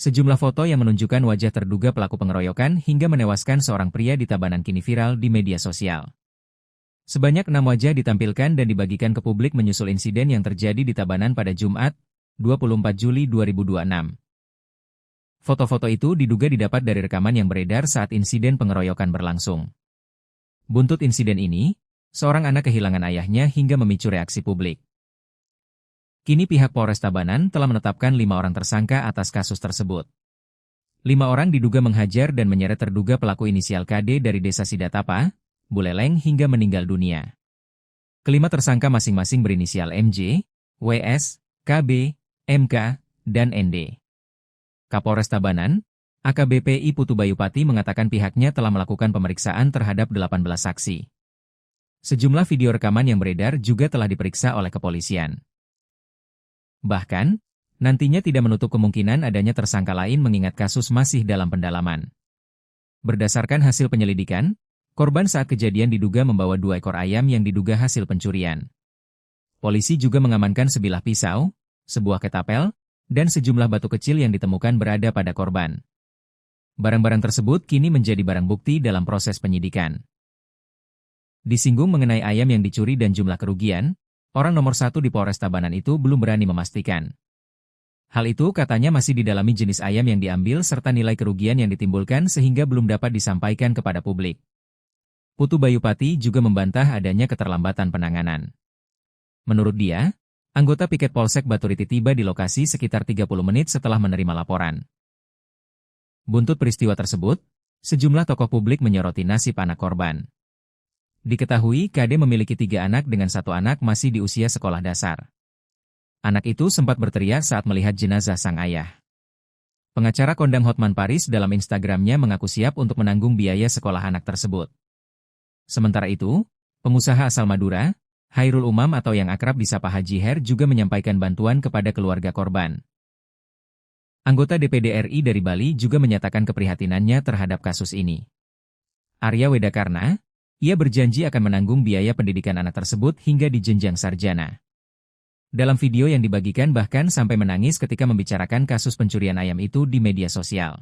Sejumlah foto yang menunjukkan wajah terduga pelaku pengeroyokan hingga menewaskan seorang pria di Tabanan kini viral di media sosial. Sebanyak 6 wajah ditampilkan dan dibagikan ke publik menyusul insiden yang terjadi di Tabanan pada Jumat, 24 Juli 2026. Foto-foto itu diduga didapat dari rekaman yang beredar saat insiden pengeroyokan berlangsung. Buntut insiden ini, seorang anak kehilangan ayahnya hingga memicu reaksi publik. Kini pihak Polres Tabanan telah menetapkan 5 orang tersangka atas kasus tersebut. 5 orang diduga menghajar dan menyeret terduga pelaku inisial KD dari Desa Sidatapa, Buleleng hingga meninggal dunia. Kelima tersangka masing-masing berinisial MJ, WS, KB, MK, dan ND. Kapolres Tabanan, AKBP I Putu Bayupati mengatakan pihaknya telah melakukan pemeriksaan terhadap 18 saksi. Sejumlah video rekaman yang beredar juga telah diperiksa oleh kepolisian. Bahkan, nantinya tidak menutup kemungkinan adanya tersangka lain mengingat kasus masih dalam pendalaman. Berdasarkan hasil penyelidikan, korban saat kejadian diduga membawa 2 ekor ayam yang diduga hasil pencurian. Polisi juga mengamankan sebilah pisau, sebuah ketapel, dan sejumlah batu kecil yang ditemukan berada pada korban. Barang-barang tersebut kini menjadi barang bukti dalam proses penyidikan. Disinggung mengenai ayam yang dicuri dan jumlah kerugian, orang nomor 1 di Polres Tabanan itu belum berani memastikan. Hal itu katanya masih didalami jenis ayam yang diambil serta nilai kerugian yang ditimbulkan sehingga belum dapat disampaikan kepada publik. Putu Bayupati juga membantah adanya keterlambatan penanganan. Menurut dia, anggota piket Polsek Baturiti tiba di lokasi sekitar 30 menit setelah menerima laporan. Buntut peristiwa tersebut, sejumlah tokoh publik menyoroti nasib anak korban. Diketahui KD memiliki 3 anak dengan 1 anak masih di usia sekolah dasar. Anak itu sempat berteriak saat melihat jenazah sang ayah. Pengacara kondang Hotman Paris dalam Instagramnya mengaku siap untuk menanggung biaya sekolah anak tersebut. Sementara itu, pengusaha asal Madura, Hairul Umam atau yang akrab disapa Haji Her juga menyampaikan bantuan kepada keluarga korban. Anggota DPD RI dari Bali juga menyatakan keprihatinannya terhadap kasus ini. Arya Wedakarna, ia berjanji akan menanggung biaya pendidikan anak tersebut hingga di jenjang sarjana. Dalam video yang dibagikan bahkan sampai menangis ketika membicarakan kasus pencurian ayam itu di media sosial.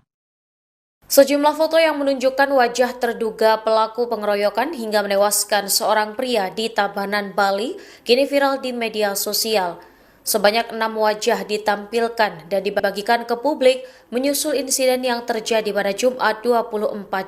Sejumlah foto yang menunjukkan wajah terduga pelaku pengeroyokan hingga menewaskan seorang pria di Tabanan, Bali, kini viral di media sosial. Sebanyak 6 wajah ditampilkan dan dibagikan ke publik menyusul insiden yang terjadi pada Jumat 24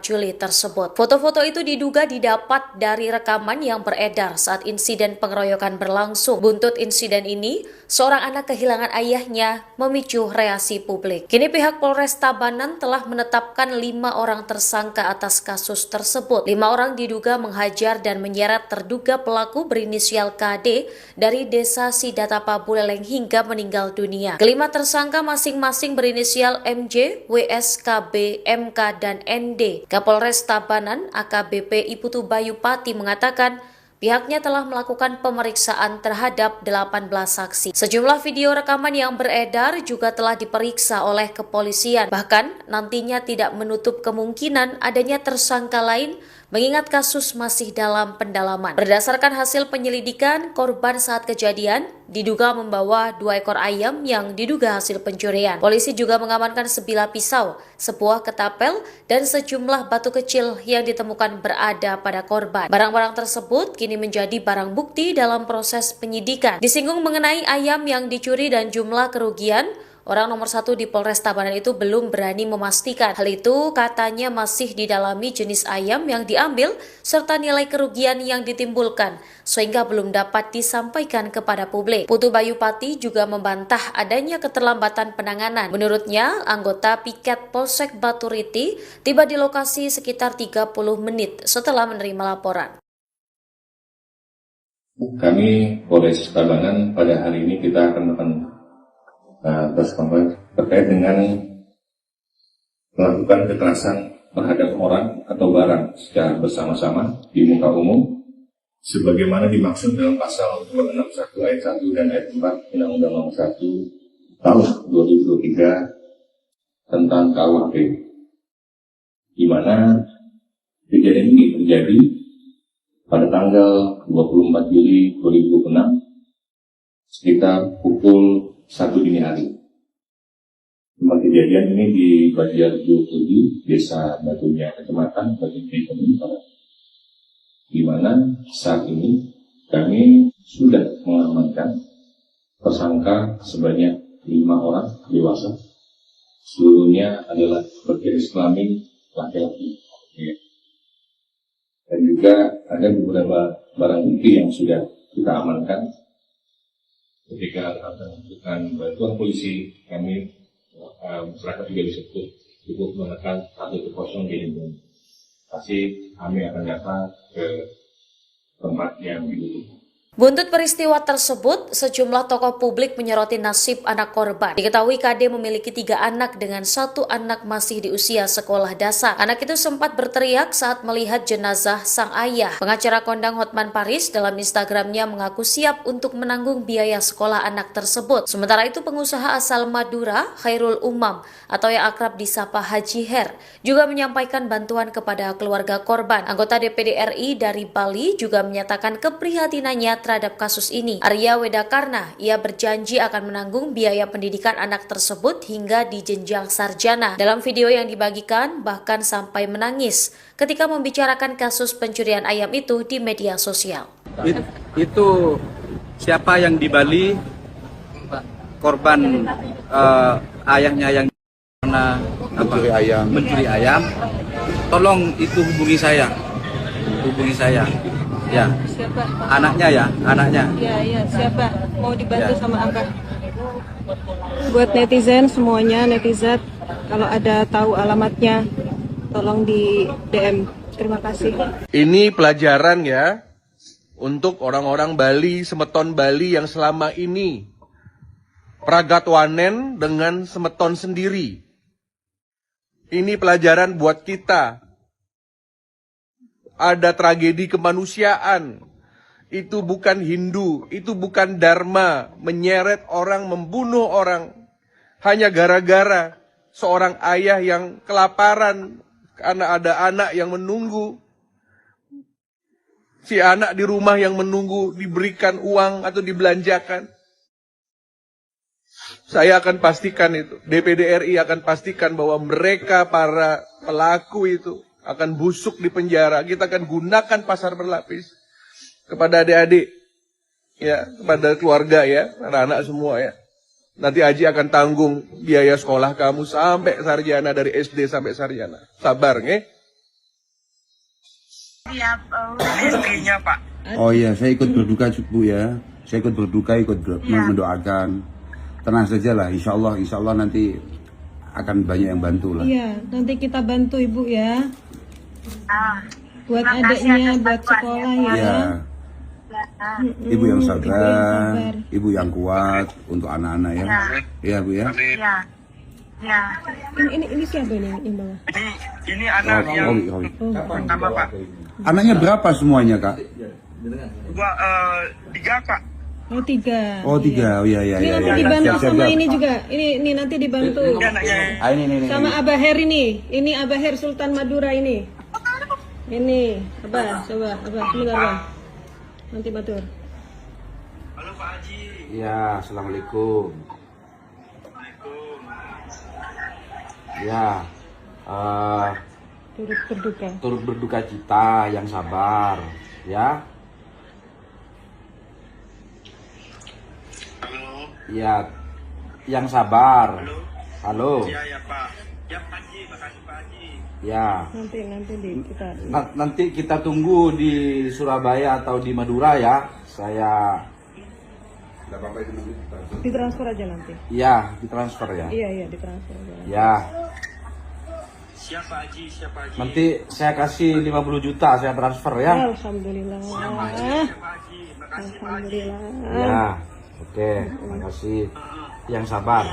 Juli tersebut. Foto-foto itu diduga didapat dari rekaman yang beredar saat insiden pengeroyokan berlangsung. Buntut insiden ini, seorang anak kehilangan ayahnya memicu reaksi publik. Kini pihak Polres Tabanan telah menetapkan 5 orang tersangka atas kasus tersebut. 5 orang diduga menghajar dan menyeret terduga pelaku berinisial KD dari Desa Sidatapa Buleleng hingga meninggal dunia. Kelima tersangka masing-masing berinisial MJ, WS, KB, MK, dan ND. Kapolres Tabanan AKBP I Putu Bayupati mengatakan pihaknya telah melakukan pemeriksaan terhadap 18 saksi. Sejumlah video rekaman yang beredar juga telah diperiksa oleh kepolisian. Bahkan nantinya tidak menutup kemungkinan adanya tersangka lain mengingat kasus masih dalam pendalaman. Berdasarkan hasil penyelidikan, korban saat kejadian diduga membawa 2 ekor ayam yang diduga hasil pencurian. Polisi juga mengamankan sebilah pisau, sebuah ketapel, dan sejumlah batu kecil yang ditemukan berada pada korban. Barang-barang tersebut kini menjadi barang bukti dalam proses penyidikan. Disinggung mengenai ayam yang dicuri dan jumlah kerugian, orang nomor 1 di Polres Tabanan itu belum berani memastikan. Hal itu katanya masih didalami jenis ayam yang diambil serta nilai kerugian yang ditimbulkan, sehingga belum dapat disampaikan kepada publik. Putu Bayupati juga membantah adanya keterlambatan penanganan. Menurutnya, anggota piket Polsek Baturiti tiba di lokasi sekitar 30 menit setelah menerima laporan. Kami Polres Tabanan pada hari ini kita akan terkait dengan melakukan kekerasan terhadap orang atau barang secara bersama-sama di muka umum sebagaimana dimaksud dalam pasal 261 ayat 1 dan ayat 4 Undang-Undang Nomor 1 Tahun 2023 tentang KUHP, di mana kejadian ini terjadi pada tanggal 24 Juli 2006 sekitar pukul 1 dini hari. Tempat kejadian ini di Banjar 27, Desa Batunya, Kecamatan Batunya, Kabupaten, di mana saat ini kami sudah mengamankan tersangka sebanyak 5 orang dewasa, seluruhnya adalah berjenis kelamin laki-laki. Dan juga ada beberapa barang bukti yang sudah kita amankan. Ketika akan membutuhkan bantuan polisi, kami masyarakat juga bisa cukup menekan 110 di lingkungan. Pasti kami akan datang ke tempat yang dibutuhkan. Buntut peristiwa tersebut, sejumlah tokoh publik menyoroti nasib anak korban. Diketahui KD memiliki 3 anak dengan 1 anak masih di usia sekolah dasar. Anak itu sempat berteriak saat melihat jenazah sang ayah. Pengacara kondang Hotman Paris dalam Instagramnya mengaku siap untuk menanggung biaya sekolah anak tersebut. Sementara itu pengusaha asal Madura, Khairul Umam, atau yang akrab disapa Haji Her, juga menyampaikan bantuan kepada keluarga korban. Anggota DPD RI dari Bali juga menyatakan keprihatinannya terhadap kasus ini. Arya Wedakarna, ia berjanji akan menanggung biaya pendidikan anak tersebut hingga di jenjang sarjana. Dalam video yang dibagikan, bahkan sampai menangis ketika membicarakan kasus pencurian ayam itu di media sosial. Itu siapa yang di Bali, korban ayahnya yang mencuri ayam, tolong itu hubungi saya. Ya. Siapa? Anaknya. Ya, siapa? Mau dibantu sama Abah. Buat netizen semuanya, netizen, kalau ada tahu alamatnya, tolong di DM. Terima kasih. Ini pelajaran ya untuk orang-orang Bali, semeton Bali yang selama ini pragatwanen dengan semeton sendiri. Ini pelajaran buat kita. Ada tragedi kemanusiaan. Itu bukan Hindu, itu bukan Dharma, menyeret orang, membunuh orang hanya gara-gara seorang ayah yang kelaparan karena ada anak yang menunggu. Si anak di rumah yang menunggu diberikan uang atau dibelanjakan. Saya akan pastikan itu, DPD RI akan pastikan bahwa mereka para pelaku itu akan busuk di penjara. Kita akan gunakan pasar berlapis kepada adik-adik, ya, kepada keluarga ya, anak-anak semua ya. Nanti Haji akan tanggung biaya sekolah kamu sampai sarjana, dari SD sampai sarjana. Sabar, nge? Istrinya Pak. Oh iya, saya ikut berduka Bu ya. Saya ikut berduka, mendoakan. Tenang saja lah, insya Allah nanti akan banyak yang bantu lah. Iya, nanti kita bantu Ibu ya. Buat adiknya, buat sekolah ya. Ya. Ibu yang sabar, ibu yang kuat untuk anak-anak ya. Iya Bu ya. Ya. Ini siapa ini yang bawa? Ini anak yang pertama Pak. Anaknya berapa semuanya Kak? 3 Pak. Oh 3. Oh 3, oh iya. Ini nanti dibantu sama ini juga. Ini nanti dibantu. Ini. Sama Abah Her ini. Ini Abah Her Sultan Madura ini. Ini, Abah, coba, Abah, sebentar Abah. Nanti batur. Halo Pak Haji. Ya, assalamualaikum. Ya, Turut berduka cita, yang sabar, ya. Halo. Ya, yang sabar. Halo. Ya Pak. Ya Pak Haji, makasih Pak Haji. Ya. Nanti kita tunggu di Surabaya atau di Madura ya. Saya. ditransfer aja nanti. Iya, ditransfer ya. Iya, ditransfer aja. Ya. Siapa Haji? Nanti saya kasih 50 juta saya transfer ya. Alhamdulillah. Alhamdulillah. Ya. Oke, makasih. Yang sabar.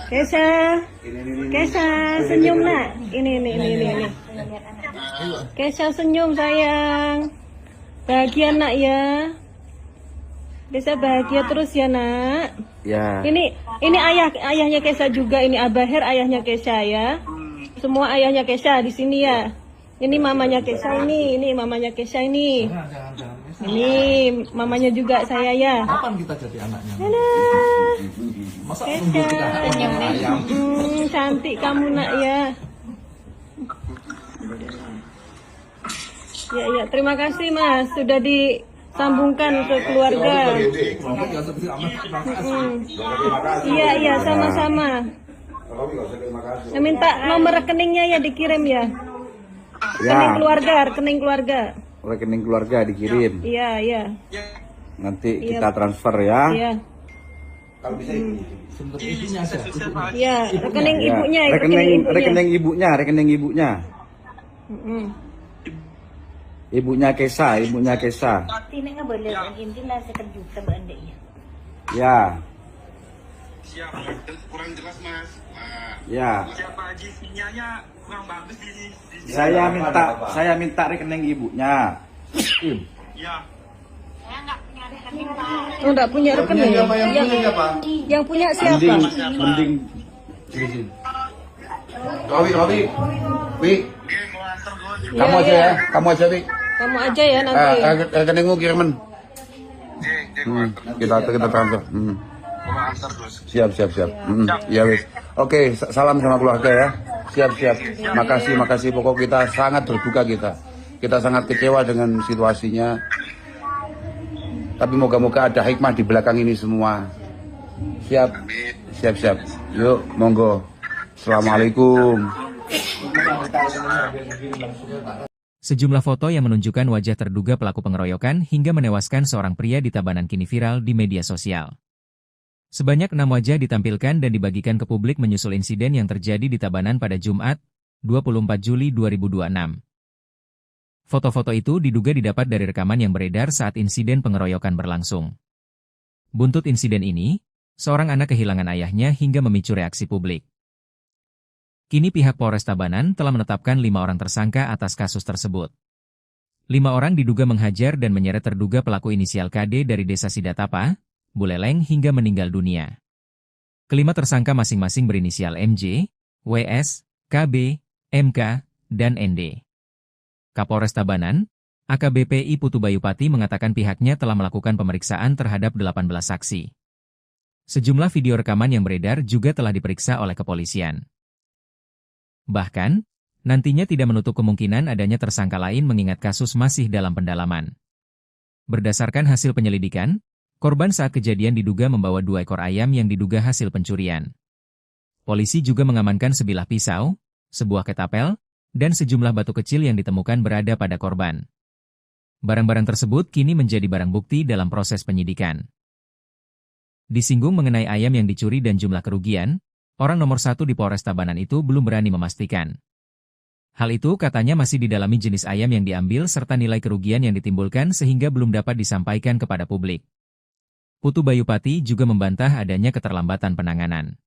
Kesha, senyum nak. Ini. Kesha senyum sayang. Bahagia nak ya. Kesha bahagia terus ya nak. Ya. Ini ayahnya Kesha juga. Ini Abah Her ayahnya Kesha ya. Semua ayahnya Kesha di sini ya. Ini mamanya Kesha ini mamanya Kesha ini. Ini mamanya juga saya ya. Kapan kita jadi anaknya? Masa nunggu kita ayam? Cantik kamu nak ya. Ya, terima kasih Mas sudah disambungkan ke keluarga. Iya, sama-sama. Saya minta nomor rekeningnya ya dikirim ya. Rekening keluarga. Rekening keluarga dikirim. Iya. Nanti kita transfer ya. Iya. Kalau bisa Ibunya aja. Iya, rekening ibunya. Rekening ibunya. Ibunya Kesa. Ini nggak boleh inti lah sekejuta benda ya. Ya. Siap, kurang jelas mas. Ya. Siapa Haji sinyalnya kurang bagus di Saya minta rekening ibunya. Ya. Oh, enggak punya rekening. Yang punya siapa? Mending. Robi. Wi. Kamu aja ya. Kamu aja ya nanti. Rekeningmu kiriman. Kita transfer. Siap. Ya wis. Oke, salam sama keluarga ya. Siap. Makasih. Pokok kita sangat berduka kita. Kita sangat kecewa dengan situasinya. Tapi moga-moga ada hikmah di belakang ini semua. Siap. Yuk, monggo. Assalamualaikum. Sejumlah foto yang menunjukkan wajah terduga pelaku pengeroyokan hingga menewaskan seorang pria di Tabanan kini viral di media sosial. Sebanyak 6 wajah ditampilkan dan dibagikan ke publik menyusul insiden yang terjadi di Tabanan pada Jumat, 24 Juli 2026. Foto-foto itu diduga didapat dari rekaman yang beredar saat insiden pengeroyokan berlangsung. Buntut insiden ini, seorang anak kehilangan ayahnya hingga memicu reaksi publik. Kini pihak Polres Tabanan telah menetapkan 5 orang tersangka atas kasus tersebut. 5 orang diduga menghajar dan menyeret terduga pelaku inisial KD dari desa Sidatapa, Buleleng hingga meninggal dunia. Kelima tersangka masing-masing berinisial MJ, WS, KB, MK, dan ND. Kapolres Tabanan, AKBP I Putu Bayupati mengatakan pihaknya telah melakukan pemeriksaan terhadap 18 saksi. Sejumlah video rekaman yang beredar juga telah diperiksa oleh kepolisian. Bahkan, nantinya tidak menutup kemungkinan adanya tersangka lain mengingat kasus masih dalam pendalaman. Berdasarkan hasil penyelidikan, korban saat kejadian diduga membawa 2 ekor ayam yang diduga hasil pencurian. Polisi juga mengamankan sebilah pisau, sebuah ketapel, dan sejumlah batu kecil yang ditemukan berada pada korban. Barang-barang tersebut kini menjadi barang bukti dalam proses penyidikan. Disinggung mengenai ayam yang dicuri dan jumlah kerugian, orang nomor 1 di Polres Tabanan itu belum berani memastikan. Hal itu katanya masih didalami jenis ayam yang diambil serta nilai kerugian yang ditimbulkan sehingga belum dapat disampaikan kepada publik. Putu Bayupati juga membantah adanya keterlambatan penanganan.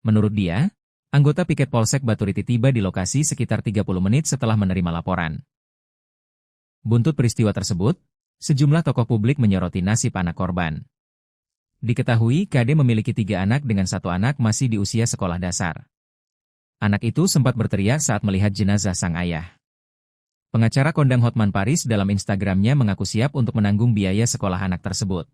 Menurut dia, anggota piket Polsek Baturiti tiba di lokasi sekitar 30 menit setelah menerima laporan. Buntut peristiwa tersebut, sejumlah tokoh publik menyoroti nasib anak korban. Diketahui KD memiliki 3 anak dengan 1 anak masih di usia sekolah dasar. Anak itu sempat berteriak saat melihat jenazah sang ayah. Pengacara kondang Hotman Paris dalam Instagramnya mengaku siap untuk menanggung biaya sekolah anak tersebut.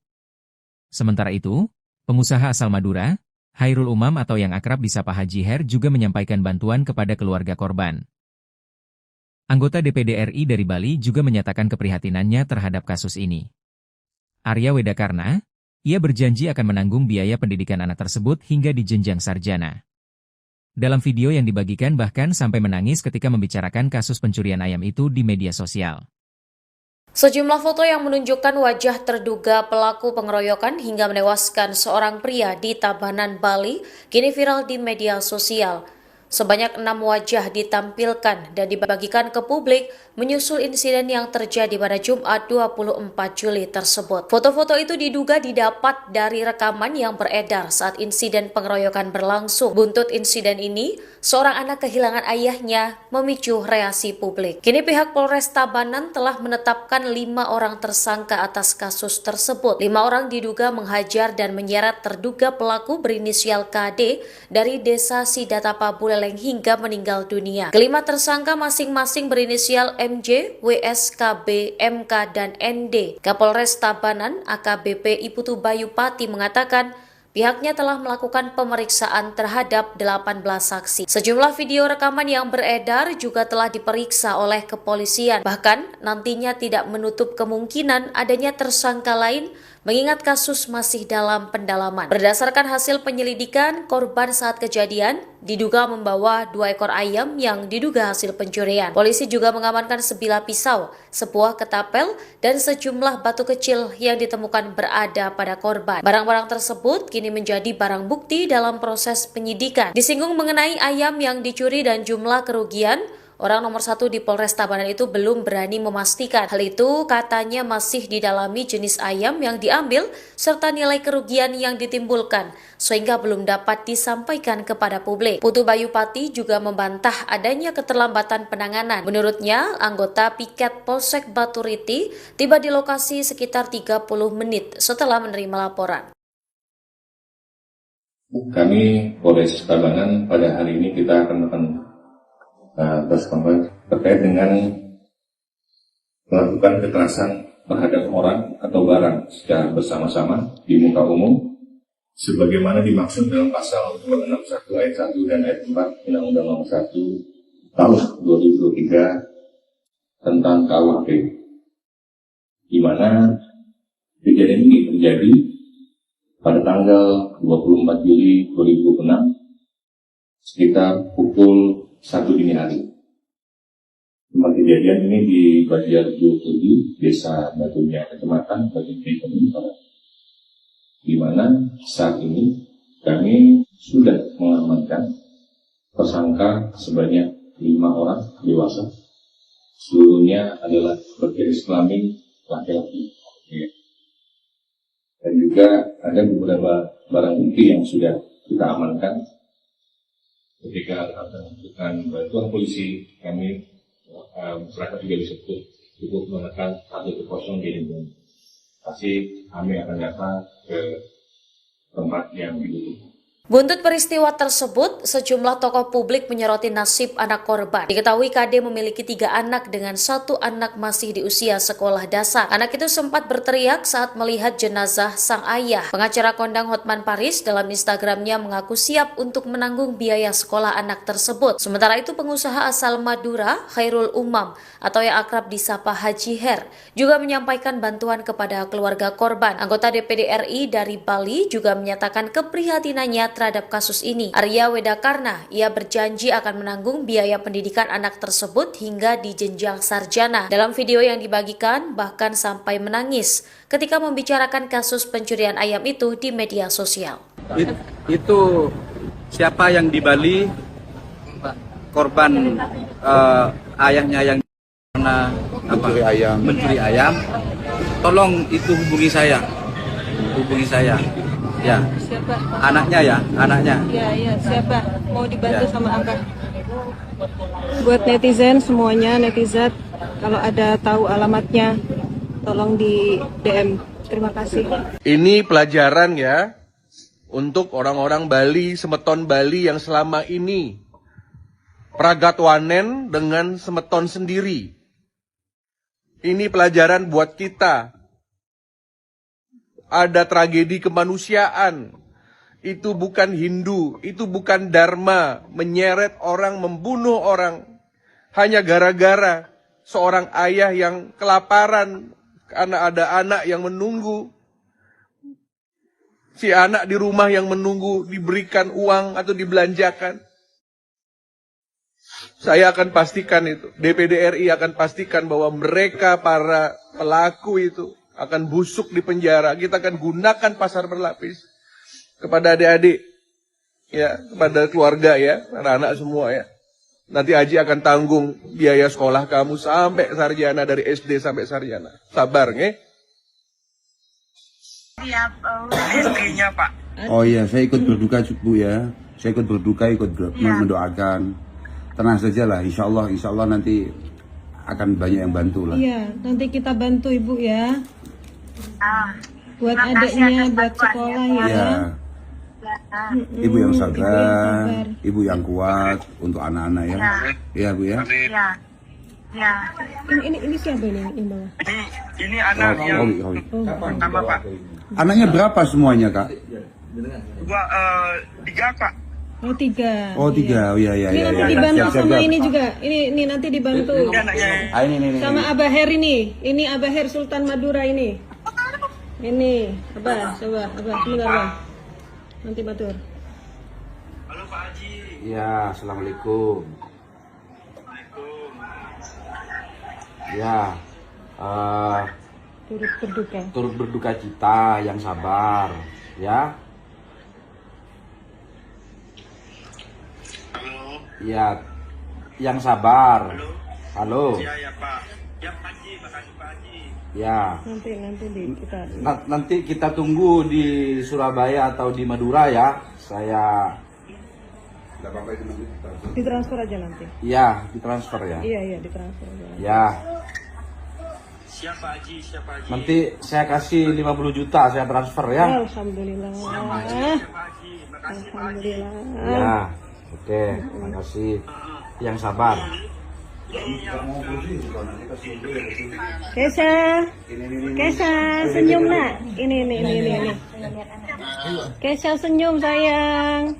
Sementara itu, pengusaha asal Madura, Hairul Umam atau yang akrab disapa Haji Her juga menyampaikan bantuan kepada keluarga korban. Anggota DPD RI dari Bali juga menyatakan keprihatinannya terhadap kasus ini. Arya Wedakarna, ia berjanji akan menanggung biaya pendidikan anak tersebut hingga di jenjang sarjana. Dalam video yang dibagikan bahkan sampai menangis ketika membicarakan kasus pencurian ayam itu di media sosial. Sejumlah foto yang menunjukkan wajah terduga pelaku pengeroyokan hingga menewaskan seorang pria di Tabanan, Bali, kini viral di media sosial. Sebanyak 6 wajah ditampilkan dan dibagikan ke publik menyusul insiden yang terjadi pada Jumat 24 Juli tersebut. Foto-foto itu diduga didapat dari rekaman yang beredar saat insiden pengeroyokan berlangsung. Buntut insiden ini, seorang anak kehilangan ayahnya memicu reaksi publik. Kini pihak Polres Tabanan telah menetapkan 5 orang tersangka atas kasus tersebut. 5 orang diduga menghajar dan menyeret terduga pelaku berinisial KD dari desa Sidatapa Buleleng tergeleng hingga meninggal dunia. Kelima tersangka masing-masing berinisial MJ, WS, KB, MK, dan ND. Kapolres Tabanan AKBP Iputu Bayu Pati mengatakan pihaknya telah melakukan pemeriksaan terhadap 18 saksi. Sejumlah video rekaman yang beredar juga telah diperiksa oleh kepolisian. Bahkan nantinya tidak menutup kemungkinan adanya tersangka lain mengingat kasus masih dalam pendalaman. Berdasarkan hasil penyelidikan, korban saat kejadian diduga membawa 2 ekor ayam yang diduga hasil pencurian. Polisi juga mengamankan sebilah pisau, sebuah ketapel, dan sejumlah batu kecil yang ditemukan berada pada korban. Barang-barang tersebut kini menjadi barang bukti dalam proses penyidikan. Disinggung mengenai ayam yang dicuri dan jumlah kerugian, orang nomor 1 di Polres Tabanan itu belum berani memastikan. Hal itu katanya masih didalami jenis ayam yang diambil serta nilai kerugian yang ditimbulkan, sehingga belum dapat disampaikan kepada publik. Putu Bayu Pati juga membantah adanya keterlambatan penanganan. Menurutnya, anggota piket Polsek Baturiti tiba di lokasi sekitar 30 menit setelah menerima laporan. Kami Polres Tabanan pada hari ini kita akan terkait dengan melakukan kekerasan terhadap orang atau barang secara bersama-sama di muka umum sebagaimana dimaksud dalam pasal 261 ayat 1 dan ayat 4 Undang-Undang Nomor 1 Tahun 2023 tentang KUHP, di mana kejadian ini terjadi pada tanggal 24 Juli 2006 sekitar pukul 1 dini hari. Tempat kejadian ini di Banjarjo, Desa Batunya, Kecamatan Batunya, di mana saat ini kami sudah mengamankan tersangka sebanyak 5 orang dewasa. Seluruhnya adalah berjenis kelamin laki-laki. Dan juga ada beberapa barang bukti yang sudah kita amankan. Ketika akan membutuhkan bantuan polisi, kami masyarakat juga bisa cukup menekan 110 di lingkungan. Pasti kami akan datang ke tempat yang dibutuhkan. Buntut peristiwa tersebut, sejumlah tokoh publik menyoroti nasib anak korban. Diketahui KD memiliki 3 anak dengan 1 anak masih di usia sekolah dasar. Anak itu sempat berteriak saat melihat jenazah sang ayah. Pengacara kondang Hotman Paris dalam Instagramnya mengaku siap untuk menanggung biaya sekolah anak tersebut. Sementara itu pengusaha asal Madura, Khairul Umam atau yang akrab disapa Haji Her, juga menyampaikan bantuan kepada keluarga korban. Anggota DPD RI dari Bali juga menyatakan keprihatinannya terhadap kasus ini. Arya Wedakarna, ia berjanji akan menanggung biaya pendidikan anak tersebut hingga di jenjang sarjana. Dalam video yang dibagikan, bahkan sampai menangis ketika membicarakan kasus pencurian ayam itu di media sosial. Itu siapa yang di Bali, korban ayahnya yang mencuri ayam, tolong itu hubungi saya. Ya, Siapa? anaknya. Iya, siapa? Mau dibantu sama Abah. Buat netizen semuanya, netizen, kalau ada tahu alamatnya, tolong di DM. Terima kasih. Ini pelajaran ya untuk orang-orang Bali, semeton Bali yang selama ini pragatwanen dengan semeton sendiri. Ini pelajaran buat kita. Ada tragedi kemanusiaan. Itu bukan Hindu, itu bukan Dharma, menyeret orang, membunuh orang hanya gara-gara seorang ayah yang kelaparan karena ada anak yang menunggu. Si anak di rumah yang menunggu diberikan uang atau dibelanjakan. Saya akan pastikan itu, DPD RI akan pastikan bahwa mereka para pelaku itu akan busuk di penjara. Kita akan gunakan pasar berlapis kepada adik-adik, ya, kepada keluarga ya, anak-anak semua ya. Nanti Haji akan tanggung biaya sekolah kamu sampai sarjana, dari SD sampai sarjana. Sabar, nge? Istrinya Pak. Oh iya, saya ikut berduka Bu ya. Saya ikut berduka, mendoakan. Tenang saja lah, insya Allah nanti akan banyak yang bantu lah. Iya, nanti kita bantu Ibu ya. Buat adiknya, buat sekolah ya. Ya. Ibu yang sabar, ibu yang kuat untuk anak-anak ya. Iya Bu ya. Iya. Ya. Ini siapa ini yang bawah? Ini anak yang pertama Pak. Anaknya berapa semuanya Kak? Gua 3 Pak. Oh 3. Oh 3, oh iya. Ini nanti dibantu sama ini juga. Ini nanti dibantu. Ini. Sama Abah Her ini. Ini Abah Her Sultan Madura ini. Ini Abah, coba Abah, sebentar Abah. Nanti batur. Halo Pak Haji. Ya, assalamualaikum. Ya, turut berduka cita, yang sabar, ya. Halo. Ya, yang sabar. Halo. Ya Pak. Ya Pak Haji, makasih Pak Haji. Ya. Nanti kita tunggu di Surabaya atau di Madura ya. Saya ditransfer aja nanti. Iya, ditransfer ya. Iya, ditransfer aja. Ya. Siapa Haji? Nanti saya kasih 50 juta saya transfer ya. Alhamdulillah. Alhamdulillah. Ya. Oke, makasih. Yang sabar. Kesha senyum nak. Ini. Kesha senyum sayang.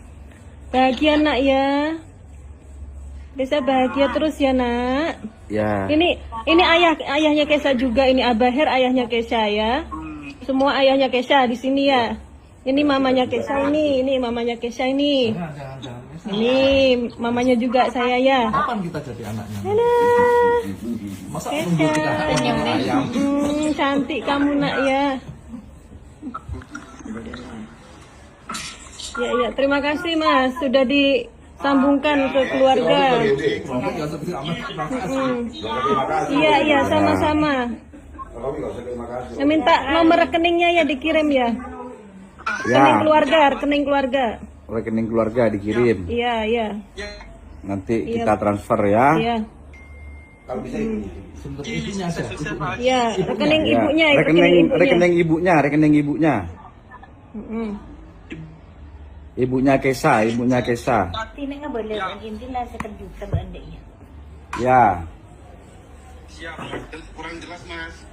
Bahagia nak ya. Kesha bahagia terus ya nak. Ya. Ini ayahnya Kesha juga. Ini Abah Her ayahnya Kesha ya. Semua ayahnya Kesha di sini ya. Ini mamanya Kesha ini mamanya Kesha ini. Ini mamanya juga saya ya. Kapan kita jadi anaknya? Masa nunggu kita ayam? Cantik kamu nak ya. Ya, terima kasih Mas sudah disambungkan ke keluarga. Iya, sama-sama. Minta nomor rekeningnya ya dikirim ya. Rekening keluarga. Rekening keluarga dikirim. Iya. Nanti kita transfer ya. Iya. Kalau bisa ibunya aja. Iya, rekening ibunya. Rekening ibunya. Ibunya Kesha. Tine nga boleh ang inti lah sekejut sa bandanya. Ya. Siap, kurang jelas Mas.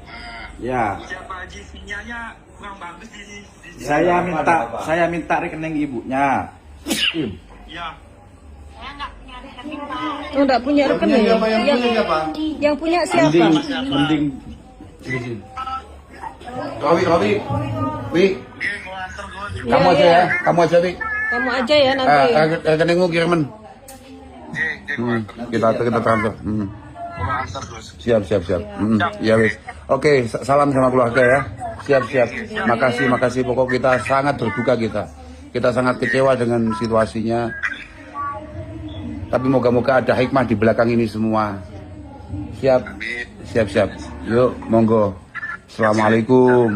Ya. Siapa Haji sinyalnya kurang bagus di Saya minta rekening ibunya. Ya. Oh, enggak punya rekening. Yang punya siapa? Mending. Robi. Wi. Kamu aja ya, Wi. Kamu aja ya nanti. Rekeningmu kiriman. Kita transfer. Siap. Ya wis. Oke, salam sama keluarga ya. Siap. Makasih. Pokok kita sangat berduka kita sangat kecewa dengan situasinya. Tapi moga-moga ada hikmah di belakang ini semua. Siap. Yuk, monggo. Assalamualaikum.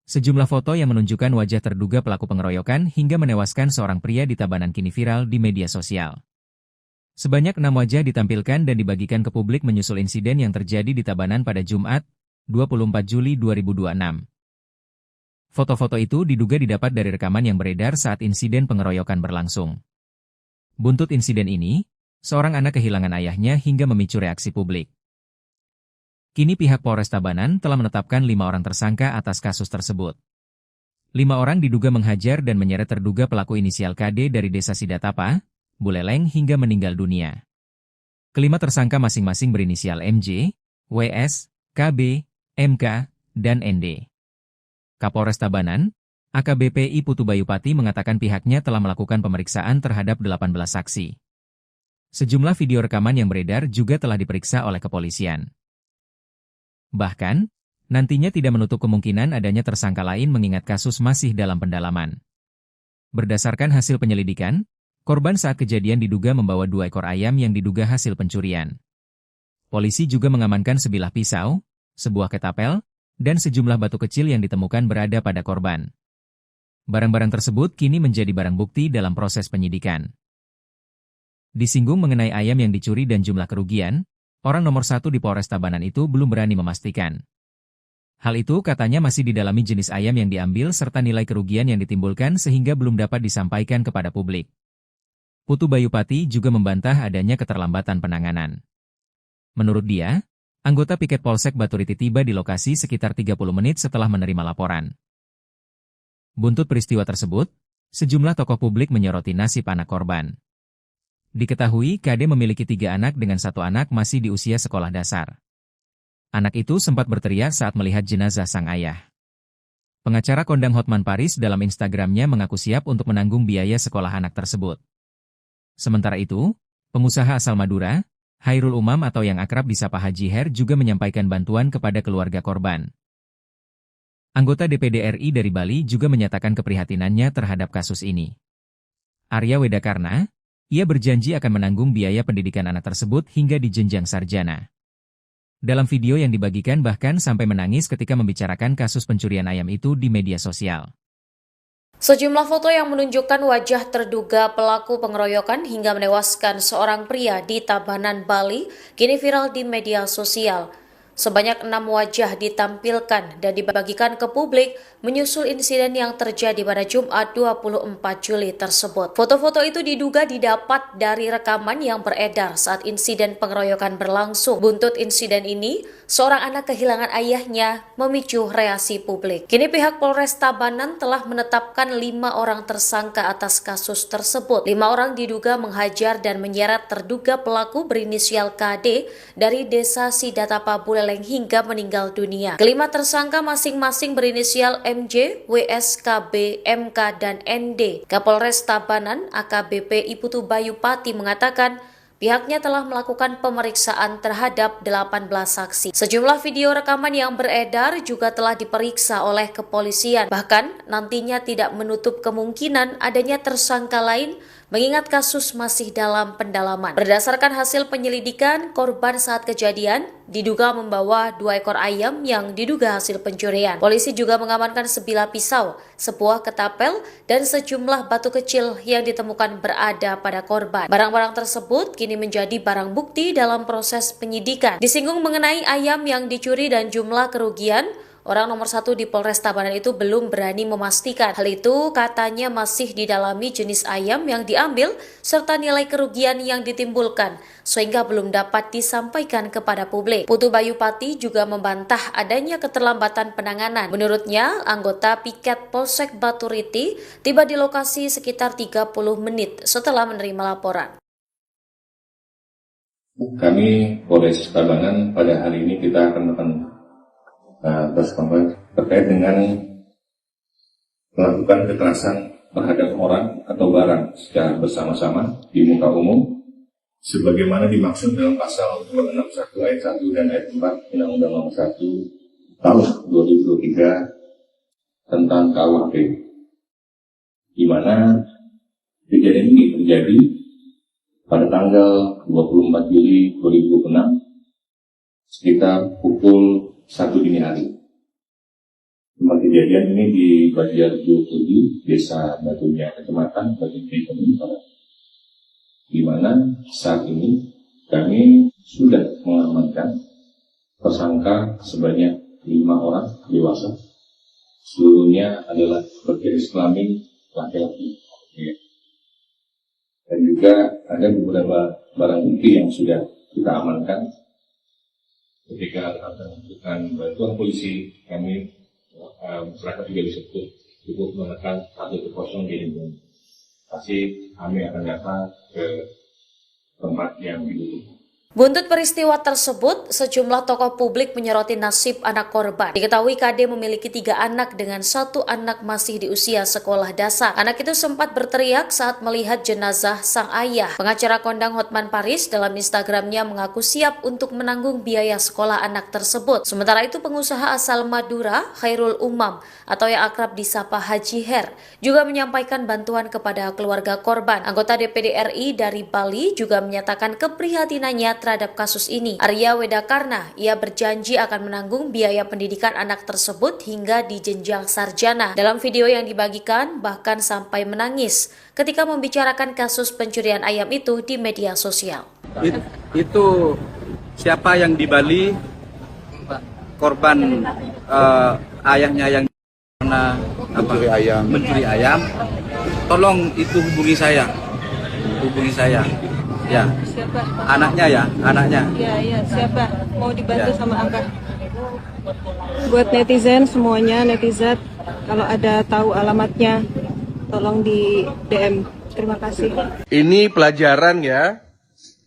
Sejumlah foto yang menunjukkan wajah terduga pelaku pengeroyokan hingga menewaskan seorang pria di Tabanan kini viral di media sosial. Sebanyak 6 wajah ditampilkan dan dibagikan ke publik menyusul insiden yang terjadi di Tabanan pada Jumat, 24 Juli 2026. Foto-foto itu diduga didapat dari rekaman yang beredar saat insiden pengeroyokan berlangsung. Buntut insiden ini, seorang anak kehilangan ayahnya hingga memicu reaksi publik. Kini pihak Polres Tabanan telah menetapkan 5 orang tersangka atas kasus tersebut. 5 orang diduga menghajar dan menyeret terduga pelaku inisial KD dari Desa Sidatapa, Buleleng hingga meninggal dunia. Kelima tersangka masing-masing berinisial MJ, WS, KB, MK, dan ND. Kapolres Tabanan, AKBP I Putu Bayupati mengatakan pihaknya telah melakukan pemeriksaan terhadap 18 saksi. Sejumlah video rekaman yang beredar juga telah diperiksa oleh kepolisian. Bahkan, nantinya tidak menutup kemungkinan adanya tersangka lain mengingat kasus masih dalam pendalaman. Berdasarkan hasil penyelidikan, korban saat kejadian diduga membawa 2 ekor ayam yang diduga hasil pencurian. Polisi juga mengamankan sebilah pisau, sebuah ketapel, dan sejumlah batu kecil yang ditemukan berada pada korban. Barang-barang tersebut kini menjadi barang bukti dalam proses penyidikan. Disinggung mengenai ayam yang dicuri dan jumlah kerugian, orang nomor 1 di Polres Tabanan itu belum berani memastikan. Hal itu katanya masih didalami jenis ayam yang diambil serta nilai kerugian yang ditimbulkan sehingga belum dapat disampaikan kepada publik. Putu Bayupati juga membantah adanya keterlambatan penanganan. Menurut dia, anggota piket Polsek Baturiti tiba di lokasi sekitar 30 menit setelah menerima laporan. Buntut peristiwa tersebut, sejumlah tokoh publik menyoroti nasib anak korban. Diketahui KD memiliki 3 anak dengan 1 anak masih di usia sekolah dasar. Anak itu sempat berteriak saat melihat jenazah sang ayah. Pengacara kondang Hotman Paris dalam Instagramnya mengaku siap untuk menanggung biaya sekolah anak tersebut. Sementara itu, pengusaha asal Madura, Khairul Umam atau yang akrab disapa Haji Her juga menyampaikan bantuan kepada keluarga korban. Anggota DPD RI dari Bali juga menyatakan keprihatinannya terhadap kasus ini. Arya Wedakarna, ia berjanji akan menanggung biaya pendidikan anak tersebut hingga di jenjang sarjana. Dalam video yang dibagikan bahkan sampai menangis ketika membicarakan kasus pencurian ayam itu di media sosial. Sejumlah foto yang menunjukkan wajah terduga pelaku pengeroyokan hingga menewaskan seorang pria di Tabanan, Bali, kini viral di media sosial. Sebanyak 6 wajah ditampilkan dan dibagikan ke publik menyusul insiden yang terjadi pada Jumat 24 Juli tersebut. Foto-foto itu diduga didapat dari rekaman yang beredar saat insiden pengeroyokan berlangsung. Buntut insiden ini, seorang anak kehilangan ayahnya memicu reaksi publik. Kini pihak Polres Tabanan telah menetapkan 5 orang tersangka atas kasus tersebut. 5 orang diduga menghajar dan menyeret terduga pelaku berinisial KD dari desa Sidatapa Buleleng hingga meninggal dunia. Kelima tersangka masing-masing berinisial MJ, WS, KB, MK, dan ND. Kapolres Tabanan AKBP Putu Bayupati mengatakan pihaknya telah melakukan pemeriksaan terhadap 18 saksi. Sejumlah video rekaman yang beredar juga telah diperiksa oleh kepolisian. Bahkan nantinya tidak menutup kemungkinan adanya tersangka lain mengingat kasus masih dalam pendalaman. Berdasarkan hasil penyelidikan, korban saat kejadian diduga membawa 2 ekor ayam yang diduga hasil pencurian. Polisi juga mengamankan sebilah pisau, sebuah ketapel, dan sejumlah batu kecil yang ditemukan berada pada korban. Barang-barang tersebut kini menjadi barang bukti dalam proses penyidikan. Disinggung mengenai ayam yang dicuri dan jumlah kerugian, orang nomor 1 di Polres Tabanan itu belum berani memastikan. Hal itu katanya masih didalami jenis ayam yang diambil serta nilai kerugian yang ditimbulkan, sehingga belum dapat disampaikan kepada publik. Putu Bayupati juga membantah adanya keterlambatan penanganan. Menurutnya, anggota piket Polsek Baturiti tiba di lokasi sekitar 30 menit setelah menerima laporan. Kami Polres Tabanan pada hari ini kita akan terkait dengan melakukan kekerasan terhadap orang atau barang secara bersama-sama di muka umum sebagaimana dimaksud dalam pasal 261 ayat 1 dan ayat 4 Undang-Undang Nomor 1 Tahun 2023 tentang KUHP, di mana kejadian ini terjadi pada tanggal 24 Juli 2006 sekitar pukul 1 dini hari. Tempat kejadian ini di Banjar 27, Desa Batunya, Kecamatan Batunya, Kabupaten, di mana saat ini kami sudah mengamankan tersangka sebanyak 5 orang dewasa. Seluruhnya adalah berjenis kelamin laki-laki. Dan juga ada beberapa barang bukti yang sudah kita amankan. Ketika akan membutuhkan bantuan polisi, kami masyarakat juga bisa cukup menekan 110 di lingkungan. Pasti kami akan datang ke tempat yang dibutuhkan. Buntut peristiwa tersebut, sejumlah tokoh publik menyoroti nasib anak korban. Diketahui KD memiliki 3 anak dengan 1 anak masih di usia sekolah dasar. Anak itu sempat berteriak saat melihat jenazah sang ayah. Pengacara kondang Hotman Paris dalam Instagramnya mengaku siap untuk menanggung biaya sekolah anak tersebut. Sementara itu pengusaha asal Madura, Khairul Umam atau yang akrab disapa Haji Her, juga menyampaikan bantuan kepada keluarga korban. Anggota DPD RI dari Bali juga menyatakan keprihatinannya terhadap kasus ini. Arya Wedakarna, ia berjanji akan menanggung biaya pendidikan anak tersebut hingga di jenjang sarjana. Dalam video yang dibagikan, bahkan sampai menangis ketika membicarakan kasus pencurian ayam itu di media sosial. Itu siapa yang di Bali korban ayahnya yang pernah mencuri ayam, tolong itu hubungi saya. Ya, Siapa? anaknya. Iya, siapa? Mau dibantu sama Abah. Buat netizen semuanya, netizen, kalau ada tahu alamatnya, tolong di DM. Terima kasih. Ini pelajaran ya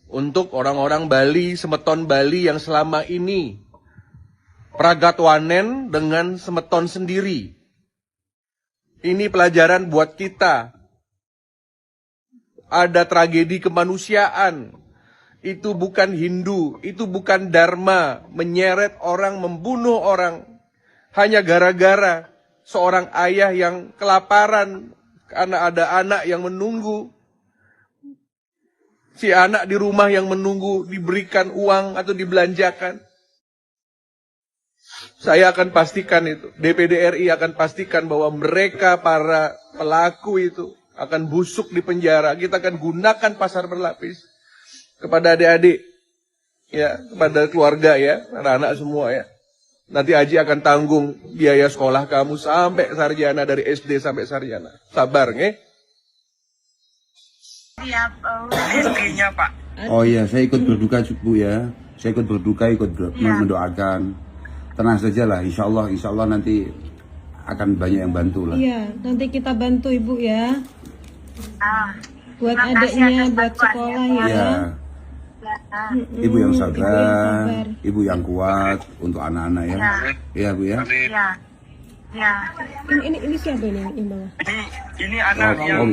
untuk orang-orang Bali, semeton Bali yang selama ini pragatwanen dengan semeton sendiri. Ini pelajaran buat kita. Ada tragedi kemanusiaan. Itu bukan Hindu, itu bukan Dharma, menyeret orang, membunuh orang hanya gara-gara seorang ayah yang kelaparan karena ada anak yang menunggu. Si anak di rumah yang menunggu diberikan uang atau dibelanjakan. Saya akan pastikan itu, DPD RI akan pastikan bahwa mereka para pelaku itu akan busuk di penjara. Kita akan gunakan pasar berlapis kepada adik-adik, ya, kepada keluarga ya, anak-anak semua ya. Nanti Aji akan tanggung biaya sekolah kamu sampai sarjana, dari SD sampai sarjana. Sabar, nge? Rezekinya, Pak. Oh iya, saya ikut berduka Bu ya. Saya ikut berduka, mendoakan. Tenang saja lah, insya Allah nanti akan banyak yang bantu lah. Iya, nanti kita bantu Ibu ya. Buat adiknya, buat sekolah ya. Ya. Ibu yang sabar, ibu yang kuat untuk anak-anak ya. Iya Bu ya. Ini siapa ini yang bawah? Ini anak yang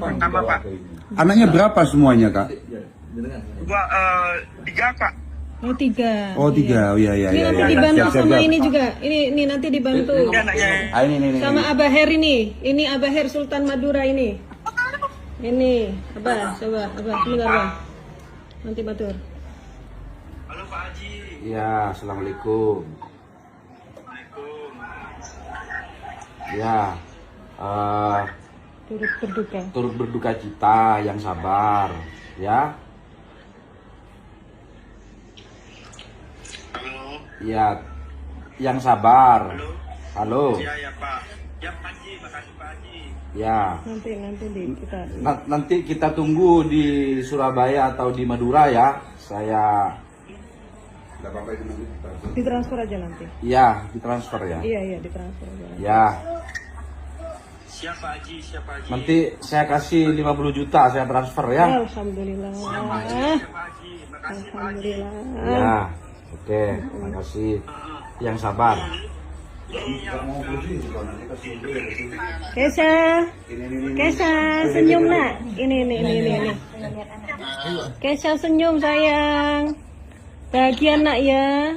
pertama, Pak. Anaknya berapa semuanya Kak? Tiga, Pak. Oh 3. Oh 3, oh iya. Ini nanti dibantu sama ini juga. Ini nanti dibantu. Ini. Sama Abah Her ini. Ini Abah Her Sultan Madura ini. Ini, Abah, coba, Abah, sebentar Abah. Nanti batur. Halo Pak Haji. Ya, assalamualaikum. Ya, Turut berduka cita, yang sabar, ya. Halo. Ya, yang sabar. Halo. Ya Pak. Ya Pak Haji, makasih Pak Haji. Ya. Nanti kita tunggu di Surabaya atau di Madura ya. Saya ditransfer aja nanti. Iya, ditransfer ya. Iya, ditransfer aja. Ya. Siapa Haji? Nanti saya kasih 50 juta saya transfer ya. Alhamdulillah. Alhamdulillah. Ya. Oke, makasih. Yang sabar. Kesha, senyum nak. Ini. Kesha senyum sayang. Bahagia nak ya.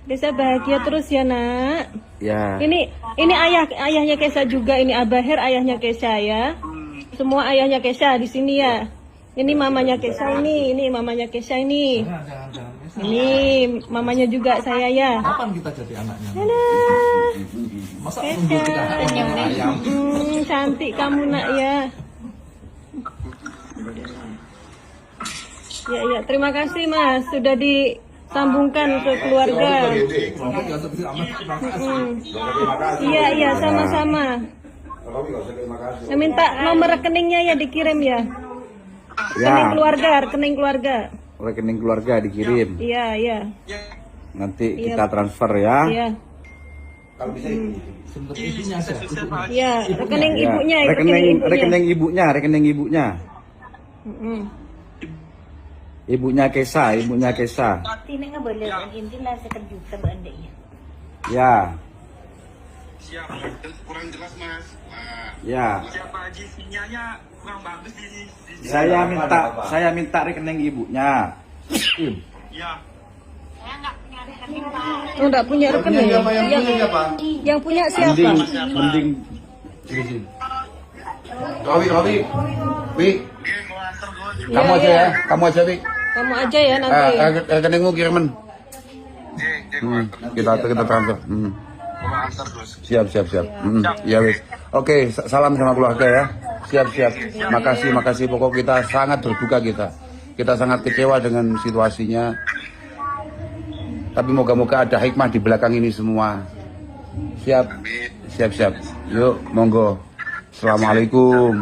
Kesha bahagia terus ya nak. Ya. Ini ayahnya Kesha juga. Ini Abah Her ayahnya Kesha ya. Semua ayahnya Kesha di sini ya. Ini mamanya Kesha ini mamanya Kesha ini. Ini mamanya juga saya ya. Kapan kita jadi anaknya? Masa Kesha. Cantik kamu nak ya. Ya, terima kasih Mas sudah disambungkan ke keluarga. Iya, sama-sama. Saya minta nomor rekeningnya ya dikirim ya. Rekening keluarga. Rekening keluarga dikirim. Iya. Nanti kita transfer ya. Iya. Kalau bisa ibunya aja. Iya, rekening ibunya. Rekening ibunya. Ibunya Kesha. Ini nggak boleh, ini lah sekejuta bandanya. Ya. Siapa? Kurang jelas Mas. Ya. Siapa Haji? Sinyalnya kurang bagus di Saya minta rekening ibunya. Ya. Oh, enggak punya rekening. Yang punya siapa? Mending. Robi. Wi. Kamu aja ya, Wi. Kamu aja ya nanti. Rekeningmu kiriman. Kita transfer. Siap. Ya wis. Oke, salam sama keluarga ya. Siap. Makasih. Pokok kita sangat berduka kita. Kita sangat kecewa dengan situasinya. Tapi moga-moga ada hikmah di belakang ini semua. Siap? Siap. Yuk, monggo. Assalamualaikum.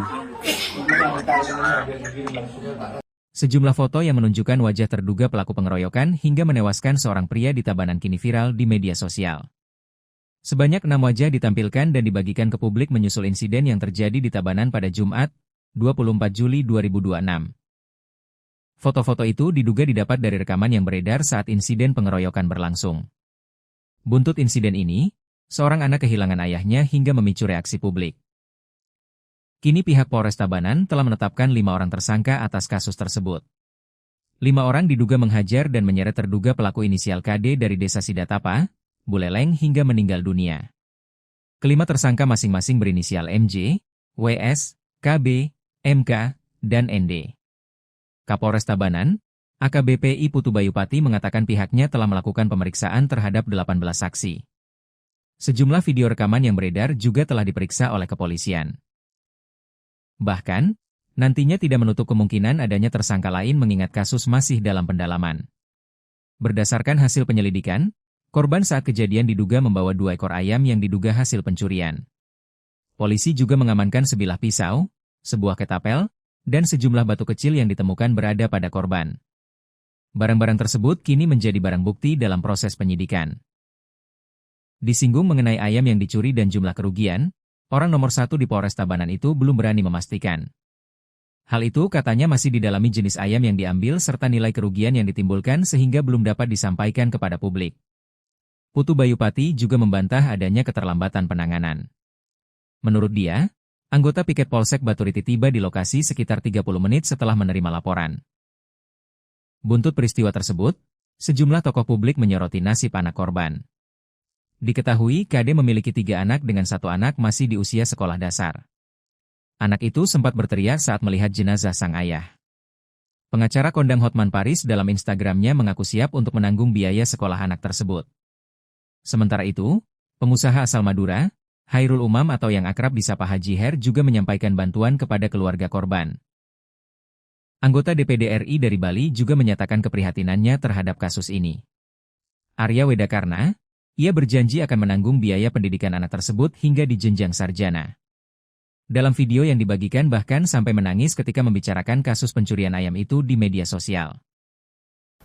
Sejumlah foto yang menunjukkan wajah terduga pelaku pengeroyokan hingga menewaskan seorang pria di Tabanan kini viral di media sosial. Sebanyak 6 wajah ditampilkan dan dibagikan ke publik menyusul insiden yang terjadi di Tabanan pada Jumat, 24 Juli 2026. Foto-foto itu diduga didapat dari rekaman yang beredar saat insiden pengeroyokan berlangsung. Buntut insiden ini, seorang anak kehilangan ayahnya hingga memicu reaksi publik. Kini pihak Polres Tabanan telah menetapkan 5 orang tersangka atas kasus tersebut. 5 orang diduga menghajar dan menyeret terduga pelaku inisial KD dari Desa Sidatapa, Buleleng hingga meninggal dunia. Kelima tersangka masing-masing berinisial MJ, WS, KB, MK, dan ND. Kapolres Tabanan, AKBP I Putu Bayupati mengatakan pihaknya telah melakukan pemeriksaan terhadap 18 saksi. Sejumlah video rekaman yang beredar juga telah diperiksa oleh kepolisian. Bahkan, nantinya tidak menutup kemungkinan adanya tersangka lain mengingat kasus masih dalam pendalaman. Berdasarkan hasil penyelidikan, korban saat kejadian diduga membawa 2 ekor ayam yang diduga hasil pencurian. Polisi juga mengamankan sebilah pisau, sebuah ketapel, dan sejumlah batu kecil yang ditemukan berada pada korban. Barang-barang tersebut kini menjadi barang bukti dalam proses penyidikan. Disinggung mengenai ayam yang dicuri dan jumlah kerugian, orang nomor 1 di Polres Tabanan itu belum berani memastikan. Hal itu katanya masih didalami jenis ayam yang diambil serta nilai kerugian yang ditimbulkan sehingga belum dapat disampaikan kepada publik. Putu Bayupati juga membantah adanya keterlambatan penanganan. Menurut dia, anggota piket Polsek Baturiti tiba di lokasi sekitar 30 menit setelah menerima laporan. Buntut peristiwa tersebut, sejumlah tokoh publik menyoroti nasib anak korban. Diketahui KD memiliki 3 anak dengan 1 anak masih di usia sekolah dasar. Anak itu sempat berteriak saat melihat jenazah sang ayah. Pengacara kondang Hotman Paris dalam Instagramnya mengaku siap untuk menanggung biaya sekolah anak tersebut. Sementara itu, pengusaha asal Madura, Hairul Umam atau yang akrab disapa Haji Her juga menyampaikan bantuan kepada keluarga korban. Anggota DPD RI dari Bali juga menyatakan keprihatinannya terhadap kasus ini. Arya Wedakarna, ia berjanji akan menanggung biaya pendidikan anak tersebut hingga di jenjang sarjana. Dalam video yang dibagikan bahkan sampai menangis ketika membicarakan kasus pencurian ayam itu di media sosial.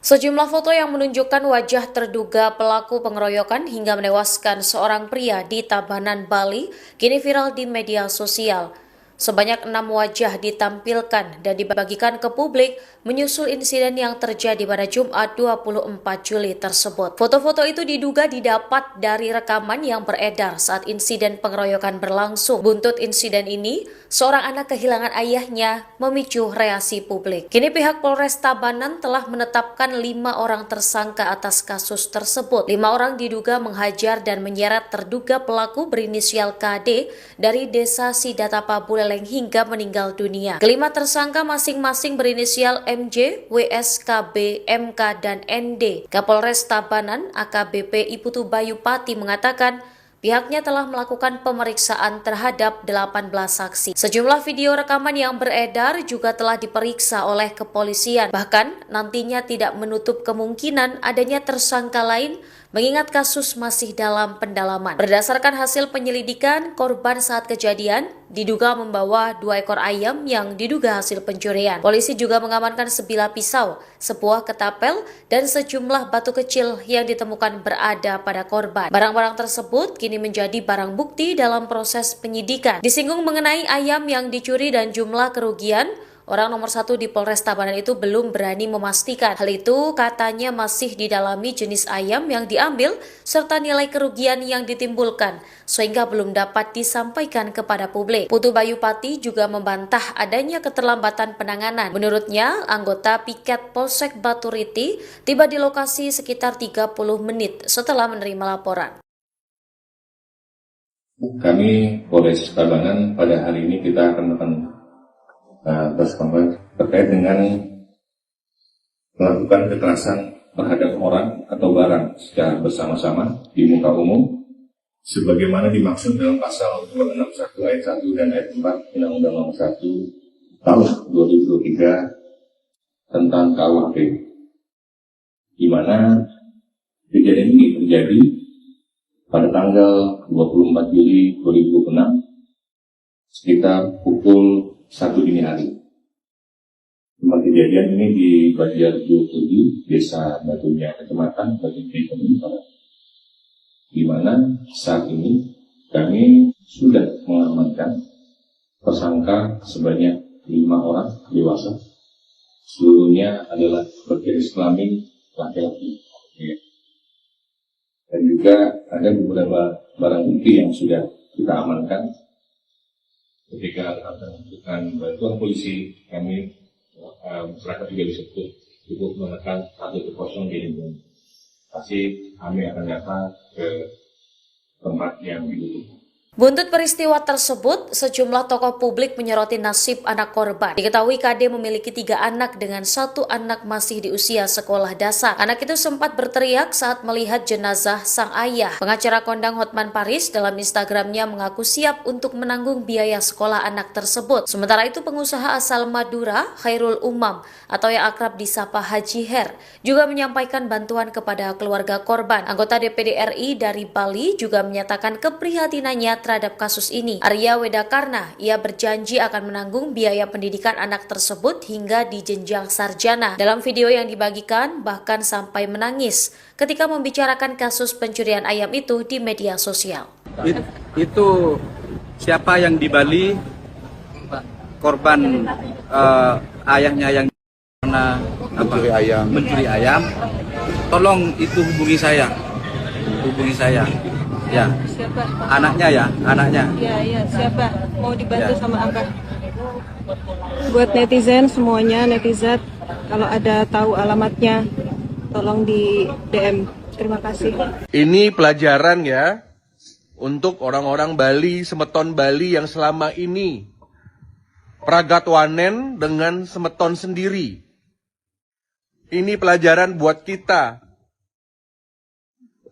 Sejumlah foto yang menunjukkan wajah terduga pelaku pengeroyokan hingga menewaskan seorang pria di Tabanan, Bali, kini viral di media sosial. Sebanyak 6 wajah ditampilkan dan dibagikan ke publik menyusul insiden yang terjadi pada Jumat 24 Juli tersebut. Foto-foto itu diduga didapat dari rekaman yang beredar saat insiden pengeroyokan berlangsung. Buntut insiden ini, seorang anak kehilangan ayahnya memicu reaksi publik. Kini pihak Polres Tabanan telah menetapkan 5 orang tersangka atas kasus tersebut. 5 orang diduga menghajar dan menyeret terduga pelaku berinisial KD dari Desa Sidatapa, Buleleng hingga meninggal dunia. Kelima tersangka masing-masing berinisial MJ, WS, KB, MK, dan ND. Kapolres Tabanan, AKBP I Putu Bayupati mengatakan, pihaknya telah melakukan pemeriksaan terhadap 18 saksi. Sejumlah video rekaman yang beredar juga telah diperiksa oleh kepolisian. Bahkan, nantinya tidak menutup kemungkinan adanya tersangka lain mengingat kasus masih dalam pendalaman. Berdasarkan hasil penyelidikan, korban saat kejadian diduga membawa 2 ekor ayam yang diduga hasil pencurian. Polisi juga mengamankan sebilah pisau, sebuah ketapel, dan sejumlah batu kecil yang ditemukan berada pada korban. Barang-barang tersebut kini menjadi barang bukti dalam proses penyidikan. Disinggung mengenai ayam yang dicuri dan jumlah kerugian, orang nomor 1 di Polres Tabanan itu belum berani memastikan. Hal itu katanya masih didalami jenis ayam yang diambil serta nilai kerugian yang ditimbulkan, sehingga belum dapat disampaikan kepada publik. Putu Bayupati juga membantah adanya keterlambatan penanganan. Menurutnya, anggota piket Polsek Baturiti tiba di lokasi sekitar 30 menit setelah menerima laporan. Kami Polres Tabanan pada hari ini kita akan terkait dengan melakukan kekerasan terhadap orang atau barang secara bersama-sama di muka umum sebagaimana dimaksud dalam pasal 261 ayat 1 dan ayat 4 Undang-Undang Nomor 1 Tahun 2023 tentang KUHP, di mana Kejadian ini terjadi pada tanggal 24 Juli 2006 sekitar pukul 1 dini hari. Tempat kejadian ini di Banjar 27, Desa Batunya, Kecamatan Batu Barat, di mana saat ini kami sudah mengamankan tersangka sebanyak 5 orang dewasa. Seluruhnya adalah berjenis kelamin laki-laki. Dan juga ada beberapa barang bukti yang sudah kita amankan. Ketika akan membutuhkan bantuan polisi, kami masyarakat juga bisa cukup menekan 110 di Lembang. Pasti kami akan datang ke tempat yang dibutuhkan. Buntut peristiwa tersebut, sejumlah tokoh publik menyoroti nasib anak korban. Diketahui KD memiliki 3 anak dengan 1 anak masih di usia sekolah dasar. Anak itu sempat berteriak saat melihat jenazah sang ayah. Pengacara kondang Hotman Paris dalam Instagramnya mengaku siap untuk menanggung biaya sekolah anak tersebut. Sementara itu pengusaha asal Madura, Khairul Umam, atau yang akrab disapa Haji Her, juga menyampaikan bantuan kepada keluarga korban. Anggota DPD RI dari Bali juga menyatakan keprihatinannya terhadap kasus ini. Arya Wedakarna, ia berjanji akan menanggung biaya pendidikan anak tersebut hingga di jenjang sarjana. Dalam video yang dibagikan, bahkan sampai menangis ketika membicarakan kasus pencurian ayam itu di media sosial. Itu siapa yang di Bali, korban ayahnya yang mencuri ayam, tolong itu hubungi saya. Ya, Siapa? anaknya. Ya, siapa? Mau dibantu sama Abah. Buat netizen semuanya, netizen, kalau ada tahu alamatnya, tolong di DM. Terima kasih. Ini pelajaran ya untuk orang-orang Bali, semeton Bali yang selama ini pragatwanen dengan semeton sendiri. Ini pelajaran buat kita.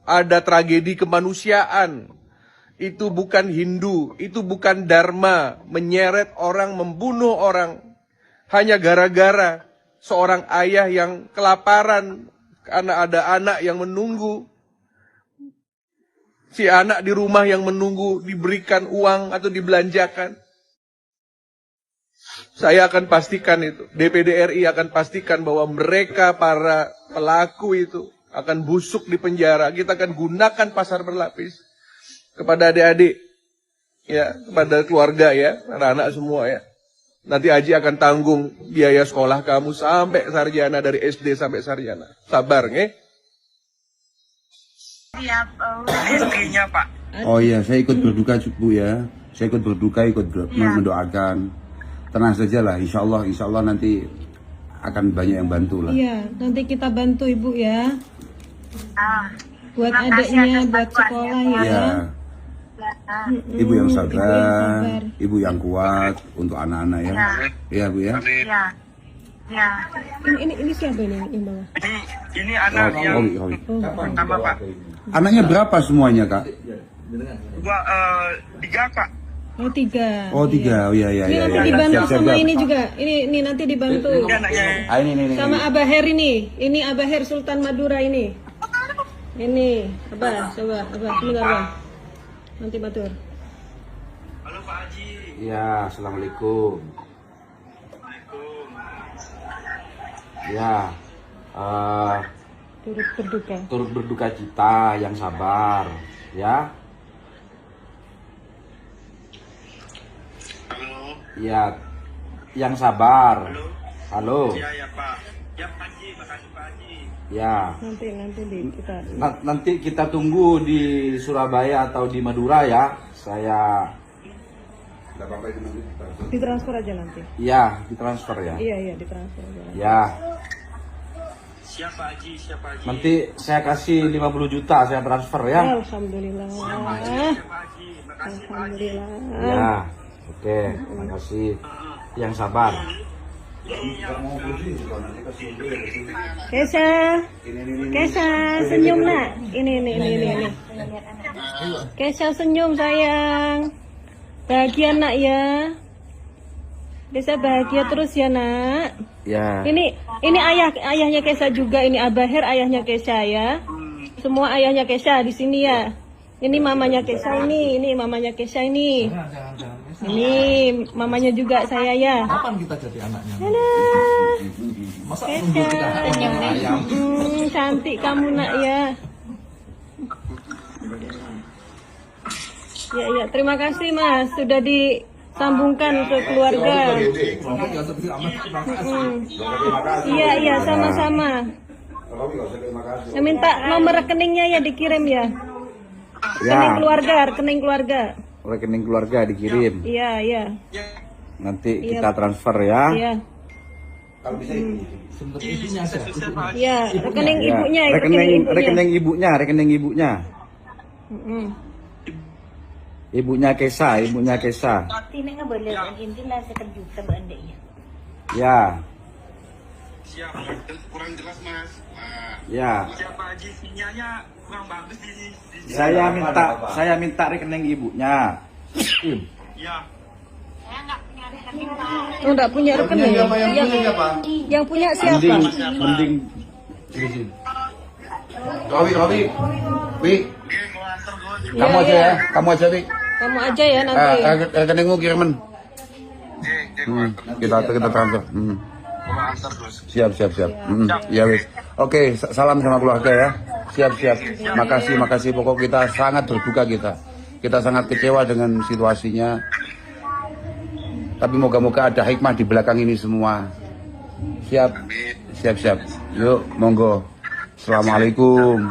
Ada tragedi kemanusiaan. Itu bukan Hindu, itu bukan Dharma, menyeret orang, membunuh orang hanya gara-gara seorang ayah yang kelaparan karena ada anak yang menunggu. Si anak di rumah yang menunggu diberikan uang atau dibelanjakan. Saya akan pastikan itu, DPD RI akan pastikan bahwa mereka para pelaku itu akan busuk di penjara. Kita akan gunakan pasar berlapis kepada adik-adik, ya, kepada keluarga ya, anak-anak semua ya. Nanti Haji akan tanggung biaya sekolah kamu sampai sarjana, dari SD sampai sarjana. Sabar, nge? Istrinya Pak. Oh iya, saya ikut berduka Bu ya. Saya ikut berduka, mendoakan. Tenang saja lah, insya Allah nanti akan banyak yang bantu lah. Iya, nanti kita bantu Ibu ya. Buat adiknya, buat sekolah ya. Ibu yang sabar, Ibu yang kuat untuk anak-anak ya. Iya Bu ya. Ya. Ini siapa ini yang bawa? Ini anak yang pertama Pak. Anaknya berapa semuanya Kak? 3 Pak. Oh 3. Oh 3, oh iya. Ini nanti dibantu sama ini juga. Ini nanti dibantu. Ini. Sama Abah Her ini. Ini Abah Her Sultan Madura ini. Ini, Abah, coba, Abah, sebentar Abah. Nanti batur. Halo Pak Haji. Ya, assalamualaikum. Ya, turut berduka cita, yang sabar, ya. Halo. Ya, yang sabar. Halo. Ya Pak. Ya Pak Haji, makasih Pak Haji. Ya. Nanti kita tunggu di Surabaya atau di Madura ya. Saya. ditransfer aja nanti. Iya, ditransfer ya. Iya, ditransfer aja. Ya. Siapa Haji? Nanti saya kasih 50 juta saya transfer ya. Alhamdulillah. Alhamdulillah. Ya. Oke, makasih. Yang sabar. Kesha senyum nak. Ini. Kesha senyum sayang. Bahagia nak ya. Bisa bahagia terus ya nak. Ya. Ini ayahnya Kesha juga. Ini Abah Her ayahnya Kesha ya. Semua ayahnya Kesha di sini ya. Ini mamanya Kesha ini mamanya Kesha ini. Ini mamanya juga saya ya. Kapan kita jadi anaknya? Masa nunggu Kesha. kita ayam? Cantik kamu nak ya. Ya, terima kasih Mas sudah disambungkan ke keluarga. Iya, sama-sama. Saya minta nomor rekeningnya ya dikirim ya. Rekening keluarga. Rekening keluarga dikirim. Iya. Nanti kita transfer ya. Iya. Iya, rekening Ya. ibunya. Rekening ibunya. Ibunya Kesha. Tine nga boleh ang inti na sa kajuta ba anda ya. Ya. Siap, kurang jelas mas. Ya. Siapa Haji sinyalnya kurang bagus di sini. Saya minta rekening ibunya. Ya. Oh, enggak punya rekening. Yang punya siapa? Mending. Robi. Wi. Kamu aja ya. Kamu aja ya nanti. Rekeningmu kiriman. Kita transfer. Siap. Ya wis. Oke, salam sama keluarga ya. Siap. Makasih. Pokok kita sangat berduka kita. Kita sangat kecewa dengan situasinya. Tapi moga-moga ada hikmah di belakang ini semua. Siap. Yuk, monggo. Assalamualaikum.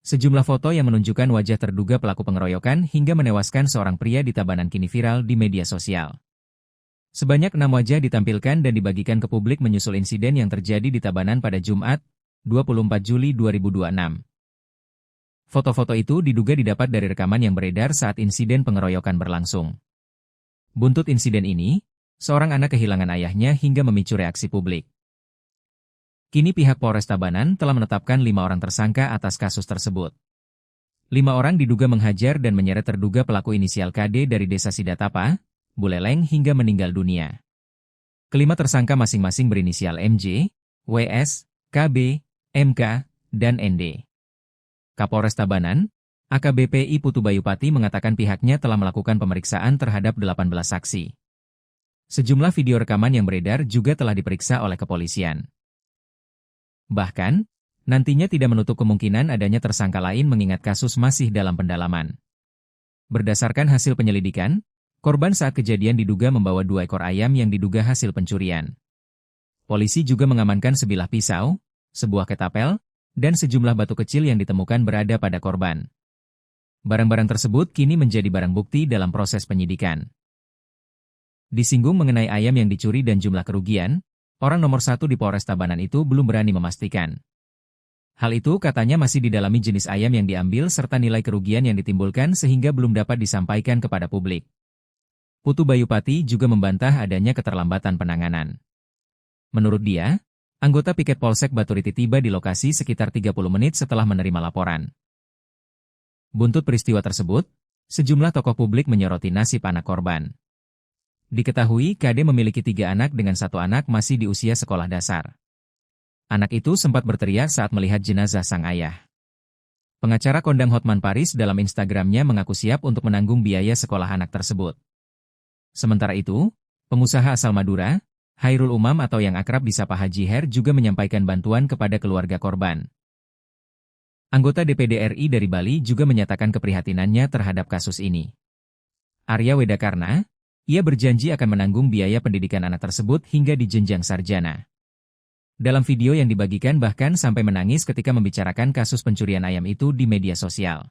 Sejumlah foto yang menunjukkan wajah terduga pelaku pengeroyokan hingga menewaskan seorang pria di Tabanan kini viral di media sosial. Sebanyak 6 wajah ditampilkan dan dibagikan ke publik menyusul insiden yang terjadi di Tabanan pada Jumat, 24 Juli 2026. Foto-foto itu diduga didapat dari rekaman yang beredar saat insiden pengeroyokan berlangsung. Buntut insiden ini, seorang anak kehilangan ayahnya hingga memicu reaksi publik. Kini pihak Polres Tabanan telah menetapkan 5 orang tersangka atas kasus tersebut. 5 orang diduga menghajar dan menyeret terduga pelaku inisial KD dari desa Sidatapa, Buleleng hingga meninggal dunia. Kelima tersangka masing-masing berinisial MJ, WS, KB, MK, dan ND. Kapolres Tabanan, AKBP I Putu Bayupati mengatakan pihaknya telah melakukan pemeriksaan terhadap 18 saksi. Sejumlah video rekaman yang beredar juga telah diperiksa oleh kepolisian. Bahkan, nantinya tidak menutup kemungkinan adanya tersangka lain mengingat kasus masih dalam pendalaman. Berdasarkan hasil penyelidikan, korban saat kejadian diduga membawa 2 ekor ayam yang diduga hasil pencurian. Polisi juga mengamankan sebilah pisau, sebuah ketapel, dan sejumlah batu kecil yang ditemukan berada pada korban. Barang-barang tersebut kini menjadi barang bukti dalam proses penyidikan. Disinggung mengenai ayam yang dicuri dan jumlah kerugian, orang nomor 1 di Polres Tabanan itu belum berani memastikan. Hal itu katanya masih didalami jenis ayam yang diambil serta nilai kerugian yang ditimbulkan sehingga belum dapat disampaikan kepada publik. Putu Bayupati juga membantah adanya keterlambatan penanganan. Menurut dia, anggota piket Polsek Baturiti tiba di lokasi sekitar 30 menit setelah menerima laporan. Buntut peristiwa tersebut, sejumlah tokoh publik menyoroti nasib anak korban. Diketahui KD memiliki 3 anak dengan 1 anak masih di usia sekolah dasar. Anak itu sempat berteriak saat melihat jenazah sang ayah. Pengacara kondang Hotman Paris dalam Instagramnya mengaku siap untuk menanggung biaya sekolah anak tersebut. Sementara itu, pengusaha asal Madura, Hairul Umam atau yang akrab disapa Haji Her juga menyampaikan bantuan kepada keluarga korban. Anggota DPD RI dari Bali juga menyatakan keprihatinannya terhadap kasus ini. Arya Wedakarna, ia berjanji akan menanggung biaya pendidikan anak tersebut hingga di jenjang sarjana. Dalam video yang dibagikan bahkan sampai menangis ketika membicarakan kasus pencurian ayam itu di media sosial.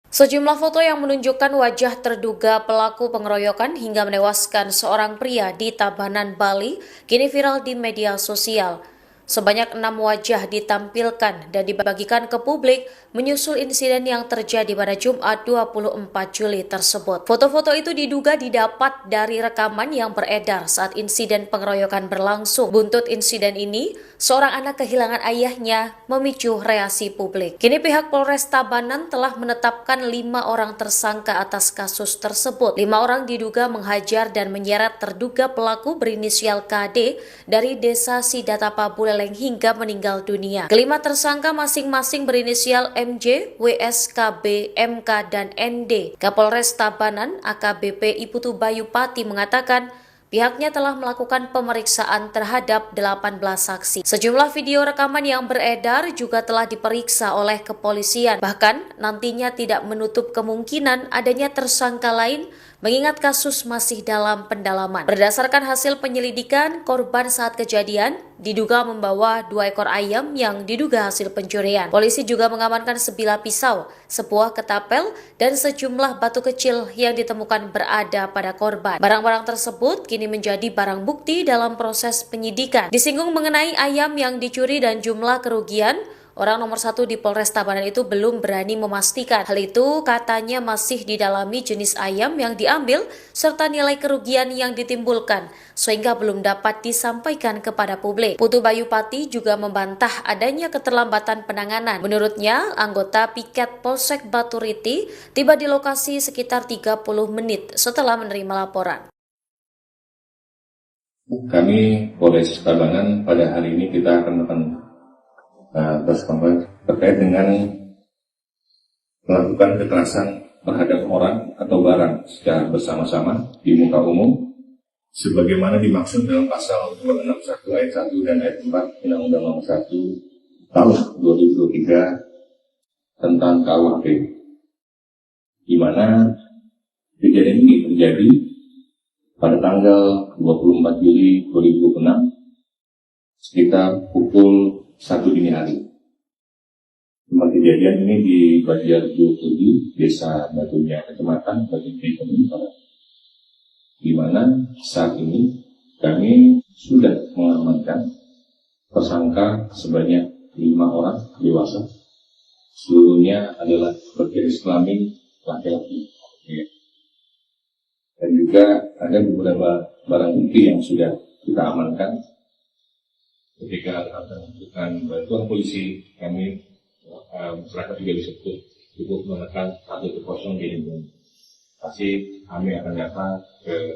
Sejumlah foto yang menunjukkan wajah terduga pelaku pengeroyokan hingga menewaskan seorang pria di Tabanan, Bali, kini viral di media sosial. Sebanyak 6 wajah ditampilkan dan dibagikan ke publik menyusul insiden yang terjadi pada Jumat 24 Juli tersebut. Foto-foto itu diduga didapat dari rekaman yang beredar saat insiden pengeroyokan berlangsung. Buntut insiden ini, seorang anak kehilangan ayahnya memicu reaksi publik. Kini pihak Polres Tabanan telah menetapkan 5 orang tersangka atas kasus tersebut. 5 orang diduga menghajar dan menyeret terduga pelaku berinisial KD dari desa Sidatapa Buleleng tergeleng hingga meninggal dunia. Kelima tersangka masing-masing berinisial MJ, WS, KB, MK, dan ND. Kapolres Tabanan AKBP Iputu Bayu Pati mengatakan pihaknya telah melakukan pemeriksaan terhadap 18 saksi. Sejumlah video rekaman yang beredar juga telah diperiksa oleh kepolisian. Bahkan nantinya tidak menutup kemungkinan adanya tersangka lain mengingat kasus masih dalam pendalaman. Berdasarkan hasil penyelidikan, korban saat kejadian diduga membawa 2 ekor ayam yang diduga hasil pencurian. Polisi juga mengamankan sebilah pisau, sebuah ketapel, dan sejumlah batu kecil yang ditemukan berada pada korban. Barang-barang tersebut kini menjadi barang bukti dalam proses penyidikan. Disinggung mengenai ayam yang dicuri dan jumlah kerugian, orang nomor 1 di Polres Tabanan itu belum berani memastikan. Hal itu katanya masih didalami jenis ayam yang diambil serta nilai kerugian yang ditimbulkan, sehingga belum dapat disampaikan kepada publik. Putu Bayu Pati juga membantah adanya keterlambatan penanganan. Menurutnya, anggota piket Polsek Baturiti tiba di lokasi sekitar 30 menit setelah menerima laporan. Kami Polres Tabanan pada hari ini kita akan terkait dengan melakukan kekerasan terhadap orang atau barang secara bersama-sama di muka umum sebagaimana dimaksud dalam pasal 261 ayat 1 dan ayat 4 Undang-Undang Nomor 1 Tahun 2023 tentang KUHP, di mana kejadian ini terjadi pada tanggal 24 Juli 2006 sekitar pukul 1 dini hari. Tempat kejadian ini di Banjarjo 7, Desa Batunya, Kecamatan Batunya, di mana saat ini kami sudah mengamankan tersangka sebanyak 5 orang dewasa. Seluruhnya adalah berjenis kelamin laki-laki. Dan juga ada beberapa barang bukti yang sudah kita amankan. Ketika akan membutuhkan bantuan polisi, kami masyarakat juga bisa cukup menekan 110 di lingkungan. Pasti kami akan datang ke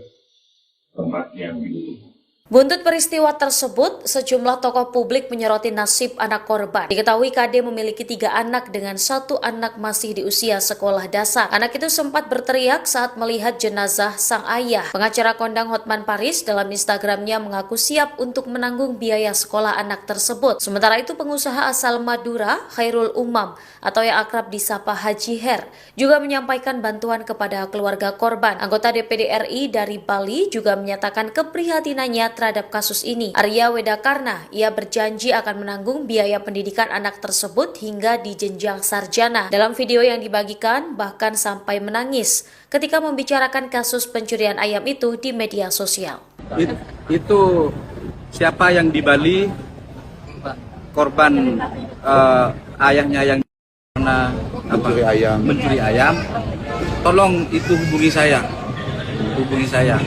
tempat yang dibutuhkan. Buntut peristiwa tersebut, sejumlah tokoh publik menyoroti nasib anak korban. Diketahui KD memiliki 3 anak dengan 1 anak masih di usia sekolah dasar. Anak itu sempat berteriak saat melihat jenazah sang ayah. Pengacara kondang Hotman Paris dalam Instagramnya mengaku siap untuk menanggung biaya sekolah anak tersebut. Sementara itu pengusaha asal Madura, Khairul Umam atau yang akrab disapa Haji Her, juga menyampaikan bantuan kepada keluarga korban. Anggota DPD RI dari Bali juga menyatakan keprihatinannya terhadap kasus ini. Arya Wedakarna, ia berjanji akan menanggung biaya pendidikan anak tersebut hingga di jenjang sarjana. Dalam video yang dibagikan, bahkan sampai menangis ketika membicarakan kasus pencurian ayam itu di media sosial. Itu siapa yang di Bali, korban ayahnya yang karena mencuri ayam, tolong itu hubungi saya.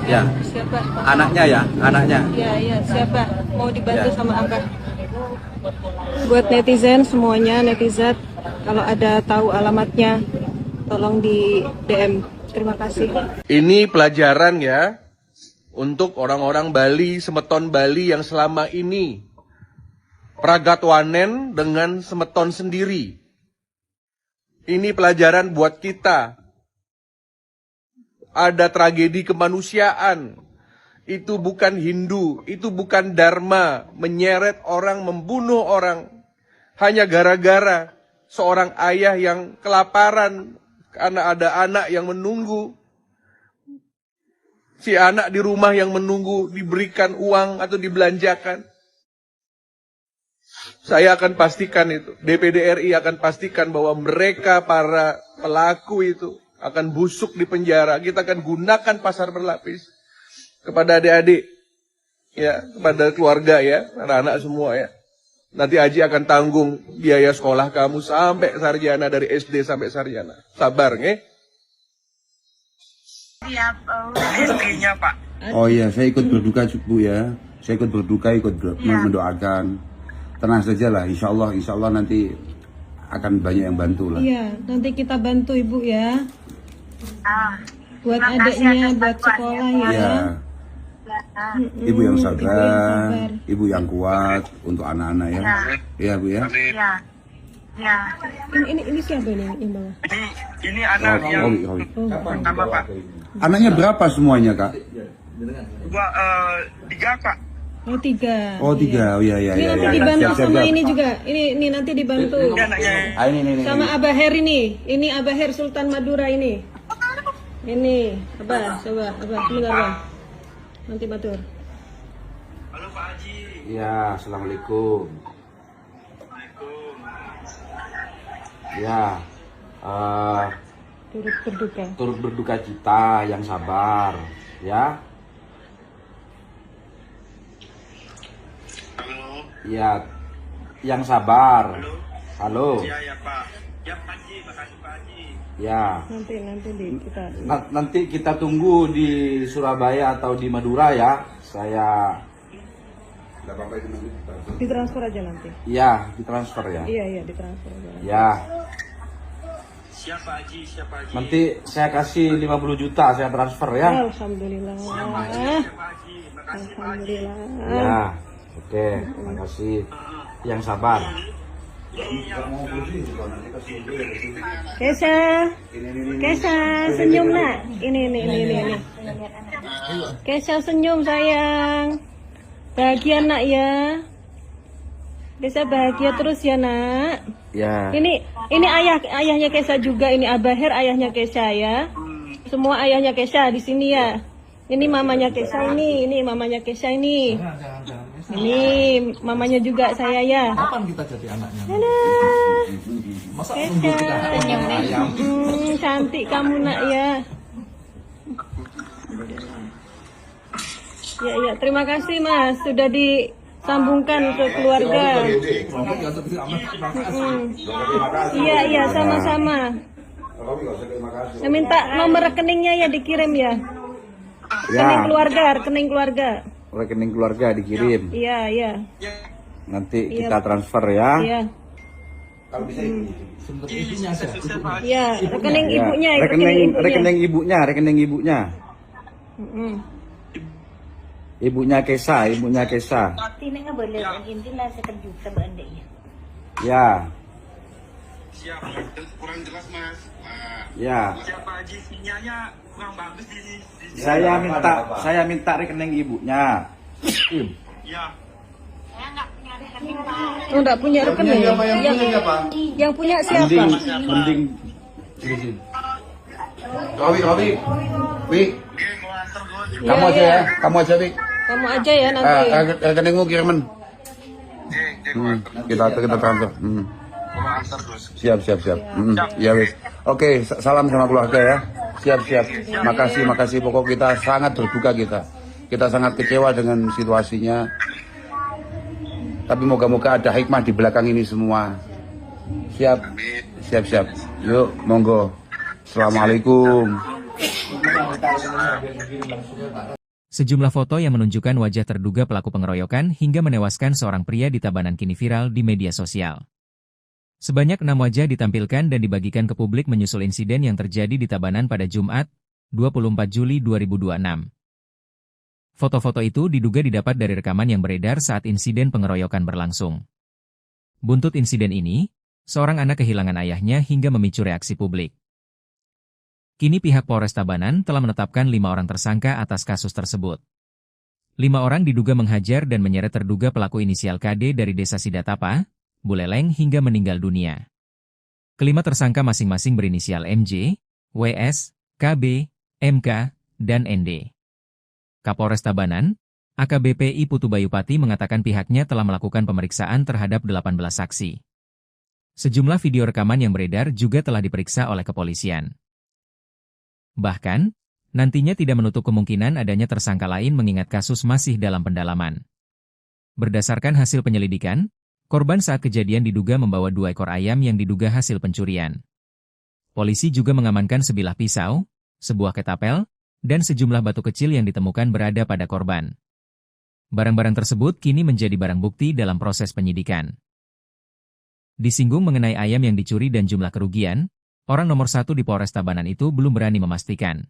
Ya, Siapa? anaknya. Iya, siapa? Mau dibantu sama Abah. Buat netizen semuanya, netizen, kalau ada tahu alamatnya, tolong di DM. Terima kasih. Ini pelajaran ya untuk orang-orang Bali, semeton Bali yang selama ini pragatwanen dengan semeton sendiri. Ini pelajaran buat kita. Ada tragedi kemanusiaan. Itu bukan Hindu, itu bukan Dharma, menyeret orang, membunuh orang hanya gara-gara seorang ayah yang kelaparan karena ada anak yang menunggu. Si anak di rumah yang menunggu diberikan uang atau dibelanjakan. Saya akan pastikan itu, DPD RI akan pastikan bahwa mereka para pelaku itu akan busuk di penjara. Kita akan gunakan pasar berlapis kepada adik-adik, ya, kepada keluarga ya, anak-anak semua ya. Nanti Haji akan tanggung biaya sekolah kamu sampai sarjana, dari SD sampai sarjana. Sabar, nge? Siap, istrinya Pak. Oh iya, saya ikut berduka Bu ya. Saya ikut berduka, mendoakan. Tenang saja lah, insya Allah nanti akan banyak yang bantu lah. Iya, nanti kita bantu Ibu ya. Buat adiknya, buat sekolah ya. Ibu yang sabar, ibu yang kuat untuk anak-anak ya. Iya Bu ya. Iya. Ya. Ini siapa ini yang bawa? Ini anak yang pertama Pak. Anaknya berapa semuanya Kak? Gua 3 Pak. Oh 3. Oh 3, oh iya. Ini nanti dibantu sama ini juga. Ini nanti dibantu. Ini. Sama Abah Her ini. Ini Abah Her Sultan Madura ini. Ini Abah, coba Abah, sebentar Abah. Nanti batur. Halo Pak Haji. Ya, assalamualaikum. Ya, turut berduka cita, yang sabar, ya. Halo. Ya, yang sabar. Halo. Ya Pak. Ya Pak Haji, makasih Pak Haji. Ya. Nanti kita tunggu di Surabaya atau di Madura ya. Saya ditransfer aja nanti. ya, ditransfer ya. Iya, ditransfer aja. Ya. Siapa Haji? Nanti saya kasih 50 juta saya transfer ya. Alhamdulillah. Alhamdulillah. Ya. Oke, makasih. Yang sabar. Kesha senyum nak. Ini. Kesha senyum sayang. Bahagia nak ya. Kesha bahagia terus ya nak. Ya. Ini ayahnya Kesha juga. Ini Abah Her ayahnya Kesha ya. Semua ayahnya Kesha di sini ya. Ini mamanya Kesha ini mamanya Kesha ini. Ini mamanya juga saya ya. Kapan kita jadi anaknya? Masa nunggu kita ayam? Cantik kamu nak ya. Ya, terima kasih Mas sudah disambungkan ke keluarga. Iya, sama-sama. Saya minta nomor rekeningnya ya dikirim ya. Rekening keluarga. Rekening keluarga dikirim. Iya. Nanti kita transfer ya. Iya. Kalau bisa Iya, rekening ibunya. Rekening ibunya. Ibunya Kesha. Tine nga boleh ang inti na sa juta ba anda ya? Ya. Siap, kurang jelas Mas. Ya. Siapa Haji sinyalnya kurang bagus di Saya minta rekening ibunya. Ya. Oh, enggak punya rekening. Yang punya siapa? Mending. Robi. Wi. Kamu aja ya. Kamu aja ya nanti. Rekeningmu kiriman. Kita transfer. Siap. Ya wis. Oke, salam sama keluarga ya. Siap. Makasih. Pokok kita sangat berduka kita sangat kecewa dengan situasinya. Tapi moga-moga ada hikmah di belakang ini semua. Siap. Yuk, monggo. Assalamualaikum. Sejumlah foto yang menunjukkan wajah terduga pelaku pengeroyokan hingga menewaskan seorang pria di Tabanan kini viral di media sosial. Sebanyak 6 wajah ditampilkan dan dibagikan ke publik menyusul insiden yang terjadi di Tabanan pada Jumat, 24 Juli 2026. Foto-foto itu diduga didapat dari rekaman yang beredar saat insiden pengeroyokan berlangsung. Buntut insiden ini, seorang anak kehilangan ayahnya hingga memicu reaksi publik. Kini pihak Polres Tabanan telah menetapkan 5 orang tersangka atas kasus tersebut. 5 orang diduga menghajar dan menyeret terduga pelaku inisial KD dari Desa Sidatapa, Buleleng hingga meninggal dunia. Kelima tersangka masing-masing berinisial MJ, WS, KB, MK, dan ND. Kapolres Tabanan, AKBP I Putu Bayupati mengatakan pihaknya telah melakukan pemeriksaan terhadap 18 saksi. Sejumlah video rekaman yang beredar juga telah diperiksa oleh kepolisian. Bahkan, nantinya tidak menutup kemungkinan adanya tersangka lain mengingat kasus masih dalam pendalaman. Berdasarkan hasil penyelidikan, korban saat kejadian diduga membawa 2 ekor ayam yang diduga hasil pencurian. Polisi juga mengamankan sebilah pisau, sebuah ketapel, dan sejumlah batu kecil yang ditemukan berada pada korban. Barang-barang tersebut kini menjadi barang bukti dalam proses penyidikan. Disinggung mengenai ayam yang dicuri dan jumlah kerugian, orang nomor 1 di Polres Tabanan itu belum berani memastikan.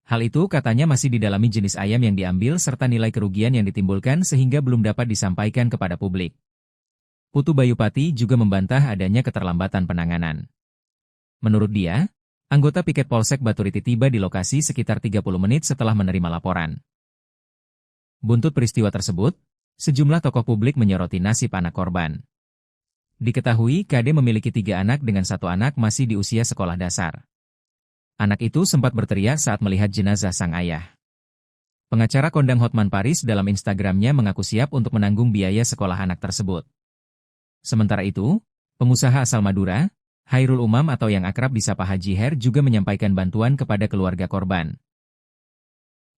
Hal itu katanya masih didalami jenis ayam yang diambil serta nilai kerugian yang ditimbulkan sehingga belum dapat disampaikan kepada publik. Putu Bayupati juga membantah adanya keterlambatan penanganan. Menurut dia, anggota piket Polsek Baturiti tiba di lokasi sekitar 30 menit setelah menerima laporan. Buntut peristiwa tersebut, sejumlah tokoh publik menyoroti nasib anak korban. Diketahui KD memiliki 3 anak dengan 1 anak masih di usia sekolah dasar. Anak itu sempat berteriak saat melihat jenazah sang ayah. Pengacara kondang Hotman Paris dalam Instagramnya mengaku siap untuk menanggung biaya sekolah anak tersebut. Sementara itu, pengusaha asal Madura, Khairul Umam atau yang akrab disapa Haji Her juga menyampaikan bantuan kepada keluarga korban.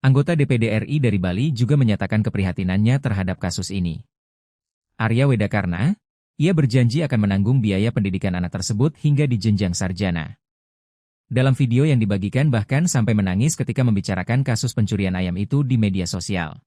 Anggota DPD RI dari Bali juga menyatakan keprihatinannya terhadap kasus ini. Arya Wedakarna, ia berjanji akan menanggung biaya pendidikan anak tersebut hingga di jenjang sarjana. Dalam video yang dibagikan bahkan sampai menangis ketika membicarakan kasus pencurian ayam itu di media sosial.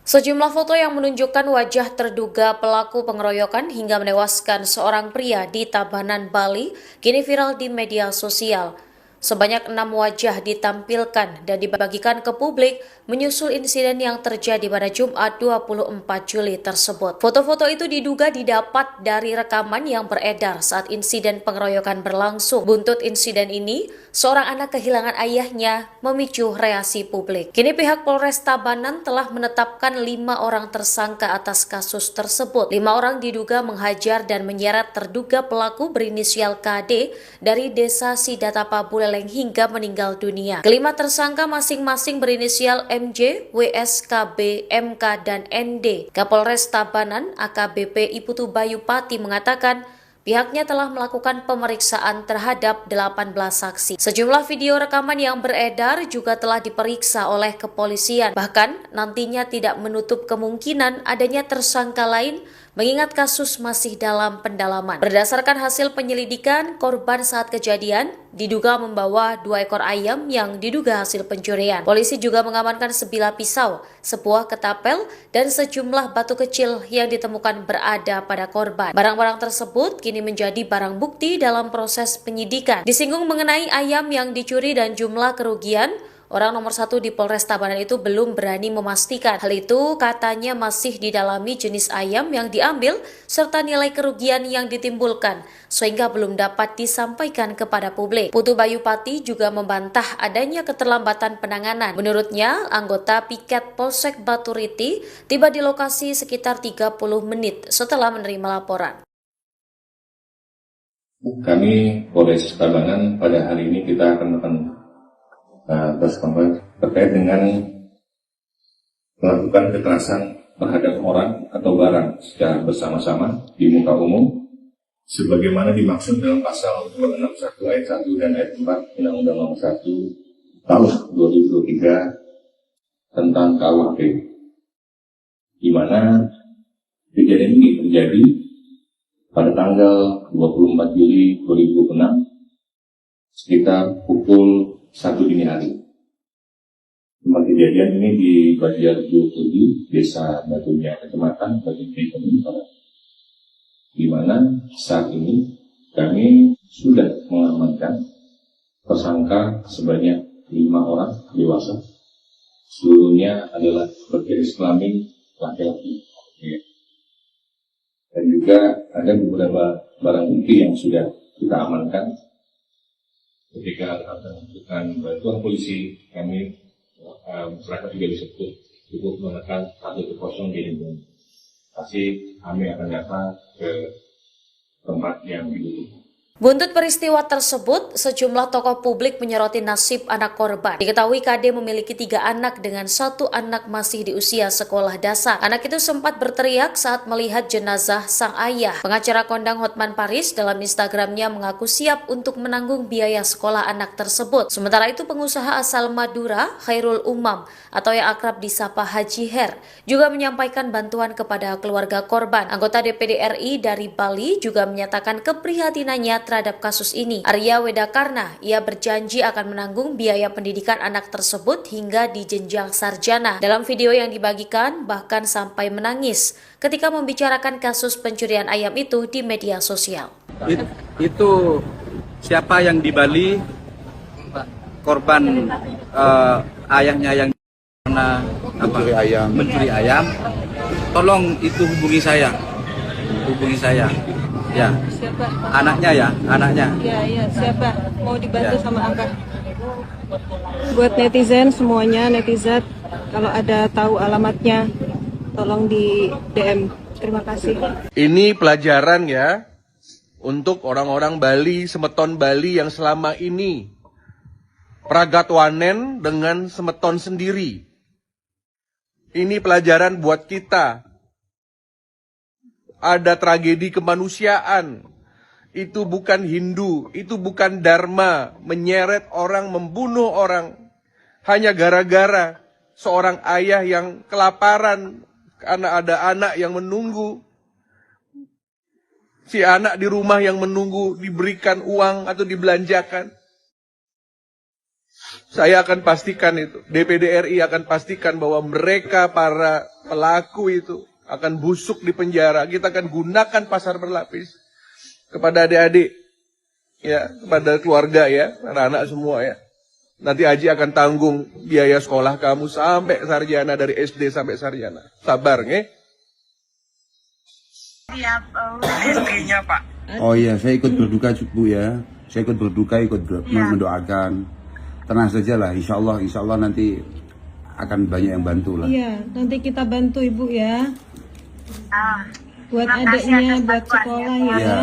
Sejumlah foto yang menunjukkan wajah terduga pelaku pengeroyokan hingga menewaskan seorang pria di Tabanan, Bali, kini viral di media sosial. Sebanyak 6 wajah ditampilkan dan dibagikan ke publik menyusul insiden yang terjadi pada Jumat 24 Juli tersebut. Foto-foto itu diduga didapat dari rekaman yang beredar saat insiden pengeroyokan berlangsung. Buntut insiden ini, seorang anak kehilangan ayahnya memicu reaksi publik. Kini pihak Polres Tabanan telah menetapkan 5 orang tersangka atas kasus tersebut. 5 orang diduga menghajar dan menyeret terduga pelaku berinisial KD dari desa Sidatapa Buleleng hingga meninggal dunia. Kelima tersangka masing-masing berinisial MJ, WS, KB, MK, dan ND. Kapolres Tabanan AKBP Putu Bayupati mengatakan pihaknya telah melakukan pemeriksaan terhadap 18 saksi. Sejumlah video rekaman yang beredar juga telah diperiksa oleh kepolisian. Bahkan nantinya tidak menutup kemungkinan adanya tersangka lain mengingat kasus masih dalam pendalaman. Berdasarkan hasil penyelidikan, korban saat kejadian diduga membawa 2 ekor ayam yang diduga hasil pencurian. Polisi juga mengamankan sebilah pisau, sebuah ketapel, dan sejumlah batu kecil yang ditemukan berada pada korban. Barang-barang tersebut kini menjadi barang bukti dalam proses penyidikan. Disinggung mengenai ayam yang dicuri dan jumlah kerugian, orang nomor 1 di Polres Tabanan itu belum berani memastikan. Hal itu katanya masih didalami jenis ayam yang diambil serta nilai kerugian yang ditimbulkan, sehingga belum dapat disampaikan kepada publik. Putu Bayupati juga membantah adanya keterlambatan penanganan. Menurutnya, anggota piket Polsek Baturiti tiba di lokasi sekitar 30 menit setelah menerima laporan. Kami Polres Tabanan pada hari ini kita akan terkait dengan melakukan kekerasan terhadap orang atau barang secara bersama-sama di muka umum sebagaimana dimaksud dalam pasal 261 ayat 1 dan ayat 4 Undang-Undang Nomor 1 Tahun 2023 tentang KUHP, di mana kejadian ini terjadi pada tanggal 24 Juli 2006 sekitar pukul 1 dini hari. Tempat kejadian ini di Banjar 27, Desa Batunya, Kecamatan Batunya, Barat, di mana saat ini kami sudah mengamankan tersangka sebanyak 5 orang dewasa. Seluruhnya adalah berjenis kelamin laki-laki. Dan juga ada beberapa barang bukti yang sudah kita amankan. Ketika membutuhkan bantuan polisi, kami masyarakat juga bisa cukup menekan 110 di Indonesia. Pasti kami akan datang ke tempat yang dibutuhkan. Buntut peristiwa tersebut, sejumlah tokoh publik menyoroti nasib anak korban. Diketahui KD memiliki 3 anak dengan 1 anak masih di usia sekolah dasar. Anak itu sempat berteriak saat melihat jenazah sang ayah. Pengacara kondang Hotman Paris dalam Instagramnya mengaku siap untuk menanggung biaya sekolah anak tersebut. Sementara itu pengusaha asal Madura, Khairul Umam atau yang akrab disapa Haji Her, juga menyampaikan bantuan kepada keluarga korban. Anggota DPD RI dari Bali juga menyatakan keprihatinannya terhadap kasus ini. Arya Wedakarna, ia berjanji akan menanggung biaya pendidikan anak tersebut hingga di jenjang sarjana. Dalam video yang dibagikan, bahkan sampai menangis ketika membicarakan kasus pencurian ayam itu di media sosial. Itu siapa yang di Bali korban ayahnya yang pernah mencuri ayam, tolong itu hubungi saya, ya. Siapa? Anaknya. Ya, siapa? Mau dibantu sama Abah. Buat netizen semuanya, netizen, kalau ada tahu alamatnya, tolong di DM. Terima kasih. Ini pelajaran ya untuk orang-orang Bali, semeton Bali yang selama ini pragatwanen dengan semeton sendiri. Ini pelajaran buat kita. Ada tragedi kemanusiaan. Itu bukan Hindu, itu bukan Dharma, menyeret orang, membunuh orang. Hanya gara-gara seorang ayah yang kelaparan karena ada anak yang menunggu. Si anak di rumah yang menunggu diberikan uang atau dibelanjakan. Saya akan pastikan itu, DPD RI akan pastikan bahwa mereka para pelaku itu akan busuk di penjara. Kita akan gunakan pasar berlapis kepada adik-adik, ya, kepada keluarga ya, anak-anak semua ya. Nanti Aji akan tanggung biaya sekolah kamu sampai sarjana, dari SD sampai sarjana. Sabar, nge? Istrinya Pak. Oh iya, saya ikut berduka Bu ya. Saya ikut berduka, mendoakan. Tenang saja lah, insya Allah nanti akan banyak yang bantu lah. Iya, nanti kita bantu Ibu ya. Buat adiknya, buat sekolah ya. Ya.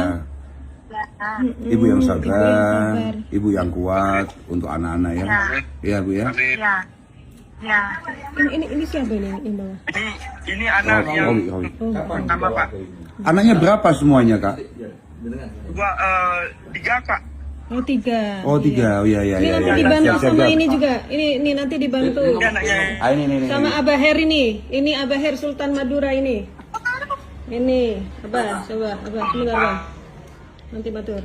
Ibu yang sabar, ibu yang kuat untuk anak-anak ya. Iya Bu ya. Ya. Ini siapa ini bawah? Ini anak yang pertama Pak. Anaknya berapa semuanya Kak? Tiga Pak. Oh 3. Oh 3, oh iya. Ini nanti dibantu sama ini juga. Ini nanti dibantu. Ini. Sama Abah Her ini. Ini Abah Her Sultan Madura ini. Ini, Abah, coba, Abah, sebentar Abah. Nanti batur.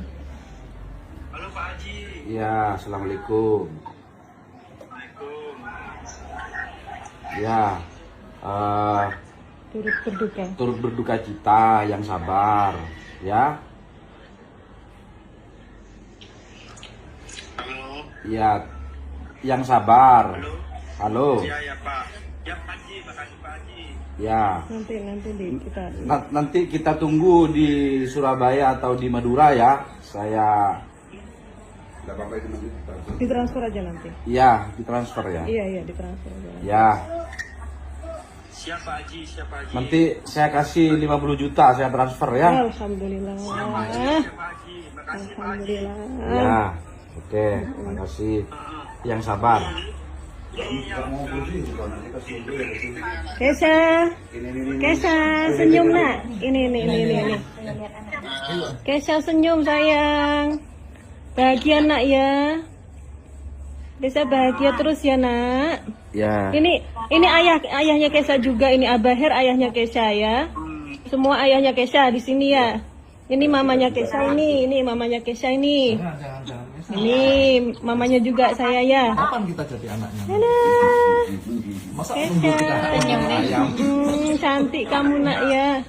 Halo Pak Haji. Ya, assalamualaikum. Ya, turut berduka cita, yang sabar, ya. Halo. Ya, yang sabar. Halo. Ya Pak. Ya Pak Haji, makasih Pak Haji. Ya. Nanti kita tunggu di Surabaya atau di Madura ya. Saya ditransfer aja nanti. Iya, ditransfer ya. Iya, ditransfer aja. Ya. Siapa Haji? Nanti saya kasih 50 juta saya transfer ya. Alhamdulillah. Alhamdulillah. Ya. Oke, makasih. Yang sabar. Kesha, senyum nak. Ini. Kesha senyum sayang. Bahagia nak ya. Bisa bahagia terus ya nak. Ya. Ini ayahnya Kesha juga. Ini Abah Her ayahnya Kesha ya. Semua ayahnya Kesha di sini ya. Ini mamanya Kesha ini mamanya Kesha ini. Ini mamanya juga saya ya. Kapan kita jadi anaknya? Masa nunggu kita ayam? Cantik kamu nak ya.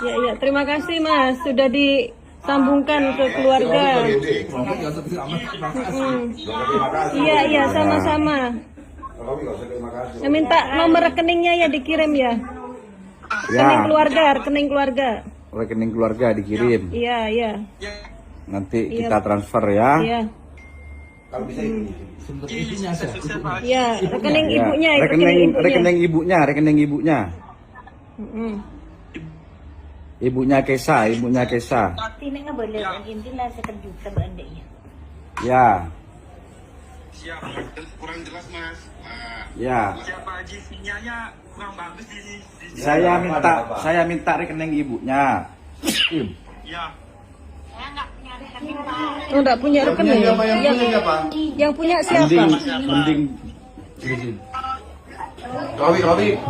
Ya, terima kasih Mas sudah disambungkan ke keluarga. Iya, sama-sama. Minta nomor rekeningnya ya dikirim ya. Rekening keluarga. Rekening keluarga dikirim. Iya. Nanti kita transfer ya. Iya. Kalau bisa Iya, rekening ibunya. Rekening ibunya. Ibunya Kesha. Tidak boleh intilah sekejutan adiknya. Ya. Siap, kurang jelas Mas. Ya. Siapa Haji? Sinyalnya kurang bagus di sini. Saya minta rekening ibunya. Ya. Oh, enggak punya rekening. Yang punya siapa? Mending. Robi.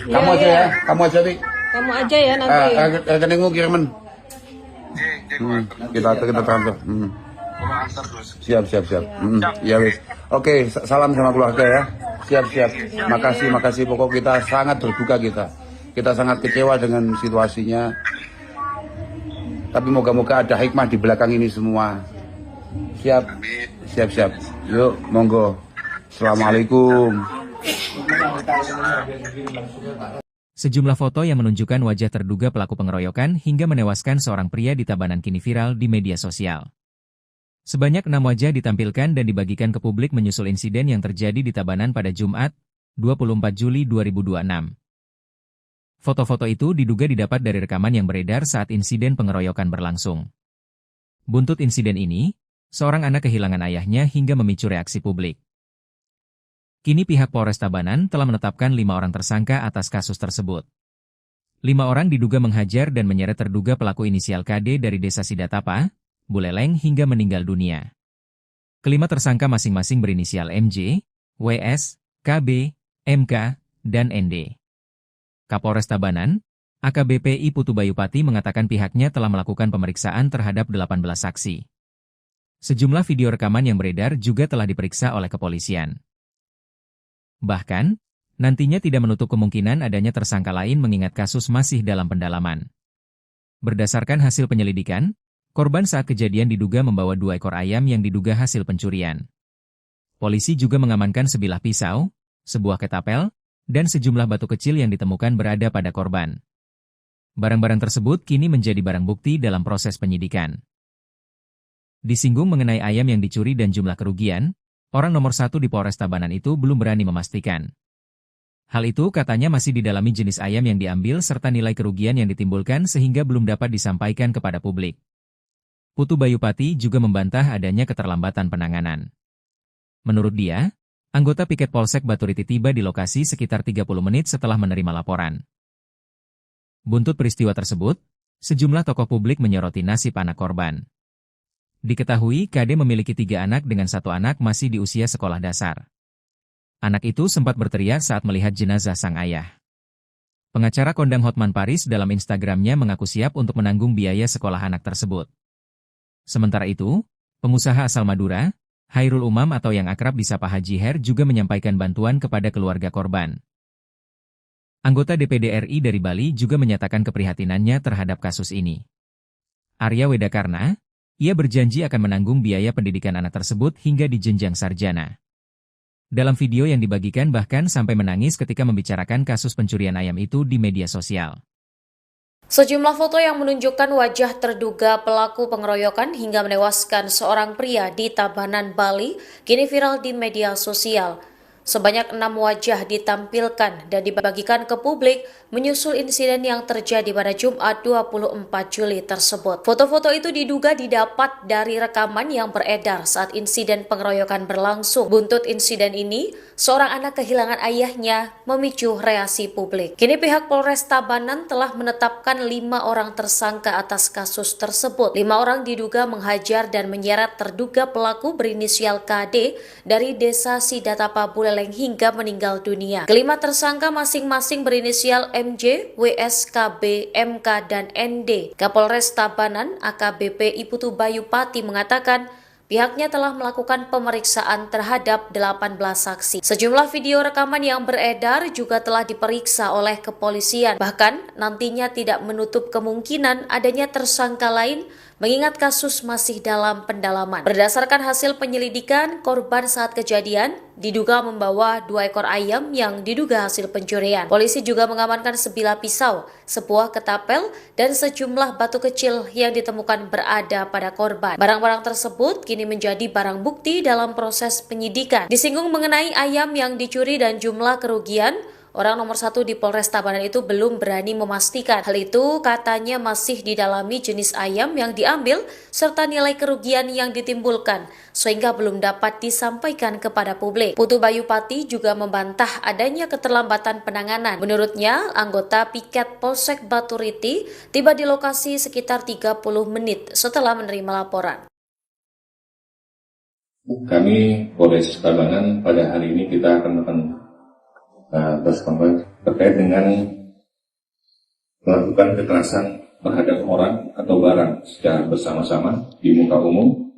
Kamu aja ya. Kamu aja ya nanti. Rekeningmu kiriman. Kita transfer. Siap. Ya wis. Oke, salam sama keluarga ya. Siap. Makasih. Pokok kita sangat berduka kita. Kita sangat kecewa dengan situasinya. Tapi moga-moga ada hikmah di belakang ini semua. Siap? Siap. Yuk, monggo. Assalamualaikum. Sejumlah foto yang menunjukkan wajah terduga pelaku pengeroyokan hingga menewaskan seorang pria di Tabanan kini viral di media sosial. Sebanyak 6 wajah ditampilkan dan dibagikan ke publik menyusul insiden yang terjadi di Tabanan pada Jumat, 24 Juli 2026. Foto-foto itu diduga didapat dari rekaman yang beredar saat insiden pengeroyokan berlangsung. Buntut insiden ini, seorang anak kehilangan ayahnya hingga memicu reaksi publik. Kini pihak Polres Tabanan telah menetapkan 5 orang tersangka atas kasus tersebut. 5 orang diduga menghajar dan menyeret terduga pelaku inisial KD dari Desa Sidatapa, Buleleng hingga meninggal dunia. Kelima tersangka masing-masing berinisial MJ, WS, KB, MK, dan ND. Kapolres Tabanan, AKBP I Putu Bayupati mengatakan pihaknya telah melakukan pemeriksaan terhadap 18 saksi. Sejumlah video rekaman yang beredar juga telah diperiksa oleh kepolisian. Bahkan, nantinya tidak menutup kemungkinan adanya tersangka lain mengingat kasus masih dalam pendalaman. Berdasarkan hasil penyelidikan, korban saat kejadian diduga membawa 2 ekor ayam yang diduga hasil pencurian. Polisi juga mengamankan sebilah pisau, sebuah ketapel, dan sejumlah batu kecil yang ditemukan berada pada korban. Barang-barang tersebut kini menjadi barang bukti dalam proses penyidikan. Disinggung mengenai ayam yang dicuri dan jumlah kerugian, orang nomor 1 di Polres Tabanan itu belum berani memastikan. Hal itu katanya masih didalami jenis ayam yang diambil serta nilai kerugian yang ditimbulkan sehingga belum dapat disampaikan kepada publik. Putu Bayupati juga membantah adanya keterlambatan penanganan. Menurut dia, anggota piket Polsek Baturiti tiba di lokasi sekitar 30 menit setelah menerima laporan. Buntut peristiwa tersebut, sejumlah tokoh publik menyoroti nasib anak korban. Diketahui KD memiliki 3 anak dengan 1 anak masih di usia sekolah dasar. Anak itu sempat berteriak saat melihat jenazah sang ayah. Pengacara kondang Hotman Paris dalam Instagramnya mengaku siap untuk menanggung biaya sekolah anak tersebut. Sementara itu, pengusaha asal Madura, Hairul Umam atau yang akrab disapa Haji Her juga menyampaikan bantuan kepada keluarga korban. Anggota DPD RI dari Bali juga menyatakan keprihatinannya terhadap kasus ini. Arya Wedakarna, ia berjanji akan menanggung biaya pendidikan anak tersebut hingga di jenjang sarjana. Dalam video yang dibagikan bahkan sampai menangis ketika membicarakan kasus pencurian ayam itu di media sosial. Sejumlah foto yang menunjukkan wajah terduga pelaku pengeroyokan hingga menewaskan seorang pria di Tabanan, Bali, kini viral di media sosial. Sebanyak 6 wajah ditampilkan dan dibagikan ke publik menyusul insiden yang terjadi pada Jumat 24 Juli tersebut. Foto-foto itu diduga didapat dari rekaman yang beredar saat insiden pengeroyokan berlangsung. Buntut insiden ini, seorang anak kehilangan ayahnya memicu reaksi publik. Kini pihak Polres Tabanan telah menetapkan 5 orang tersangka atas kasus tersebut. 5 orang diduga menghajar dan menyeret terduga pelaku berinisial KD dari Desa Sidatapa Buleleng hingga meninggal dunia. Kelima tersangka masing-masing berinisial MJ, WS, KB, MK, dan ND. Kapolres Tabanan, AKBP I Putu Bayupati mengatakan pihaknya telah melakukan pemeriksaan terhadap 18 saksi. Sejumlah video rekaman yang beredar juga telah diperiksa oleh kepolisian. Bahkan nantinya tidak menutup kemungkinan adanya tersangka lain mengingat kasus masih dalam pendalaman. Berdasarkan hasil penyelidikan, korban saat kejadian diduga membawa 2 ekor ayam yang diduga hasil pencurian. Polisi juga mengamankan sebilah pisau, sebuah ketapel, dan sejumlah batu kecil yang ditemukan berada pada korban. Barang-barang tersebut kini menjadi barang bukti dalam proses penyidikan. Disinggung mengenai ayam yang dicuri dan jumlah kerugian, orang nomor 1 di Polres Tabanan itu belum berani memastikan. Hal itu katanya masih didalami jenis ayam yang diambil serta nilai kerugian yang ditimbulkan, sehingga belum dapat disampaikan kepada publik. Putu Bayupati juga membantah adanya keterlambatan penanganan. Menurutnya, anggota piket Polsek Baturiti tiba di lokasi sekitar 30 menit setelah menerima laporan. Kami Polres Tabanan pada hari ini kita akan terkait dengan melakukan kekerasan terhadap orang atau barang secara bersama-sama di muka umum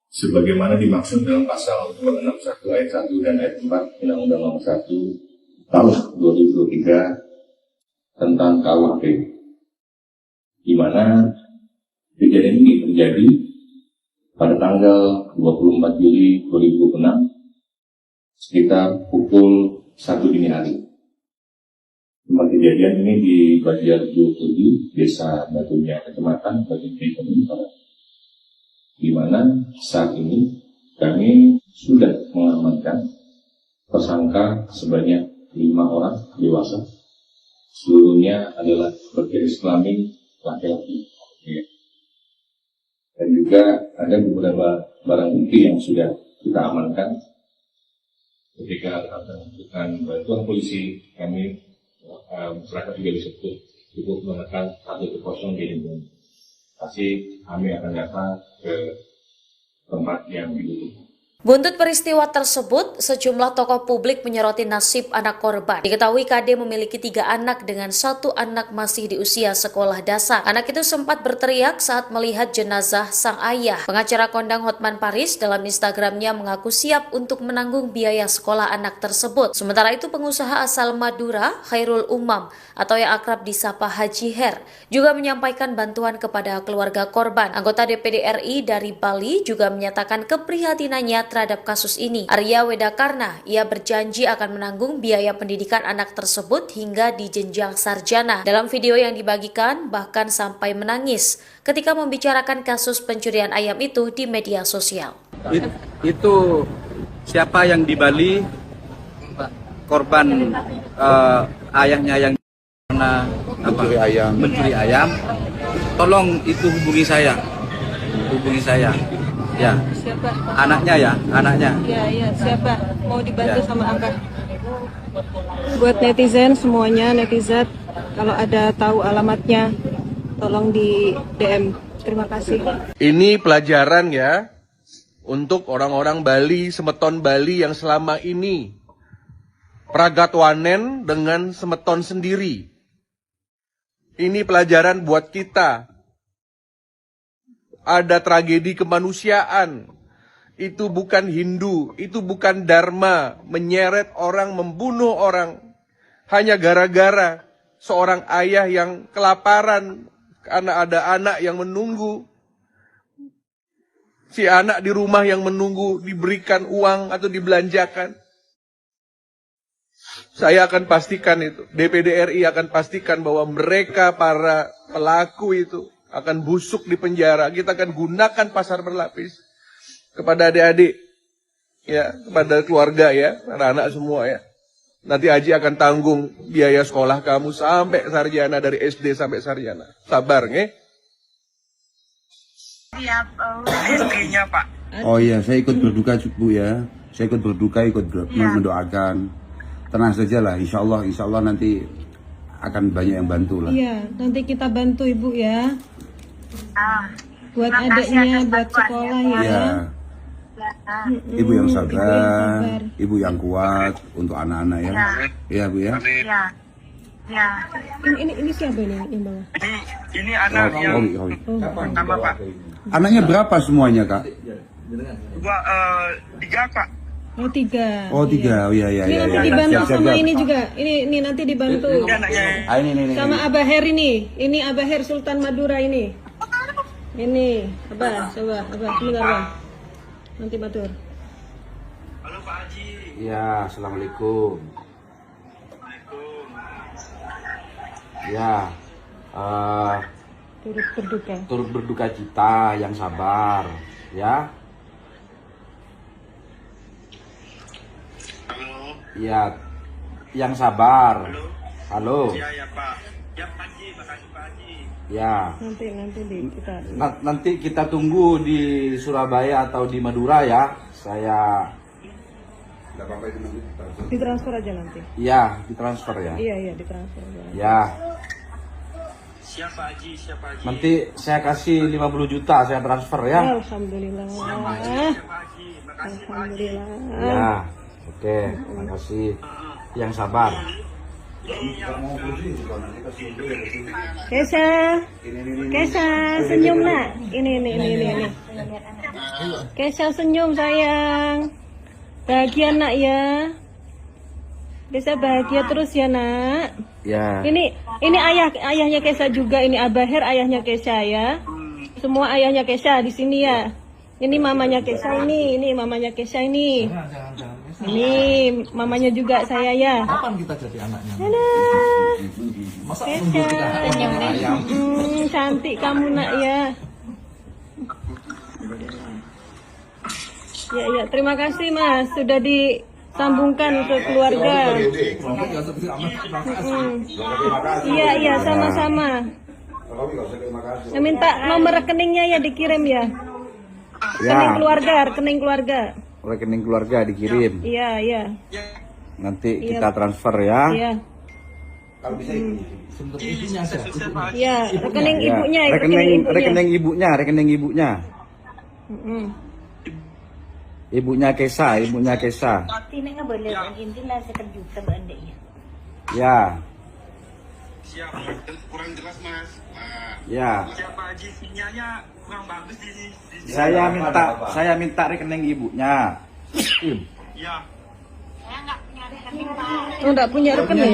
sebagaimana dimaksud dalam pasal 261 ayat 1 dan ayat 4 Undang-Undang Nomor 1 Tahun 2023 tentang KUHP, di mana Kejadian ini terjadi pada tanggal 24 Juli 2006 sekitar pukul 1 dini hari. Tempat kejadian ini di Banjarjo Kudi, Desa Batunya, Kecamatan Batunya, Barat, di mana saat ini kami sudah mengamankan tersangka sebanyak 5 orang dewasa. Seluruhnya adalah bergaris kelamin laki-laki. Dan juga ada beberapa barang bukti yang sudah kita amankan. Ketika akan membutuhkan bantuan polisi, kami masyarakat juga bisa cukup menekan 110 di lingkungan. Pasti kami akan datang ke tempat yang dibutuhkan. Buntut peristiwa tersebut, sejumlah tokoh publik menyoroti nasib anak korban. Diketahui KD memiliki 3 anak dengan 1 anak masih di usia sekolah dasar. Anak itu sempat berteriak saat melihat jenazah sang ayah. Pengacara kondang Hotman Paris dalam Instagramnya mengaku siap untuk menanggung biaya sekolah anak tersebut. Sementara itu pengusaha asal Madura, Khairul Umam, atau yang akrab disapa Haji Her, juga menyampaikan bantuan kepada keluarga korban. Anggota DPD RI dari Bali juga menyatakan keprihatinannya terhadap kasus ini. Arya Wedakarna, ia berjanji akan menanggung biaya pendidikan anak tersebut hingga di jenjang sarjana. Dalam video yang dibagikan, bahkan sampai menangis ketika membicarakan kasus pencurian ayam itu di media sosial. Itu siapa yang di Bali, korban ayahnya yang pernah mencuri ayam, tolong itu hubungi saya. Ya, Siapa? anaknya ya, anaknya. Ya, siapa? Mau dibantu sama Abah. Buat netizen semuanya, netizen, kalau ada tahu alamatnya, tolong di DM. Terima kasih. Ini pelajaran ya untuk orang-orang Bali, semeton Bali yang selama ini pragatwanen dengan semeton sendiri. Ini pelajaran buat kita. Ada tragedi kemanusiaan. Itu bukan Hindu, itu bukan Dharma, menyeret orang, membunuh orang hanya gara-gara seorang ayah yang kelaparan karena ada anak yang menunggu. Si anak di rumah yang menunggu diberikan uang atau dibelanjakan. Saya akan pastikan itu, DPD RI akan pastikan bahwa mereka para pelaku itu akan busuk di penjara. Kita akan gunakan pasar berlapis kepada adik-adik, ya, kepada keluarga ya, anak-anak semua ya. Nanti Haji akan tanggung biaya sekolah kamu sampai sarjana, dari SD sampai sarjana. Sabar, nge? Rezekinya, Pak. Oh iya, saya ikut berduka Bu ya. Saya ikut berduka, mendoakan. Tenang saja lah, insya Allah nanti akan banyak yang bantu lah. Iya, nanti kita bantu Ibu ya. Buat adiknya, buat sekolah ya. Ibu yang sabar, ibu yang kuat untuk anak-anak ya. Iya Bu ya. Ya. Ini siapa ini yang bawah? Ini anak yang pertama, Pak. Anaknya berapa semuanya Kak? 3, Pak. Oh 3. Oh 3, oh iya. Ini nanti dibantu sama ini juga. Ini nanti dibantu. Ini. Sama Abah Her ini. Ini Abah Her Sultan Madura ini. Ini, Abah, coba, Abah, sebentar Abah. Nanti matur. Halo Pak Haji. Ya, assalamualaikum. Ya, turut berduka cita, yang sabar, ya. Halo. Ya, yang sabar. Halo. Ya Pak. Ya Pak Haji, makasih Pak Haji. Ya. Nanti kita tunggu di Surabaya atau di Madura ya. Saya ditransfer aja nanti. Iya, ditransfer ya. Iya, ditransfer aja. Ya. Siapa Haji? Nanti saya kasih 50 juta saya transfer ya. Alhamdulillah. Alhamdulillah. Ya. Oke, makasih. Yang sabar. Kesha, senyum nak. Ini. Kesha senyum sayang. Bahagia nak ya. Kesha bahagia terus ya nak. Ya. Ini ayahnya Kesha juga. Ini Abah Her ayahnya Kesha ya. Semua ayahnya Kesha di sini ya. Ini mamanya Kesha ini mamanya Kesha ini. Ini mamanya juga saya ya. Kapan kita jadi anaknya? Masa Kesha. Cantik kamu nak ya. Ya, terima kasih Mas sudah disambungkan ke keluarga. Iya, sama-sama. Saya minta nomor rekeningnya ya dikirim ya. Rekening keluarga. Rekening keluarga dikirim. Iya. Nanti kita transfer ya. Iya. Kalau bisa Iya, rekening ibunya, rekening ibunya. Ibunya Kesha. Tinek nggak boleh, intinya sekejuta benda ya. Ya. Siap, kurang jelas mas. Ya. Siapa Haji sinyalnya kurang bagus di Saya minta rekening ibunya. Ya. Enggak punya rekening.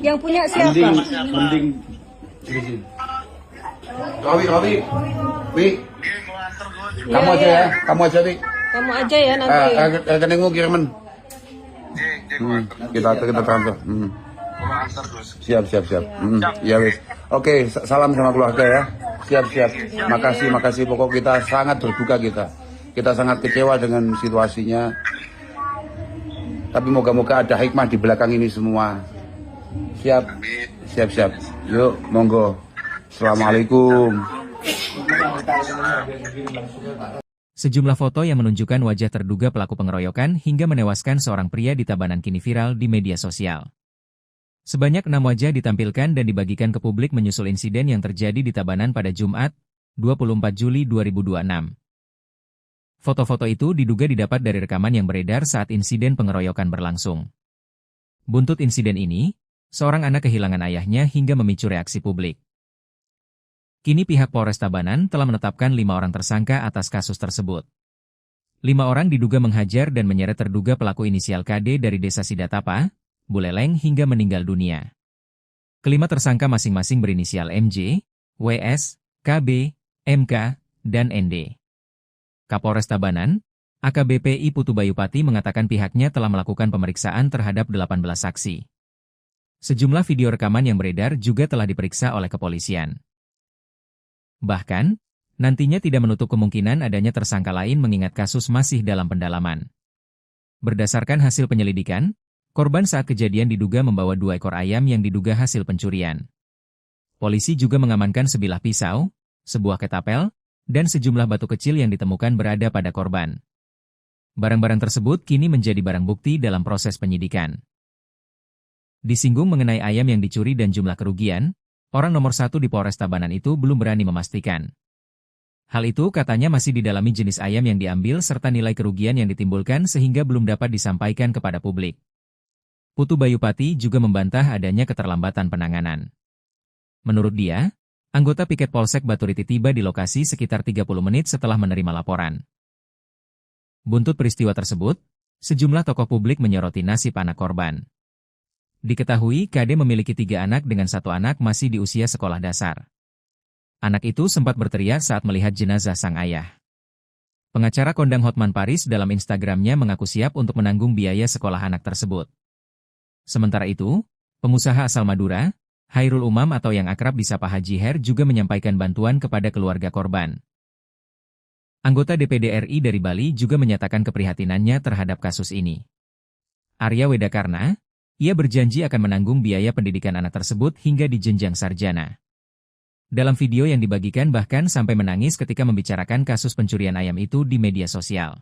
Yang punya siapa? Mending. Robi. Wi. Kamu aja ya, Wi. Kamu aja ya nanti. Rekeningmu kiriman. Kita transfer. Siap. Ya wis. Oke, salam sama keluarga ya. Siap. Makasih. Pokok kita sangat berduka kita. Kita sangat kecewa dengan situasinya. Tapi moga-moga ada hikmah di belakang ini semua. Siap. Yuk, monggo. Assalamualaikum. Sejumlah foto yang menunjukkan wajah terduga pelaku pengeroyokan hingga menewaskan seorang pria di Tabanan kini viral di media sosial. Sebanyak 6 wajah ditampilkan dan dibagikan ke publik menyusul insiden yang terjadi di Tabanan pada Jumat, 24 Juli 2026. Foto-foto itu diduga didapat dari rekaman yang beredar saat insiden pengeroyokan berlangsung. Buntut insiden ini, seorang anak kehilangan ayahnya hingga memicu reaksi publik. Kini pihak Polres Tabanan telah menetapkan 5 orang tersangka atas kasus tersebut. 5 orang diduga menghajar dan menyeret terduga pelaku inisial KD dari Desa Sidatapa, Buleleng hingga meninggal dunia. Kelima tersangka masing-masing berinisial MJ, WS, KB, MK, dan ND. Kapolres Tabanan, AKBP I Putu Bayupati mengatakan pihaknya telah melakukan pemeriksaan terhadap 18 saksi. Sejumlah video rekaman yang beredar juga telah diperiksa oleh kepolisian. Bahkan, nantinya tidak menutup kemungkinan adanya tersangka lain mengingat kasus masih dalam pendalaman. Berdasarkan hasil penyelidikan, korban saat kejadian diduga membawa 2 ekor ayam yang diduga hasil pencurian. Polisi juga mengamankan sebilah pisau, sebuah ketapel, dan sejumlah batu kecil yang ditemukan berada pada korban. Barang-barang tersebut kini menjadi barang bukti dalam proses penyidikan. Disinggung mengenai ayam yang dicuri dan jumlah kerugian, orang nomor 1 di Polres Tabanan itu belum berani memastikan. Hal itu katanya masih didalami jenis ayam yang diambil serta nilai kerugian yang ditimbulkan sehingga belum dapat disampaikan kepada publik. Putu Bayupati juga membantah adanya keterlambatan penanganan. Menurut dia, anggota piket Polsek Baturiti tiba di lokasi sekitar 30 menit setelah menerima laporan. Buntut peristiwa tersebut, sejumlah tokoh publik menyoroti nasib anak korban. Diketahui KD memiliki 3 anak dengan 1 anak masih di usia sekolah dasar. Anak itu sempat berteriak saat melihat jenazah sang ayah. Pengacara kondang Hotman Paris dalam Instagramnya mengaku siap untuk menanggung biaya sekolah anak tersebut. Sementara itu, pengusaha asal Madura, Hairul Umam atau yang akrab disapa Haji Her juga menyampaikan bantuan kepada keluarga korban. Anggota DPD RI dari Bali juga menyatakan keprihatinannya terhadap kasus ini. Arya Wedakarna, ia berjanji akan menanggung biaya pendidikan anak tersebut hingga di jenjang sarjana. Dalam video yang dibagikan bahkan sampai menangis ketika membicarakan kasus pencurian ayam itu di media sosial.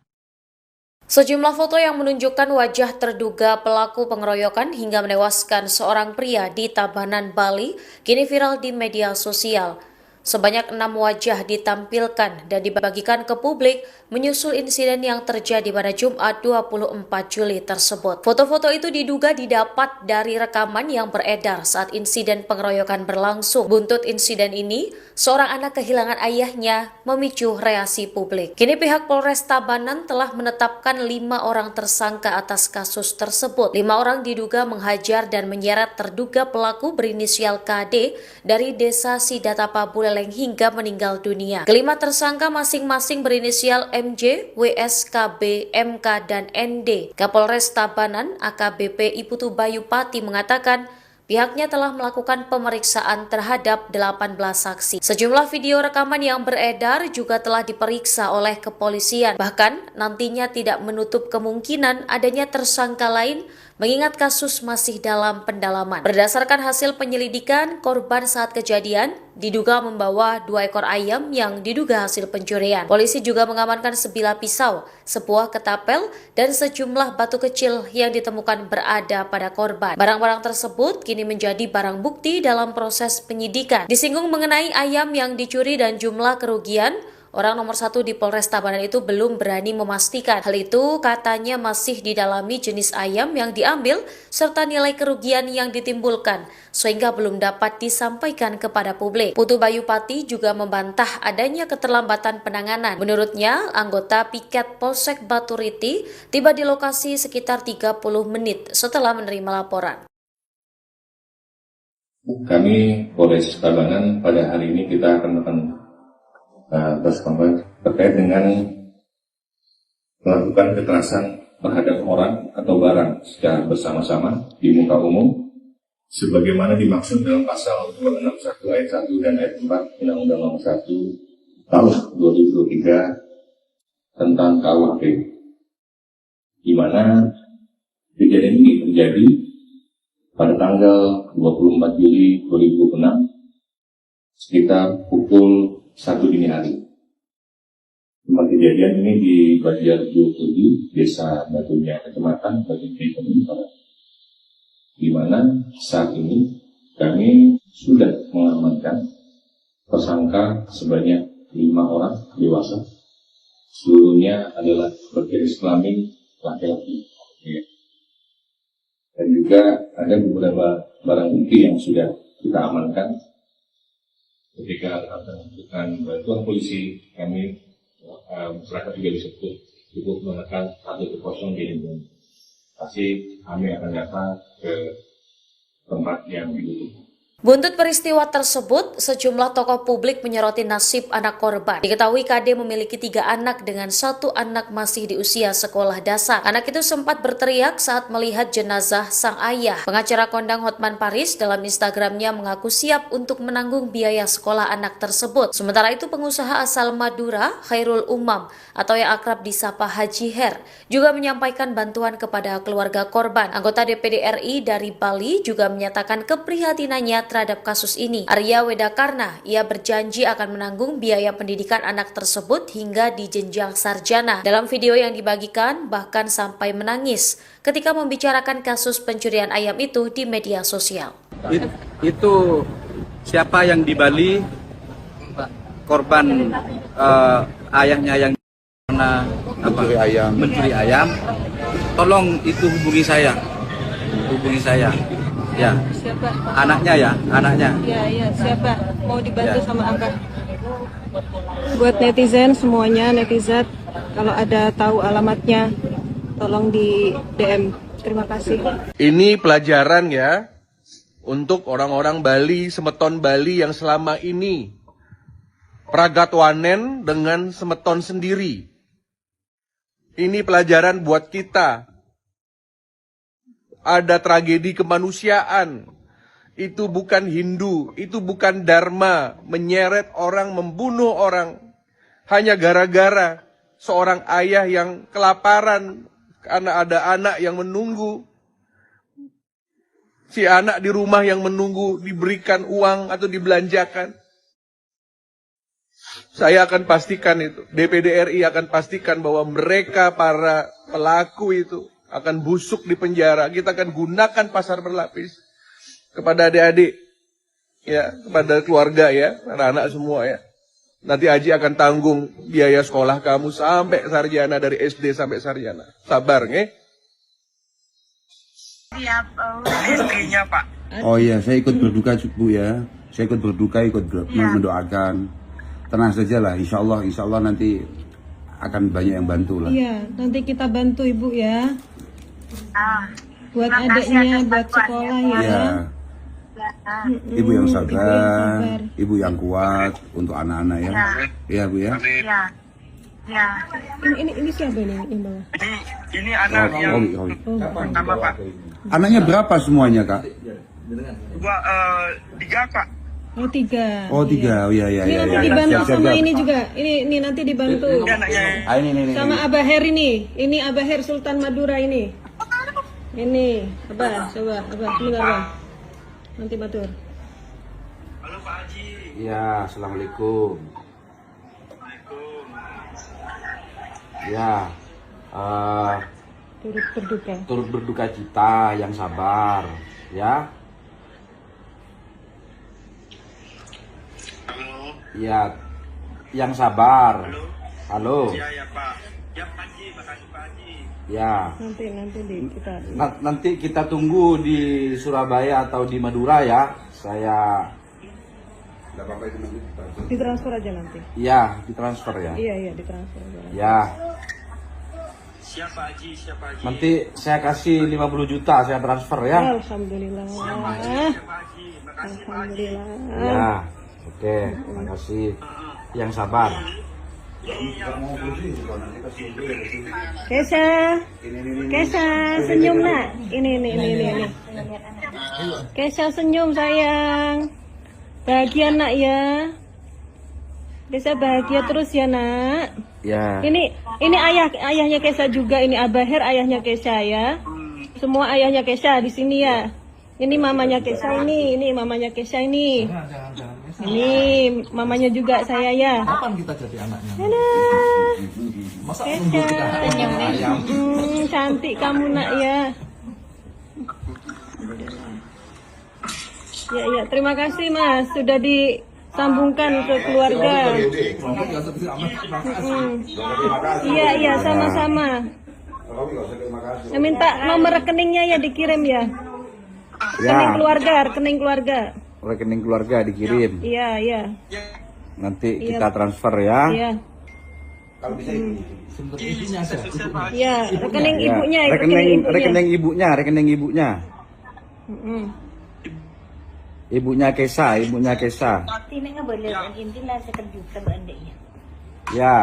Sejumlah foto yang menunjukkan wajah terduga pelaku pengeroyokan hingga menewaskan seorang pria di Tabanan, Bali, kini viral di media sosial. Sebanyak 6 wajah ditampilkan dan dibagikan ke publik menyusul insiden yang terjadi pada Jumat 24 Juli tersebut. Foto-foto itu diduga didapat dari rekaman yang beredar saat insiden pengeroyokan berlangsung. Buntut insiden ini, seorang anak kehilangan ayahnya memicu reaksi publik. Kini pihak Polres Tabanan telah menetapkan 5 orang tersangka atas kasus tersebut. 5 orang diduga menghajar dan menyeret terduga pelaku berinisial KD dari Desa Sidatapa, Buleleng, terenggeleng hingga meninggal dunia. Kelima tersangka masing-masing berinisial MJ, WS, KB, MK, dan ND. Kapolres Tabanan AKBP Iputu Bayu Pati mengatakan pihaknya telah melakukan pemeriksaan terhadap 18 saksi. Sejumlah video rekaman yang beredar juga telah diperiksa oleh kepolisian. Bahkan nantinya tidak menutup kemungkinan adanya tersangka lain mengingat kasus masih dalam pendalaman. Berdasarkan hasil penyelidikan, korban saat kejadian diduga membawa 2 ekor ayam yang diduga hasil pencurian. Polisi juga mengamankan sebilah pisau, sebuah ketapel, dan sejumlah batu kecil yang ditemukan berada pada korban. Barang-barang tersebut kini menjadi barang bukti dalam proses penyidikan. Disinggung mengenai ayam yang dicuri dan jumlah kerugian, orang nomor 1 di Polres Tabanan itu belum berani memastikan. Hal itu katanya masih didalami jenis ayam yang diambil serta nilai kerugian yang ditimbulkan, sehingga belum dapat disampaikan kepada publik. Putu Bayu Pati juga membantah adanya keterlambatan penanganan. Menurutnya, anggota piket Polsek Baturiti tiba di lokasi sekitar 30 menit setelah menerima laporan. Kami Polres Tabanan pada hari ini kita akan terkait dengan melakukan kekerasan terhadap orang atau barang secara bersama-sama di muka umum sebagaimana dimaksud dalam pasal 261 ayat 1 dan ayat 4 Undang-Undang Nomor 1 Tahun 2023 tentang KUHP, di mana kejadian ini terjadi pada tanggal 24 Juli 2006 sekitar pukul 1 dini hari. Tempat kejadian ini di Banjar 27, Desa Batunya, Kecamatan Batunya, di mana saat ini kami sudah mengamankan tersangka sebanyak 5 orang dewasa. Seluruhnya adalah berjenis kelamin laki-laki. Dan juga ada beberapa barang bukti yang sudah kita amankan. Ketika akan membutuhkan bantuan polisi, kami masyarakat juga bisa cukup menekan 110 di lingkungan. Pasti kami akan datang ke tempat yang dibutuhkan. Buntut peristiwa tersebut, sejumlah tokoh publik menyoroti nasib anak korban. Diketahui KD memiliki 3 anak dengan 1 anak masih di usia sekolah dasar. Anak itu sempat berteriak saat melihat jenazah sang ayah. Pengacara kondang Hotman Paris dalam Instagramnya mengaku siap untuk menanggung biaya sekolah anak tersebut. Sementara itu pengusaha asal Madura, Khairul Umam, atau yang akrab disapa Haji Her, juga menyampaikan bantuan kepada keluarga korban. Anggota DPD RI dari Bali juga menyatakan keprihatinannya terhadap kasus ini. Arya Wedakarna, ia berjanji akan menanggung biaya pendidikan anak tersebut hingga di jenjang sarjana. Dalam video yang dibagikan, bahkan sampai menangis ketika membicarakan kasus pencurian ayam itu di media sosial. Itu siapa yang di Bali, korban ayahnya yang mencuri ayam, tolong itu hubungi saya. Ya, Siapa? anaknya. Ya, siapa? Mau dibantu sama Abah. Buat netizen semuanya, netizen, kalau ada tahu alamatnya, tolong di DM. Terima kasih. Ini pelajaran ya untuk orang-orang Bali, semeton Bali yang selama ini pragatwanen dengan semeton sendiri. Ini pelajaran buat kita. Ada tragedi kemanusiaan. Itu bukan Hindu, itu bukan Dharma, menyeret orang, membunuh orang hanya gara-gara seorang ayah yang kelaparan karena ada anak yang menunggu. Si anak di rumah yang menunggu diberikan uang atau dibelanjakan. Saya akan pastikan itu, DPD RI akan pastikan bahwa mereka para pelaku itu akan busuk di penjara. Kita akan gunakan pasar berlapis kepada adik-adik, ya, kepada keluarga ya, anak-anak semua ya. Nanti Haji akan tanggung biaya sekolah kamu sampai sarjana, dari SD sampai sarjana. Sabar, nge? Siap, istrinya Pak. Oh iya, saya ikut berduka Bu ya. Saya ikut berduka, mendoakan. Tenang saja lah, insya Allah nanti akan banyak yang bantu lah. Iya, nanti kita bantu Ibu ya. Buat adiknya, buat sekolah ya. Ibu yang sabar, ibu yang kuat untuk anak-anak ya. Iya Bu ya. Ya. Ya. Ini siapa ini yang bawa? Ini anak yang pertama Pak. Anaknya berapa semuanya Kak? Gua 3 Pak. Oh 3. Oh 3, oh iya. Ini nanti dibantu sama ini juga. Ini nanti dibantu. Ini. Sama Abah Her ini. Ini Abah Her Sultan Madura ini. Ini Abah, coba Abah, sebentar Abah. Nanti batur. Halo Pak Haji. Ya, assalamualaikum. Ya, turut berduka cita, yang sabar, ya. Halo. Ya, yang sabar. Halo. Ya Pak. Ya Pak Haji, makasih Pak Haji. Ya. Kita Nanti kita tunggu di Surabaya atau di Madura ya. Saya. ditransfer aja nanti. Ya, ditransfer ya. Iya, ditransfer aja. Ya. Siapa Haji? Nanti saya kasih 50 juta saya transfer ya. Alhamdulillah. Alhamdulillah. Ya. Oke, makasih. Yang sabar. Kesha senyum nak. Ini. Kesha senyum sayang. Bahagia nak ya. Kesha bahagia terus ya nak. Ya. Ini ayahnya Kesha juga. Ini Abah Her ayahnya Kesha ya. Semua ayahnya Kesha di sini ya. Ini mamanya Kesha ini mamanya Kesha ini. Ini mamanya juga saya ya. Kapan kita jadi anaknya? Masa nunggu kita ayam? Cantik kamu nak ya. Ya, terima kasih Mas sudah disambungkan ke keluarga. Iya, sama-sama. Minta nomor rekeningnya ya dikirim ya. Rekening keluarga. Rekening keluarga dikirim. Iya. Nanti kita transfer ya. Iya. Kalau bisa Ibunya aja. Iya, rekening ibunya. Rekening ibunya. Ibunya Kesha. Ini nggak boleh intilah sekejutan anda ya. Ya.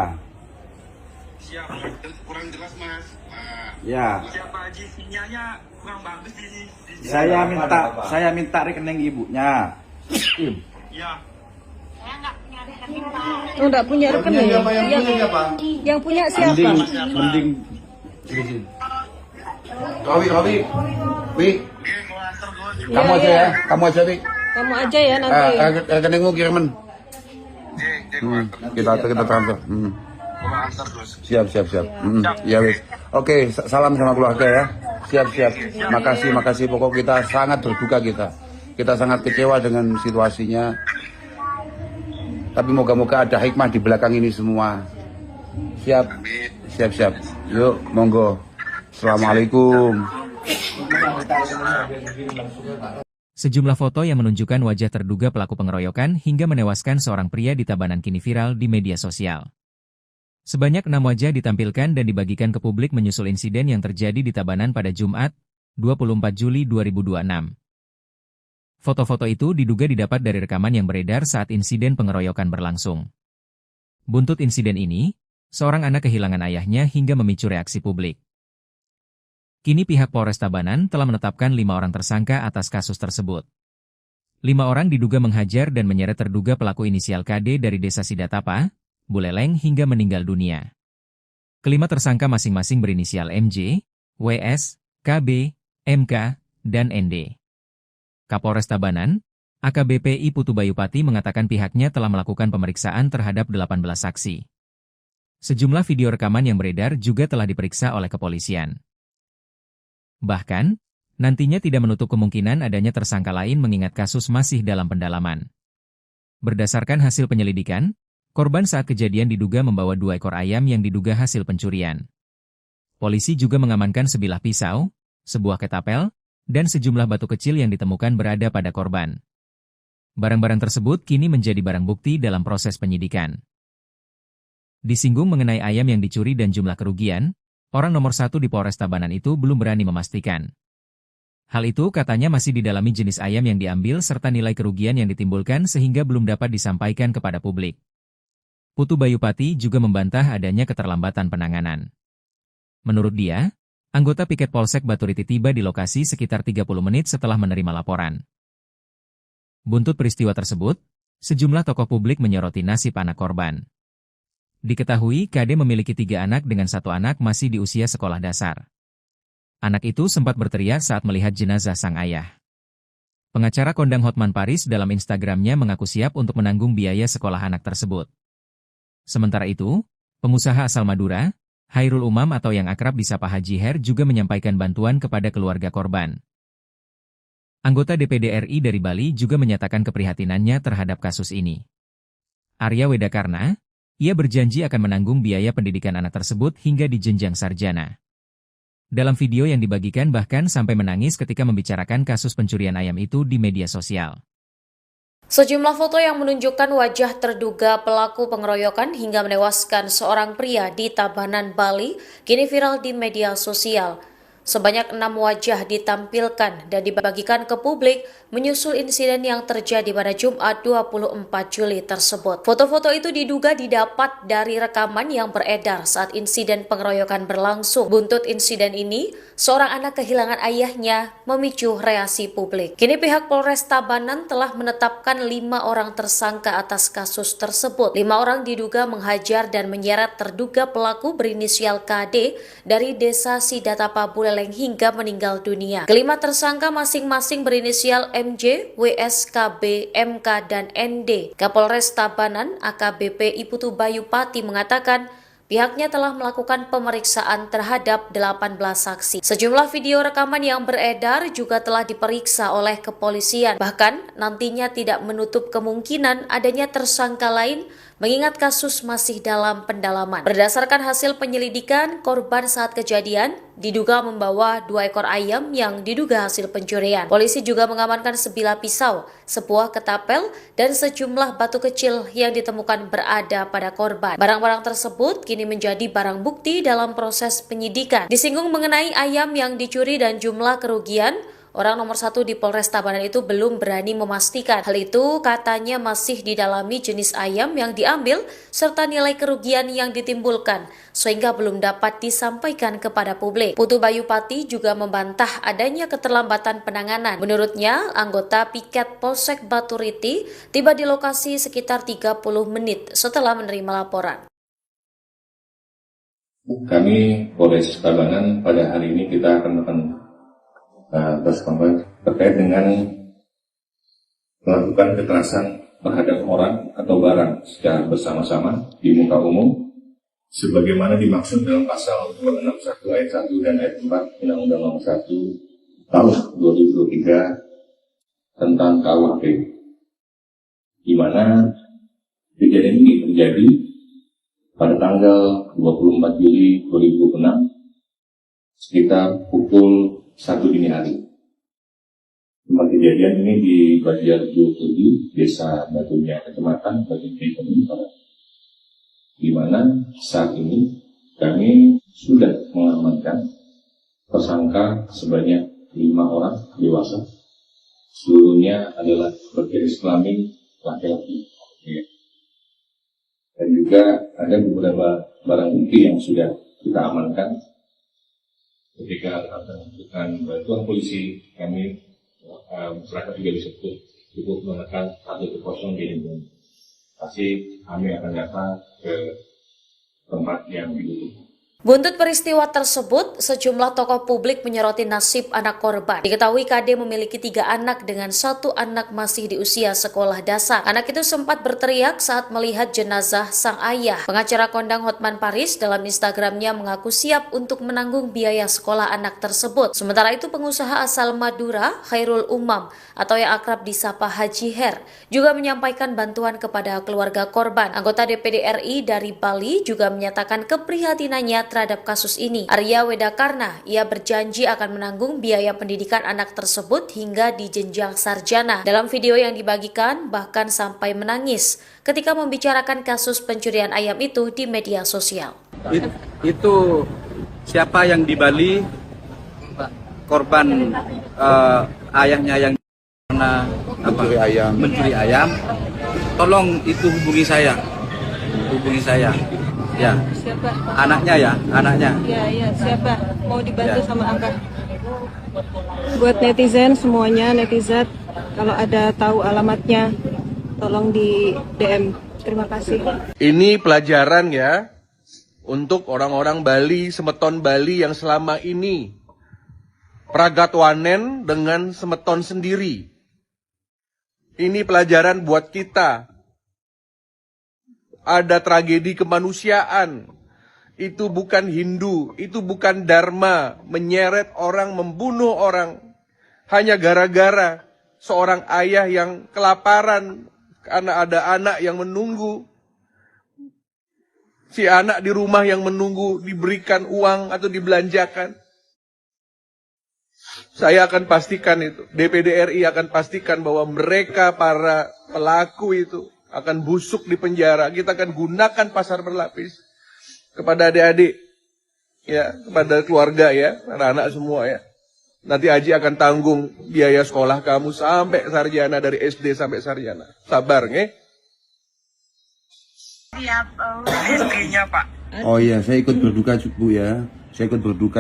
Siap, kurang jelas Mas. Ya. Siapa Haji? Sinyalnya kurang bagus di sini. Saya minta rekening ibunya. Ya. Oh, enggak punya rekening. Yang punya siapa? Mending. Robi. Kamu aja ya. Kamu aja ya nanti. Rekeningmu kiriman. Kita transfer. Siap. Ya wis. Oke, salam sama keluarga ya. Siap. Makasih. Pokok kita sangat berduka kita. Kita sangat kecewa dengan situasinya. Tapi moga-moga ada hikmah di belakang ini semua. Siap. Yuk, monggo. Assalamualaikum. Sejumlah foto yang menunjukkan wajah terduga pelaku pengeroyokan hingga menewaskan seorang pria di Tabanan kini viral di media sosial. Sebanyak 6 wajah ditampilkan dan dibagikan ke publik menyusul insiden yang terjadi di Tabanan pada Jumat, 24 Juli 2026. Foto-foto itu diduga didapat dari rekaman yang beredar saat insiden pengeroyokan berlangsung. Buntut insiden ini, seorang anak kehilangan ayahnya hingga memicu reaksi publik. Kini pihak Polres Tabanan telah menetapkan 5 orang tersangka atas kasus tersebut. 5 orang diduga menghajar dan menyeret terduga pelaku inisial KD dari Desa Sidatapa, Buleleng hingga meninggal dunia. Kelima tersangka masing-masing berinisial MJ, WS, KB, MK, dan ND. Kapolres Tabanan, AKBP I Putu Bayupati mengatakan pihaknya telah melakukan pemeriksaan terhadap 18 saksi. Sejumlah video rekaman yang beredar juga telah diperiksa oleh kepolisian. Bahkan, nantinya tidak menutup kemungkinan adanya tersangka lain mengingat kasus masih dalam pendalaman. Berdasarkan hasil penyelidikan, korban saat kejadian diduga membawa 2 ekor ayam yang diduga hasil pencurian. Polisi juga mengamankan sebilah pisau, sebuah ketapel, dan sejumlah batu kecil yang ditemukan berada pada korban. Barang-barang tersebut kini menjadi barang bukti dalam proses penyidikan. Disinggung mengenai ayam yang dicuri dan jumlah kerugian, orang nomor 1 di Polres Tabanan itu belum berani memastikan. Hal itu katanya masih didalami jenis ayam yang diambil serta nilai kerugian yang ditimbulkan sehingga belum dapat disampaikan kepada publik. Putu Bayupati juga membantah adanya keterlambatan penanganan. Menurut dia, anggota piket Polsek Baturiti tiba di lokasi sekitar 30 menit setelah menerima laporan. Buntut peristiwa tersebut, sejumlah tokoh publik menyoroti nasib anak korban. Diketahui KD memiliki 3 anak dengan 1 anak masih di usia sekolah dasar. Anak itu sempat berteriak saat melihat jenazah sang ayah. Pengacara kondang Hotman Paris dalam Instagramnya mengaku siap untuk menanggung biaya sekolah anak tersebut. Sementara itu, pengusaha asal Madura, Khairul Umam atau yang akrab disapa Haji Her juga menyampaikan bantuan kepada keluarga korban. Anggota DPD RI dari Bali juga menyatakan keprihatinannya terhadap kasus ini. Arya Wedakarna, ia berjanji akan menanggung biaya pendidikan anak tersebut hingga di jenjang sarjana. Dalam video yang dibagikan bahkan sampai menangis ketika membicarakan kasus pencurian ayam itu di media sosial. Sejumlah foto yang menunjukkan wajah terduga pelaku pengeroyokan hingga menewaskan seorang pria di Tabanan, Bali, kini viral di media sosial. Sebanyak 6 wajah ditampilkan dan dibagikan ke publik menyusul insiden yang terjadi pada Jumat 24 Juli tersebut. Foto-foto itu diduga didapat dari rekaman yang beredar saat insiden pengeroyokan berlangsung. Buntut insiden ini, seorang anak kehilangan ayahnya memicu reaksi publik. Kini pihak Polres Tabanan telah menetapkan 5 orang tersangka atas kasus tersebut. 5 orang diduga menghajar dan menyeret terduga pelaku berinisial KD dari desa Sidatapa Buleleng hingga meninggal dunia. Kelima tersangka masing-masing berinisial MJ, WS, KB, MK, dan ND. Kapolres Tabanan AKBP Putu Bayupati mengatakan pihaknya telah melakukan pemeriksaan terhadap 18 saksi. Sejumlah video rekaman yang beredar juga telah diperiksa oleh kepolisian. Bahkan nantinya tidak menutup kemungkinan adanya tersangka lain mengingat kasus masih dalam pendalaman. Berdasarkan hasil penyelidikan, korban saat kejadian diduga membawa 2 ekor ayam yang diduga hasil pencurian. Polisi juga mengamankan sebilah pisau, sebuah ketapel, dan sejumlah batu kecil yang ditemukan berada pada korban. Barang-barang tersebut kini menjadi barang bukti dalam proses penyidikan. Disinggung mengenai ayam yang dicuri dan jumlah kerugian, orang nomor 1 di Polres Tabanan itu belum berani memastikan. Hal itu katanya masih didalami jenis ayam yang diambil serta nilai kerugian yang ditimbulkan, sehingga belum dapat disampaikan kepada publik. Putu Bayupati juga membantah adanya keterlambatan penanganan. Menurutnya, anggota piket Polsek Baturiti tiba di lokasi sekitar 30 menit setelah menerima laporan. Kami Polres Tabanan pada hari ini kita akan terkait dengan melakukan kekerasan terhadap orang atau barang secara bersama-sama di muka umum sebagaimana dimaksud dalam pasal 261 ayat 1 dan ayat 4 Undang-Undang Nomor 1 Tahun 2023 tentang KUHP, di mana kejadian ini terjadi pada tanggal 24 Juli 2006 sekitar pukul 1 dini hari. Tempat kejadian ini di Banjarjo, Desa Batunya, Kecamatan Batunya, di mana saat ini kami sudah mengamankan tersangka sebanyak 5 orang dewasa. Seluruhnya adalah bergaris kelamin laki-laki. Dan juga ada beberapa barang bukti yang sudah kita amankan. Ketika akan membutuhkan bantuan polisi, kami masyarakat juga bisa cukup menekan 110 di lingkungan. Pasti kami akan datang ke tempat yang dibutuhkan. Buntut peristiwa tersebut, sejumlah tokoh publik menyoroti nasib anak korban. Diketahui KD memiliki 3 anak dengan 1 anak masih di usia sekolah dasar. Anak itu sempat berteriak saat melihat jenazah sang ayah. Pengacara kondang Hotman Paris dalam Instagramnya mengaku siap untuk menanggung biaya sekolah anak tersebut. Sementara itu pengusaha asal Madura, Khairul Umam atau yang akrab disapa Haji Her, juga menyampaikan bantuan kepada keluarga korban. Anggota DPD RI dari Bali juga menyatakan keprihatinannya terhadap kasus ini. Arya Wedakarna, ia berjanji akan menanggung biaya pendidikan anak tersebut hingga di jenjang sarjana. Dalam video yang dibagikan, bahkan sampai menangis ketika membicarakan kasus pencurian ayam itu di media sosial. Itu siapa yang di Bali korban ayahnya yang karena mencuri ayam, tolong itu hubungi saya, ya. Siapa? Anaknya. Ya, siapa mau dibantu sama Abah? Buat netizen semuanya, netizen kalau ada tahu alamatnya tolong di DM. Terima kasih. Ini pelajaran ya untuk orang-orang Bali, semeton Bali yang selama ini pragatwanen dengan semeton sendiri. Ini pelajaran buat kita. Ada tragedi kemanusiaan. Itu bukan Hindu, itu bukan Dharma, menyeret orang, membunuh orang hanya gara-gara seorang ayah yang kelaparan karena ada anak yang menunggu. Si anak di rumah yang menunggu diberikan uang atau dibelanjakan. Saya akan pastikan itu, DPD RI akan pastikan bahwa mereka para pelaku itu akan busuk di penjara. Kita akan gunakan pasar berlapis kepada adik-adik, ya, kepada keluarga ya, anak-anak semua ya. Nanti Haji akan tanggung biaya sekolah kamu sampai sarjana, dari SD sampai sarjana. Sabar, nge? Istrinya, Pak. Oh iya, saya ikut berduka Bu ya. Saya ikut berduka,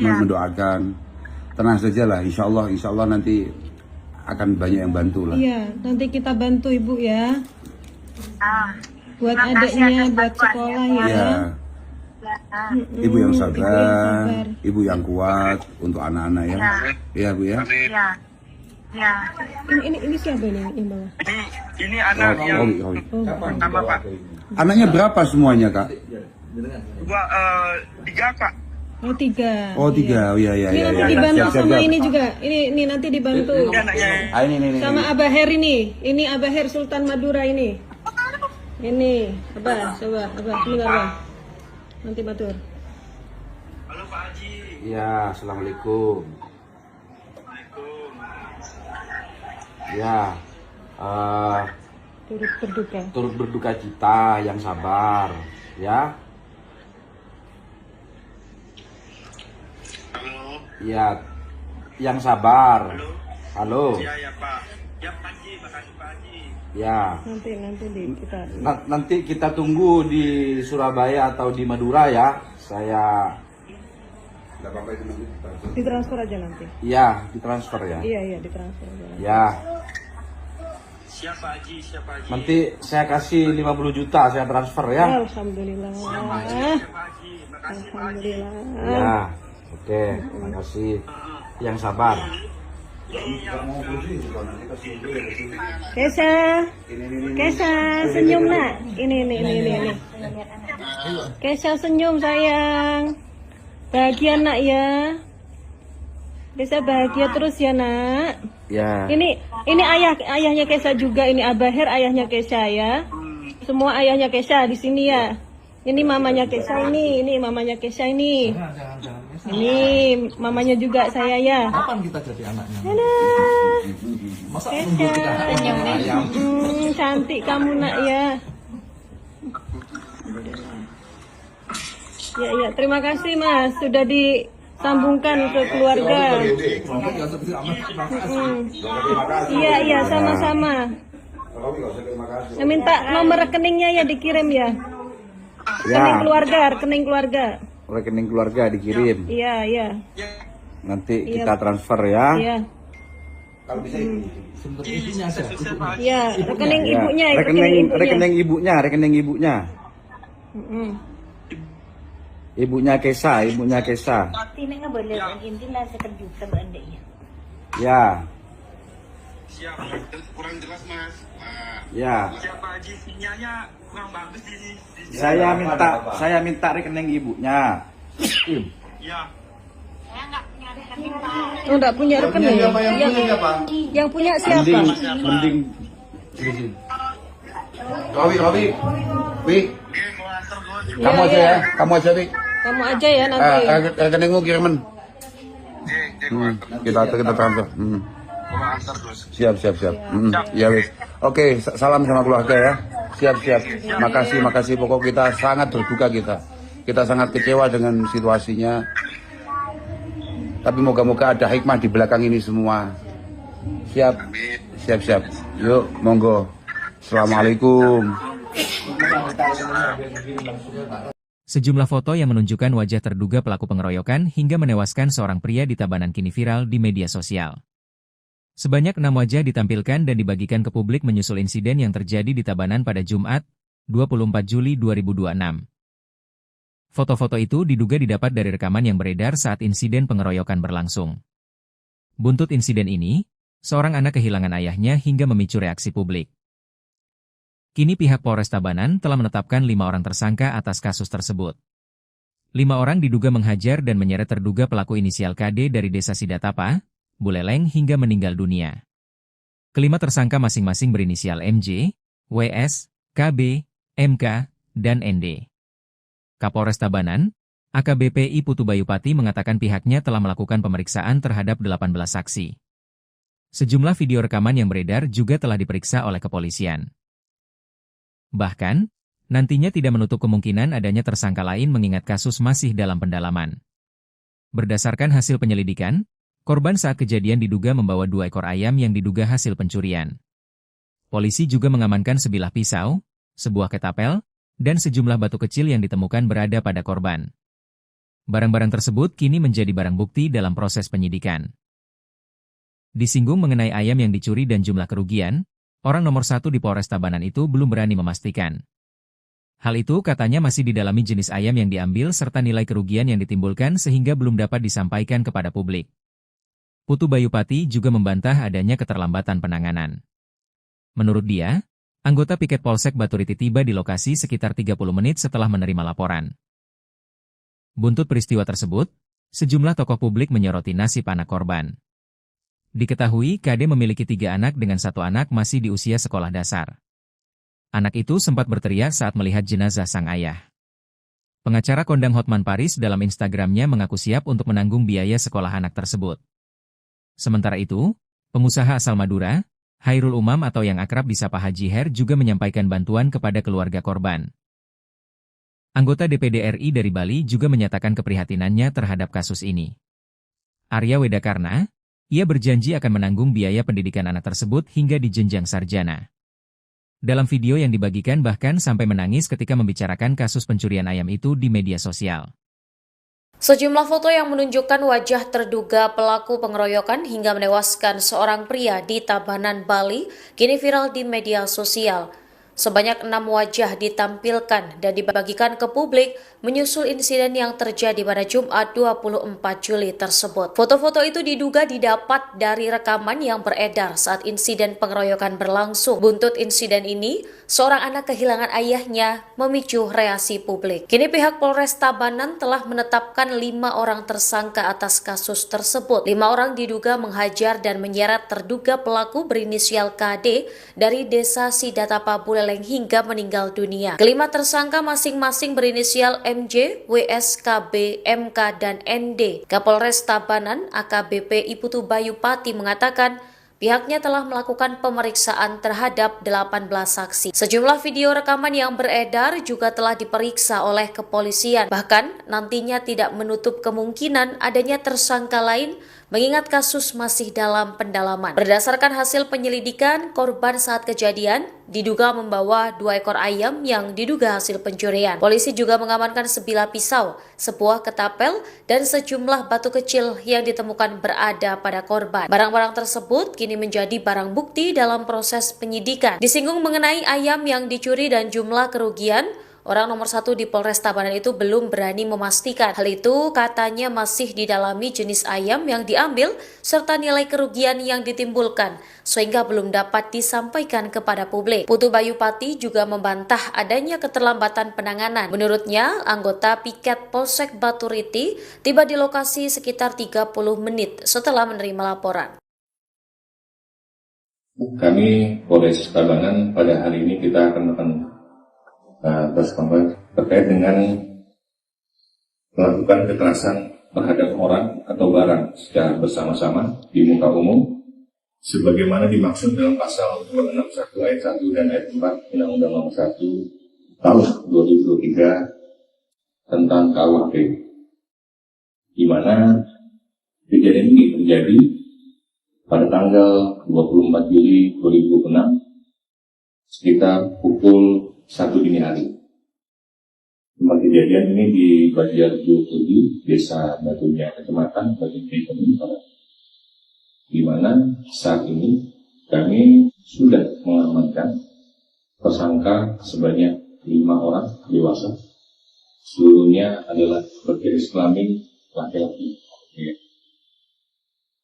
mendoakan. Tenang saja lah, insya Allah nanti akan banyak yang bantu lah. Iya, nanti kita bantu Ibu ya. Buat adiknya, buat sekolah ya. Ya. Ibu yang sabar, ibu yang kuat untuk anak-anak ya. Iya Bu ya. Ya. Ini siapa ini yang bawah? Ini anak yang pertama, Pak. Anaknya berapa semuanya Kak? 3, Pak. Oh 3. Oh 3, oh iya. Ini nanti dibantu sama ini juga. Ini nanti dibantu. Ini. Sama Abah Her ini. Ini Abah Her Sultan Madura ini. Ini Abah, coba Abah, sebentar Abah. Nanti matur. Halo Pak Haji. Ya, assalamualaikum. Ya, turut berduka cita, yang sabar, ya. Halo. Ya, yang sabar. Halo. Ya Pak. Ya Pak Haji, makasih Pak Haji. Ya. Nanti kita tunggu di Surabaya atau di Madura ya. Saya ditransfer aja nanti. Iya, ditransfer ya. Iya, ditransfer aja. Ya. Siapa Haji? Nanti saya kasih 50 juta saya transfer ya. Alhamdulillah. Alhamdulillah. Ya. Oke, makasih. Yang sabar. Kesha senyum nak. Ini. Kesha senyum sayang. Bahagia nak ya. Kesha bahagia terus ya nak. Ya. Ini ayahnya Kesha juga. Ini Abah Her ayahnya Kesha ya. Semua ayahnya Kesha di sini ya. Ini mamanya Kesha ini mamanya Kesha ini. Ini mamanya juga saya ya. Kapan kita jadi anaknya? Masa Kesha, cantik kamu nak ya. Ya, terima kasih Mas sudah disambungkan ke keluarga. Iya, sama-sama. Minta nomor rekeningnya ya dikirim ya. Rekening keluarga. Rekening keluarga dikirim. Iya. Nanti kita transfer ya. Iya. Kalau bisa ibunya aja. Iya, rekening ibunya. Rekening ibunya. Ibunya Kesha. Ini nggak boleh, intinya sekejuta bandanya. Ya. Siapa? Kurang jelas Mas. Ya. Siapa Haji? Sinyalnya kurang bagus di Saya minta rekening ibunya. Ya. Oh, enggak punya rekening. Yang punya siapa? Mending. Robi. Wi. Kamu aja ya. Kamu aja ya nanti. Rekeningmu kiriman. Kita transfer. Siap. Ya wis. Oke, salam sama keluarga ya. Siap. Makasih. Pokok kita sangat berduka kita. Kita sangat kecewa dengan situasinya. Tapi moga-moga ada hikmah di belakang ini semua. Siap? Siap. Yuk, monggo. Assalamualaikum. Sejumlah foto yang menunjukkan wajah terduga pelaku pengeroyokan hingga menewaskan seorang pria di Tabanan kini viral di media sosial. Sebanyak 6 wajah ditampilkan dan dibagikan ke publik menyusul insiden yang terjadi di Tabanan pada Jumat, 24 Juli 2026. Foto-foto itu diduga didapat dari rekaman yang beredar saat insiden pengeroyokan berlangsung. Buntut insiden ini, seorang anak kehilangan ayahnya hingga memicu reaksi publik. Kini pihak Polres Tabanan telah menetapkan 5 orang tersangka atas kasus tersebut. 5 orang diduga menghajar dan menyeret terduga pelaku inisial KD dari Desa Sidatapa, Buleleng hingga meninggal dunia. Kelima tersangka masing-masing berinisial MJ, WS, KB, MK, dan ND. Kapolres Tabanan, AKBP I Putu Bayupati mengatakan pihaknya telah melakukan pemeriksaan terhadap 18 saksi. Sejumlah video rekaman yang beredar juga telah diperiksa oleh kepolisian. Bahkan, nantinya tidak menutup kemungkinan adanya tersangka lain mengingat kasus masih dalam pendalaman. Berdasarkan hasil penyelidikan, korban saat kejadian diduga membawa 2 ekor ayam yang diduga hasil pencurian. Polisi juga mengamankan sebilah pisau, sebuah ketapel, dan sejumlah batu kecil yang ditemukan berada pada korban. Barang-barang tersebut kini menjadi barang bukti dalam proses penyidikan. Disinggung mengenai ayam yang dicuri dan jumlah kerugian, orang nomor 1 di Polres Tabanan itu belum berani memastikan. Hal itu katanya masih didalami jenis ayam yang diambil serta nilai kerugian yang ditimbulkan sehingga belum dapat disampaikan kepada publik. Putu Bayupati juga membantah adanya keterlambatan penanganan. Menurut dia, anggota piket Polsek Baturiti tiba di lokasi sekitar 30 menit setelah menerima laporan. Buntut peristiwa tersebut, sejumlah tokoh publik menyoroti nasib anak korban. Diketahui KD memiliki 3 anak dengan 1 anak masih di usia sekolah dasar. Anak itu sempat berteriak saat melihat jenazah sang ayah. Pengacara kondang Hotman Paris dalam Instagramnya mengaku siap untuk menanggung biaya sekolah anak tersebut. Sementara itu, pengusaha asal Madura, Hairul Umam atau yang akrab disapa Haji Her juga menyampaikan bantuan kepada keluarga korban. Anggota DPD RI dari Bali juga menyatakan keprihatinannya terhadap kasus ini. Arya Wedakarna, ia berjanji akan menanggung biaya pendidikan anak tersebut hingga di jenjang sarjana. Dalam video yang dibagikan bahkan sampai menangis ketika membicarakan kasus pencurian ayam itu di media sosial. Sejumlah foto yang menunjukkan wajah terduga pelaku pengeroyokan hingga menewaskan seorang pria di Tabanan, Bali, kini viral di media sosial. Sebanyak 6 wajah ditampilkan dan dibagikan ke publik menyusul insiden yang terjadi pada Jumat 24 Juli tersebut. Foto-foto itu diduga didapat dari rekaman yang beredar saat insiden pengeroyokan berlangsung. Buntut insiden ini, seorang anak kehilangan ayahnya memicu reaksi publik. Kini pihak Polres Tabanan telah menetapkan 5 orang tersangka atas kasus tersebut. 5 orang diduga menghajar dan menyeret terduga pelaku berinisial KD dari Desa Sidatapa Buleleng hingga meninggal dunia. Kelima tersangka masing-masing berinisial MJ, WS, KB, MK, dan ND. Kapolres Tabanan, AKBP I Putu Bayupati mengatakan, pihaknya telah melakukan pemeriksaan terhadap 18 saksi. Sejumlah video rekaman yang beredar juga telah diperiksa oleh kepolisian. Bahkan, nantinya tidak menutup kemungkinan adanya tersangka lain mengingat kasus masih dalam pendalaman. Berdasarkan hasil penyelidikan, korban saat kejadian diduga membawa 2 ekor ayam yang diduga hasil pencurian. Polisi juga mengamankan sebilah pisau, sebuah ketapel, dan sejumlah batu kecil yang ditemukan berada pada korban. Barang-barang tersebut kini menjadi barang bukti dalam proses penyidikan. Disinggung mengenai ayam yang dicuri dan jumlah kerugian, orang nomor 1 di Polres Tabanan itu belum berani memastikan. Hal itu katanya masih didalami jenis ayam yang diambil serta nilai kerugian yang ditimbulkan, sehingga belum dapat disampaikan kepada publik. Putu Bayupati juga membantah adanya keterlambatan penanganan. Menurutnya, anggota piket Polsek Baturiti tiba di lokasi sekitar 30 menit setelah menerima laporan. Kami Polres Tabanan pada hari ini kita akan terkait dengan melakukan kekerasan terhadap orang atau barang secara bersama-sama di muka umum sebagaimana dimaksud dalam pasal 261 ayat 1 dan ayat 4 Undang-Undang Nomor 1 Tahun 2023 tentang KUHP, di mana Kejadian ini terjadi pada tanggal 24 Juli 2006 sekitar pukul 1 dini hari. Tempat kejadian ini di Banjarjo 7, Desa Batunya, Kecamatan Batunya, di mana saat ini kami sudah mengamankan tersangka sebanyak 5 orang dewasa. Seluruhnya adalah berjenis kelamin laki-laki.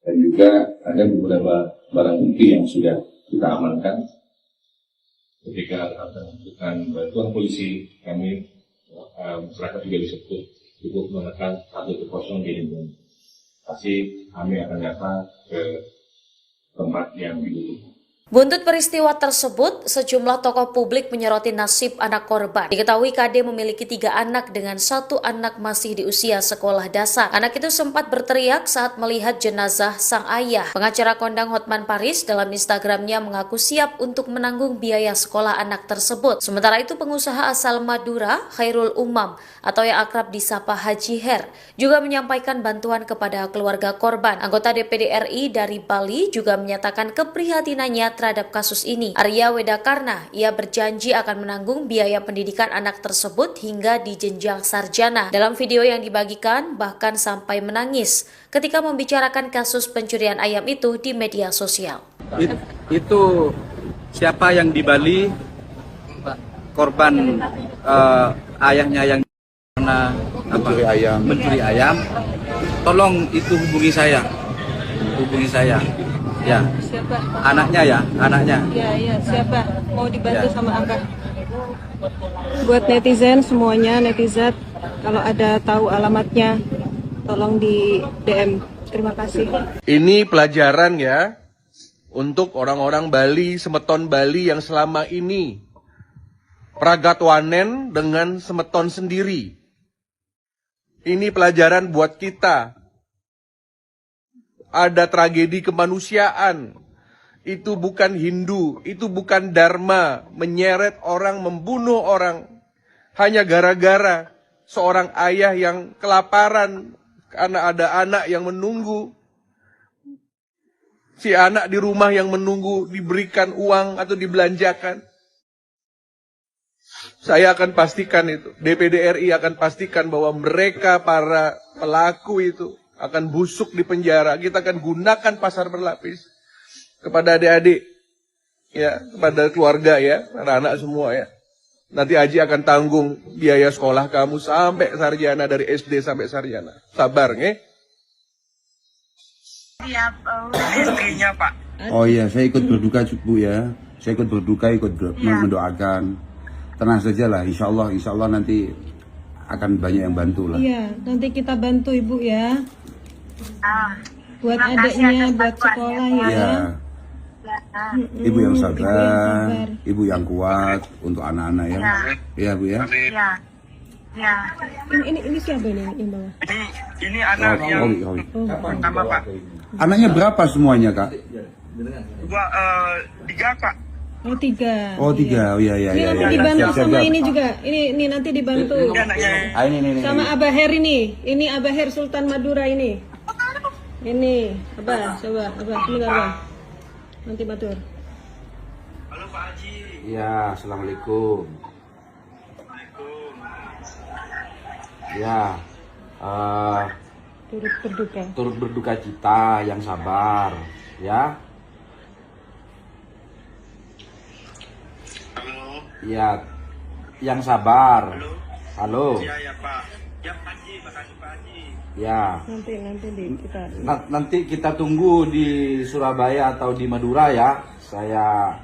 Dan juga ada beberapa barang bukti yang sudah kita amankan. Ketika akan membutuhkan bantuan polisi, kami masyarakat juga bisa cukup menekan 110 di lingkungan. Pasti kami akan datang ke tempat yang dibutuhkan. Buntut peristiwa tersebut, sejumlah tokoh publik menyoroti nasib anak korban. Diketahui KD memiliki 3 anak dengan 1 anak masih di usia sekolah dasar. Anak itu sempat berteriak saat melihat jenazah sang ayah. Pengacara kondang Hotman Paris dalam Instagramnya mengaku siap untuk menanggung biaya sekolah anak tersebut. Sementara itu pengusaha asal Madura, Khairul Umam, atau yang akrab disapa Haji Her, juga menyampaikan bantuan kepada keluarga korban. Anggota DPD RI dari Bali juga menyatakan keprihatinannya terhadap kasus ini. Arya Wedakarna, ia berjanji akan menanggung biaya pendidikan anak tersebut hingga di jenjang sarjana. Dalam video yang dibagikan, bahkan sampai menangis ketika membicarakan kasus pencurian ayam itu di media sosial. Itu siapa yang di Bali, korban ayahnya yang mencuri ayam, tolong itu hubungi saya. Ya, Siapa? anaknya. Ya, siapa? Mau dibantu sama Abah. Buat netizen semuanya, netizen, kalau ada tahu alamatnya, tolong di DM. Terima kasih. Ini pelajaran ya untuk orang-orang Bali, semeton Bali yang selama ini pragatwanen dengan semeton sendiri. Ini pelajaran buat kita. Ada tragedi kemanusiaan. Itu bukan Hindu, itu bukan Dharma, menyeret orang, membunuh orang hanya gara-gara seorang ayah yang kelaparan karena ada anak yang menunggu. Si anak di rumah yang menunggu diberikan uang atau dibelanjakan. Saya akan pastikan itu, DPD RI akan pastikan bahwa mereka para pelaku itu akan busuk di penjara. Kita akan gunakan pasar berlapis kepada adik-adik, ya, kepada keluarga ya, anak-anak semua ya. Nanti Haji akan tanggung biaya sekolah kamu sampai sarjana, dari SD sampai sarjana. Sabar, nge? Istrinya Pak. Oh iya, saya ikut berduka Bu ya. Saya ikut berduka, mendoakan. Tenang saja lah, insya Allah nanti akan banyak yang bantu lah. Iya, nanti kita bantu Ibu ya. Buat adiknya, buat sekolah ya. Ya. Ibu yang sabar, ibu yang kuat untuk anak-anak ya. Iya Bu ya. Ya. Ini siapa ini yang bawa? Ini anak yang pertama Pak. Anaknya berapa semuanya Kak? 3 Pak. Oh 3. Oh 3, oh iya. Ini nanti dibantu sama ini juga. Ini nanti dibantu. Ini. Sama Abah Her ini. Ini Abah Her Sultan Madura ini. Ini, Abah, coba, Abah, sebentar Abah. Nanti batur. Halo Pak Haji. Ya, assalamualaikum. Ya, turut berduka cita, yang sabar, ya. Halo. Ya, yang sabar. Halo. Ya Pak. Ya Pak Haji, makasih Pak Haji. Ya. Nanti kita tunggu di Surabaya atau di Madura ya. Saya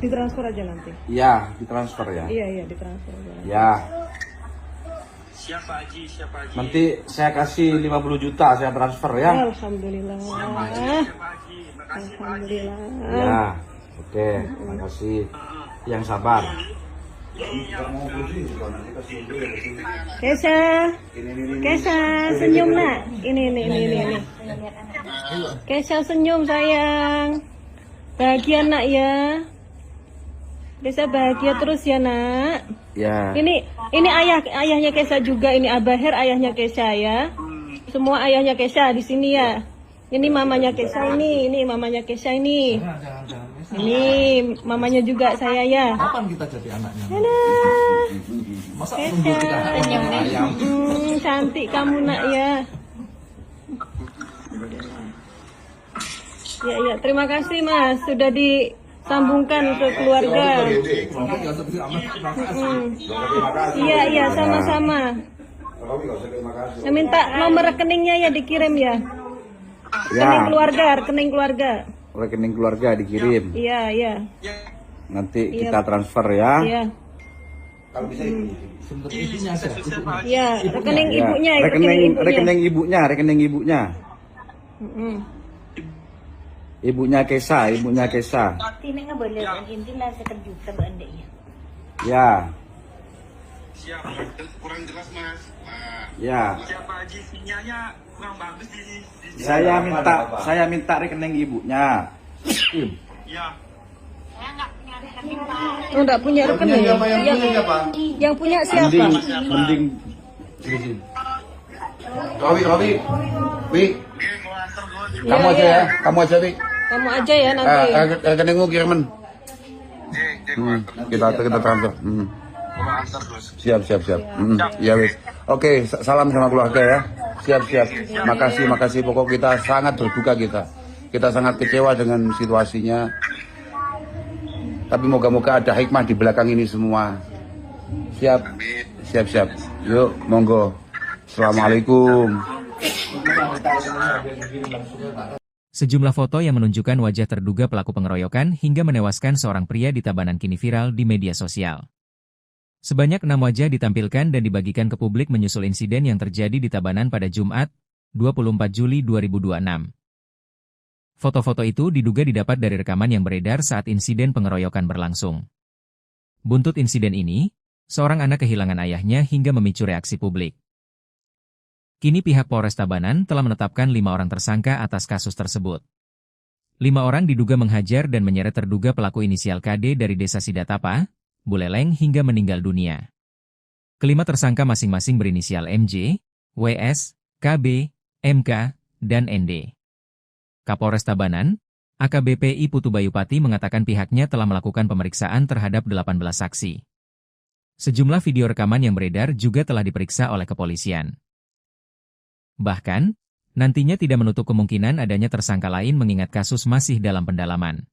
ditransfer aja nanti. Iya, ditransfer ya. Iya, ditransfer aja. Ya. Siapa Haji? Nanti saya kasih 50 juta saya transfer ya. Alhamdulillah. Alhamdulillah. Ya. Oke, makasih. Yang sabar. Kesha, senyum nak. Ini. Kesha senyum sayang. Bahagia nak ya. Bisa bahagia terus ya nak. Ya. Ini ayahnya Kesha juga. Ini Abah Her ayahnya Kesha ya. Semua ayahnya Kesha di sini ya. Ini mamanya Kesha ini mamanya Kesha ini. Ini mamanya juga saya ya. Kapan kita jadi anaknya? Masa nunggu kita ayam? Cantik kamu nak ya. Ya, terima kasih Mas sudah disambungkan ke keluarga. Iya, sama-sama. Saya minta nomor rekeningnya ya dikirim ya. Rekening keluarga. Rekening keluarga dikirim. Iya. Nanti kita transfer ya. Iya. Kalau bisa ibunya aja. Iya, rekening ibunya. Rekening ibunya. Ibunya Kesha. Tidak nggak boleh, intilah sekejuta anda ya. Ya. Siap, kurang jelas mas. Ya. Siapa Haji sinyalnya kurang bagus di Saya minta rekening ibunya. Ya. Oh, enggak punya rekening. Yang punya siapa? Mending. Robi. Kamu aja ya. Kamu aja ya nanti. Rekeningmu kiriman. Kita transfer. Siap. Ya wis. Oke, salam sama keluarga ya. Siap. Makasih. Pokok kita sangat berduka kita sangat kecewa dengan situasinya. Tapi moga-moga ada hikmah di belakang ini semua. Siap. Yuk, monggo. Assalamualaikum. Sejumlah foto yang menunjukkan wajah terduga pelaku pengeroyokan hingga menewaskan seorang pria di Tabanan kini viral di media sosial. Sebanyak 6 wajah ditampilkan dan dibagikan ke publik menyusul insiden yang terjadi di Tabanan pada Jumat, 24 Juli 2026. Foto-foto itu diduga didapat dari rekaman yang beredar saat insiden pengeroyokan berlangsung. Buntut insiden ini, seorang anak kehilangan ayahnya hingga memicu reaksi publik. Kini pihak Polres Tabanan telah menetapkan 5 orang tersangka atas kasus tersebut. 5 orang diduga menghajar dan menyeret terduga pelaku inisial KD dari Desa Sidatapa, Buleleng hingga meninggal dunia. Kelima tersangka masing-masing berinisial MJ, WS, KB, MK, dan ND. Kapolres Tabanan, AKBP I Putu Bayupati mengatakan pihaknya telah melakukan pemeriksaan terhadap 18 saksi. Sejumlah video rekaman yang beredar juga telah diperiksa oleh kepolisian. Bahkan, nantinya tidak menutup kemungkinan adanya tersangka lain mengingat kasus masih dalam pendalaman.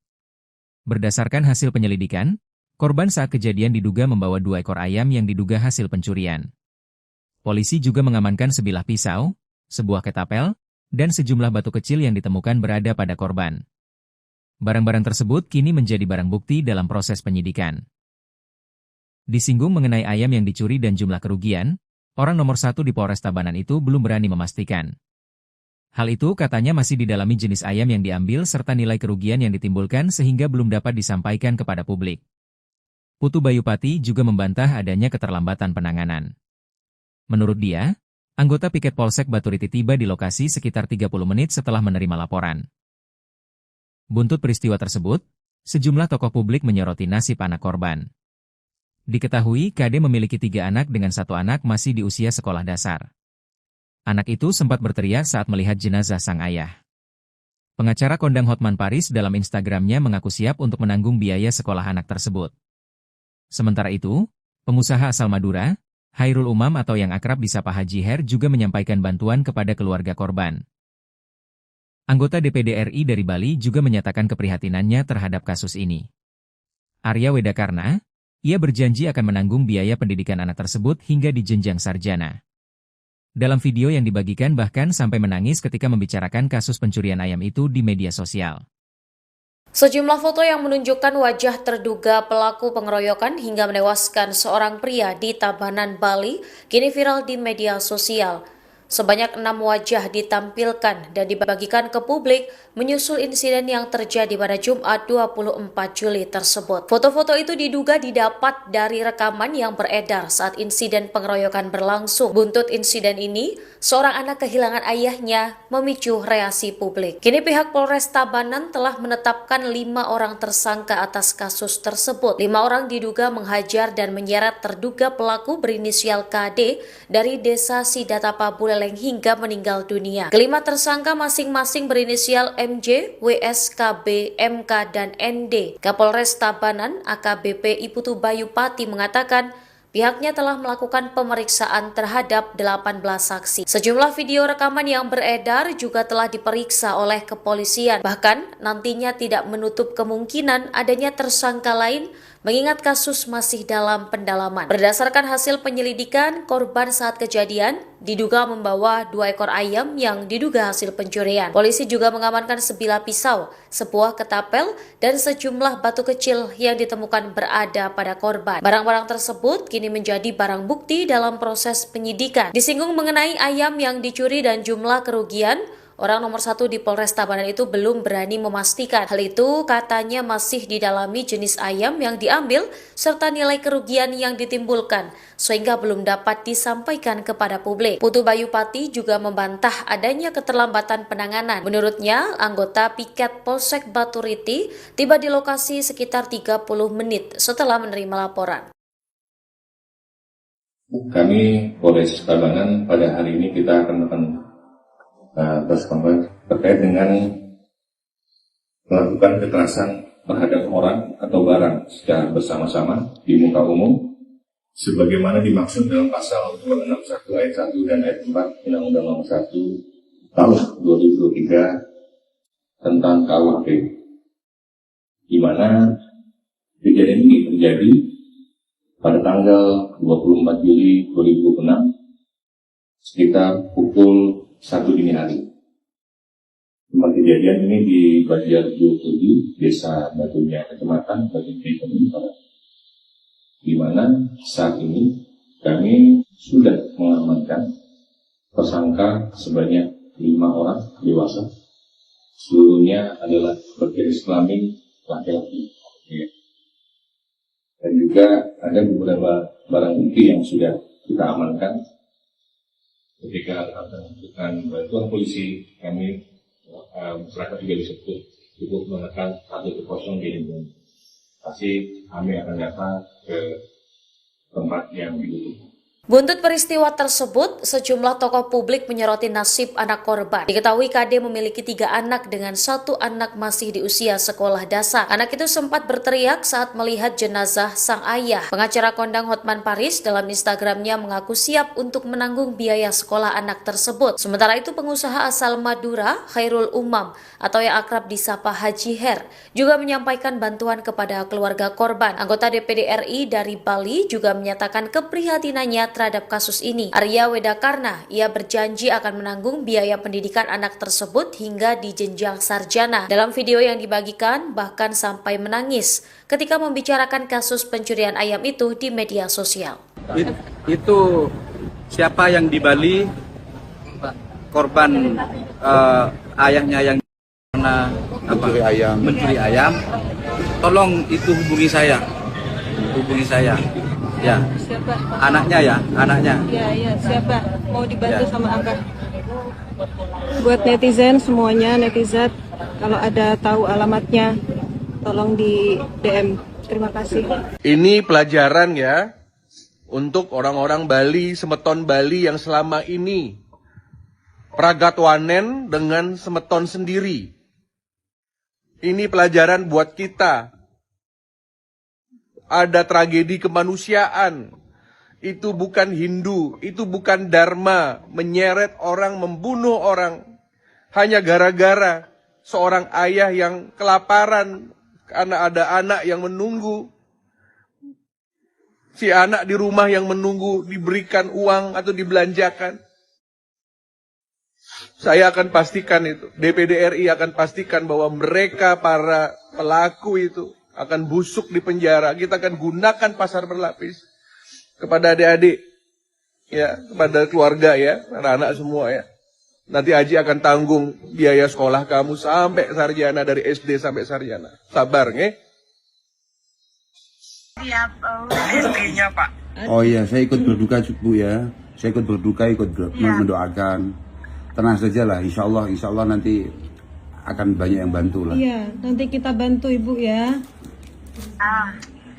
Berdasarkan hasil penyelidikan, korban saat kejadian diduga membawa 2 ekor ayam yang diduga hasil pencurian. Polisi juga mengamankan sebilah pisau, sebuah ketapel, dan sejumlah batu kecil yang ditemukan berada pada korban. Barang-barang tersebut kini menjadi barang bukti dalam proses penyidikan. Disinggung mengenai ayam yang dicuri dan jumlah kerugian, orang nomor 1 di Polres Tabanan itu belum berani memastikan. Hal itu katanya masih didalami jenis ayam yang diambil serta nilai kerugian yang ditimbulkan sehingga belum dapat disampaikan kepada publik. Putu Bayupati juga membantah adanya keterlambatan penanganan. Menurut dia, anggota piket Polsek Baturiti tiba di lokasi sekitar 30 menit setelah menerima laporan. Buntut peristiwa tersebut, sejumlah tokoh publik menyoroti nasib anak korban. Diketahui KD memiliki 3 anak dengan 1 anak masih di usia sekolah dasar. Anak itu sempat berteriak saat melihat jenazah sang ayah. Pengacara kondang Hotman Paris dalam Instagramnya mengaku siap untuk menanggung biaya sekolah anak tersebut. Sementara itu, pengusaha asal Madura, Hairul Umam atau yang akrab disapa Haji Her juga menyampaikan bantuan kepada keluarga korban. Anggota DPD RI dari Bali juga menyatakan keprihatinannya terhadap kasus ini. Arya Wedakarna, ia berjanji akan menanggung biaya pendidikan anak tersebut hingga di jenjang sarjana. Dalam video yang dibagikan bahkan sampai menangis ketika membicarakan kasus pencurian ayam itu di media sosial. Sejumlah foto yang menunjukkan wajah terduga pelaku pengeroyokan hingga menewaskan seorang pria di Tabanan, Bali, kini viral di media sosial. Sebanyak 6 wajah ditampilkan dan dibagikan ke publik menyusul insiden yang terjadi pada Jumat 24 Juli tersebut. Foto-foto itu diduga didapat dari rekaman yang beredar saat insiden pengeroyokan berlangsung. Buntut insiden ini, seorang anak kehilangan ayahnya memicu reaksi publik. Kini pihak Polres Tabanan telah menetapkan 5 orang tersangka atas kasus tersebut. 5 orang diduga menghajar dan menyeret terduga pelaku berinisial KD dari Desa Sidatapa, Buleleng terenggeleng hingga meninggal dunia. Kelima tersangka masing-masing berinisial MJ, WS, KB, MK, dan ND. Kapolres Tabanan AKBP Iputu Bayu Pati mengatakan pihaknya telah melakukan pemeriksaan terhadap 18 saksi. Sejumlah video rekaman yang beredar juga telah diperiksa oleh kepolisian. Bahkan nantinya tidak menutup kemungkinan adanya tersangka lain mengingat kasus masih dalam pendalaman. Berdasarkan hasil penyelidikan, korban saat kejadian diduga membawa 2 ekor ayam yang diduga hasil pencurian. Polisi juga mengamankan sebilah pisau, sebuah ketapel, dan sejumlah batu kecil yang ditemukan berada pada korban. Barang-barang tersebut kini menjadi barang bukti dalam proses penyidikan. Disinggung mengenai ayam yang dicuri dan jumlah kerugian, orang nomor 1 di Polres Tabanan itu belum berani memastikan. Hal itu katanya masih didalami jenis ayam yang diambil serta nilai kerugian yang ditimbulkan, sehingga belum dapat disampaikan kepada publik. Putu Bayu Pati juga membantah adanya keterlambatan penanganan. Menurutnya, anggota piket Polsek Baturiti tiba di lokasi sekitar 30 menit setelah menerima laporan. Kami Polres Tabanan pada hari ini kita akan terkait dengan melakukan kekerasan terhadap orang atau barang secara bersama-sama di muka umum sebagaimana dimaksud dalam pasal 261 ayat 1 dan ayat 4 Undang-Undang Nomor 1 Tahun 2023 tentang KUHP, di mana kejadian ini terjadi pada tanggal 24 Juli 2006 sekitar pukul 1 dini hari. Tempat kejadian ini di Banjar 27, Desa Batunya, Kecamatan Batunya, di mana saat ini kami sudah mengamankan tersangka sebanyak 5 orang dewasa. Seluruhnya adalah berjenis kelamin laki-laki. Dan juga ada beberapa barang bukti yang sudah kita amankan. Ketika melakukan bantuan polisi, kami masyarakat juga bisa cukup menekan 110 di lingkungan. Pasti kami akan datang ke tempat yang dibutuhkan. Buntut peristiwa tersebut, sejumlah tokoh publik menyoroti nasib anak korban. Diketahui KD memiliki 3 anak dengan 1 anak masih di usia sekolah dasar. Anak itu sempat berteriak saat melihat jenazah sang ayah. Pengacara kondang Hotman Paris dalam Instagramnya mengaku siap untuk menanggung biaya sekolah anak tersebut. Sementara itu pengusaha asal Madura, Khairul Umam, atau yang akrab disapa Haji Her, juga menyampaikan bantuan kepada keluarga korban. Anggota DPD RI dari Bali juga menyatakan keprihatinannya terhadap kasus ini. Arya Wedakarna, ia berjanji akan menanggung biaya pendidikan anak tersebut hingga di jenjang sarjana. Dalam video yang dibagikan, bahkan sampai menangis ketika membicarakan kasus pencurian ayam itu di media sosial. Itu siapa yang di Bali, korban ayahnya yang mencuri ayam, tolong itu hubungi saya. Ya, Siapa? Anaknya. Ya, siapa? Mau dibantu sama Abah. Buat netizen semuanya, netizen, kalau ada tahu alamatnya, tolong di DM. Terima kasih. Ini pelajaran ya untuk orang-orang Bali, semeton Bali yang selama ini pragatwanen dengan semeton sendiri. Ini pelajaran buat kita. Ada tragedi kemanusiaan. Itu bukan Hindu, itu bukan Dharma, menyeret orang, membunuh orang hanya gara-gara seorang ayah yang kelaparan karena ada anak yang menunggu. Si anak di rumah yang menunggu diberikan uang atau dibelanjakan. Saya akan pastikan itu, DPD RI akan pastikan bahwa mereka para pelaku itu akan busuk di penjara. Kita akan gunakan pasar berlapis kepada adik-adik, ya, kepada keluarga ya, anak-anak semua ya. Nanti Haji akan tanggung biaya sekolah kamu sampai sarjana, dari SD sampai sarjana. Sabar, nge? Siap, istrinya Pak. Oh iya, saya ikut berduka Bu ya. Saya ikut berduka, mendoakan. Tenang saja lah, insya Allah nanti akan banyak yang bantu lah. Iya, nanti kita bantu Ibu ya.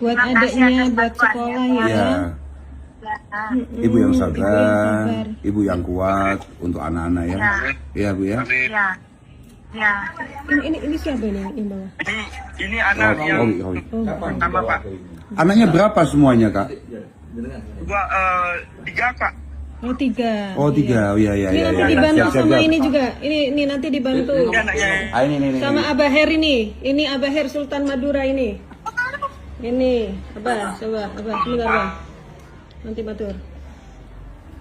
Buat adiknya, buat sekolah ya. Ya. Ibu yang sabar, ibu yang kuat untuk anak-anak ya. Iya Bu ya. Ya. Ini siapa ini yang bawa? Ini anak yang pertama Pak. Anaknya berapa semuanya Kak? Tiga Pak. Oh 3. Oh 3, oh iya. Ini nanti dibantu sama ini juga. Ini nanti dibantu. Ini. Sama Abah Her ini. Ini Abah Her Sultan Madura ini. Ini Abah, coba Abah, sebentar Abah. Nanti batur.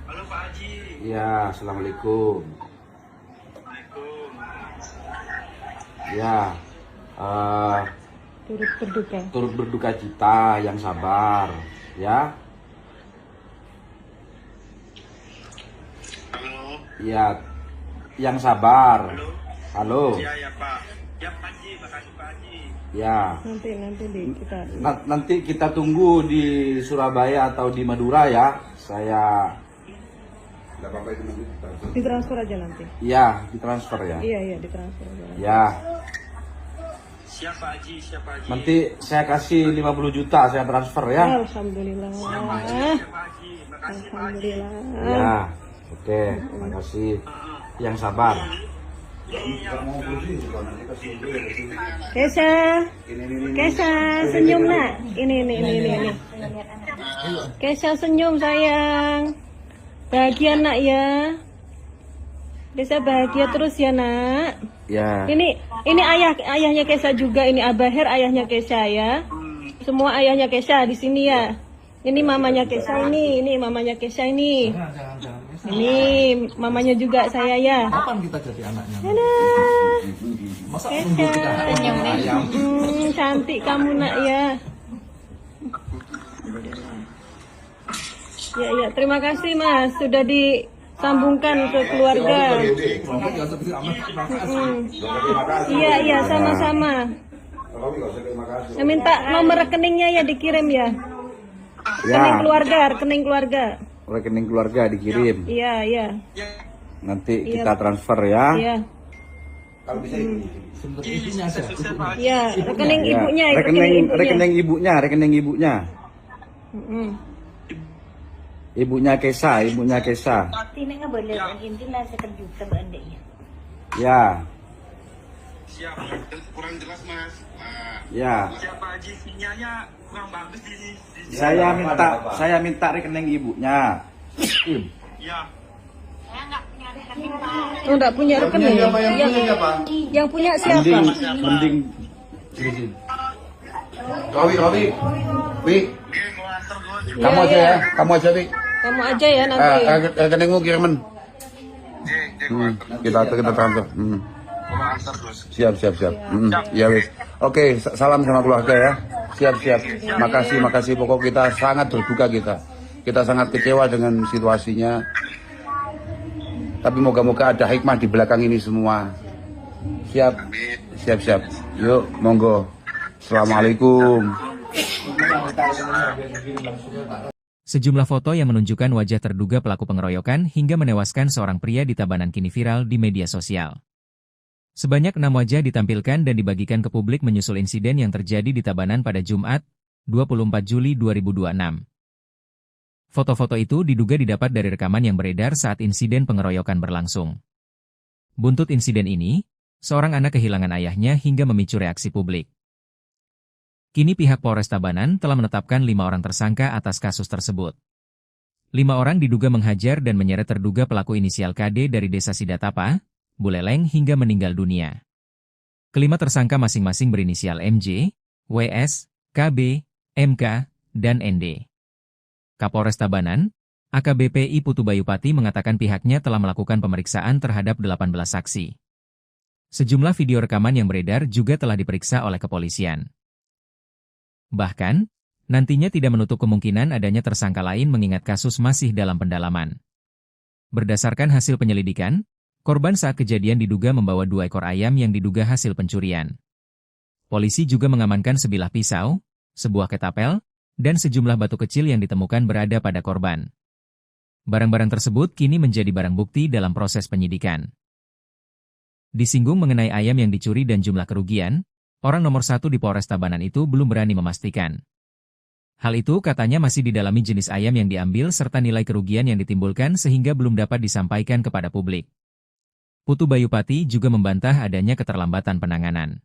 Halo Pak Haji. Ya, assalamualaikum. Ya, turut berduka cita, yang sabar, ya. Halo. Ya, yang sabar. Halo. Ya Pak. Ya Pak Haji, makasih Pak Haji. Ya. Nanti kita tunggu di Surabaya atau di Madura ya. Saya. ditransfer aja nanti. Iya, ditransfer ya. Iya, ditransfer aja. Ya. Siapa Haji? Nanti saya kasih 50 juta saya transfer ya. Alhamdulillah. Alhamdulillah. Ya. Oke, makasih. Yang sabar. Kesha, senyum nak. Ini. Kesha senyum sayang. Bahagia nak ya. Bisa bahagia terus ya nak. Ya. Ini ayahnya Kesha juga. Ini Abah Her ayahnya Kesha ya. Semua ayahnya Kesha di sini ya. Ini mamanya Kesha ini mamanya Kesha ini. Ini mamanya juga saya ya. Kapan kita jadi anaknya? Masa Kesha, cantik kamu nak ya. Ya, terima kasih Mas sudah disambungkan ke keluarga. Iya, sama-sama. Saya minta nomor rekeningnya ya dikirim ya. Rekening keluarga. Rekening keluarga dikirim. Iya. Nanti kita transfer ya. Iya. Kalau bisa Iya, rekening ibunya. Rekening ibunya. Ibunya Kesha. Tidak boleh intinya sekejutan adanya. Ya. Siap. Kurang jelas Mas. Ya. Siapa Haji? Sinyalnya kurang bagus di sini. Saya minta rekening ibunya. Ya. Oh, enggak punya rekening. Yang punya siapa? Mending. Robi. Wi. Kamu aja ya. Kamu aja ya nanti. Rekeningmu kiriman. Kita transfer. Siap. Ya wis. Oke, salam sama keluarga ya. Siap. Makasih. Pokok kita sangat berduka kita. Kita sangat kecewa dengan situasinya. Tapi moga-moga ada hikmah di belakang ini semua. Siap. Yuk, monggo. Assalamualaikum. Sejumlah foto yang menunjukkan wajah terduga pelaku pengeroyokan hingga menewaskan seorang pria di Tabanan kini viral di media sosial. Sebanyak 6 wajah ditampilkan dan dibagikan ke publik menyusul insiden yang terjadi di Tabanan pada Jumat, 24 Juli 2026. Foto-foto itu diduga didapat dari rekaman yang beredar saat insiden pengeroyokan berlangsung. Buntut insiden ini, seorang anak kehilangan ayahnya hingga memicu reaksi publik. Kini pihak Polres Tabanan telah menetapkan 5 orang tersangka atas kasus tersebut. 5 orang diduga menghajar dan menyeret terduga pelaku inisial KD dari desa Sidatapa, Buleleng hingga meninggal dunia. Kelima tersangka masing-masing berinisial MJ, WS, KB, MK, dan ND. Kapolres Tabanan, AKBP I Putu Bayupati mengatakan pihaknya telah melakukan pemeriksaan terhadap 18 saksi. Sejumlah video rekaman yang beredar juga telah diperiksa oleh kepolisian. Bahkan, nantinya tidak menutup kemungkinan adanya tersangka lain mengingat kasus masih dalam pendalaman. Berdasarkan hasil penyelidikan, korban saat kejadian diduga membawa 2 ekor ayam yang diduga hasil pencurian. Polisi juga mengamankan sebilah pisau, sebuah ketapel, dan sejumlah batu kecil yang ditemukan berada pada korban. Barang-barang tersebut kini menjadi barang bukti dalam proses penyidikan. Disinggung mengenai ayam yang dicuri dan jumlah kerugian, orang nomor 1 di Polres Tabanan itu belum berani memastikan. Hal itu katanya masih didalami jenis ayam yang diambil serta nilai kerugian yang ditimbulkan sehingga belum dapat disampaikan kepada publik. Putu Bayupati juga membantah adanya keterlambatan penanganan.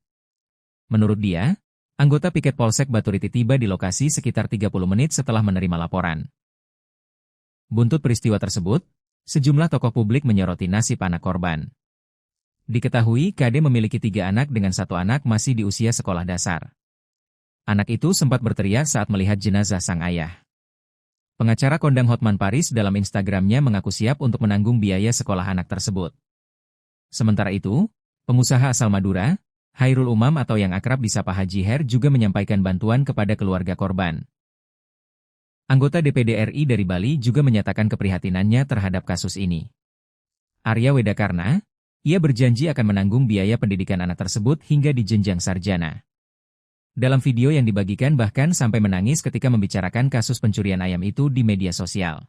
Menurut dia, anggota piket Polsek Baturiti tiba di lokasi sekitar 30 menit setelah menerima laporan. Buntut peristiwa tersebut, sejumlah tokoh publik menyoroti nasib anak korban. Diketahui KD memiliki 3 anak dengan 1 anak masih di usia sekolah dasar. Anak itu sempat berteriak saat melihat jenazah sang ayah. Pengacara kondang Hotman Paris dalam Instagramnya mengaku siap untuk menanggung biaya sekolah anak tersebut. Sementara itu, pengusaha asal Madura, Khairul Umam atau yang akrab disapa Haji Her juga menyampaikan bantuan kepada keluarga korban. Anggota DPD RI dari Bali juga menyatakan keprihatinannya terhadap kasus ini. Arya Wedakarna, ia berjanji akan menanggung biaya pendidikan anak tersebut hingga di jenjang sarjana. Dalam video yang dibagikan bahkan sampai menangis ketika membicarakan kasus pencurian ayam itu di media sosial.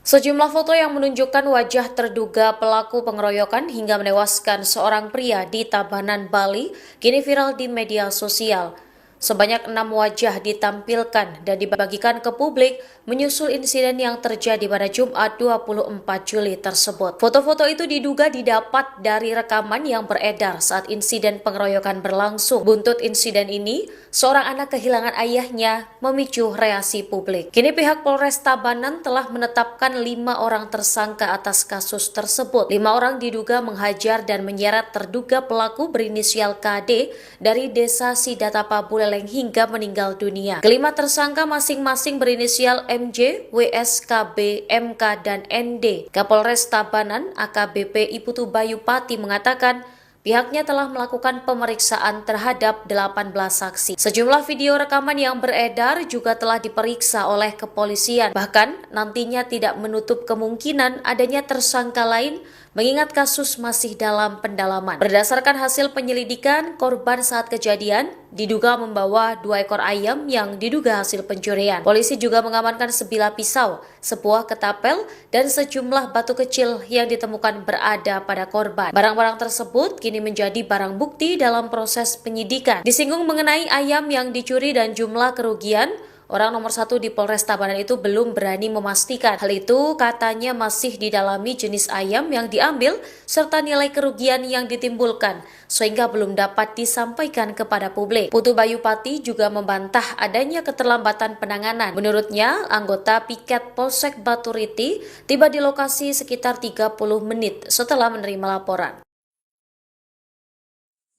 Sejumlah foto yang menunjukkan wajah terduga pelaku pengeroyokan hingga menewaskan seorang pria di Tabanan, Bali, kini viral di media sosial. Sebanyak 6 wajah ditampilkan dan dibagikan ke publik menyusul insiden yang terjadi pada Jumat 24 Juli tersebut. Foto-foto itu diduga didapat dari rekaman yang beredar saat insiden pengeroyokan berlangsung. Buntut insiden ini, seorang anak kehilangan ayahnya memicu reaksi publik. Kini pihak Polres Tabanan telah menetapkan 5 orang tersangka atas kasus tersebut. 5 orang diduga menghajar dan menyeret terduga pelaku berinisial KD dari desa Sidatapa Buleleng hingga meninggal dunia. Kelima tersangka masing-masing berinisial MJ, WS, KB, MK, dan ND. Kapolres Tabanan AKBP Putu Bayupati mengatakan pihaknya telah melakukan pemeriksaan terhadap 18 saksi. Sejumlah video rekaman yang beredar juga telah diperiksa oleh kepolisian. Bahkan nantinya tidak menutup kemungkinan adanya tersangka lain mengingat kasus masih dalam pendalaman. Berdasarkan hasil penyelidikan, korban saat kejadian diduga membawa 2 ekor ayam yang diduga hasil pencurian. Polisi juga mengamankan sebilah pisau, sebuah ketapel, dan sejumlah batu kecil yang ditemukan berada pada korban. Barang-barang tersebut kini menjadi barang bukti dalam proses penyidikan. Disinggung mengenai ayam yang dicuri dan jumlah kerugian, orang nomor 1 di Polres Tabanan itu belum berani memastikan. Hal itu katanya masih didalami jenis ayam yang diambil serta nilai kerugian yang ditimbulkan, sehingga belum dapat disampaikan kepada publik. Putu Bayupati juga membantah adanya keterlambatan penanganan. Menurutnya, anggota piket Polsek Baturiti tiba di lokasi sekitar 30 menit setelah menerima laporan.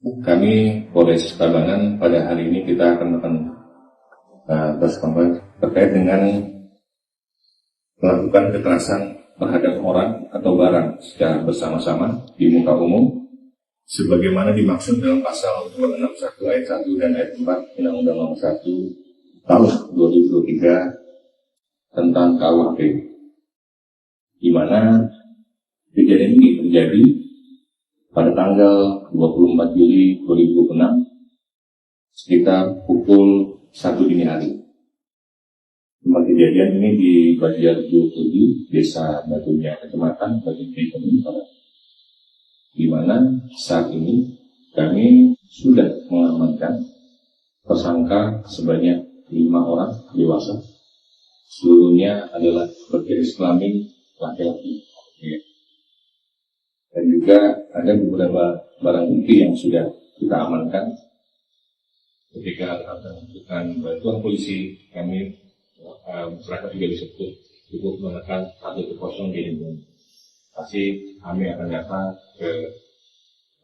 Kami Polres Tabanan pada hari ini kita akan terkait dengan melakukan kekerasan terhadap orang atau barang secara bersama-sama di muka umum sebagaimana dimaksud dalam pasal 261 ayat 1 dan ayat 4 Undang-Undang Nomor 1 Tahun 2023 tentang KUHP, di mana kejadian ini terjadi pada tanggal 24 Juli 2006 sekitar pukul 1 dini hari. Tempat kejadian ini di Banjar 27, Desa Batunya, Kecamatan Batunya, di mana saat ini kami sudah mengamankan tersangka sebanyak 5 orang dewasa. Seluruhnya adalah berjenis kelamin laki-laki. Dan juga ada beberapa barang bukti yang sudah kita amankan. Ketika akan membutuhkan bantuan polisi, kami masyarakat juga disebut cukup menekan 110 di lingkungan. Pasti kami akan datang ke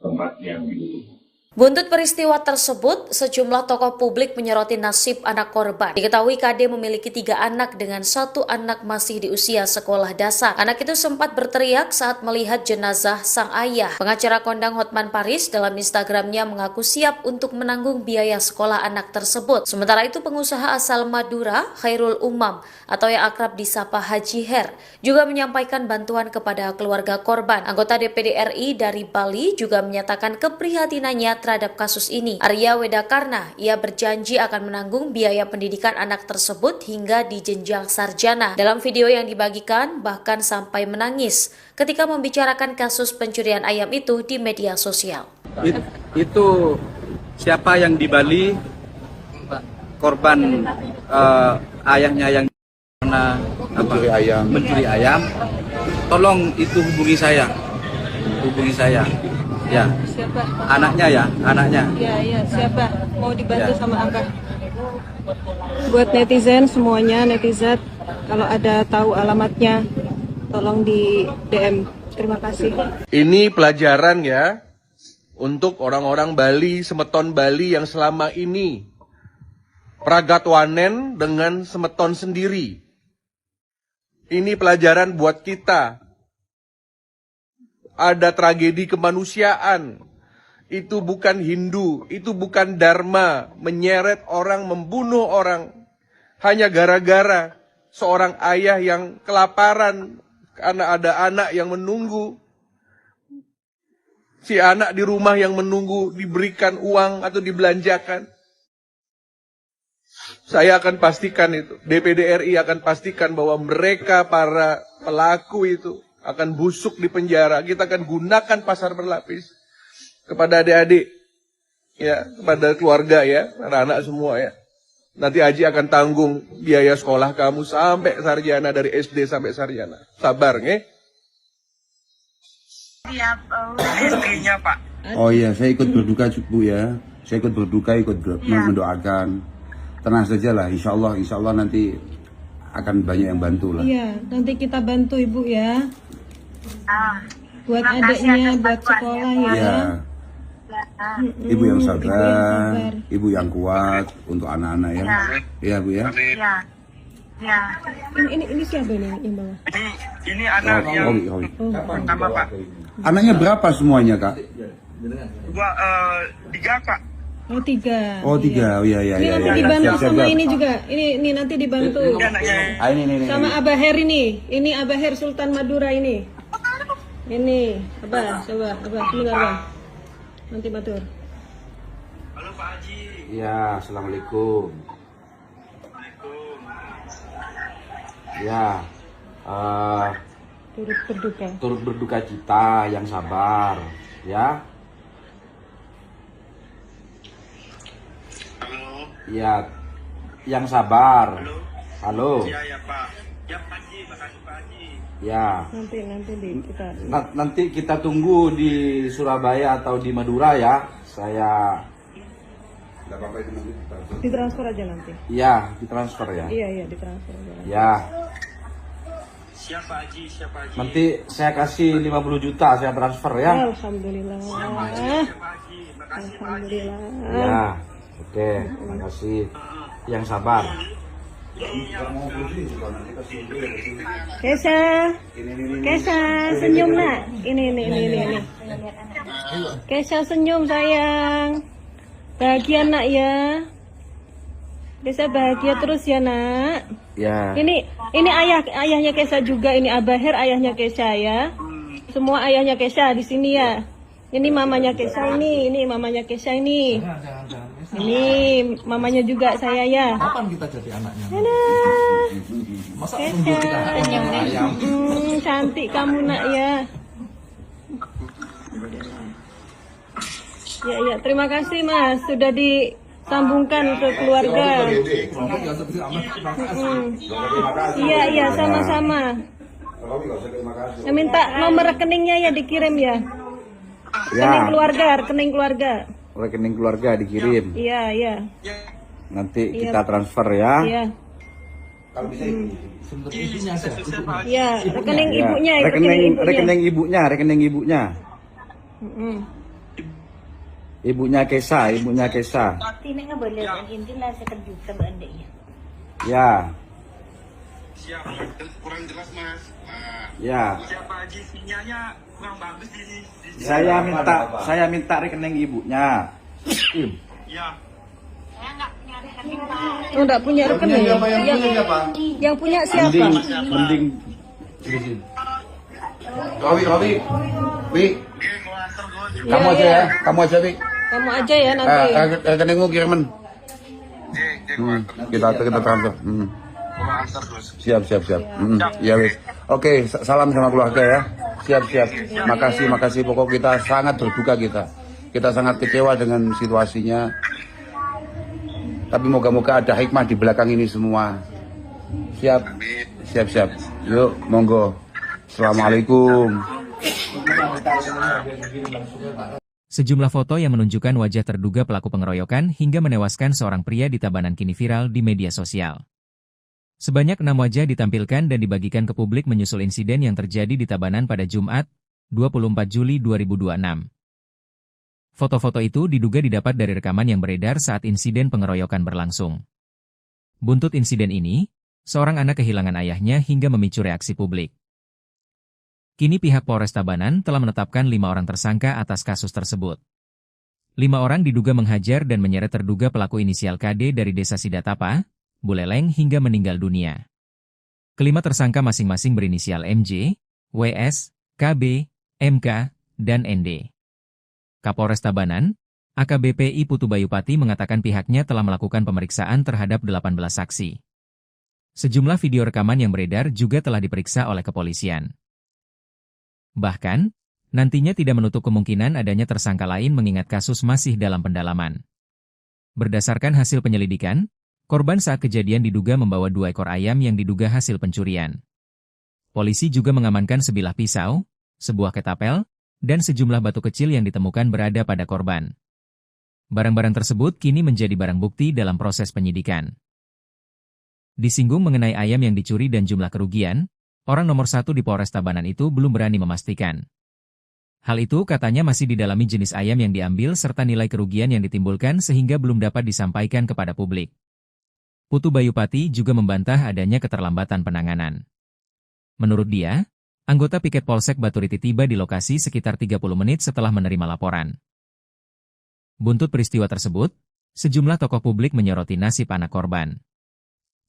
tempat yang dibutuhkan. Buntut peristiwa tersebut, sejumlah tokoh publik menyoroti nasib anak korban. Diketahui KD memiliki 3 anak dengan 1 anak masih di usia sekolah dasar. Anak itu sempat berteriak saat melihat jenazah sang ayah. Pengacara kondang Hotman Paris dalam Instagramnya mengaku siap untuk menanggung biaya sekolah anak tersebut. Sementara itu pengusaha asal Madura, Khairul Umam atau yang akrab disapa Haji Her, juga menyampaikan bantuan kepada keluarga korban. Anggota DPD RI dari Bali juga menyatakan keprihatinannya terhadap kasus ini. Arya Wedakarna, ia berjanji akan menanggung biaya pendidikan anak tersebut hingga di jenjang sarjana. Dalam video yang dibagikan, bahkan sampai menangis ketika membicarakan kasus pencurian ayam itu di media sosial. Itu siapa yang di Bali korban ayahnya yang karena mencuri ayam, tolong itu hubungi saya, ya. Siapa? Anaknya. Iya, siapa mau dibantu sama Abah? Buat netizen semuanya, netizen kalau ada tahu alamatnya tolong di DM. Terima kasih. Ini pelajaran ya untuk orang-orang Bali, semeton Bali yang selama ini pragatwanen dengan semeton sendiri. Ini pelajaran buat kita. Ada tragedi kemanusiaan. Itu bukan Hindu, itu bukan Dharma, menyeret orang, membunuh orang. Hanya gara-gara seorang ayah yang kelaparan karena ada anak yang menunggu. Si anak di rumah yang menunggu diberikan uang atau dibelanjakan. Saya akan pastikan itu, DPD RI akan pastikan bahwa mereka para pelaku itu akan busuk di penjara. Kita akan gunakan pasar berlapis kepada adik-adik, ya, kepada keluarga ya, anak-anak semua ya. Nanti Haji akan tanggung biaya sekolah kamu sampai sarjana, dari SD sampai sarjana. Sabar, nge? Istrinya, Pak. Oh iya, saya ikut berduka Bu ya. Saya ikut berduka, mendoakan. Tenang saja lah, insya Allah nanti akan banyak yang bantu lah. Iya, nanti kita bantu Ibu ya. Buat adiknya, buat sekolah ya. Iya. Ibu yang sabar, ibu yang kuat untuk anak-anak ya. Iya Bu ya. Ya. Ini siapa ini yang bawa? Ini anak yang pertama, Pak. Anaknya berapa semuanya Kak? 3, Pak. Oh 3. Oh 3, oh iya. Ini nanti dibantu sama ini juga. Ini nanti dibantu. Ini. Sama Abah Her ini. Ini Abah Her Sultan Madura ini. Ini Abah, coba Abah, sebentar Abah. Nanti batur. Halo Pak Haji. Ya, assalamualaikum. Ya, turut berduka cita, yang sabar, ya. Halo. Ya, yang sabar. Halo. Ya Pak. Ya Pak Haji, makasih Pak Haji. Ya. Nanti kita tunggu di Surabaya atau di Madura ya. Saya. Ditransfer aja nanti. Iya, ditransfer ya. Iya, ditransfer aja. Ya. Siapa Haji? Nanti saya kasih 50 juta, saya transfer ya. Alhamdulillah. Alhamdulillah. Ya, oke, makasih. Yang sabar. Kesha, senyum nak. Ini. Kesha senyum sayang. Bahagia nak ya. Kesha bahagia terus ya nak. Ya. Ini ayahnya Kesha juga. Ini Abah Her ayahnya Kesha ya. Semua ayahnya Kesha di sini ya. Ini mamanya Kesha ini mamanya Kesha ini. Ini mamanya juga saya ya. Kapan kita jadi anaknya? Masa nunggu kita ayam? Cantik kamu nak ya. Ya, terima kasih Mas sudah disambungkan ke keluarga. Iya, sama-sama. Minta nomor rekeningnya ya dikirim ya. Rekening keluarga. Rekening keluarga dikirim. Iya. Nanti kita transfer ya. Iya. Kalau bisa Iya, rekening ibunya. Rekening ibunya. Ibunya Kesha. Tine nga boleh ang inti lah sekejuta bandanya. Ya. Siap, kurang jelas Mas. Ya. Siapa Haji? Sinyalnya kurang bagus di sini. Saya minta rekening ibunya. Ya. Oh, enggak punya rekening. Yang punya siapa? Mending. Robi. Kamu aja ya. Kamu aja ya nanti. Rekeningmu kiriman. Kita transfer. Siap. Ya wis. Oke, salam sama keluarga ya. Siap. Makasih. Pokok kita sangat berduka kita. Kita sangat kecewa dengan situasinya. Tapi moga-moga ada hikmah di belakang ini semua. Siap? Siap. Yuk, monggo. Assalamualaikum. Sejumlah foto yang menunjukkan wajah terduga pelaku pengeroyokan hingga menewaskan seorang pria di Tabanan kini viral di media sosial. Sebanyak 6 wajah ditampilkan dan dibagikan ke publik menyusul insiden yang terjadi di Tabanan pada Jumat, 24 Juli 2026. Foto-foto itu diduga didapat dari rekaman yang beredar saat insiden pengeroyokan berlangsung. Buntut insiden ini, seorang anak kehilangan ayahnya hingga memicu reaksi publik. Kini pihak Polres Tabanan telah menetapkan 5 orang tersangka atas kasus tersebut. 5 orang diduga menghajar dan menyeret terduga pelaku inisial KD dari Desa Sidatapa, Buleleng hingga meninggal dunia. Kelima tersangka masing-masing berinisial MJ, WS, KB, MK, dan ND. Kapolres Tabanan, AKBP I Putu Bayupati mengatakan pihaknya telah melakukan pemeriksaan terhadap 18 saksi. Sejumlah video rekaman yang beredar juga telah diperiksa oleh kepolisian. Bahkan, nantinya tidak menutup kemungkinan adanya tersangka lain mengingat kasus masih dalam pendalaman. Berdasarkan hasil penyelidikan, korban saat kejadian diduga membawa 2 ekor ayam yang diduga hasil pencurian. Polisi juga mengamankan sebilah pisau, sebuah ketapel, dan sejumlah batu kecil yang ditemukan berada pada korban. Barang-barang tersebut kini menjadi barang bukti dalam proses penyidikan. Disinggung mengenai ayam yang dicuri dan jumlah kerugian, orang nomor 1 di Polres Tabanan itu belum berani memastikan. Hal itu katanya masih didalami jenis ayam yang diambil serta nilai kerugian yang ditimbulkan sehingga belum dapat disampaikan kepada publik. Putu Bayupati juga membantah adanya keterlambatan penanganan. Menurut dia, anggota piket Polsek Baturiti tiba di lokasi sekitar 30 menit setelah menerima laporan. Buntut peristiwa tersebut, sejumlah tokoh publik menyoroti nasib anak korban.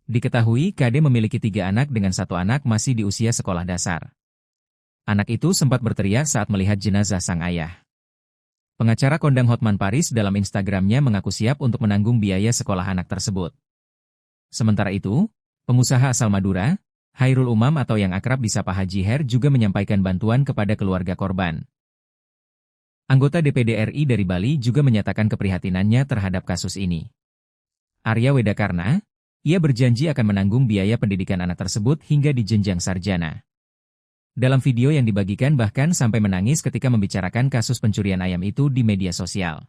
Diketahui KD memiliki 3 anak dengan 1 anak masih di usia sekolah dasar. Anak itu sempat berteriak saat melihat jenazah sang ayah. Pengacara kondang Hotman Paris dalam Instagramnya mengaku siap untuk menanggung biaya sekolah anak tersebut. Sementara itu, pengusaha asal Madura, Hairul Umam atau yang akrab disapa Haji Her juga menyampaikan bantuan kepada keluarga korban. Anggota DPD RI dari Bali juga menyatakan keprihatinannya terhadap kasus ini. Arya Wedakarna, ia berjanji akan menanggung biaya pendidikan anak tersebut hingga di jenjang sarjana. Dalam video yang dibagikan bahkan sampai menangis ketika membicarakan kasus pencurian ayam itu di media sosial.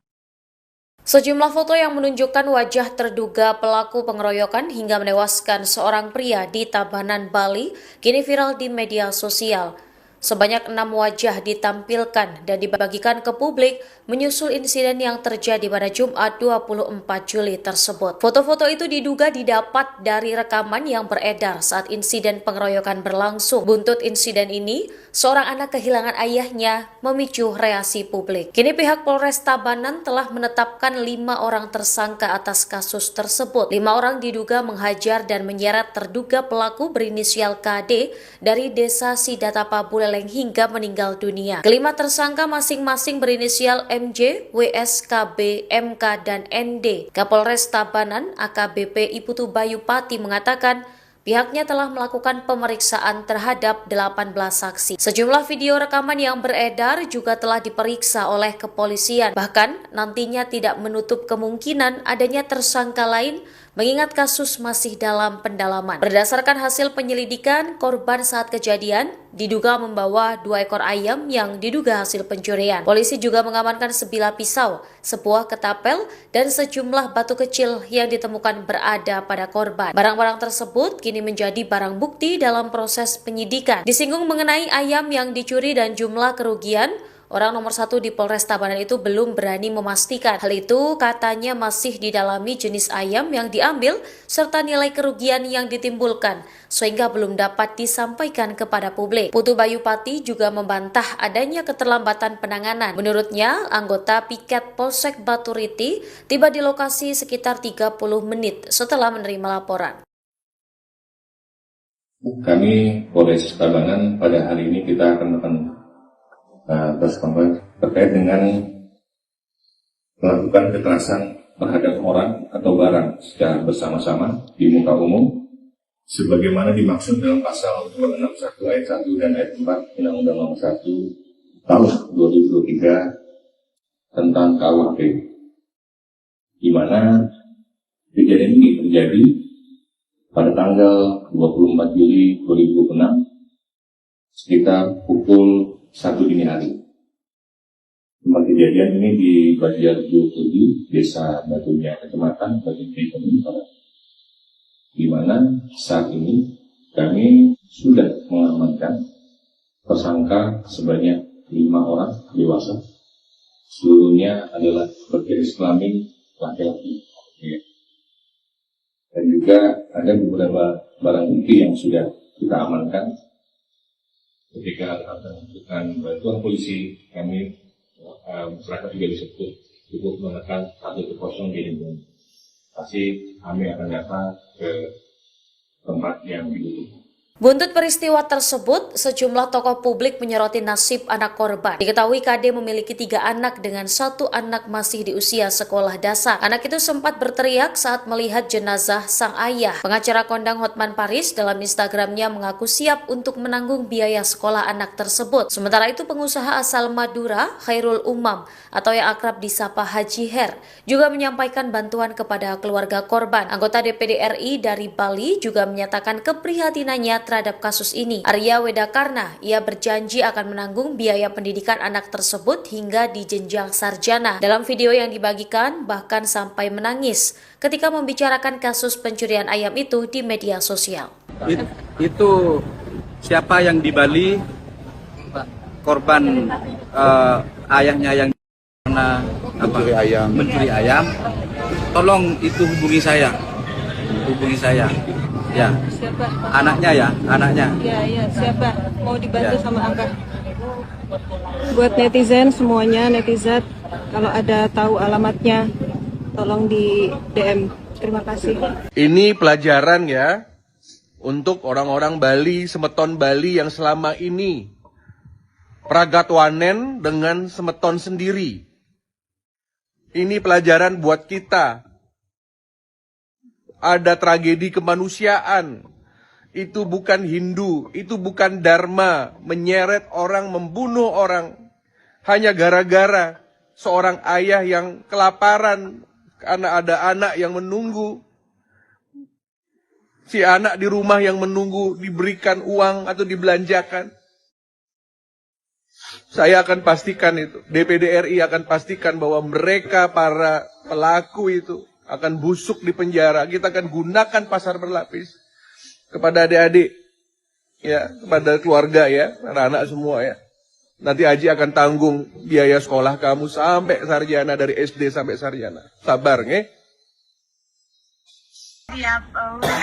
Sejumlah foto yang menunjukkan wajah terduga pelaku pengeroyokan hingga menewaskan seorang pria di Tabanan, Bali, kini viral di media sosial. Sebanyak 6 wajah ditampilkan dan dibagikan ke publik menyusul insiden yang terjadi pada Jumat 24 Juli tersebut. Foto-foto itu diduga didapat dari rekaman yang beredar saat insiden pengeroyokan berlangsung. Buntut insiden ini, seorang anak kehilangan ayahnya memicu reaksi publik. Kini pihak Polres Tabanan telah menetapkan 5 orang tersangka atas kasus tersebut. 5 orang diduga menghajar dan menyeret terduga pelaku berinisial KD dari Desa Sidatapa Buleleng hingga meninggal dunia. Kelima tersangka masing-masing berinisial MJ, WS, KB, MK, dan ND. Kapolres Tabanan, AKBP I Putu Bayupati mengatakan pihaknya telah melakukan pemeriksaan terhadap 18 saksi. Sejumlah video rekaman yang beredar juga telah diperiksa oleh kepolisian. Bahkan nantinya tidak menutup kemungkinan adanya tersangka lain mengingat kasus masih dalam pendalaman. Berdasarkan hasil penyelidikan, korban saat kejadian diduga membawa 2 ekor ayam yang diduga hasil pencurian. Polisi juga mengamankan sebilah pisau, sebuah ketapel, dan sejumlah batu kecil yang ditemukan berada pada korban. Barang-barang tersebut kini menjadi barang bukti dalam proses penyidikan. Disinggung mengenai ayam yang dicuri dan jumlah kerugian, orang nomor 1 di Polres Tabanan itu belum berani memastikan. Hal itu katanya masih didalami jenis ayam yang diambil serta nilai kerugian yang ditimbulkan, sehingga belum dapat disampaikan kepada publik. Putu Bayupati juga membantah adanya keterlambatan penanganan. Menurutnya, anggota piket Polsek Baturiti tiba di lokasi sekitar 30 menit setelah menerima laporan. Kami Polres Tabanan pada hari ini kita akan terkait dengan melakukan kekerasan terhadap orang atau barang secara bersama-sama di muka umum sebagaimana dimaksud dalam pasal 261 ayat 1 dan ayat 4 Undang-Undang Nomor 1 Tahun 2023 tentang KUHP, di mana Kejadian ini terjadi pada tanggal 24 Juli 2006 sekitar pukul 1 dini hari. Tempat kejadian ini di Banjarjo Kudi, Desa Batunya, Kecamatan Batunya, Barat, di mana saat ini kami sudah mengamankan tersangka sebanyak 5 orang dewasa, seluruhnya adalah berjenis kelamin laki-laki. Dan juga ada beberapa barang bukti yang sudah kita amankan. Ketika akan membutuhkan bantuan polisi, kami masyarakat juga disebut cukup menekan 110 di lingkungan. Pasti kami akan datang ke tempat yang dibutuhkan. Buntut peristiwa tersebut, sejumlah tokoh publik menyoroti nasib anak korban. Diketahui KD memiliki 3 anak dengan 1 anak masih di usia sekolah dasar. Anak itu sempat berteriak saat melihat jenazah sang ayah. Pengacara kondang Hotman Paris dalam Instagramnya mengaku siap untuk menanggung biaya sekolah anak tersebut. Sementara itu pengusaha asal Madura, Khairul Umam, atau yang akrab disapa Haji Her, juga menyampaikan bantuan kepada keluarga korban. Anggota DPD RI dari Bali juga menyatakan keprihatinannya terhadap kasus ini. Arya Wedakarna, ia berjanji akan menanggung biaya pendidikan anak tersebut hingga di jenjang sarjana. Dalam video yang dibagikan, bahkan sampai menangis ketika membicarakan kasus pencurian ayam itu di media sosial. Itu siapa yang di Bali, korban ayahnya yang mencuri ayam, tolong itu hubungi saya. Ya. Siapa? Anaknya ya, anaknya. Ya, siapa? Mau dibantu sama Abah. Buat netizen semuanya, netizen, kalau ada tahu alamatnya, tolong di DM. Terima kasih. Ini pelajaran ya untuk orang-orang Bali, semeton Bali yang selama ini pragatwanen dengan semeton sendiri. Ini pelajaran buat kita. Ada tragedi kemanusiaan. Itu bukan Hindu, itu bukan Dharma, menyeret orang, membunuh orang hanya gara-gara seorang ayah yang kelaparan karena ada anak yang menunggu. Si anak di rumah yang menunggu diberikan uang atau dibelanjakan. Saya akan pastikan itu, DPD RI akan pastikan bahwa mereka para pelaku itu akan busuk di penjara. Kita akan gunakan pasar berlapis kepada adik-adik, ya, kepada keluarga ya, anak-anak semua ya. Nanti Haji akan tanggung biaya sekolah kamu sampai sarjana, dari SD sampai sarjana. Sabar, nge?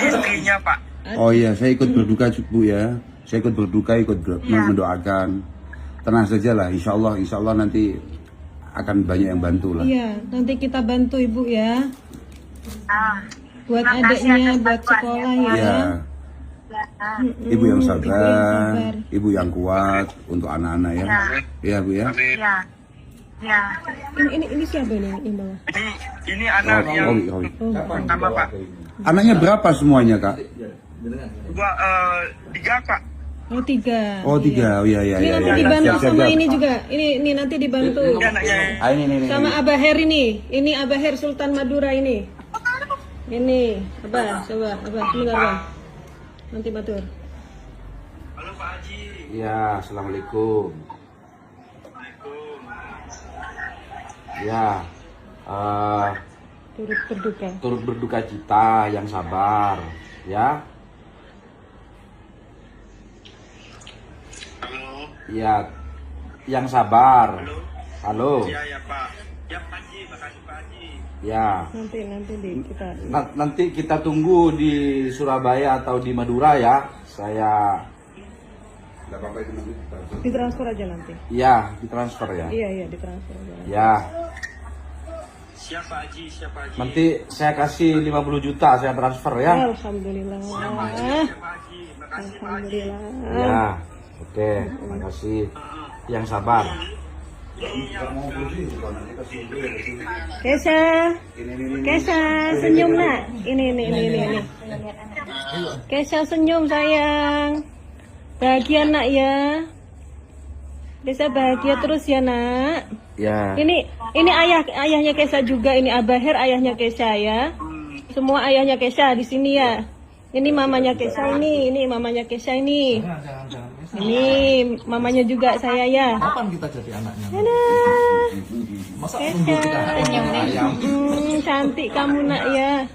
Rezekinya, Pak. Oh iya, saya ikut berduka Bu ya. Saya ikut berduka, mendoakan. Tenang saja lah, insya Allah nanti akan banyak yang bantu lah. Iya, nanti kita bantu Ibu ya. Buat adiknya, buat sekolah ya. Ibu yang sabar, ibu yang kuat untuk anak-anak ya. Iya Bu ya. Ya. Ini siapa ini bawah? Ini anak yang pertama, Pak. Anaknya berapa semuanya Kak? 3, Pak. Oh 3. Oh 3, oh iya. Ini nanti dibantu sama ini juga. Ini nanti dibantu. Ini. Sama Abah Her ini. Ini Abah Her Sultan Madura ini. Ini, Abah, coba, Abah, sebentar Abah. Nanti batur. Halo Pak Haji. Ya, assalamualaikum. Ya, turut berduka cita, yang sabar, ya. Halo. Ya, yang sabar. Halo. Ya Pak. Ya Pak Haji, makasih Pak Haji. Ya. Nanti kita tunggu di Surabaya atau di Madura ya. Saya. Ditransfer aja nanti. Iya, ditransfer ya. Iya, ditransfer aja. Ya. Siapa Haji? Nanti saya kasih 50 juta saya transfer ya. Alhamdulillah. Alhamdulillah. Ya. Oke, makasih. Yang sabar. Kesha, senyum nak. Ini. Kesha senyum sayang. Bahagia nak ya. Kesha bahagia terus ya nak. Ya. Ini ayahnya Kesha juga. Ini Abah Her ayahnya Kesha ya. Semua ayahnya Kesha di sini ya. Ini mamanya Kesha ini mamanya Kesha ini. Ini mamanya juga saya ya. Kapan kita jadi anaknya? Masa Kesha. Cantik kamu nak ya.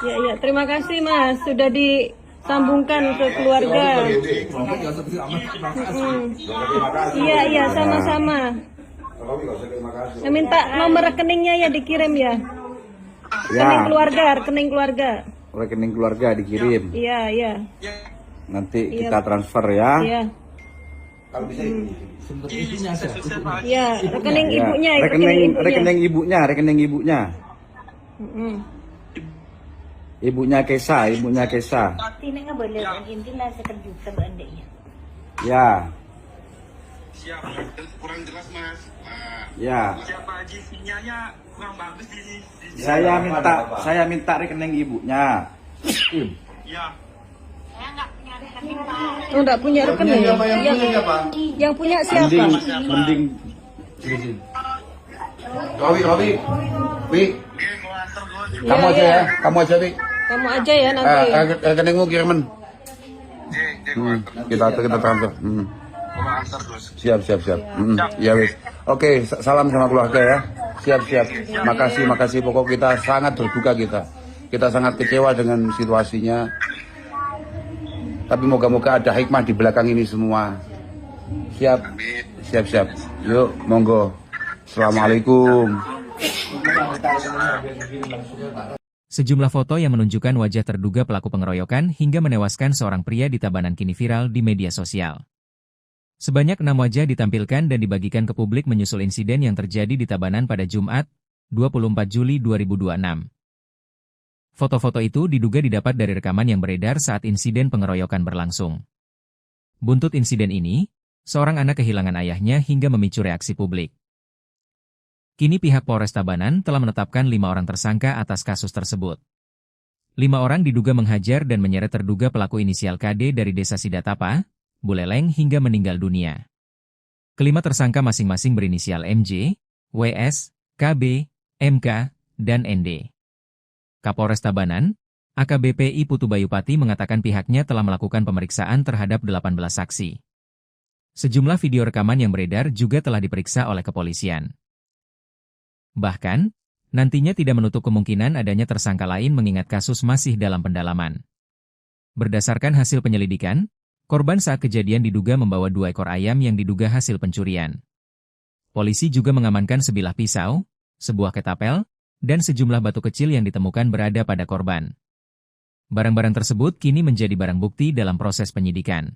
Ya, terima kasih Mas sudah disambungkan ke keluarga. Iya, sama-sama. Saya minta nomor rekeningnya ya dikirim ya. Rekening keluarga. Rekening keluarga dikirim. Iya. Nanti kita transfer ya. Iya. Kalau bisa Iya, rekening ibunya, rekening ibunya. Ibunya Kesha. Tinek nggak boleh, intinya sekejuta bandanya. Ya. Siap, kurang jelas mas. Ya. Siapa Haji sinyalnya kurang bagus di Saya minta rekening ibunya. Ya. Oh, enggak punya rekening. Yang punya siapa? Mending. Robi. Wi. Kamu aja ya, Wi. Kamu aja ya nanti. Rekeningmu kiriman. Kita transfer. Siap. Ya wis. Oke, salam sama keluarga ya. Siap. Makasih. Pokok kita sangat berduka kita. Kita sangat kecewa dengan situasinya. Tapi moga-moga ada hikmah di belakang ini semua. Siap. Yuk, monggo. Assalamualaikum. Sejumlah foto yang menunjukkan wajah terduga pelaku pengeroyokan hingga menewaskan seorang pria di Tabanan kini viral di media sosial. Sebanyak 6 wajah ditampilkan dan dibagikan ke publik menyusul insiden yang terjadi di Tabanan pada Jumat, 24 Juli 2026. Foto-foto itu diduga didapat dari rekaman yang beredar saat insiden pengeroyokan berlangsung. Buntut insiden ini, seorang anak kehilangan ayahnya hingga memicu reaksi publik. Kini pihak Polres Tabanan telah menetapkan 5 orang tersangka atas kasus tersebut. 5 orang diduga menghajar dan menyeret terduga pelaku inisial KD dari Desa Sidatapa, Buleleng hingga meninggal dunia. Kelima tersangka masing-masing berinisial MJ, WS, KB, MK, dan ND. Kapolres Tabanan, AKBP I Putu Bayupati mengatakan pihaknya telah melakukan pemeriksaan terhadap 18 saksi. Sejumlah video rekaman yang beredar juga telah diperiksa oleh kepolisian. Bahkan, nantinya tidak menutup kemungkinan adanya tersangka lain mengingat kasus masih dalam pendalaman. Berdasarkan hasil penyelidikan, korban saat kejadian diduga membawa 2 ekor ayam yang diduga hasil pencurian. Polisi juga mengamankan sebilah pisau, sebuah ketapel, dan sejumlah batu kecil yang ditemukan berada pada korban. Barang-barang tersebut kini menjadi barang bukti dalam proses penyidikan.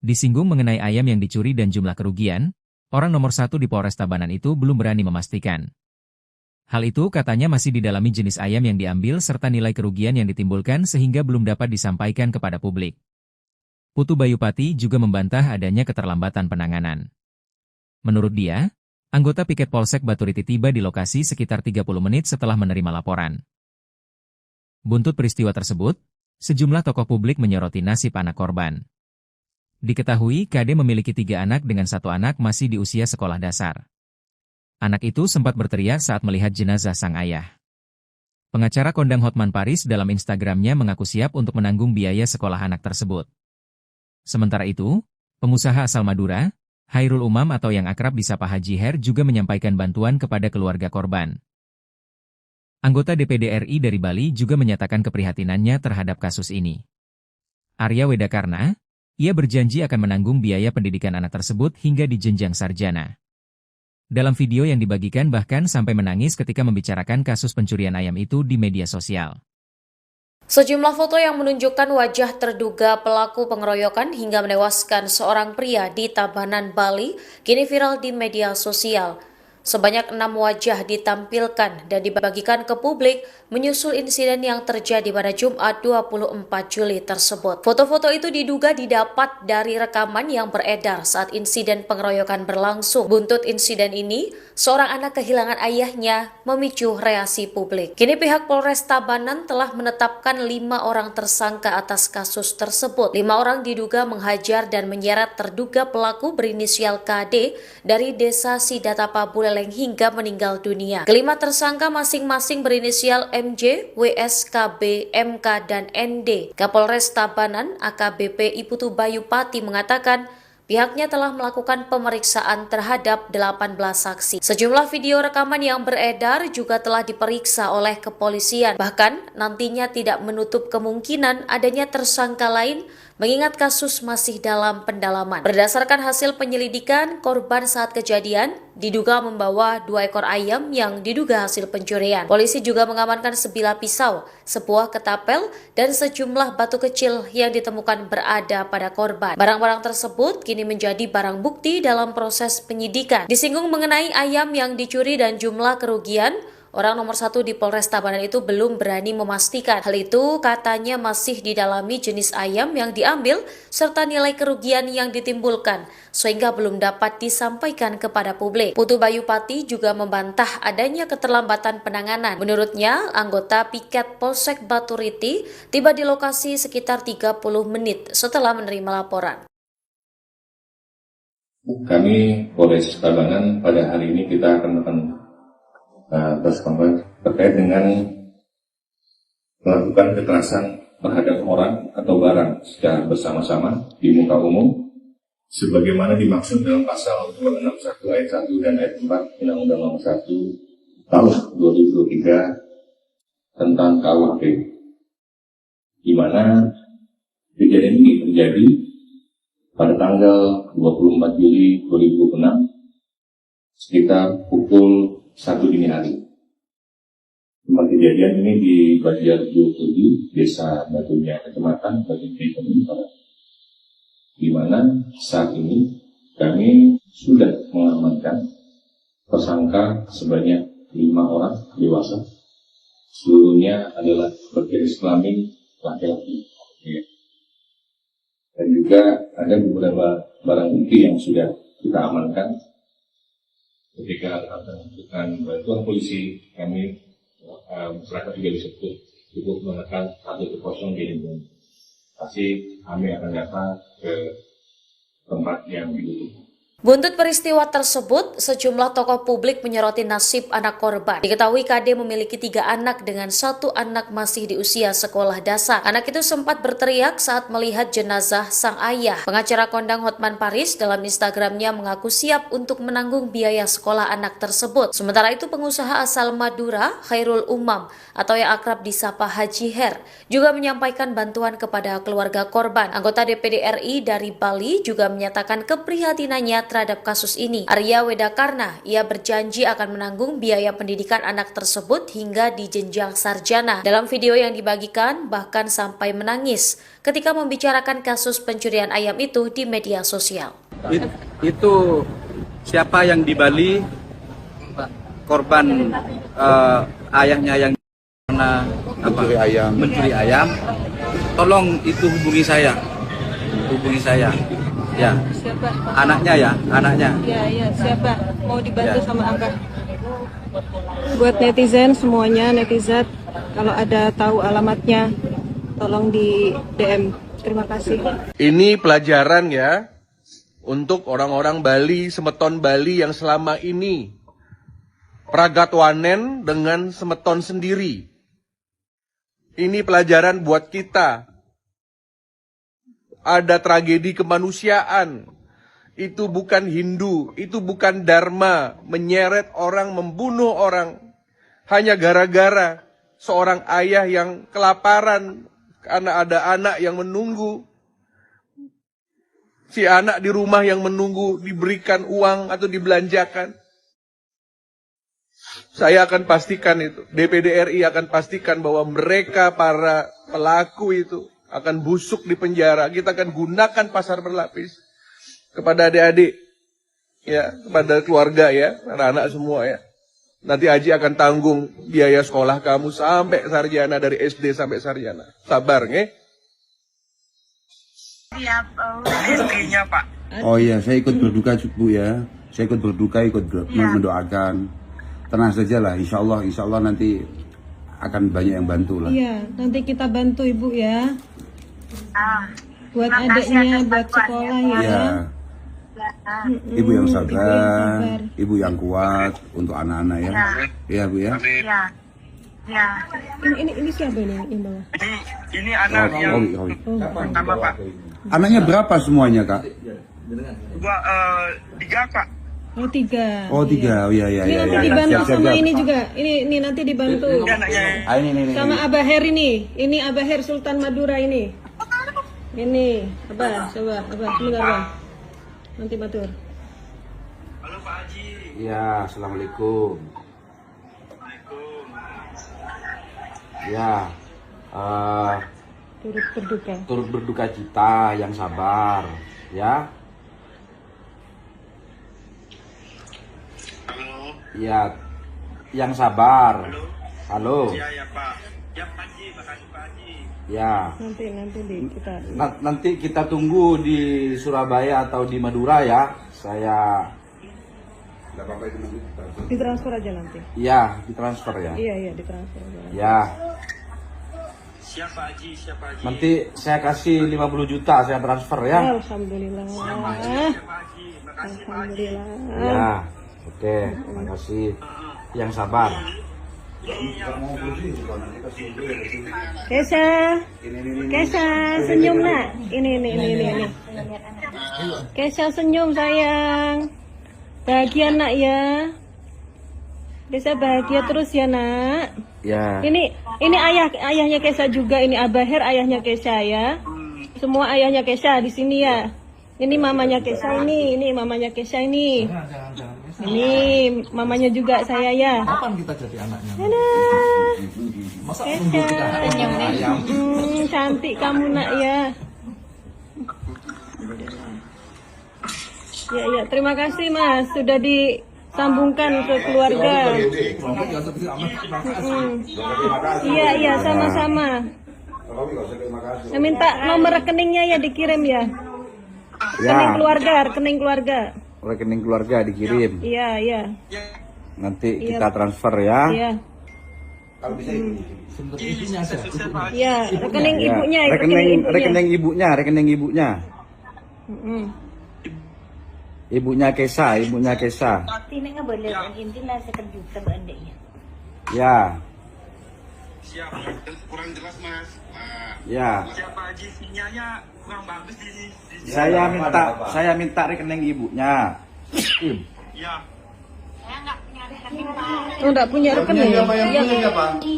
Disinggung mengenai ayam yang dicuri dan jumlah kerugian, orang nomor 1 di Polres Tabanan itu belum berani memastikan. Hal itu katanya masih didalami jenis ayam yang diambil serta nilai kerugian yang ditimbulkan sehingga belum dapat disampaikan kepada publik. Putu Bayupati juga membantah adanya keterlambatan penanganan. Menurut dia, anggota piket Polsek Baturiti tiba di lokasi sekitar 30 menit setelah menerima laporan. Buntut peristiwa tersebut, sejumlah tokoh publik menyoroti nasib anak korban. Diketahui KD memiliki 3 anak dengan 1 anak masih di usia sekolah dasar. Anak itu sempat berteriak saat melihat jenazah sang ayah. Pengacara kondang Hotman Paris dalam Instagramnya mengaku siap untuk menanggung biaya sekolah anak tersebut. Sementara itu, pengusaha asal Madura, Hairul Umam atau yang akrab disapa Haji Her juga menyampaikan bantuan kepada keluarga korban. Anggota DPD RI dari Bali juga menyatakan keprihatinannya terhadap kasus ini. Arya Wedakarna, ia berjanji akan menanggung biaya pendidikan anak tersebut hingga di jenjang sarjana. Dalam video yang dibagikan bahkan sampai menangis ketika membicarakan kasus pencurian ayam itu di media sosial. Sejumlah foto yang menunjukkan wajah terduga pelaku pengeroyokan hingga menewaskan seorang pria di Tabanan, Bali, kini viral di media sosial. Sebanyak 6 wajah ditampilkan dan dibagikan ke publik menyusul insiden yang terjadi pada Jumat 24 Juli tersebut. Foto-foto itu diduga didapat dari rekaman yang beredar saat insiden pengeroyokan berlangsung. Buntut insiden ini, seorang anak kehilangan ayahnya memicu reaksi publik. Kini pihak Polres Tabanan telah menetapkan 5 orang tersangka atas kasus tersebut. 5 orang diduga menghajar dan menyeret terduga pelaku berinisial KD dari Desa Sidatapa, Buleleng terenggaleng hingga meninggal dunia. Kelima tersangka masing-masing berinisial MJ, WS, KB, MK, dan ND. Kapolres Tabanan AKBP Iputu Bayu Pati mengatakan pihaknya telah melakukan pemeriksaan terhadap 18 saksi. Sejumlah video rekaman yang beredar juga telah diperiksa oleh kepolisian. Bahkan nantinya tidak menutup kemungkinan adanya tersangka lain mengingat kasus masih dalam pendalaman. Berdasarkan hasil penyelidikan, korban saat kejadian diduga membawa 2 ekor ayam yang diduga hasil pencurian. Polisi juga mengamankan sebilah pisau, sebuah ketapel, dan sejumlah batu kecil yang ditemukan berada pada korban. Barang-barang tersebut kini menjadi barang bukti dalam proses penyidikan. Disinggung mengenai ayam yang dicuri dan jumlah kerugian, orang nomor 1 di Polres Tabanan itu belum berani memastikan. Hal itu katanya masih didalami jenis ayam yang diambil serta nilai kerugian yang ditimbulkan sehingga belum dapat disampaikan kepada publik. Putu Bayu Pati juga membantah adanya keterlambatan penanganan. Menurutnya, anggota piket Polsek Baturiti tiba di lokasi sekitar 30 menit setelah menerima laporan. Kami Polres Tabanan pada hari ini kita akan terkait dengan melakukan kekerasan terhadap orang atau barang secara bersama-sama di muka umum sebagaimana dimaksud dalam pasal 261 ayat 1 dan ayat 4 Undang-Undang Nomor 1 Tahun 2023 tentang KUHP, di mana kejadian ini terjadi pada tanggal 24 Juli 2026 sekitar pukul 1 dini hari. Tempat kejadian ini di Banjar 27, Desa Batunya, Kecamatan Batunya, Barat, di mana saat ini kami sudah mengamankan tersangka sebanyak 5 orang dewasa, seluruhnya adalah berjenis kelamin laki-laki. Dan juga ada beberapa barang bukti yang sudah kita amankan. Ketika membutuhkan bantuan polisi, kami masyarakat juga bisa cukup menekan 110 di Lembong. Pasti kami akan datang ke tempat yang dibutuhkan. Buntut peristiwa tersebut, sejumlah tokoh publik menyoroti nasib anak korban. Diketahui KD memiliki 3 anak dengan 1 anak masih di usia sekolah dasar. Anak itu sempat berteriak saat melihat jenazah sang ayah. Pengacara kondang Hotman Paris dalam Instagramnya mengaku siap untuk menanggung biaya sekolah anak tersebut. Sementara itu pengusaha asal Madura, Khairul Umam, atau yang akrab disapa Haji Her, juga menyampaikan bantuan kepada keluarga korban. Anggota DPD RI dari Bali juga menyatakan keprihatinannya terhadap kasus ini. Arya Wedakarna, ia berjanji akan menanggung biaya pendidikan anak tersebut hingga di jenjang sarjana. Dalam video yang dibagikan, bahkan sampai menangis ketika membicarakan kasus pencurian ayam itu di media sosial. Itu siapa yang di Bali, korban ayahnya yang mencuri ayam, tolong itu hubungi saya. Ya, Siapa? anaknya. Ya, siapa? Mau dibantu sama Abah. Buat netizen semuanya, netizen, kalau ada tahu alamatnya, tolong di DM. Terima kasih. Ini pelajaran ya untuk orang-orang Bali, semeton Bali yang selama ini pragatwanen dengan semeton sendiri. Ini pelajaran buat kita. Ada tragedi kemanusiaan. Itu bukan Hindu, itu bukan Dharma, menyeret orang, membunuh orang hanya gara-gara seorang ayah yang kelaparan karena ada anak yang menunggu. Si anak di rumah yang menunggu diberikan uang atau dibelanjakan. Saya akan pastikan itu, DPD RI akan pastikan bahwa mereka para pelaku itu akan busuk di penjara. Kita akan gunakan pasar berlapis kepada adik-adik, ya, kepada keluarga ya, anak-anak semua ya. Nanti Haji akan tanggung biaya sekolah kamu sampai sarjana, dari SD sampai sarjana. Sabar, nge? Istrinya Pak. Oh iya, saya ikut berduka Bu ya. Saya ikut berduka, mendoakan. Tenang saja lah, insya Allah nanti akan banyak yang bantu lah. Iya, nanti kita bantu Ibu ya. Buat adiknya, buat sekolah ya. Ya. Ibu yang sabar, ibu yang kuat untuk anak-anak ya. Iya Bu ya. Ya. Ya. Ini siapa ini yang bawa? Ini anak yang pertama, Pak. Anaknya berapa semuanya Kak? Gua 3, Pak. Oh 3. Oh 3, oh iya. Ini nanti dibantu sama ini juga. Ini nanti dibantu. Ini. Sama Abah Her ini. Ini Abah Her Sultan Madura ini. Ini Abah, coba Abah, sebentar Abah. Nanti batur. Halo Pak Haji. Ya, assalamualaikum. Ya, turut berduka cita, yang sabar, ya. Ya, yang sabar. Halo. Ya Pak. Ya Pak Haji, makasih Pak Haji. Ya. Nanti kita tunggu di Surabaya atau di Madura ya. Saya ditransfer aja nanti. Iya, ditransfer ya. Iya, ditransfer aja. Ya. Siapa Haji? Nanti saya kasih 50 juta saya transfer ya. Alhamdulillah. Alhamdulillah. Ya. Oke, makasih. Yang sabar. Kesha, senyum nak. Ini. Kesha senyum sayang. Bahagia nak ya. Kesha bahagia terus ya nak. Ya. Ini ayahnya Kesha juga. Ini Abah Her ayahnya Kesha ya. Semua ayahnya Kesha di sini ya. Ini mamanya Kesha ini mamanya Kesha ini. Ini mamanya juga saya ya. Kapan kita jadi anaknya? Masa nunggu kita ayam? Cantik kamu nak ya. Ya, terima kasih Mas sudah disambungkan ke keluarga. Iya, sama-sama. Saya minta nomor rekeningnya ya dikirim ya. Rekening keluarga. Rekening keluarga dikirim. Iya. Nanti kita transfer ya. Iya. Kalau bisa Iya, rekening ibunya. Rekening ibunya. Ibunya Kesha. Tidak boleh intilah sekejutan adiknya. Ya. Siap. Kurang jelas Mas. Ya. Siapa Haji sinyalnya kurang bagus di sini. Saya minta rekening ibunya. Ya. Oh, enggak punya rekening.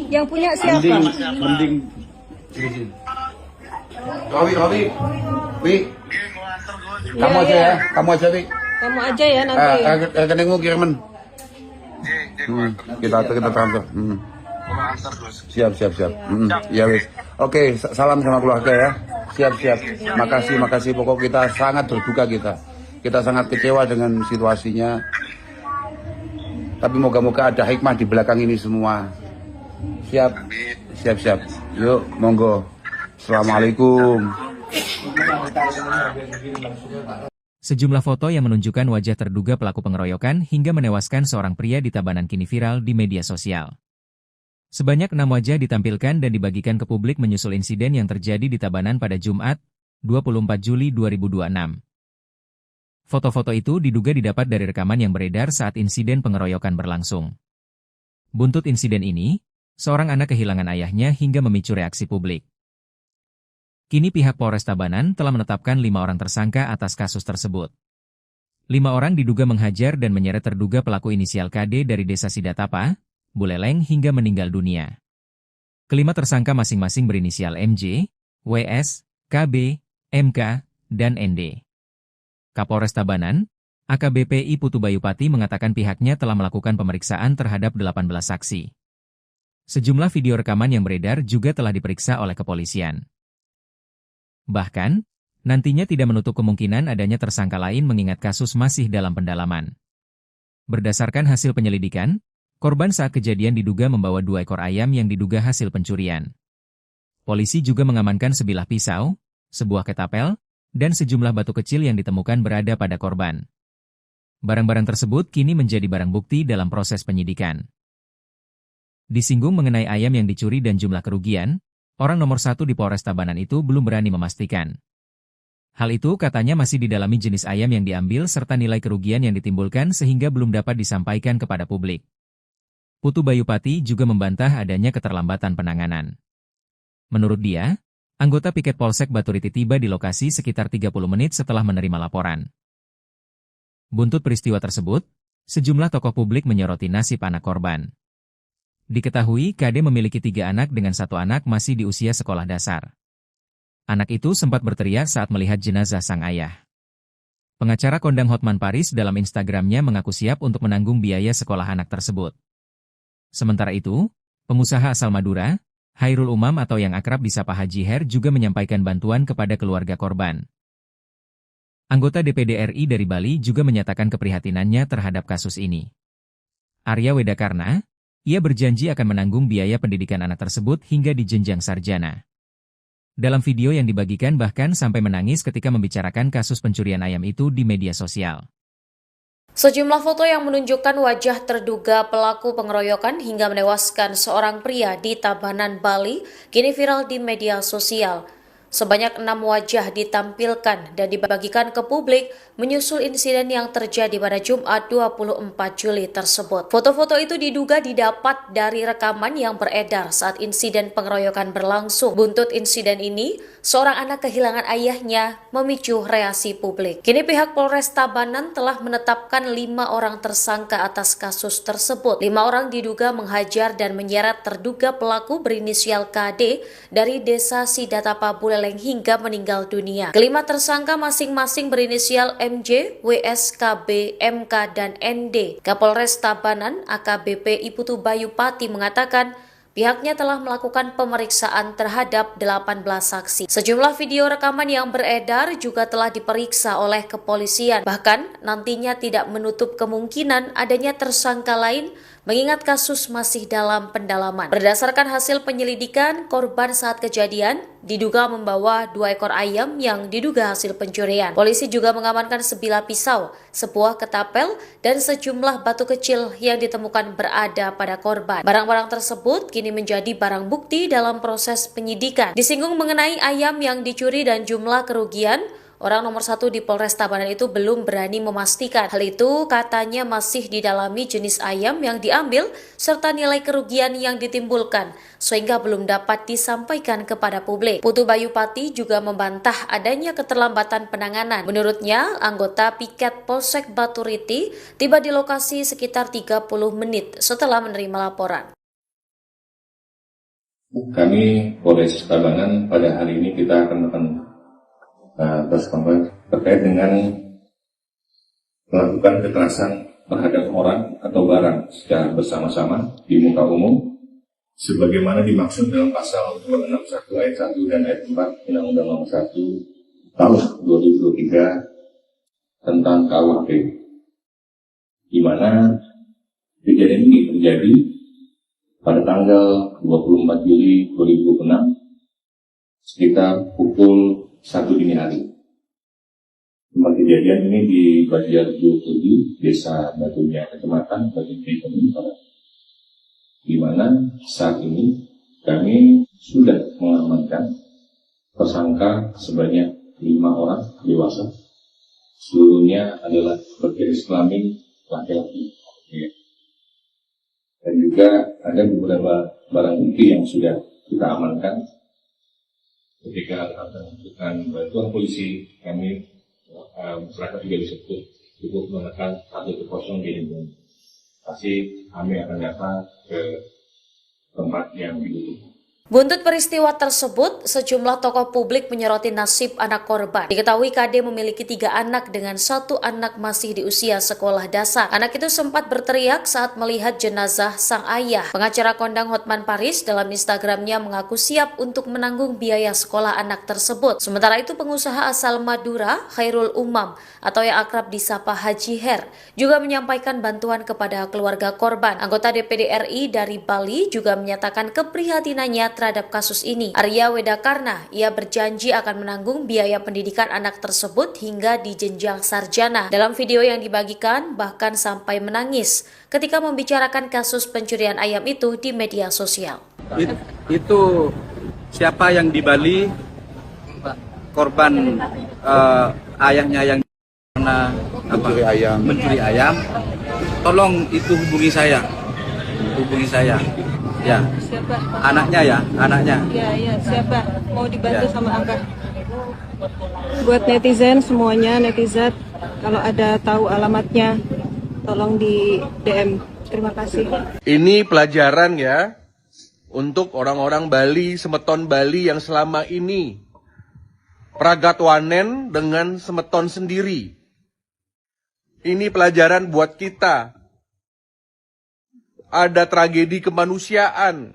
Yang punya siapa? Mending. Wi. Kamu aja ya. Kamu aja ya nanti. Rekeningmu kiriman. Kita transfer. Siap. Ya wis. Oke, salam sama keluarga ya. Siap. Makasih. Pokok kita sangat berduka kita. Kita sangat kecewa dengan situasinya. Tapi moga-moga ada hikmah di belakang ini semua. Siap. Yuk, monggo. Assalamualaikum. Sejumlah foto yang menunjukkan wajah terduga pelaku pengeroyokan hingga menewaskan seorang pria di Tabanan kini viral di media sosial. Sebanyak 6 wajah ditampilkan dan dibagikan ke publik menyusul insiden yang terjadi di Tabanan pada Jumat, 24 Juli 2026. Foto-foto itu diduga didapat dari rekaman yang beredar saat insiden pengeroyokan berlangsung. Buntut insiden ini, seorang anak kehilangan ayahnya hingga memicu reaksi publik. Kini pihak Polres Tabanan telah menetapkan 5 orang tersangka atas kasus tersebut. 5 orang diduga menghajar dan menyeret terduga pelaku inisial KD dari Desa Sidatapa, Buleleng hingga meninggal dunia. Kelima tersangka masing-masing berinisial MJ, WS, KB, MK, dan ND. Kapolres Tabanan, AKBP I Putu Bayupati mengatakan pihaknya telah melakukan pemeriksaan terhadap 18 saksi. Sejumlah video rekaman yang beredar juga telah diperiksa oleh kepolisian. Bahkan, nantinya tidak menutup kemungkinan adanya tersangka lain mengingat kasus masih dalam pendalaman. Berdasarkan hasil penyelidikan, korban saat kejadian diduga membawa 2 ekor ayam yang diduga hasil pencurian. Polisi juga mengamankan sebilah pisau, sebuah ketapel, dan sejumlah batu kecil yang ditemukan berada pada korban. Barang-barang tersebut kini menjadi barang bukti dalam proses penyidikan. Disinggung mengenai ayam yang dicuri dan jumlah kerugian, orang nomor 1 di Polres Tabanan itu belum berani memastikan. Hal itu katanya masih didalami jenis ayam yang diambil serta nilai kerugian yang ditimbulkan sehingga belum dapat disampaikan kepada publik. Putu Bayupati juga membantah adanya keterlambatan penanganan. Menurut dia, anggota piket Polsek Baturiti tiba di lokasi sekitar 30 menit setelah menerima laporan. Buntut peristiwa tersebut, sejumlah tokoh publik menyoroti nasib anak korban. Diketahui KD memiliki 3 anak dengan 1 anak masih di usia sekolah dasar. Anak itu sempat berteriak saat melihat jenazah sang ayah. Pengacara kondang Hotman Paris dalam Instagramnya mengaku siap untuk menanggung biaya sekolah anak tersebut. Sementara itu, pengusaha asal Madura, Khairul Umam atau yang akrab disapa Haji Her juga menyampaikan bantuan kepada keluarga korban. Anggota DPD RI dari Bali juga menyatakan keprihatinannya terhadap kasus ini. Arya Wedakarna, ia berjanji akan menanggung biaya pendidikan anak tersebut hingga di jenjang sarjana. Dalam video yang dibagikan bahkan sampai menangis ketika membicarakan kasus pencurian ayam itu di media sosial. Sejumlah foto yang menunjukkan wajah terduga pelaku pengeroyokan hingga menewaskan seorang pria di Tabanan, Bali, kini viral di media sosial. Sebanyak 6 wajah ditampilkan dan dibagikan ke publik menyusul insiden yang terjadi pada Jumat 24 Juli tersebut. Foto-foto itu diduga didapat dari rekaman yang beredar saat insiden pengeroyokan berlangsung. Buntut insiden ini, seorang anak kehilangan ayahnya memicu reaksi publik. Kini pihak Polres Tabanan telah menetapkan 5 orang tersangka atas kasus tersebut. 5 orang diduga menghajar dan menyeret terduga pelaku berinisial KD dari desa Sidatapa Buleleng hingga meninggal dunia. Kelima tersangka masing-masing berinisial MJ, WS, KB, MK, dan ND. Kapolres Tabanan AKBP Putu Bayupati mengatakan pihaknya telah melakukan pemeriksaan terhadap 18 saksi. Sejumlah video rekaman yang beredar juga telah diperiksa oleh kepolisian. Bahkan nantinya tidak menutup kemungkinan adanya tersangka lain mengingat kasus masih dalam pendalaman. Berdasarkan hasil penyelidikan, korban saat kejadian diduga membawa 2 ekor ayam yang diduga hasil pencurian. Polisi juga mengamankan sebilah pisau, sebuah ketapel, dan sejumlah batu kecil yang ditemukan berada pada korban. Barang-barang tersebut kini menjadi barang bukti dalam proses penyidikan. Disinggung mengenai ayam yang dicuri dan jumlah kerugian, orang nomor 1 di Polres Tabanan itu belum berani memastikan. Hal itu katanya masih didalami jenis ayam yang diambil serta nilai kerugian yang ditimbulkan, sehingga belum dapat disampaikan kepada publik. Putu Bayupati juga membantah adanya keterlambatan penanganan. Menurutnya, anggota piket Polsek Baturiti tiba di lokasi sekitar 30 menit setelah menerima laporan. Kami Polres Tabanan pada hari ini kita akan terkait dengan melakukan kekerasan terhadap orang atau barang secara bersama-sama di muka umum sebagaimana dimaksud dalam pasal 261 ayat 1 dan ayat 4 Undang-Undang Nomor 1 Tahun 2023 tentang KUHP, di mana kejadian ini terjadi pada tanggal 24 Juli 2006 sekitar pukul 1 dini hari. Tempat kejadian ini di Banjar 27, Desa Batunya, Kecamatan Batunya, di mana saat ini kami sudah mengamankan tersangka sebanyak 5 orang dewasa. Seluruhnya adalah bergaris kelamin laki-laki. Dan juga ada beberapa barang bukti yang sudah kita amankan. Ketika akan membutuhkan bantuan polisi, kami masyarakat juga bisa cukup menekan 110 di lingkungan. Pasti kami akan datang ke tempat yang dibutuhkan. Buntut peristiwa tersebut, sejumlah tokoh publik menyoroti nasib anak korban. Diketahui KD memiliki 3 anak dengan 1 anak masih di usia sekolah dasar. Anak itu sempat berteriak saat melihat jenazah sang ayah. Pengacara kondang Hotman Paris dalam Instagramnya mengaku siap untuk menanggung biaya sekolah anak tersebut. Sementara itu pengusaha asal Madura, Khairul Umam atau yang akrab disapa Haji Her, juga menyampaikan bantuan kepada keluarga korban. Anggota DPD RI dari Bali juga menyatakan keprihatinannya terhadap kasus ini. Arya Wedakarna, ia berjanji akan menanggung biaya pendidikan anak tersebut hingga di jenjang sarjana. Dalam video yang dibagikan, bahkan sampai menangis ketika membicarakan kasus pencurian ayam itu di media sosial. Itu siapa yang di Bali korban ayahnya yang karena mencuri ayam, tolong itu hubungi saya, ya. Siapa? Anaknya. Ya, siapa mau dibantu sama Abah? Buat netizen semuanya, netizen kalau ada tahu alamatnya tolong di DM. Terima kasih. Ini pelajaran ya untuk orang-orang Bali, semeton Bali yang selama ini pragatwanen dengan semeton sendiri. Ini pelajaran buat kita. Ada tragedi kemanusiaan.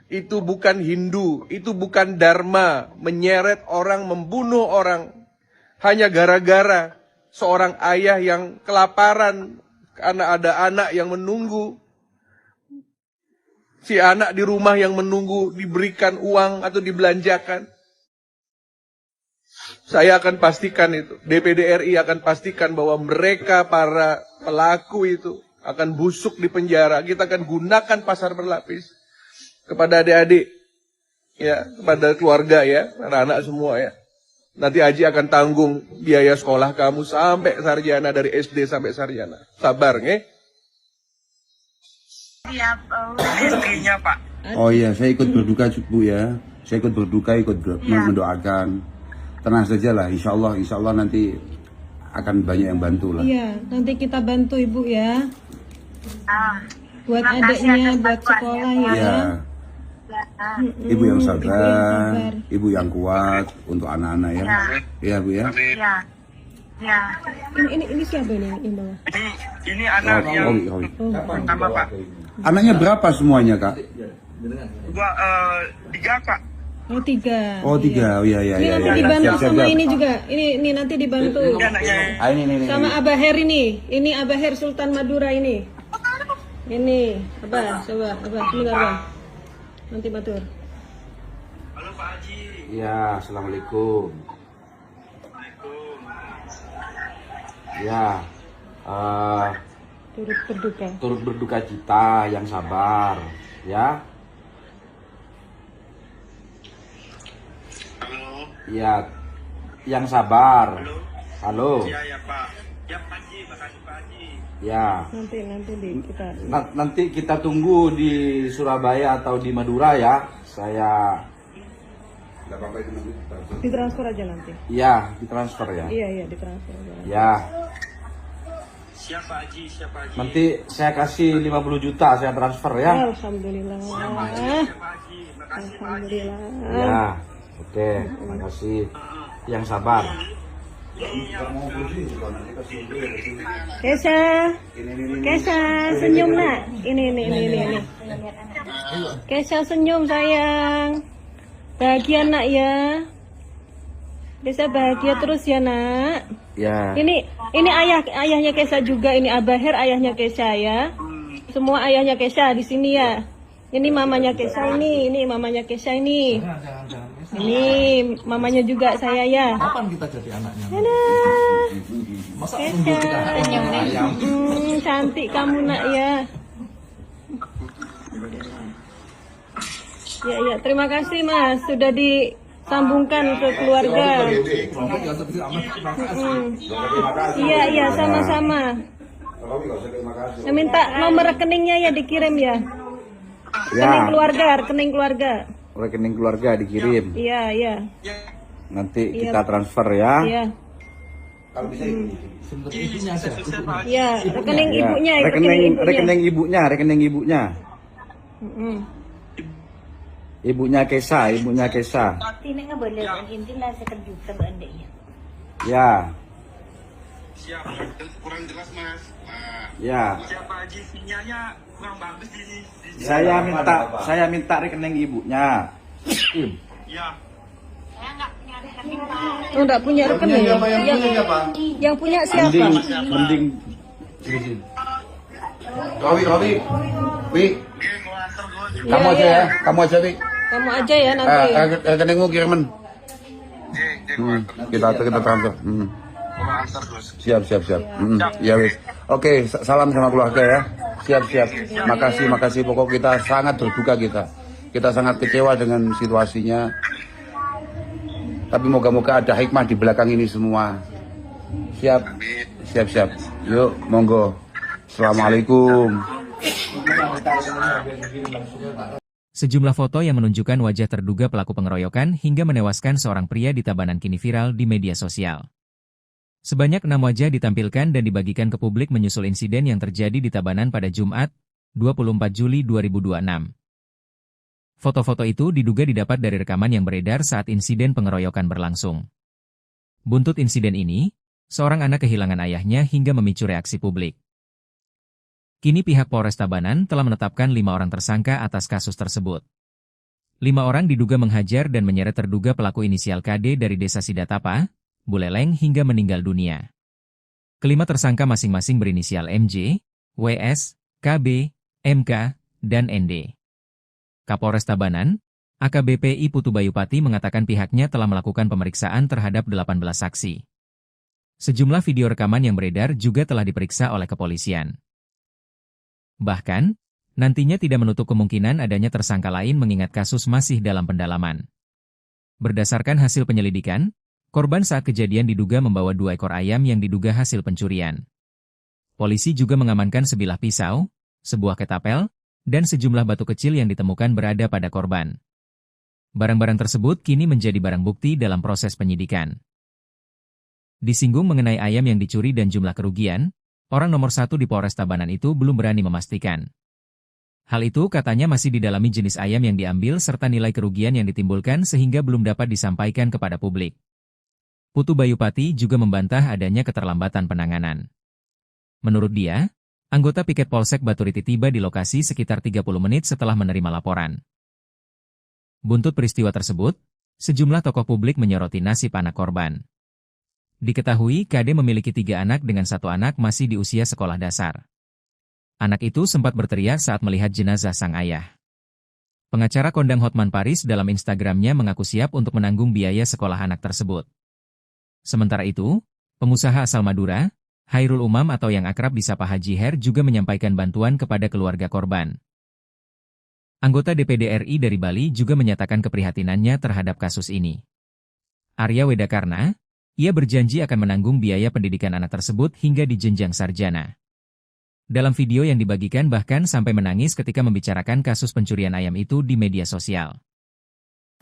Itu bukan Hindu, itu bukan Dharma, menyeret orang, membunuh orang. Hanya gara-gara seorang ayah yang kelaparan karena ada anak yang menunggu. Si anak di rumah yang menunggu diberikan uang atau dibelanjakan. Saya akan pastikan itu, DPD RI akan pastikan bahwa mereka para pelaku itu akan busuk di penjara. Kita akan gunakan pasar berlapis kepada adik-adik, ya, kepada keluarga ya, anak-anak semua ya. Nanti Haji akan tanggung biaya sekolah kamu sampai sarjana, dari SD sampai sarjana. Sabar, nge? Istrinya Pak. Oh iya, saya ikut berduka Bu ya. Saya ikut berduka, mendoakan. Tenang saja lah, insya Allah nanti akan banyak yang bantu lah. Iya, nanti kita bantu Ibu ya. Buat adiknya, buat sekolah ya. Ibu yang sabar, ibu yang kuat untuk anak-anak ya. Iya Bu ya. Ya. Ini siapa ini bawah? Ini anak yang pertama Pak. Anaknya berapa semuanya Kak? Gua 3 Pak. Oh 3. Oh 3, oh iya. Ini nanti dibantu sama ini juga. Ini nanti dibantu. Ini. Sama Abah Her ini. Ini Abah Her Sultan Madura ini. Ini Abah, coba Abah, sebentar Abah. Nanti matur. Halo Pak Haji. Ya, assalamualaikum. Ya, turut berduka cita, yang sabar, ya. Halo. Ya, yang sabar. Halo. Ya Pak. Ya Pak Haji, makasih Pak Haji. Ya. Nanti kita tunggu di Surabaya atau di Madura ya. Saya ditransfer aja nanti. Iya, ditransfer ya. Iya, ditransfer aja. Ya. Siapa Haji? Nanti saya kasih 50 juta saya transfer ya. Alhamdulillah. Alhamdulillah. Ya. Oke, makasih. Yang sabar. Kesha senyum nak. Ini. Kesha senyum sayang. Bahagia nak ya. Bisa bahagia terus ya nak. Ya. Ini ayahnya Kesha juga. Ini Abah Her ayahnya Kesha ya. Semua ayahnya Kesha di sini ya. Ini mamanya Kesha ini mamanya Kesha ini. Ini mamanya juga saya ya. Kapan kita jadi anaknya? Masa Kesha, cantik kamu nak ya. Ya, terima kasih Mas sudah disambungkan ke keluarga. Iya, sama-sama. Minta nomor rekeningnya ya dikirim ya. Rekening keluarga. Rekening keluarga dikirim. Iya. Nanti kita transfer ya. Iya. Kalau bisa Iya, rekening ibunya. Rekening ibunya. Ibunya Kesha. Tine nga boleh ang inti lah sekejuta bandanya. Ya. Siap, kurang jelas Mas. Ya. Siapa Haji? Sinyalnya kurang bagus di sini. Saya minta rekening ibunya. Ya. Oh, enggak punya rekening. Yang punya siapa? Mending. Robi. Kamu aja ya. Kamu aja ya nanti. Rekeningmu kiriman. Kita transfer. Siap. Ya wis. Oke, salam sama keluarga ya. Siap. Makasih. Pokok kita sangat berduka kita. Kita sangat kecewa dengan situasinya. Tapi moga-moga ada hikmah di belakang ini semua. Siap? Siap. Yuk, monggo. Assalamualaikum. Sejumlah foto yang menunjukkan wajah terduga pelaku pengeroyokan hingga menewaskan seorang pria di Tabanan kini viral di media sosial. Sebanyak 6 wajah ditampilkan dan dibagikan ke publik menyusul insiden yang terjadi di Tabanan pada Jumat, 24 Juli 2026. Foto-foto itu diduga didapat dari rekaman yang beredar saat insiden pengeroyokan berlangsung. Buntut insiden ini, seorang anak kehilangan ayahnya hingga memicu reaksi publik. Kini pihak Polres Tabanan telah menetapkan 5 orang tersangka atas kasus tersebut. 5 orang diduga menghajar dan menyeret terduga pelaku inisial KD dari Desa Sidatapa, Buleleng hingga meninggal dunia. Kelima tersangka masing-masing berinisial MJ, WS, KB, MK, dan ND. Kapolres Tabanan, AKBP I Putu Bayupati mengatakan pihaknya telah melakukan pemeriksaan terhadap 18 saksi. Sejumlah video rekaman yang beredar juga telah diperiksa oleh kepolisian. Bahkan, nantinya tidak menutup kemungkinan adanya tersangka lain mengingat kasus masih dalam pendalaman. Berdasarkan hasil penyelidikan, korban saat kejadian diduga membawa 2 ekor ayam yang diduga hasil pencurian. Polisi juga mengamankan sebilah pisau, sebuah ketapel, dan sejumlah batu kecil yang ditemukan berada pada korban. Barang-barang tersebut kini menjadi barang bukti dalam proses penyidikan. Disinggung mengenai ayam yang dicuri dan jumlah kerugian, orang nomor 1 di Polres Tabanan itu belum berani memastikan. Hal itu katanya masih didalami jenis ayam yang diambil serta nilai kerugian yang ditimbulkan sehingga belum dapat disampaikan kepada publik. Putu Bayupati juga membantah adanya keterlambatan penanganan. Menurut dia, anggota piket Polsek Baturiti tiba di lokasi sekitar 30 menit setelah menerima laporan. Buntut peristiwa tersebut, sejumlah tokoh publik menyoroti nasib anak korban. Diketahui KD memiliki 3 anak dengan 1 anak masih di usia sekolah dasar. Anak itu sempat berteriak saat melihat jenazah sang ayah. Pengacara kondang Hotman Paris dalam Instagramnya mengaku siap untuk menanggung biaya sekolah anak tersebut. Sementara itu, pengusaha asal Madura, Hairul Umam atau yang akrab disapa Haji Her juga menyampaikan bantuan kepada keluarga korban. Anggota DPD RI dari Bali juga menyatakan keprihatinannya terhadap kasus ini. Arya Wedakarna, ia berjanji akan menanggung biaya pendidikan anak tersebut hingga di jenjang sarjana. Dalam video yang dibagikan bahkan sampai menangis ketika membicarakan kasus pencurian ayam itu di media sosial.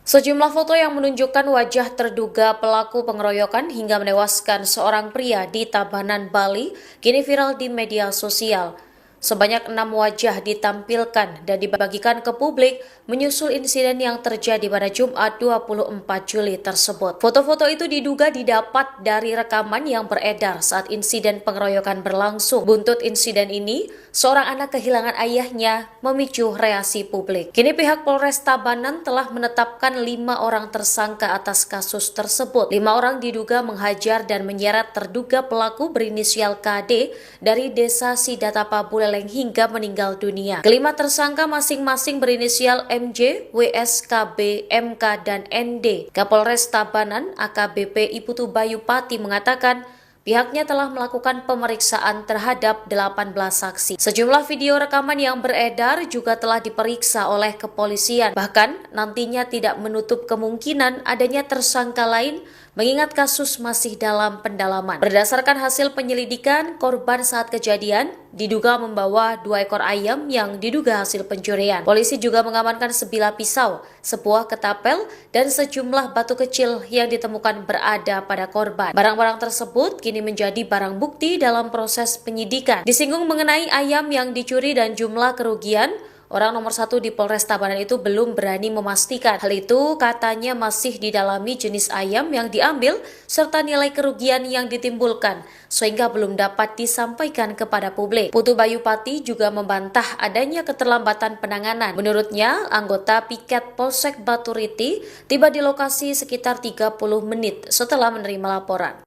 Sejumlah foto yang menunjukkan wajah terduga pelaku pengeroyokan hingga menewaskan seorang pria di Tabanan, Bali, kini viral di media sosial. Sebanyak 6 wajah ditampilkan dan dibagikan ke publik menyusul insiden yang terjadi pada Jumat 24 Juli tersebut. Foto-foto itu diduga didapat dari rekaman yang beredar saat insiden pengeroyokan berlangsung. Buntut insiden ini, seorang anak kehilangan ayahnya memicu reaksi publik. Kini pihak Polres Tabanan telah menetapkan 5 orang tersangka atas kasus tersebut. 5 orang diduga menghajar dan menyeret terduga pelaku berinisial KD dari Desa Sidatapa, Buleleng hingga meninggal dunia. Kelima tersangka masing-masing berinisial MJ, WS, KB, MK, dan ND. Kapolres Tabanan, AKBP I Putu Bayupati mengatakan, pihaknya telah melakukan pemeriksaan terhadap 18 saksi. Sejumlah video rekaman yang beredar juga telah diperiksa oleh kepolisian. Bahkan, nantinya tidak menutup kemungkinan adanya tersangka lain mengingat kasus masih dalam pendalaman. Berdasarkan hasil penyelidikan, korban saat kejadian diduga membawa 2 ekor ayam yang diduga hasil pencurian. Polisi juga mengamankan sebilah pisau, sebuah ketapel, dan sejumlah batu kecil yang ditemukan berada pada korban. Barang-barang tersebut kini menjadi barang bukti dalam proses penyidikan. Disinggung mengenai ayam yang dicuri dan jumlah kerugian, orang nomor 1 di Polres Tabanan itu belum berani memastikan. Hal itu katanya masih didalami jenis ayam yang diambil serta nilai kerugian yang ditimbulkan, sehingga belum dapat disampaikan kepada publik. Putu Bayupati juga membantah adanya keterlambatan penanganan. Menurutnya, anggota piket Polsek Baturiti tiba di lokasi sekitar 30 menit setelah menerima laporan.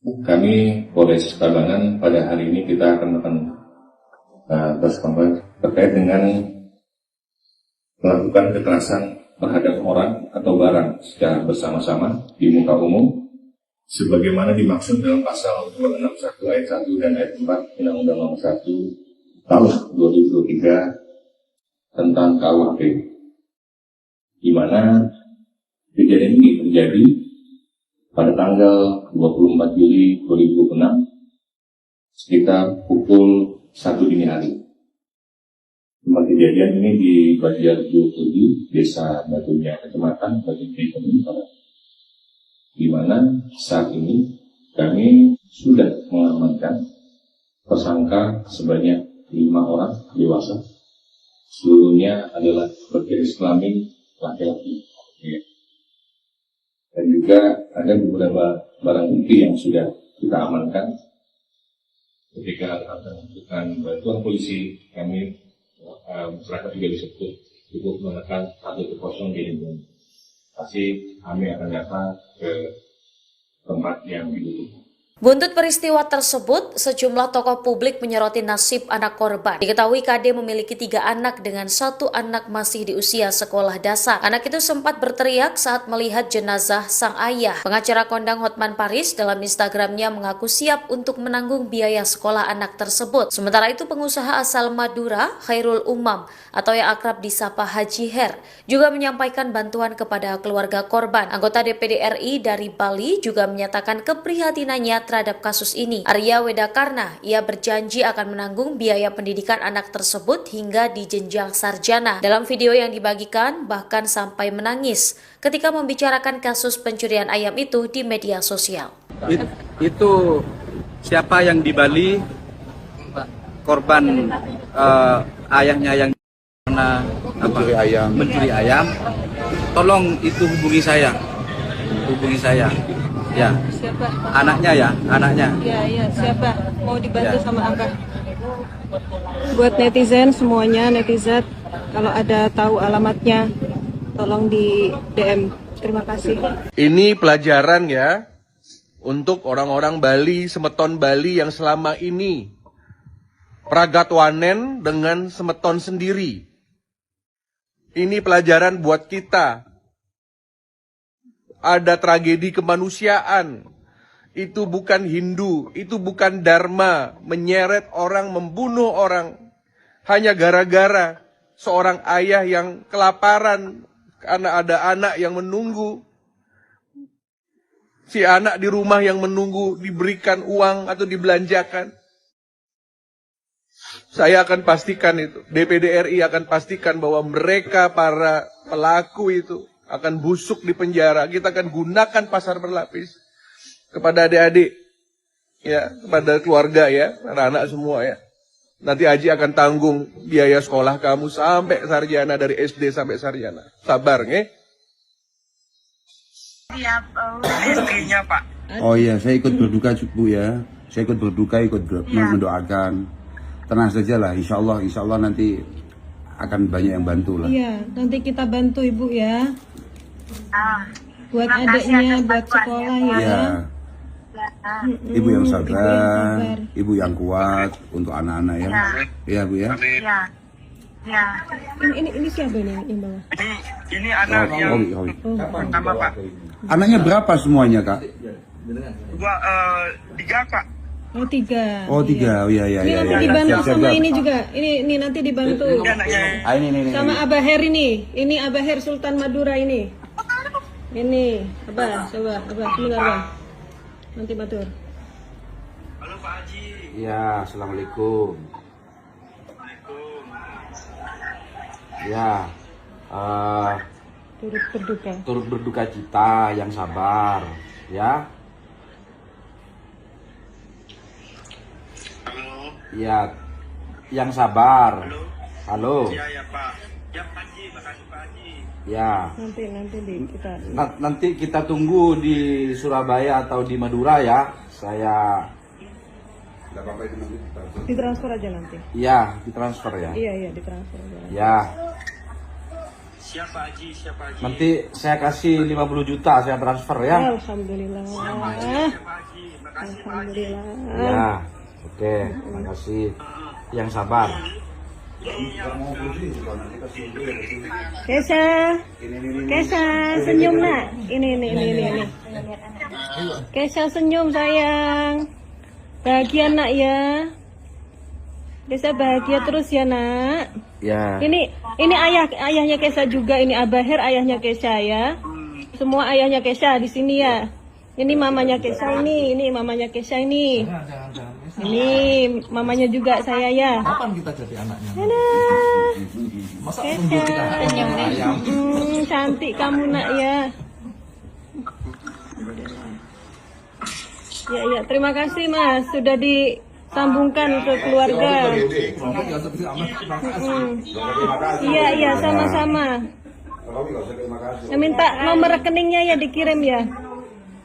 Kami Polres Tabanan pada hari ini kita akan terkait dengan melakukan kekerasan terhadap orang atau barang secara bersama-sama di muka umum sebagaimana dimaksud dalam pasal 261 ayat 1 dan ayat 4 Undang-Undang Nomor 1 Tahun 2023 tentang KUHP, di mana Kejadian ini terjadi pada tanggal 24 Juli 2006 sekitar pukul 1 dini hari. Tempat kejadian ini di Banjar 27, Desa Batunya, Kecamatan Batunya, Barat, di mana saat ini kami sudah mengamankan tersangka sebanyak 5 orang dewasa, seluruhnya adalah berjenis kelamin laki-laki. Dan juga ada beberapa barang bukti yang sudah kita amankan. Ketika akan membutuhkan bantuan polisi, kami masyarakat juga disebut cukup menekan 110 di Indonesia. Pasti kami akan datang ke tempat yang dibutuhkan. Buntut peristiwa tersebut, sejumlah tokoh publik menyoroti nasib anak korban. Diketahui KD memiliki 3 anak dengan 1 anak masih di usia sekolah dasar. Anak itu sempat berteriak saat melihat jenazah sang ayah. Pengacara kondang Hotman Paris dalam Instagramnya mengaku siap untuk menanggung biaya sekolah anak tersebut. Sementara itu pengusaha asal Madura, Khairul Umam, atau yang akrab disapa Haji Her, juga menyampaikan bantuan kepada keluarga korban. Anggota DPD RI dari Bali juga menyatakan keprihatinannya terhadap kasus ini. Arya Wedakarna, ia berjanji akan menanggung biaya pendidikan anak tersebut hingga di jenjang sarjana. Dalam video yang dibagikan, bahkan sampai menangis ketika membicarakan kasus pencurian ayam itu di media sosial. Itu siapa yang di Bali, korban ayahnya yang mencuri ayam, tolong itu hubungi saya. Ya. Siapa? Anaknya. Ya, siapa? Mau dibantu sama Abah. Buat netizen semuanya, netizen, kalau ada tahu alamatnya, tolong di DM. Terima kasih. Ini pelajaran ya untuk orang-orang Bali, semeton Bali yang selama ini pragatwanen dengan semeton sendiri. Ini pelajaran buat kita. Ada tragedi kemanusiaan. Itu bukan Hindu, itu bukan Dharma, menyeret orang, membunuh orang hanya gara-gara seorang ayah yang kelaparan karena ada anak yang menunggu. Si anak di rumah yang menunggu diberikan uang atau dibelanjakan. Saya akan pastikan itu, DPD RI akan pastikan bahwa mereka para pelaku itu akan busuk di penjara. Kita akan gunakan pasar berlapis kepada adik-adik, ya, kepada keluarga ya, anak-anak semua ya. Nanti Haji akan tanggung biaya sekolah kamu sampai sarjana, dari SD sampai sarjana. Sabar, nge? Istrinya Pak. Oh iya, saya ikut berduka Bu ya. Saya ikut berduka, mendoakan. Tenang saja lah, insya Allah nanti akan banyak yang bantu lah. Iya, nanti kita bantu Ibu ya. Buat adiknya, buat sekolah ya. Ibu yang sabar, Ibu yang kuat untuk anak-anak ya. Iya Bu ya. Ya. Ini siapa ini yang bawa? Ini anak yang pertama Pak. Anaknya berapa semuanya Kak? 3 Pak. Oh 3. Oh 3, oh iya. Ini nanti dibantu sama ini juga. Ini nanti dibantu. Ini. Sama Abah Her ini. Ini Abah Her Sultan Madura ini. Ini, Abah, coba, Abah, sebentar Abah. Nanti batur. Halo Pak Haji. Ya, assalamualaikum. Ya, turut berduka cita, yang sabar, ya. Halo. Ya, yang sabar. Halo. Ya Pak. Ya Pak Haji, makasih Pak Haji. Ya. Nanti kita tunggu di Surabaya atau di Madura ya. Saya. Ditransfer aja nanti. Iya, ditransfer ya. Iya, ditransfer aja. Ya. Siapa Haji? Nanti saya kasih 50 juta saya transfer ya. Alhamdulillah. Alhamdulillah. Ya. Oke, makasih. Yang sabar. Kesha, senyum nak. Ini. Kesha senyum sayang. Bahagia nak ya. Kesha bahagia terus ya nak. Ya. Ini ayahnya Kesha juga. Ini Abah Her ayahnya Kesha ya. Semua ayahnya Kesha di sini ya. Ini mamanya Kesha ini mamanya Kesha ini. Ini mamanya juga saya ya. Kapan kita jadi anaknya? Masa Kesha, cantik kamu nak ya. Ya, terima kasih Mas sudah disambungkan ke keluarga. Iya, sama-sama. Minta nomor rekeningnya ya dikirim ya.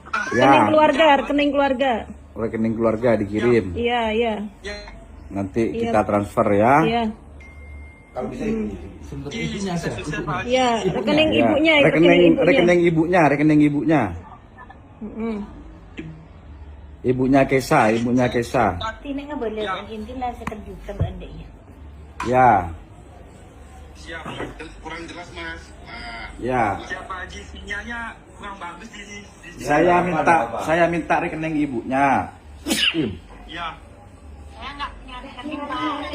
Rekening keluarga. Rekening keluarga dikirim. Iya. Nanti kita transfer ya. Iya. Iya, rekening Ya. ibunya. Rekening ibunya. Ibunya Kesha. Tidak boleh intilah sekejutan adiknya. Ya. Siap, kurang jelas mas. Ya. Siapa Haji sinyalnya kurang bagus di sini. Saya minta rekening ibunya. Ya.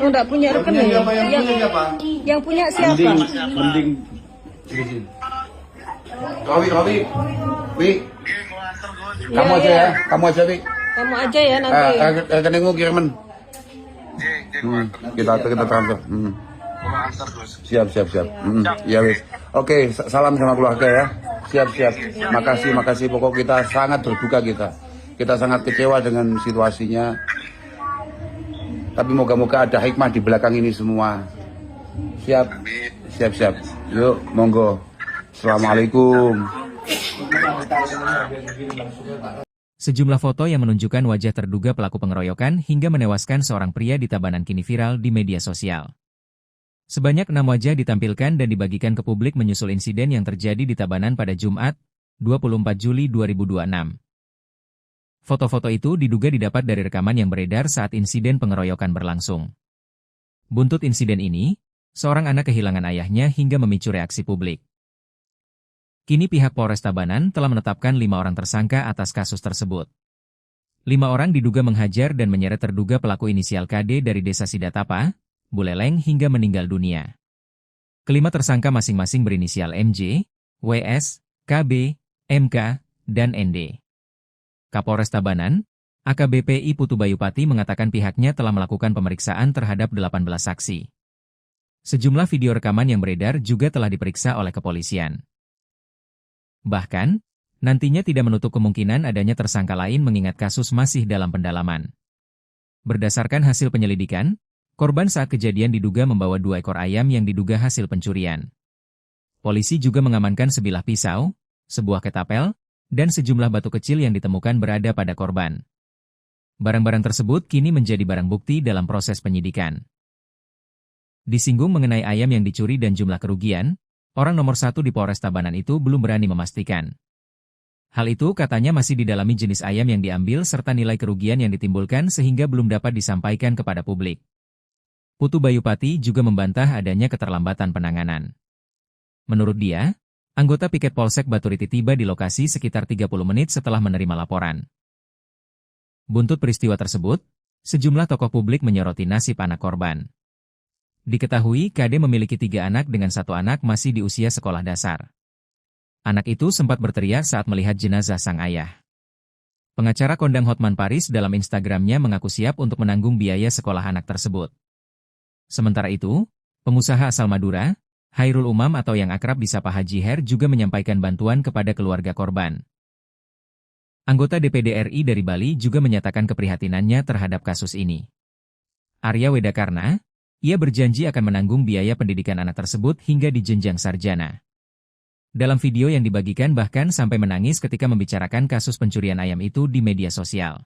Oh, enggak punya rekening. Yang punya siapa? Mending. Wi. Kamu aja ya. Kamu aja, Wi. Kamu aja ya nanti. Rekeningmu kiriman. Kita transfer. Siap. Ya wis. Oke, salam sama keluarga ya. Siap. Makasih. Pokok kita sangat berduka kita. Kita sangat kecewa dengan situasinya. Tapi moga-moga ada hikmah di belakang ini semua. Siap. Yuk, monggo. Assalamualaikum. Sejumlah foto yang menunjukkan wajah terduga pelaku pengeroyokan hingga menewaskan seorang pria di Tabanan kini viral di media sosial. Sebanyak 6 wajah ditampilkan dan dibagikan ke publik menyusul insiden yang terjadi di Tabanan pada Jumat, 24 Juli 2026. Foto-foto itu diduga didapat dari rekaman yang beredar saat insiden pengeroyokan berlangsung. Buntut insiden ini, seorang anak kehilangan ayahnya hingga memicu reaksi publik. Kini pihak Polres Tabanan telah menetapkan 5 orang tersangka atas kasus tersebut. 5 orang diduga menghajar dan menyeret terduga pelaku inisial KD dari Desa Sidatapa, Buleleng hingga meninggal dunia. Kelima tersangka masing-masing berinisial MJ, WS, KB, MK, dan ND. Kapolres Tabanan, AKBP I Putu Bayupati mengatakan pihaknya telah melakukan pemeriksaan terhadap 18 saksi. Sejumlah video rekaman yang beredar juga telah diperiksa oleh kepolisian. Bahkan, nantinya tidak menutup kemungkinan adanya tersangka lain mengingat kasus masih dalam pendalaman. Berdasarkan hasil penyelidikan, korban saat kejadian diduga membawa 2 ekor ayam yang diduga hasil pencurian. Polisi juga mengamankan sebilah pisau, sebuah ketapel, dan sejumlah batu kecil yang ditemukan berada pada korban. Barang-barang tersebut kini menjadi barang bukti dalam proses penyidikan. Disinggung mengenai ayam yang dicuri dan jumlah kerugian, orang nomor 1 di Polres Tabanan itu belum berani memastikan. Hal itu katanya masih didalami jenis ayam yang diambil serta nilai kerugian yang ditimbulkan sehingga belum dapat disampaikan kepada publik. Putu Bayupati juga membantah adanya keterlambatan penanganan. Menurut dia, anggota piket Polsek Baturiti tiba di lokasi sekitar 30 menit setelah menerima laporan. Buntut peristiwa tersebut, sejumlah tokoh publik menyoroti nasib anak korban. Diketahui KD memiliki 3 anak dengan 1 anak masih di usia sekolah dasar. Anak itu sempat berteriak saat melihat jenazah sang ayah. Pengacara kondang Hotman Paris dalam Instagramnya mengaku siap untuk menanggung biaya sekolah anak tersebut. Sementara itu, pengusaha asal Madura, Hairul Umam atau yang akrab disapa Haji Her juga menyampaikan bantuan kepada keluarga korban. Anggota DPD RI dari Bali juga menyatakan keprihatinannya terhadap kasus ini. Arya Wedakarna, ia berjanji akan menanggung biaya pendidikan anak tersebut hingga di jenjang sarjana. Dalam video yang dibagikan bahkan sampai menangis ketika membicarakan kasus pencurian ayam itu di media sosial.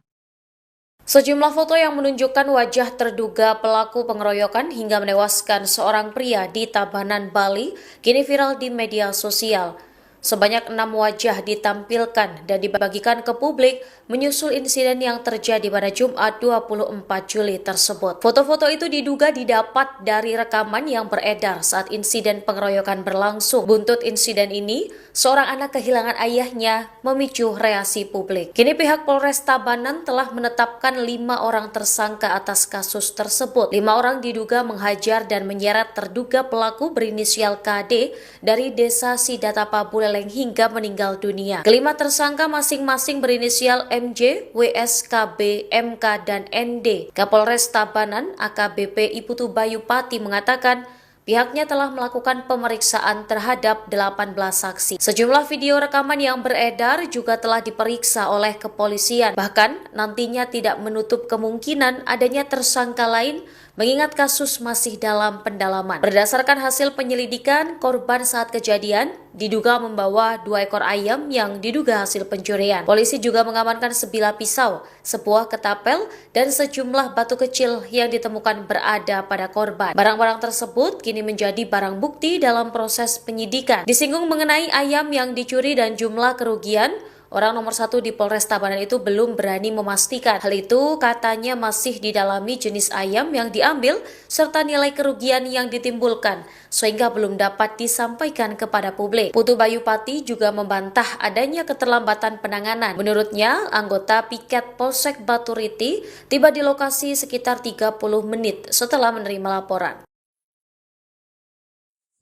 Sejumlah foto yang menunjukkan wajah terduga pelaku pengeroyokan hingga menewaskan seorang pria di Tabanan, Bali, kini viral di media sosial. Sebanyak 6 wajah ditampilkan dan dibagikan ke publik menyusul insiden yang terjadi pada Jumat 24 Juli tersebut. Foto-foto itu diduga didapat dari rekaman yang beredar saat insiden pengeroyokan berlangsung. Buntut insiden ini, seorang anak kehilangan ayahnya memicu reaksi publik. Kini pihak Polres Tabanan telah menetapkan 5 orang tersangka atas kasus tersebut. 5 orang diduga menghajar dan menyeret terduga pelaku berinisial KD dari Desa Sidatapa, Buleleng terleleng hingga meninggal dunia. Kelima tersangka masing-masing berinisial MJ, WS, KB, MK, dan ND. Kapolres Tabanan AKBP Iputu Bayu Pati mengatakan pihaknya telah melakukan pemeriksaan terhadap 18 saksi. Sejumlah video rekaman yang beredar juga telah diperiksa oleh kepolisian. Bahkan nantinya tidak menutup kemungkinan adanya tersangka lain mengingat kasus masih dalam pendalaman. Berdasarkan hasil penyelidikan, korban saat kejadian diduga membawa 2 ekor ayam yang diduga hasil pencurian. Polisi juga mengamankan sebilah pisau, sebuah ketapel, dan sejumlah batu kecil yang ditemukan berada pada korban. Barang-barang tersebut kini menjadi barang bukti dalam proses penyidikan. Disinggung mengenai ayam yang dicuri dan jumlah kerugian, orang nomor 1 di Polres Tabanan itu belum berani memastikan. Hal itu katanya masih didalami jenis ayam yang diambil serta nilai kerugian yang ditimbulkan sehingga belum dapat disampaikan kepada publik. Putu Bayu Pati juga membantah adanya keterlambatan penanganan. Menurutnya, anggota piket Polsek Baturiti tiba di lokasi sekitar 30 menit setelah menerima laporan.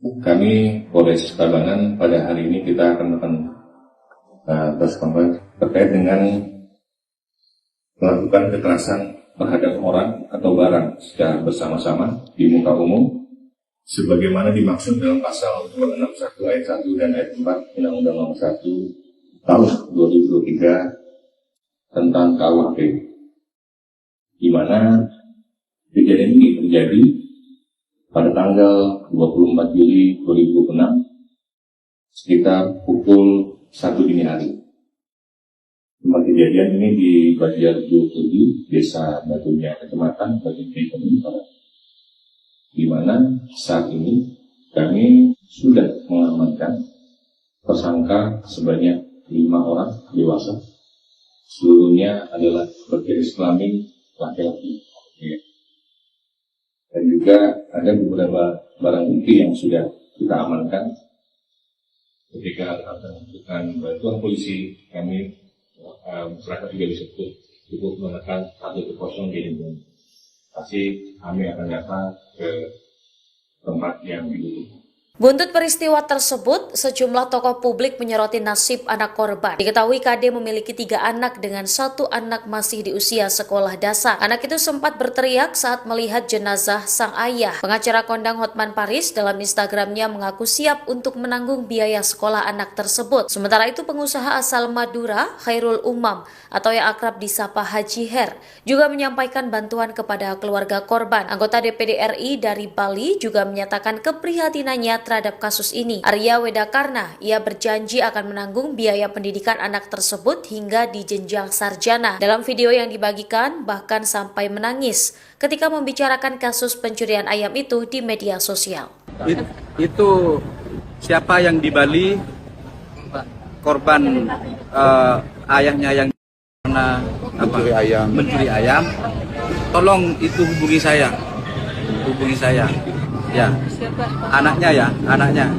Kami Polres Tabanan pada hari ini kita akan terkait dengan melakukan kekerasan terhadap orang atau barang secara bersama-sama di muka umum sebagaimana dimaksud dalam pasal 261 ayat 1 dan ayat 4 Undang-Undang Nomor 1 Tahun 2023 tentang KUHP, di mana kejadian ini terjadi pada tanggal 24 Juli 2006 sekitar pukul 1 dini hari. Tempat kejadian ini di Banjarjo Putih, Desa Batunya, Kecamatan Batunya, di mana saat ini kami sudah mengamankan tersangka sebanyak 5 orang dewasa. Seluruhnya adalah berjenis kelamin laki-laki. Dan juga ada beberapa barang bukti yang sudah kita amankan. Ketika akan membutuhkan bantuan polisi, kami masyarakat juga bisa cukup menekan 110 di lingkungan. Pasti kami akan datang ke tempat yang dibutuhkan. Buntut peristiwa tersebut, sejumlah tokoh publik menyoroti nasib anak korban. Diketahui KD memiliki 3 anak dengan 1 anak masih di usia sekolah dasar. Anak itu sempat berteriak saat melihat jenazah sang ayah. Pengacara kondang Hotman Paris dalam Instagramnya mengaku siap untuk menanggung biaya sekolah anak tersebut. Sementara itu pengusaha asal Madura, Khairul Umam, atau yang akrab disapa Haji Her, juga menyampaikan bantuan kepada keluarga korban. Anggota DPD RI dari Bali juga menyatakan keprihatinannya terhadap kasus ini. Arya Wedakarna, ia berjanji akan menanggung biaya pendidikan anak tersebut hingga di jenjang sarjana. Dalam video yang dibagikan, bahkan sampai menangis ketika membicarakan kasus pencurian ayam itu di media sosial. Itu siapa yang di Bali, korban ayahnya yang mencuri ayam, tolong itu hubungi saya. Ya, Siapa? Anaknya.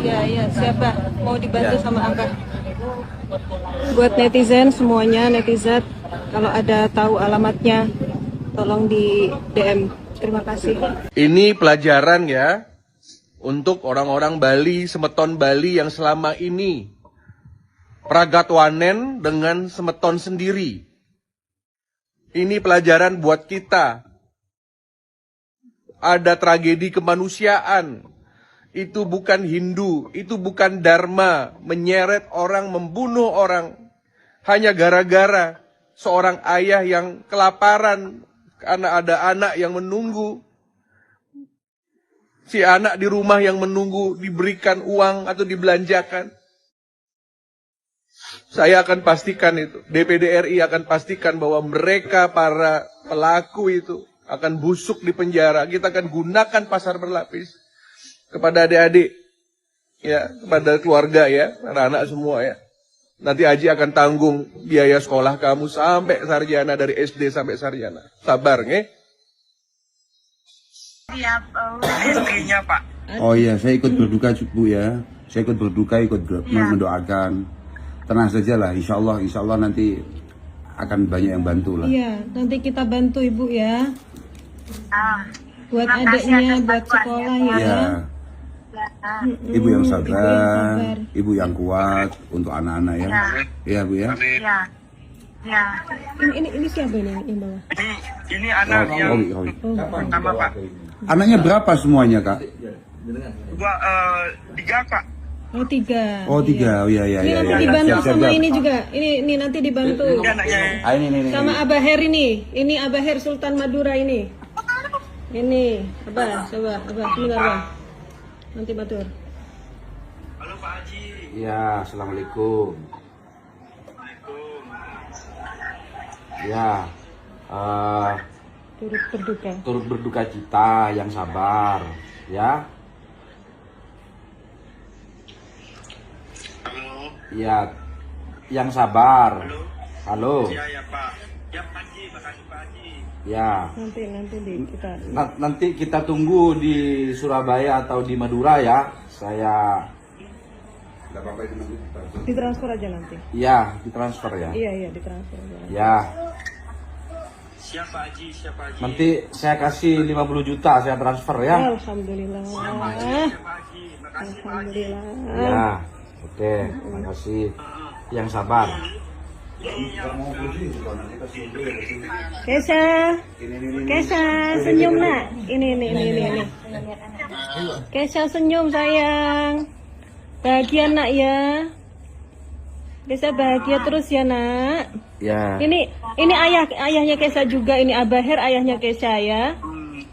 Ya, siapa? Mau dibantu sama Abah. Buat netizen semuanya, netizen, kalau ada tahu alamatnya, tolong di DM. Terima kasih. Ini pelajaran ya untuk orang-orang Bali, semeton Bali yang selama ini pragatwanen dengan semeton sendiri. Ini pelajaran buat kita. Ada tragedi kemanusiaan. Itu bukan Hindu, itu bukan Dharma, menyeret orang, membunuh orang hanya gara-gara seorang ayah yang kelaparan karena ada anak yang menunggu. Si anak di rumah yang menunggu diberikan uang atau dibelanjakan. Saya akan pastikan itu, DPD RI akan pastikan bahwa mereka para pelaku itu akan busuk di penjara. Kita akan gunakan pasar berlapis kepada adik-adik, ya, kepada keluarga ya, anak-anak semua ya. Nanti Haji akan tanggung biaya sekolah kamu sampai sarjana, dari SD sampai sarjana. Sabar, nge? Rezekinya, Pak. Oh iya, saya ikut berduka Bu ya. Saya ikut berduka, mendoakan. Tenang saja lah, insya Allah nanti akan banyak yang bantu lah. Iya, nanti kita bantu Ibu ya. Buat adiknya, buat sekolah ya. Ibu yang sabar, ibu yang kuat untuk anak-anak ya. Iya Bu ya. Ya. Ya. Ini siapa ini yang bawah? Ini anak yang pertama, Pak. Anaknya berapa semuanya Kak? Tiga, Pak. Oh 3. Oh 3, oh iya. Ini nanti dibantu sama ini juga. Ini nanti dibantu. Ini. Sama Abah Her ini. Ini Abah Her Sultan Madura ini. Ini Abah, coba Abah, sebentar Abah. Nanti batur. Halo Pak Haji. Ya, assalamualaikum. Ya, turut berduka cita, yang sabar, ya. Ya, yang sabar. Halo. Ya Pak. Ya Pak Haji, makasih Pak Haji. Ya. Nanti Kita tunggu di Surabaya atau di Madura ya. Saya. ditransfer aja nanti. Ya, ditransfer ya. Iya, ditransfer aja. Ya. Siapa Haji? Nanti saya kasih 50 juta saya transfer ya. Alhamdulillah. Alhamdulillah. Ya. Oke, makasih. Yang sabar. Kesha, senyum nak. Ini. Kesha senyum sayang. Bahagia nak ya. Kesha bahagia terus ya nak. Ya. Ini ayahnya Kesha juga. Ini Abah Her ayahnya Kesha ya.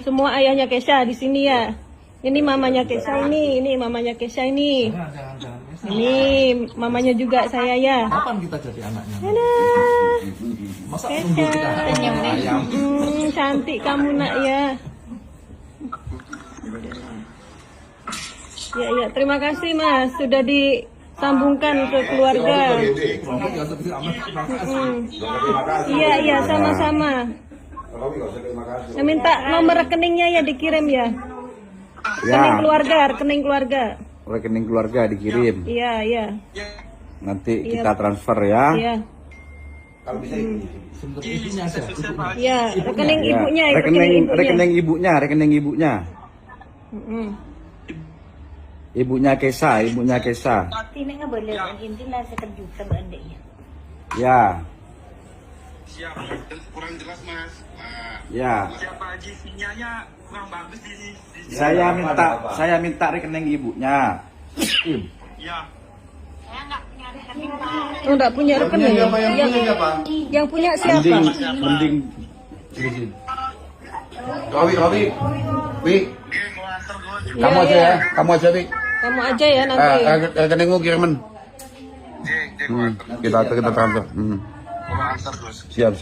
Semua ayahnya Kesha di sini ya. Ini mamanya Kesha ini mamanya Kesha ini. Ini mamanya juga saya ya. Kapan kita jadi anaknya? Masa Kesha, cantik kamu nak ya. Ya, terima kasih Mas sudah disambungkan ke keluarga. Iya, sama-sama. Minta nomor rekeningnya ya dikirim ya. Rekening keluarga. Rekening keluarga dikirim. Iya. Nanti kita transfer ya. Iya. Kalau bisa ibunya aja. Iya, rekening ibunya. Rekening ibunya. Ibunya Kesha. Ini nggak boleh, ini lah sekejuta bandenya. Ya. Siapa? Kurang jelas Mas. Ya. Siapa Haji? Sinyalnya kurang bagus di Saya minta rekening ibunya. Ya. Enggak punya rekening. Yang punya siapa? Mending. Robi. Wi. Kamu aja ya. Kamu aja ya nanti. Rekeningmu kiriman. Kita transfer. Siap.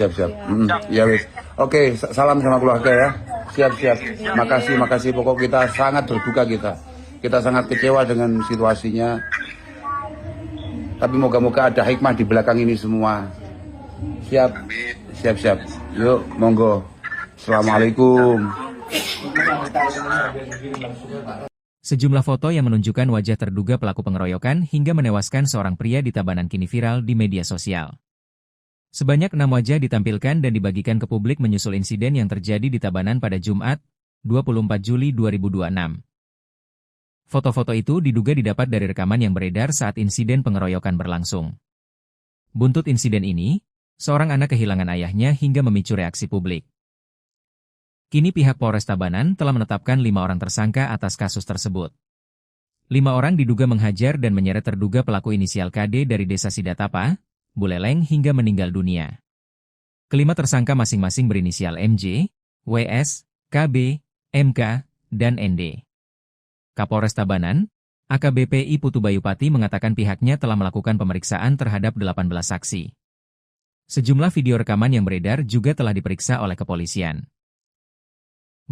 Ya wis. Oke, salam sama keluarga ya. Siap. Makasih. Pokok kita sangat berduka kita. Kita sangat kecewa dengan situasinya. Tapi moga-moga ada hikmah di belakang ini semua. Siap. Yuk, monggo. Assalamualaikum. Sejumlah foto yang menunjukkan wajah terduga pelaku pengeroyokan hingga menewaskan seorang pria di Tabanan kini viral di media sosial. Sebanyak 6 wajah ditampilkan dan dibagikan ke publik menyusul insiden yang terjadi di Tabanan pada Jumat, 24 Juli 2026. Foto-foto itu diduga didapat dari rekaman yang beredar saat insiden pengeroyokan berlangsung. Buntut insiden ini, seorang anak kehilangan ayahnya hingga memicu reaksi publik. Kini pihak Polres Tabanan telah menetapkan 5 orang tersangka atas kasus tersebut. 5 orang diduga menghajar dan menyeret terduga pelaku inisial KD dari Desa Sidatapa, Buleleng hingga meninggal dunia. Kelima tersangka masing-masing berinisial MJ, WS, KB, MK, dan ND. Kapolres Tabanan, AKBP I Putu Bayupati mengatakan pihaknya telah melakukan pemeriksaan terhadap 18 saksi. Sejumlah video rekaman yang beredar juga telah diperiksa oleh kepolisian.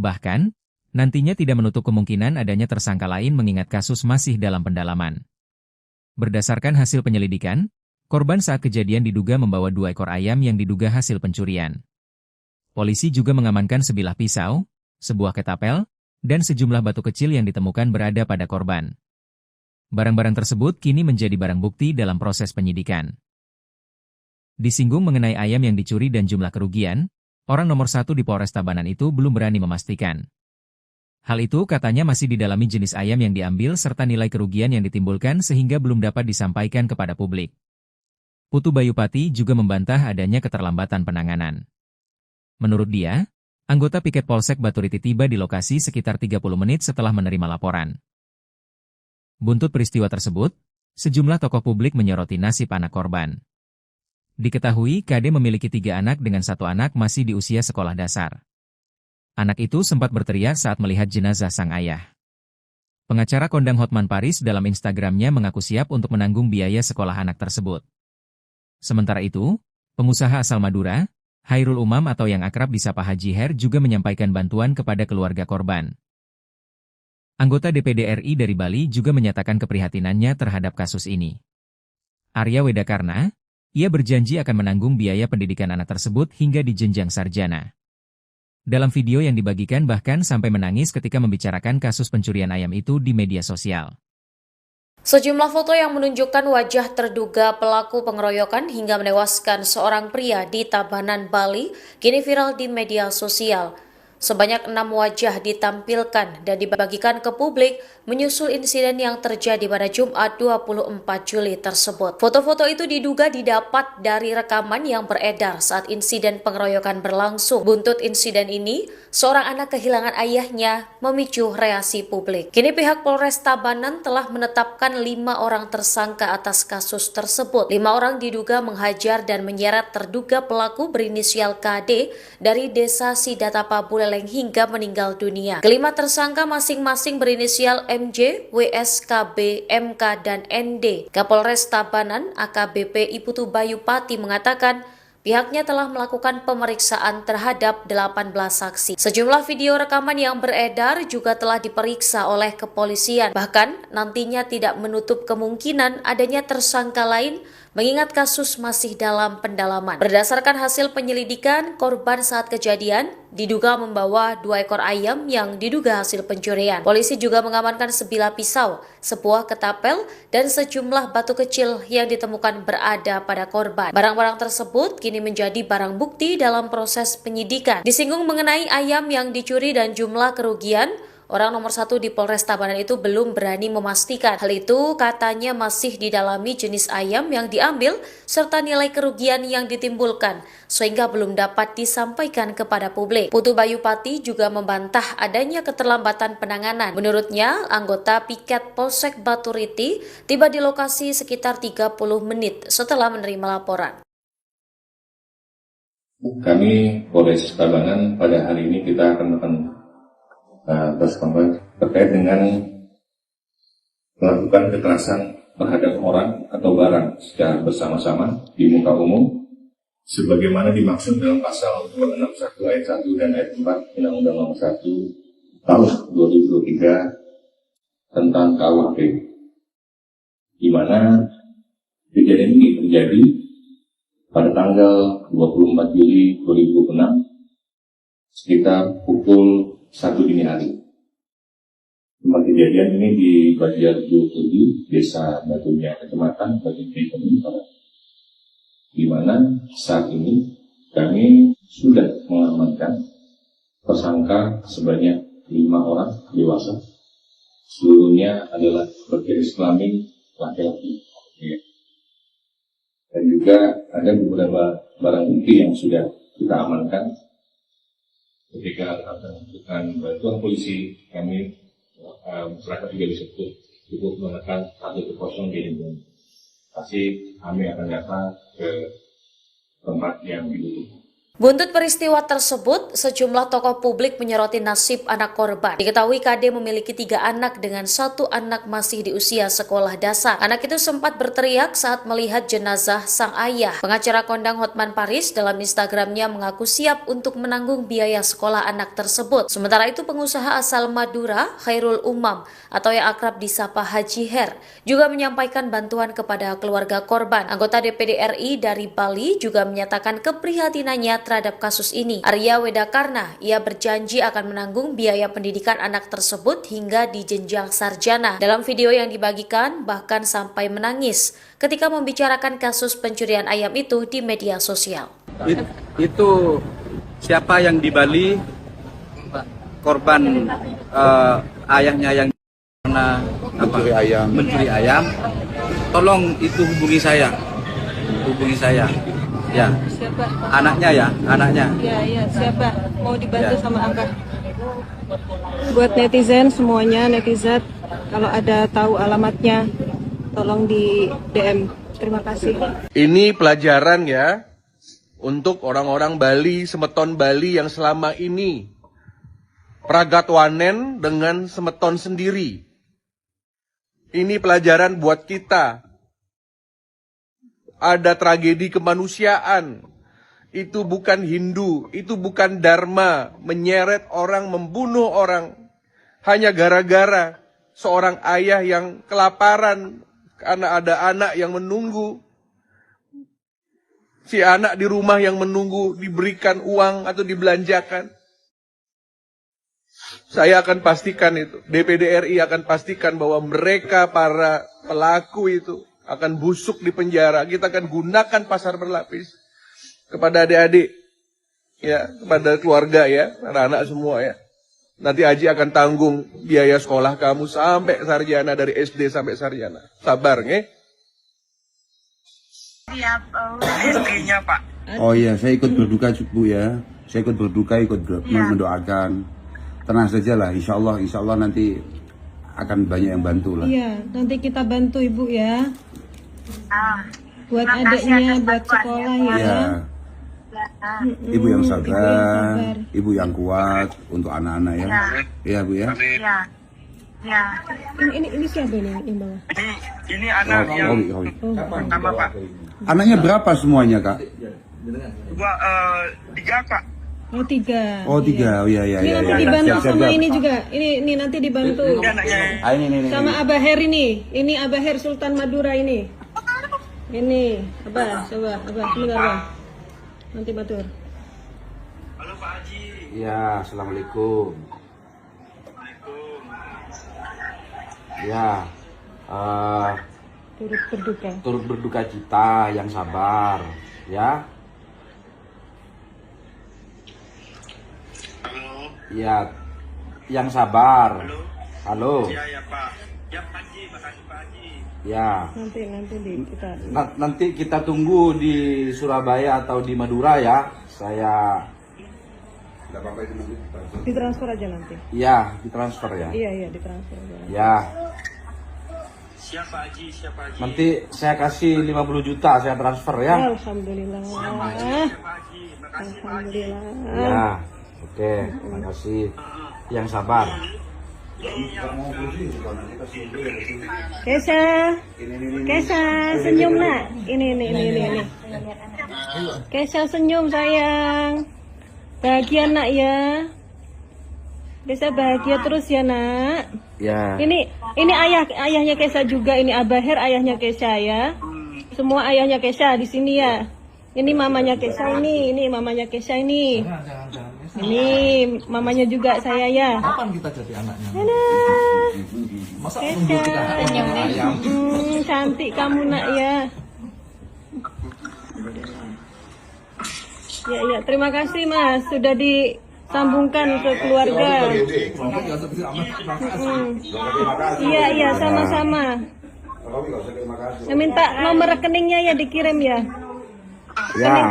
Bahkan, nantinya tidak menutup kemungkinan adanya tersangka lain mengingat kasus masih dalam pendalaman. Berdasarkan hasil penyelidikan, korban saat kejadian diduga membawa 2 ekor ayam yang diduga hasil pencurian. Polisi juga mengamankan sebilah pisau, sebuah ketapel, dan sejumlah batu kecil yang ditemukan berada pada korban. Barang-barang tersebut kini menjadi barang bukti dalam proses penyidikan. Disinggung mengenai ayam yang dicuri dan jumlah kerugian, orang nomor 1 di Polres Tabanan itu belum berani memastikan. Hal itu katanya masih didalami jenis ayam yang diambil serta nilai kerugian yang ditimbulkan sehingga belum dapat disampaikan kepada publik. Putu Bayupati juga membantah adanya keterlambatan penanganan. Menurut dia, anggota piket Polsek Baturiti tiba di lokasi sekitar 30 menit setelah menerima laporan. Buntut peristiwa tersebut, sejumlah tokoh publik menyoroti nasib anak korban. Diketahui KD memiliki 3 anak dengan 1 anak masih di usia sekolah dasar. Anak itu sempat berteriak saat melihat jenazah sang ayah. Pengacara kondang Hotman Paris dalam Instagramnya mengaku siap untuk menanggung biaya sekolah anak tersebut. Sementara itu, pengusaha asal Madura, Khairul Umam atau yang akrab disapa Haji Her juga menyampaikan bantuan kepada keluarga korban. Anggota DPD RI dari Bali juga menyatakan keprihatinannya terhadap kasus ini. Arya Wedakarna, ia berjanji akan menanggung biaya pendidikan anak tersebut hingga di jenjang sarjana. Dalam video yang dibagikan bahkan sampai menangis ketika membicarakan kasus pencurian ayam itu di media sosial. Sejumlah foto yang menunjukkan wajah terduga pelaku pengeroyokan hingga menewaskan seorang pria di Tabanan, Bali, kini viral di media sosial. Sebanyak 6 wajah ditampilkan dan dibagikan ke publik menyusul insiden yang terjadi pada Jumat 24 Juli tersebut. Foto-foto itu diduga didapat dari rekaman yang beredar saat insiden pengeroyokan berlangsung. Buntut insiden ini, seorang anak kehilangan ayahnya memicu reaksi publik. Kini pihak Polres Tabanan telah menetapkan 5 orang tersangka atas kasus tersebut. 5 orang diduga menghajar dan menyeret terduga pelaku berinisial KD dari desa Sidatapa Buleleng hingga meninggal dunia. Kelima tersangka masing-masing berinisial MJ, WS, KB, MK, dan ND. Kapolres Tabanan AKBP Putu Bayupati mengatakan pihaknya telah melakukan pemeriksaan terhadap 18 saksi. Sejumlah video rekaman yang beredar juga telah diperiksa oleh kepolisian. Bahkan nantinya tidak menutup kemungkinan adanya tersangka lain mengingat kasus masih dalam pendalaman. Berdasarkan hasil penyelidikan, korban saat kejadian diduga membawa 2 ekor ayam yang diduga hasil pencurian. Polisi juga mengamankan sebilah pisau, sebuah ketapel, dan sejumlah batu kecil yang ditemukan berada pada korban. Barang-barang tersebut kini menjadi barang bukti dalam proses penyidikan. Disinggung mengenai ayam yang dicuri dan jumlah kerugian, orang nomor 1 di Polres Tabanan itu belum berani memastikan. Hal itu katanya masih didalami jenis ayam yang diambil serta nilai kerugian yang ditimbulkan, sehingga belum dapat disampaikan kepada publik. Putu Bayupati juga membantah adanya keterlambatan penanganan. Menurutnya, anggota piket Polsek Baturiti tiba di lokasi sekitar 30 menit setelah menerima laporan. Kami Polres Tabanan pada hari ini kita akan terkait dengan melakukan kekerasan terhadap orang atau barang secara bersama-sama di muka umum sebagaimana dimaksud dalam pasal 261 ayat 1 dan ayat 4 Undang-Undang Nomor 1 Tahun 2023 tentang KUHP, di mana kejadian ini terjadi pada tanggal 24 Juli 2006 sekitar pukul 1 dini hari. Tempat kejadian ini di Banjar 27, Desa Batunya, Kecamatan Batunya, di mana saat ini kami sudah mengamankan tersangka sebanyak 5 orang dewasa. Seluruhnya adalah berjenis kelamin laki-laki. Dan juga ada beberapa barang bukti yang sudah kita amankan. Ketika akan membutuhkan bantuan polisi, kami masyarakat juga bisa cukup menekan 110 di Indonesia. Pasti kami akan datang ke tempat yang dibutuhkan. Buntut peristiwa tersebut, sejumlah tokoh publik menyoroti nasib anak korban. Diketahui KD memiliki 3 anak dengan 1 anak masih di usia sekolah dasar. Anak itu sempat berteriak saat melihat jenazah sang ayah. Pengacara kondang Hotman Paris dalam Instagramnya mengaku siap untuk menanggung biaya sekolah anak tersebut. Sementara itu pengusaha asal Madura, Khairul Umam atau yang akrab disapa Haji Her, juga menyampaikan bantuan kepada keluarga korban. Anggota DPD RI dari Bali juga menyatakan keprihatinannya terhadap kasus ini. Arya Wedakarna, ia berjanji akan menanggung biaya pendidikan anak tersebut hingga di jenjang sarjana. Dalam video yang dibagikan, bahkan sampai menangis ketika membicarakan kasus pencurian ayam itu di media sosial. Itu siapa yang di Bali korban ayahnya yang karena mencuri ayam, tolong itu hubungi saya, ya. Siapa? Anaknya. Iya, siapa? Mau dibantu sama Abah. Buat netizen semuanya, netizen, kalau ada tahu alamatnya, tolong di DM. Terima kasih. Ini pelajaran ya untuk orang-orang Bali, semeton Bali yang selama ini pragatwanen dengan semeton sendiri. Ini pelajaran buat kita. Ada tragedi kemanusiaan. Itu bukan Hindu, itu bukan Dharma, menyeret orang, membunuh orang. Hanya gara-gara seorang ayah yang kelaparan karena ada anak yang menunggu. Si anak di rumah yang menunggu diberikan uang atau dibelanjakan. Saya akan pastikan itu, DPD RI akan pastikan bahwa mereka para pelaku itu akan busuk di penjara. Kita akan gunakan pasar berlapis kepada adik-adik, ya, kepada keluarga ya, anak-anak semua ya. Nanti Aji akan tanggung biaya sekolah kamu sampai sarjana, dari SD sampai sarjana. Sabar, nge? Istrinya Pak. Oh iya, saya ikut berduka Bu ya. Saya ikut berduka, mendoakan. Tenang saja lah, insya Allah nanti akan banyak yang bantu lah. Iya, nanti kita bantu Ibu ya. Buat adiknya, buat sekolah ya. Ya. Ibu yang sabar, ibu yang kuat untuk anak-anak ya. Iya Bu ya. Ya. Ini siapa ini yang bawah? Ini anak yang pertama Pak. Anaknya berapa semuanya Kak? 3 Pak. Oh 3. Oh 3, oh iya. Ini nanti dibantu sama ini juga. Ini nanti dibantu. Ini. Sama Abah Her ini. Ini Abah Her Sultan Madura ini. Ini Abah, coba Abah, sebentar Abah. Nanti batur. Halo Pak Haji. Ya, assalamualaikum. Ya, turut berduka cita, yang sabar, ya. Ya, yang sabar. Halo. Ya Pak. Ya Pak Haji, makasih Pak Haji. Ya. Nanti kita tunggu di Surabaya atau di Madura ya. Saya. Ditransfer aja nanti. Iya, ditransfer ya. Iya, ditransfer aja. Ya. Siapa Haji? Nanti saya kasih 50 juta, saya transfer ya. Alhamdulillah. Alhamdulillah. Ya. Oke, makasih. Yang sabar. Kesha, senyum nak. Ini. Kesha senyum sayang. Bahagia nak ya. Kesha bahagia terus ya nak. Ya. Ini ayahnya Kesha juga. Ini Abah Her ayahnya Kesha ya. Semua ayahnya Kesha di sini ya. Ini mamanya Kesha ini mamanya Kesha ini. Ini mamanya juga saya ya. Kapan kita jadi anaknya? Masa nunggu kita ayam? Cantik kamu nak ya. Ya, terima kasih Mas sudah disambungkan ke keluarga. Iya, sama-sama. Saya minta nomor rekeningnya ya dikirim ya. Rekening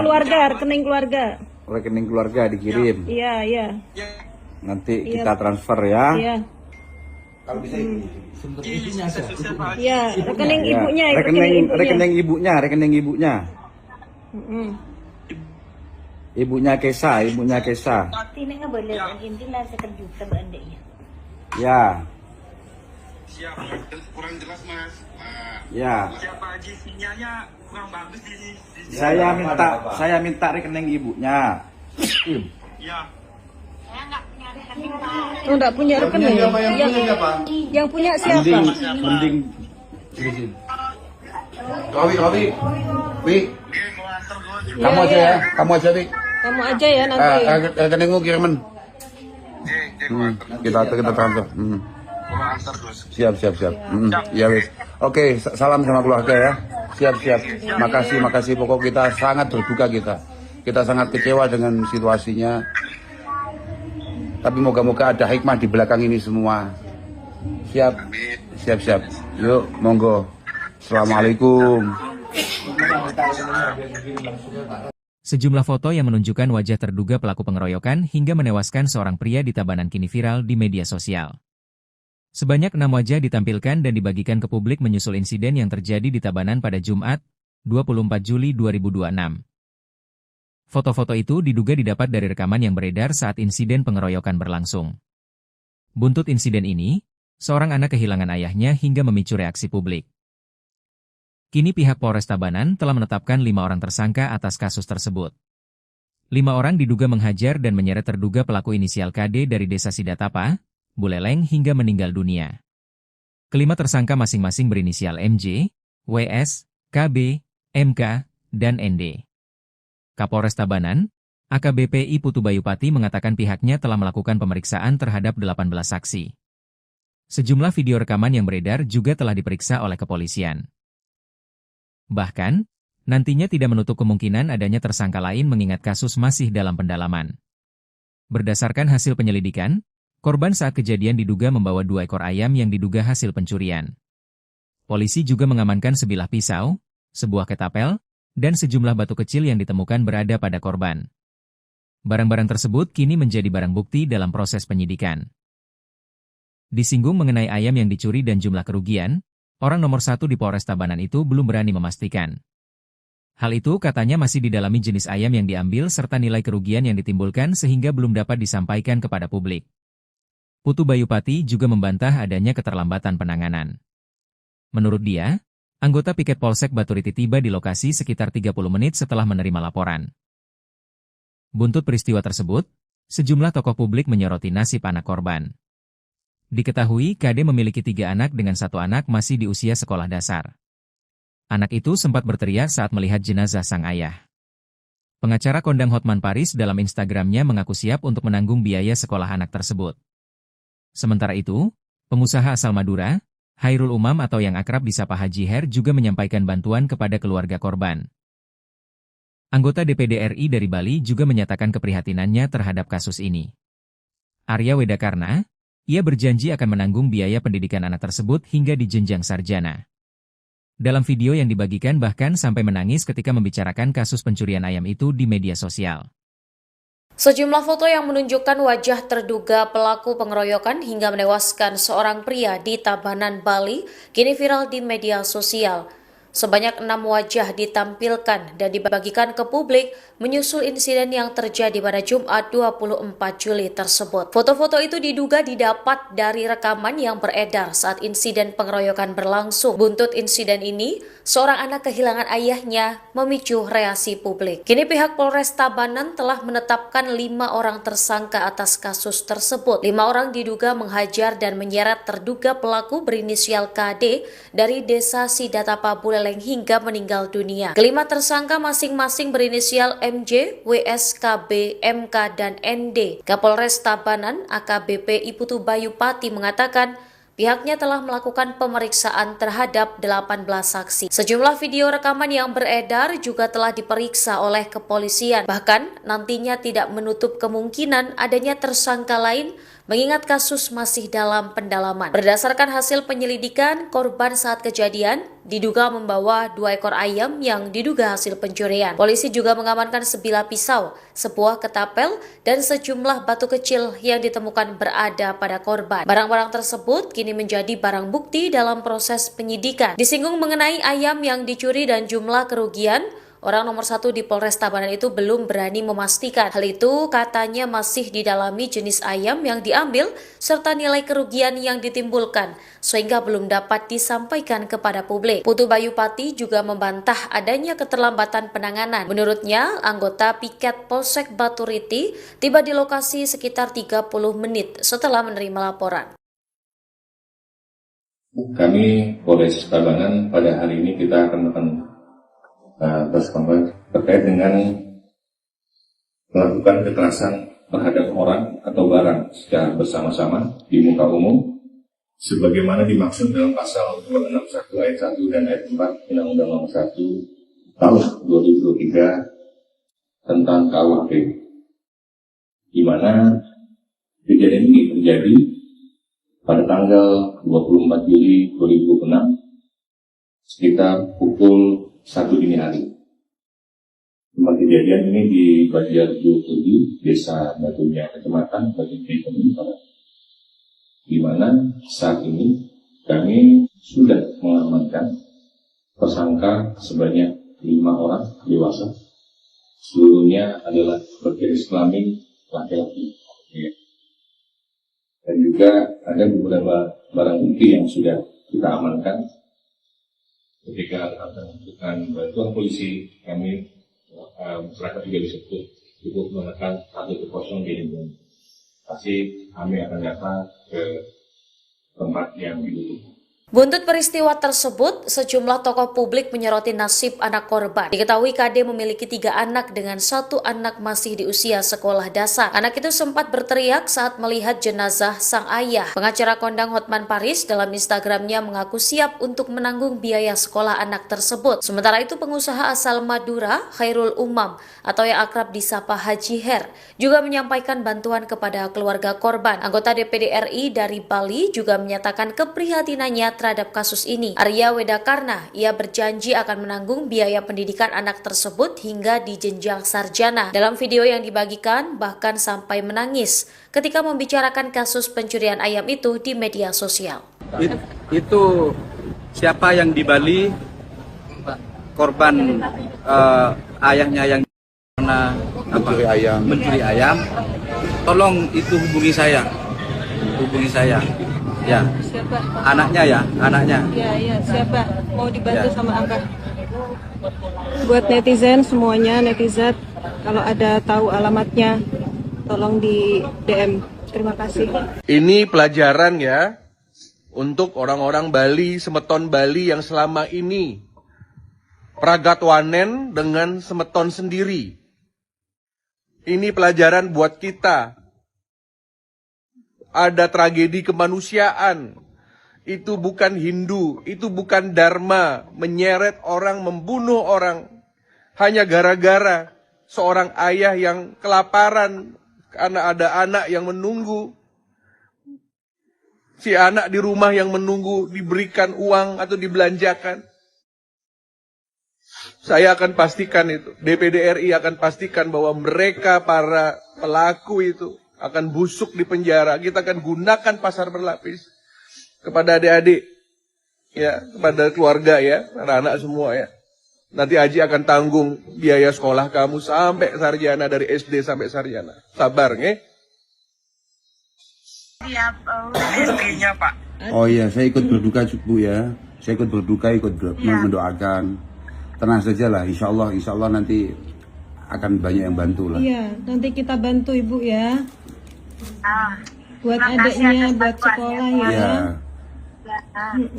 keluarga. Rekening keluarga dikirim. Iya. Nanti kita transfer ya. Iya. Kalau bisa Iya, rekening ibunya. Rekening ibunya. Ibunya Kesha. Ini nggak boleh, intilah sekejutan adiknya. Ya. Siap, kurang jelas Mas. Ya. Siapa Haji, sinyalnya kurang bagus di sini. Saya minta rekening ibunya. Ya. Oh, enggak punya rekening. Yang punya siapa? Mending. Robi. Kamu aja ya. Kamu aja ya nanti. Rekeningmu kiriman. Kita transfer. Siap. Ya wis. Oke, salam sama keluarga ya. Siap. Makasih. Pokok kita sangat berduka kita. Kita sangat kecewa dengan situasinya. Tapi moga-moga ada hikmah di belakang ini semua. Siap? Siap. Yuk, monggo. Assalamualaikum. Sejumlah foto yang menunjukkan wajah terduga pelaku pengeroyokan hingga menewaskan seorang pria di Tabanan kini viral di media sosial. Sebanyak 6 wajah ditampilkan dan dibagikan ke publik menyusul insiden yang terjadi di Tabanan pada Jumat, 24 Juli 2026. Foto-foto itu diduga didapat dari rekaman yang beredar saat insiden pengeroyokan berlangsung. Buntut insiden ini, seorang anak kehilangan ayahnya hingga memicu reaksi publik. Kini pihak Polres Tabanan telah menetapkan 5 orang tersangka atas kasus tersebut. 5 orang diduga menghajar dan menyeret terduga pelaku inisial KD dari Desa Sidatapa, Buleleng hingga meninggal dunia. Kelima tersangka masing-masing berinisial MJ, WS, KB, MK, dan ND. Kapolres Tabanan, AKBP I Putu Bayupati mengatakan pihaknya telah melakukan pemeriksaan terhadap 18 saksi. Sejumlah video rekaman yang beredar juga telah diperiksa oleh kepolisian. Bahkan, nantinya tidak menutup kemungkinan adanya tersangka lain mengingat kasus masih dalam pendalaman. Berdasarkan hasil penyelidikan, korban saat kejadian diduga membawa 2 ekor ayam yang diduga hasil pencurian. Polisi juga mengamankan sebilah pisau, sebuah ketapel, dan sejumlah batu kecil yang ditemukan berada pada korban. Barang-barang tersebut kini menjadi barang bukti dalam proses penyidikan. Disinggung mengenai ayam yang dicuri dan jumlah kerugian, orang nomor 1 di Polres Tabanan itu belum berani memastikan. Hal itu katanya masih didalami jenis ayam yang diambil serta nilai kerugian yang ditimbulkan sehingga belum dapat disampaikan kepada publik. Putu Bayupati juga membantah adanya keterlambatan penanganan. Menurut dia, anggota piket Polsek Baturiti tiba di lokasi sekitar 30 menit setelah menerima laporan. Buntut peristiwa tersebut, sejumlah tokoh publik menyoroti nasib anak korban. Diketahui KD memiliki 3 anak dengan 1 anak masih di usia sekolah dasar. Anak itu sempat berteriak saat melihat jenazah sang ayah. Pengacara kondang Hotman Paris dalam Instagramnya mengaku siap untuk menanggung biaya sekolah anak tersebut. Sementara itu, pengusaha asal Madura, Hairul Umam atau yang akrab disapa Haji Her juga menyampaikan bantuan kepada keluarga korban. Anggota DPD RI dari Bali juga menyatakan keprihatinannya terhadap kasus ini. Arya Wedakarna, ia berjanji akan menanggung biaya pendidikan anak tersebut hingga di jenjang sarjana. Dalam video yang dibagikan bahkan sampai menangis ketika membicarakan kasus pencurian ayam itu di media sosial. Sejumlah foto yang menunjukkan wajah terduga pelaku pengeroyokan hingga menewaskan seorang pria di Tabanan, Bali, kini viral di media sosial. Sebanyak 6 wajah ditampilkan dan dibagikan ke publik menyusul insiden yang terjadi pada Jumat 24 Juli tersebut. Foto-foto itu diduga didapat dari rekaman yang beredar saat insiden pengeroyokan berlangsung. Buntut insiden ini, seorang anak kehilangan ayahnya memicu reaksi publik. Kini pihak Polres Tabanan telah menetapkan 5 orang tersangka atas kasus tersebut. 5 orang diduga menghajar dan menyeret terduga pelaku berinisial KD dari Desa Sidatapa Buleleng hingga meninggal dunia. Kelima tersangka masing-masing berinisial MJ, WS, KB, MK, dan ND. Kapolres Tabanan AKBP I Putu Bayupati mengatakan pihaknya telah melakukan pemeriksaan terhadap 18 saksi. Sejumlah video rekaman yang beredar juga telah diperiksa oleh kepolisian. Bahkan nantinya tidak menutup kemungkinan adanya tersangka lain mengingat kasus masih dalam pendalaman. Berdasarkan hasil penyelidikan, korban saat kejadian diduga membawa 2 ekor ayam yang diduga hasil pencurian. Polisi juga mengamankan sebilah pisau, sebuah ketapel, dan sejumlah batu kecil yang ditemukan berada pada korban. Barang-barang tersebut kini menjadi barang bukti dalam proses penyidikan. Disinggung mengenai ayam yang dicuri dan jumlah kerugian, orang nomor 1 di Polres Tabanan itu belum berani memastikan. Hal itu katanya masih didalami jenis ayam yang diambil serta nilai kerugian yang ditimbulkan, sehingga belum dapat disampaikan kepada publik. Putu Bayupati juga membantah adanya keterlambatan penanganan. Menurutnya, anggota piket Polsek Baturiti tiba di lokasi sekitar 30 menit setelah menerima laporan. Kami Polres Tabanan pada hari ini kita akan terkait dengan melakukan kekerasan terhadap orang atau barang secara bersama-sama di muka umum sebagaimana dimaksud dalam pasal 261 ayat 1 dan ayat 4 Undang-Undang Nomor 1 Tahun 2023 tentang KUHP, di mana Kejadian ini terjadi pada tanggal 24 Juli 2006 sekitar pukul 1 dini hari. Tempat kejadian ini di Banjarjo Kudi, Desa Batunya, Kecamatan Batunya, Barat, di mana saat ini kami sudah mengamankan tersangka sebanyak 5 orang dewasa. Seluruhnya adalah berjenis kelamin laki-laki. Dan juga ada beberapa barang bukti yang sudah kita amankan. Ketika akan membutuhkan bantuan polisi, kami masyarakat juga bisa cukup menekan 110 di lingkungan. Pasti kami akan datang ke tempat yang dibutuhkan. Buntut peristiwa tersebut, sejumlah tokoh publik menyoroti nasib anak korban. Diketahui KD memiliki 3 anak dengan 1 anak masih di usia sekolah dasar. Anak itu sempat berteriak saat melihat jenazah sang ayah. Pengacara kondang Hotman Paris dalam Instagramnya mengaku siap untuk menanggung biaya sekolah anak tersebut. Sementara itu pengusaha asal Madura, Khairul Umam, atau yang akrab disapa Haji Her, juga menyampaikan bantuan kepada keluarga korban. Anggota DPD RI dari Bali juga menyatakan keprihatinannya terhadap kasus ini. Arya Wedakarna, ia berjanji akan menanggung biaya pendidikan anak tersebut hingga di jenjang sarjana. Dalam video yang dibagikan, bahkan sampai menangis ketika membicarakan kasus pencurian ayam itu di media sosial. Itu siapa yang di Bali, korban ayahnya yang mencuri ayam, tolong itu hubungi saya. Ya, Siapa? anaknya. Ya, siapa? Mau dibantu sama Abah. Buat netizen semuanya, netizen, kalau ada tahu alamatnya, tolong di DM. Terima kasih. Ini pelajaran ya untuk orang-orang Bali, semeton Bali yang selama ini pragatwanen dengan semeton sendiri. Ini pelajaran buat kita. Ada tragedi kemanusiaan. Itu bukan Hindu, itu bukan Dharma, menyeret orang, membunuh orang hanya gara-gara seorang ayah yang kelaparan karena ada anak yang menunggu. Si anak di rumah yang menunggu diberikan uang atau dibelanjakan. Saya akan pastikan itu, DPD RI akan pastikan bahwa mereka para pelaku itu akan busuk di penjara. Kita akan gunakan pasar berlapis kepada adik-adik, ya, kepada keluarga ya, anak-anak semua ya. Nanti Haji akan tanggung biaya sekolah kamu sampai sarjana, dari SD sampai sarjana. Sabar, nge? Rezekinya, Pak. Oh iya, saya ikut berduka Bu ya. Saya ikut berduka, mendoakan. Tenang saja lah, insya Allah nanti akan banyak yang bantu lah. Iya, nanti kita bantu Ibu ya. Buat adiknya, buat sekolah ya.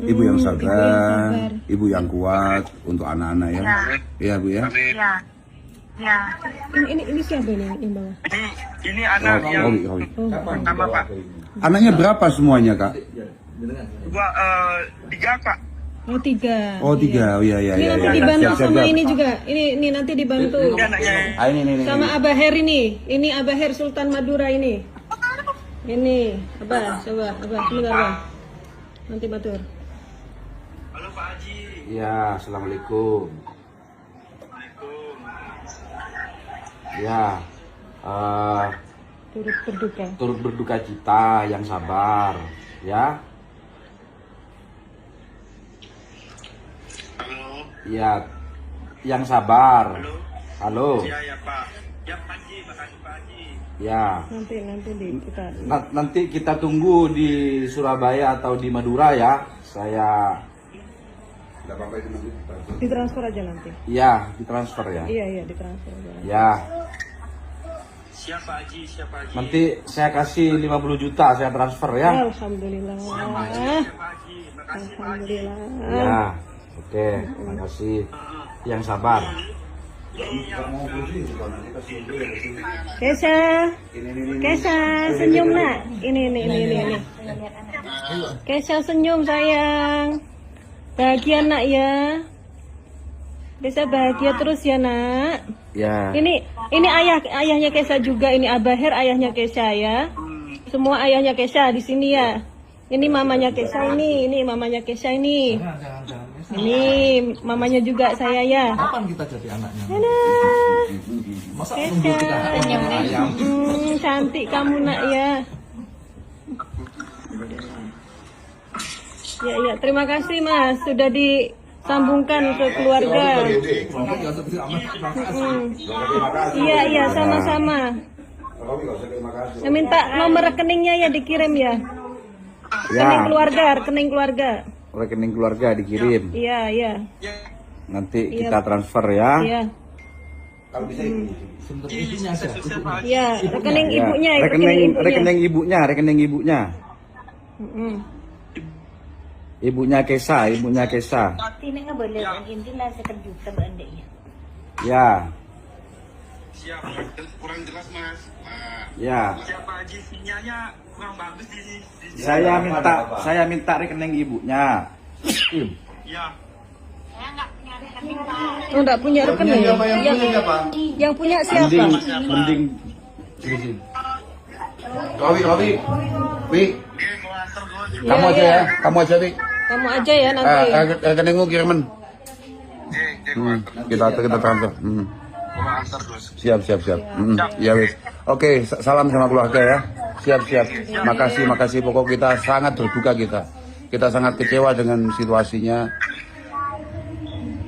Ibu yang sabar, ibu yang kuat untuk anak-anak ya. Iya Bu ya. Ya. Ini siapa ini yang bawah? Ini anak yang pertama, Pak. Anaknya berapa semuanya Kak? 3, Pak. Oh 3. Oh 3, oh iya. Ini nanti dibantu sama ini juga. Ini nanti dibantu. Ini. Sama Abah Her ini. Ini Abah Her Sultan Madura ini. Ini, Abah, coba, Abah, sebentar Abah. Nanti batur. Halo Pak Haji. Ya, assalamualaikum. Ya, turut berduka cita, yang sabar, ya. Halo. Ya, yang sabar. Halo. Ya Pak. Ya Pak Haji, makasih Pak Haji. Ya. Nanti kita tunggu di Surabaya atau di Madura ya. Saya. Ditransfer aja nanti. Iya, ditransfer ya. Iya, ditransfer aja. Ya. Siapa Haji? Nanti saya kasih 50 juta, saya transfer ya. Alhamdulillah. Alhamdulillah. Ya, oke, makasih. Yang sabar. Kesha, senyum nak. Ini. Kesha senyum sayang. Bahagia nak ya. Kesha bahagia terus ya nak. Ya. Ini ayahnya Kesha juga. Ini Abah Her ayahnya Kesha ya. Semua ayahnya Kesha di sini ya. Ini mamanya Kesha ini mamanya Kesha ini. Ini mamanya juga saya ya. Kapan kita jadi anaknya? Masa Kesha, cantik kamu nak ya. Ya, terima kasih Mas sudah disambungkan ke keluarga. Iya, sama-sama. Minta nomor rekeningnya ya dikirim ya. Rekening keluarga. Rekening keluarga dikirim. Iya. Nanti kita transfer ya. Iya. Kalau bisa Iya, rekening ibunya. Rekening ibunya. Ibunya Kesha. Ini nggak boleh, ini lah sekejuta bandanya. Ya. Siap, kurang jelas mas. Ya. Siapa Haji sinyalnya kurang bagus di Saya minta rekening ibunya. Ya. Oh, enggak punya rekening. Yang punya siapa? Mending. Robi. Wi. Kamu aja ya. Kamu aja Wi. nanti. Rekeningmu kiriman. Kita transfer. Siap. Ya wis. Oke, salam sama keluarga ya. Siap. Makasih. Pokok kita sangat berduka kita. Kita sangat kecewa dengan situasinya.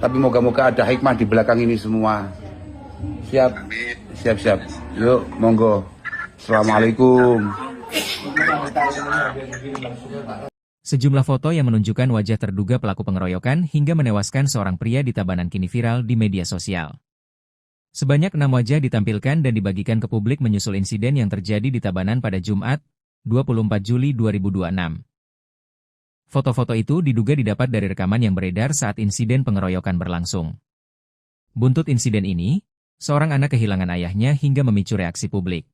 Tapi moga-moga ada hikmah di belakang ini semua. Siap. Yuk, monggo. Assalamualaikum. Sejumlah foto yang menunjukkan wajah terduga pelaku pengeroyokan hingga menewaskan seorang pria di Tabanan kini viral di media sosial. Sebanyak 6 wajah ditampilkan dan dibagikan ke publik menyusul insiden yang terjadi di Tabanan pada Jumat, 24 Juli 2026. Foto-foto itu diduga didapat dari rekaman yang beredar saat insiden pengeroyokan berlangsung. Buntut insiden ini, seorang anak kehilangan ayahnya hingga memicu reaksi publik.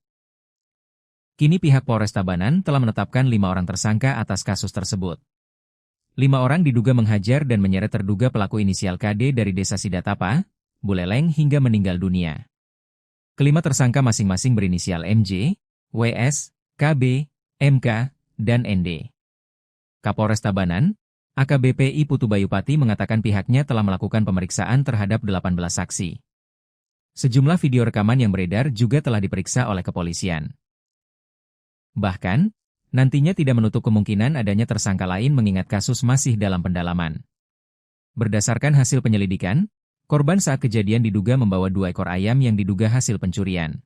Kini pihak Polres Tabanan telah menetapkan 5 orang tersangka atas kasus tersebut. 5 orang diduga menghajar dan menyeret terduga pelaku inisial KD dari Desa Sidatapa, Buleleng hingga meninggal dunia. Kelima tersangka masing-masing berinisial MJ, WS, KB, MK, dan ND. Kapolres Tabanan, AKBP I Putu Bayupati mengatakan pihaknya telah melakukan pemeriksaan terhadap 18 saksi. Sejumlah video rekaman yang beredar juga telah diperiksa oleh kepolisian. Bahkan, nantinya tidak menutup kemungkinan adanya tersangka lain mengingat kasus masih dalam pendalaman. Berdasarkan hasil penyelidikan, korban saat kejadian diduga membawa 2 ekor ayam yang diduga hasil pencurian.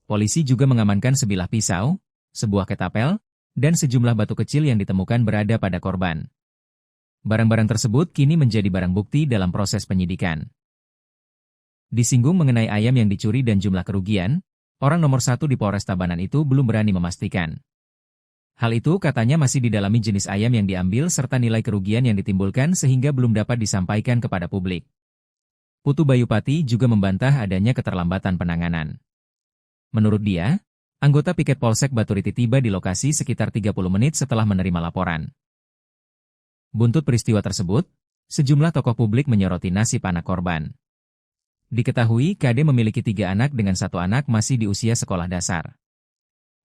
Polisi juga mengamankan sebilah pisau, sebuah ketapel, dan sejumlah batu kecil yang ditemukan berada pada korban. Barang-barang tersebut kini menjadi barang bukti dalam proses penyidikan. Disinggung mengenai ayam yang dicuri dan jumlah kerugian, orang nomor 1 di Polres Tabanan itu belum berani memastikan. Hal itu katanya masih didalami jenis ayam yang diambil serta nilai kerugian yang ditimbulkan sehingga belum dapat disampaikan kepada publik. Putu Bayupati juga membantah adanya keterlambatan penanganan. Menurut dia, anggota piket Polsek Baturiti tiba di lokasi sekitar 30 menit setelah menerima laporan. Buntut peristiwa tersebut, sejumlah tokoh publik menyoroti nasib anak korban. Diketahui KD memiliki 3 anak dengan 1 anak masih di usia sekolah dasar.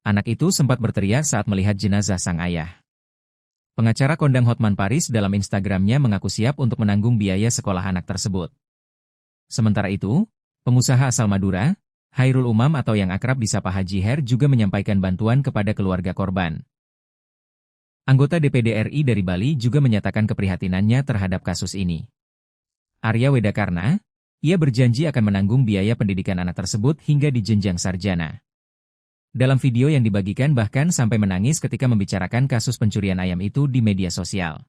Anak itu sempat berteriak saat melihat jenazah sang ayah. Pengacara kondang Hotman Paris dalam Instagramnya mengaku siap untuk menanggung biaya sekolah anak tersebut. Sementara itu, pengusaha asal Madura, Hairul Umam atau yang akrab disapa Haji Her juga menyampaikan bantuan kepada keluarga korban. Anggota DPD RI dari Bali juga menyatakan keprihatinannya terhadap kasus ini. Arya Wedakarna, ia berjanji akan menanggung biaya pendidikan anak tersebut hingga di jenjang sarjana. Dalam video yang dibagikan bahkan sampai menangis ketika membicarakan kasus pencurian ayam itu di media sosial.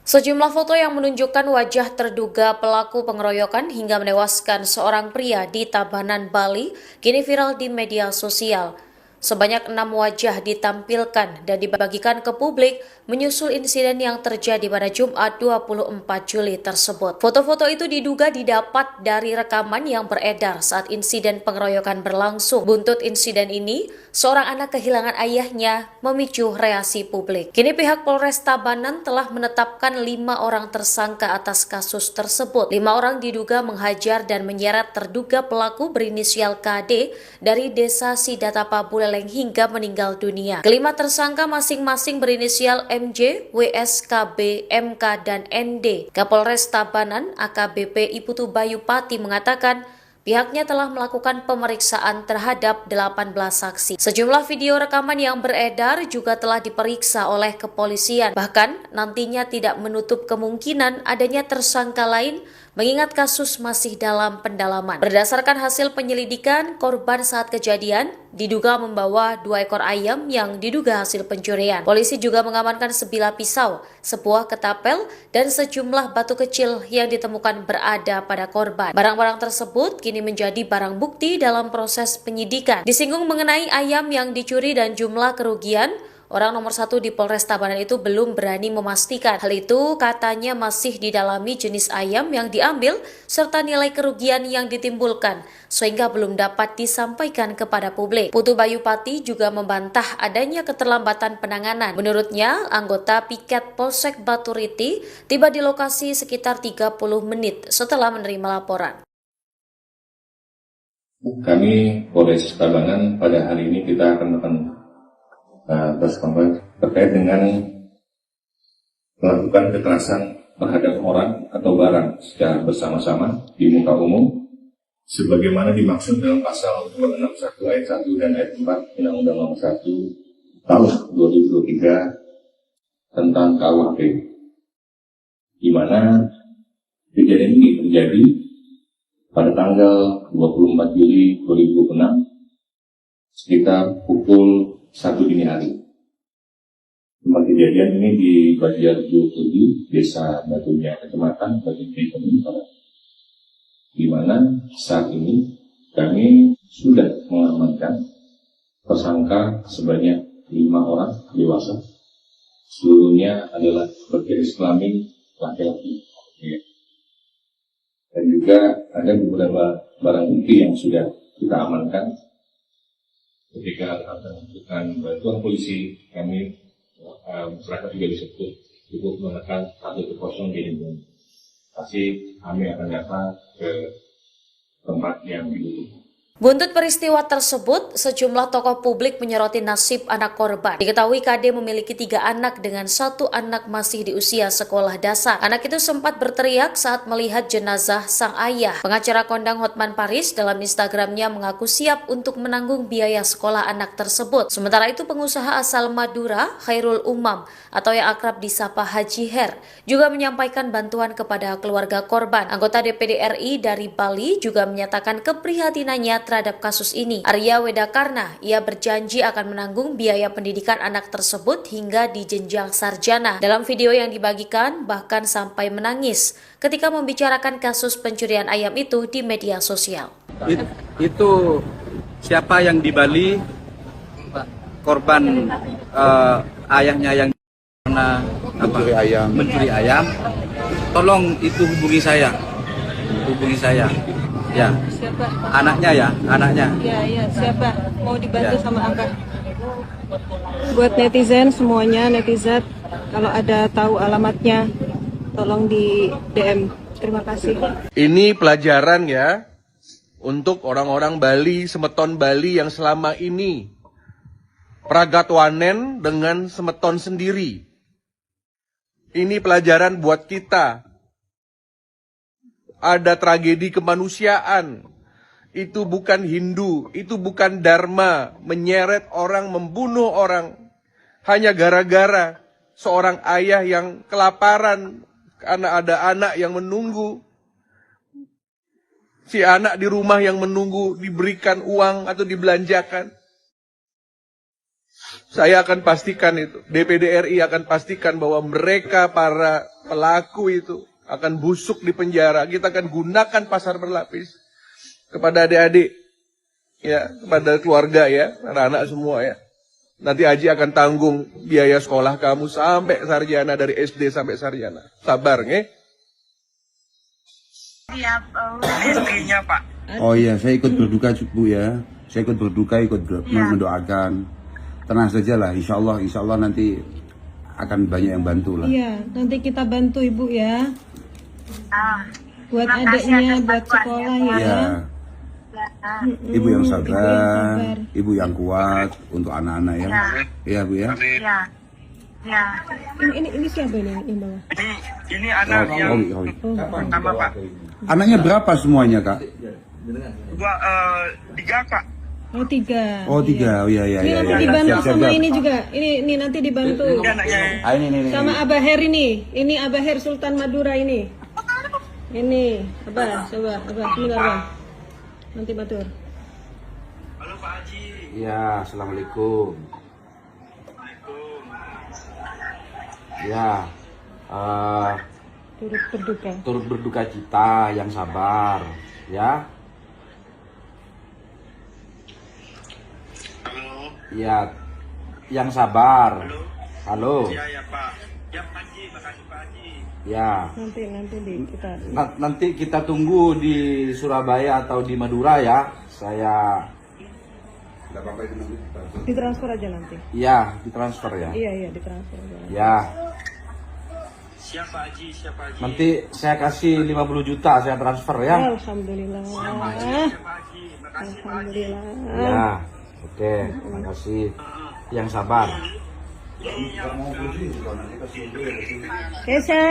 Sejumlah foto yang menunjukkan wajah terduga pelaku pengeroyokan hingga menewaskan seorang pria di Tabanan, Bali, kini viral di media sosial. Sebanyak 6 wajah ditampilkan dan dibagikan ke publik menyusul insiden yang terjadi pada Jumat 24 Juli tersebut. Foto-foto itu diduga didapat dari rekaman yang beredar saat insiden pengeroyokan berlangsung. Buntut insiden ini, seorang anak kehilangan ayahnya memicu reaksi publik. Kini pihak Polres Tabanan telah menetapkan 5 orang tersangka atas kasus tersebut. 5 orang diduga menghajar dan menyeret terduga pelaku berinisial KD dari Desa Sidatapa, Buleleng, terenggeleng hingga meninggal dunia. Kelima tersangka masing-masing berinisial MJ, WS, KB, MK, dan ND. Kapolres Tabanan AKBP Iputu Bayu Pati mengatakan pihaknya telah melakukan pemeriksaan terhadap 18 saksi. Sejumlah video rekaman yang beredar juga telah diperiksa oleh kepolisian. Bahkan nantinya tidak menutup kemungkinan adanya tersangka lain mengingat kasus masih dalam pendalaman. Berdasarkan hasil penyelidikan, korban saat kejadian diduga membawa 2 ekor ayam yang diduga hasil pencurian. Polisi juga mengamankan sebilah pisau, sebuah ketapel, dan sejumlah batu kecil yang ditemukan berada pada korban. Barang-barang tersebut kini menjadi barang bukti dalam proses penyidikan. Disinggung mengenai ayam yang dicuri dan jumlah kerugian, orang nomor 1 di Polres Tabanan itu belum berani memastikan. Hal itu katanya masih didalami jenis ayam yang diambil serta nilai kerugian yang ditimbulkan, sehingga belum dapat disampaikan kepada publik. Putu Bayu Pati juga membantah adanya keterlambatan penanganan. Menurutnya, anggota piket Polsek Baturiti tiba di lokasi sekitar 30 menit setelah menerima laporan. Kami Polres Tabanan pada hari ini kita akan terkait dengan melakukan kekerasan terhadap orang atau barang secara bersama-sama di muka umum sebagaimana dimaksud dalam pasal 261 ayat 1 dan ayat 4 Undang-Undang Nomor 1 Tahun 2023 tentang KUHP, di mana kejadian ini terjadi pada tanggal 24 Juli 2026 sekitar pukul 1 dini hari. Tempat kejadian ini di Banjar 27, Desa Batunya, Kecamatan Batunya, di mana saat ini kami sudah mengamankan tersangka sebanyak 5 orang dewasa. Seluruhnya adalah berjenis kelamin laki-laki. Dan juga ada beberapa barang bukti yang sudah kita amankan. Ketika akan membutuhkan bantuan polisi, kami masyarakat juga bisa cukup menekan 110 di Indonesia. Pasti kami akan datang ke tempat yang dibutuhkan. Buntut peristiwa tersebut, sejumlah tokoh publik menyoroti nasib anak korban. Diketahui KD memiliki 3 anak dengan 1 anak masih di usia sekolah dasar. Anak itu sempat berteriak saat melihat jenazah sang ayah. Pengacara kondang Hotman Paris dalam Instagramnya mengaku siap untuk menanggung biaya sekolah anak tersebut. Sementara itu pengusaha asal Madura, Khairul Umam, atau yang akrab disapa Haji Her, juga menyampaikan bantuan kepada keluarga korban. Anggota DPD RI dari Bali juga menyatakan keprihatinannya terhadap kasus ini. Arya Wedakarna, ia berjanji akan menanggung biaya pendidikan anak tersebut hingga di jenjang sarjana. Dalam video yang dibagikan, bahkan sampai menangis ketika membicarakan kasus pencurian ayam itu di media sosial. Itu siapa yang di Bali, korban ayahnya yang mencuri ayam, tolong itu hubungi saya. Ya, Siapa? anaknya. Ya, siapa? Mau dibantu sama Abah. Buat netizen semuanya, netizen, kalau ada tahu alamatnya, tolong di DM. Terima kasih. Ini pelajaran ya untuk orang-orang Bali, semeton Bali yang selama ini pragatwanen dengan semeton sendiri. Ini pelajaran buat kita. Ada tragedi kemanusiaan. Itu bukan Hindu, itu bukan Dharma, menyeret orang, membunuh orang hanya gara-gara seorang ayah yang kelaparan karena ada anak yang menunggu. Si anak di rumah yang menunggu diberikan uang atau dibelanjakan. Saya akan pastikan itu, DPD RI akan pastikan bahwa mereka para pelaku itu akan busuk di penjara. Kita akan gunakan pasar berlapis kepada adik-adik, ya, kepada keluarga ya, anak-anak semua ya. Nanti Haji akan tanggung biaya sekolah kamu sampai sarjana, dari SD sampai sarjana. Sabar, nge? Istrinya Pak. Oh iya, saya ikut berduka Bu ya. Saya ikut berduka, mendoakan. Tenang saja lah, insya Allah nanti akan banyak yang bantu lah. Iya, nanti kita bantu Ibu ya. Buat adiknya, buat sekolah ya. Ya. Ibu yang sabar, ibu yang kuat untuk anak-anak ya. Iya Bu ya. Ya. Ya. Ini siapa ini yang bawa? Ini anak yang pertama, Pak. Anaknya berapa semuanya Kak? Dua, 3, Pak. Oh 3. Oh 3, oh iya. Ini nanti dibantu sama ini juga. Ini nanti dibantu. Ini. Sama Abah Her ini. Ini Abah Her Sultan Madura ini. Ini Abah, coba Abah, sebentar Abah. Nanti batur. Halo Pak Haji. Ya, assalamualaikum. Ya, turut berduka cita, yang sabar, ya. Halo. Ya, yang sabar. Halo. Ya Pak. Ya Pak Haji, makasih Pak Haji. Ya. Nanti Kita tunggu di Surabaya atau di Madura ya. Saya ditransfer aja nanti. ya ditransfer ya. Iya, ditransfer aja. Ya. Siapa Haji? Nanti saya kasih 50 juta saya transfer ya. Alhamdulillah. Alhamdulillah. Ya. Oke, makasih. Yang sabar. Kesha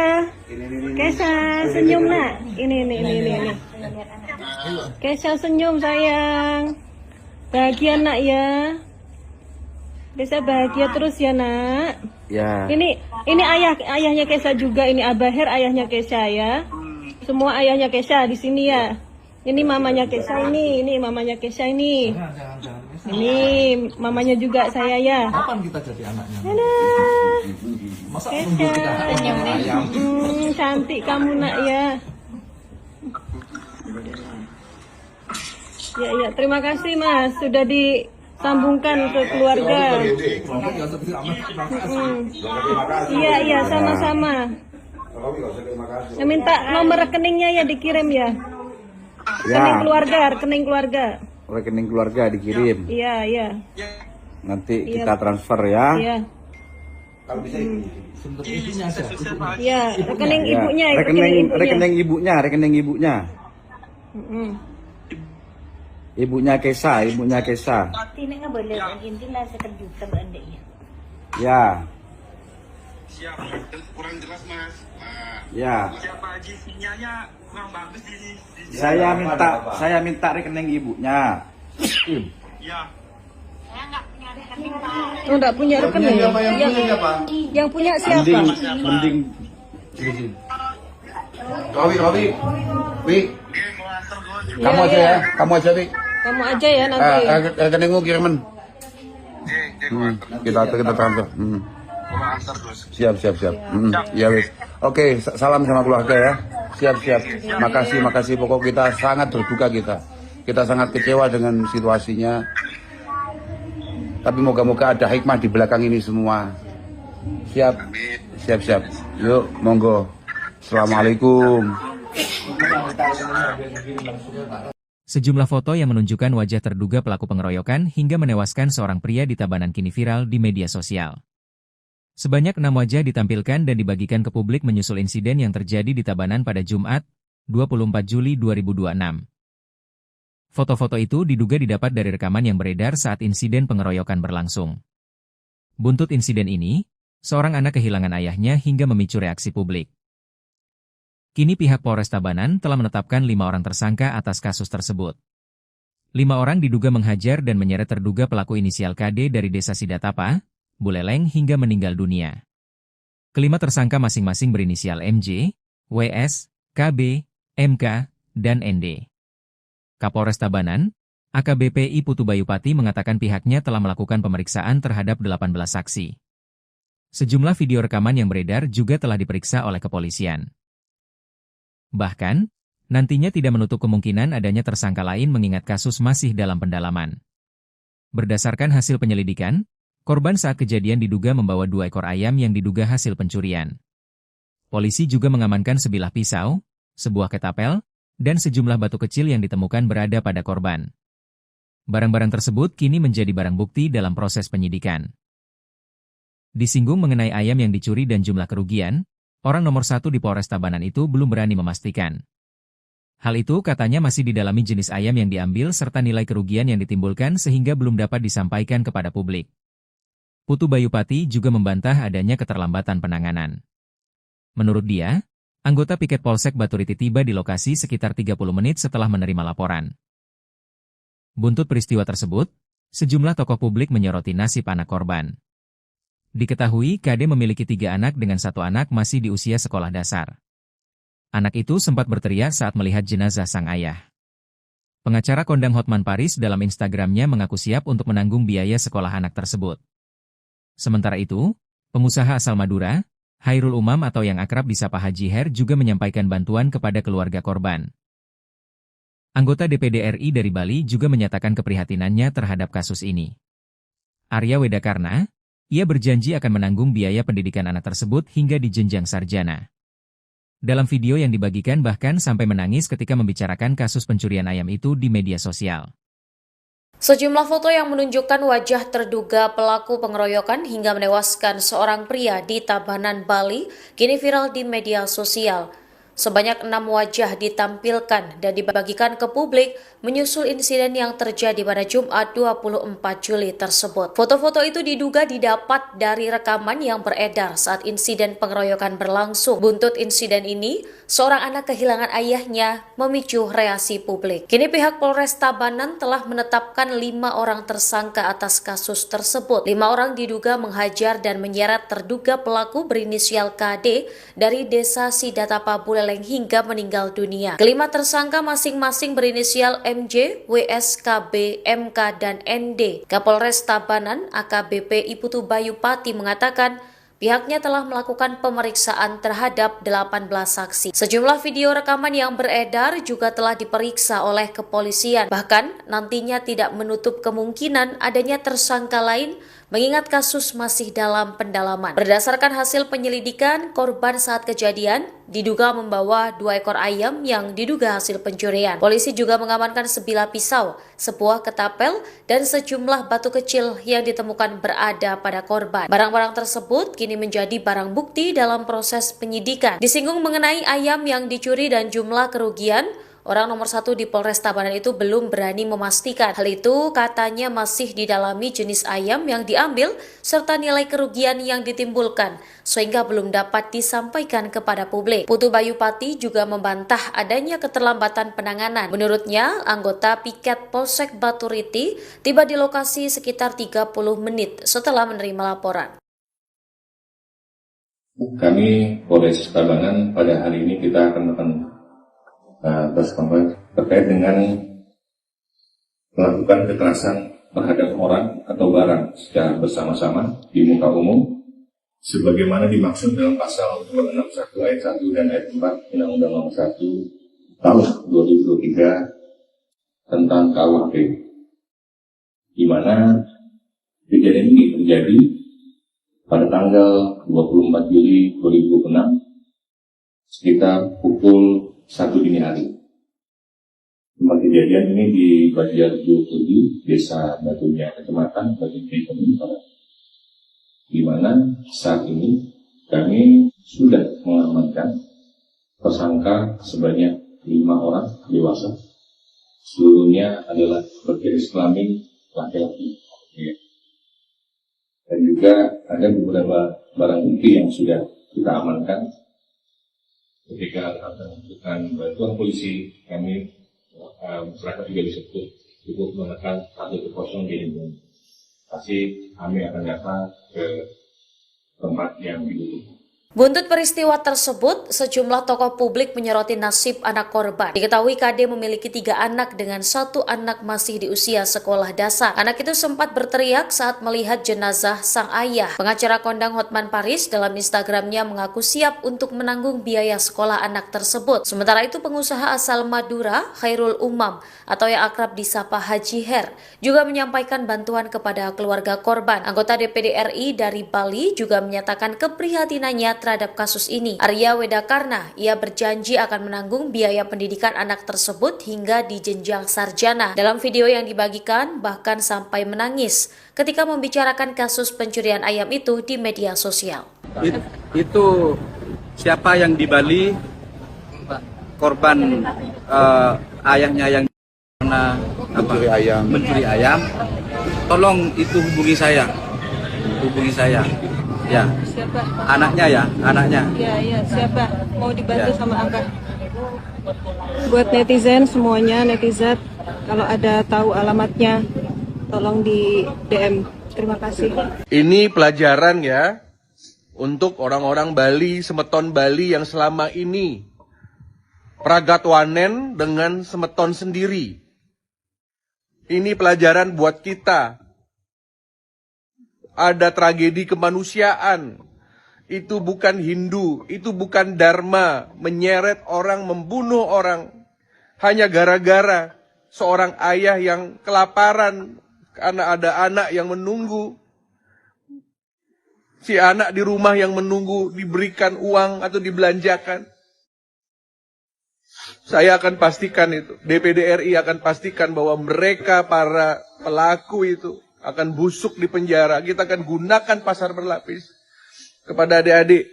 senyum nak. Ini. Kesha senyum sayang. Bahagia nak ya. Bisa bahagia terus ya nak. Ya. Ini ayahnya Kesha juga. Ini Abah Her ayahnya Kesha ya. Semua ayahnya Kesha di sini ya. Ini mamanya Kesha ini mamanya Kesha ini. Ini mamanya juga saya ya. Kapan kita jadi anaknya? Masa nunggu kita ayam? Cantik kamu nak ya. Ya, terima kasih Mas sudah disambungkan ke keluarga. Iya, sama-sama. Ya, minta nomor rekeningnya ya dikirim ya. Rekening keluarga. Rekening keluarga dikirim. Iya. Nanti kita transfer ya. Iya. Kalau bisa Iya, rekening ibunya. Rekening ibunya. Ibunya Kesha. Ini nggak boleh intilah sekejutan anda ya. Ya. Siap. Kurang jelas Mas. Ya. Siapa Haji? Sinyalnya kurang bagus di sini. Saya minta rekening ibunya. Ya. Oh, enggak punya rekening. Yang punya siapa? Mending. Robi. Kamu aja ya. Kamu aja ya nanti. Rekeningmu kiriman. Kita transfer. Siap. Ya wis. Oke, salam sama keluarga ya. Siap. Makasih. Pokok kita sangat berduka kita. Kita sangat kecewa dengan situasinya. Tapi moga-moga ada hikmah di belakang ini semua. Siap. Yuk, monggo. Assalamualaikum. Sejumlah foto yang menunjukkan wajah terduga pelaku pengeroyokan hingga menewaskan seorang pria di Tabanan kini viral di media sosial. Sebanyak 6 wajah ditampilkan dan dibagikan ke publik menyusul insiden yang terjadi di Tabanan pada Jumat, 24 Juli 2026. Foto-foto itu diduga didapat dari rekaman yang beredar saat insiden pengeroyokan berlangsung. Buntut insiden ini, seorang anak kehilangan ayahnya hingga memicu reaksi publik. Kini pihak Polres Tabanan telah menetapkan 5 orang tersangka atas kasus tersebut. 5 orang diduga menghajar dan menyeret terduga pelaku inisial KD dari Desa Sidatapa, Buleleng hingga meninggal dunia. Kelima tersangka masing-masing berinisial MJ, WS, KB, MK, dan ND. Kapolres Tabanan, AKBP I Putu Bayupati mengatakan pihaknya telah melakukan pemeriksaan terhadap 18 saksi. Sejumlah video rekaman yang beredar juga telah diperiksa oleh kepolisian. Bahkan, nantinya tidak menutup kemungkinan adanya tersangka lain mengingat kasus masih dalam pendalaman. Berdasarkan hasil penyelidikan, korban saat kejadian diduga membawa 2 ekor ayam yang diduga hasil pencurian. Polisi juga mengamankan sebilah pisau, sebuah ketapel, dan sejumlah batu kecil yang ditemukan berada pada korban. Barang-barang tersebut kini menjadi barang bukti dalam proses penyidikan. Disinggung mengenai ayam yang dicuri dan jumlah kerugian, orang nomor 1 di Polres Tabanan itu belum berani memastikan. Hal itu katanya masih didalami jenis ayam yang diambil serta nilai kerugian yang ditimbulkan sehingga belum dapat disampaikan kepada publik. Putu Bayupati juga membantah adanya keterlambatan penanganan. Menurut dia, anggota piket Polsek Baturiti tiba di lokasi sekitar 30 menit setelah menerima laporan. Buntut peristiwa tersebut, sejumlah tokoh publik menyoroti nasib anak korban. Diketahui KD memiliki 3 anak dengan 1 anak masih di usia sekolah dasar. Anak itu sempat berteriak saat melihat jenazah sang ayah. Pengacara kondang Hotman Paris dalam Instagramnya mengaku siap untuk menanggung biaya sekolah anak tersebut. Sementara itu, pengusaha asal Madura, Khairul Umam atau yang akrab disapa Haji Her juga menyampaikan bantuan kepada keluarga korban. Anggota DPD RI dari Bali juga menyatakan keprihatinannya terhadap kasus ini. Arya Wedakarna, ia berjanji akan menanggung biaya pendidikan anak tersebut hingga di jenjang sarjana. Dalam video yang dibagikan bahkan sampai menangis ketika membicarakan kasus pencurian ayam itu di media sosial. Sejumlah foto yang menunjukkan wajah terduga pelaku pengeroyokan hingga menewaskan seorang pria di Tabanan, Bali, kini viral di media sosial. Sebanyak 6 wajah ditampilkan dan dibagikan ke publik menyusul insiden yang terjadi pada Jumat 24 Juli tersebut. Foto-foto itu diduga didapat dari rekaman yang beredar saat insiden pengeroyokan berlangsung. Buntut insiden ini, seorang anak kehilangan ayahnya memicu reaksi publik. Kini pihak Polres Tabanan telah menetapkan 5 orang tersangka atas kasus tersebut. 5 orang diduga menghajar dan menyeret terduga pelaku berinisial KD dari desa Sidatapa Buleleng hingga meninggal dunia. Kelima tersangka masing-masing berinisial MJ, WS, KB, MK, dan ND. Kapolres Tabanan AKBP Putu Bayupati mengatakan pihaknya telah melakukan pemeriksaan terhadap 18 saksi. Sejumlah video rekaman yang beredar juga telah diperiksa oleh kepolisian. Bahkan nantinya tidak menutup kemungkinan adanya tersangka lain mengingat kasus masih dalam pendalaman. Berdasarkan hasil penyelidikan, korban saat kejadian diduga membawa 2 ekor ayam yang diduga hasil pencurian. Polisi juga mengamankan sebilah pisau, sebuah ketapel, dan sejumlah batu kecil yang ditemukan berada pada korban. Barang-barang tersebut kini menjadi barang bukti dalam proses penyidikan. Disinggung mengenai ayam yang dicuri dan jumlah kerugian, orang nomor 1 di Polres Tabanan itu belum berani memastikan. Hal itu katanya masih didalami jenis ayam yang diambil serta nilai kerugian yang ditimbulkan, sehingga belum dapat disampaikan kepada publik. Putu Bayupati juga membantah adanya keterlambatan penanganan. Menurutnya, anggota piket Polsek Baturiti tiba di lokasi sekitar 30 menit setelah menerima laporan. Kami Polres Tabanan pada hari ini kita akan terkait dengan melakukan kekerasan terhadap orang atau barang secara bersama-sama di muka umum sebagaimana dimaksud dalam pasal 261 ayat 1 dan ayat 4 Undang-Undang Nomor 1 Tahun 2023 tentang KUHP, di mana kejadian ini terjadi pada tanggal 24 Juli 2006 sekitar pukul 1 dini hari. Tempat kejadian ini di Banjar 27, Desa Batunya, Kecamatan Batunya, Kabupaten, di mana saat ini kami sudah mengamankan tersangka sebanyak 5 orang dewasa. Seluruhnya adalah berjenis kelamin laki-laki. Dan juga ada beberapa barang bukti yang sudah kita amankan. Ketika membutuhkan bantuan polisi, kami masyarakat juga bisa cukup menekan 110 di lingkungan. Pasti kami akan datang ke tempat yang dibutuhkan. Buntut peristiwa tersebut, sejumlah tokoh publik menyoroti nasib anak korban. Diketahui KD memiliki 3 anak dengan 1 anak masih di usia sekolah dasar. Anak itu sempat berteriak saat melihat jenazah sang ayah. Pengacara kondang Hotman Paris dalam Instagramnya mengaku siap untuk menanggung biaya sekolah anak tersebut. Sementara itu pengusaha asal Madura, Khairul Umam atau yang akrab disapa Haji Her, juga menyampaikan bantuan kepada keluarga korban. Anggota DPD RI dari Bali juga menyatakan keprihatinannya terhadap kasus ini. Arya Wedakarna, ia berjanji akan menanggung biaya pendidikan anak tersebut hingga di jenjang sarjana. Dalam video yang dibagikan, bahkan sampai menangis ketika membicarakan kasus pencurian ayam itu di media sosial. Itu siapa yang di Bali korban ayahnya yang karena mencuri ayam, tolong itu hubungi saya, ya. Siapa? Anaknya ya, anaknya. Ya, siapa? Mau dibantu sama Abah. Buat netizen semuanya, netizen, kalau ada tahu alamatnya, tolong di DM. Terima kasih. Ini pelajaran ya untuk orang-orang Bali, semeton Bali yang selama ini pragatwanen dengan semeton sendiri. Ini pelajaran buat kita. Ada tragedi kemanusiaan. Itu bukan Hindu, itu bukan Dharma, menyeret orang, membunuh orang. Hanya gara-gara seorang ayah yang kelaparan karena ada anak yang menunggu. Si anak di rumah yang menunggu diberikan uang atau dibelanjakan. Saya akan pastikan itu, DPD RI akan pastikan bahwa mereka para pelaku itu akan busuk di penjara. Kita akan gunakan pasar berlapis kepada adik-adik,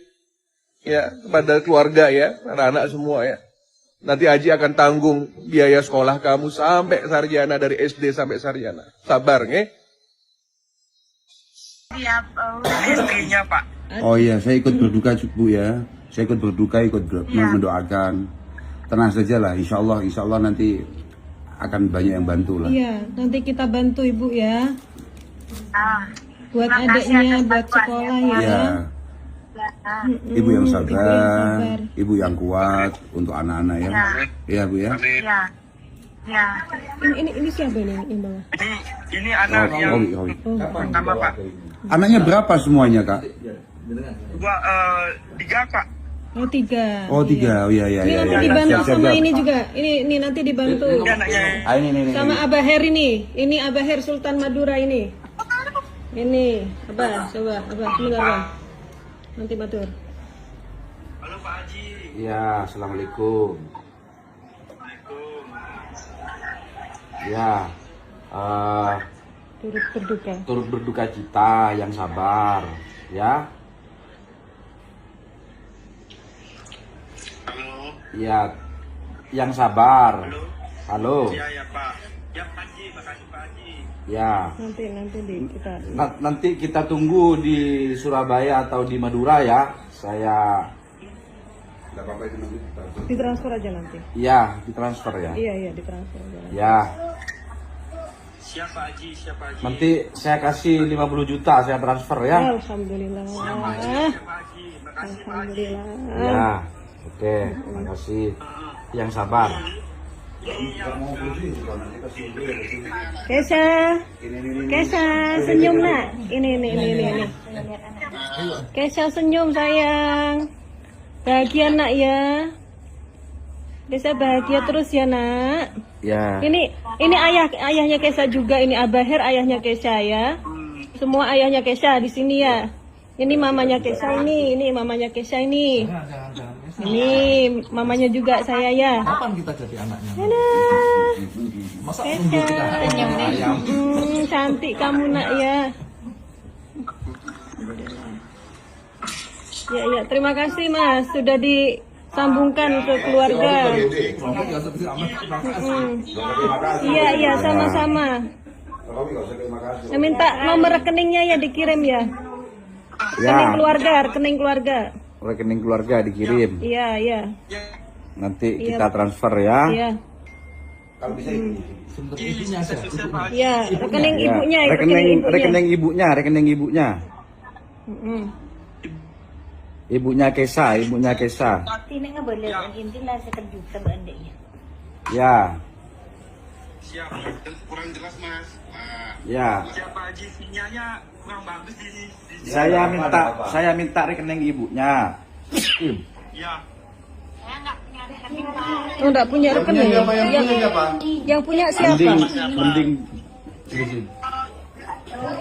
ya, kepada keluarga ya, anak-anak semua ya. Nanti Haji akan tanggung biaya sekolah kamu sampai sarjana, dari SD sampai sarjana. Sabar, nge? Istrinya Pak. Oh iya, saya ikut berduka Bu ya. Saya ikut berduka, ikut mendoakan. Tenang saja lah, insya Allah nanti akan banyak yang bantu lah. Iya, nanti kita bantu Ibu ya. Buat adiknya, buat sekolah ya. Ya. Ibu yang sabar, ibu yang kuat untuk anak-anak ya. Iya Bu ya. Ya. Ini siapa ini yang bawa? Ini anak yang Hobi. pertama Pak. Anaknya berapa semuanya Kak? Tiga Pak. Oh 3. Oh 3, oh iya. Ini nanti dibantu sama ini juga. Ini nanti dibantu. Ini. Sama Abah Her ini. Ini Abah Her Sultan Madura ini. Ini Abah, coba Abah, sebentar Abah. Nanti batur. Halo Pak Haji. Ya, assalamualaikum. Ya, turut berduka cita, yang sabar, ya. Halo. Ya, yang sabar. Halo. Ya Pak. Ya Pak Haji, makasih Pak Haji. Ya. Nanti kita tunggu di Surabaya atau di Madura ya. Saya. Tidak apa-apa itu nanti. ditransfer aja nanti. Iya, ditransfer ya. Iya, ditransfer aja. Ya. Siapa Haji? Nanti saya kasih 50 juta saya transfer ya. Alhamdulillah. Alhamdulillah. Ya. Oke, makasih. Yang sabar. Kesha, senyum nak. Ini. Kesha senyum sayang. Bahagia nak ya. Kesha bahagia terus ya nak. Ya. Ini ayahnya Kesha juga. Ini Abah Her ayahnya Kesha ya. Semua ayahnya Kesha di sini ya. Ini mamanya Kesha ini mamanya Kesha ini. Ini mamanya juga saya ya. Kapan kita jadi anaknya? Masa Kesha, cantik kamu nak ya. Ya, terima kasih Mas sudah disambungkan ke keluarga. Iya, sama-sama. Saya minta nomor rekeningnya ya dikirim ya. Rekening keluarga. Rekening keluarga dikirim. Iya. Nanti kita transfer ya. Iya. Kalau bisa Iya, rekening ibunya. Rekening ibunya. Ibunya Kesha. Ini nggak boleh, intinya sekejutan adiknya. Ya. Siap, kurang jelas Mas. Ya. Siapa Haji? Sinyalnya kurang bagus di sini. Saya minta rekening ibunya. Ya. Oh, enggak punya rekening. Yang punya siapa? Mending.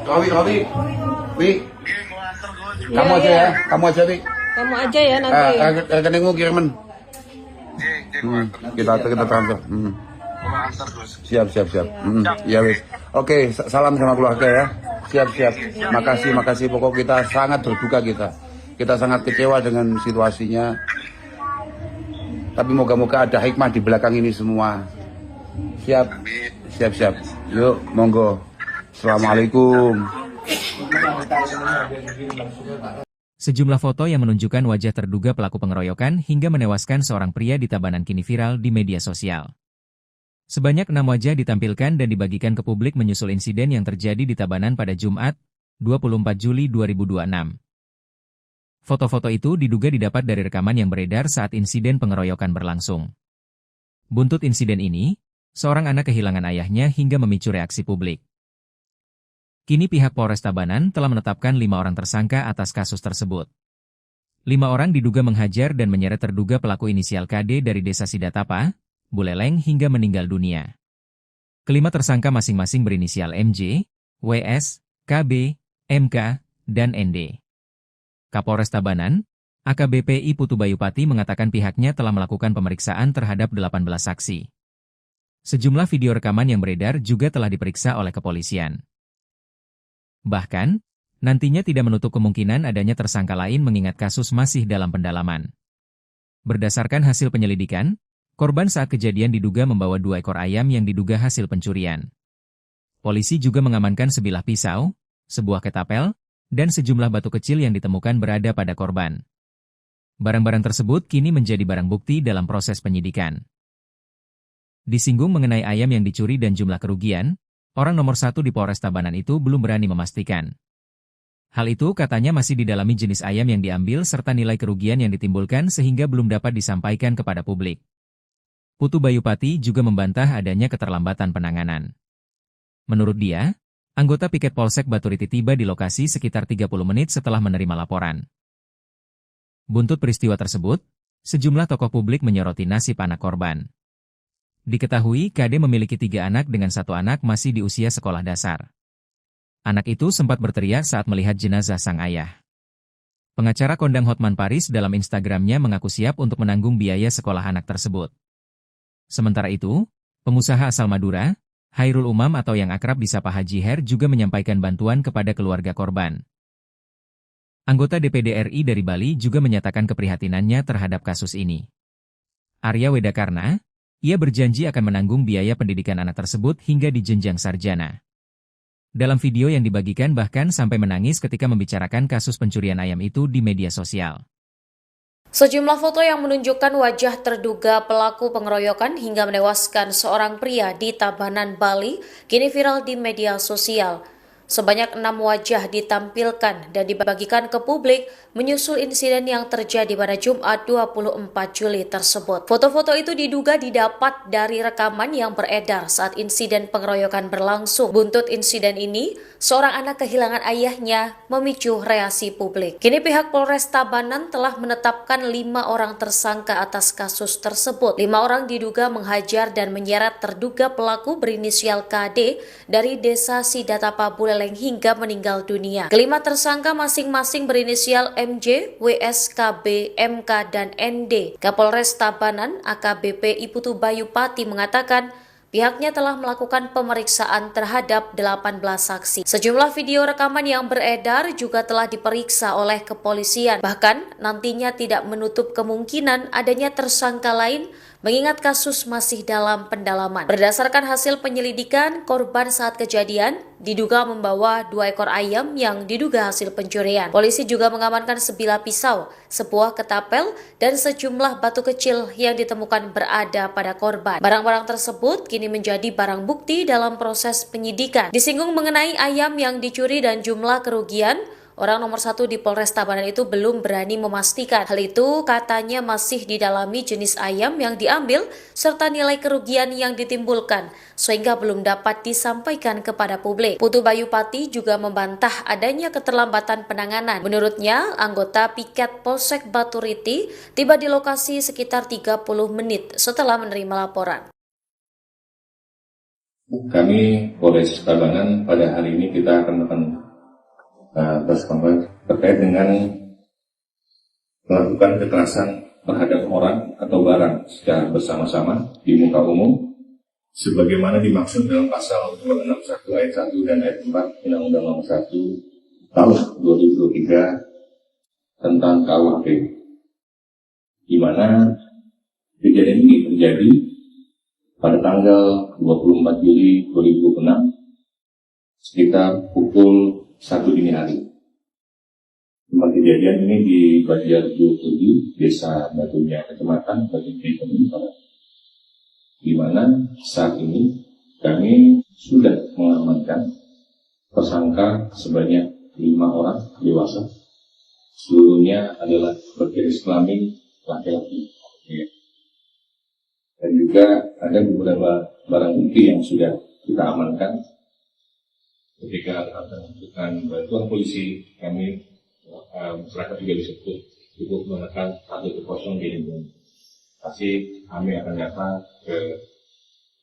Robi. Wi. Kamu aja ya. Kamu aja ya nanti. Rekeningmu kiriman. Kita transfer. Siap. Ya wis. Oke, salam sama keluarga ya. Siap. Makasih. Pokok kita sangat berduka kita. Kita sangat kecewa dengan situasinya. Tapi moga-moga ada hikmah di belakang ini semua. Siap? Siap. Yuk, monggo. Assalamualaikum. Sejumlah foto yang menunjukkan wajah terduga pelaku pengeroyokan hingga menewaskan seorang pria di Tabanan kini viral di media sosial. Sebanyak 6 wajah ditampilkan dan dibagikan ke publik menyusul insiden yang terjadi di Tabanan pada Jumat, 24 Juli 2026. Foto-foto itu diduga didapat dari rekaman yang beredar saat insiden pengeroyokan berlangsung. Buntut insiden ini, seorang anak kehilangan ayahnya hingga memicu reaksi publik. Kini pihak Polres Tabanan telah menetapkan 5 orang tersangka atas kasus tersebut. 5 orang diduga menghajar dan menyeret terduga pelaku inisial KD dari desa Sidatapa, Buleleng hingga meninggal dunia. Kelima tersangka masing-masing berinisial MJ, WS, KB, MK, dan ND. Kapolres Tabanan, AKBP I Putu Bayupati mengatakan pihaknya telah melakukan pemeriksaan terhadap 18 saksi. Sejumlah video rekaman yang beredar juga telah diperiksa oleh kepolisian. Bahkan, nantinya tidak menutup kemungkinan adanya tersangka lain mengingat kasus masih dalam pendalaman. Berdasarkan hasil penyelidikan, korban saat kejadian diduga membawa 2 ekor ayam yang diduga hasil pencurian. Polisi juga mengamankan sebilah pisau, sebuah ketapel, dan sejumlah batu kecil yang ditemukan berada pada korban. Barang-barang tersebut kini menjadi barang bukti dalam proses penyidikan. Disinggung mengenai ayam yang dicuri dan jumlah kerugian, orang nomor 1 di Polres Tabanan itu belum berani memastikan. Hal itu katanya masih didalami jenis ayam yang diambil serta nilai kerugian yang ditimbulkan sehingga belum dapat disampaikan kepada publik. Putu Bayupati juga membantah adanya keterlambatan penanganan. Menurut dia, anggota piket Polsek Baturiti tiba di lokasi sekitar 30 menit setelah menerima laporan. Buntut peristiwa tersebut, sejumlah tokoh publik menyoroti nasib anak korban. Diketahui KD memiliki 3 anak dengan 1 anak masih di usia sekolah dasar. Anak itu sempat berteriak saat melihat jenazah sang ayah. Pengacara kondang Hotman Paris dalam Instagramnya mengaku siap untuk menanggung biaya sekolah anak tersebut. Sementara itu, pengusaha asal Madura, Hairul Umam atau yang akrab disapa Haji Her juga menyampaikan bantuan kepada keluarga korban. Anggota DPD RI dari Bali juga menyatakan keprihatinannya terhadap kasus ini. Arya Wedakarna, ia berjanji akan menanggung biaya pendidikan anak tersebut hingga di jenjang sarjana. Dalam video yang dibagikan bahkan sampai menangis ketika membicarakan kasus pencurian ayam itu di media sosial. Sejumlah foto yang menunjukkan wajah terduga pelaku pengeroyokan hingga menewaskan seorang pria di Tabanan, Bali, kini viral di media sosial. Sebanyak 6 wajah ditampilkan dan dibagikan ke publik menyusul insiden yang terjadi pada Jumat 24 Juli tersebut. Foto-foto itu diduga didapat dari rekaman yang beredar saat insiden pengeroyokan berlangsung. Buntut insiden ini, seorang anak kehilangan ayahnya memicu reaksi publik. Kini pihak Polres Tabanan telah menetapkan 5 orang tersangka atas kasus tersebut. 5 orang diduga menghajar dan menyeret terduga pelaku berinisial KD dari desa Sidatapa Buleleng hingga meninggal dunia. Kelima tersangka masing-masing berinisial MJ, WS, KB, MK, dan ND. Kapolres Tabanan AKBP I Putu Bayupati mengatakan pihaknya telah melakukan pemeriksaan terhadap 18 saksi. Sejumlah video rekaman yang beredar juga telah diperiksa oleh kepolisian. Bahkan nantinya tidak menutup kemungkinan adanya tersangka lain mengingat kasus masih dalam pendalaman. Berdasarkan hasil penyelidikan, korban saat kejadian diduga membawa 2 ekor ayam yang diduga hasil pencurian. Polisi juga mengamankan sebilah pisau, sebuah ketapel, dan sejumlah batu kecil yang ditemukan berada pada korban. Barang-barang tersebut kini menjadi barang bukti dalam proses penyidikan. Disinggung mengenai ayam yang dicuri dan jumlah kerugian, orang nomor 1 di Polres Tabanan itu belum berani memastikan. Hal itu katanya masih didalami jenis ayam yang diambil serta nilai kerugian yang ditimbulkan, sehingga belum dapat disampaikan kepada publik. Putu Bayupati juga membantah adanya keterlambatan penanganan. Menurutnya, anggota piket Polsek Baturiti tiba di lokasi sekitar 30 menit setelah menerima laporan. Kami Polres Tabanan pada hari ini kita akan terkait dengan melakukan kekerasan terhadap orang atau barang secara bersama-sama di muka umum sebagaimana dimaksud dalam pasal 261 ayat 1 dan ayat 4 Undang-Undang Nomor 1 Tahun 2023 tentang KUHP, di mana Kejadian ini terjadi pada tanggal 24 Juli 2006 sekitar pukul 1 dini hari. Tempat kejadian ini di Banjarjo 7, Desa Batunya, Kecamatan Batunya, di mana saat ini kami sudah mengamankan tersangka sebanyak 5 orang dewasa. Seluruhnya adalah berjenis kelamin laki-laki. Dan juga ada beberapa barang bukti yang sudah kita amankan. Ketika akan menentukan bantuan polisi, kami masyarakat juga disebut cukup menekan 110 di lingkungan. Pasti kami akan datang ke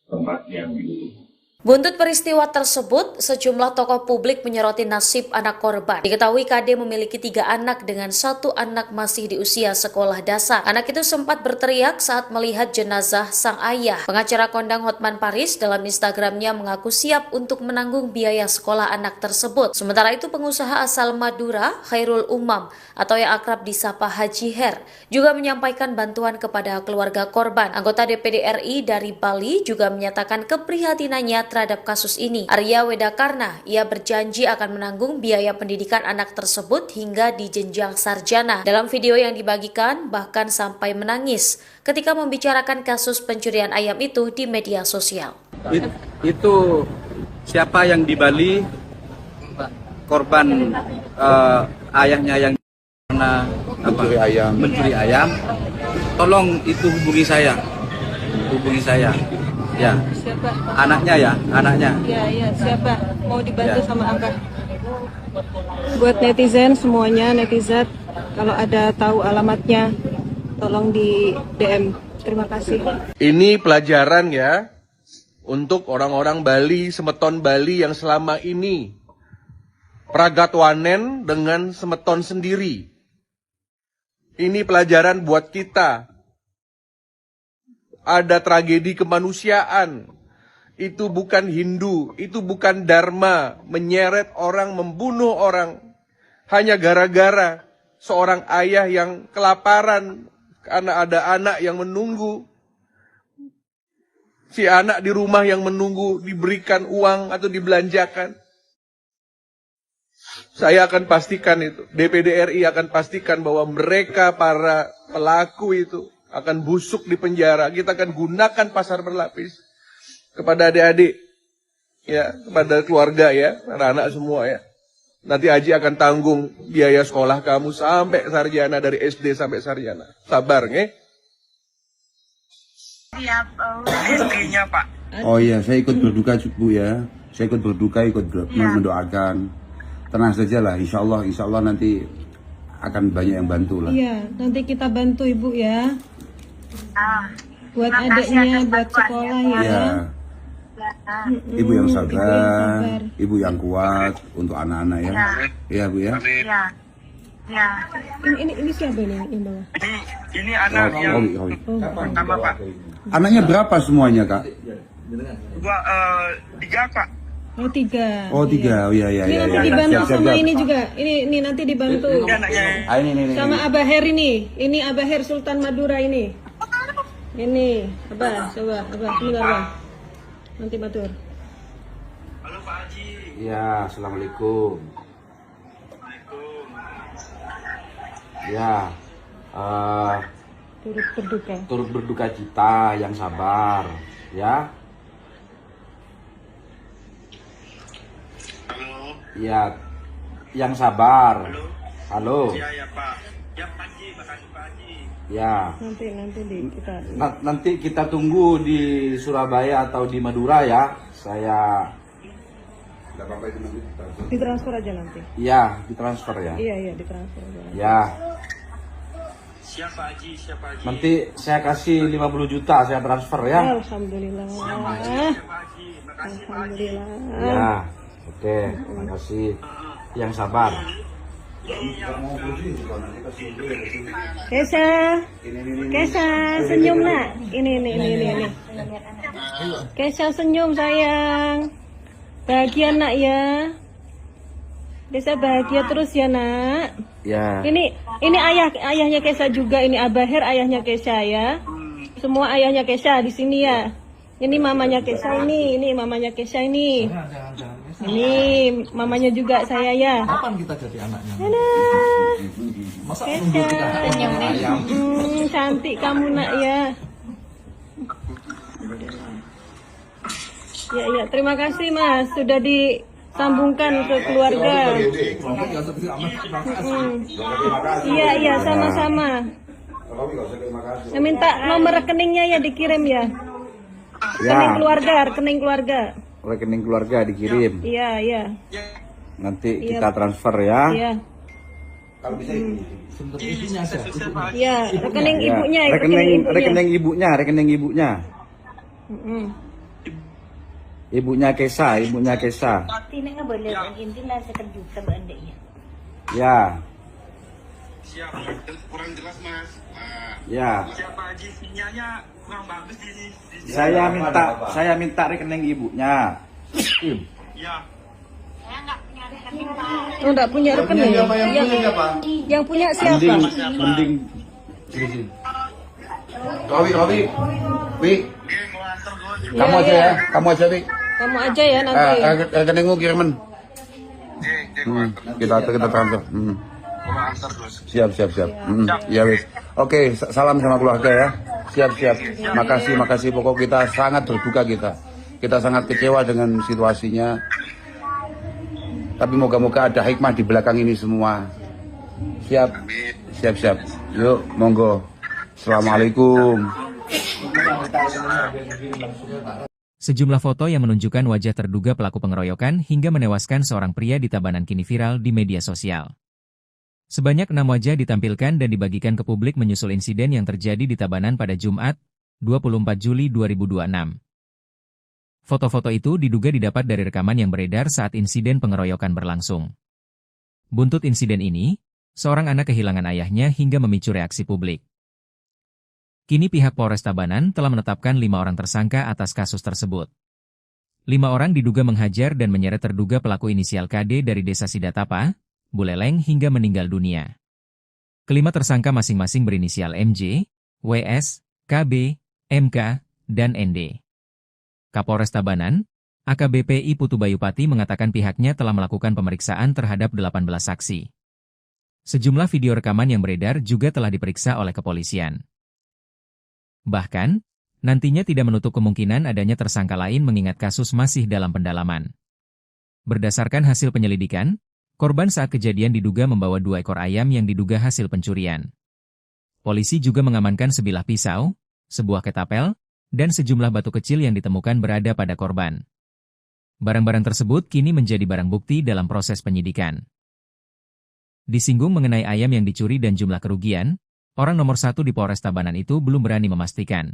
tempat yang dibutuhkan. Buntut peristiwa tersebut, sejumlah tokoh publik menyoroti nasib anak korban. Diketahui KD memiliki 3 anak dengan 1 anak masih di usia sekolah dasar. Anak itu sempat berteriak saat melihat jenazah sang ayah. Pengacara kondang Hotman Paris dalam Instagramnya mengaku siap untuk menanggung biaya sekolah anak tersebut. Sementara itu pengusaha asal Madura, Khairul Umam, atau yang akrab disapa Haji Her, juga menyampaikan bantuan kepada keluarga korban. Anggota DPD RI dari Bali juga menyatakan keprihatinannya terhadap kasus ini. Arya Wedakarna, ia berjanji akan menanggung biaya pendidikan anak tersebut hingga di jenjang sarjana. Dalam video yang dibagikan, bahkan sampai menangis ketika membicarakan kasus pencurian ayam itu di media sosial. Itu siapa yang di Bali, korban ayahnya yang karena mencuri ayam, tolong itu hubungi saya. Ya, Siapa? anaknya. Ya, siapa? Mau dibantu sama Abah. Buat netizen semuanya, netizen, kalau ada tahu alamatnya, tolong di DM. Terima kasih. Ini pelajaran ya untuk orang-orang Bali, semeton Bali yang selama ini pragatwanen dengan semeton sendiri. Ini pelajaran buat kita. Ada tragedi kemanusiaan. Itu bukan Hindu, itu bukan Dharma, menyeret orang, membunuh orang hanya gara-gara seorang ayah yang kelaparan karena ada anak yang menunggu. Si anak di rumah yang menunggu diberikan uang atau dibelanjakan. Saya akan pastikan itu, DPD RI akan pastikan bahwa mereka para pelaku itu akan busuk di penjara. Kita akan gunakan pasar berlapis kepada adik-adik, ya, kepada keluarga ya, anak-anak semua ya. Nanti Haji akan tanggung biaya sekolah kamu sampai sarjana, dari SD sampai sarjana. Sabar, nge? Siap, istrinya Pak. Oh iya, saya ikut berduka Bu ya. Saya ikut berduka, mendoakan. Tenang saja lah, insya Allah nanti akan banyak yang bantu lah. Iya, nanti kita bantu Ibu ya. Buat adiknya, buat sekolah ya. Ibu yang sabar, ibu yang kuat untuk anak-anak ya. Iya Bu ya. Ya. Ini siapa ini yang bawah? Ini anak yang pertama Pak. Anaknya berapa semuanya Kak? 3 Pak. Oh 3. Oh 3, oh iya. Ini nanti dibantu sama ini juga. Ini nanti dibantu. Ini. Sama Abah Her ini. Ini Abah Her Sultan Madura ini. Ini, Abah, coba, Abah, sebentar Abah. Nanti matur. Halo Pak Haji. Ya, assalamualaikum. Ya, turut berduka cita, yang sabar, ya. Halo. Ya, yang sabar. Halo. Ya Pak. Ya Pak Haji, makasih Pak Haji. Ya. Nanti kita tunggu di Surabaya atau di Madura ya. Saya. Ditransfer aja nanti. Iya, ditransfer ya. Iya, ditransfer aja. Ya. Siapa Haji? Nanti saya kasih 50 juta saya transfer ya. Alhamdulillah. Alhamdulillah. Ya. Oke, makasih. Yang sabar. Kesha, senyum nak. Ini. Kesha senyum sayang. Bahagia nak ya. Kesha bahagia terus ya nak. Ya. Ini ayahnya Kesha juga. Ini Abah Her ayahnya Kesha ya. Semua ayahnya Kesha di sini ya. Ini mamanya Kesha ini mamanya Kesha ini. Ini mamanya juga saya ya. Kapan kita jadi anaknya? Masa nunggu Kesha. kita ayam? Cantik kamu nak ya. Ya, terima kasih Mas sudah disambungkan ke keluarga. Iya, sama-sama. Saya minta nomor rekeningnya ya dikirim ya. Rekening keluarga. Rekening keluarga dikirim. Iya. Nanti kita transfer ya. Iya. Kalau bisa Ibunya aja. Iya, rekening ibunya. Rekening ibunya. Ibunya Kesha. Tinek nggak boleh ang inti lah sekejuta bandanya. Ya. Siap, kurang jelas mas. Ya. Siapa Haji sinyalnya kurang bagus di Saya minta rekening ibunya. Ya. Oh, enggak punya rekening. Yang punya siapa? Mending. Robi. Wi. Kamu aja ya. Kamu aja ya nanti. Rekeningmu kiriman. Kita transfer. Siap. Ya wis. Oke, salam sama keluarga ya. Siap. Makasih. Pokok kita sangat berduka kita. Kita sangat kecewa dengan situasinya. Tapi moga-moga ada hikmah di belakang ini semua. Siap. Yuk, monggo. Assalamualaikum. Sejumlah foto yang menunjukkan wajah terduga pelaku pengeroyokan hingga menewaskan seorang pria di Tabanan kini viral di media sosial. Sebanyak 6 wajah ditampilkan dan dibagikan ke publik menyusul insiden yang terjadi di Tabanan pada Jumat, 24 Juli 2026. Foto-foto itu diduga didapat dari rekaman yang beredar saat insiden pengeroyokan berlangsung. Buntut insiden ini, seorang anak kehilangan ayahnya hingga memicu reaksi publik. Kini pihak Polres Tabanan telah menetapkan 5 orang tersangka atas kasus tersebut. 5 orang diduga menghajar dan menyeret terduga pelaku inisial KD dari Desa Sidatapa, Buleleng hingga meninggal dunia. Kelima tersangka masing-masing berinisial MJ, WS, KB, MK, dan ND. Kapolres Tabanan, AKBP I Putu Bayupati mengatakan pihaknya telah melakukan pemeriksaan terhadap 18 saksi. Sejumlah video rekaman yang beredar juga telah diperiksa oleh kepolisian. Bahkan, nantinya tidak menutup kemungkinan adanya tersangka lain mengingat kasus masih dalam pendalaman. Berdasarkan hasil penyelidikan, korban saat kejadian diduga membawa 2 ekor ayam yang diduga hasil pencurian. Polisi juga mengamankan sebilah pisau, sebuah ketapel, dan sejumlah batu kecil yang ditemukan berada pada korban. Barang-barang tersebut kini menjadi barang bukti dalam proses penyidikan. Disinggung mengenai ayam yang dicuri dan jumlah kerugian, orang nomor 1 di Polres Tabanan itu belum berani memastikan.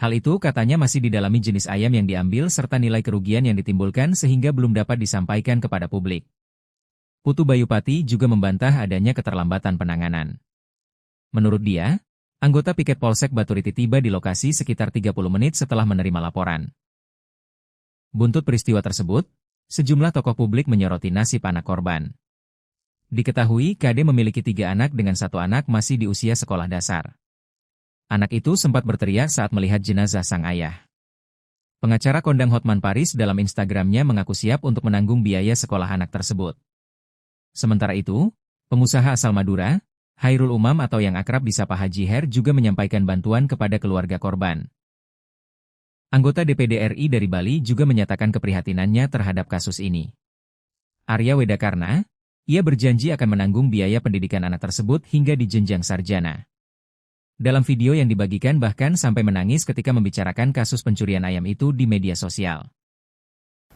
Hal itu katanya masih didalami jenis ayam yang diambil serta nilai kerugian yang ditimbulkan sehingga belum dapat disampaikan kepada publik. Putu Bayupati juga membantah adanya keterlambatan penanganan. Menurut dia, anggota piket Polsek Baturiti tiba di lokasi sekitar 30 menit setelah menerima laporan. Buntut peristiwa tersebut, sejumlah tokoh publik menyoroti nasib anak korban. Diketahui KD memiliki 3 anak dengan 1 anak masih di usia sekolah dasar. Anak itu sempat berteriak saat melihat jenazah sang ayah. Pengacara kondang Hotman Paris dalam Instagramnya mengaku siap untuk menanggung biaya sekolah anak tersebut. Sementara itu, pengusaha asal Madura, Hairul Umam atau yang akrab disapa Haji Her juga menyampaikan bantuan kepada keluarga korban. Anggota DPD RI dari Bali juga menyatakan keprihatinannya terhadap kasus ini. Arya Wedakarna, ia berjanji akan menanggung biaya pendidikan anak tersebut hingga di jenjang sarjana. Dalam video yang dibagikan bahkan sampai menangis ketika membicarakan kasus pencurian ayam itu di media sosial.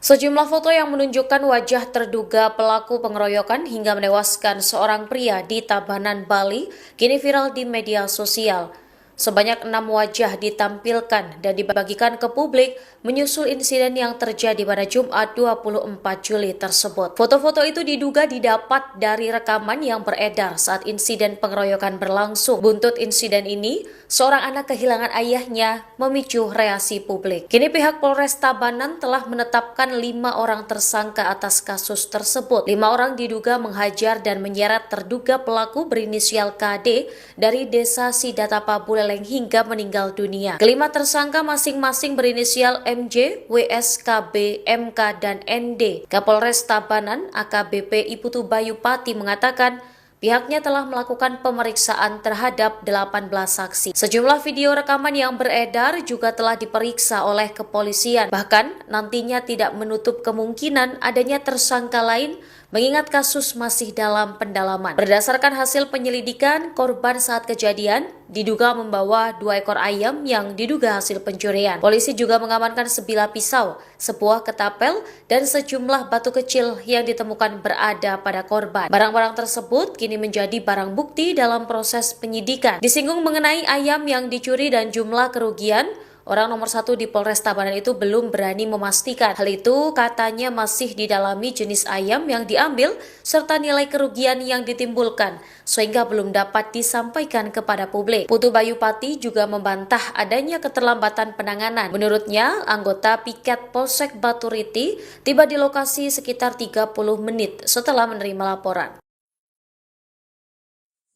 Sejumlah foto yang menunjukkan wajah terduga pelaku pengeroyokan hingga menewaskan seorang pria di Tabanan, Bali, kini viral di media sosial. Sebanyak 6 wajah ditampilkan dan dibagikan ke publik menyusul insiden yang terjadi pada Jumat 24 Juli tersebut. Foto-foto itu diduga didapat dari rekaman yang beredar saat insiden pengeroyokan berlangsung. Buntut insiden ini, seorang anak kehilangan ayahnya memicu reaksi publik. Kini pihak Polres Tabanan telah menetapkan 5 orang tersangka atas kasus tersebut. 5 orang diduga menghajar dan menyeret terduga pelaku berinisial KD dari Desa Sidatapa, Buleleng terenggaleng hingga meninggal dunia. Kelima tersangka masing-masing berinisial MJ, WS, KB, MK, dan ND. Kapolres Tabanan AKBP Iputu Bayu Pati mengatakan pihaknya telah melakukan pemeriksaan terhadap 18 saksi. Sejumlah video rekaman yang beredar juga telah diperiksa oleh kepolisian. Bahkan nantinya tidak menutup kemungkinan adanya tersangka lain mengingat kasus masih dalam pendalaman. Berdasarkan hasil penyelidikan, korban saat kejadian diduga membawa 2 ekor ayam yang diduga hasil pencurian. Polisi juga mengamankan sebilah pisau, sebuah ketapel, dan sejumlah batu kecil yang ditemukan berada pada korban. Barang-barang tersebut kini menjadi barang bukti dalam proses penyidikan. Disinggung mengenai ayam yang dicuri dan jumlah kerugian, orang nomor 1 di Polres Tabanan itu belum berani memastikan. Hal itu katanya masih didalami jenis ayam yang diambil serta nilai kerugian yang ditimbulkan, sehingga belum dapat disampaikan kepada publik. Putu Bayu Pati juga membantah adanya keterlambatan penanganan. Menurutnya, anggota piket Polsek Baturiti tiba di lokasi sekitar 30 menit setelah menerima laporan.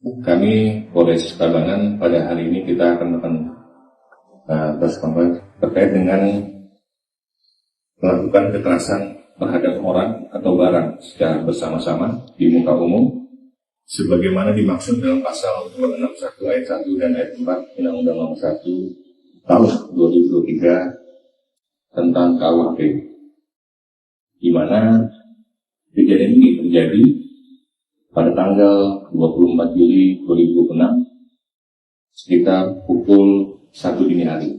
Kami Polres Tabanan pada hari ini kita akan terkait dengan melakukan kekerasan terhadap orang atau barang secara bersama-sama di muka umum sebagaimana dimaksud dalam pasal 261 ayat 1 dan ayat 4 Undang-Undang Nomor 1 Tahun 2023 tentang KUHP, di mana kejadian ini terjadi pada tanggal 24 Juli 2006 sekitar pukul 1 dini hari.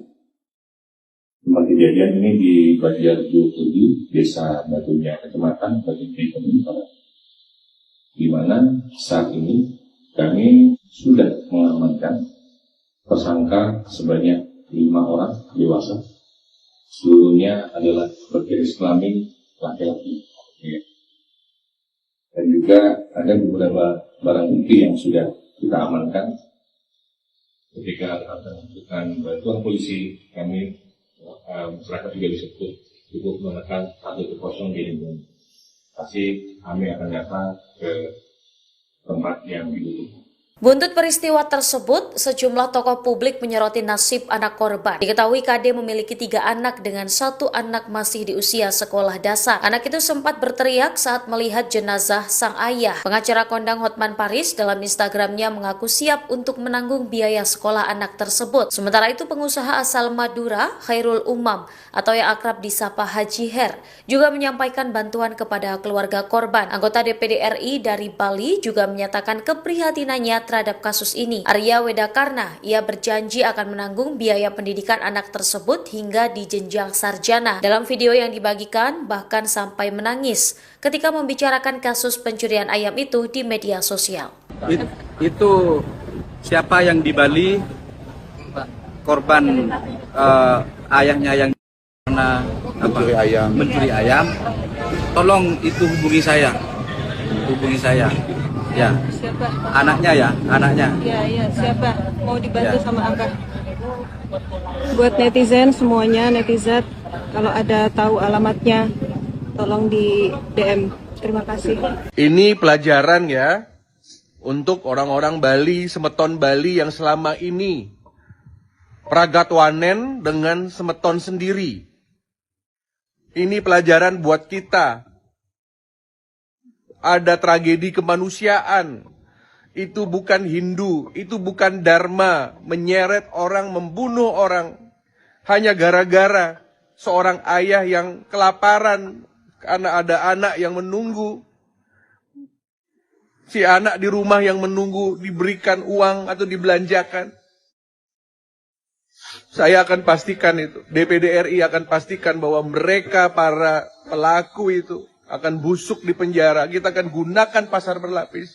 Tempat kejadian ini di Banjar 27, Desa Batunya, Kecamatan Batunya, Kabupaten, di mana saat ini kami sudah mengamankan tersangka sebanyak 5 orang dewasa. Seluruhnya adalah berjenis kelamin laki-laki. Dan juga ada beberapa barang bukti yang sudah kita amankan. Ketika membutuhkan bantuan polisi, kami masyarakat juga bisa cukup menekan 110 di lingkungan. Pasti kami akan datang ke tempat yang dibutuhkan. Buntut peristiwa tersebut, sejumlah tokoh publik menyoroti nasib anak korban. Diketahui KD memiliki 3 anak dengan 1 anak masih di usia sekolah dasar. Anak itu sempat berteriak saat melihat jenazah sang ayah. Pengacara kondang Hotman Paris dalam Instagramnya mengaku siap untuk menanggung biaya sekolah anak tersebut. Sementara itu pengusaha asal Madura, Khairul Umam atau yang akrab disapa Haji Her, juga menyampaikan bantuan kepada keluarga korban. Anggota DPD RI dari Bali juga menyatakan keprihatinannya terhadap kasus ini. Arya Wedakarna, ia berjanji akan menanggung biaya pendidikan anak tersebut hingga di jenjang sarjana. Dalam video yang dibagikan, bahkan sampai menangis ketika membicarakan kasus pencurian ayam itu di media sosial. Itu siapa yang di Bali, korban ayahnya yang mencuri ayam, tolong itu hubungi saya. Ya, Siapa? Anaknya. Ya, siapa? Mau dibantu sama Abah. Buat netizen semuanya, netizen, kalau ada tahu alamatnya, tolong di DM. Terima kasih. Ini pelajaran ya untuk orang-orang Bali, semeton Bali yang selama ini pragatwanen dengan semeton sendiri. Ini pelajaran buat kita. Ada tragedi kemanusiaan. Itu bukan Hindu, itu bukan Dharma, menyeret orang, membunuh orang hanya gara-gara seorang ayah yang kelaparan karena ada anak yang menunggu. Si anak di rumah yang menunggu diberikan uang atau dibelanjakan. Saya akan pastikan itu, DPD RI akan pastikan bahwa mereka para pelaku itu akan busuk di penjara. Kita akan gunakan pasar berlapis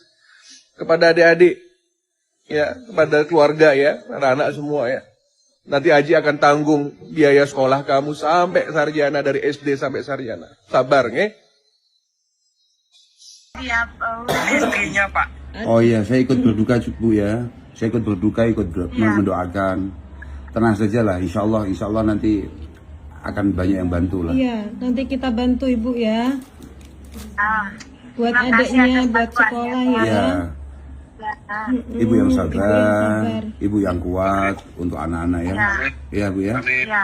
kepada adik-adik, ya, kepada keluarga ya, anak-anak semua ya. Nanti Haji akan tanggung biaya sekolah kamu sampai sarjana, dari SD sampai sarjana. Sabar, nge? Istrinya Pak. Oh iya, saya ikut berduka Bu ya. Saya ikut berduka, mendoakan. Tenang saja lah, insya Allah nanti akan banyak yang bantu lah. Iya, nanti kita bantu Ibu ya. Buat adiknya, buat sekolah ya. Ya. Ibu yang sabar, ibu yang kuat untuk anak-anak ya. Iya Bu ya. Ya.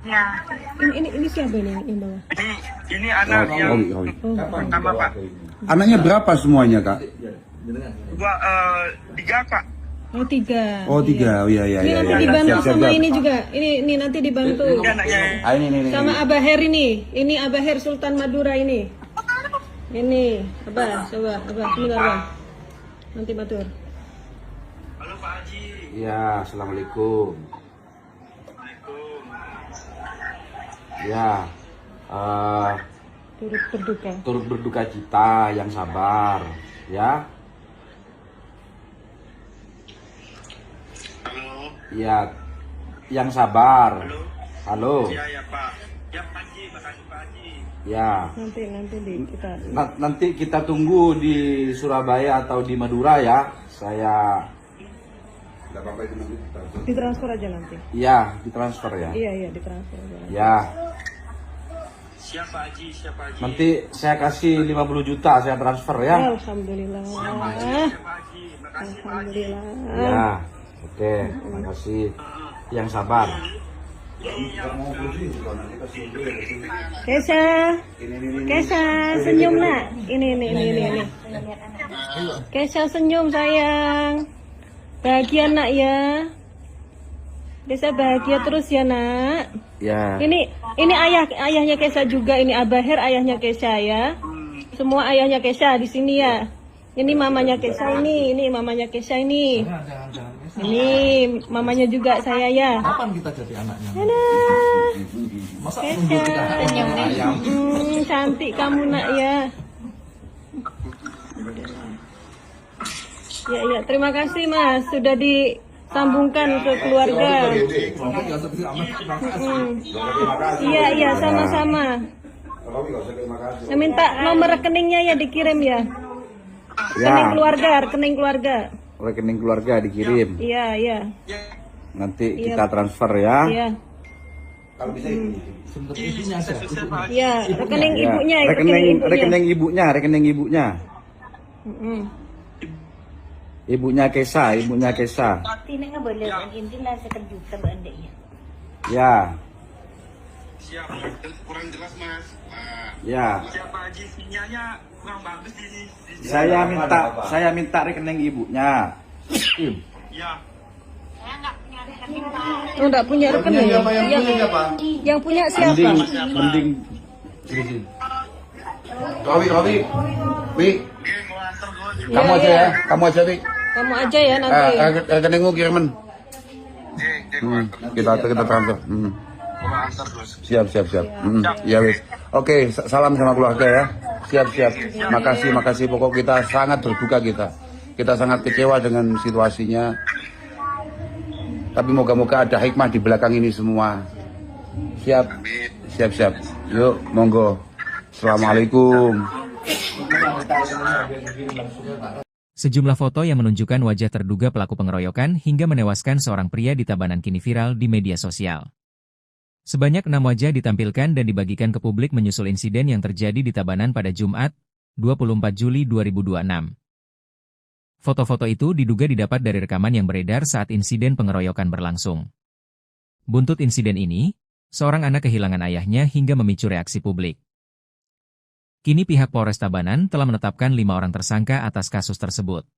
Ya. Ini siapa ini yang bawa? Ini anak yang pertama Pak. Anaknya berapa semuanya Kak? Tiga Pak. Oh 3. Oh 3, oh iya. Ini nanti dibantu sama ini juga. Ini nanti dibantu. Ini. Sama Abah Her ini. Ini Abah Her Sultan Madura ini. Ini Abah, coba Abah, sebentar Abah. Nanti matur. Halo Pak Haji. Ya, assalamualaikum. Ya, turut berduka cita, yang sabar, ya. Halo. Ya, yang sabar. Halo. Ya Pak. Ya Pak Haji, makasih Pak Haji. Ya. Nanti Kita tunggu di Surabaya atau di Madura ya. Saya. ditransfer aja nanti. Iya, ditransfer ya. Iya, ditransfer aja. Ya. Siapa Haji? Nanti saya kasih 50 juta saya transfer ya. Alhamdulillah. Alhamdulillah. Ya. Oke, makasih. Yang sabar. Kesha, senyum nak. Ini. Kesha senyum sayang. Bahagia nak ya. Kesha bahagia terus ya nak. Ya. Ini ayahnya Kesha juga. Ini Abah Her ayahnya Kesha ya. Semua ayahnya Kesha di sini ya. Ini mamanya Kesha ini mamanya Kesha ini. Ini mamanya juga saya ya. Kapan kita jadi anaknya? Masa nunggu kita ayam? Cantik kamu nak ya. Ya, terima kasih Mas sudah disambungkan ke keluarga. Iya, sama-sama. Saya minta nomor rekeningnya ya dikirim ya. Rekening keluarga. Rekening keluarga dikirim. Iya. Nanti kita transfer ya. Iya. Kalau bisa ibunya aja. Iya, rekening ibunya. Rekening ibunya. Ibunya Kesha. Tidak boleh intinya sekejutan anda ya. Ya. Siap. Kurang jelas Mas. Ya. Siapa Haji? Sinyalnya kurang bagus di sini. Saya minta rekening ibunya. Ya. Oh, enggak punya rekening. Yang punya siapa? Mending. Robi. Wi. Kamu aja ya. Kamu aja ya nanti. Rekeningmu kiriman. Kita transfer. Siap. Ya wis. Oke, salam sama keluarga ya. Siap. Makasih. Pokok kita sangat berduka kita. Kita sangat kecewa dengan situasinya. Tapi moga-moga ada hikmah di belakang ini semua. Siap. Yuk, monggo. Assalamualaikum. Sejumlah foto yang menunjukkan wajah terduga pelaku pengeroyokan hingga menewaskan seorang pria di Tabanan kini viral di media sosial. Sebanyak 6 wajah ditampilkan dan dibagikan ke publik menyusul insiden yang terjadi di Tabanan pada Jumat, 24 Juli 2026. Foto-foto itu diduga didapat dari rekaman yang beredar saat insiden pengeroyokan berlangsung. Buntut insiden ini, seorang anak kehilangan ayahnya hingga memicu reaksi publik. Kini pihak Polres Tabanan telah menetapkan 5 orang tersangka atas kasus tersebut.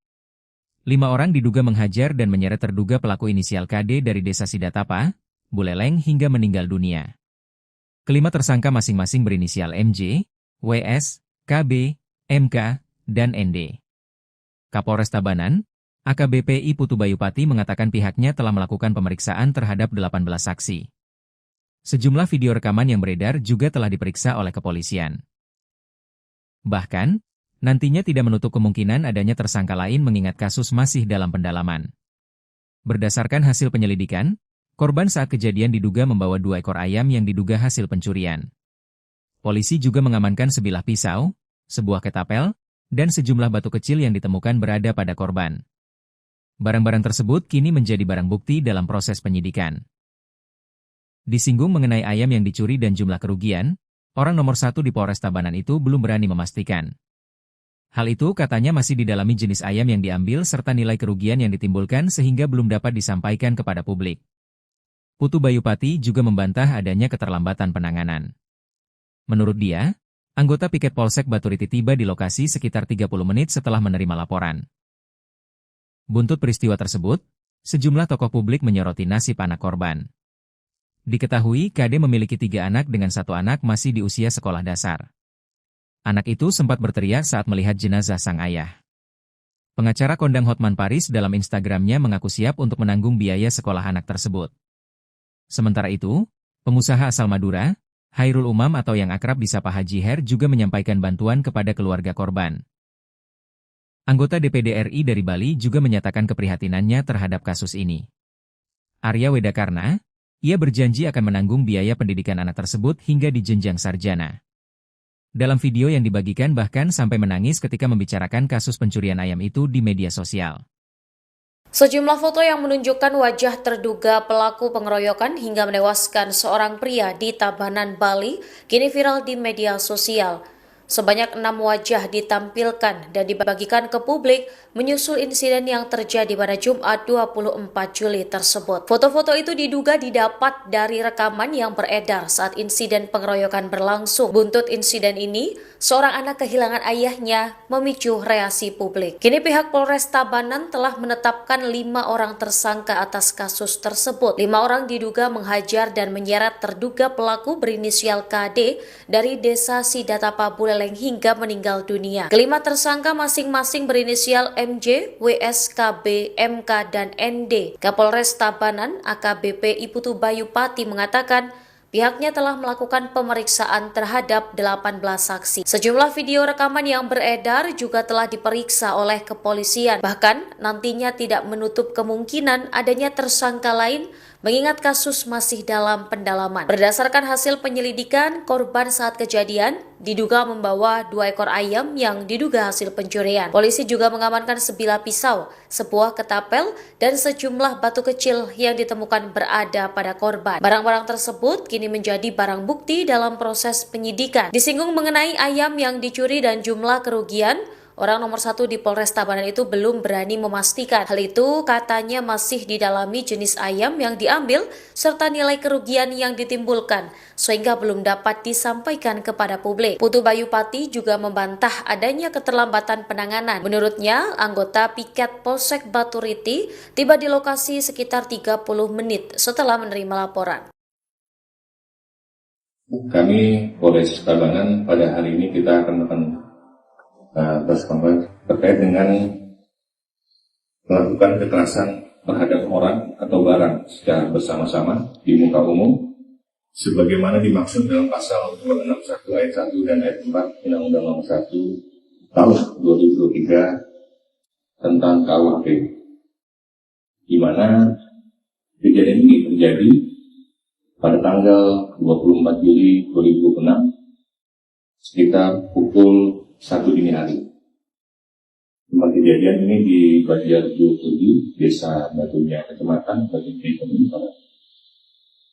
5 orang diduga menghajar dan menyeret terduga pelaku inisial KD dari Desa Sidatapa, Buleleng hingga meninggal dunia. Kelima tersangka masing-masing berinisial MJ, WS, KB, MK, dan ND. Kapolres Tabanan, AKBP I Putu Bayupati mengatakan pihaknya telah melakukan pemeriksaan terhadap 18 saksi. Sejumlah video rekaman yang beredar juga telah diperiksa oleh kepolisian. Bahkan, nantinya tidak menutup kemungkinan adanya tersangka lain mengingat kasus masih dalam pendalaman. Berdasarkan hasil penyelidikan, korban saat kejadian diduga membawa 2 ekor ayam yang diduga hasil pencurian. Polisi juga mengamankan sebilah pisau, sebuah ketapel, dan sejumlah batu kecil yang ditemukan berada pada korban. Barang-barang tersebut kini menjadi barang bukti dalam proses penyidikan. Disinggung mengenai ayam yang dicuri dan jumlah kerugian, orang nomor 1 di Polres Tabanan itu belum berani memastikan. Hal itu katanya masih didalami jenis ayam yang diambil serta nilai kerugian yang ditimbulkan sehingga belum dapat disampaikan kepada publik. Putu Bayupati juga membantah adanya keterlambatan penanganan. Menurut dia, anggota piket Polsek Baturiti tiba di lokasi sekitar 30 menit setelah menerima laporan. Buntut peristiwa tersebut, sejumlah tokoh publik menyoroti nasib anak korban. Diketahui KD memiliki 3 anak dengan 1 anak masih di usia sekolah dasar. Anak itu sempat berteriak saat melihat jenazah sang ayah. Pengacara kondang Hotman Paris dalam Instagramnya mengaku siap untuk menanggung biaya sekolah anak tersebut. Sementara itu, pengusaha asal Madura, Khairul Umam atau yang akrab disapa Haji Her juga menyampaikan bantuan kepada keluarga korban. Anggota DPD RI dari Bali juga menyatakan keprihatinannya terhadap kasus ini. Arya Wedakarna, ia berjanji akan menanggung biaya pendidikan anak tersebut hingga di jenjang sarjana. Dalam video yang dibagikan bahkan sampai menangis ketika membicarakan kasus pencurian ayam itu di media sosial. Sejumlah foto yang menunjukkan wajah terduga pelaku pengeroyokan hingga menewaskan seorang pria di Tabanan, Bali, kini viral di media sosial. Sebanyak 6 wajah ditampilkan dan dibagikan ke publik menyusul insiden yang terjadi pada Jumat 24 Juli tersebut. Foto-foto itu diduga didapat dari rekaman yang beredar saat insiden pengeroyokan berlangsung. Buntut insiden ini, seorang anak kehilangan ayahnya memicu reaksi publik. Kini pihak Polres Tabanan telah menetapkan 5 orang tersangka atas kasus tersebut. 5 orang diduga menghajar dan menyeret terduga pelaku berinisial KD dari desa Sidatapa Buleleng hingga meninggal dunia. Kelima tersangka masing-masing berinisial MJ, WS, KB, MK, dan ND. Kapolres Tabanan AKBP Putu Bayupati mengatakan pihaknya telah melakukan pemeriksaan terhadap 18 saksi. Sejumlah video rekaman yang beredar juga telah diperiksa oleh kepolisian. Bahkan nantinya tidak menutup kemungkinan adanya tersangka lain mengingat kasus masih dalam pendalaman. Berdasarkan hasil penyelidikan, korban saat kejadian diduga membawa 2 ekor ayam yang diduga hasil pencurian. Polisi juga mengamankan sebilah pisau, sebuah ketapel, dan sejumlah batu kecil yang ditemukan berada pada korban. Barang-barang tersebut kini menjadi barang bukti dalam proses penyidikan. Disinggung mengenai ayam yang dicuri dan jumlah kerugian, orang nomor 1 di Polres Tabanan itu belum berani memastikan. Hal itu katanya masih didalami jenis ayam yang diambil serta nilai kerugian yang ditimbulkan, sehingga belum dapat disampaikan kepada publik. Putu Bayupati juga membantah adanya keterlambatan penanganan. Menurutnya, anggota piket Polsek Baturiti tiba di lokasi sekitar 30 menit setelah menerima laporan. Kami Polres Tabanan pada hari ini kita akan terkait dengan melakukan kekerasan terhadap orang atau barang secara bersama-sama di muka umum sebagaimana dimaksud dalam pasal 261 ayat 1 dan ayat 4 Undang-Undang Nomor 1 Tahun 2023 tentang KUHP, di mana kejadian ini terjadi pada tanggal 24 Juli 2006 sekitar pukul 1 dini hari. Tempat kejadian ini di Banjar 27, Desa Batunya, Kecamatan Batunya,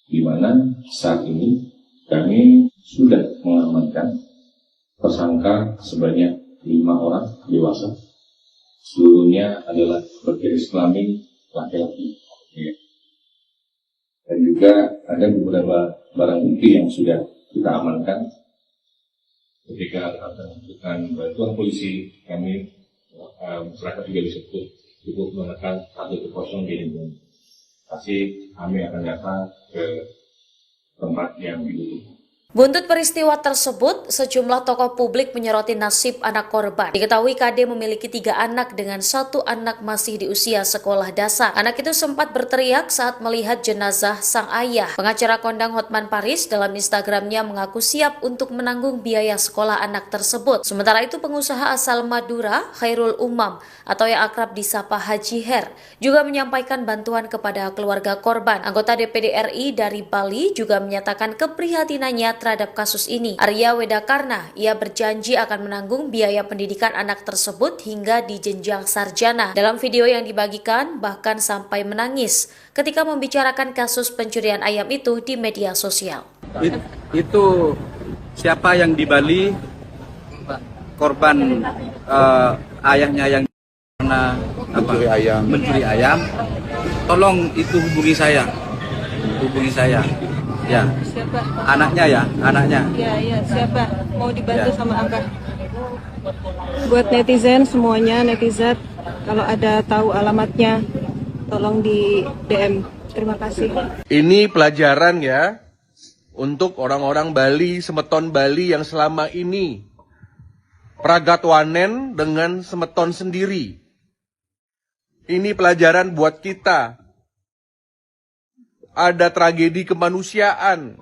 di mana saat ini kami sudah mengamankan tersangka sebanyak 5 orang dewasa. Seluruhnya adalah berjenis kelamin laki-laki. Dan juga ada beberapa barang bukti yang sudah kita amankan. Ketika membutuhkan bantuan polisi, kami masyarakat juga bisa cukup menekan 110 di ini. Pasti kami akan datang ke tempat yang dibutuhkan. Buntut peristiwa tersebut, sejumlah tokoh publik menyoroti nasib anak korban. Diketahui KD memiliki 3 anak dengan 1 anak masih di usia sekolah dasar. Anak itu sempat berteriak saat melihat jenazah sang ayah. Pengacara kondang Hotman Paris dalam Instagramnya mengaku siap untuk menanggung biaya sekolah anak tersebut. Sementara itu pengusaha asal Madura, Khairul Umam atau yang akrab disapa Haji Her, juga menyampaikan bantuan kepada keluarga korban. Anggota DPD RI dari Bali juga menyatakan keprihatinannya terhadap kasus ini. Arya Wedakarna, ia berjanji akan menanggung biaya pendidikan anak tersebut hingga di jenjang sarjana. Dalam video yang dibagikan, bahkan sampai menangis ketika membicarakan kasus pencurian ayam itu di media sosial. Itu siapa yang di Bali korban ayahnya yang karena mencuri ayam, tolong itu hubungi saya, ya. Siapa? Anaknya. Iya, siapa? Mau dibantu sama Abah. Buat netizen semuanya, netizen, kalau ada tahu alamatnya, tolong di DM. Terima kasih. Ini pelajaran ya untuk orang-orang Bali, semeton Bali yang selama ini pragatwanen dengan semeton sendiri. Ini pelajaran buat kita. Ada tragedi kemanusiaan.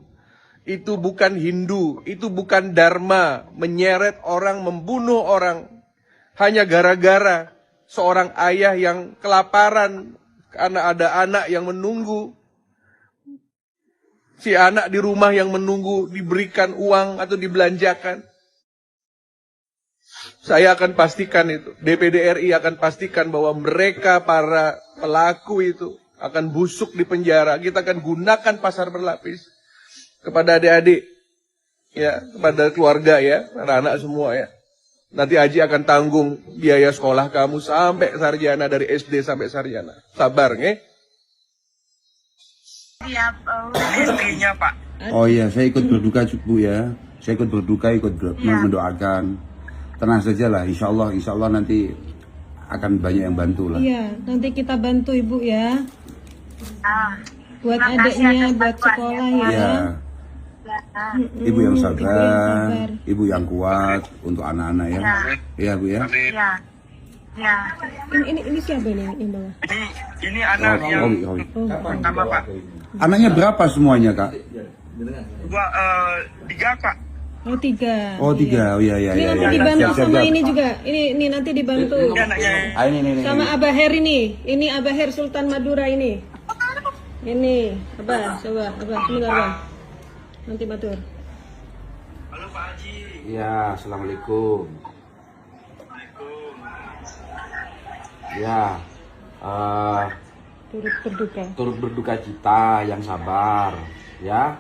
Itu bukan Hindu, itu bukan Dharma, menyeret orang, membunuh orang. Hanya gara-gara seorang ayah yang kelaparan karena ada anak yang menunggu. Si anak di rumah yang menunggu diberikan uang atau dibelanjakan. Saya akan pastikan itu, DPD RI akan pastikan bahwa mereka para pelaku itu akan busuk di penjara. Kita akan gunakan pasar berlapis kepada adik-adik, ya, kepada keluarga ya, anak-anak semua ya. Nanti Aji akan tanggung biaya sekolah kamu sampai sarjana, dari SD sampai sarjana. Sabar, nge? Istrinya Pak. Oh iya, saya ikut berduka Bu ya. Saya ikut berduka, mendoakan. Tenang saja lah, insya Allah nanti akan banyak yang bantu lah. Iya, nanti kita bantu Ibu ya. Buat adiknya, buat sekolah ya. Iya. Ibu yang sabar, ibu yang kuat untuk anak-anak ya. Iya Bu ya. Ya. Ini siapa ini yang bawah? Ini anak yang pertama Pak. Anaknya berapa semuanya Kak? 3 Pak. Oh 3. Oh 3, oh iya. Ini nanti dibantu sama ini juga. Ini nanti dibantu. Ini. Sama Abah Her ini. Ini Abah Her Sultan Madura ini. Ini Abah, coba Abah, sebentar Abah. Nanti batur. Halo Pak Haji. Ya, assalamualaikum. Ya, turut berduka cita, yang sabar, ya.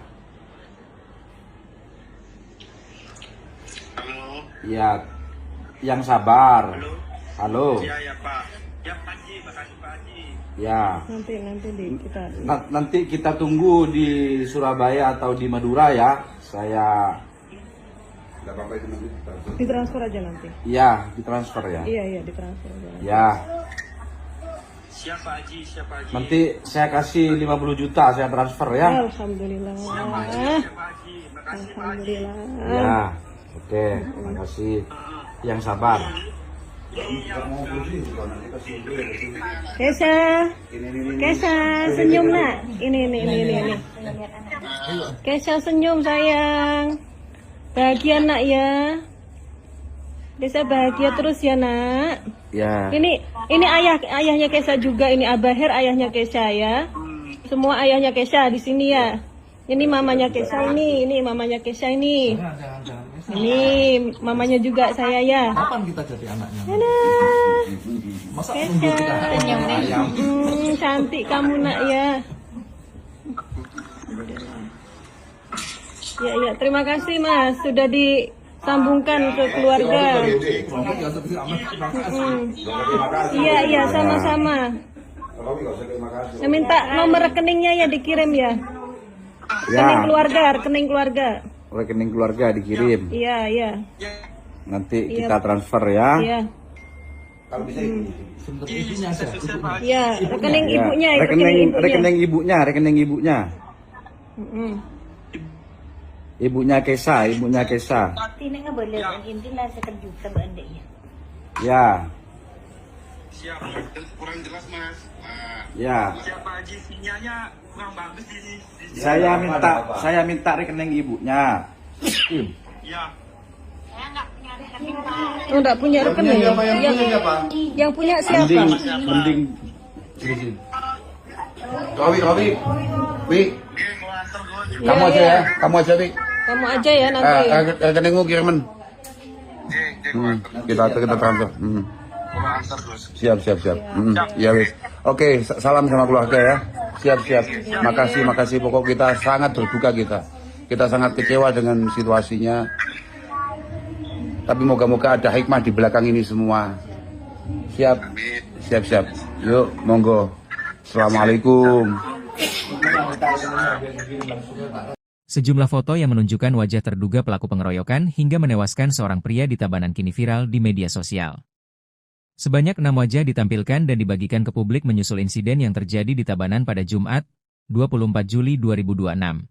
Halo. Ya, yang sabar. Halo. Ya Pak. Ya Pak Haji, makasih Pak Haji. Ya. Nanti kita tunggu di Surabaya atau di Madura ya. Saya. Ditransfer aja nanti. Iya, ditransfer ya. Iya, ditransfer aja. Ya. Siapa Haji? Nanti saya kasih 50 juta, saya transfer ya. Alhamdulillah. Alhamdulillah. Ya, oke, makasih. Yang sabar. Kesha, senyum nak. Ini. Kesha senyum sayang. Bahagia nak ya. Bisa bahagia terus ya nak. Ya. Ini ayahnya Kesha juga. Ini Abah Her ayahnya Kesha ya. Semua ayahnya Kesha di sini ya. Ini mamanya Kesha ini mamanya Kesha ini. Ini mamanya juga saya ya. Kapan kita jadi anaknya? Masa nunggu kita ayam? Cantik kamu nak ya. Ya, terima kasih Mas sudah disambungkan ke keluarga. Iya, sama-sama. Saya minta nomor rekeningnya ya dikirim ya. Rekening keluarga. Rekening keluarga dikirim. Iya. Nanti kita transfer ya. Iya. Kalau bisa ibunya aja. Iya, rekening ibunya. Rekening ibunya. Ibunya Kesha. Ini nggak boleh, intilah sekejutan anda ya. Ya. Siap, kurang jelas Mas. Ya. Siapa Haji, sinyalnya kurang bagus ini. Saya minta rekening ibunya. Ya. Oh, enggak punya rekening. Yang punya siapa? Mending. Robi. Kamu aja ya. Kamu aja ya nanti. Rekeningmu kiriman. Kita transfer. Siap. Ya wis. Oke, salam sama keluarga ya. Siap. Makasih. Pokok kita sangat berduka kita. Kita sangat kecewa dengan situasinya. Tapi moga-moga ada hikmah di belakang ini semua. Siap? Siap. Yuk, monggo. Assalamualaikum. Sejumlah foto yang menunjukkan wajah terduga pelaku pengeroyokan hingga menewaskan seorang pria di Tabanan kini viral di media sosial. Sebanyak 6 wajah ditampilkan dan dibagikan ke publik menyusul insiden yang terjadi di Tabanan pada Jumat, 24 Juli 2026.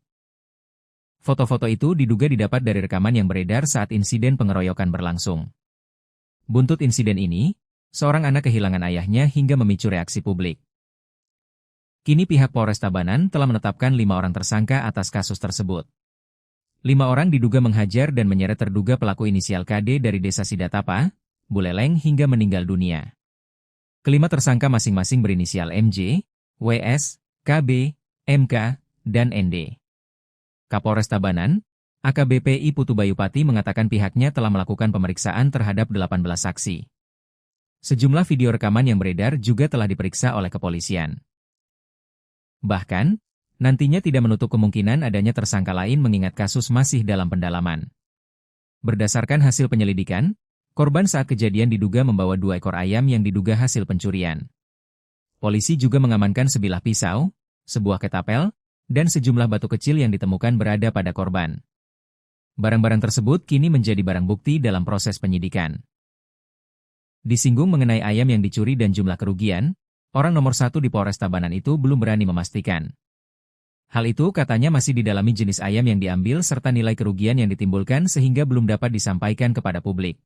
Foto-foto itu diduga didapat dari rekaman yang beredar saat insiden pengeroyokan berlangsung. Buntut insiden ini, seorang anak kehilangan ayahnya hingga memicu reaksi publik. Kini pihak Polres Tabanan telah menetapkan 5 orang tersangka atas kasus tersebut. 5 orang diduga menghajar dan menyeret terduga pelaku inisial KD dari Desa Sidatapa, Buleleng hingga meninggal dunia. Kelima tersangka masing-masing berinisial MJ, WS, KB, MK, dan ND. Kapolres Tabanan, AKBP I Putu Bayupati mengatakan pihaknya telah melakukan pemeriksaan terhadap 18 saksi. Sejumlah video rekaman yang beredar juga telah diperiksa oleh kepolisian. Bahkan, nantinya tidak menutup kemungkinan adanya tersangka lain mengingat kasus masih dalam pendalaman. Berdasarkan hasil penyelidikan, korban saat kejadian diduga membawa 2 ekor ayam yang diduga hasil pencurian. Polisi juga mengamankan sebilah pisau, sebuah ketapel, dan sejumlah batu kecil yang ditemukan berada pada korban. Barang-barang tersebut kini menjadi barang bukti dalam proses penyidikan. Disinggung mengenai ayam yang dicuri dan jumlah kerugian, orang nomor 1 di Polres Tabanan itu belum berani memastikan. Hal itu katanya masih didalami jenis ayam yang diambil serta nilai kerugian yang ditimbulkan sehingga belum dapat disampaikan kepada publik.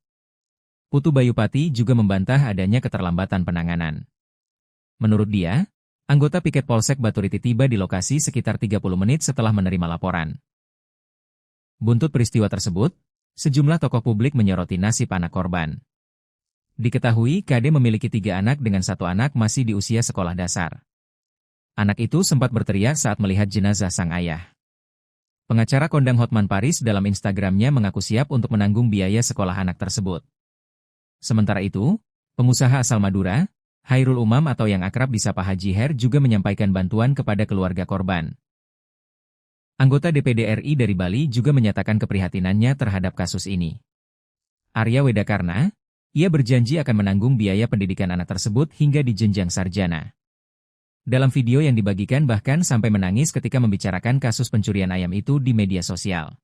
Putu Bayupati juga membantah adanya keterlambatan penanganan. Menurut dia, anggota piket Polsek Baturiti tiba di lokasi sekitar 30 menit setelah menerima laporan. Buntut peristiwa tersebut, sejumlah tokoh publik menyoroti nasib anak korban. Diketahui KD memiliki 3 anak dengan 1 anak masih di usia sekolah dasar. Anak itu sempat berteriak saat melihat jenazah sang ayah. Pengacara kondang Hotman Paris dalam Instagramnya mengaku siap untuk menanggung biaya sekolah anak tersebut. Sementara itu, pengusaha asal Madura, Hairul Umam atau yang akrab disapa Haji Her juga menyampaikan bantuan kepada keluarga korban. Anggota DPD RI dari Bali juga menyatakan keprihatinannya terhadap kasus ini. Arya Wedakarna, ia berjanji akan menanggung biaya pendidikan anak tersebut hingga di jenjang sarjana. Dalam video yang dibagikan bahkan sampai menangis ketika membicarakan kasus pencurian ayam itu di media sosial.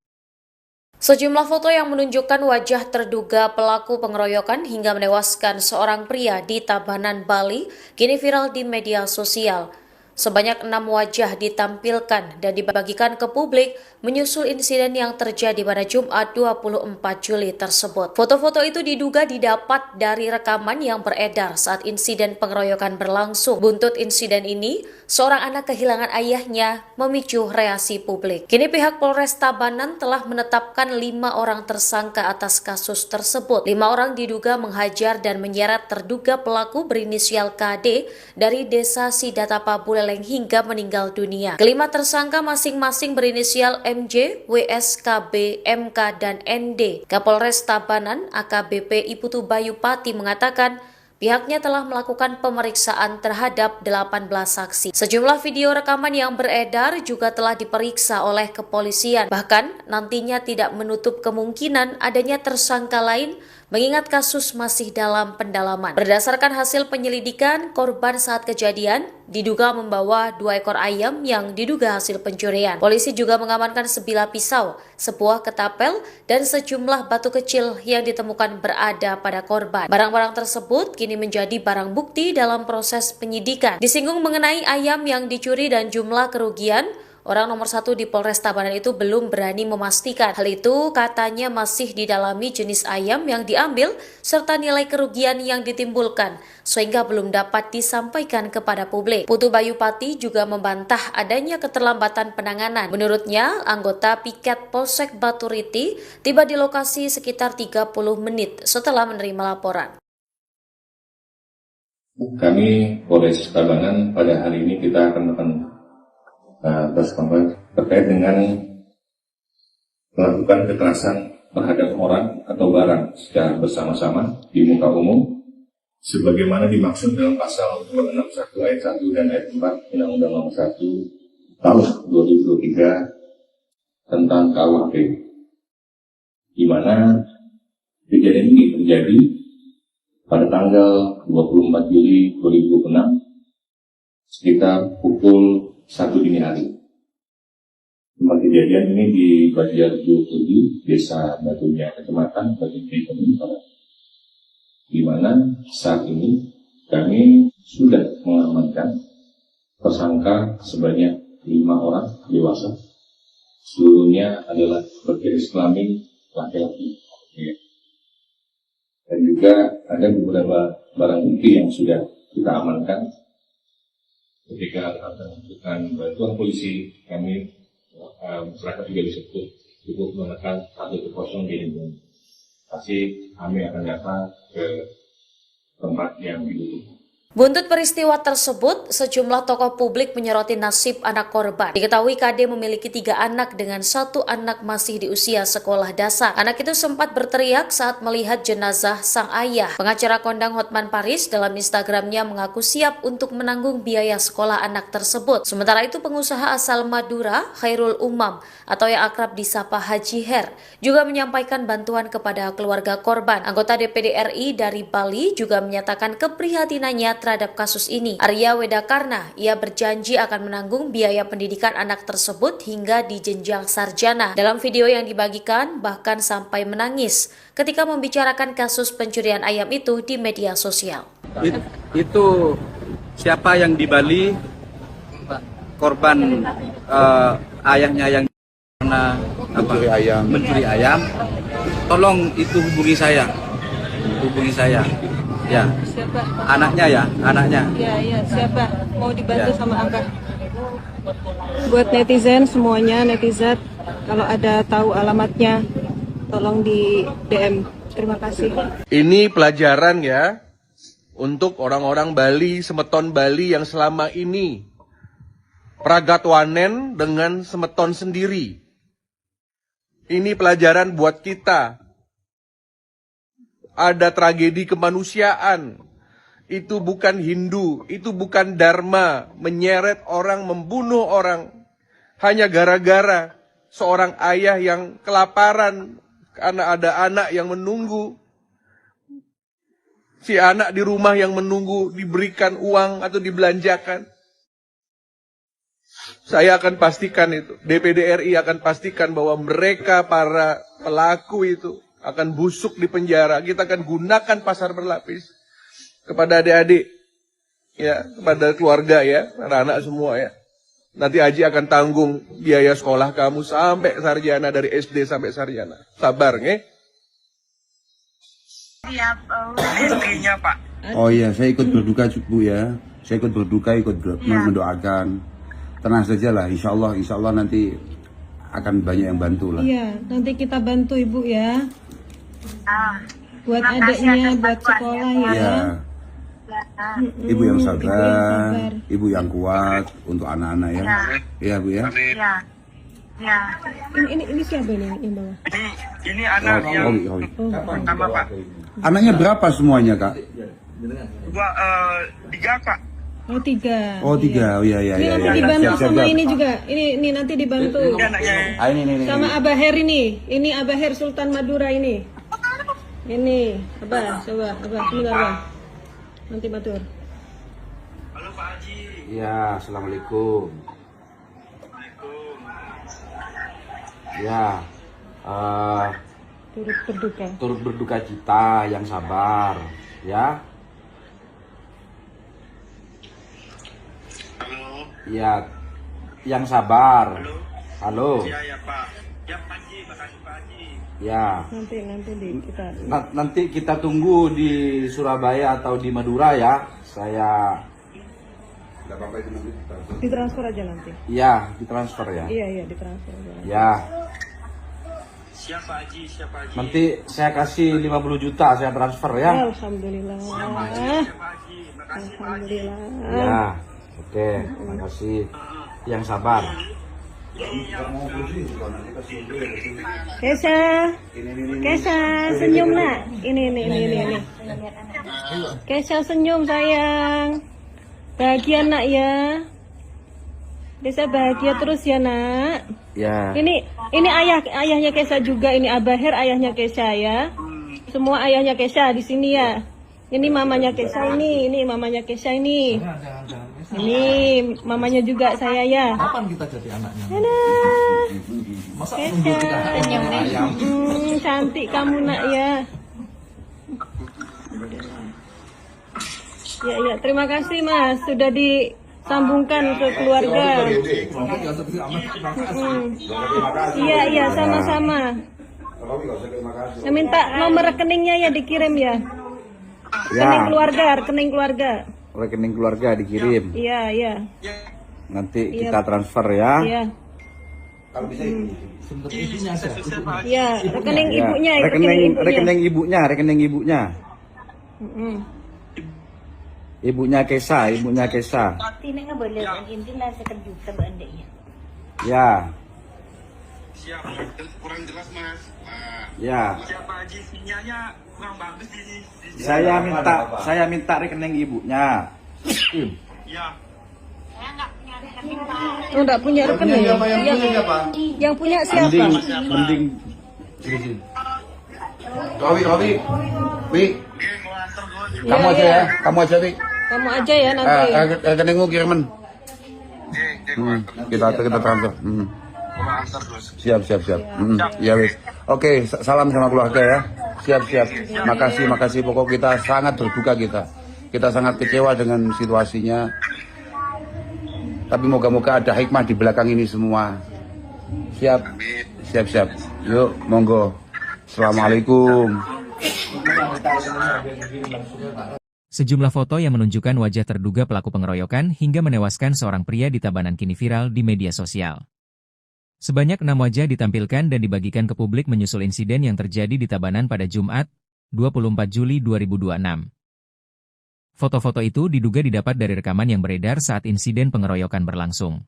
Sejumlah foto yang menunjukkan wajah terduga pelaku pengeroyokan hingga menewaskan seorang pria di Tabanan, Bali, kini viral di media sosial. Sebanyak 6 wajah ditampilkan dan dibagikan ke publik menyusul insiden yang terjadi pada Jumat 24 Juli tersebut. Foto-foto itu diduga didapat dari rekaman yang beredar saat insiden pengeroyokan berlangsung. Buntut insiden ini, seorang anak kehilangan ayahnya memicu reaksi publik. Kini pihak Polres Tabanan telah menetapkan 5 orang tersangka atas kasus tersebut. 5 orang diduga menghajar dan menyeret terduga pelaku berinisial KD dari Desa Sidatapa Buleleng hingga meninggal dunia. Kelima tersangka masing-masing berinisial MJ, WS, KB, MK, dan ND. Kapolres Tabanan, AKBP I Putu Bayupati mengatakan pihaknya telah melakukan pemeriksaan terhadap 18 saksi. Sejumlah video rekaman yang beredar juga telah diperiksa oleh kepolisian. Bahkan nantinya tidak menutup kemungkinan adanya tersangka lain mengingat kasus masih dalam pendalaman. Berdasarkan hasil penyelidikan, korban saat kejadian diduga membawa 2 ekor ayam yang diduga hasil pencurian. Polisi juga mengamankan sebilah pisau, sebuah ketapel, dan sejumlah batu kecil yang ditemukan berada pada korban. Barang-barang tersebut kini menjadi barang bukti dalam proses penyidikan. Disinggung mengenai ayam yang dicuri dan jumlah kerugian, orang nomor 1 di Polres Tabanan itu belum berani memastikan. Hal itu katanya masih didalami jenis ayam yang diambil serta nilai kerugian yang ditimbulkan, sehingga belum dapat disampaikan kepada publik. Putu Bayupati juga membantah adanya keterlambatan penanganan. Menurutnya, anggota piket Polsek Baturiti tiba di lokasi sekitar 30 menit setelah menerima laporan. Kami Polres Tabanan pada hari ini kita akan terkait dengan melakukan kekerasan terhadap orang atau barang secara bersama-sama di muka umum sebagaimana dimaksud dalam pasal 261 ayat 1 dan ayat 4 Undang-Undang Nomor 1 Tahun 2023 tentang KUHP, di mana Kejadian ini terjadi pada tanggal 24 Juli 2006 sekitar pukul 1 dini hari. Tempat kejadian ini di Banjarjo Kudi, Desa Batunya, Kecamatan Batunya, Barat, di mana saat ini kami sudah mengamankan tersangka sebanyak 5 orang dewasa, seluruhnya adalah berjenis kelamin laki-laki. Dan juga ada beberapa barang bukti yang sudah kita amankan. Ketika akan membutuhkan bantuan polisi, kami masyarakat juga bisa cukup menekan 110 di lingkungan. Pasti kami akan datang ke tempat yang dibutuhkan. Buntut peristiwa tersebut, sejumlah tokoh publik menyoroti nasib anak korban. Diketahui KD memiliki 3 anak dengan 1 anak masih di usia sekolah dasar. Anak itu sempat berteriak saat melihat jenazah sang ayah. Pengacara kondang Hotman Paris dalam Instagramnya mengaku siap untuk menanggung biaya sekolah anak tersebut. Sementara itu pengusaha asal Madura, Khairul Umam, atau yang akrab disapa Haji Her, juga menyampaikan bantuan kepada keluarga korban. Anggota DPD RI dari Bali juga menyatakan keprihatinannya terhadap kasus ini. Arya Wedakarna, ia berjanji akan menanggung biaya pendidikan anak tersebut hingga di jenjang sarjana. Dalam video yang dibagikan, bahkan sampai menangis ketika membicarakan kasus pencurian ayam itu di media sosial. Itu siapa yang di Bali, korban ayahnya yang karena mencuri ayam, tolong itu hubungi saya. Ya, Siapa? anaknya ya, anaknya. Ya, siapa? Mau dibantu sama Abah. Buat netizen semuanya, netizen, kalau ada tahu alamatnya, tolong di DM. Terima kasih. Ini pelajaran ya untuk orang-orang Bali, semeton Bali yang selama ini pragatwanen dengan semeton sendiri. Ini pelajaran buat kita. Ada tragedi kemanusiaan. Itu bukan Hindu, itu bukan Dharma, menyeret orang, membunuh orang hanya gara-gara seorang ayah yang kelaparan karena ada anak yang menunggu. Si anak di rumah yang menunggu diberikan uang atau dibelanjakan. Saya akan pastikan itu, DPD RI akan pastikan bahwa mereka para pelaku itu akan busuk di penjara. Kita akan gunakan pasar berlapis kepada adik-adik, ya, kepada keluarga ya, anak-anak semua ya. Nanti Haji akan tanggung biaya sekolah kamu sampai sarjana, dari SD sampai sarjana. Sabar, nge? Istrinya Pak. Oh iya, saya ikut berduka Bu ya. Saya ikut berduka, mendoakan. Tenang saja lah, insya Allah nanti akan banyak yang bantu lah. Iya, nanti kita bantu Ibu ya. Buat adiknya, buat sekolah ya. Ibu yang sabar, ibu yang kuat untuk anak-anak ya. Iya Bu ya. Ini siapa ini yang bawah? Ini anak yang pertama Pak. Anaknya berapa semuanya Kak? 3 Pak. Oh 3. Oh 3, oh iya. Ini nanti dibantu sama ini juga. Ini nanti dibantu. Ini. Sama Abah Her ini. Ini Abah Her Sultan Madura ini. Ini, Abah, coba, Abah, sebentar Abah. Nanti matur. Halo Pak Haji. Ya, assalamualaikum. Ya, turut berduka cita, yang sabar, ya. Halo. Ya, yang sabar. Halo. Ya Pak. Ya Pak Haji, makasih Pak Haji. Ya. Nanti kita tunggu di Surabaya atau di Madura ya. Saya ditransfer aja nanti. Iya, ditransfer ya. Iya, ditransfer aja. Ya. Siapa Haji? Nanti saya kasih 50 juta saya transfer ya. Alhamdulillah. Siapa Haji? Makasih Pak Haji. Ya. Oke, makasih. Yang sabar. Kesha, senyum nak. Ini. Kesha senyum sayang. Bahagia nak ya. Kesha bahagia terus ya nak. Ya. Ini ayahnya Kesha juga. Ini Abah Her ayahnya Kesha ya. Semua ayahnya Kesha di sini ya. Ini mamanya Kesha ini mamanya Kesha ini. Ini mamanya juga saya ya. Kapan kita jadi anaknya? Masa Kesha. Cantik kamu nak ya. Ya, terima kasih Mas sudah disambungkan ke keluarga. Iya, sama-sama. Saya minta nomor rekeningnya ya dikirim ya. Rekening keluarga. Rekening keluarga dikirim. Iya. Nanti kita transfer ya. Iya. Kalau bisa Iya, rekening ibunya. Rekening ibunya. Ibunya Kesha. Tinek nggak boleh, intinya sekejuta bandanya. Ya. Siap, kurang jelas mas. Ya. Siapa Haji sinyalnya kurang bagus di Saya minta rekening ibunya. Ya. Oh, enggak punya rekening. Yang punya siapa? Mending. Robi. Wi. Kamu aja ya. Kamu aja Wi. nanti. Rekeningmu kiriman. Kita transfer. Siap. Ya wis. Oke, salam sama keluarga ya. Siap. Makasih. Pokok kita sangat berduka kita. Kita sangat kecewa dengan situasinya. Tapi moga-moga ada hikmah di belakang ini semua. Siap. Yuk, monggo. Assalamualaikum. Sejumlah foto yang menunjukkan wajah terduga pelaku pengeroyokan hingga menewaskan seorang pria di Tabanan kini viral di media sosial. Sebanyak 6 wajah ditampilkan dan dibagikan ke publik menyusul insiden yang terjadi di Tabanan pada Jumat, 24 Juli 2026. Foto-foto itu diduga didapat dari rekaman yang beredar saat insiden pengeroyokan berlangsung.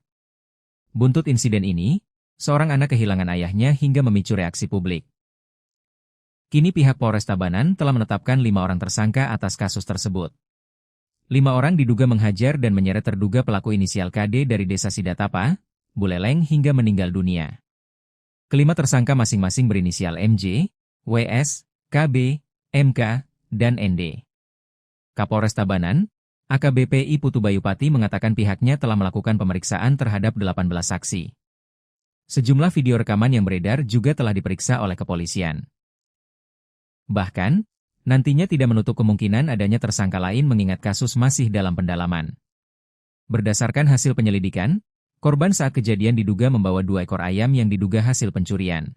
Buntut insiden ini, seorang anak kehilangan ayahnya hingga memicu reaksi publik. Kini pihak Polres Tabanan telah menetapkan 5 orang tersangka atas kasus tersebut. 5 orang diduga menghajar dan menyeret terduga pelaku inisial KD dari Desa Sidatapa, Buleleng hingga meninggal dunia. Kelima tersangka masing-masing berinisial MJ, WS, KB, MK, dan ND. Kapolres Tabanan, AKBP I Putu Bayupati mengatakan pihaknya telah melakukan pemeriksaan terhadap 18 saksi. Sejumlah video rekaman yang beredar juga telah diperiksa oleh kepolisian. Bahkan, nantinya tidak menutup kemungkinan adanya tersangka lain mengingat kasus masih dalam pendalaman. Berdasarkan hasil penyelidikan, korban saat kejadian diduga membawa 2 ekor ayam yang diduga hasil pencurian.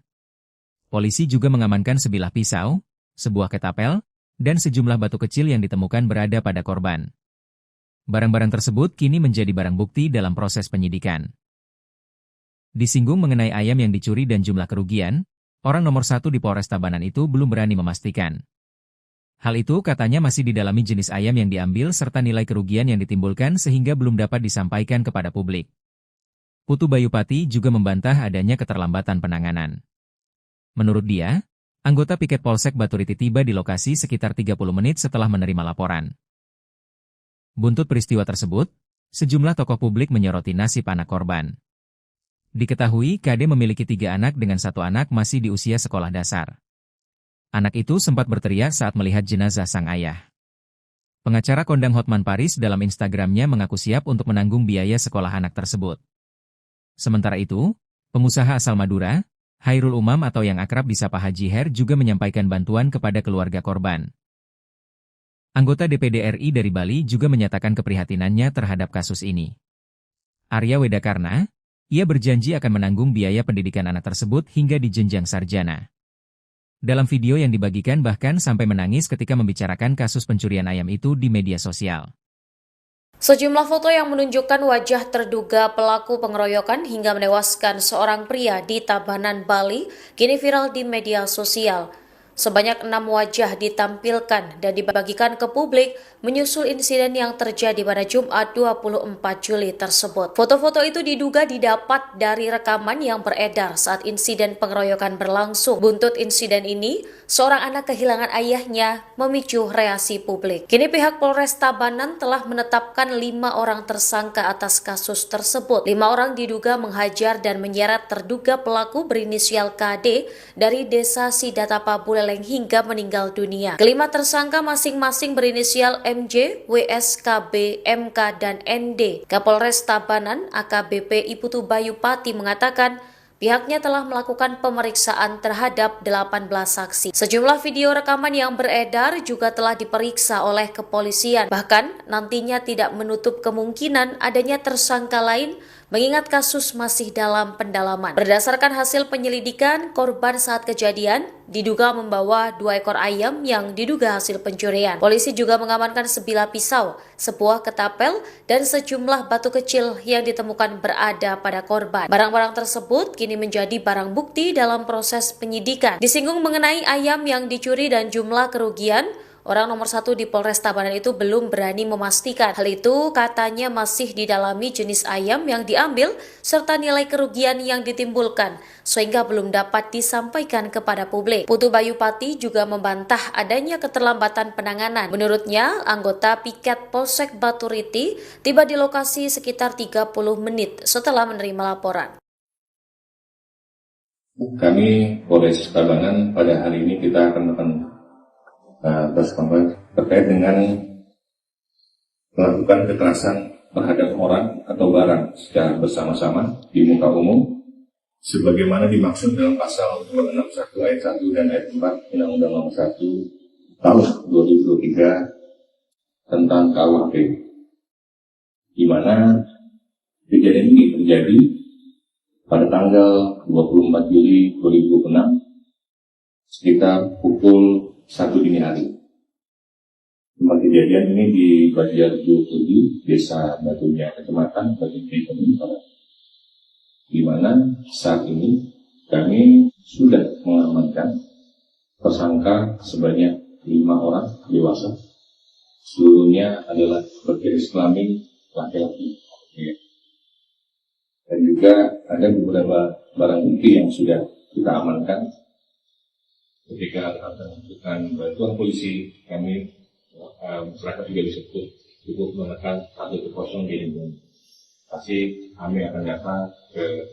Polisi juga mengamankan sebilah pisau, sebuah ketapel, dan sejumlah batu kecil yang ditemukan berada pada korban. Barang-barang tersebut kini menjadi barang bukti dalam proses penyidikan. Disinggung mengenai ayam yang dicuri dan jumlah kerugian, orang nomor 1 di Polres Tabanan itu belum berani memastikan. Hal itu katanya masih didalami jenis ayam yang diambil serta nilai kerugian yang ditimbulkan sehingga belum dapat disampaikan kepada publik. Putu Bayupati juga membantah adanya keterlambatan penanganan. Menurut dia, anggota piket Polsek Baturiti tiba di lokasi sekitar 30 menit setelah menerima laporan. Buntut peristiwa tersebut, sejumlah tokoh publik menyoroti nasib anak korban. Diketahui KD memiliki 3 anak dengan 1 anak masih di usia sekolah dasar. Anak itu sempat berteriak saat melihat jenazah sang ayah. Pengacara kondang Hotman Paris dalam Instagramnya mengaku siap untuk menanggung biaya sekolah anak tersebut. Sementara itu, pengusaha asal Madura, Hairul Umam atau yang akrab disapa Haji Her juga menyampaikan bantuan kepada keluarga korban. Anggota DPD RI dari Bali juga menyatakan keprihatinannya terhadap kasus ini. Arya Wedakarna, ia berjanji akan menanggung biaya pendidikan anak tersebut hingga di jenjang sarjana. Dalam video yang dibagikan bahkan sampai menangis ketika membicarakan kasus pencurian ayam itu di media sosial. Sejumlah foto yang menunjukkan wajah terduga pelaku pengeroyokan hingga menewaskan seorang pria di Tabanan, Bali, kini viral di media sosial. Sebanyak 6 wajah ditampilkan dan dibagikan ke publik menyusul insiden yang terjadi pada Jumat 24 Juli tersebut. Foto-foto itu diduga didapat dari rekaman yang beredar saat insiden pengeroyokan berlangsung. Buntut insiden ini, seorang anak kehilangan ayahnya memicu reaksi publik. Kini pihak Polres Tabanan telah menetapkan 5 orang tersangka atas kasus tersebut. 5 orang diduga menghajar dan menyeret terduga pelaku berinisial KD dari Desa Sidatapa, Buleleng terenggeleng hingga meninggal dunia. Kelima tersangka masing-masing berinisial MJ, WS, KB, MK, dan ND. Kapolres Tabanan AKBP Iputu Bayu Pati mengatakan pihaknya telah melakukan pemeriksaan terhadap 18 saksi. Sejumlah video rekaman yang beredar juga telah diperiksa oleh kepolisian. Bahkan nantinya tidak menutup kemungkinan adanya tersangka lain mengingat kasus masih dalam pendalaman. Berdasarkan hasil penyelidikan, korban saat kejadian diduga membawa 2 ekor ayam yang diduga hasil pencurian. Polisi juga mengamankan sebilah pisau, sebuah ketapel, dan sejumlah batu kecil yang ditemukan berada pada korban. Barang-barang tersebut kini menjadi barang bukti dalam proses penyidikan. Disinggung mengenai ayam yang dicuri dan jumlah kerugian, orang nomor 1 di Polres Tabanan itu belum berani memastikan. Hal itu katanya masih didalami jenis ayam yang diambil serta nilai kerugian yang ditimbulkan, sehingga belum dapat disampaikan kepada publik. Putu Bayu Pati juga membantah adanya keterlambatan penanganan. Menurutnya, anggota piket Polsek Baturiti tiba di lokasi sekitar 30 menit setelah menerima laporan. Kami Polres Tabanan pada hari ini kita akan terkait dengan melakukan kekerasan terhadap orang atau barang secara bersama-sama di muka umum sebagaimana dimaksud dalam pasal 261 ayat 1 dan ayat 4 Undang-Undang Nomor 1 Tahun 2023 tentang KUHP, di mana kejadian ini terjadi pada tanggal 24 Juli 2006 sekitar pukul 1 dini hari. Tempat kejadian ini di Banjar 27, Desa Batunya, Kecamatan Batunya, Barat, di mana saat ini kami sudah mengamankan tersangka sebanyak 5 orang dewasa, seluruhnya adalah berjenis kelamin laki-laki. Dan juga ada beberapa barang bukti yang sudah kita amankan. Ketika membutuhkan bantuan polisi, kami masyarakat juga bisa cukup menekan 110 di Indonesia. Pasti kami akan datang ke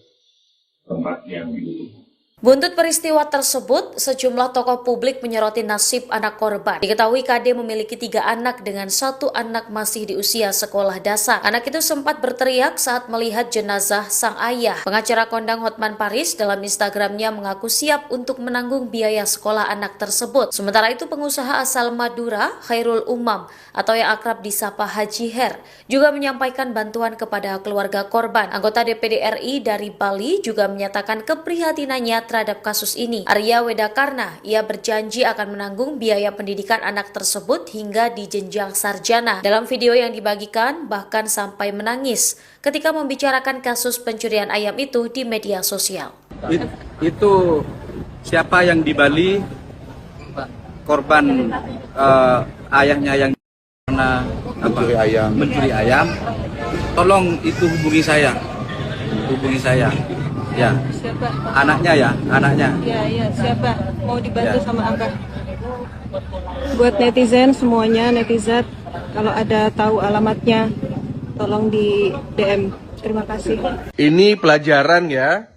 tempat yang dibutuhkan. Buntut peristiwa tersebut, sejumlah tokoh publik menyoroti nasib anak korban. Diketahui KD memiliki 3 anak dengan 1 anak masih di usia sekolah dasar. Anak itu sempat berteriak saat melihat jenazah sang ayah. Pengacara kondang Hotman Paris dalam Instagramnya mengaku siap untuk menanggung biaya sekolah anak tersebut. Sementara itu pengusaha asal Madura, Khairul Umam, atau yang akrab disapa Haji Her, juga menyampaikan bantuan kepada keluarga korban. Anggota DPD RI dari Bali juga menyatakan keprihatinannya terhadap kasus ini. Arya Wedakarna, ia berjanji akan menanggung biaya pendidikan anak tersebut hingga di jenjang sarjana. Dalam video yang dibagikan, bahkan sampai menangis ketika membicarakan kasus pencurian ayam itu di media sosial. Itu siapa yang di Bali, korban ayahnya yang karena mencuri ayam, tolong itu hubungi saya. Ya, Siapa? anaknya. Ya, siapa? Mau dibantu sama Abah. Buat netizen semuanya, netizen, kalau ada tahu alamatnya, tolong di DM. Terima kasih. Ini pelajaran ya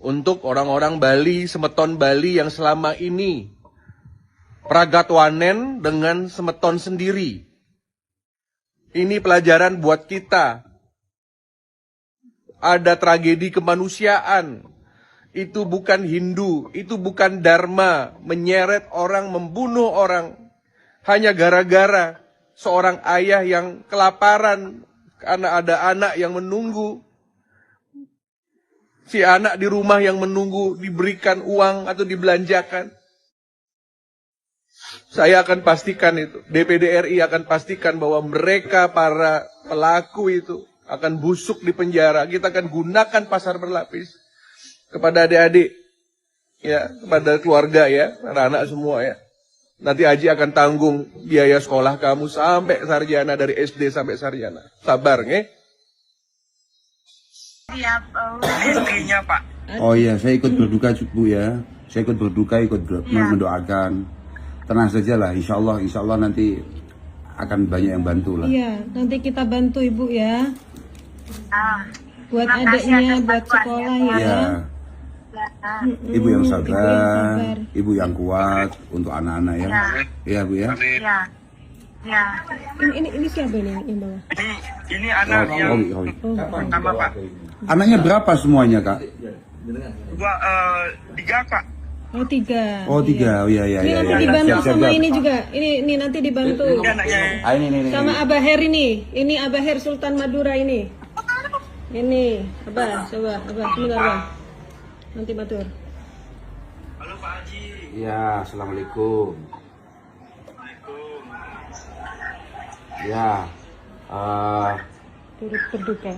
untuk orang-orang Bali, semeton Bali yang selama ini pragatwanen dengan semeton sendiri. Ini pelajaran buat kita. Ada tragedi kemanusiaan. Itu bukan Hindu, itu bukan Dharma, menyeret orang, membunuh orang hanya gara-gara seorang ayah yang kelaparan karena ada anak yang menunggu. Si anak di rumah yang menunggu diberikan uang atau dibelanjakan. Saya akan pastikan itu, DPD RI akan pastikan bahwa mereka para pelaku itu akan busuk di penjara. Kita akan gunakan pasar berlapis kepada adik-adik, ya, kepada keluarga ya, anak-anak semua ya. Nanti Haji akan tanggung biaya sekolah kamu sampai sarjana, dari SD sampai sarjana. Sabar, nge? Istrinya Pak. Oh iya, saya ikut berduka Bu ya. Saya ikut berduka, mendoakan. Tenang saja lah, insya Allah nanti akan banyak yang bantu lah. Iya, nanti kita bantu Ibu ya. Buat adiknya, buat sekolah ya. Ya. Ibu yang sabar, ibu yang kuat untuk anak-anak ya. Iya Bu ya. Ya. Ya. Ini siapa ini yang bawa? Ini anak yang pertama Pak. Anaknya berapa semuanya Kak? Dua, 3 Pak. Oh 3. Oh 3, oh iya. Ini nanti dibantu sama ini juga. Ini nanti dibantu. Ini. Sama Abah Her ini. Ini Abah Her Sultan Madura ini. Ini Abah, coba Abah, sebentar Abah. Nanti batur. Halo Pak Haji. Ya, assalamualaikum. Ya,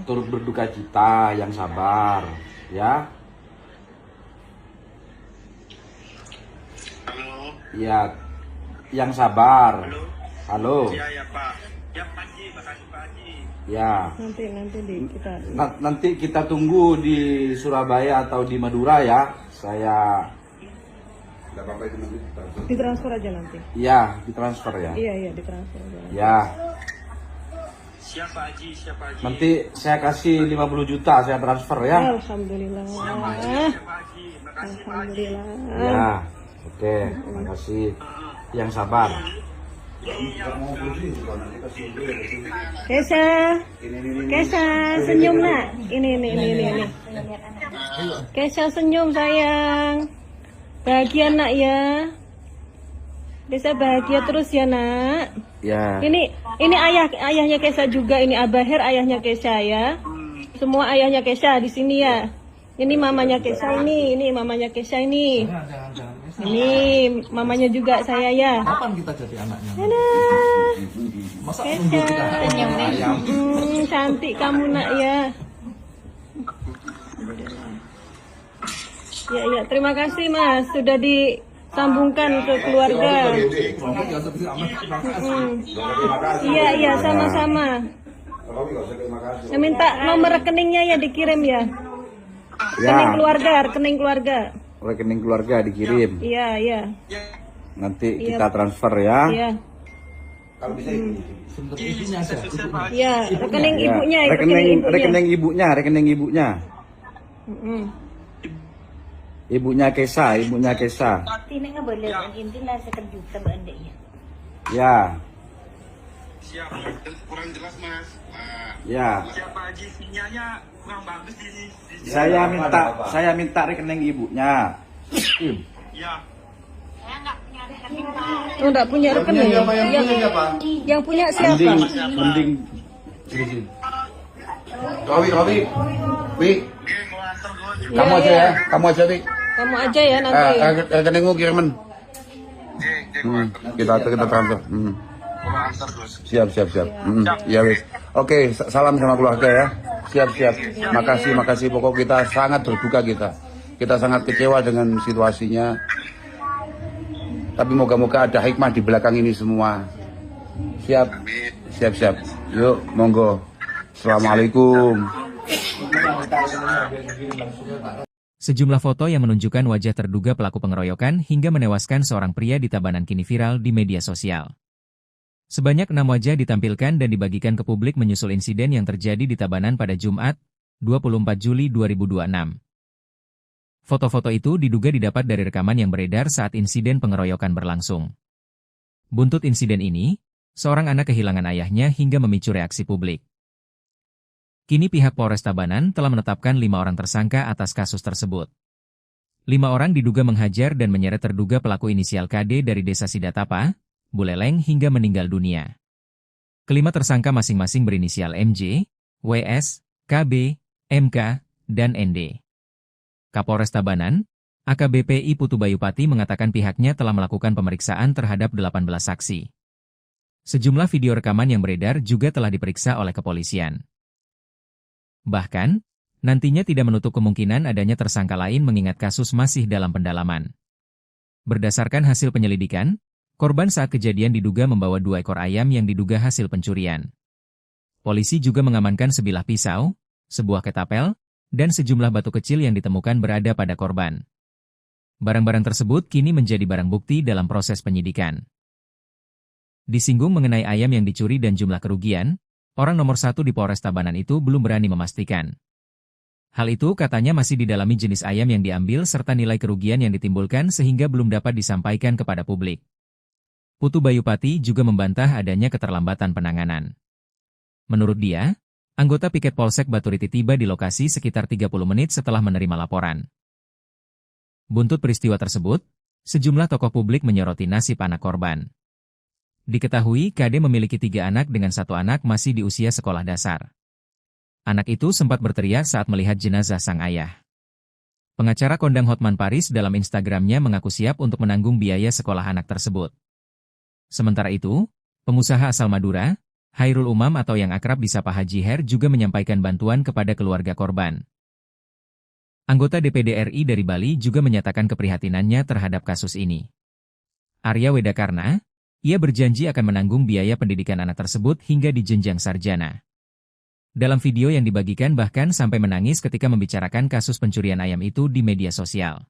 turut berduka cita, yang sabar, ya. Halo. Ya, yang sabar. Halo. Ya Pak. Ya Pak Haji, makasih Pak Haji. Ya. Nanti kita tunggu di Surabaya atau di Madura ya. Saya. ditransfer aja nanti. Ya, ditransfer ya. Iya, ditransfer aja. Ya. Siapa Haji? Nanti saya kasih 50 juta, saya transfer ya. Alhamdulillah. Alhamdulillah. Ya, oke, makasih. Yang sabar. Kesha, senyum nak. Ini. Kesha senyum sayang. Bahagia nak ya. Bisa bahagia terus ya nak. Ya. Ini ayahnya Kesha juga. Ini Abah Her ayahnya Kesha ya. Semua ayahnya Kesha di sini ya. Ini mamanya Kesha ini mamanya Kesha ini. Ini mamanya juga saya ya. Kapan kita jadi anaknya? Masa nunggu Kesha, cantik kamu nak ya. Ya, terima kasih Mas sudah disambungkan ke keluarga. Iya, sama-sama. Saya minta nomor rekeningnya ya dikirim ya. Rekening keluarga. Rekening keluarga dikirim. Iya. Nanti kita transfer ya. Iya. Kalau bisa Iya, rekening ibunya. Rekening ibunya. Ibunya Kesha. Tine nga boleh ang intilah sekejuta bandek ya. Ya. Siap, kurang jelas Mas. Ya. Siapa Haji? Sinyalnya kurang bagus di sini. Saya minta rekening ibunya. Ya. Oh, enggak punya rekening. Yang punya siapa? Mending. Wi. Kamu aja ya. Kamu aja ya nanti. Rekeningmu kiriman. Kita transfer. Siap. Ya wis. Oke, salam sama keluarga ya. Siap. Makasih. Pokok kita sangat berduka kita. Kita sangat kecewa dengan situasinya. Tapi moga-moga ada hikmah di belakang ini semua. Siap. Yuk, monggo. Assalamualaikum. Sejumlah foto yang menunjukkan wajah terduga pelaku pengeroyokan hingga menewaskan seorang pria di Tabanan kini viral di media sosial. Sebanyak 6 wajah ditampilkan dan dibagikan ke publik menyusul insiden yang terjadi di Tabanan pada Jumat, 24 Juli 2026. Foto-foto itu diduga didapat dari rekaman yang beredar saat insiden pengeroyokan berlangsung. Buntut insiden ini, seorang anak kehilangan ayahnya hingga memicu reaksi publik. Kini pihak Polres Tabanan telah menetapkan 5 orang tersangka atas kasus tersebut. 5 orang diduga menghajar dan menyeret terduga pelaku inisial KD dari Desa Sidatapa, Buleleng hingga meninggal dunia. Kelima tersangka masing-masing berinisial MJ, WS, KB, MK, dan ND. Kapolres Tabanan, AKBP I Putu Bayupati mengatakan pihaknya telah melakukan pemeriksaan terhadap 18 saksi. Sejumlah video rekaman yang beredar juga telah diperiksa oleh kepolisian. Bahkan, nantinya tidak menutup kemungkinan adanya tersangka lain mengingat kasus masih dalam pendalaman. Berdasarkan hasil penyelidikan, korban saat kejadian diduga membawa 2 ekor ayam yang diduga hasil pencurian. Polisi juga mengamankan sebilah pisau, sebuah ketapel, dan sejumlah batu kecil yang ditemukan berada pada korban. Barang-barang tersebut kini menjadi barang bukti dalam proses penyidikan. Disinggung mengenai ayam yang dicuri dan jumlah kerugian, orang nomor 1 di Polres Tabanan itu belum berani memastikan. Hal itu katanya masih didalami jenis ayam yang diambil serta nilai kerugian yang ditimbulkan sehingga belum dapat disampaikan kepada publik. Putu Bayupati juga membantah adanya keterlambatan penanganan. Menurut dia, anggota piket Polsek Baturiti tiba di lokasi sekitar 30 menit setelah menerima laporan. Buntut peristiwa tersebut, sejumlah tokoh publik menyoroti nasib anak korban. Diketahui KD memiliki 3 anak dengan 1 anak masih di usia sekolah dasar. Anak itu sempat berteriak saat melihat jenazah sang ayah. Pengacara kondang Hotman Paris dalam Instagramnya mengaku siap untuk menanggung biaya sekolah anak tersebut. Sementara itu, pengusaha asal Madura, Khairul Umam atau yang akrab disapa Haji Her juga menyampaikan bantuan kepada keluarga korban. Anggota DPD RI dari Bali juga menyatakan keprihatinannya terhadap kasus ini. Arya Wedakarna, ia berjanji akan menanggung biaya pendidikan anak tersebut hingga di jenjang sarjana. Dalam video yang dibagikan bahkan sampai menangis ketika membicarakan kasus pencurian ayam itu di media sosial.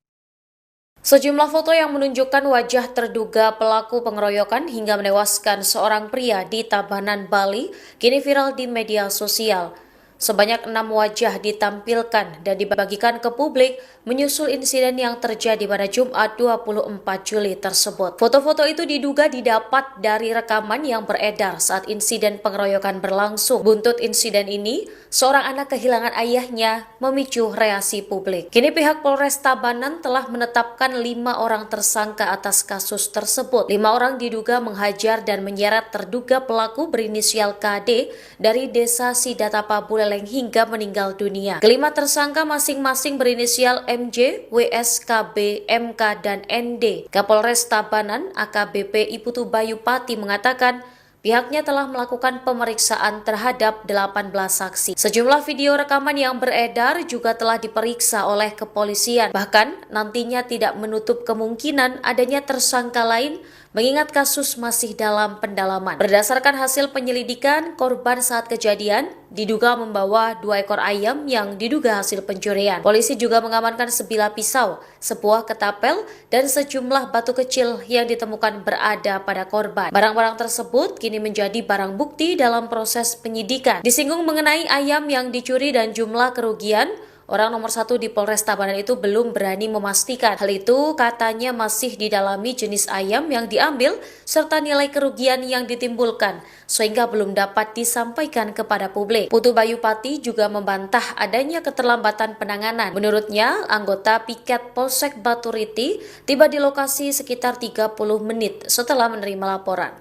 Sejumlah foto yang menunjukkan wajah terduga pelaku pengeroyokan hingga menewaskan seorang pria di Tabanan, Bali, kini viral di media sosial. Sebanyak 6 wajah ditampilkan dan dibagikan ke publik menyusul insiden yang terjadi pada Jumat 24 Juli tersebut. Foto-foto itu diduga didapat dari rekaman yang beredar saat insiden pengeroyokan berlangsung. Buntut insiden ini, seorang anak kehilangan ayahnya memicu reaksi publik. Kini pihak Polres Tabanan telah menetapkan 5 orang tersangka atas kasus tersebut. 5 orang diduga menghajar dan menyeret terduga pelaku berinisial KD dari desa Sidatapa Buleleng hingga meninggal dunia. Kelima tersangka masing-masing berinisial MJ, WS, KB, MK, dan ND. Kapolres Tabanan AKBP Putu Bayupati mengatakan pihaknya telah melakukan pemeriksaan terhadap 18 saksi. Sejumlah video rekaman yang beredar juga telah diperiksa oleh kepolisian. Bahkan nantinya tidak menutup kemungkinan adanya tersangka lain mengingat kasus masih dalam pendalaman. Berdasarkan hasil penyelidikan, korban saat kejadian diduga membawa 2 ekor ayam yang diduga hasil pencurian. Polisi juga mengamankan sebilah pisau, sebuah ketapel, dan sejumlah batu kecil yang ditemukan berada pada korban. Barang-barang tersebut kini menjadi barang bukti dalam proses penyidikan. Disinggung mengenai ayam yang dicuri dan jumlah kerugian, orang nomor 1 di Polres Tabanan itu belum berani memastikan. Hal itu katanya masih didalami jenis ayam yang diambil serta nilai kerugian yang ditimbulkan, sehingga belum dapat disampaikan kepada publik. Putu Bayupati juga membantah adanya keterlambatan penanganan. Menurutnya, anggota piket Polsek Baturiti tiba di lokasi sekitar 30 menit setelah menerima laporan.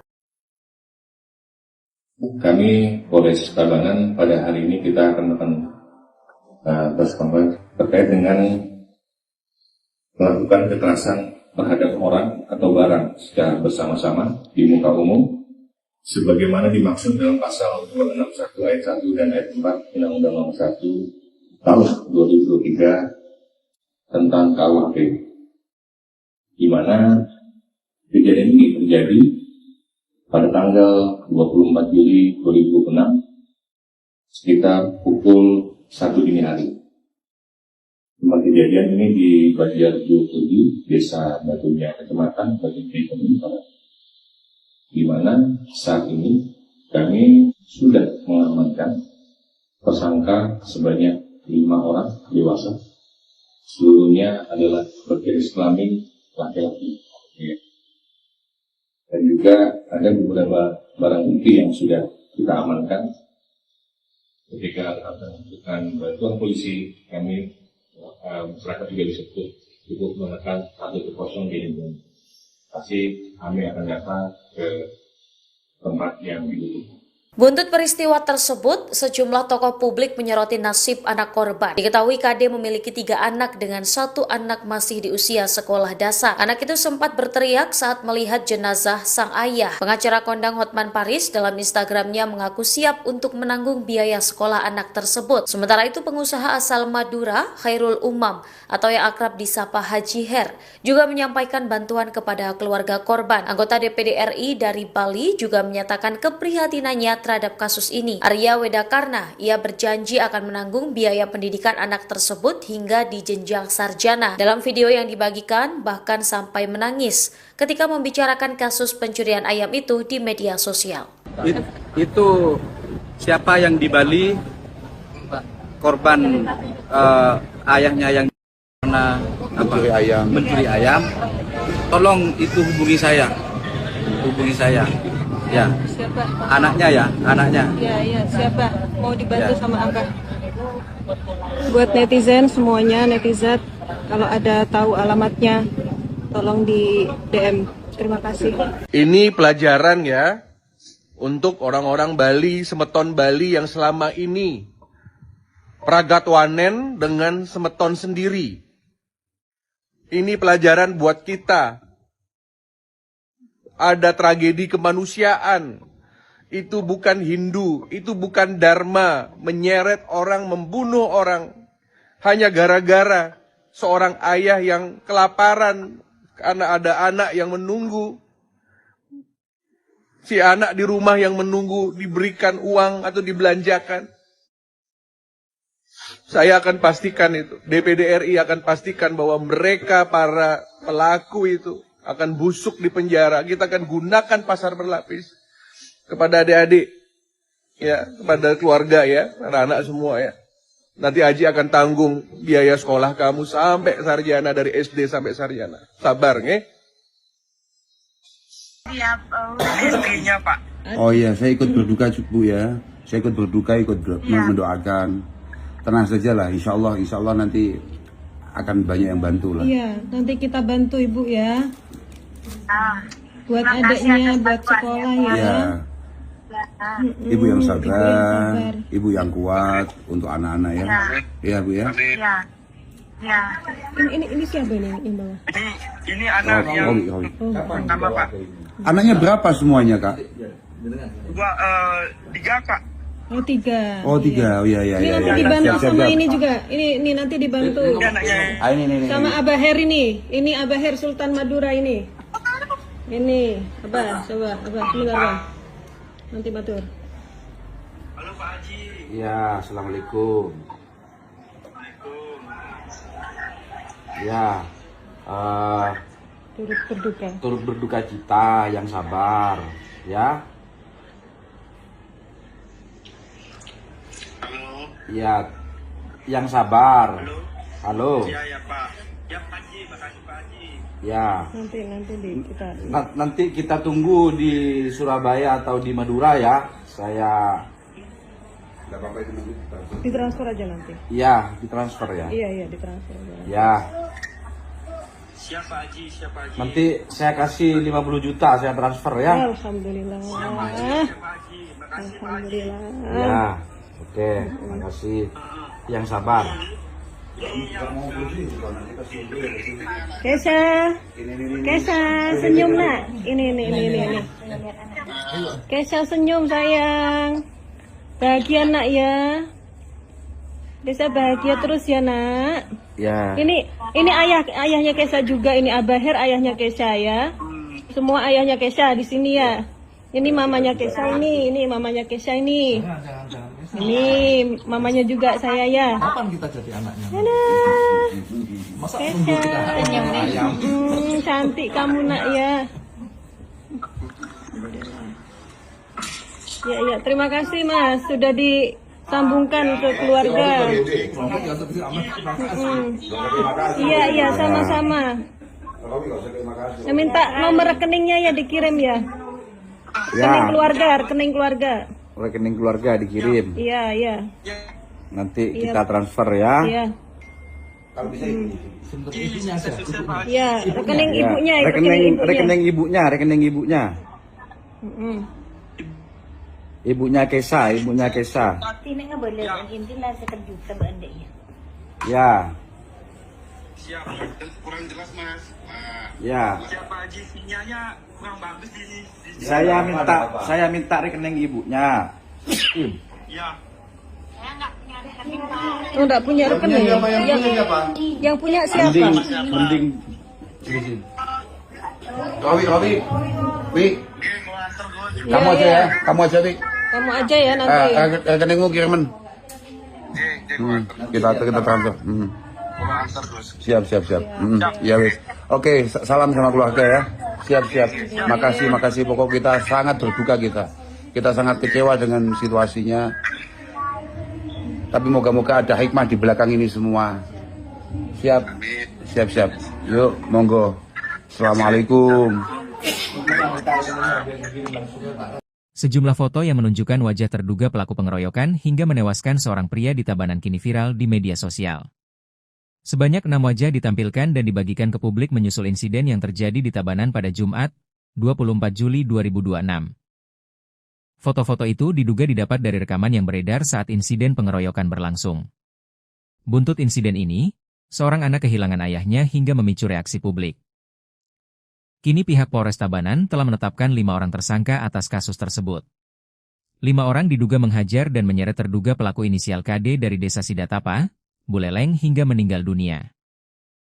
Kami Polres Tabanan pada hari ini kita akan terkait dengan melakukan kekerasan terhadap orang atau barang secara bersama-sama di muka umum sebagaimana dimaksud dalam pasal 261 ayat 1 dan ayat 4 Undang-Undang Nomor 1 Tahun 2023 tentang KUHP, di mana kejadian ini terjadi pada tanggal 24 Juli 2006 sekitar pukul 1 dini hari. Tempat kejadian ini di Banjarjo, Desa Batunya, Kecamatan Batunya, di mana saat ini kami sudah mengamankan tersangka sebanyak 5 orang dewasa. Seluruhnya adalah bergaris kelamin laki-laki. Dan juga ada beberapa barang bukti yang sudah kita amankan. Ketika melakukan bantuan polisi, kami masyarakat juga bisa cukup menekan 110 di lingkungan. Pasti kami akan datang ke tempat yang dibutuhkan. Buntut peristiwa tersebut, sejumlah tokoh publik menyoroti nasib anak korban. Diketahui KD memiliki 3 anak dengan 1 anak masih di usia sekolah dasar. Anak itu sempat berteriak saat melihat jenazah sang ayah. Pengacara kondang Hotman Paris dalam Instagramnya mengaku siap untuk menanggung biaya sekolah anak tersebut. Sementara itu pengusaha asal Madura, Khairul Umam atau yang akrab disapa Haji Her, juga menyampaikan bantuan kepada keluarga korban. Anggota DPD RI dari Bali juga menyatakan keprihatinannya terhadap kasus ini. Arya Wedakarna, ia berjanji akan menanggung biaya pendidikan anak tersebut hingga di jenjang sarjana. Dalam video yang dibagikan, bahkan sampai menangis ketika membicarakan kasus pencurian ayam itu di media sosial. Itu siapa yang di Bali korban ayahnya yang karena mencuri ayam, tolong itu hubungi saya, ya. Siapa? Anaknya. Ya, siapa mau dibantu sama Abah? Buat netizen semuanya, netizen kalau ada tahu alamatnya tolong di DM. Terima kasih. Ini pelajaran ya untuk orang-orang Bali, semeton Bali yang selama ini pragatwanen dengan semeton sendiri. Ini pelajaran buat kita. Ada tragedi kemanusiaan. Itu bukan Hindu, itu bukan Dharma, menyeret orang, membunuh orang hanya gara-gara seorang ayah yang kelaparan karena ada anak yang menunggu. Si anak di rumah yang menunggu diberikan uang atau dibelanjakan. Saya akan pastikan itu, DPD RI akan pastikan bahwa mereka para pelaku itu akan busuk di penjara. Kita akan gunakan pasar berlapis kepada adik-adik, ya, kepada keluarga ya, anak-anak semua ya. Nanti Haji akan tanggung biaya sekolah kamu sampai sarjana, dari SD sampai sarjana. Sabar, nge? Rezekinya, Pak. Oh iya, saya ikut berduka Bu ya. Saya ikut berduka, mendoakan. Tenang saja lah, insya Allah nanti akan banyak yang bantu lah. Iya, nanti kita bantu Ibu ya. Buat adiknya, buat sekolah ya. Ya. Ibu yang sabar, ibu yang kuat untuk anak-anak ya. Iya Bu ya. Ya. Ini siapa ini yang bawah? Ini anak yang pertama, Pak. Anaknya berapa semuanya Kak? 3, Kak. Oh 3. Oh 3, oh iya. Ini nanti dibantu sama ini juga. Ini nanti dibantu. Ini. Sama Abah Her ini. Ini Abah Her Sultan Madura ini. Ini Abah, coba Abah, sebentar Abah. Nanti batur. Halo Pak Haji. Ya, assalamualaikum. Ya, turut berduka cita, yang sabar, ya. Halo. Ya, yang sabar. Halo. Ya Pak. Ya Pak Haji, makasih Pak Haji. Ya. Nanti kita tunggu di Surabaya atau di Madura ya. Saya ditransfer aja nanti. Iya, ditransfer ya. Iya, ditransfer aja. Ya. Siapa Haji? Nanti saya kasih 50 juta saya transfer ya. Alhamdulillah. Alhamdulillah. Ya. Oke, makasih. Yang sabar. Kesha senyum nak. Ini. Kesha senyum sayang. Bahagia nak ya. Kesha bahagia terus ya nak. Ya. Ini ayahnya Kesha juga. Ini Abah Her ayahnya Kesha ya. Semua ayahnya Kesha di sini ya. Ini mamanya Kesha ini mamanya Kesha ini. Ini mamanya juga saya ya. Kapan kita jadi anaknya? Masa Kesha, cantik kamu nak ya. Ya, terima kasih Mas sudah disambungkan ke keluarga. Iya, sama-sama. Saya minta nomor rekeningnya ya dikirim ya. Rekening keluarga. Rekening keluarga dikirim. Iya. Nanti kita transfer ya. Iya. Kalau bisa Iya, rekening ibunya. Rekening ibunya. Ibunya Kesha. Ini nggak boleh, intinya sekejuta bandanya. Ya. Siap, kurang jelas Mas. Ya. Siapa Haji? Sinyalnya kurang bagus di Saya minta rekening ibunya. Ya. Oh, enggak punya rekening. Yang punya siapa? Mending. Robi. Wi. Kamu aja ya. Kamu aja ya nanti. Rekeningmu kiriman. Kita transfer. Siap. Ya wis. Oke, salam sama keluarga ya. Siap. Makasih. Pokok kita sangat berduka kita. Kita sangat kecewa dengan situasinya. Tapi moga-moga ada hikmah di belakang ini semua. Siap? Siap. Yuk, monggo. Assalamualaikum. Sejumlah foto yang menunjukkan wajah terduga pelaku pengeroyokan hingga menewaskan seorang pria di Tabanan kini viral di media sosial. Sebanyak 6 wajah ditampilkan dan dibagikan ke publik menyusul insiden yang terjadi di Tabanan pada Jumat, 24 Juli 2026. Foto-foto itu diduga didapat dari rekaman yang beredar saat insiden pengeroyokan berlangsung. Buntut insiden ini, seorang anak kehilangan ayahnya hingga memicu reaksi publik. Kini pihak Polres Tabanan telah menetapkan 5 orang tersangka atas kasus tersebut. 5 orang diduga menghajar dan menyeret terduga pelaku inisial KD dari Desa Sidatapa, Buleleng hingga meninggal dunia.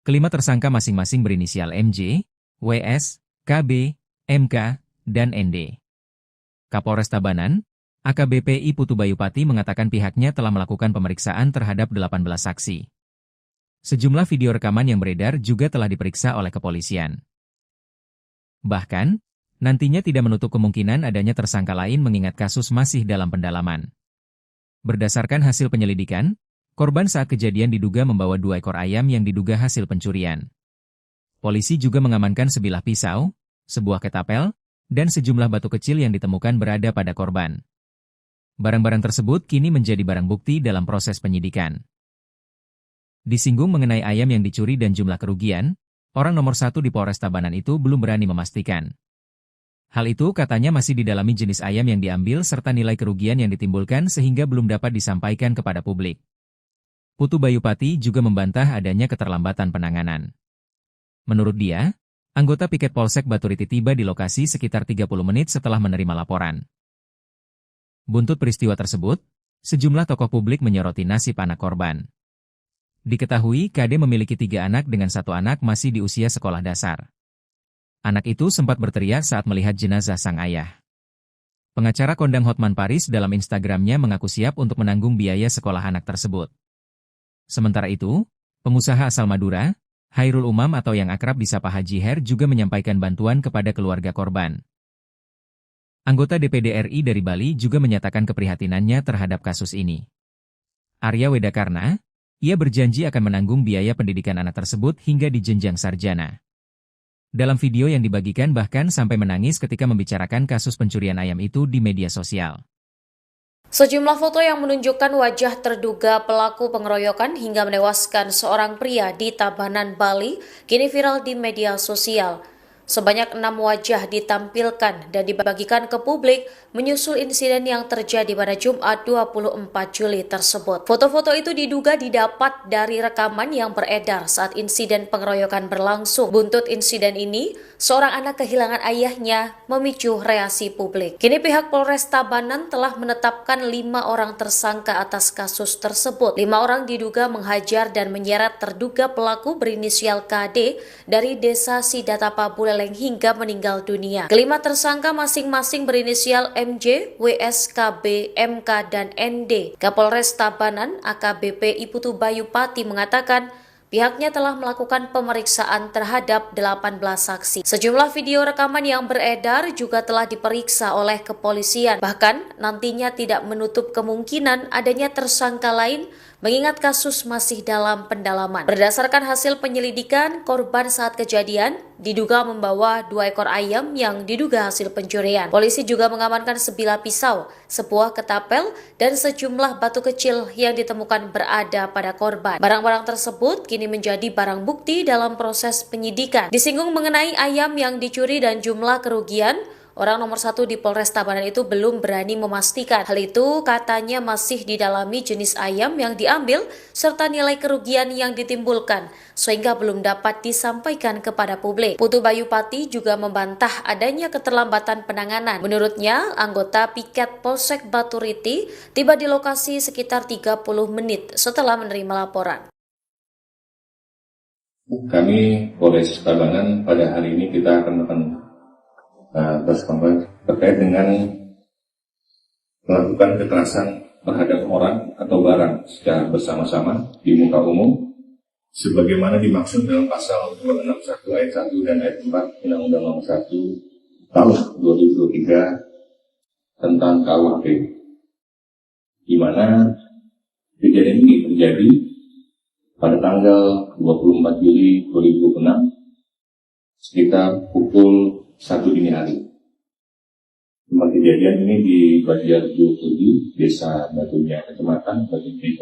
Kelima tersangka masing-masing berinisial MJ, WS, KB, MK, dan ND. Kapolres Tabanan, AKBP I Putu Bayupati mengatakan pihaknya telah melakukan pemeriksaan terhadap 18 saksi. Sejumlah video rekaman yang beredar juga telah diperiksa oleh kepolisian. Bahkan, nantinya tidak menutup kemungkinan adanya tersangka lain mengingat kasus masih dalam pendalaman. Berdasarkan hasil penyelidikan, korban saat kejadian diduga membawa 2 ekor ayam yang diduga hasil pencurian. Polisi juga mengamankan sebilah pisau, sebuah ketapel, dan sejumlah batu kecil yang ditemukan berada pada korban. Barang-barang tersebut kini menjadi barang bukti dalam proses penyidikan. Disinggung mengenai ayam yang dicuri dan jumlah kerugian, orang nomor 1 di Polres Tabanan itu belum berani memastikan. Hal itu katanya masih didalami jenis ayam yang diambil serta nilai kerugian yang ditimbulkan sehingga belum dapat disampaikan kepada publik. Putu Bayupati juga membantah adanya keterlambatan penanganan. Menurut dia, anggota piket Polsek Baturiti tiba di lokasi sekitar 30 menit setelah menerima laporan. Buntut peristiwa tersebut, sejumlah tokoh publik menyoroti nasib anak korban. Diketahui KD memiliki 3 anak dengan 1 anak masih di usia sekolah dasar. Anak itu sempat berteriak saat melihat jenazah sang ayah. Pengacara kondang Hotman Paris dalam Instagramnya mengaku siap untuk menanggung biaya sekolah anak tersebut. Sementara itu, pengusaha asal Madura, Hairul Umam atau yang akrab disapa Haji Her juga menyampaikan bantuan kepada keluarga korban. Anggota DPD RI dari Bali juga menyatakan keprihatinannya terhadap kasus ini. Arya Wedakarna, ia berjanji akan menanggung biaya pendidikan anak tersebut hingga di jenjang sarjana. Dalam video yang dibagikan bahkan sampai menangis ketika membicarakan kasus pencurian ayam itu di media sosial. Sejumlah foto yang menunjukkan wajah terduga pelaku pengeroyokan hingga menewaskan seorang pria di Tabanan, Bali, kini viral di media sosial. Sebanyak 6 wajah ditampilkan dan dibagikan ke publik menyusul insiden yang terjadi pada Jumat 24 Juli tersebut. Foto-foto itu diduga didapat dari rekaman yang beredar saat insiden pengeroyokan berlangsung. Buntut insiden ini, seorang anak kehilangan ayahnya memicu reaksi publik. Kini pihak Polres Tabanan telah menetapkan 5 orang tersangka atas kasus tersebut. 5 orang diduga menghajar dan menyeret terduga pelaku berinisial KD dari Desa Sidatapa Buleleng hingga meninggal dunia. Kelima tersangka masing-masing berinisial MJ, WS, KB, MK, dan ND. Kapolres Tabanan AKBP I Putu Bayupati mengatakan pihaknya telah melakukan pemeriksaan terhadap 18 saksi. Sejumlah video rekaman yang beredar juga telah diperiksa oleh kepolisian. Bahkan nantinya tidak menutup kemungkinan adanya tersangka lain mengingat kasus masih dalam pendalaman. Berdasarkan hasil penyelidikan, korban saat kejadian diduga membawa 2 ekor ayam yang diduga hasil pencurian. Polisi juga mengamankan sebilah pisau, sebuah ketapel, dan sejumlah batu kecil yang ditemukan berada pada korban. Barang-barang tersebut kini menjadi barang bukti dalam proses penyidikan. Disinggung mengenai ayam yang dicuri dan jumlah kerugian, orang nomor 1 di Polres Tabanan itu belum berani memastikan. Hal itu katanya masih didalami jenis ayam yang diambil serta nilai kerugian yang ditimbulkan, sehingga belum dapat disampaikan kepada publik. Putu Bayupati juga membantah adanya keterlambatan penanganan. Menurutnya, anggota piket Polsek Baturiti tiba di lokasi sekitar 30 menit setelah menerima laporan. Kami Polres Tabanan pada hari ini kita akan terkait dengan melakukan kekerasan terhadap orang atau barang secara bersama-sama di muka umum sebagaimana dimaksud dalam pasal 261 ayat 1 dan ayat 4 Undang-Undang Nomor 1 Tahun 2023 tentang KUHP, di mana Kejadian ini terjadi pada tanggal 24 Juli 2006 sekitar pukul 1 dini hari. Tempat kejadian ini di Banjarjo, Desa Batunya, Kecamatan Batunya,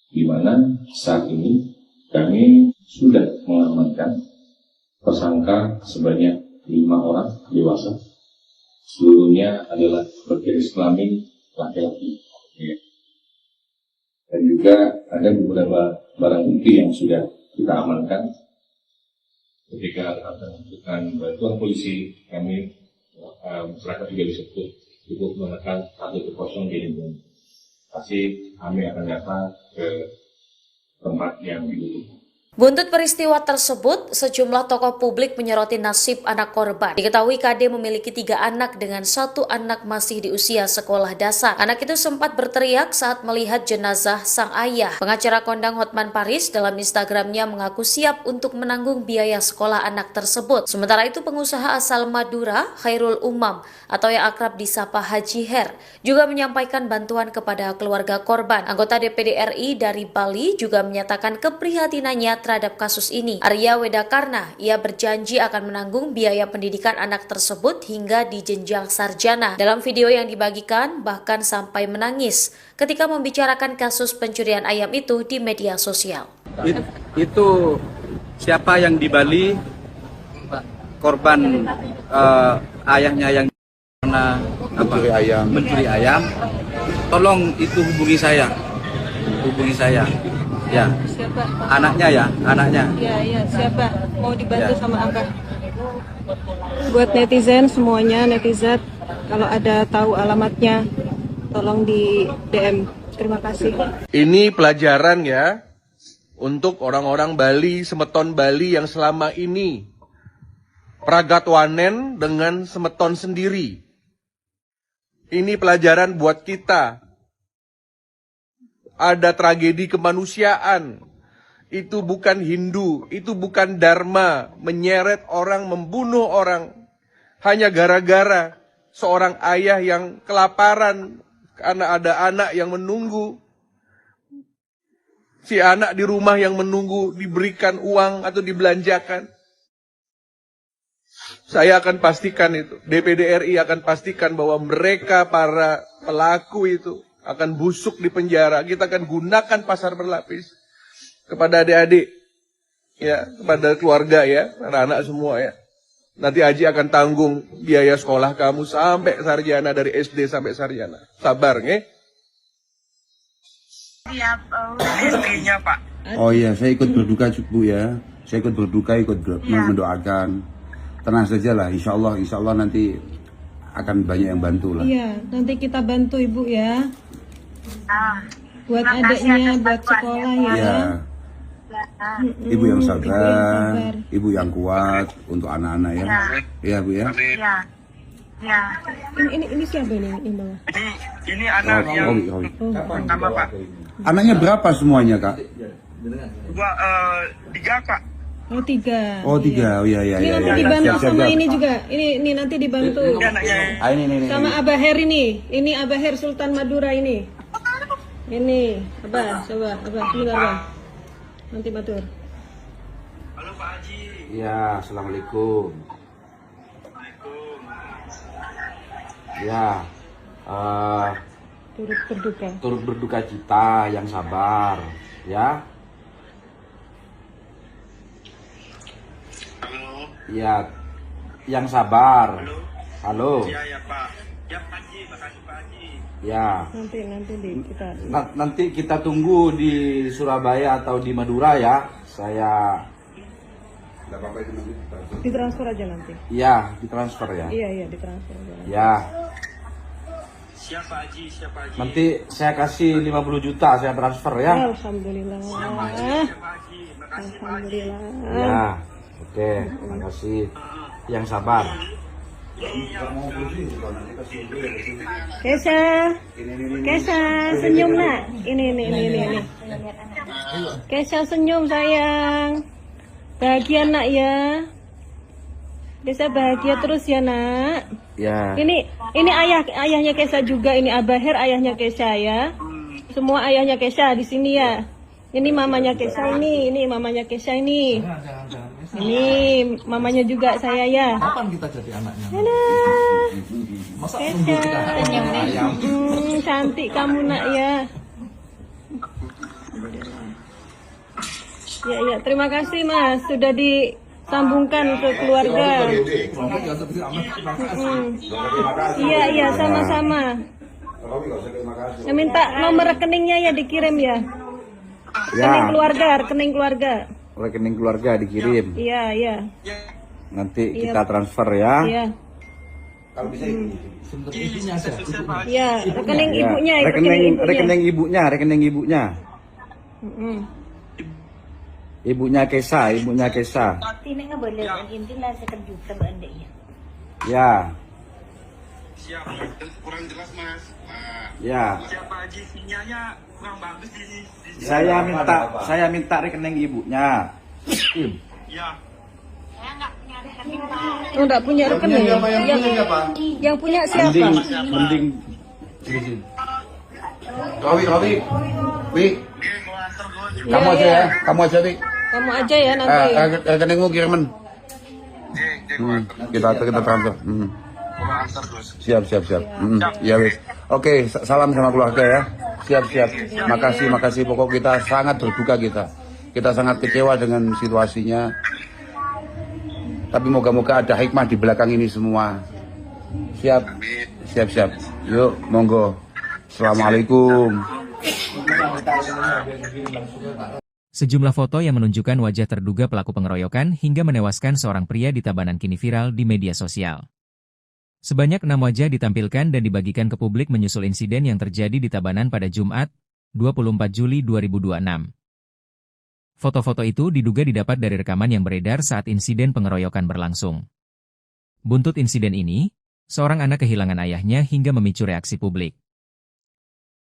di mana saat ini kami sudah mengamankan tersangka sebanyak 5 orang dewasa. Seluruhnya adalah berjenis kelamin laki-laki. Dan juga ada beberapa barang bukti yang sudah kita amankan. Ketika akan membutuhkan bantuan polisi, kami masyarakat juga bisa cukup menekan 110 di lingkungan. Pasti kami akan datang ke tempat yang dibutuhkan. Buntut peristiwa tersebut, sejumlah tokoh publik menyoroti nasib anak korban. Diketahui KD memiliki 3 anak dengan 1 anak masih di usia sekolah dasar. Anak itu sempat berteriak saat melihat jenazah sang ayah. Pengacara kondang Hotman Paris dalam Instagramnya mengaku siap untuk menanggung biaya sekolah anak tersebut. Sementara itu pengusaha asal Madura, Khairul Umam, atau yang akrab disapa Haji Her, juga menyampaikan bantuan kepada keluarga korban. Anggota DPD RI dari Bali juga menyatakan keprihatinannya terhadap kasus ini. Arya Wedakarna, ia berjanji akan menanggung biaya pendidikan anak tersebut hingga di jenjang sarjana. Dalam video yang dibagikan, bahkan sampai menangis ketika membicarakan kasus pencurian ayam itu di media sosial. Itu siapa yang di Bali, korban ayahnya yang mencuri ayam, tolong itu hubungi saya. Ya, Siapa? anaknya. Iya, siapa? Mau dibantu sama Abah. Buat netizen semuanya, netizen, kalau ada tahu alamatnya, tolong di DM. Terima kasih. Ini pelajaran ya untuk orang-orang Bali, semeton Bali yang selama ini pragatwanen dengan semeton sendiri. Ini pelajaran buat kita. Ada tragedi kemanusiaan. Itu bukan Hindu, itu bukan Dharma, menyeret orang, membunuh orang hanya gara-gara seorang ayah yang kelaparan karena ada anak yang menunggu. Si anak di rumah yang menunggu diberikan uang atau dibelanjakan. Saya akan pastikan itu, DPD RI akan pastikan bahwa mereka para pelaku itu akan busuk di penjara. Kita akan gunakan pasar berlapis kepada adik-adik, ya, kepada keluarga ya, anak-anak semua ya. Nanti Haji akan tanggung biaya sekolah kamu sampai sarjana, dari SD sampai sarjana. Sabar, nge? Istrinya Pak. Oh iya, saya ikut berduka Bu ya. Saya ikut berduka, mendoakan. Tenang saja lah, insya Allah nanti akan banyak yang bantu lah. Iya, nanti kita bantu Ibu ya. Buat adiknya, buat sekolah ya. Ya. Ibu yang sabar, ibu yang kuat untuk anak-anak ya. Iya Bu ya. Ya. Ini siapa ini? Ini anak yang pertama Pak. Anaknya berapa semuanya Kak? 3 Pak. Oh 3. Oh 3, oh iya. Ini nanti dibantu sama ini juga. Ini nanti dibantu. Ini. Sama Abah Her ini. Ini Abah Her Sultan Madura ini. Ini, Abah, coba, Abah, sebentar Abah. Nanti batur. Halo Pak Haji. Ya, assalamualaikum. Ya, turut berduka cita, yang sabar, ya. Halo. Ya, yang sabar. Halo. Ya Pak. Ya Pak Haji, makasih Pak Haji. Ya. Nanti kita tunggu di Surabaya atau di Madura ya. Saya ditransfer aja nanti. Iya, ditransfer ya. Iya, ditransfer aja. Ya. Siapa Haji? Nanti saya kasih 50 juta saya transfer ya. Alhamdulillah. Alhamdulillah. Ya. Oke, makasih. Yang sabar. Kesha, senyum nak. Ini. Kesha senyum sayang. Bahagia nak ya. Kesha bahagia terus ya nak. Ya. Ini ayahnya Kesha juga. Ini Abah Her ayahnya Kesha ya. Semua ayahnya Kesha di sini ya. Ini mamanya Kesha ini mamanya Kesha ini. Ini mamanya juga saya ya. Kapan kita jadi anaknya? Masa nunggu Kesha. kita ayam? Cantik kamu nak ya. Ya, terima kasih Mas sudah disambungkan ke keluarga. Iya, sama-sama. Ya, minta nomor rekeningnya ya dikirim ya. Rekening keluarga. Rekening keluarga dikirim. Iya. Nanti kita transfer ya. Iya. Kalau bisa Ibunya aja. Iya, rekening ibunya. Rekening ibunya. Ibunya Kesha. Tidak nggak boleh intilah sekejuta anda ya. Ya. Siap, kurang jelas mas. Ya. Siapa Haji sinyalnya kurang bagus di sini. Saya minta rekening ibunya. Ya. Oh, enggak punya rekening. Yang punya siapa? Mending. Rawi. Kamu aja ya. Kamu aja ya nanti. Rekeningmu kiriman. Kita transfer. Siap. Ya wis. Oke, salam sama keluarga ya. Siap. Makasih. Pokok kita sangat berduka kita sangat kecewa dengan situasinya. Tapi moga-moga ada hikmah di belakang ini semua. Siap. Yuk, monggo. Assalamualaikum. Sejumlah foto yang menunjukkan wajah terduga pelaku pengeroyokan hingga menewaskan seorang pria di Tabanan kini viral di media sosial. Sebanyak 6 wajah ditampilkan dan dibagikan ke publik menyusul insiden yang terjadi di Tabanan pada Jumat, 24 Juli 2026. Foto-foto itu diduga didapat dari rekaman yang beredar saat insiden pengeroyokan berlangsung. Buntut insiden ini, seorang anak kehilangan ayahnya hingga memicu reaksi publik.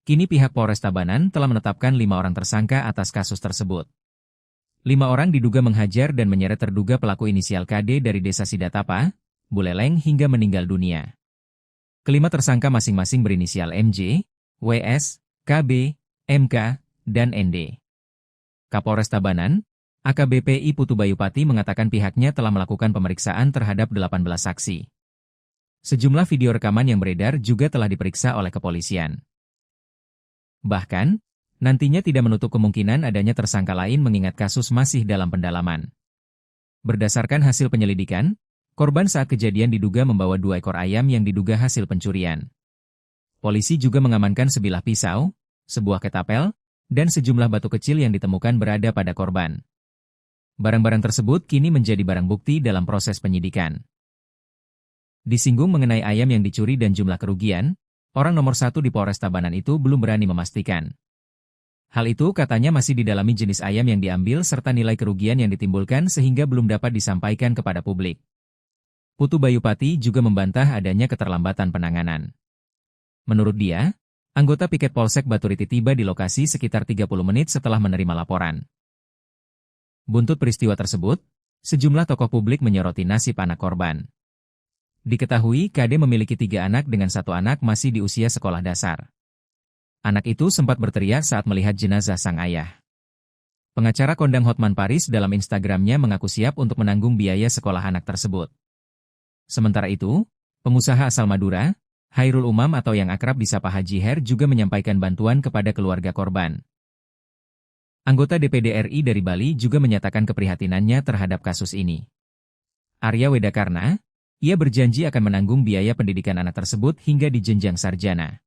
Kini pihak Polres Tabanan telah menetapkan 5 orang tersangka atas kasus tersebut. 5 orang diduga menghajar dan menyeret terduga pelaku inisial KD dari desa Sidatapa, Buleleng hingga meninggal dunia. Kelima tersangka masing-masing berinisial MJ, WS, KB, MK, dan ND. Kapolres Tabanan, AKBP I Putu Bayupati mengatakan pihaknya telah melakukan pemeriksaan terhadap 18 saksi. Sejumlah video rekaman yang beredar juga telah diperiksa oleh kepolisian. Bahkan, nantinya tidak menutup kemungkinan adanya tersangka lain mengingat kasus masih dalam pendalaman. Berdasarkan hasil penyelidikan, korban saat kejadian diduga membawa 2 ekor ayam yang diduga hasil pencurian. Polisi juga mengamankan sebilah pisau, sebuah ketapel, dan sejumlah batu kecil yang ditemukan berada pada korban. Barang-barang tersebut kini menjadi barang bukti dalam proses penyidikan. Disinggung mengenai ayam yang dicuri dan jumlah kerugian, orang nomor 1 di Polres Tabanan itu belum berani memastikan. Hal itu katanya masih didalami jenis ayam yang diambil serta nilai kerugian yang ditimbulkan sehingga belum dapat disampaikan kepada publik. Putu Bayupati juga membantah adanya keterlambatan penanganan. Menurut dia, anggota piket Polsek Baturiti tiba di lokasi sekitar 30 menit setelah menerima laporan. Buntut peristiwa tersebut, sejumlah tokoh publik menyoroti nasib anak korban. Diketahui KD memiliki 3 anak dengan 1 anak masih di usia sekolah dasar. Anak itu sempat berteriak saat melihat jenazah sang ayah. Pengacara kondang Hotman Paris dalam Instagramnya mengaku siap untuk menanggung biaya sekolah anak tersebut. Sementara itu, pengusaha asal Madura, Hairul Umam atau yang akrab disapa Haji Her juga menyampaikan bantuan kepada keluarga korban. Anggota DPD RI dari Bali juga menyatakan keprihatinannya terhadap kasus ini. Arya Wedakarna, ia berjanji akan menanggung biaya pendidikan anak tersebut hingga di jenjang sarjana.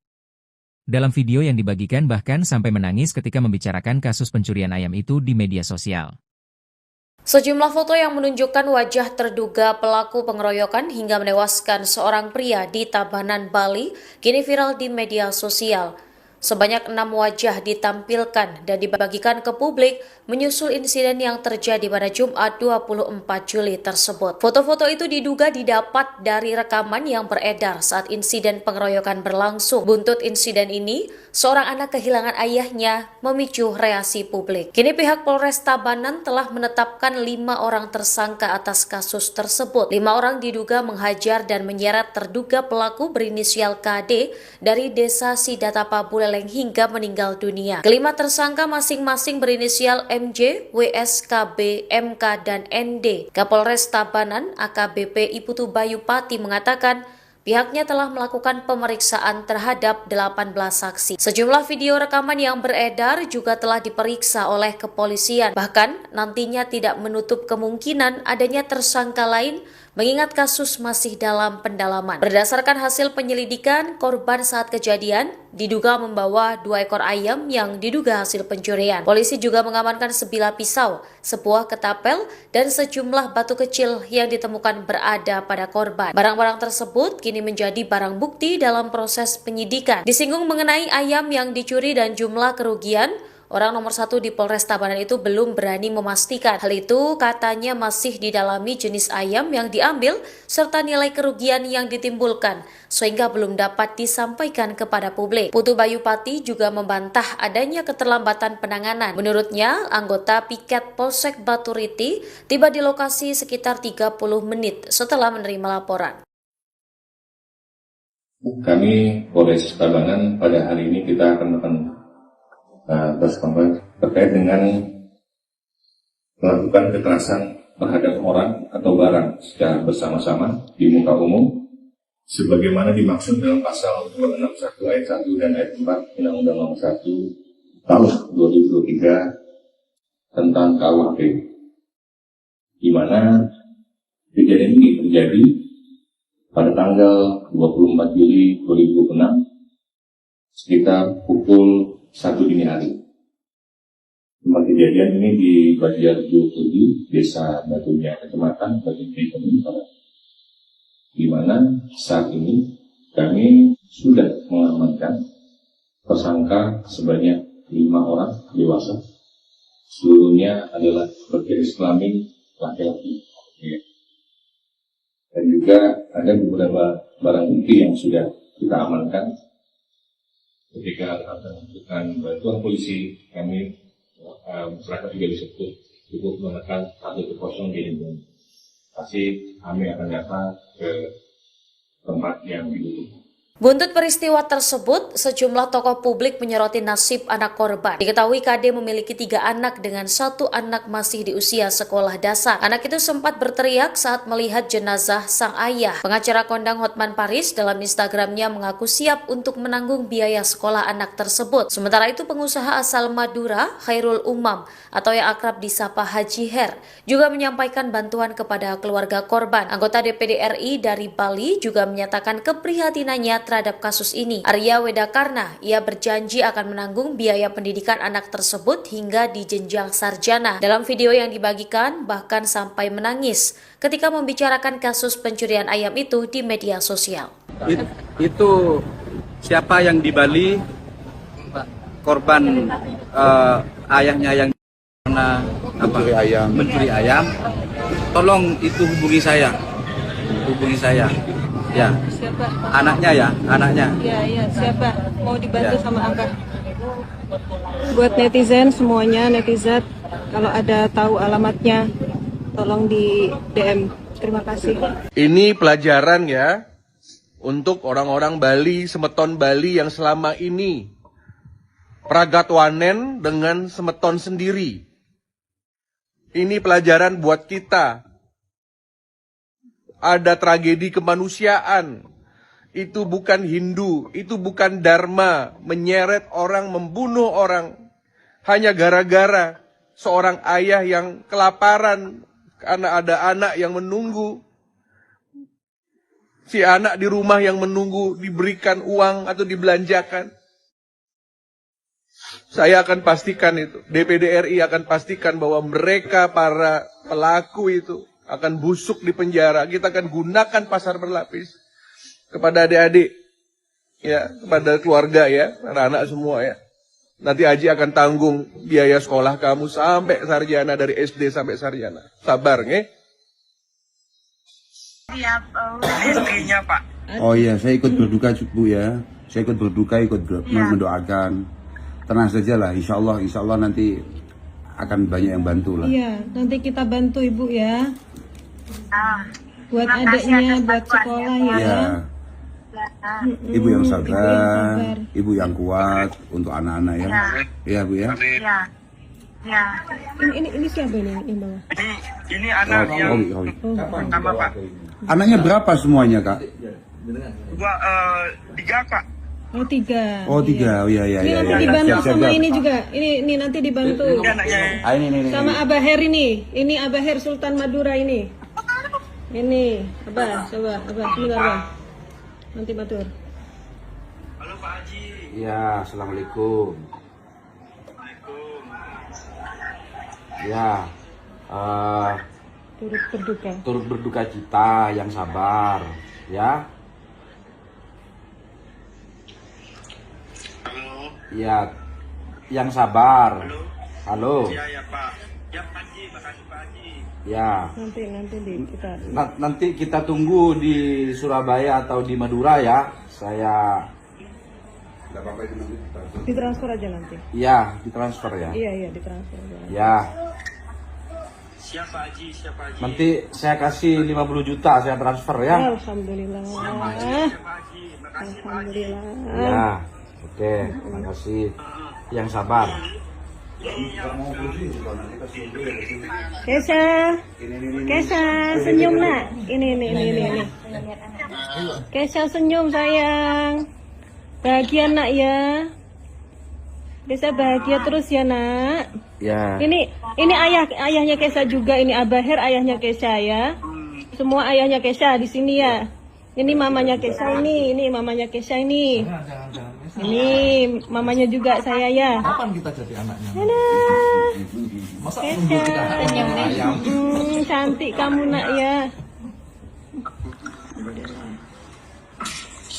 Dalam video yang dibagikan bahkan sampai menangis ketika membicarakan kasus pencurian ayam itu di media sosial. Sejumlah foto yang menunjukkan wajah terduga pelaku pengeroyokan hingga menewaskan seorang pria di Tabanan, Bali, kini viral di media sosial. Sebanyak 6 wajah ditampilkan dan dibagikan ke publik menyusul insiden yang terjadi pada Jumat 24 Juli tersebut. Foto-foto itu diduga didapat dari rekaman yang beredar saat insiden pengeroyokan berlangsung. Buntut insiden ini, seorang anak kehilangan ayahnya memicu reaksi publik. Kini pihak Polres Tabanan telah menetapkan 5 orang tersangka atas kasus tersebut. 5 orang diduga menghajar dan menyeret terduga pelaku berinisial KD dari desa Sidatapa, Buleleng, terleleng hingga meninggal dunia. Kelima tersangka masing-masing berinisial MJ, WS, KB, MK, dan ND. Kapolres Tabanan AKBP Iputu Bayu Pati mengatakan pihaknya telah melakukan pemeriksaan terhadap 18 saksi. Sejumlah video rekaman yang beredar juga telah diperiksa oleh kepolisian. Bahkan nantinya tidak menutup kemungkinan adanya tersangka lain mengingat kasus masih dalam pendalaman. Berdasarkan hasil penyelidikan, korban saat kejadian diduga membawa 2 ekor ayam yang diduga hasil pencurian. Polisi juga mengamankan sebilah pisau, sebuah ketapel, dan sejumlah batu kecil yang ditemukan berada pada korban. Barang-barang tersebut kini menjadi barang bukti dalam proses penyidikan. Disinggung mengenai ayam yang dicuri dan jumlah kerugian, orang nomor 1 di Polres Tabanan itu belum berani memastikan. Hal itu katanya masih didalami jenis ayam yang diambil serta nilai kerugian yang ditimbulkan sehingga belum dapat disampaikan kepada publik. Putu Bayu Pati juga membantah adanya keterlambatan penanganan. Menurutnya, anggota piket Polsek Baturiti tiba di lokasi sekitar 30 menit setelah menerima laporan. Kami Polres Tabanan pada hari ini kita akan berkonferensi terkait dengan melakukan kekerasan terhadap orang atau barang secara bersama-sama di muka umum sebagaimana dimaksud dalam pasal 261 ayat 1 dan ayat 4 Undang-Undang Nomor 1 Tahun 2023 tentang KUHP, di mana kejadian ini terjadi pada tanggal 24 Juli 2006 sekitar pukul 1 dini hari. Tempat kejadian ini di Banjarjo Putih, Desa Batunya, Kecamatan Batunya, Kabupaten, di mana saat ini kami sudah mengamankan tersangka sebanyak 5 orang dewasa, seluruhnya adalah berjenis kelamin laki-laki. Dan juga ada beberapa barang bukti yang sudah kita amankan. Ketika akan membutuhkan bantuan polisi, kami masyarakat juga bisa cukup menekan 110 di lingkungan. Pasti kami akan datang ke tempat yang dibutuhkan. Buntut peristiwa tersebut, sejumlah tokoh publik menyoroti nasib anak korban. Diketahui KD memiliki 3 anak dengan 1 anak masih di usia sekolah dasar. Anak itu sempat berteriak saat melihat jenazah sang ayah. Pengacara kondang Hotman Paris dalam Instagramnya mengaku siap untuk menanggung biaya sekolah anak tersebut. Sementara itu pengusaha asal Madura, Khairul Umam, atau yang akrab disapa Haji Her, juga menyampaikan bantuan kepada keluarga korban. Anggota DPD RI dari Bali juga menyatakan keprihatinannya terhadap kasus ini. Arya Wedakarna, ia berjanji akan menanggung biaya pendidikan anak tersebut hingga di jenjang sarjana. Dalam video yang dibagikan, bahkan sampai menangis ketika membicarakan kasus pencurian ayam itu di media sosial. Itu siapa yang di Bali, korban ayahnya yang mencuri ayam, tolong itu hubungi saya. Ya, Siapa? Anaknya. Ya, siapa? Mau dibantu sama Abah. Buat netizen semuanya, netizen, kalau ada tahu alamatnya, tolong di DM. Terima kasih. Ini pelajaran ya untuk orang-orang Bali, semeton Bali yang selama ini pragatwanen dengan semeton sendiri. Ini pelajaran buat kita. Ada tragedi kemanusiaan. Itu bukan Hindu, itu bukan Dharma, menyeret orang, membunuh orang hanya gara-gara seorang ayah yang kelaparan karena ada anak yang menunggu. Si anak di rumah yang menunggu diberikan uang atau dibelanjakan. Saya akan pastikan itu, DPD RI akan pastikan bahwa mereka para pelaku itu akan busuk di penjara. Kita akan gunakan pasar berlapis kepada adik-adik, ya, kepada keluarga ya, anak-anak semua ya. Nanti Haji akan tanggung biaya sekolah kamu sampai sarjana, dari SD sampai sarjana. Sabar, nge? Siap, istrinya Pak. Oh iya, saya ikut berduka Bu ya. Saya ikut berduka, mendoakan. Tenang saja lah, insya Allah nanti akan banyak yang bantu lah. Iya, nanti kita bantu Ibu ya. Buat adiknya, buat sekolah ya. Ibu yang sabar, ibu yang kuat untuk anak-anak ya. Iya Bu ya. Ya. Ya. Ini siapa ini yang bawa? Ini anak yang pertama Pak. Anaknya berapa semuanya Kak? Dua, 3 Pak. Oh 3. Oh 3, oh iya. Ini nanti dibantu sama ini juga. Ini nanti dibantu. Ini. Sama Abah Her ini. Ini Abah Her Sultan Madura ini. Ini Abah, coba Abah, sebentar Abah. Nanti matur. Halo Pak Haji. Ya, assalamualaikum. Ya, turut berduka cita, yang sabar, ya. Ya, yang sabar. Halo. Ya Pak. Ya Pak Haji, makasih Pak Haji. Ya. Nanti Kita tunggu di Surabaya atau di Madura ya. Saya. ditransfer aja nanti. Ya, ditransfer ya. Iya, ditransfer aja. Ya. Siapa Haji? Nanti saya kasih 50 juta saya transfer ya. Alhamdulillah. Alhamdulillah. Ya. Oke, makasih. Yang sabar. Kesha, senyum nak. Ini. Kesha senyum sayang. Bahagia nak ya. Kesha bahagia terus ya nak. Ya. Ini ayahnya Kesha juga. Ini Abah Her ayahnya Kesha ya. Semua ayahnya Kesha di sini ya. Ini mamanya Kesha ini mamanya Kesha ini. Ini mamanya juga saya ya. Kapan kita jadi anaknya? Masa Kesha. Cantik kamu nak ya.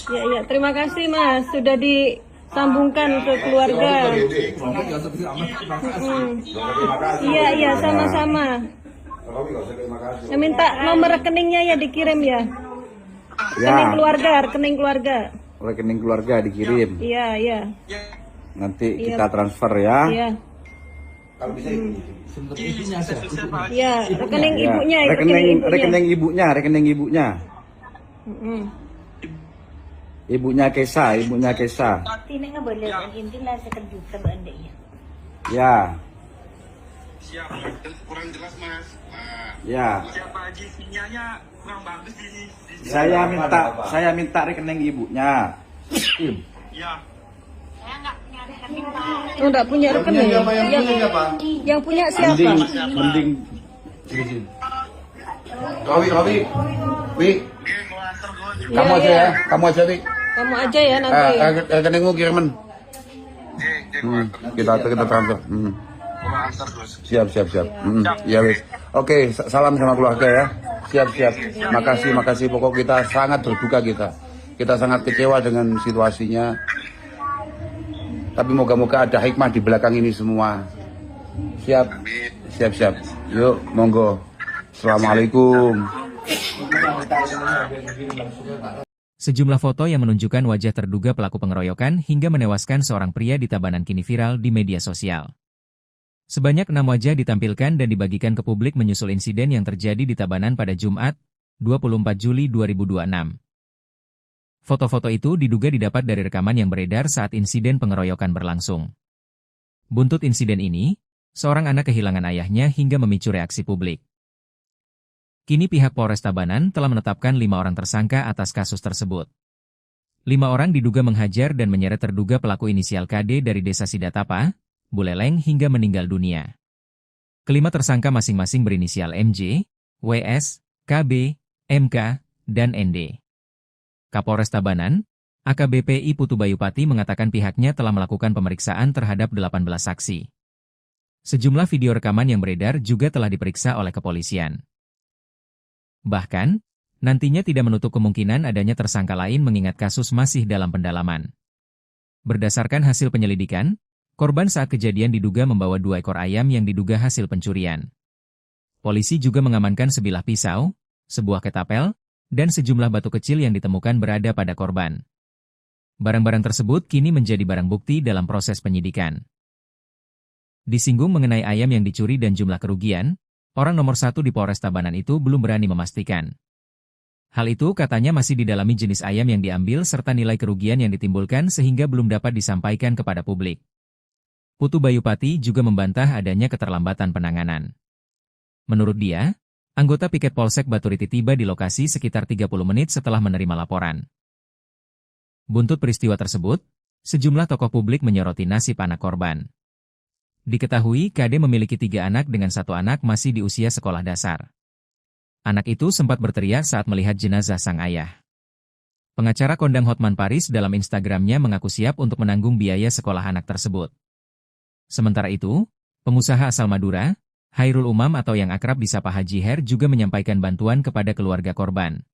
Ya, terima kasih Mas sudah disambungkan ke keluarga. Iya, sama-sama. Saya minta nomor rekeningnya ya dikirim ya. Rekening keluarga. Rekening keluarga dikirim. Iya. Nanti kita transfer ya. Iya. Kalau bisa Iya, rekening ibunya. Rekening ibunya. Ibunya Kesha. Tinek nggak boleh intinya sekejuta benda ya. Ya. Siap. Kurang jelas Mas. Ya. Siapa Haji? Sinyalnya kurang bagus di Saya minta rekening ibunya. Ya. Enggak punya rekening. Yang punya siapa? Mending. Robi. Kamu aja ya. Kamu aja ya nanti. Rekeningmu kiriman. Kita transfer. Siap. Ya wis. Oke, salam sama keluarga ya. Siap. Makasih. Pokok kita sangat berduka kita. Kita sangat kecewa dengan situasinya. Tapi moga-moga ada hikmah di belakang ini semua. Siap. Yuk, monggo. Assalamualaikum. Sejumlah foto yang menunjukkan wajah terduga pelaku pengeroyokan hingga menewaskan seorang pria di Tabanan kini viral di media sosial. Sebanyak 6 wajah ditampilkan dan dibagikan ke publik menyusul insiden yang terjadi di Tabanan pada Jumat, 24 Juli 2026. Foto-foto itu diduga didapat dari rekaman yang beredar saat insiden pengeroyokan berlangsung. Buntut insiden ini, seorang anak kehilangan ayahnya hingga memicu reaksi publik. Kini pihak Polres Tabanan telah menetapkan 5 orang tersangka atas kasus tersebut. 5 orang diduga menghajar dan menyeret terduga pelaku inisial KD dari Desa Sidatapa, Buleleng hingga meninggal dunia. Kelima tersangka masing-masing berinisial MJ, WS, KB, MK, dan ND. Kapolres Tabanan, AKBP I Putu Bayupati mengatakan pihaknya telah melakukan pemeriksaan terhadap 18 saksi. Sejumlah video rekaman yang beredar juga telah diperiksa oleh kepolisian. Bahkan, nantinya tidak menutup kemungkinan adanya tersangka lain mengingat kasus masih dalam pendalaman. Berdasarkan hasil penyelidikan, korban saat kejadian diduga membawa 2 ekor ayam yang diduga hasil pencurian. Polisi juga mengamankan sebilah pisau, sebuah ketapel, dan sejumlah batu kecil yang ditemukan berada pada korban. Barang-barang tersebut kini menjadi barang bukti dalam proses penyidikan. Disinggung mengenai ayam yang dicuri dan jumlah kerugian, orang nomor 1 di Polres Tabanan itu belum berani memastikan. Hal itu katanya masih didalami jenis ayam yang diambil serta nilai kerugian yang ditimbulkan sehingga belum dapat disampaikan kepada publik. Putu Bayupati juga membantah adanya keterlambatan penanganan. Menurut dia, anggota piket Polsek Baturiti tiba di lokasi sekitar 30 menit setelah menerima laporan. Buntut peristiwa tersebut, sejumlah tokoh publik menyoroti nasib anak korban. Diketahui KD memiliki 3 anak dengan 1 anak masih di usia sekolah dasar. Anak itu sempat berteriak saat melihat jenazah sang ayah. Pengacara kondang Hotman Paris dalam Instagramnya mengaku siap untuk menanggung biaya sekolah anak tersebut. Sementara itu, pengusaha asal Madura, Khairul Umam atau yang akrab disapa Haji Her juga menyampaikan bantuan kepada keluarga korban.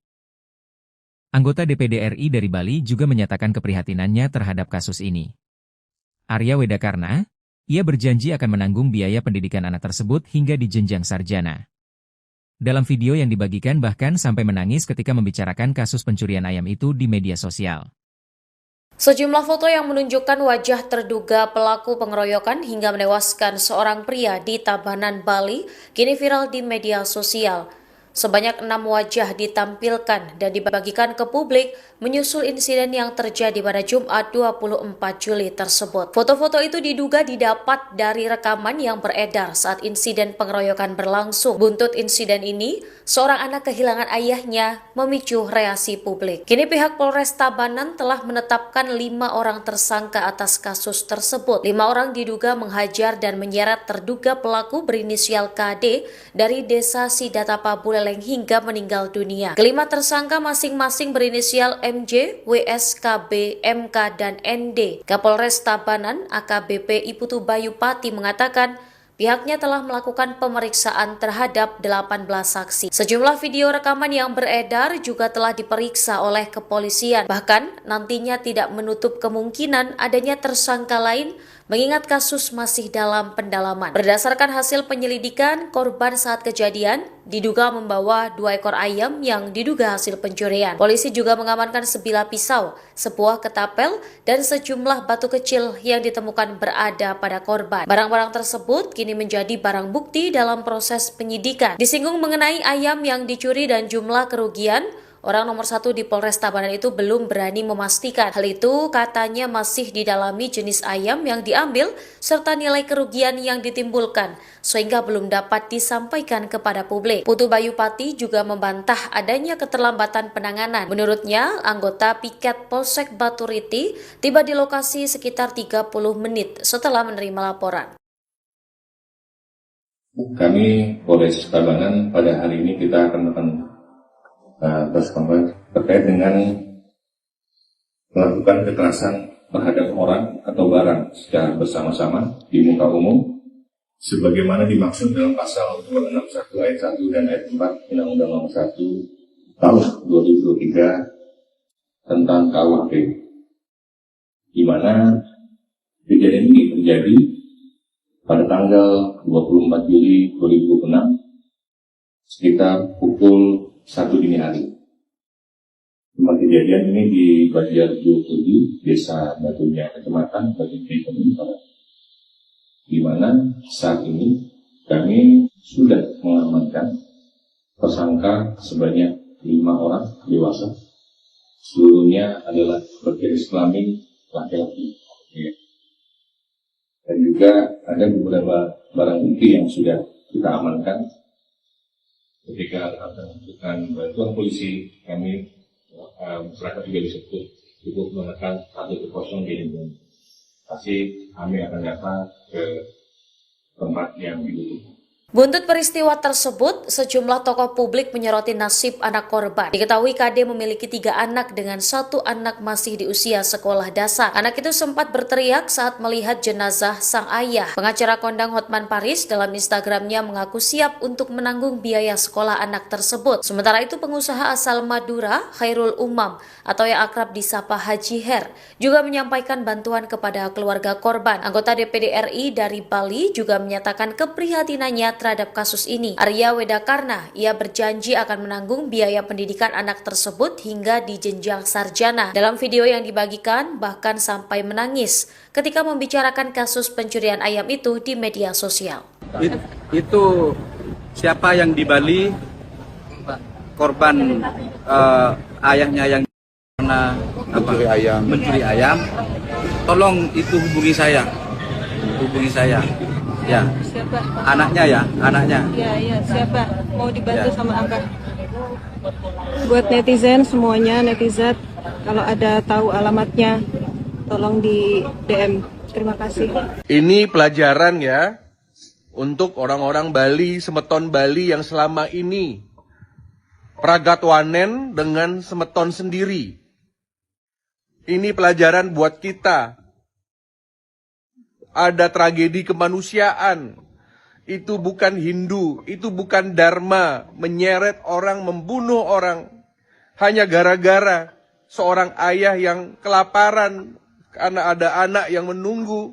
Anggota DPD RI dari Bali juga menyatakan keprihatinannya terhadap kasus ini. Arya Wedakarna, ia berjanji akan menanggung biaya pendidikan anak tersebut hingga di jenjang sarjana. Dalam video yang dibagikan bahkan sampai menangis ketika membicarakan kasus pencurian ayam itu di media sosial. Sejumlah foto yang menunjukkan wajah terduga pelaku pengeroyokan hingga menewaskan seorang pria di Tabanan, Bali, kini viral di media sosial. Sebanyak 6 wajah ditampilkan dan dibagikan ke publik menyusul insiden yang terjadi pada Jumat 24 Juli tersebut. Foto-foto itu diduga didapat dari rekaman yang beredar saat insiden pengeroyokan berlangsung. Buntut insiden ini, seorang anak kehilangan ayahnya memicu reaksi publik. Kini pihak Polres Tabanan telah menetapkan 5 orang tersangka atas kasus tersebut. 5 orang diduga menghajar dan menyeret terduga pelaku berinisial KD dari desa Sidatapa Buleleng hingga meninggal dunia. Kelima tersangka masing-masing berinisial MJ, WS, KB, MK, dan ND. Kapolres Tabanan AKBP Putu Bayupati mengatakan pihaknya telah melakukan pemeriksaan terhadap 18 saksi. Sejumlah video rekaman yang beredar juga telah diperiksa oleh kepolisian. Bahkan nantinya tidak menutup kemungkinan adanya tersangka lain mengingat kasus masih dalam pendalaman. Berdasarkan hasil penyelidikan, korban saat kejadian diduga membawa 2 ekor ayam yang diduga hasil pencurian. Polisi juga mengamankan sebilah pisau, sebuah ketapel, dan sejumlah batu kecil yang ditemukan berada pada korban. Barang-barang tersebut kini menjadi barang bukti dalam proses penyidikan. Disinggung mengenai ayam yang dicuri dan jumlah kerugian, orang nomor 1 di Polres Tabanan itu belum berani memastikan. Hal itu katanya masih didalami jenis ayam yang diambil serta nilai kerugian yang ditimbulkan, sehingga belum dapat disampaikan kepada publik. Putu Bayupati juga membantah adanya keterlambatan penanganan. Menurutnya, anggota piket Polsek Baturiti tiba di lokasi sekitar 30 menit setelah menerima laporan. Kami Polres Tabanan pada hari ini kita akan terkait dengan melakukan kekerasan terhadap orang atau barang secara bersama-sama di muka umum sebagaimana dimaksud dalam pasal 261 ayat 1 dan ayat 4 Undang-Undang Nomor 1 Tahun 2023 tentang KUHP, di mana kejadian ini terjadi pada tanggal 24 Juli 2006 sekitar pukul 1 dini hari. Tempat kejadian ini di Banjar 27, Desa Batunya, Kecamatan Batunya, di mana saat ini kami sudah mengamankan tersangka sebanyak 5 orang dewasa. Seluruhnya adalah berjenis kelamin laki-laki. Dan juga ada beberapa barang bukti yang sudah kita amankan. Ketika akan membutuhkan bantuan polisi, kami masyarakat juga bisa cukup menekan 110 di ini. Pasti kami akan datang ke tempat yang dibutuhkan. Buntut peristiwa tersebut, sejumlah tokoh publik menyoroti nasib anak korban. Diketahui KD memiliki 3 anak dengan 1 anak masih di usia sekolah dasar. Anak itu sempat berteriak saat melihat jenazah sang ayah. Pengacara kondang Hotman Paris dalam Instagramnya mengaku siap untuk menanggung biaya sekolah anak tersebut. Sementara itu pengusaha asal Madura, Khairul Umam atau yang akrab disapa Haji Her, juga menyampaikan bantuan kepada keluarga korban. Anggota DPD RI dari Bali juga menyatakan keprihatinannya terhadap kasus ini. Arya Wedakarna, ia berjanji akan menanggung biaya pendidikan anak tersebut hingga di jenjang sarjana. Dalam video yang dibagikan, bahkan sampai menangis ketika membicarakan kasus pencurian ayam itu di media sosial. Itu siapa yang di Bali korban ayahnya yang karena mencuri ayam, tolong itu hubungi saya, ya. Siapa? Anaknya. Iya, siapa? Mau dibantu sama Abah. Buat netizen semuanya, netizen, kalau ada tahu alamatnya, tolong di DM. Terima kasih. Ini pelajaran ya untuk orang-orang Bali, semeton Bali yang selama ini pragatwanen dengan semeton sendiri. Ini pelajaran buat kita. Ada tragedi kemanusiaan. Itu bukan Hindu, itu bukan Dharma, menyeret orang, membunuh orang. Hanya gara-gara seorang ayah yang kelaparan karena ada anak yang menunggu.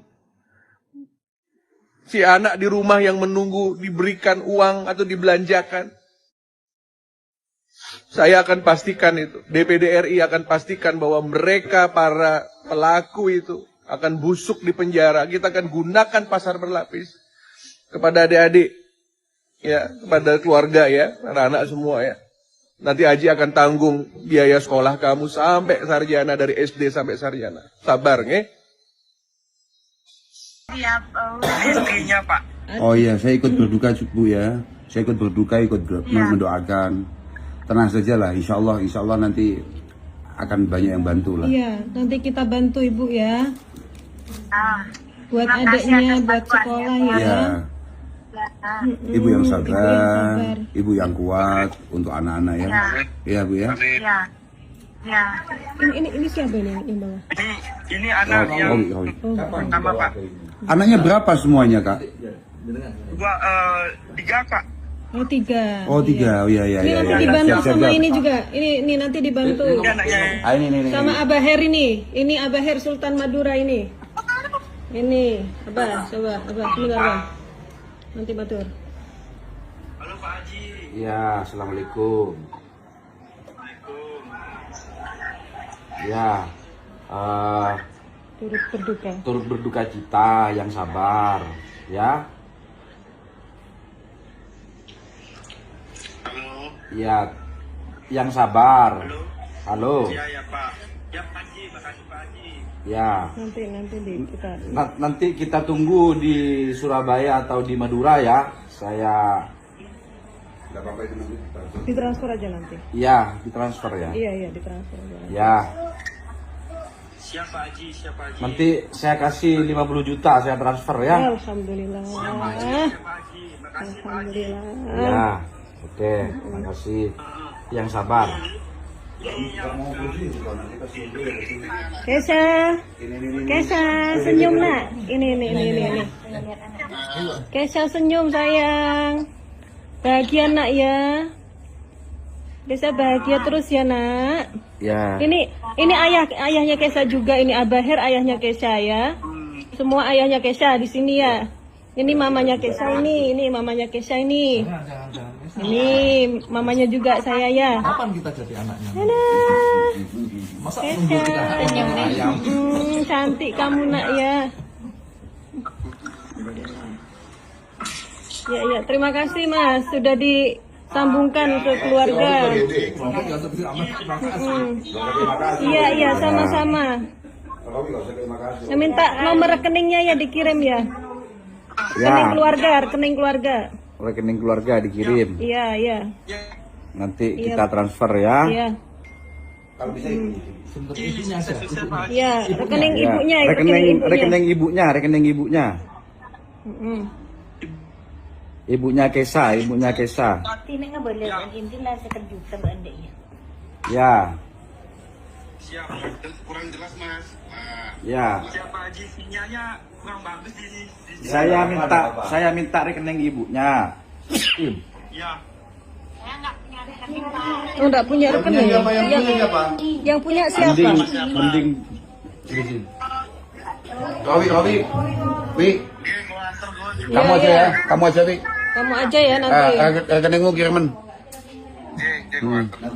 Si anak di rumah yang menunggu diberikan uang atau dibelanjakan. Saya akan pastikan itu, DPD RI akan pastikan bahwa mereka para pelaku itu akan busuk di penjara. Kita akan gunakan pasar berlapis kepada adik-adik, ya, kepada keluarga ya, anak-anak semua ya. Nanti Aji akan tanggung biaya sekolah kamu sampai sarjana, dari SD sampai sarjana. Sabar, nge? Siap, istrinya Pak. Oh iya, saya ikut berduka Bu ya. Saya ikut berduka, mendoakan. Tenang saja lah, insya Allah nanti akan banyak yang bantu lah. Iya, nanti kita bantu Ibu ya. Buat adiknya, buat sekolah ya. Ya. Ibu yang sabar, ibu yang kuat untuk anak-anak ya. Iya Bu ya. Ya. Ini siapa ini yang bawah? Ini anak yang pertama Pak. Anaknya berapa semuanya Kak? Gua 3 Pak. Oh 3. Oh 3, oh iya. Ini nanti dibantu sama ini juga. Ini nanti dibantu. Ini. Sama Abah Her ini. Ini Abah Her Sultan Madura ini. Ini Abah, coba Abah, sebentar Abah. Nanti batur. Halo Pak Haji. Ya, assalamualaikum. Ya, turut berduka cita, yang sabar, ya. Ya, yang sabar. Halo. Ya Pak. Ya Pak Haji, makasih Pak Haji. Ya. Nanti kita tunggu di Surabaya atau di Madura ya. Saya. Tidak apa-apa itu nanti. Ditransfer aja nanti. Iya, ditransfer ya. Iya, ditransfer aja. Ya. Siapa Haji? Nanti saya kasih 50 juta, saya transfer ya. Alhamdulillah. Alhamdulillah. Ya. Oke, makasih. Yang sabar. Kesha, senyum nak. Ini. Kesha senyum sayang. Bahagia nak ya. Kesha bahagia terus ya nak. Ya. Ini ayahnya Kesha juga. Ini Abah Her ayahnya Kesha ya. Semua ayahnya Kesha di sini ya. Ini mamanya Kesha ini mamanya Kesha ini. Ini mamanya juga saya ya. Kapan kita jadi anaknya? Masa nunggu kita ayam? Cantik kamu nak ya. Ya, terima kasih Mas sudah disambungkan ke keluarga. Iya, sama-sama. Saya minta nomor rekeningnya ya dikirim ya. Rekening keluarga. Rekening keluarga dikirim. Iya. Nanti kita transfer ya. Iya. Kalau bisa ibunya aja. Iya, rekening ibunya. Rekening ibunya. Ibunya Kesha. Ini nggak boleh, intilah sekejutan anda ya. Ya. Siap, kurang jelas Mas. Ya. Siapa Haji, sinyalnya kurang bagus di sini. Saya minta rekening ibunya. Ya. Oh, enggak punya rekening. Yang punya siapa? Mending. Robi. Kamu aja ya. Kamu aja ya nanti. Rekeningmu kiriman.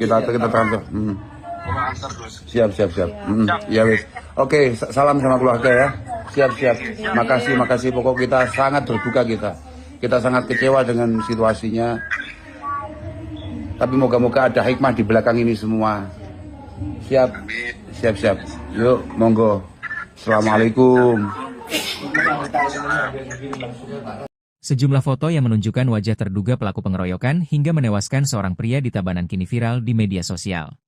Kita transfer. Siap. Ya wis. Oke, salam sama keluarga ya. Siap. Makasih. Pokok kita sangat berduka kita. Kita sangat kecewa dengan situasinya. Tapi moga-moga ada hikmah di belakang ini semua. Siap? Siap. Yuk, monggo. Assalamualaikum. Sejumlah foto yang menunjukkan wajah terduga pelaku pengeroyokan hingga menewaskan seorang pria di Tabanan kini viral di media sosial.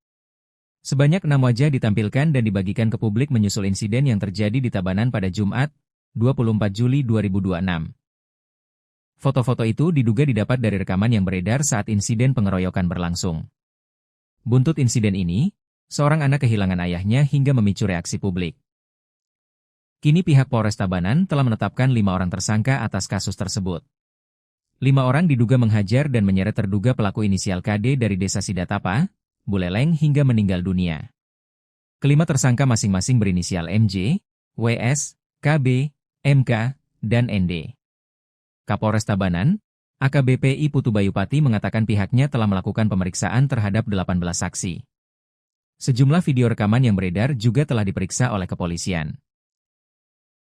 Sebanyak 6 wajah ditampilkan dan dibagikan ke publik menyusul insiden yang terjadi di Tabanan pada Jumat, 24 Juli 2026. Foto-foto itu diduga didapat dari rekaman yang beredar saat insiden pengeroyokan berlangsung. Buntut insiden ini, seorang anak kehilangan ayahnya hingga memicu reaksi publik. Kini pihak Polres Tabanan telah menetapkan 5 orang tersangka atas kasus tersebut. 5 orang diduga menghajar dan menyeret terduga pelaku inisial KD dari Desa Sidatapa, Buleleng hingga meninggal dunia. Kelima tersangka masing-masing berinisial MJ, WS, KB, MK, dan ND. Kapolres Tabanan, AKBP I Putu Bayupati mengatakan pihaknya telah melakukan pemeriksaan terhadap 18 saksi. Sejumlah video rekaman yang beredar juga telah diperiksa oleh kepolisian.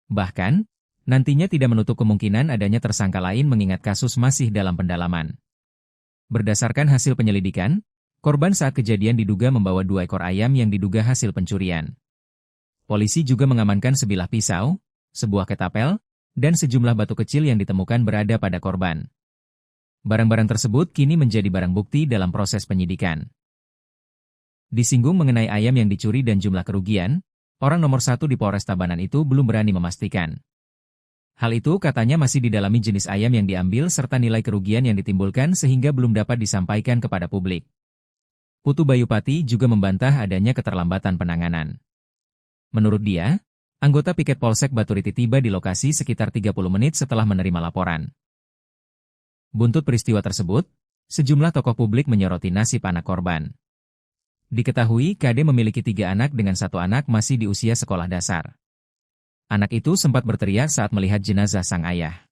Bahkan, nantinya tidak menutup kemungkinan adanya tersangka lain mengingat kasus masih dalam pendalaman. Berdasarkan hasil penyelidikan, korban saat kejadian diduga membawa 2 ekor ayam yang diduga hasil pencurian. Polisi juga mengamankan sebilah pisau, sebuah ketapel, dan sejumlah batu kecil yang ditemukan berada pada korban. Barang-barang tersebut kini menjadi barang bukti dalam proses penyidikan. Disinggung mengenai ayam yang dicuri dan jumlah kerugian, orang nomor 1 di Polres Tabanan itu belum berani memastikan. Hal itu katanya masih didalami jenis ayam yang diambil serta nilai kerugian yang ditimbulkan sehingga belum dapat disampaikan kepada publik. Putu Bayupati juga membantah adanya keterlambatan penanganan. Menurut dia, anggota piket Polsek Baturiti tiba di lokasi sekitar 30 menit setelah menerima laporan. Buntut peristiwa tersebut, sejumlah tokoh publik menyoroti nasib anak korban. Diketahui KD memiliki 3 anak dengan 1 anak masih di usia sekolah dasar. Anak itu sempat berteriak saat melihat jenazah sang ayah.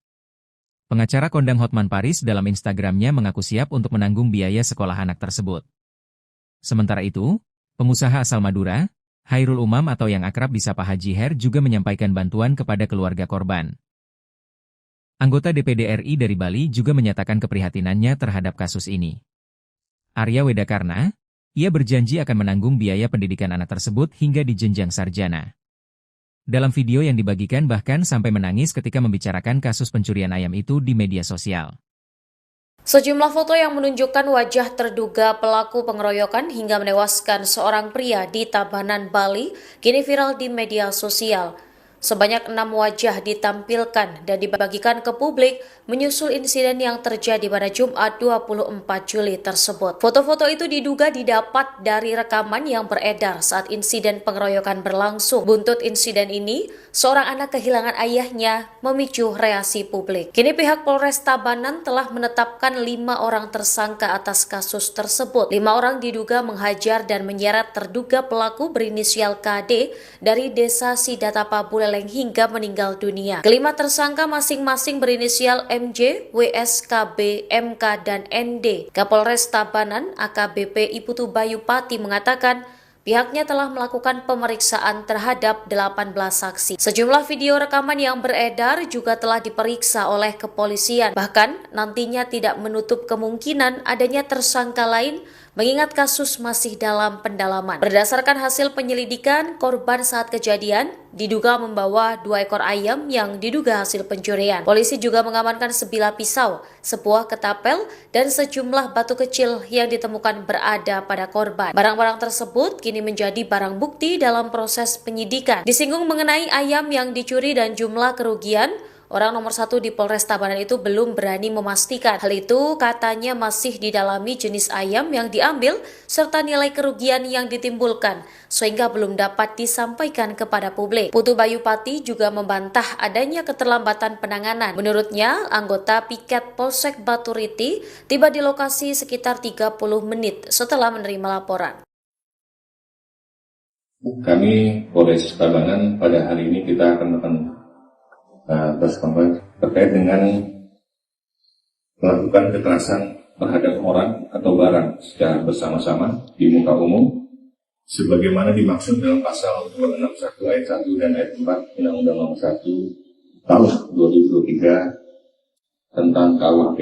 Pengacara kondang Hotman Paris dalam Instagramnya mengaku siap untuk menanggung biaya sekolah anak tersebut. Sementara itu, pengusaha asal Madura, Hairul Umam atau yang akrab disapa Haji Her juga menyampaikan bantuan kepada keluarga korban. Anggota DPD RI dari Bali juga menyatakan keprihatinannya terhadap kasus ini. Arya Wedakarna, ia berjanji akan menanggung biaya pendidikan anak tersebut hingga di jenjang sarjana. Dalam video yang dibagikan bahkan sampai menangis ketika membicarakan kasus pencurian ayam itu di media sosial. Sejumlah foto yang menunjukkan wajah terduga pelaku pengeroyokan hingga menewaskan seorang pria di Tabanan, Bali, kini viral di media sosial. Sebanyak 6 wajah ditampilkan dan dibagikan ke publik menyusul insiden yang terjadi pada Jumat 24 Juli tersebut. Foto-foto itu diduga didapat dari rekaman yang beredar saat insiden pengeroyokan berlangsung. Buntut insiden ini, seorang anak kehilangan ayahnya memicu reaksi publik. Kini pihak Polres Tabanan telah menetapkan 5 orang tersangka atas kasus tersebut. 5 orang diduga menghajar dan menyeret terduga pelaku berinisial KD dari Desa Sidatapa, Buleleng hingga meninggal dunia. Kelima tersangka masing-masing berinisial MJ, WS, KB, MK, dan ND. Kapolres Tabanan, AKBP I Putu Bayupati mengatakan pihaknya telah melakukan pemeriksaan terhadap 18 saksi. Sejumlah video rekaman yang beredar juga telah diperiksa oleh kepolisian. Bahkan nantinya tidak menutup kemungkinan adanya tersangka lain mengingat kasus masih dalam pendalaman. Berdasarkan hasil penyelidikan, korban saat kejadian diduga membawa 2 ekor ayam yang diduga hasil pencurian. Polisi juga mengamankan sebilah pisau, sebuah ketapel, dan sejumlah batu kecil yang ditemukan berada pada korban. Barang-barang tersebut kini menjadi barang bukti dalam proses penyidikan. Disinggung mengenai ayam yang dicuri dan jumlah kerugian, orang nomor 1 di Polres Tabanan itu belum berani memastikan. Hal itu katanya masih didalami jenis ayam yang diambil serta nilai kerugian yang ditimbulkan, sehingga belum dapat disampaikan kepada publik. Putu Bayupati juga membantah adanya keterlambatan penanganan. Menurutnya, anggota piket Polsek Baturiti tiba di lokasi sekitar 30 menit setelah menerima laporan. Kami Polres Tabanan pada hari ini kita akan terkait dengan melakukan kekerasan terhadap orang atau barang secara bersama-sama di muka umum sebagaimana dimaksud dalam pasal 261 ayat 1 dan ayat 4 Undang-Undang Nomor 1 Tahun 2023 tentang KUHP,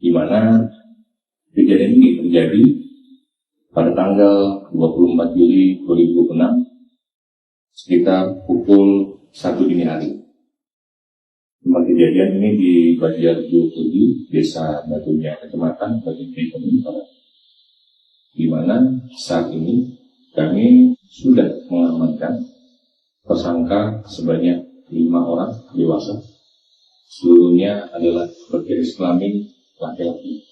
di mana Kejadian ini terjadi pada tanggal 24 Juli 2006 sekitar pukul 1 dini hari. Tempat kejadian ini di Banjarjo, Desa Batunya, Kecamatan Batunya, Barat, di mana saat ini kami sudah mengamankan tersangka sebanyak 5 orang dewasa. Seluruhnya adalah berjenis kelamin laki-laki.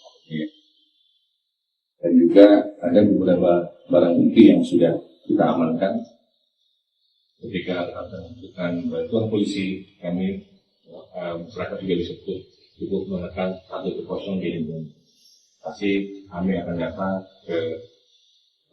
Dan juga ada beberapa barang bukti yang sudah kita amankan. Ketika akan membutuhkan bantuan polisi, kami masyarakat juga bisa cukup menekan 110 di lingkungan. Pasti kami akan datang ke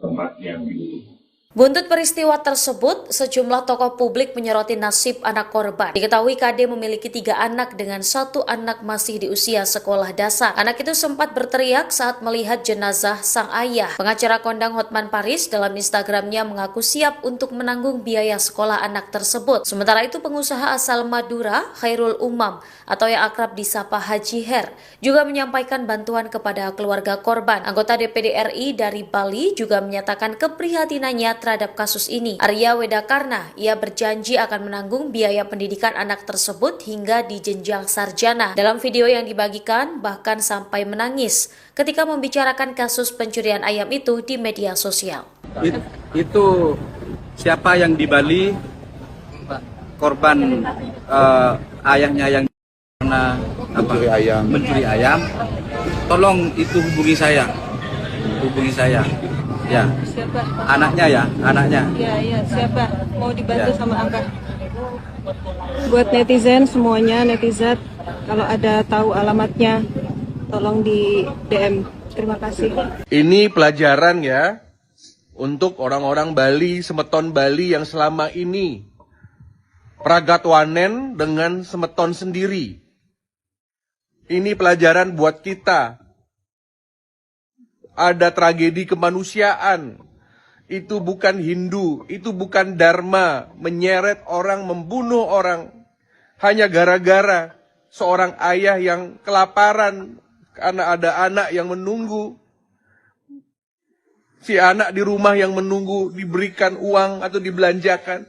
tempat yang dibutuhkan. Buntut peristiwa tersebut, sejumlah tokoh publik menyoroti nasib anak korban. Diketahui KD memiliki 3 anak dengan 1 anak masih di usia sekolah dasar. Anak itu sempat berteriak saat melihat jenazah sang ayah. Pengacara kondang Hotman Paris dalam Instagramnya mengaku siap untuk menanggung biaya sekolah anak tersebut. Sementara itu pengusaha asal Madura, Khairul Umam, atau yang akrab disapa Haji Her, juga menyampaikan bantuan kepada keluarga korban. Anggota DPD RI dari Bali juga menyatakan keprihatinannya terhadap kasus ini. Arya Wedakarna, ia berjanji akan menanggung biaya pendidikan anak tersebut hingga di jenjang sarjana. Dalam video yang dibagikan, bahkan sampai menangis ketika membicarakan kasus pencurian ayam itu di media sosial. Itu siapa yang di Bali, korban ayahnya yang mencuri ayam, tolong itu hubungi saya. Ya, Siapa? Anaknya. Ya, siapa? Mau dibantu sama Abah. Buat netizen semuanya, netizen, kalau ada tahu alamatnya, tolong di DM. Terima kasih. Ini pelajaran ya untuk orang-orang Bali, semeton Bali yang selama ini pragatwanen dengan semeton sendiri. Ini pelajaran buat kita. Ada tragedi kemanusiaan. Itu bukan Hindu, itu bukan Dharma, menyeret orang, membunuh orang hanya gara-gara seorang ayah yang kelaparan karena ada anak yang menunggu. Si anak di rumah yang menunggu diberikan uang atau dibelanjakan.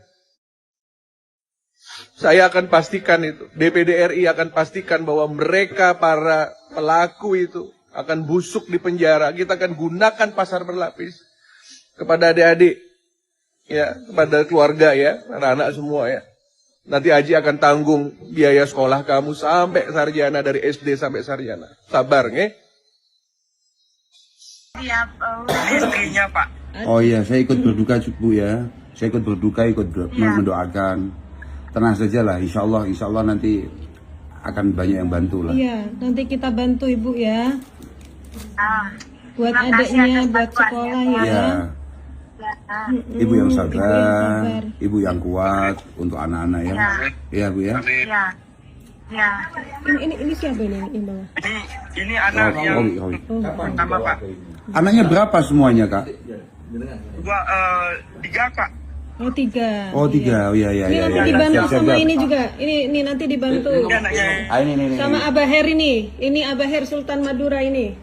Saya akan pastikan itu, DPD RI akan pastikan bahwa mereka para pelaku itu akan busuk di penjara. Kita akan gunakan pasar berlapis kepada adik-adik, ya, kepada keluarga ya, anak-anak semua ya. Nanti Haji akan tanggung biaya sekolah kamu sampai sarjana, dari SD sampai sarjana. Sabar, nge? Istrinya Pak. Oh iya, saya ikut berduka Bu ya. Saya ikut berduka, mendoakan. Tenang saja lah, insya Allah nanti akan banyak yang bantu lah. Iya, nanti kita bantu Ibu ya. Buat adiknya, buat sekolah ya. Ibu yang sabar, Ibu yang kuat untuk anak-anak ya. Iya Bu ya. Ya. Ini siapa ini bawah? Ini anak yang pertama Pak. Anaknya berapa semuanya Kak? 3 Pak. Oh 3. Oh 3, oh iya. Ini nanti dibantu sama ini juga. Ini nanti dibantu. Ini. Sama Abah Her ini. Ini Abah Her Sultan Madura ini.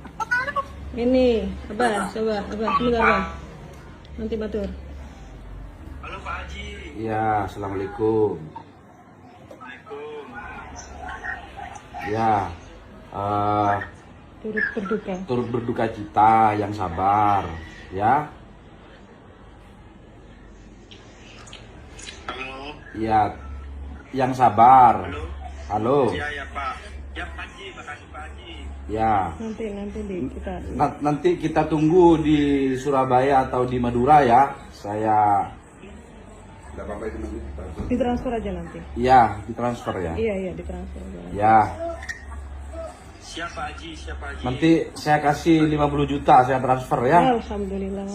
Ini Abah, coba Abah, sebentar Abah. Nanti batur. Halo Pak Haji. Ya, assalamualaikum. Ya, turut berduka cita, yang sabar, ya. Halo. Ya, yang sabar. Halo. Ya Pak. Ya Pak Haji, makasih Pak Haji. Ya. Nanti kita tunggu di Surabaya atau di Madura ya. Saya. Ditransfer aja nanti. Iya, ditransfer ya. Iya, ditransfer aja. Ya. Siapa Haji? Nanti saya kasih 50 juta saya transfer ya. Alhamdulillah.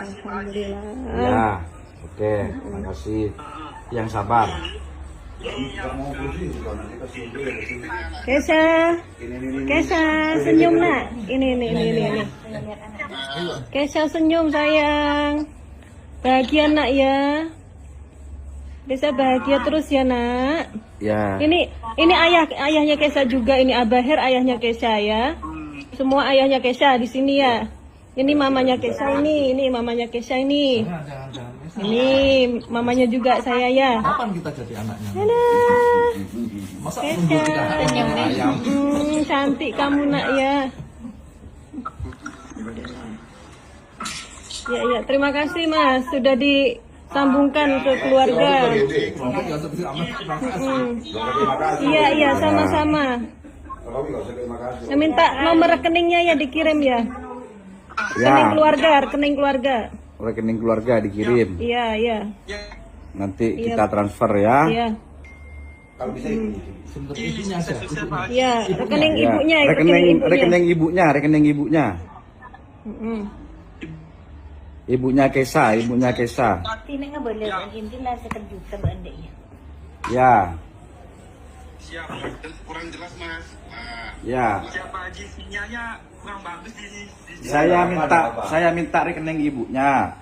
Alhamdulillah. Ya. Oke, makasih. Yang sabar. Kesha, senyum nak. Ini. Kesha senyum sayang. Bahagia nak ya. Bisa bahagia terus ya nak. Ya. Ini ayahnya Kesha juga. Ini Abah Her ayahnya Kesha ya. Semua ayahnya Kesha di sini ya. Ini mamanya Kesha ini mamanya Kesha ini. Ini mamanya juga saya ya. Kapan kita jadi anaknya? Masa Kesha. Cantik kamu nak ya. Ya, terima kasih Mas sudah disambungkan ke keluarga. Iya, sama-sama. Saya minta nomor rekeningnya ya dikirim ya. Rekening keluarga. Rekening keluarga dikirim. Iya. Nanti kita transfer ya. Iya. Kalau bisa Iya, rekening ibunya. Rekening ibunya. Ibunya Kesha. Tidak boleh intilah sekejutan adiknya. Ya. Siap, kurang jelas Mas. Ya. Siapa aja sinyalnya kurang bagus di Saya minta rekening ibunya.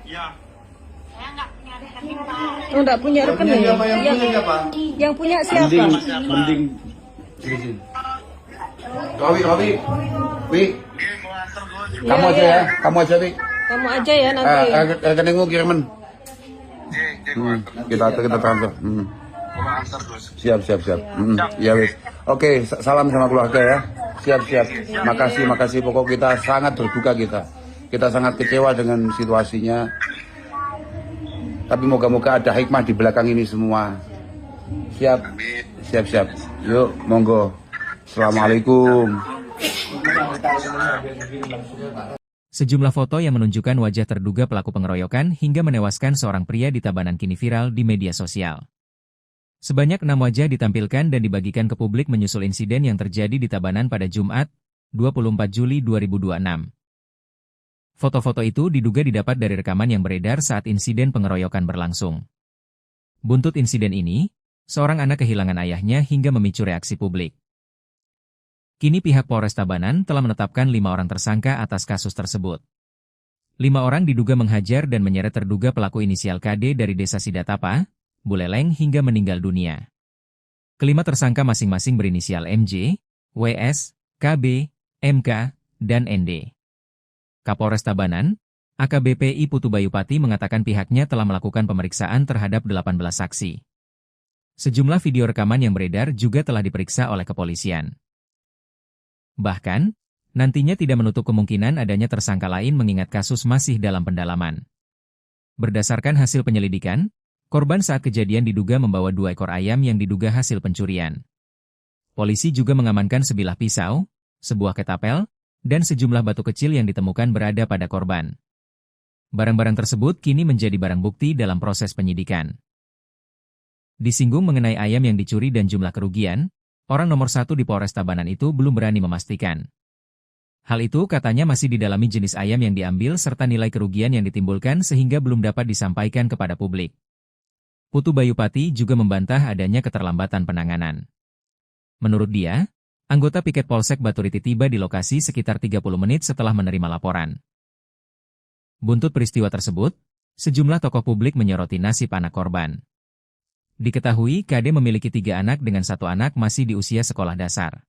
Ya. Oh, enggak punya rekening. Yang punya siapa? Mending. Robi. Wi. Kamu aja ya. Kamu aja ya nanti. Rekeningmu kiriman. Kita transfer. Siap. Ya wis. Oke, salam sama keluarga ya. Siap. Makasih. Pokok kita sangat berduka kita. Kita sangat kecewa dengan situasinya. Tapi moga-moga ada hikmah di belakang ini semua. Siap. Yuk, monggo. Assalamualaikum. Sejumlah foto yang menunjukkan wajah terduga pelaku pengeroyokan hingga menewaskan seorang pria di Tabanan kini viral di media sosial. Sebanyak 6 wajah ditampilkan dan dibagikan ke publik menyusul insiden yang terjadi di Tabanan pada Jumat, 24 Juli 2026. Foto-foto itu diduga didapat dari rekaman yang beredar saat insiden pengeroyokan berlangsung. Buntut insiden ini, seorang anak kehilangan ayahnya hingga memicu reaksi publik. Kini pihak Polres Tabanan telah menetapkan 5 orang tersangka atas kasus tersebut. 5 orang diduga menghajar dan menyeret terduga pelaku inisial KD dari desa Sidatapa, Buleleng hingga meninggal dunia. Kelima tersangka masing-masing berinisial MJ, WS, KB, MK, dan ND. Kapolres Tabanan, AKBP I Putu Bayupati mengatakan pihaknya telah melakukan pemeriksaan terhadap 18 saksi. Sejumlah video rekaman yang beredar juga telah diperiksa oleh kepolisian. Bahkan, nantinya tidak menutup kemungkinan adanya tersangka lain mengingat kasus masih dalam pendalaman. Berdasarkan hasil penyelidikan, korban saat kejadian diduga membawa 2 ekor ayam yang diduga hasil pencurian. Polisi juga mengamankan sebilah pisau, sebuah ketapel, dan sejumlah batu kecil yang ditemukan berada pada korban. Barang-barang tersebut kini menjadi barang bukti dalam proses penyidikan. Disinggung mengenai ayam yang dicuri dan jumlah kerugian, orang nomor 1 di Polres Tabanan itu belum berani memastikan. Hal itu katanya masih didalami jenis ayam yang diambil serta nilai kerugian yang ditimbulkan sehingga belum dapat disampaikan kepada publik. Putu Bayupati juga membantah adanya keterlambatan penanganan. Menurut dia, anggota piket Polsek Baturiti tiba di lokasi sekitar 30 menit setelah menerima laporan. Buntut peristiwa tersebut, sejumlah tokoh publik menyoroti nasib anak korban. Diketahui KD memiliki 3 anak dengan 1 anak masih di usia sekolah dasar.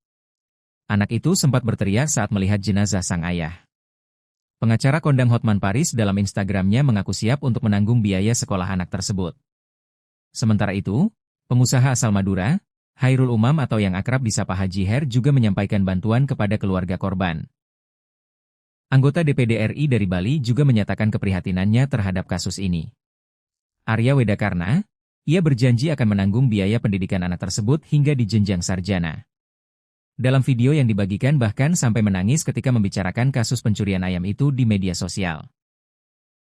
Anak itu sempat berteriak saat melihat jenazah sang ayah. Pengacara kondang Hotman Paris dalam Instagramnya mengaku siap untuk menanggung biaya sekolah anak tersebut. Sementara itu, pengusaha asal Madura, Hairul Umam atau yang akrab disapa Haji Her juga menyampaikan bantuan kepada keluarga korban. Anggota DPD RI dari Bali juga menyatakan keprihatinannya terhadap kasus ini. Arya Wedakarna, ia berjanji akan menanggung biaya pendidikan anak tersebut hingga di jenjang sarjana. Dalam video yang dibagikan bahkan sampai menangis ketika membicarakan kasus pencurian ayam itu di media sosial.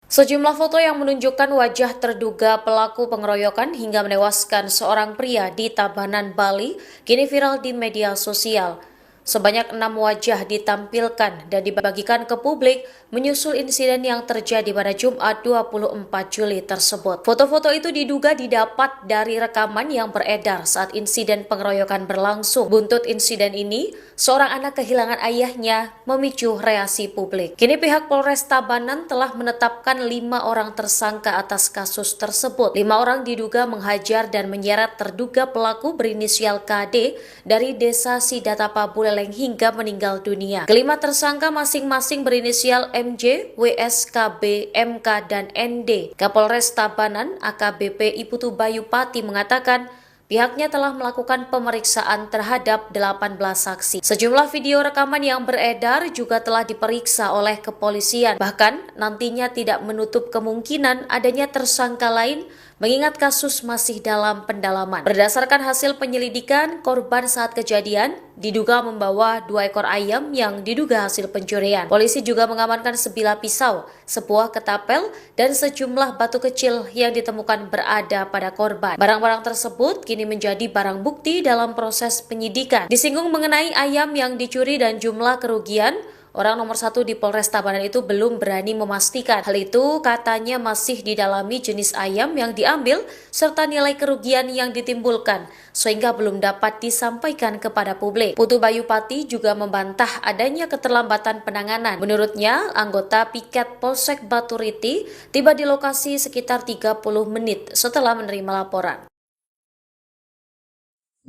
Sejumlah foto yang menunjukkan wajah terduga pelaku pengeroyokan hingga menewaskan seorang pria di Tabanan, Bali, kini viral di media sosial. Sebanyak 6 wajah ditampilkan dan dibagikan ke publik menyusul insiden yang terjadi pada Jumat 24 Juli tersebut. Foto-foto itu diduga didapat dari rekaman yang beredar saat insiden pengeroyokan berlangsung. Buntut insiden ini, seorang anak kehilangan ayahnya memicu reaksi publik. Kini pihak Polres Tabanan telah menetapkan 5 orang tersangka atas kasus tersebut. 5 orang diduga menghajar dan menyeret terduga pelaku berinisial KD dari desa Sidatapa Buleleng tergeleng hingga meninggal dunia. Kelima tersangka masing-masing berinisial MJ, WS, KB, MK, dan ND. Kapolres Tabanan AKBP Iputu Bayu Pati mengatakan pihaknya telah melakukan pemeriksaan terhadap 18 saksi. Sejumlah video rekaman yang beredar juga telah diperiksa oleh kepolisian. Bahkan nantinya tidak menutup kemungkinan adanya tersangka lain mengingat kasus masih dalam pendalaman. Berdasarkan hasil penyelidikan, korban saat kejadian diduga membawa 2 ekor ayam yang diduga hasil pencurian. Polisi juga mengamankan sebilah pisau, sebuah ketapel, dan sejumlah batu kecil yang ditemukan berada pada korban. Barang-barang tersebut kini menjadi barang bukti dalam proses penyidikan. Disinggung mengenai ayam yang dicuri dan jumlah kerugian, orang nomor 1 di Polres Tabanan itu belum berani memastikan. Hal itu katanya masih didalami jenis ayam yang diambil serta nilai kerugian yang ditimbulkan, sehingga belum dapat disampaikan kepada publik. Putu Bayu Pati juga membantah adanya keterlambatan penanganan. Menurutnya, anggota piket Polsek Baturiti tiba di lokasi sekitar 30 menit setelah menerima laporan.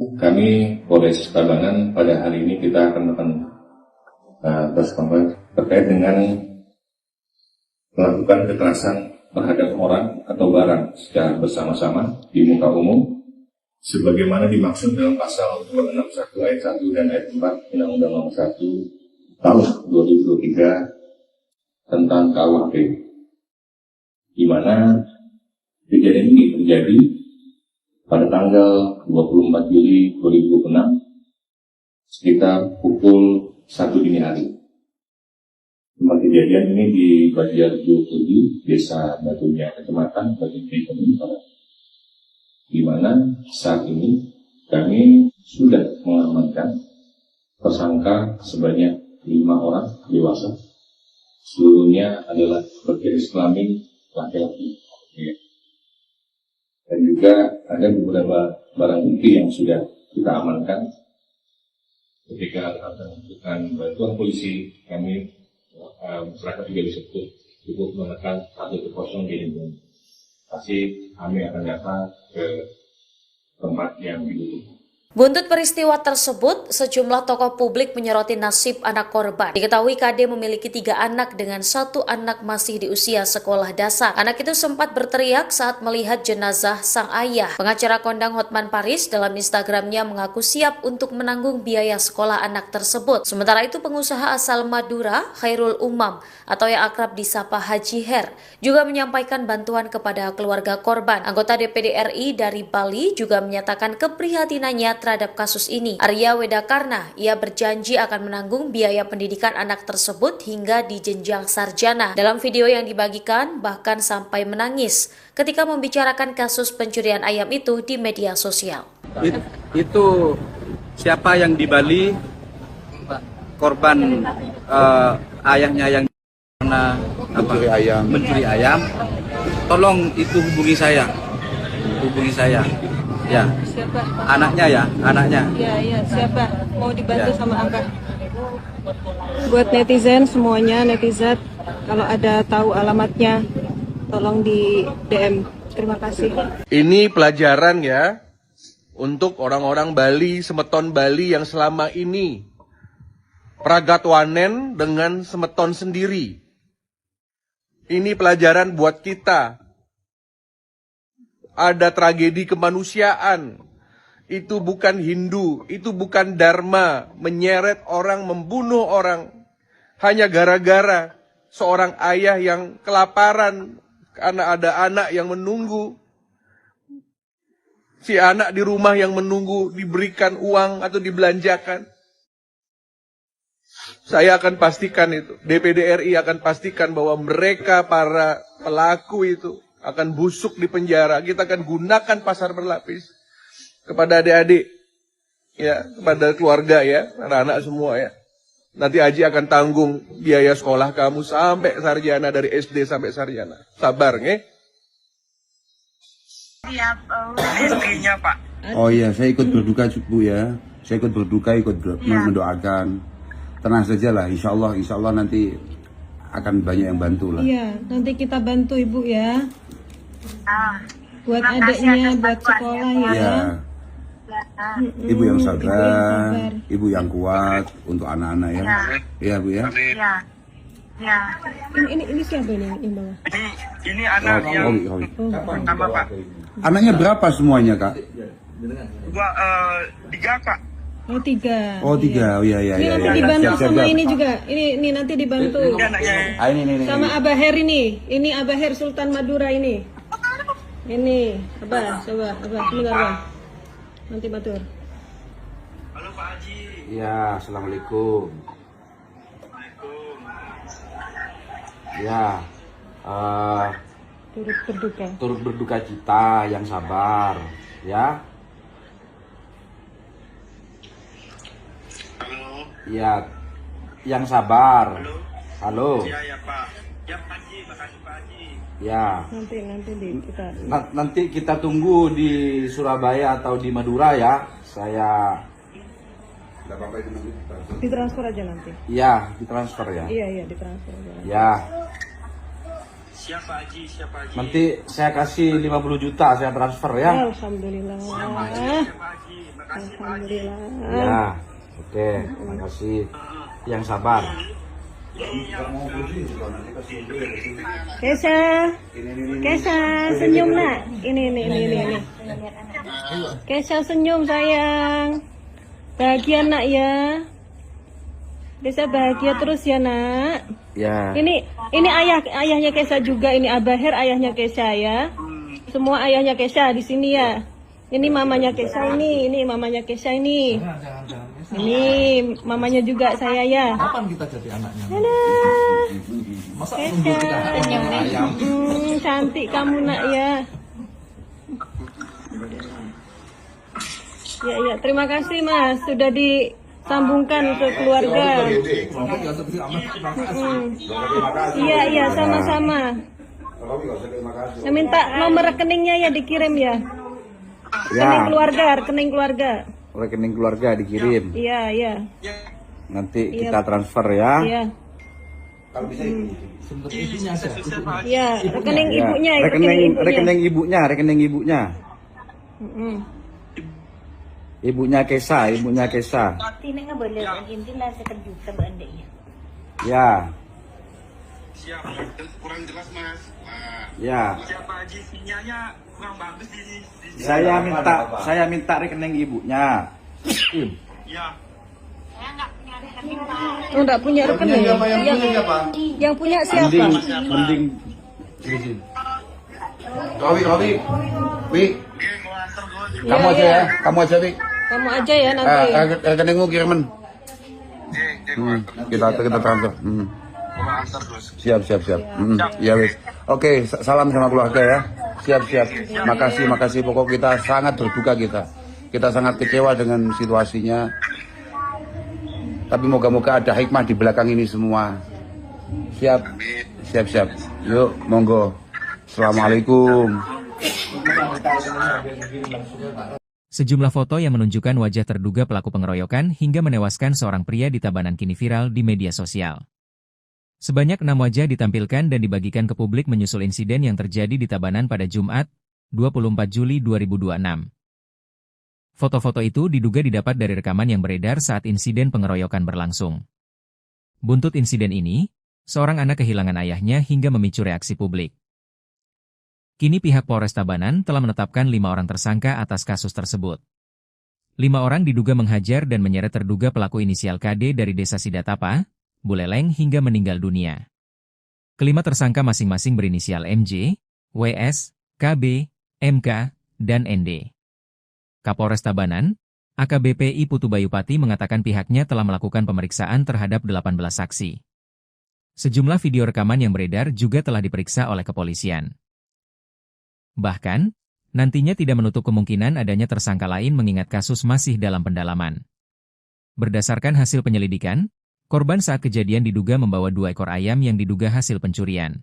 Kami Polres Tabanan pada hari ini kita akan terkait dengan melakukan kekerasan terhadap orang atau barang secara bersama-sama di muka umum sebagaimana dimaksud dalam pasal 261 ayat 1 dan ayat 4 Undang-Undang Nomor 1 Tahun 2023 tentang KUHP, di mana kejadian ini terjadi pada tanggal 24 Juli 2006 sekitar pukul 1 dini hari. Tempat kejadian ini di Banjarjo 7, Desa Batunya, Kecamatan Batunya, di mana saat ini kami sudah mengamankan tersangka sebanyak 5 orang dewasa. Seluruhnya adalah berjenis kelamin laki-laki. Dan juga ada beberapa barang bukti yang sudah kita amankan. Ketika akan membutuhkan bantuan polisi, kami masyarakat juga bisa cukup menekan 110 di lingkungan. Pasti kami akan datang ke tempat yang dibutuhkan. Buntut peristiwa tersebut, sejumlah tokoh publik menyoroti nasib anak korban. Diketahui KD memiliki 3 anak dengan 1 anak masih di usia sekolah dasar. Anak itu sempat berteriak saat melihat jenazah sang ayah. Pengacara kondang Hotman Paris dalam Instagramnya mengaku siap untuk menanggung biaya sekolah anak tersebut. Sementara itu pengusaha asal Madura, Khairul Umam atau yang akrab disapa Haji Her, juga menyampaikan bantuan kepada keluarga korban. Anggota DPD RI dari Bali juga menyatakan keprihatinannya terhadap kasus ini. Arya Wedakarna, ia berjanji akan menanggung biaya pendidikan anak tersebut hingga di jenjang sarjana. Dalam video yang dibagikan, bahkan sampai menangis ketika membicarakan kasus pencurian ayam itu di media sosial. Itu siapa yang di Bali, korban ayahnya yang karena mencuri ayam, tolong itu hubungi saya. Ya, Siapa? anaknya. Iya, siapa? Mau dibantu sama Abah. Buat netizen semuanya, netizen, kalau ada tahu alamatnya, tolong di DM. Terima kasih. Ini pelajaran ya untuk orang-orang Bali, semeton Bali yang selama ini pragatwanen dengan semeton sendiri. Ini pelajaran buat kita. Ada tragedi kemanusiaan. Itu bukan Hindu, itu bukan Dharma, menyeret orang, membunuh orang hanya gara-gara seorang ayah yang kelaparan karena ada anak yang menunggu. Si anak di rumah yang menunggu diberikan uang atau dibelanjakan. Saya akan pastikan itu, DPD RI akan pastikan bahwa mereka para pelaku itu akan busuk di penjara. Kita akan gunakan pasar berlapis kepada adik-adik, ya, kepada keluarga ya, anak-anak semua ya. Nanti Haji akan tanggung biaya sekolah kamu sampai sarjana, dari SD sampai sarjana. Sabar, nge? Siap, istrinya Pak. Oh iya, saya ikut berduka Bu ya. Saya ikut berduka, mendoakan. Tenang saja lah, insya Allah nanti akan banyak yang bantu lah. Iya, nanti kita bantu Ibu ya. Buat adiknya, buat sekolah ya. Ya. Ibu yang sabar, ibu yang kuat untuk anak-anak ya. Iya Bu ya. Ya. Ini siapa ini bawah? Ini anak yang pertama Pak. Anaknya berapa semuanya Kak? Gua 3 Pak. Oh 3. Oh 3, oh iya. Ini nanti dibantu sama ini juga. Ini nanti dibantu. Ini. Sama Abah Her ini. Ini Abah Her Sultan Madura ini. Ini Abah, coba Abah, sebentar Abah. Nanti batur. Halo Pak Haji. Ya, assalamualaikum. Ya, turut berduka cita, yang sabar, ya. Halo. Ya, yang sabar. Halo. Ya Pak. Ya Pak Haji, makasih Pak Haji. Ya. Nanti kita tunggu di Surabaya atau di Madura ya. Saya ditransfer aja nanti. Iya, ditransfer ya. Iya, ditransfer aja. Ya. Siapa Haji? Nanti saya kasih 50 juta saya transfer ya. Alhamdulillah. Alhamdulillah. Ya. Oke, makasih. Yang sabar. Kesha senyum nak. Ini. Kesha senyum sayang. Bahagia nak ya. Kesha bahagia terus ya nak. Ya. Ini ayahnya Kesha juga. Ini Abah Her ayahnya Kesha ya. Semua ayahnya Kesha di sini ya. Ini mamanya Kesha ini mamanya Kesha ini. Ini mamanya juga saya ya. Kapan kita jadi anaknya? Masa nunggu kita ayam? Cantik kamu nak ya. Ya, terima kasih Mas sudah disambungkan ke keluarga. Iya, sama-sama. Saya minta nomor rekeningnya ya dikirim ya. Rekening keluarga. Rekening keluarga dikirim. Iya. Nanti kita transfer ya. Iya. Kalau bisa ibunya aja. Iya, rekening ibunya. Rekening ibunya. Ibunya Kesha. Tine nga boleh ang inti lah sekejuta ba anda ya? Ya. Siap, kurang jelas Mas. Ya. Siapa Haji sinyalnya kurang bagus di Saya minta rekening ibunya. Ya. Oh, enggak punya rekening. Yang punya siapa? Mending. Wi. Kamu aja ya, Wi. Kamu aja ya nanti. Rekeningmu kiriman. Kita transfer. Siap. Ya wis. Oke, salam sama keluarga ya. Siap. Makasih. Pokok kita sangat berduka kita sangat kecewa dengan situasinya. Tapi moga-moga ada hikmah di belakang ini semua. Siap. Yuk, monggo. Assalamualaikum. Sejumlah foto yang menunjukkan wajah terduga pelaku pengeroyokan hingga menewaskan seorang pria di Tabanan kini viral di media sosial. Sebanyak 6 wajah ditampilkan dan dibagikan ke publik menyusul insiden yang terjadi di Tabanan pada Jumat, 24 Juli 2026. Foto-foto itu diduga didapat dari rekaman yang beredar saat insiden pengeroyokan berlangsung. Buntut insiden ini, seorang anak kehilangan ayahnya hingga memicu reaksi publik. Kini pihak Polres Tabanan telah menetapkan 5 orang tersangka atas kasus tersebut. 5 orang diduga menghajar dan menyeret terduga pelaku inisial KD dari Desa Sidatapa, Buleleng hingga meninggal dunia. Kelima tersangka masing-masing berinisial MJ, WS, KB, MK, dan ND. Kapolres Tabanan, AKBP I Putu Bayupati mengatakan pihaknya telah melakukan pemeriksaan terhadap 18 saksi. Sejumlah video rekaman yang beredar juga telah diperiksa oleh kepolisian. Bahkan, nantinya tidak menutup kemungkinan adanya tersangka lain mengingat kasus masih dalam pendalaman. Berdasarkan hasil penyelidikan, korban saat kejadian diduga membawa 2 ekor ayam yang diduga hasil pencurian.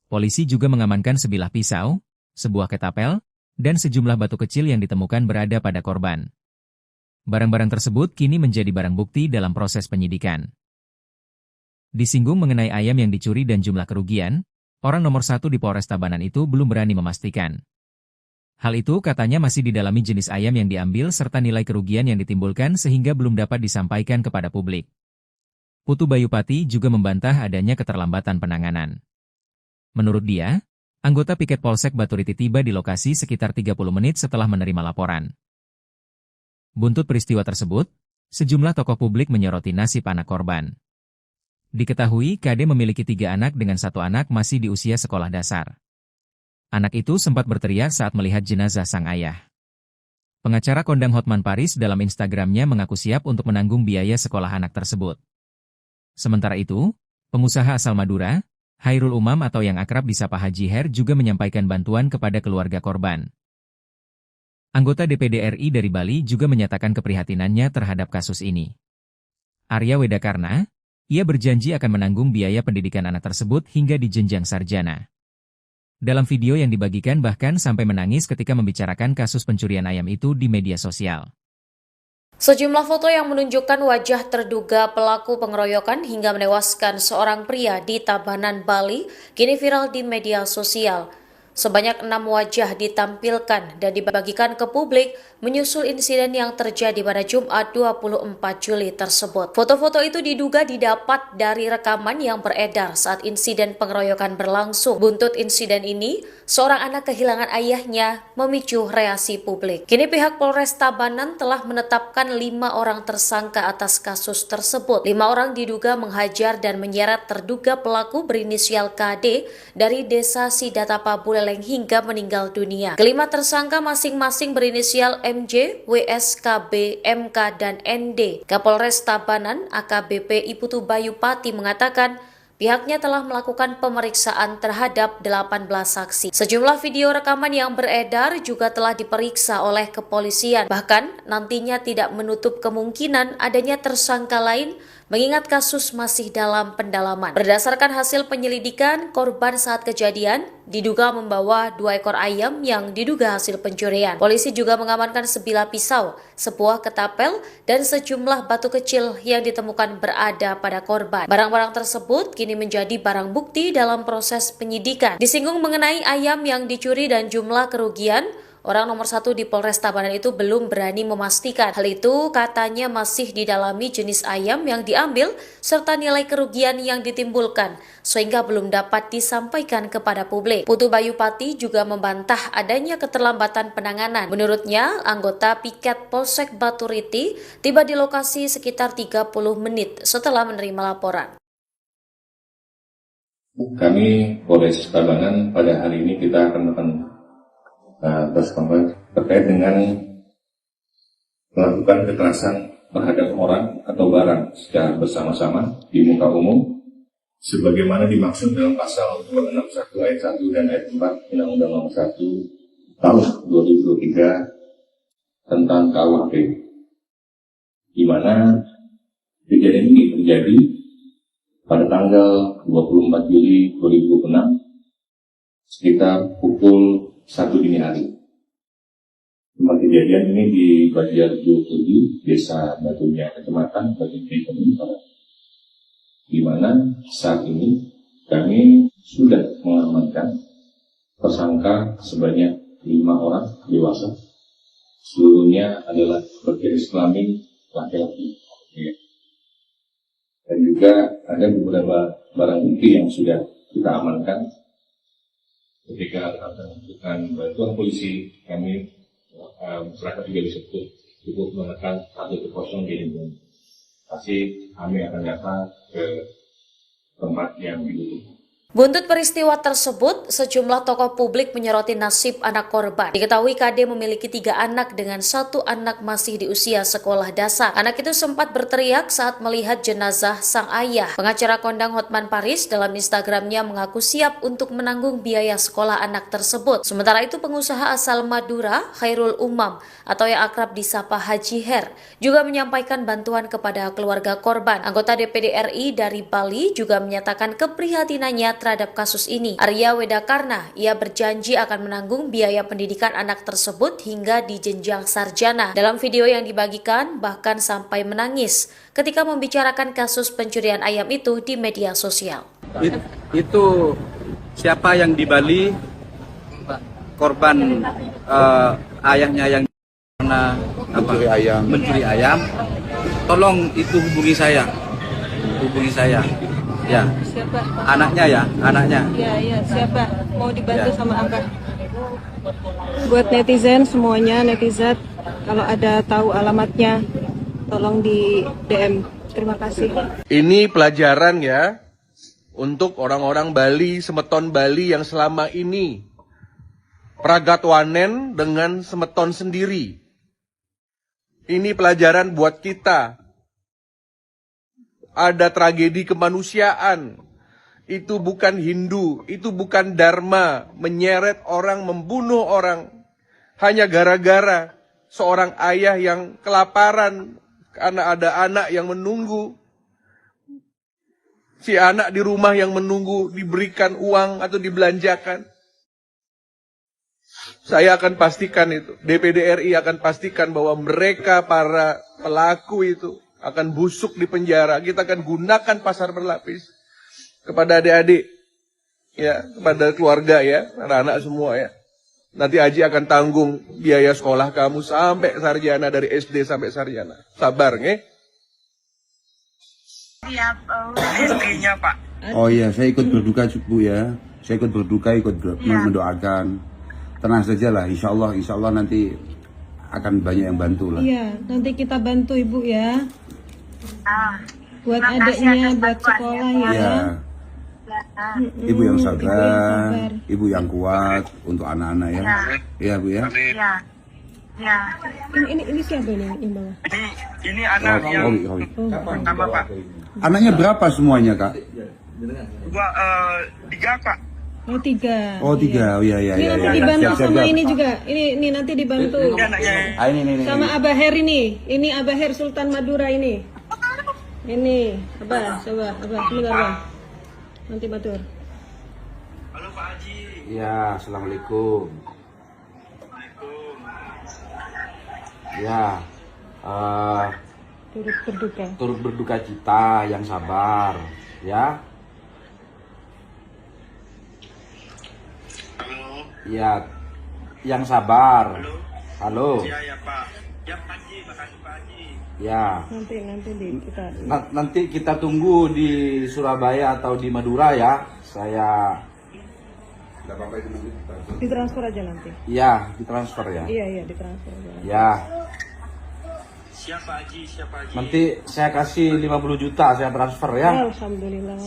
Polisi juga mengamankan sebilah pisau, sebuah ketapel, dan sejumlah batu kecil yang ditemukan berada pada korban. Barang-barang tersebut kini menjadi barang bukti dalam proses penyidikan. Disinggung mengenai ayam yang dicuri dan jumlah kerugian, orang nomor 1 di Polres Tabanan itu belum berani memastikan. Hal itu katanya masih didalami jenis ayam yang diambil serta nilai kerugian yang ditimbulkan sehingga belum dapat disampaikan kepada publik. Putu Bayupati juga membantah adanya keterlambatan penanganan. Menurut dia, anggota piket Polsek Baturiti tiba di lokasi sekitar 30 menit setelah menerima laporan. Buntut peristiwa tersebut, sejumlah tokoh publik menyoroti nasib anak korban. Diketahui KD memiliki 3 anak dengan 1 anak masih di usia sekolah dasar. Anak itu sempat berteriak saat melihat jenazah sang ayah. Pengacara kondang Hotman Paris dalam Instagramnya mengaku siap untuk menanggung biaya sekolah anak tersebut. Sementara itu, pengusaha asal Madura, Khairul Umam atau yang akrab disapa Haji Her juga menyampaikan bantuan kepada keluarga korban. Anggota DPD RI dari Bali juga menyatakan keprihatinannya terhadap kasus ini. Arya Wedakarna, ia berjanji akan menanggung biaya pendidikan anak tersebut hingga di jenjang sarjana. Dalam video yang dibagikan bahkan sampai menangis ketika membicarakan kasus pencurian ayam itu di media sosial. Sejumlah foto yang menunjukkan wajah terduga pelaku pengeroyokan hingga menewaskan seorang pria di Tabanan, Bali, kini viral di media sosial. Sebanyak 6 wajah ditampilkan dan dibagikan ke publik menyusul insiden yang terjadi pada Jumat 24 Juli tersebut. Foto-foto itu diduga didapat dari rekaman yang beredar saat insiden pengeroyokan berlangsung. Buntut insiden ini, seorang anak kehilangan ayahnya memicu reaksi publik. Kini pihak Polres Tabanan telah menetapkan 5 orang tersangka atas kasus tersebut. 5 orang diduga menghajar dan menyeret terduga pelaku berinisial KD dari desa Sidatapa Buleleng hingga meninggal dunia. Kelima tersangka masing-masing berinisial MJ, WS, KB, MK, dan ND. Kapolres Tabanan AKBP Putu Bayupati mengatakan pihaknya telah melakukan pemeriksaan terhadap 18 saksi. Sejumlah video rekaman yang beredar juga telah diperiksa oleh kepolisian. Bahkan nantinya tidak menutup kemungkinan adanya tersangka lain mengingat kasus masih dalam pendalaman. Berdasarkan hasil penyelidikan, korban saat kejadian diduga membawa 2 ekor ayam yang diduga hasil pencurian. Polisi juga mengamankan sebilah pisau, sebuah ketapel, dan sejumlah batu kecil yang ditemukan berada pada korban. Barang-barang tersebut kini menjadi barang bukti dalam proses penyidikan. Disinggung mengenai ayam yang dicuri dan jumlah kerugian, orang nomor 1 di Polres Tabanan itu belum berani memastikan. Hal itu katanya masih didalami jenis ayam yang diambil serta nilai kerugian yang ditimbulkan, sehingga belum dapat disampaikan kepada publik. Putu Bayupati juga membantah adanya keterlambatan penanganan. Menurutnya, anggota piket Polsek Baturiti tiba di lokasi sekitar 30 menit setelah menerima laporan. Kami Polres Tabanan pada hari ini kita akan terkait dengan melakukan kekerasan terhadap orang atau barang secara bersama-sama di muka umum sebagaimana dimaksud dalam pasal 261 ayat 1 dan ayat 4 Undang-Undang Nomor 1 Tahun 2023 tentang KUHP, di mana kejadian ini terjadi pada tanggal 24 Juli 2006 sekitar pukul 1 dini hari. Tempat kejadian ini di Banjar 27, Desa Batunya, Kecamatan Batunya, di mana saat ini kami sudah mengamankan tersangka sebanyak 5 orang dewasa. Seluruhnya adalah berjenis kelamin laki-laki. Dan juga ada beberapa barang bukti yang sudah kita amankan. Ketika akan membutuhkan bantuan polisi, kami masyarakat juga bisa cukup menekan 110 di lingkungan. Pasti kami akan datang ke tempat yang dibutuhkan. Buntut peristiwa tersebut, sejumlah tokoh publik menyoroti nasib anak korban. Diketahui KD memiliki 3 anak dengan 1 anak masih di usia sekolah dasar. Anak itu sempat berteriak saat melihat jenazah sang ayah. Pengacara kondang Hotman Paris dalam Instagramnya mengaku siap untuk menanggung biaya sekolah anak tersebut. Sementara itu pengusaha asal Madura, Khairul Umam atau yang akrab disapa Haji Her, juga menyampaikan bantuan kepada keluarga korban. Anggota DPD RI dari Bali juga menyatakan keprihatinannya terhadap kasus ini. Arya Wedakarna, ia berjanji akan menanggung biaya pendidikan anak tersebut hingga di jenjang sarjana. Dalam video yang dibagikan, bahkan sampai menangis ketika membicarakan kasus pencurian ayam itu di media sosial. Itu siapa yang di Bali korban ayahnya yang karena mencuri ayam, tolong itu hubungi saya, ya. Siapa? Anaknya. Ya, siapa? Mau dibantu sama Abah. Buat netizen semuanya, netizen, kalau ada tahu alamatnya, tolong di DM. Terima kasih. Ini pelajaran ya untuk orang-orang Bali, semeton Bali yang selama ini pragatwanen dengan semeton sendiri. Ini pelajaran buat kita. Ada tragedi kemanusiaan. Itu bukan Hindu, itu bukan Dharma, menyeret orang, membunuh orang. Hanya gara-gara seorang ayah yang kelaparan karena ada anak yang menunggu. Si anak di rumah yang menunggu diberikan uang atau dibelanjakan. Saya akan pastikan itu, DPD RI akan pastikan bahwa mereka para pelaku itu akan busuk di penjara. Kita akan gunakan pasar berlapis kepada adik-adik, ya, kepada keluarga ya, anak-anak semua ya. Nanti Aji akan tanggung biaya sekolah kamu sampai sarjana, dari SD sampai sarjana. Sabar, nge? Siap, istrinya Pak. Oh iya, saya ikut berduka Bu ya. Saya ikut berduka, mendoakan. Tenang saja lah, insya Allah nanti akan banyak yang bantu lah. Iya, nanti kita bantu Ibu ya. Buat adiknya, buat sekolah ya. Ya. Ibu yang sabar, ibu yang kuat untuk anak-anak ya. Iya Bu ya. Ya. Ini siapa ini yang bawa? Ini anak yang pertama Pak. Anaknya berapa semuanya Kak? 3 Pak. Oh 3. Oh 3, oh iya. Ini nanti dibantu sama ini juga. Ini nanti dibantu. Ini. Sama Abah Her ini. Ini Abah Her Sultan Madura ini. Ini Abah, coba Abah, sebentar Abah. Nanti batur. Halo Pak Haji. Ya, assalamualaikum. Ya, turut berduka cita, yang sabar, ya. Halo. Ya, yang sabar. Halo. Ya Pak. Ya Pak Haji, makasih Pak Haji. Ya. Nanti kita tunggu di Surabaya atau di Madura ya. Saya. Ditransfer aja nanti. Iya, ditransfer ya. Iya, ditransfer aja. Ya. Siapa Haji? Nanti saya kasih 50 juta, saya transfer ya. Alhamdulillah.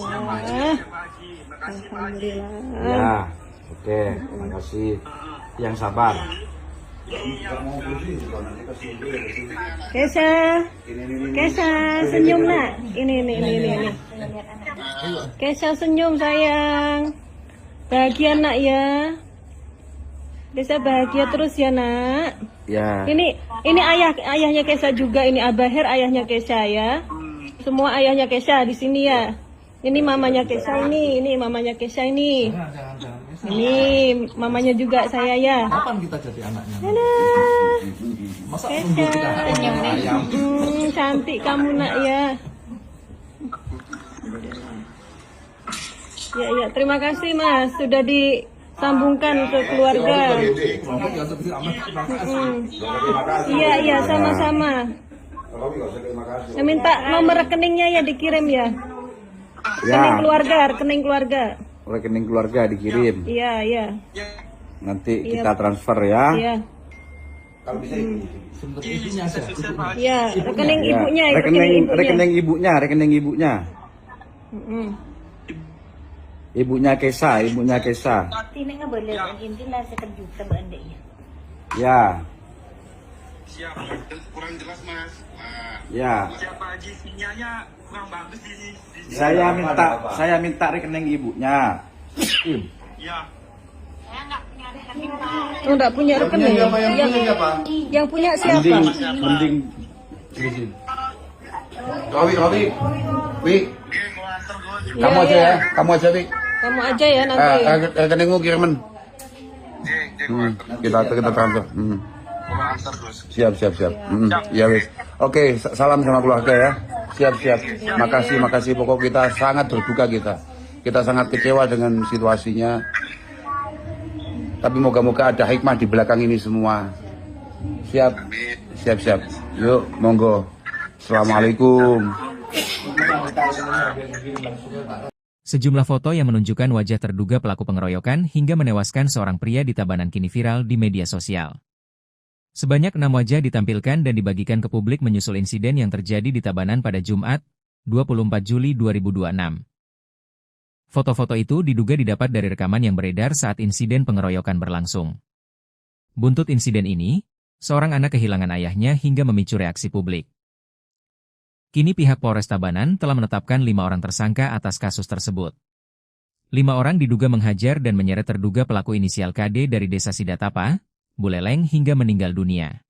Alhamdulillah. Ya, oke, makasih. Yang sabar. Kesha, senyum nak. Ini. Kesha senyum sayang. Bahagia nak ya. Kesha bahagia terus ya nak. Ya. Ini ayahnya Kesha juga. Ini Abah Her ayahnya Kesha ya. Semua ayahnya Kesha di sini ya. Ini mamanya Kesha ini mamanya Kesha ini. Ini mamanya juga saya ya. Kapan kita jadi anaknya? Masa cantik kamu nak ya. Ya, terima kasih Mas sudah disambungkan ke keluarga. Iya, sama-sama. Saya minta nomor rekeningnya ya dikirim ya. Rekening keluarga. Rekening keluarga dikirim. Iya. Nanti kita transfer ya. Iya. Kalau bisa Iya, rekening ibunya. Rekening ibunya. Ibunya Kesha. Ini nggak boleh, ini lah sekejutan andainya. Ya. Siap, kurang jelas Mas. Ya. Siapa Haji, sinyalnya kurang bagus di Saya minta rekening ibunya. Ya. Oh, enggak punya rekening. Yang punya siapa? Mending. Robi. Wi. Kamu aja ya. Kamu aja ya nanti. Rekeningmu kiriman. Kita transfer. Siap. Ya wis. Oke, salam sama keluarga ya. Siap. Makasih. Pokok kita sangat berduka kita. Kita sangat kecewa dengan situasinya. Tapi moga-moga ada hikmah di belakang ini semua. Siap? Siap. Yuk, monggo. Assalamualaikum. Sejumlah foto yang menunjukkan wajah terduga pelaku pengeroyokan hingga menewaskan seorang pria di Tabanan kini viral di media sosial. Sebanyak 6 wajah ditampilkan dan dibagikan ke publik menyusul insiden yang terjadi di Tabanan pada Jumat, 24 Juli 2026. Foto-foto itu diduga didapat dari rekaman yang beredar saat insiden pengeroyokan berlangsung. Buntut insiden ini, seorang anak kehilangan ayahnya hingga memicu reaksi publik. Kini pihak Polres Tabanan telah menetapkan 5 orang tersangka atas kasus tersebut. 5 orang diduga menghajar dan menyeret terduga pelaku inisial KD dari desa Sidatapa, Buleleng hingga meninggal dunia.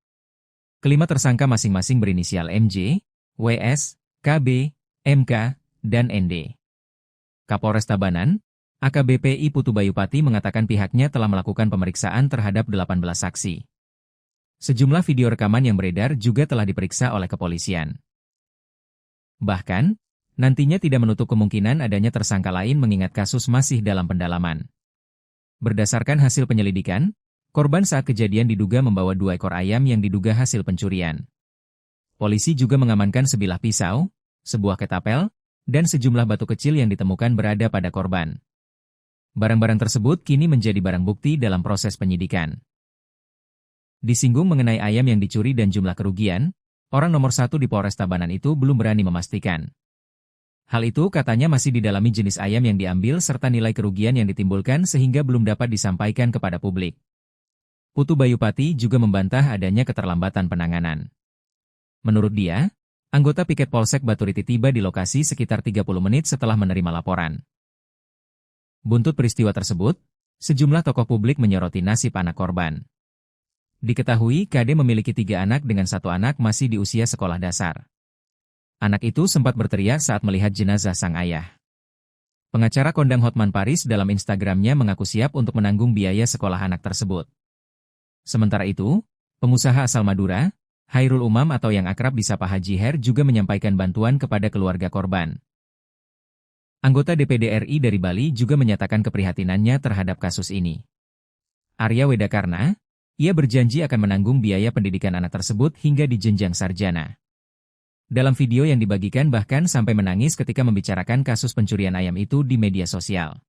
Kelima tersangka masing-masing berinisial MJ, WS, KB, MK, dan ND. Kapolres Tabanan, AKBP I Putu Bayupati mengatakan pihaknya telah melakukan pemeriksaan terhadap 18 saksi. Sejumlah video rekaman yang beredar juga telah diperiksa oleh kepolisian. Bahkan, nantinya tidak menutup kemungkinan adanya tersangka lain mengingat kasus masih dalam pendalaman. Berdasarkan hasil penyelidikan, korban saat kejadian diduga membawa 2 ekor ayam yang diduga hasil pencurian. Polisi juga mengamankan sebilah pisau, sebuah ketapel, dan sejumlah batu kecil yang ditemukan berada pada korban. Barang-barang tersebut kini menjadi barang bukti dalam proses penyidikan. Disinggung mengenai ayam yang dicuri dan jumlah kerugian, orang nomor 1 di Polres Tabanan itu belum berani memastikan. Hal itu katanya masih didalami jenis ayam yang diambil serta nilai kerugian yang ditimbulkan sehingga belum dapat disampaikan kepada publik. Putu Bayupati juga membantah adanya keterlambatan penanganan. Menurut dia, anggota piket Polsek Baturiti tiba di lokasi sekitar 30 menit setelah menerima laporan. Buntut peristiwa tersebut, sejumlah tokoh publik menyoroti nasib anak korban. Diketahui KD memiliki 3 anak dengan 1 anak masih di usia sekolah dasar. Anak itu sempat berteriak saat melihat jenazah sang ayah. Pengacara kondang Hotman Paris dalam Instagramnya mengaku siap untuk menanggung biaya sekolah anak tersebut. Sementara itu, pengusaha asal Madura, Hairul Umam atau yang akrab disapa Haji Her juga menyampaikan bantuan kepada keluarga korban. Anggota DPD RI dari Bali juga menyatakan keprihatinannya terhadap kasus ini. Arya Wedakarna, ia berjanji akan menanggung biaya pendidikan anak tersebut hingga di jenjang sarjana. Dalam video yang dibagikan bahkan sampai menangis ketika membicarakan kasus pencurian ayam itu di media sosial.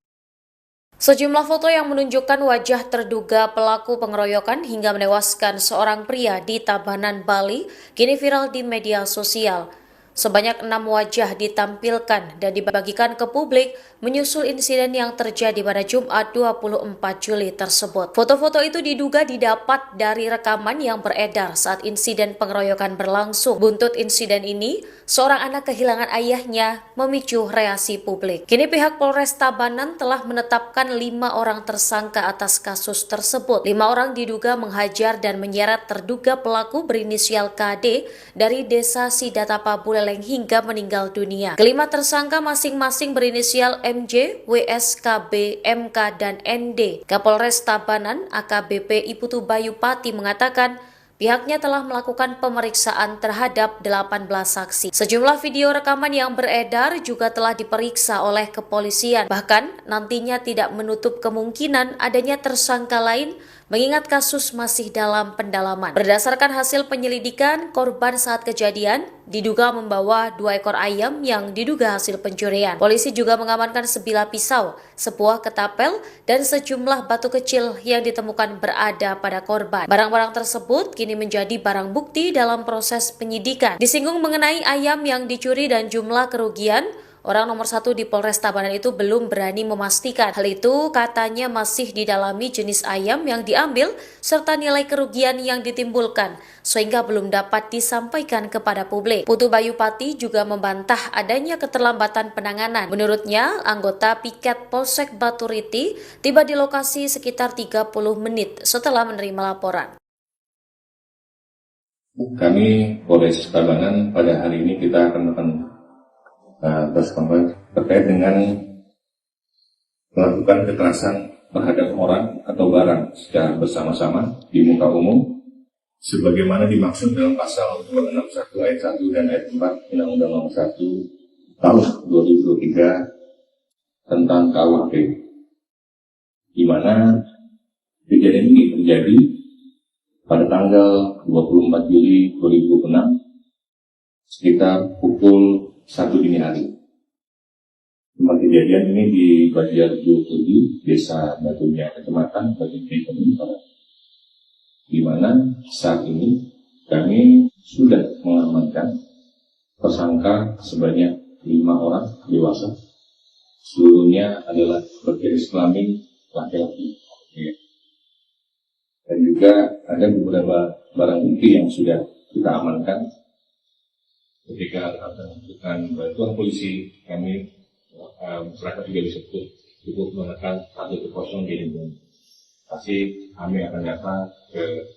Sejumlah foto yang menunjukkan wajah terduga pelaku pengeroyokan hingga menewaskan seorang pria di Tabanan, Bali, kini viral di media sosial. Sebanyak 6 wajah ditampilkan dan dibagikan ke publik menyusul insiden yang terjadi pada Jumat 24 Juli tersebut. Foto-foto itu diduga didapat dari rekaman yang beredar saat insiden pengeroyokan berlangsung. Buntut insiden ini, seorang anak kehilangan ayahnya memicu reaksi publik. Kini pihak Polres Tabanan telah menetapkan 5 orang tersangka atas kasus tersebut. 5 orang diduga menghajar dan menyeret terduga pelaku berinisial KD dari desa Sidatapa Buleleng hingga meninggal dunia. Kelima tersangka masing-masing berinisial MJ, WS, KB, MK, dan ND. Kapolres Tabanan AKBP I Putu Bayupati mengatakan pihaknya telah melakukan pemeriksaan terhadap 18 saksi. Sejumlah video rekaman yang beredar juga telah diperiksa oleh kepolisian. Bahkan nantinya tidak menutup kemungkinan adanya tersangka lain mengingat kasus masih dalam pendalaman. Berdasarkan hasil penyelidikan, korban saat kejadian diduga membawa 2 ekor ayam yang diduga hasil pencurian. Polisi juga mengamankan sebilah pisau, sebuah ketapel, dan sejumlah batu kecil yang ditemukan berada pada korban. Barang-barang tersebut kini menjadi barang bukti dalam proses penyidikan. Disinggung mengenai ayam yang dicuri dan jumlah kerugian, orang nomor 1 di Polres Tabanan itu belum berani memastikan. Hal itu katanya masih didalami jenis ayam yang diambil serta nilai kerugian yang ditimbulkan, sehingga belum dapat disampaikan kepada publik. Putu Bayupati juga membantah adanya keterlambatan penanganan. Menurutnya, anggota piket Polsek Baturiti tiba di lokasi sekitar 30 menit setelah menerima laporan. Kami Polres Tabanan pada hari ini kita akan terkait dengan melakukan kekerasan terhadap orang atau barang secara bersama-sama di muka umum sebagaimana dimaksud dalam pasal 261 ayat 1 dan ayat 4 Undang-Undang Nomor 1 Tahun 2023 tentang KUHP, di mana Kejadian ini terjadi pada tanggal 24 Juli 2006 sekitar pukul 1 dini hari. Tempat kejadian ini di Banjarjo Kudi, Desa Batunya, Kecamatan Batunya, di mana saat ini kami sudah mengamankan tersangka sebanyak 5 orang dewasa. Seluruhnya adalah berjenis kelamin laki-laki. Dan juga ada beberapa barang bukti yang sudah kita amankan. Ketika akan membutuhkan bantuan polisi, kami masyarakat juga bisa cukup menekan 110 di lingkungan. Pasti kami akan datang ke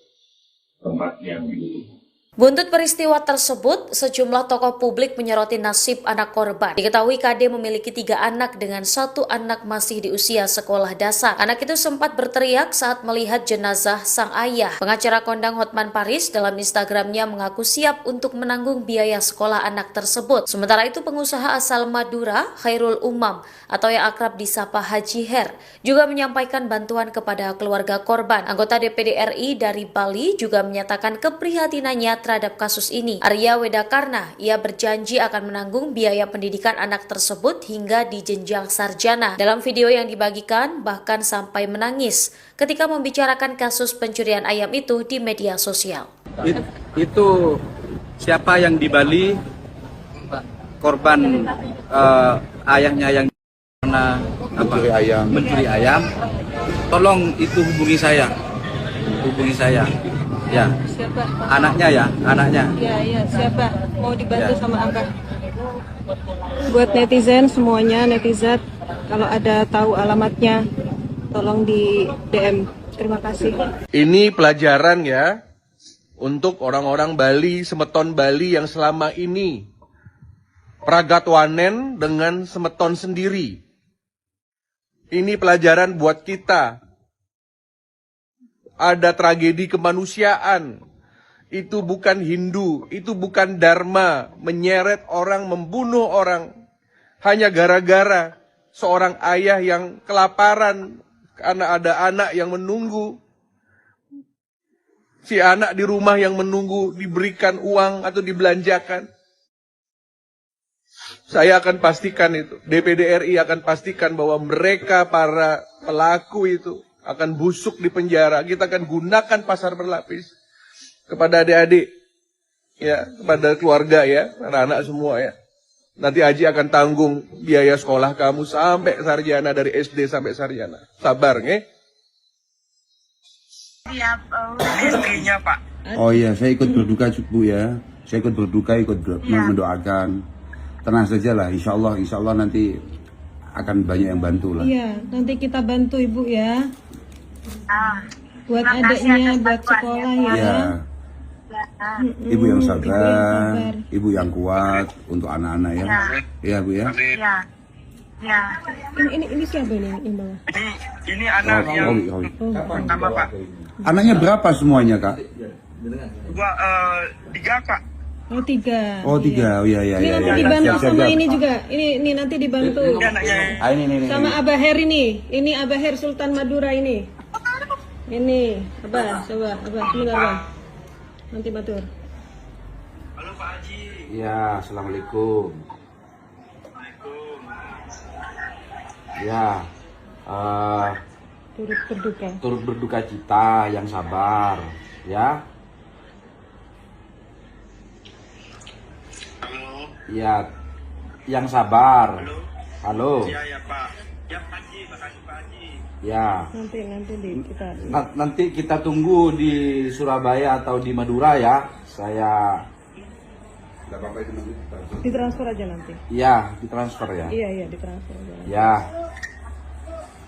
tempat yang dibutuhkan. Buntut peristiwa tersebut, sejumlah tokoh publik menyoroti nasib anak korban. Diketahui KD memiliki 3 anak dengan 1 anak masih di usia sekolah dasar. Anak itu sempat berteriak saat melihat jenazah sang ayah. Pengacara kondang Hotman Paris dalam Instagramnya mengaku siap untuk menanggung biaya sekolah anak tersebut. Sementara itu pengusaha asal Madura, Khairul Umam, atau yang akrab disapa Haji Her, juga menyampaikan bantuan kepada keluarga korban. Anggota DPD RI dari Bali juga menyatakan keprihatinannya terhadap kasus ini. Arya Wedakarna, ia berjanji akan menanggung biaya pendidikan anak tersebut hingga di jenjang sarjana. Dalam video yang dibagikan, bahkan sampai menangis ketika membicarakan kasus pencurian ayam itu di media sosial. Itu siapa yang di Bali, korban ayahnya yang karena mencuri ayam, tolong itu hubungi saya. Ya, Siapa? anaknya. Iya, siapa? Mau dibantu sama Abah. Buat netizen semuanya, netizen, kalau ada tahu alamatnya, tolong di DM. Terima kasih. Ini pelajaran ya untuk orang-orang Bali, semeton Bali yang selama ini pragatwanen dengan semeton sendiri. Ini pelajaran buat kita. Ada tragedi kemanusiaan. Itu bukan Hindu, itu bukan Dharma, menyeret orang, membunuh orang hanya gara-gara seorang ayah yang kelaparan karena ada anak yang menunggu. Si anak di rumah yang menunggu diberikan uang atau dibelanjakan. Saya akan pastikan itu, DPD RI akan pastikan bahwa mereka para pelaku itu akan busuk di penjara. Kita akan gunakan pasar berlapis kepada adik-adik, ya, kepada keluarga ya, anak-anak semua ya. Nanti Haji akan tanggung biaya sekolah kamu sampai sarjana, dari SD sampai sarjana. Sabar, nge? Siap, istrinya Pak. Oh iya, saya ikut berduka Bu ya. Saya ikut berduka, mendoakan. Tenang saja lah, insya Allah nanti akan banyak yang bantu lah. Iya, nanti kita bantu Ibu ya. Buat adiknya, buat sekolah ya. Ibu yang sabar, ibu yang kuat untuk anak-anak ya. Iya Bu ya. Ya. Ini siapa ini yang bawah? Ini anak yang pertama Pak. Anaknya berapa semuanya Kak? 3 Pak. Oh 3. Oh 3, oh iya. Ini nanti dibantu sama ini juga. Ini nanti dibantu. Ini. Sama Abah Her ini. Ini Abah Her Sultan Madura ini. Ini Abah, coba Abah, sebentar Abah. Nanti batur. Halo Pak Haji. Ya, assalamualaikum. Ya, turut berduka cita, yang sabar, ya. Halo. Ya, yang sabar. Halo. Ya Pak. Ya Pak Haji, makasih Pak Haji. Ya. Nanti kita tunggu di Surabaya atau di Madura ya. Saya. Ditransfer aja nanti. Iya, ditransfer ya. Iya, ditransfer aja. Ya.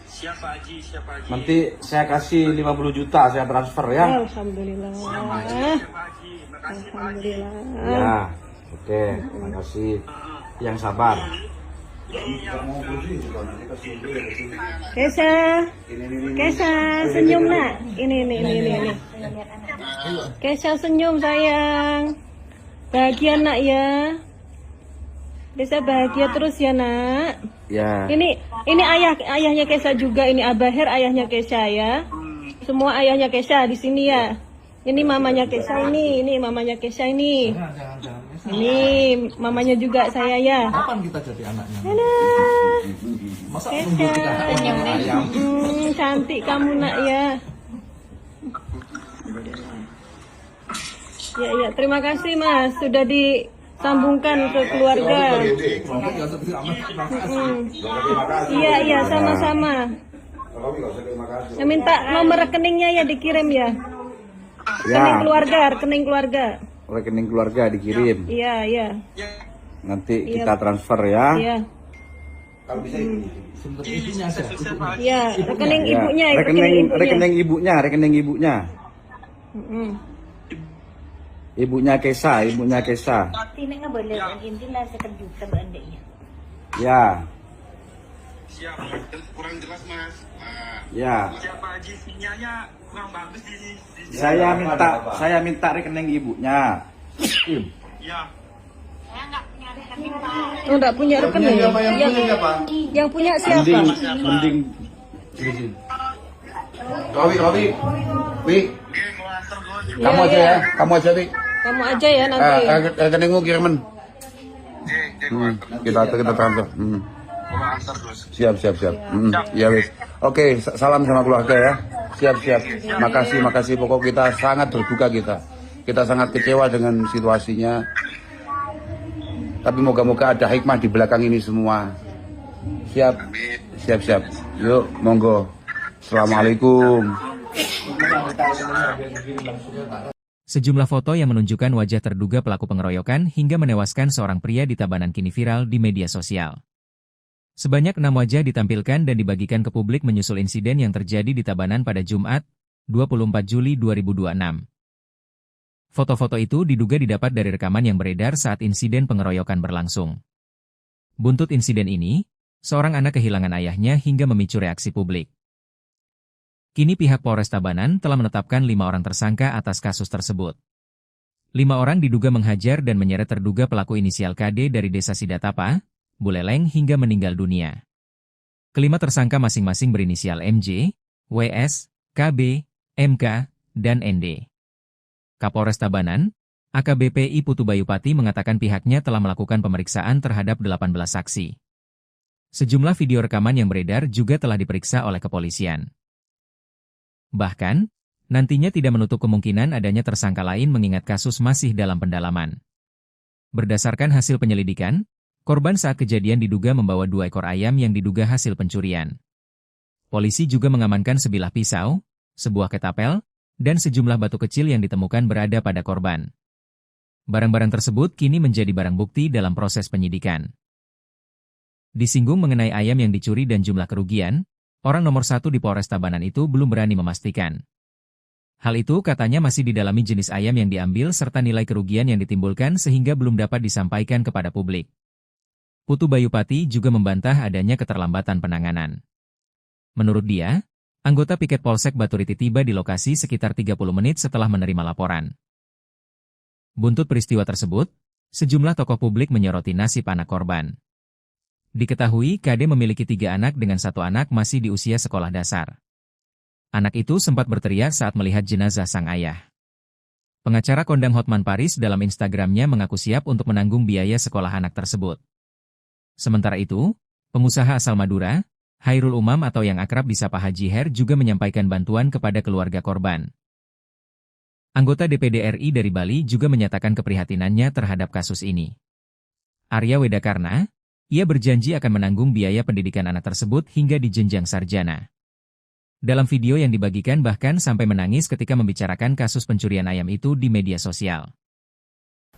Siapa Haji? Nanti saya kasih 50 juta saya transfer ya. Alhamdulillah. Alhamdulillah. Ya. Oke, makasih. Yang sabar. Kesha senyum nak. Ini. Kesha senyum sayang. Bahagia nak ya. Bisa bahagia terus ya nak. Ya. Ini ayahnya Kesha juga. Ini Abah Her ayahnya Kesha ya. Semua ayahnya Kesha di sini ya. Ini mamanya Kesha ini mamanya Kesha ini. Ini mamanya juga saya ya. Kapan kita jadi anaknya? Masa Kesha. Cantik kamu nak ya. Ya, terima kasih Mas sudah disambungkan ke keluarga. Iya, sama-sama. Saya minta nomor rekeningnya ya dikirim ya. Rekening keluarga. Rekening keluarga dikirim. Iya. Nanti kita transfer ya. Iya. Kalau bisa Iya, rekening ibunya. Rekening ibunya. Ibunya Kesha. Tidak boleh intilah sekejuta bandanya. Ya. Siap, kurang jelas mas. Ya. Siapa Haji sinyalnya kurang bagus di Saya minta rekening ibunya. Ya. Oh, enggak punya rekening. Yang punya siapa? Mending. Robi. Kamu aja ya. Kamu aja ya nanti. Rekeningmu kiriman. Kita transfer. Siap. Ya wis. Oke, salam sama keluarga ya. Siap. Makasih. Pokok kita sangat berduka kita sangat kecewa dengan situasinya. Tapi moga-moga ada hikmah di belakang ini semua. Siap. Yuk, monggo. Assalamualaikum. Sejumlah foto yang menunjukkan wajah terduga pelaku pengeroyokan hingga menewaskan seorang pria di Tabanan kini viral di media sosial. Sebanyak 6 wajah ditampilkan dan dibagikan ke publik menyusul insiden yang terjadi di Tabanan pada Jumat, 24 Juli 2026. Foto-foto itu diduga didapat dari rekaman yang beredar saat insiden pengeroyokan berlangsung. Buntut insiden ini, seorang anak kehilangan ayahnya hingga memicu reaksi publik. Kini pihak Polres Tabanan telah menetapkan 5 orang tersangka atas kasus tersebut. 5 orang diduga menghajar dan menyeret terduga pelaku inisial KD dari Desa Sidatapa, Buleleng hingga meninggal dunia. Kelima tersangka masing-masing berinisial MJ, WS, KB, MK, dan ND. Kapolres Tabanan, AKBP I Putu Bayupati mengatakan pihaknya telah melakukan pemeriksaan terhadap 18 saksi. Sejumlah video rekaman yang beredar juga telah diperiksa oleh kepolisian. Bahkan, nantinya tidak menutup kemungkinan adanya tersangka lain mengingat kasus masih dalam pendalaman. Berdasarkan hasil penyelidikan, korban saat kejadian diduga membawa 2 ekor ayam yang diduga hasil pencurian. Polisi juga mengamankan sebilah pisau, sebuah ketapel, dan sejumlah batu kecil yang ditemukan berada pada korban. Barang-barang tersebut kini menjadi barang bukti dalam proses penyidikan. Disinggung mengenai ayam yang dicuri dan jumlah kerugian, orang nomor 1 di Polres Tabanan itu belum berani memastikan. Hal itu katanya masih didalami jenis ayam yang diambil serta nilai kerugian yang ditimbulkan sehingga belum dapat disampaikan kepada publik. Putu Bayupati juga membantah adanya keterlambatan penanganan. Menurut dia, anggota piket Polsek Baturiti tiba di lokasi sekitar 30 menit setelah menerima laporan. Buntut peristiwa tersebut, sejumlah tokoh publik menyoroti nasib anak korban. Diketahui KD memiliki 3 anak dengan 1 anak masih di usia sekolah dasar. Anak itu sempat berteriak saat melihat jenazah sang ayah. Pengacara kondang Hotman Paris dalam Instagramnya mengaku siap untuk menanggung biaya sekolah anak tersebut. Sementara itu, pengusaha asal Madura, Hairul Umam atau yang akrab disapa Haji Her juga menyampaikan bantuan kepada keluarga korban. Anggota DPD RI dari Bali juga menyatakan keprihatinannya terhadap kasus ini. Arya Wedakarna, ia berjanji akan menanggung biaya pendidikan anak tersebut hingga di jenjang sarjana. Dalam video yang dibagikan bahkan sampai menangis ketika membicarakan kasus pencurian ayam itu di media sosial.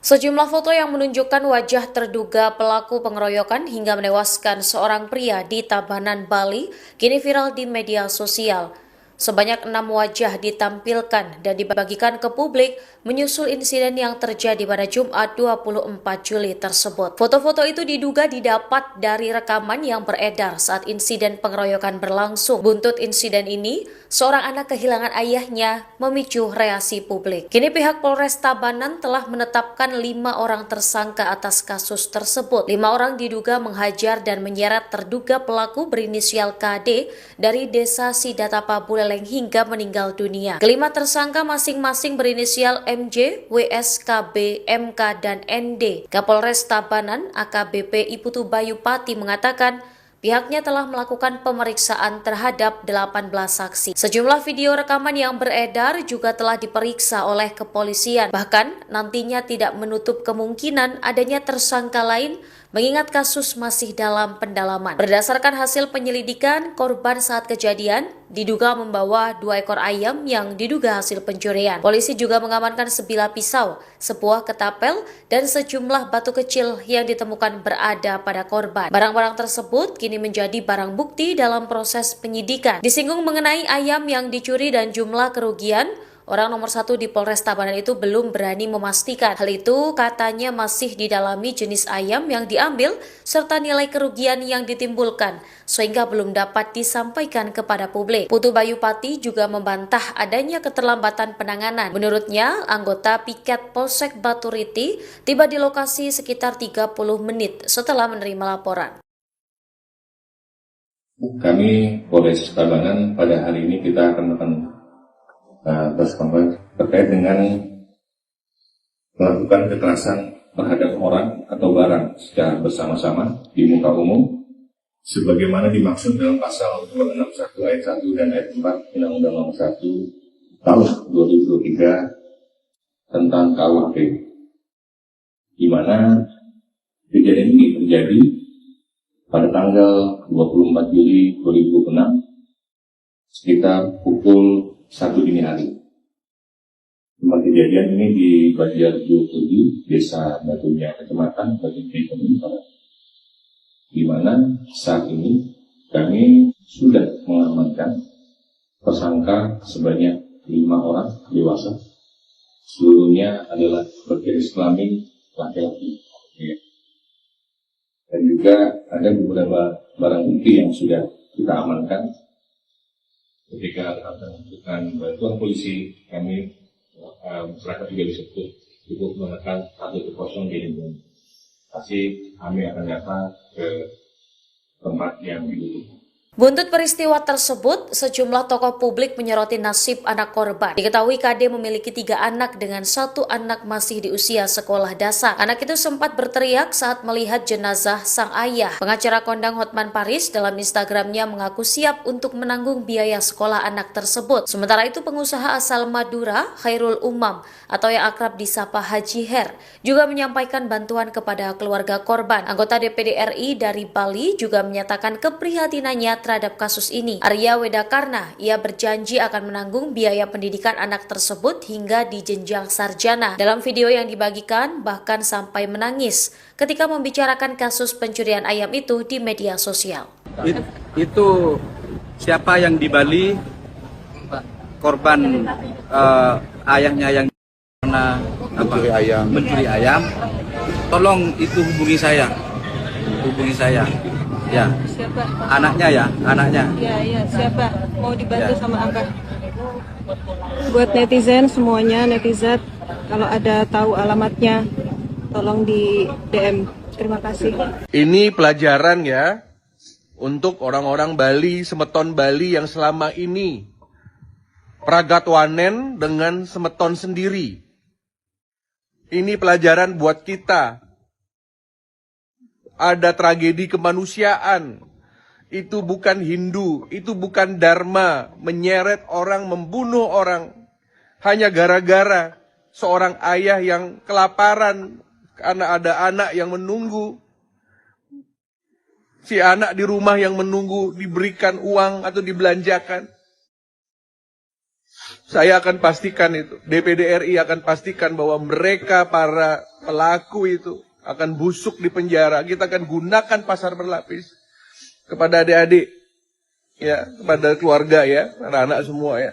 Sejumlah foto yang menunjukkan wajah terduga pelaku pengeroyokan hingga menewaskan seorang pria di Tabanan, Bali, kini viral di media sosial. Sebanyak 6 wajah ditampilkan dan dibagikan ke publik menyusul insiden yang terjadi pada Jumat 24 Juli tersebut. Foto-foto itu diduga didapat dari rekaman yang beredar saat insiden pengeroyokan berlangsung. Buntut insiden ini, seorang anak kehilangan ayahnya memicu reaksi publik. Kini pihak Polres Tabanan telah menetapkan 5 orang tersangka atas kasus tersebut. 5 orang diduga menghajar dan menyeret terduga pelaku berinisial KD dari Desa Sidatapa, Buleleng terenggeleng hingga meninggal dunia. Kelima tersangka masing-masing berinisial MJ, WS, KB, MK, dan ND. Kapolres Tabanan AKBP Iputu Bayu Pati mengatakan pihaknya telah melakukan pemeriksaan terhadap 18 saksi. Sejumlah video rekaman yang beredar juga telah diperiksa oleh kepolisian. Bahkan nantinya tidak menutup kemungkinan adanya tersangka lain mengingat kasus masih dalam pendalaman. Berdasarkan hasil penyelidikan, korban saat kejadian diduga membawa 2 ekor ayam yang diduga hasil pencurian. Polisi juga mengamankan sebilah pisau, sebuah ketapel, dan sejumlah batu kecil yang ditemukan berada pada korban. Barang-barang tersebut kini menjadi barang bukti dalam proses penyidikan. Disinggung mengenai ayam yang dicuri dan jumlah kerugian, orang nomor 1 di Polres Tabanan itu belum berani memastikan. Hal itu katanya masih didalami jenis ayam yang diambil serta nilai kerugian yang ditimbulkan sehingga belum dapat disampaikan kepada publik. Putu Bayu Pati juga membantah adanya keterlambatan penanganan. Menurutnya, anggota piket Polsek Baturiti tiba di lokasi sekitar 30 menit setelah menerima laporan. Kami Polres Tabanan pada hari ini kita akan terkait dengan melakukan kekerasan terhadap orang atau barang secara bersama-sama di muka umum sebagaimana dimaksud dalam pasal 261 ayat 1 dan ayat 4 Undang-Undang Nomor 1 Tahun 2023 tentang KUHP, di mana kejadian ini terjadi pada tanggal 24 Juli 2006 sekitar pukul 1 dini hari. Tempat kejadian ini di Banjar 27, Desa Batunya, Kecamatan Batunya, di mana saat ini kami sudah mengamankan tersangka sebanyak 5 orang dewasa. Seluruhnya adalah berjenis kelamin laki-laki. Dan juga ada beberapa barang bukti yang sudah kita amankan. Ketika membutuhkan bantuan polisi, kami masyarakat juga bisa cukup menekan 110 di Indonesia. Pasti kami akan datang ke tempat yang dibutuhkan. Buntut peristiwa tersebut, sejumlah tokoh publik menyoroti nasib anak korban. Diketahui KD memiliki 3 anak dengan 1 anak masih di usia sekolah dasar. Anak itu sempat berteriak saat melihat jenazah sang ayah. Pengacara kondang Hotman Paris dalam Instagramnya mengaku siap untuk menanggung biaya sekolah anak tersebut. Sementara itu pengusaha asal Madura, Khairul Umam, atau yang akrab disapa Haji Her, juga menyampaikan bantuan kepada keluarga korban. Anggota DPD RI dari Bali juga menyatakan keprihatinannya terhadap kasus ini. Arya Wedakarna, ia berjanji akan menanggung biaya pendidikan anak tersebut hingga di jenjang sarjana. Dalam video yang dibagikan, bahkan sampai menangis ketika membicarakan kasus pencurian ayam itu di media sosial. Itu siapa yang di Bali, korban ayahnya yang mencuri ayam, tolong itu hubungi saya. Ya, Siapa? anaknya. Ya, siapa? Mau dibantu sama Abah. Buat netizen semuanya, netizen, kalau ada tahu alamatnya, tolong di DM. Terima kasih. Ini pelajaran ya untuk orang-orang Bali, semeton Bali yang selama ini pragatwanen dengan semeton sendiri. Ini pelajaran buat kita. Ada tragedi kemanusiaan. Itu bukan Hindu, itu bukan Dharma, menyeret orang, membunuh orang hanya gara-gara seorang ayah yang kelaparan karena ada anak yang menunggu. Si anak di rumah yang menunggu diberikan uang atau dibelanjakan. Saya akan pastikan itu, DPD RI akan pastikan bahwa mereka para pelaku itu akan busuk di penjara. Kita akan gunakan pasar berlapis kepada adik-adik, ya, kepada keluarga ya, anak-anak semua ya.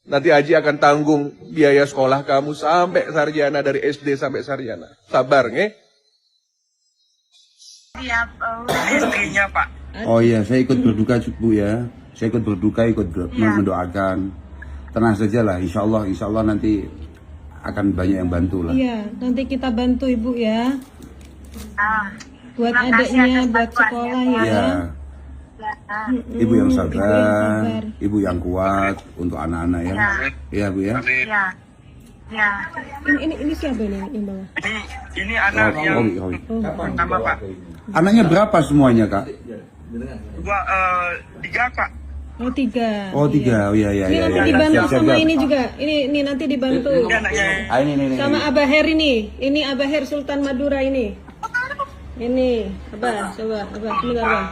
Nanti Haji akan tanggung biaya sekolah kamu sampai sarjana, dari SD sampai sarjana. Sabar, nge? Istrinya Pak. Oh iya, saya ikut berduka Bu ya. Saya ikut berduka, mendoakan. Tenang saja lah, insya Allah nanti akan banyak yang bantu lah. Iya, nanti kita bantu Ibu ya. Buat adiknya, buat sekolah ya. Ibu yang sabar, ibu yang kuat untuk anak-anak ya. Iya Bu ya. Ya. Ini siapa ini yang bawa? Ini anak yang pertama Pak. Anaknya berapa semuanya Kak? Tiga Pak. Oh 3. Oh 3, oh iya. Ini nanti dibantu sama ini juga. Ini nanti dibantu. Ini. Sama Abah Her ini. Ini Abah Her Sultan Madura ini. Ini Abah, coba Abah, sebentar Abah.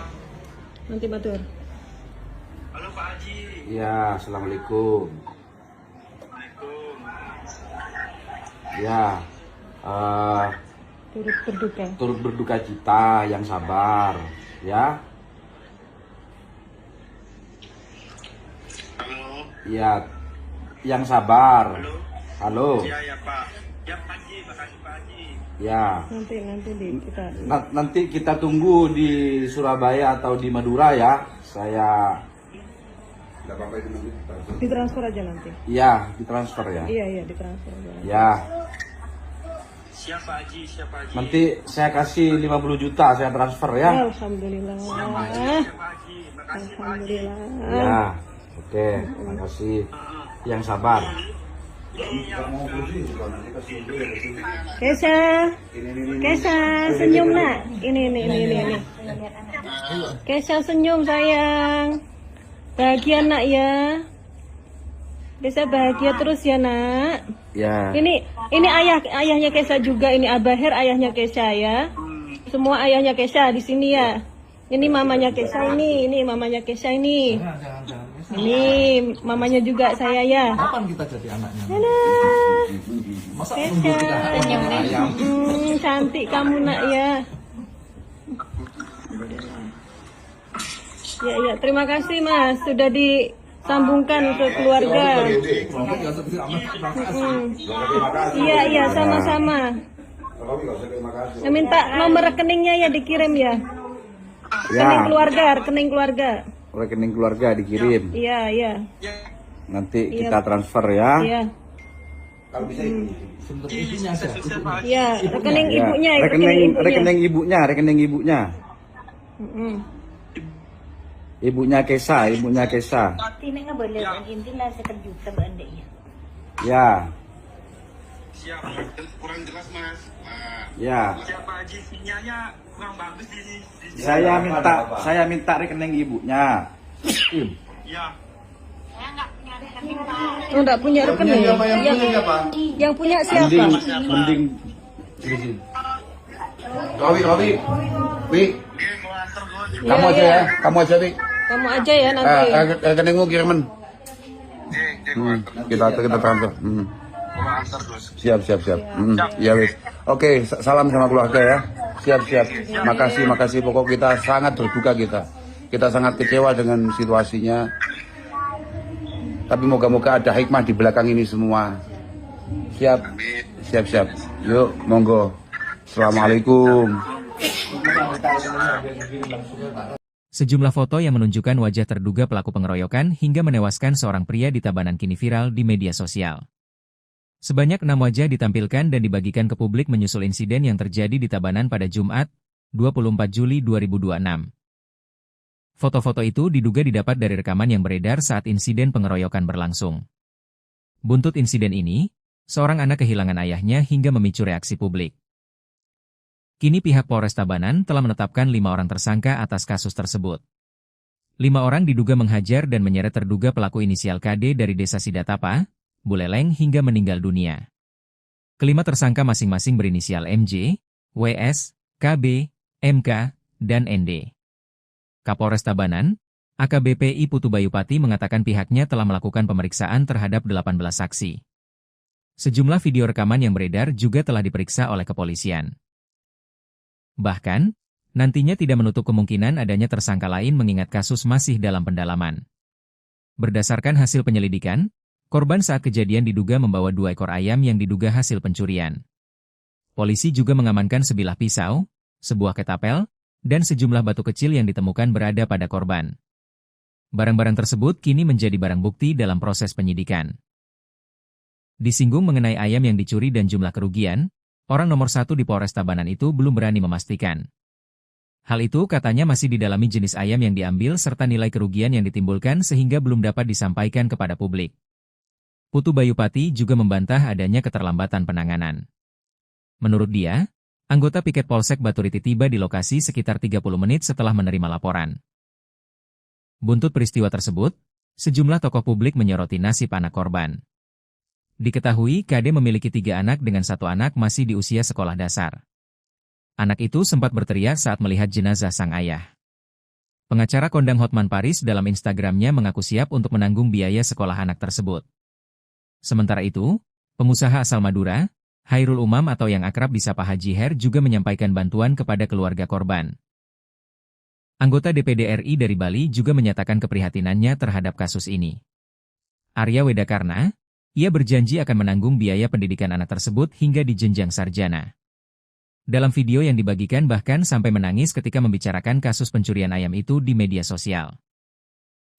Nanti batur. Halo Pak Haji. Ya, assalamualaikum. Ya, turut berduka cita, yang sabar, ya. Halo. Ya, yang sabar. Halo. Ya Pak. Ya Pak Haji, makasih Pak Haji. Ya. Nanti kita tunggu di Surabaya atau di Madura ya. Saya ditransfer aja nanti. Iya, ditransfer ya. Iya, ditransfer aja. Ya. Siapa Haji? Nanti saya kasih 50 juta saya transfer ya. Alhamdulillah. Alhamdulillah. Ya. Oke, makasih. Yang sabar. Kesha senyum nak. Ini. Kesha senyum sayang. Bahagia nak ya. Kesha bahagia terus ya nak. Ya. Ini ayahnya Kesha juga. Ini Abah Her ayahnya Kesha ya. Semua ayahnya Kesha di sini ya. Ini mamanya Kesha ini mamanya Kesha ini. Ini mamanya juga saya ya. Kapan kita jadi anaknya? Masa nunggu kita cantik kamu nak ya. Ya, terima kasih Mas sudah disambungkan ke keluarga. Iya, sama-sama. Saya minta nomor rekeningnya ya dikirim ya. Rekening keluarga. Rekening keluarga dikirim. Iya. Nanti kita transfer ya. Iya. Kalau bisa Iya, rekening ibunya. Rekening ibunya. Ibunya Kesha. Ini nggak boleh intilah sekejuta bandek ya. Ya. Siap, kurang jelas Mas. Ya. Siapa Haji sinyalnya kurang bagus di sini. Saya minta rekening ibunya. Ya. Oh, enggak punya rekening. Yang punya siapa? Mending. Wi. Kamu aja ya, Wi. Kamu aja ya nanti. Rekeningmu kiriman. Kita transfer. Siap. Ya wis. Oke, salam sama keluarga ya. Siap. Makasih. Pokok kita sangat berduka kita. Kita sangat kecewa dengan situasinya. Tapi moga-moga ada hikmah di belakang ini semua. Siap. Yuk, monggo. Assalamualaikum. Sejumlah foto yang menunjukkan wajah terduga pelaku pengeroyokan hingga menewaskan seorang pria di Tabanan kini viral di media sosial. Sebanyak 6 wajah ditampilkan dan dibagikan ke publik menyusul insiden yang terjadi di Tabanan pada Jumat, 24 Juli 2026. Foto-foto itu diduga didapat dari rekaman yang beredar saat insiden pengeroyokan berlangsung. Buntut insiden ini, seorang anak kehilangan ayahnya hingga memicu reaksi publik. Kini pihak Polres Tabanan telah menetapkan 5 orang tersangka atas kasus tersebut. 5 orang diduga menghajar dan menyeret terduga pelaku inisial KD dari Desa Sidatapa, Buleleng hingga meninggal dunia. Kelima tersangka masing-masing berinisial MJ, WS, KB, MK, dan ND. Kapolres Tabanan, AKBP I Putu Bayupati mengatakan pihaknya telah melakukan pemeriksaan terhadap 18 saksi. Sejumlah video rekaman yang beredar juga telah diperiksa oleh kepolisian. Bahkan, nantinya tidak menutup kemungkinan adanya tersangka lain mengingat kasus masih dalam pendalaman. Berdasarkan hasil penyelidikan, korban saat kejadian diduga membawa 2 ekor ayam yang diduga hasil pencurian. Polisi juga mengamankan sebilah pisau, sebuah ketapel, dan sejumlah batu kecil yang ditemukan berada pada korban. Barang-barang tersebut kini menjadi barang bukti dalam proses penyidikan. Disinggung mengenai ayam yang dicuri dan jumlah kerugian, orang nomor 1 di Polres Tabanan itu belum berani memastikan. Hal itu katanya masih didalami jenis ayam yang diambil serta nilai kerugian yang ditimbulkan sehingga belum dapat disampaikan kepada publik. Putu Bayupati juga membantah adanya keterlambatan penanganan. Menurut dia, anggota piket Polsek Baturiti tiba di lokasi sekitar 30 menit setelah menerima laporan. Buntut peristiwa tersebut, sejumlah tokoh publik menyoroti nasib anak korban. Diketahui KD memiliki 3 anak dengan 1 anak masih di usia sekolah dasar. Anak itu sempat berteriak saat melihat jenazah sang ayah. Pengacara kondang Hotman Paris dalam Instagramnya mengaku siap untuk menanggung biaya sekolah anak tersebut. Sementara itu, pengusaha asal Madura, Khairul Umam atau yang akrab disapa Haji Her juga menyampaikan bantuan kepada keluarga korban. Anggota DPD RI dari Bali juga menyatakan keprihatinannya terhadap kasus ini. Arya Wedakarna, ia berjanji akan menanggung biaya pendidikan anak tersebut hingga di jenjang sarjana. Dalam video yang dibagikan bahkan sampai menangis ketika membicarakan kasus pencurian ayam itu di media sosial.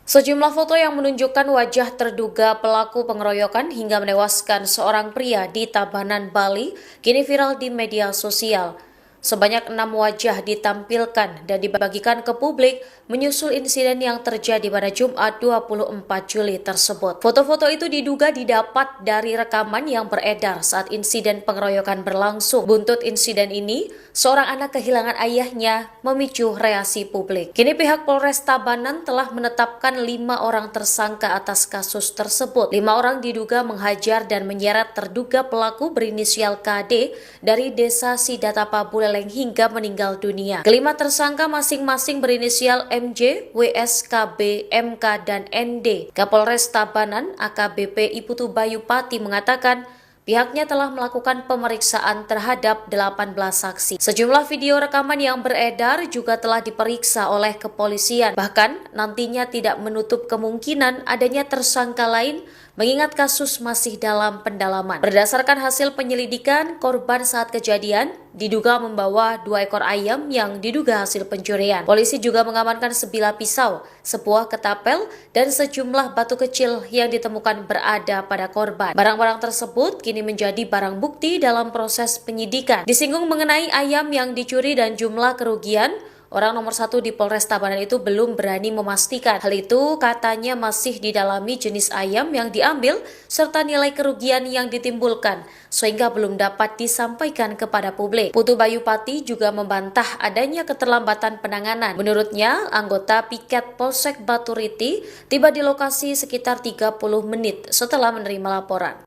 Sejumlah foto yang menunjukkan wajah terduga pelaku pengeroyokan hingga menewaskan seorang pria di Tabanan, Bali, kini viral di media sosial. Sebanyak 6 wajah ditampilkan dan dibagikan ke publik menyusul insiden yang terjadi pada Jumat 24 Juli tersebut. Foto-foto itu diduga didapat dari rekaman yang beredar saat insiden pengeroyokan berlangsung. Buntut insiden ini, seorang anak kehilangan ayahnya memicu reaksi publik. Kini pihak Polres Tabanan telah menetapkan 5 orang tersangka atas kasus tersebut. 5 orang diduga menghajar dan menyeret terduga pelaku berinisial KD dari desa Sidatapa Buleleng hingga meninggal dunia. Kelima tersangka masing-masing berinisial MJ, WS, KB, MK, dan ND. Kapolres Tabanan AKBP Putu Bayupati mengatakan pihaknya telah melakukan pemeriksaan terhadap 18 saksi. Sejumlah video rekaman yang beredar juga telah diperiksa oleh kepolisian. Bahkan nantinya tidak menutup kemungkinan adanya tersangka lain mengingat kasus masih dalam pendalaman. Berdasarkan hasil penyelidikan, korban saat kejadian diduga membawa 2 ekor ayam yang diduga hasil pencurian. Polisi juga mengamankan sebilah pisau, sebuah ketapel, dan sejumlah batu kecil yang ditemukan berada pada korban. Barang-barang tersebut kini menjadi barang bukti dalam proses penyidikan. Disinggung mengenai ayam yang dicuri dan jumlah kerugian, orang nomor 1 di Polres Tabanan itu belum berani memastikan. Hal itu katanya masih didalami jenis ayam yang diambil serta nilai kerugian yang ditimbulkan, sehingga belum dapat disampaikan kepada publik. Putu Bayupati juga membantah adanya keterlambatan penanganan. Menurutnya, anggota piket Polsek Baturiti tiba di lokasi sekitar 30 menit setelah menerima laporan.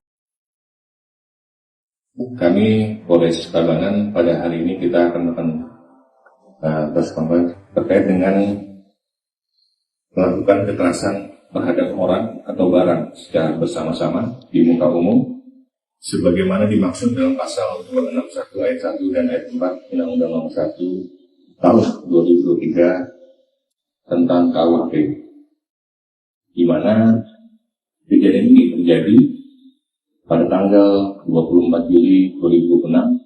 Kami Polres Tabanan pada hari ini kita akan terkait dengan melakukan kekerasan terhadap orang atau barang secara bersama-sama di muka umum sebagaimana dimaksud dalam pasal 261 ayat 1 dan ayat 4 Undang-Undang Nomor 1 Tahun 2023 tentang KUHP, di mana kejadian ini terjadi pada tanggal 24 Juli 2006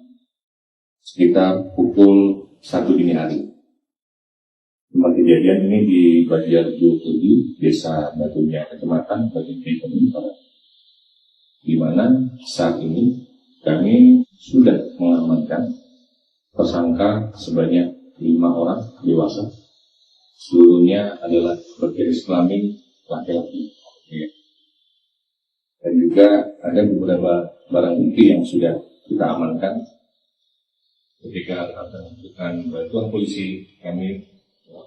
sekitar pukul 1 dini hari. Tempat kejadian ini di Banjar Juhudi, Desa Batunya, Kecamatan Batunya, Barat, di mana saat ini kami sudah mengamankan tersangka sebanyak 5 orang dewasa, seluruhnya adalah bergaris kelamin laki-laki. Dan juga ada beberapa barang bukti yang sudah kita amankan. Ketika akan membutuhkan bantuan polisi, kami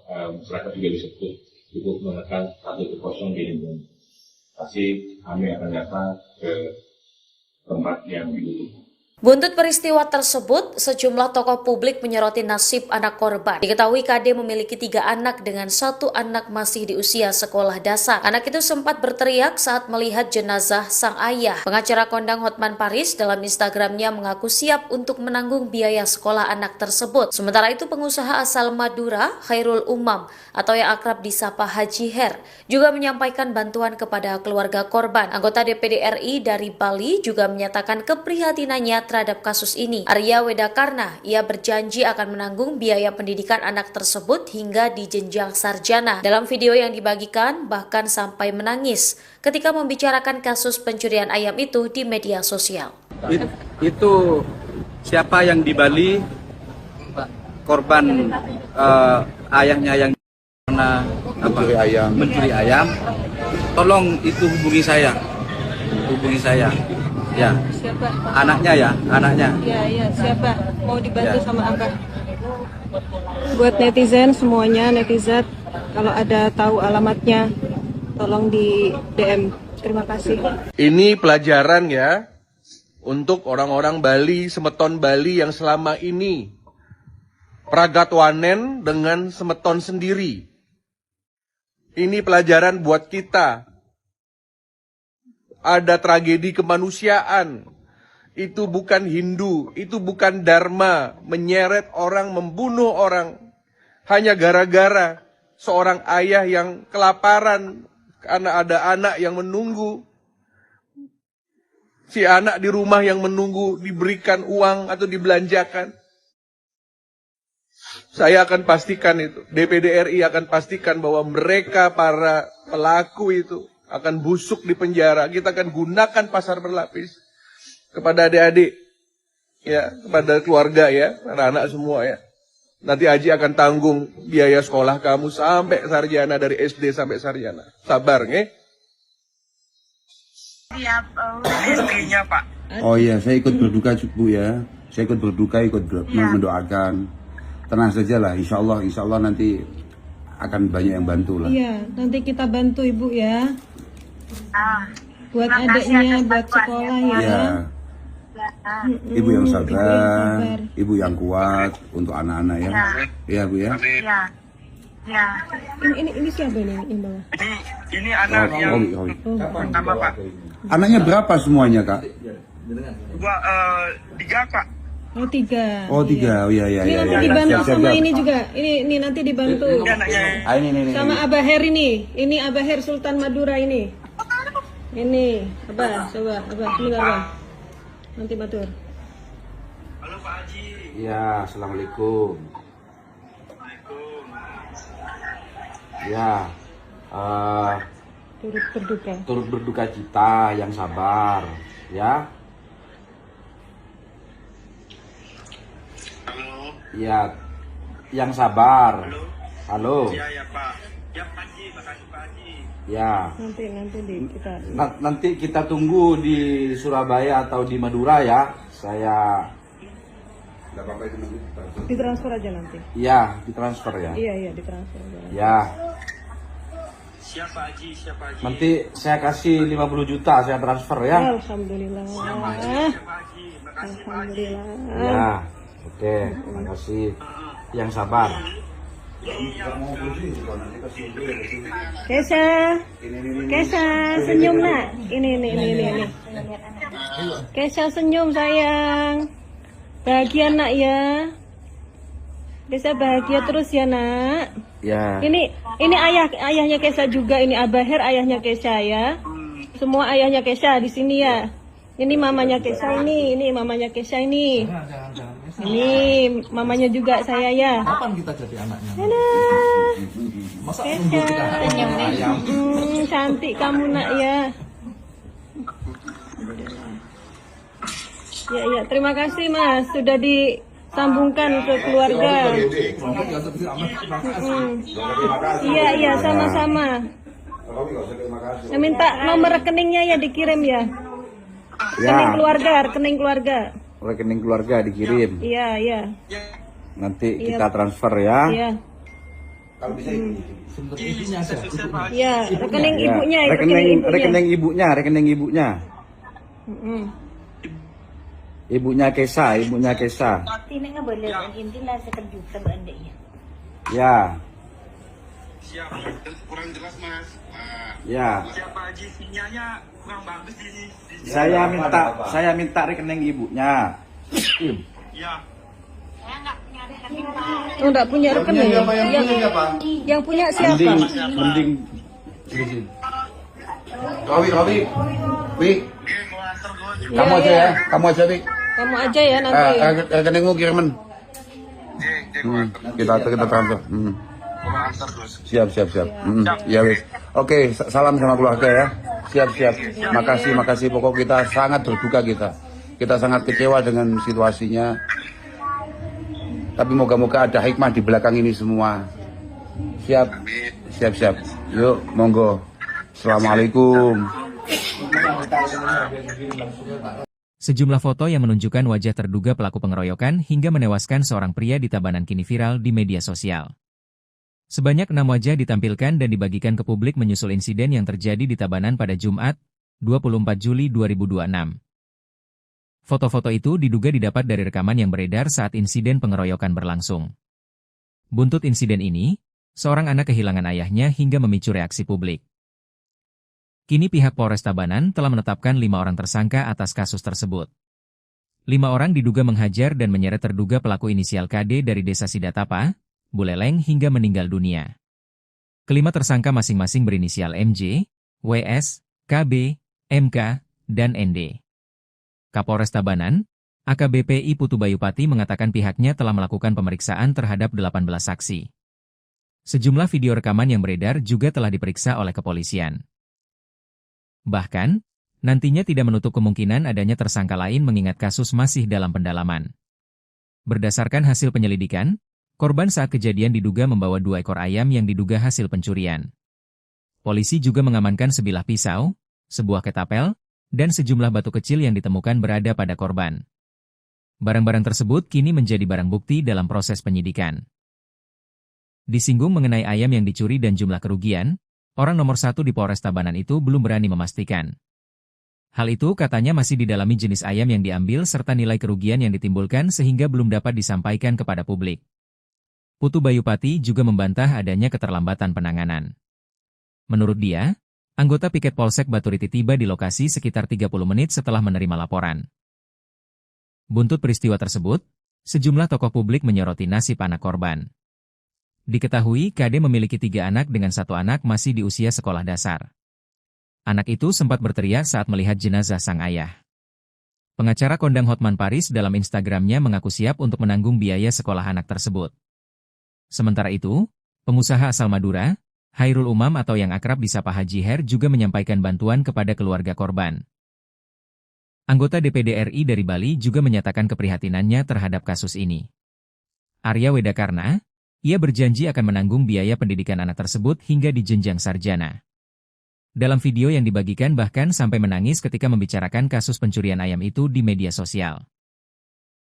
masyarakat juga bisa cukup menekan 110 di lingkungan. Pasti kami akan datang ke tempat yang dibutuhkan. Buntut peristiwa tersebut, sejumlah tokoh publik menyoroti nasib anak korban. Diketahui KD memiliki 3 anak dengan 1 anak masih di usia sekolah dasar. Anak itu sempat berteriak saat melihat jenazah sang ayah. Pengacara kondang Hotman Paris dalam Instagramnya mengaku siap untuk menanggung biaya sekolah anak tersebut. Sementara itu pengusaha asal Madura, Khairul Umam atau yang akrab disapa Haji Her, juga menyampaikan bantuan kepada keluarga korban. Anggota DPD RI dari Bali juga menyatakan keprihatinannya terhadap kasus ini. Arya Wedakarna, ia berjanji akan menanggung biaya pendidikan anak tersebut hingga di jenjang sarjana. Dalam video yang dibagikan, bahkan sampai menangis ketika membicarakan kasus pencurian ayam itu di media sosial. Itu siapa yang di Bali korban ayahnya yang pernah mencuri ayam, tolong itu hubungi saya, ya. Siapa? Anaknya. Ya, siapa mau dibantu sama Abah? Buat netizen semuanya, netizen kalau ada tahu alamatnya tolong di DM. Terima kasih. Ini pelajaran ya untuk orang-orang Bali, semeton Bali yang selama ini pragatwanen dengan semeton sendiri. Ini pelajaran buat kita. Ada tragedi kemanusiaan. Itu bukan Hindu, itu bukan Dharma, menyeret orang, membunuh orang hanya gara-gara seorang ayah yang kelaparan karena ada anak yang menunggu. Si anak di rumah yang menunggu diberikan uang atau dibelanjakan. Saya akan pastikan itu, DPD RI akan pastikan bahwa mereka para pelaku itu akan busuk di penjara. Kita akan gunakan pasar berlapis kepada adik-adik, ya, kepada keluarga ya, anak-anak semua ya. Nanti Haji akan tanggung biaya sekolah kamu sampai sarjana, dari SD sampai sarjana. Sabar, nge? Rezekinya, Pak. Oh iya, saya ikut berduka Bu ya. Saya ikut berduka, mendoakan. Tenang saja lah, insya Allah nanti akan banyak yang bantu lah. Iya, nanti kita bantu Ibu ya. Buat adiknya, buat sekolah ya. Ya. Ibu yang sabar, ibu yang kuat untuk anak-anak ya. Iya Bu ya. Ya. Ini siapa ini bawah? Ini anak yang pertama, Pak. Anaknya berapa semuanya Kak? 3, Pak. Oh 3. Oh 3, oh iya. Ini nanti dibantu sama ini juga. Ini nanti dibantu. Ini. Sama Abah Her ini. Ini Abah Her Sultan Madura ini. Ini Abah, coba Abah, sini Abah. Nanti matur. Halo Pak Haji. Ya, assalamualaikum. Ya, turut berduka cita, yang sabar, ya. Halo. Ya, yang sabar. Halo. Ya Pak. Ya Pak Haji, makasih Pak Haji. Ya. Nanti kita tunggu di Surabaya atau di Madura ya. Saya ditransfer aja nanti. Iya, ditransfer ya. Iya, ditransfer aja. Ya. Siapa Haji? Nanti saya kasih 50 juta saya transfer ya. Alhamdulillah. Alhamdulillah. Ya. Oke, terima kasih. Yang sabar. Kesha senyum nak. Ini. Kesha senyum sayang. Bahagia nak ya. Kesha bahagia terus ya nak. Ya. Ini ayahnya Kesha juga. Ini Abah Her ayahnya Kesha ya. Semua ayahnya Kesha di sini ya. Ini mamanya Kesha ini mamanya Kesha ini. Ini mamanya juga saya ya. Kapan kita jadi anaknya? Masa Kesha, cantik kamu nak ya. Ya, terima kasih Mas sudah disambungkan ke keluarga. Iya, sama-sama. Minta nomor rekeningnya ya dikirim ya. Rekening keluarga. Rekening keluarga dikirim. Iya. Nanti kita transfer ya. Iya. Kalau bisa ibunya ada. Iya, rekening ibunya. Rekening ibunya. Ibunya Kesha. Ini nggak boleh, intinya sekejuta bandanya. Ya. Siapa? Kurang jelas Mas. Ya. Siapa Haji? Sinyalnya kurang bagus di Saya minta rekening ibunya. Ya. Enggak punya rekening. Yang punya siapa? Mending. Robi. Wi. Kamu aja ya. Kamu aja ya nanti. Rekeningmu kiriman. Kita transfer. Siap. Ya wis. Oke, salam sama keluarga ya. Siap. Makasih. Pokok kita sangat berduka kita. Kita sangat kecewa dengan situasinya. Tapi moga-moga ada hikmah di belakang ini semua. Siap? Siap. Yuk, monggo. Assalamualaikum. Sejumlah foto yang menunjukkan wajah terduga pelaku pengeroyokan hingga menewaskan seorang pria di Tabanan kini viral di media sosial. Sebanyak 6 wajah ditampilkan dan dibagikan ke publik menyusul insiden yang terjadi di Tabanan pada Jumat, 24 Juli 2026. Foto-foto itu diduga didapat dari rekaman yang beredar saat insiden pengeroyokan berlangsung. Buntut insiden ini, seorang anak kehilangan ayahnya hingga memicu reaksi publik. Kini pihak Polres Tabanan telah menetapkan 5 orang tersangka atas kasus tersebut. 5 orang diduga menghajar dan menyeret terduga pelaku inisial KD dari Desa Sidatapa, Buleleng hingga meninggal dunia. Kelima tersangka masing-masing berinisial MJ, WS, KB, MK, dan ND. Kapolres Tabanan, AKBP I Putu Bayupati mengatakan pihaknya telah melakukan pemeriksaan terhadap 18 saksi. Sejumlah video rekaman yang beredar juga telah diperiksa oleh kepolisian. Bahkan, nantinya tidak menutup kemungkinan adanya tersangka lain mengingat kasus masih dalam pendalaman. Berdasarkan hasil penyelidikan, korban saat kejadian diduga membawa 2 ekor ayam yang diduga hasil pencurian. Polisi juga mengamankan sebilah pisau, sebuah ketapel, dan sejumlah batu kecil yang ditemukan berada pada korban. Barang-barang tersebut kini menjadi barang bukti dalam proses penyidikan. Disinggung mengenai ayam yang dicuri dan jumlah kerugian, orang nomor 1 di Polres Tabanan itu belum berani memastikan. Hal itu katanya masih didalami jenis ayam yang diambil serta nilai kerugian yang ditimbulkan sehingga belum dapat disampaikan kepada publik. Putu Bayupati juga membantah adanya keterlambatan penanganan. Menurut dia, anggota piket Polsek Baturiti tiba di lokasi sekitar 30 menit setelah menerima laporan. Buntut peristiwa tersebut, sejumlah tokoh publik menyoroti nasib anak korban. Diketahui KD memiliki 3 anak dengan 1 anak masih di usia sekolah dasar. Anak itu sempat berteriak saat melihat jenazah sang ayah. Pengacara kondang Hotman Paris dalam Instagramnya mengaku siap untuk menanggung biaya sekolah anak tersebut. Sementara itu, pengusaha asal Madura, Hairul Umam atau yang akrab disapa Haji Her juga menyampaikan bantuan kepada keluarga korban. Anggota DPD RI dari Bali juga menyatakan keprihatinannya terhadap kasus ini. Arya Wedakarna, ia berjanji akan menanggung biaya pendidikan anak tersebut hingga di jenjang sarjana. Dalam video yang dibagikan bahkan sampai menangis ketika membicarakan kasus pencurian ayam itu di media sosial.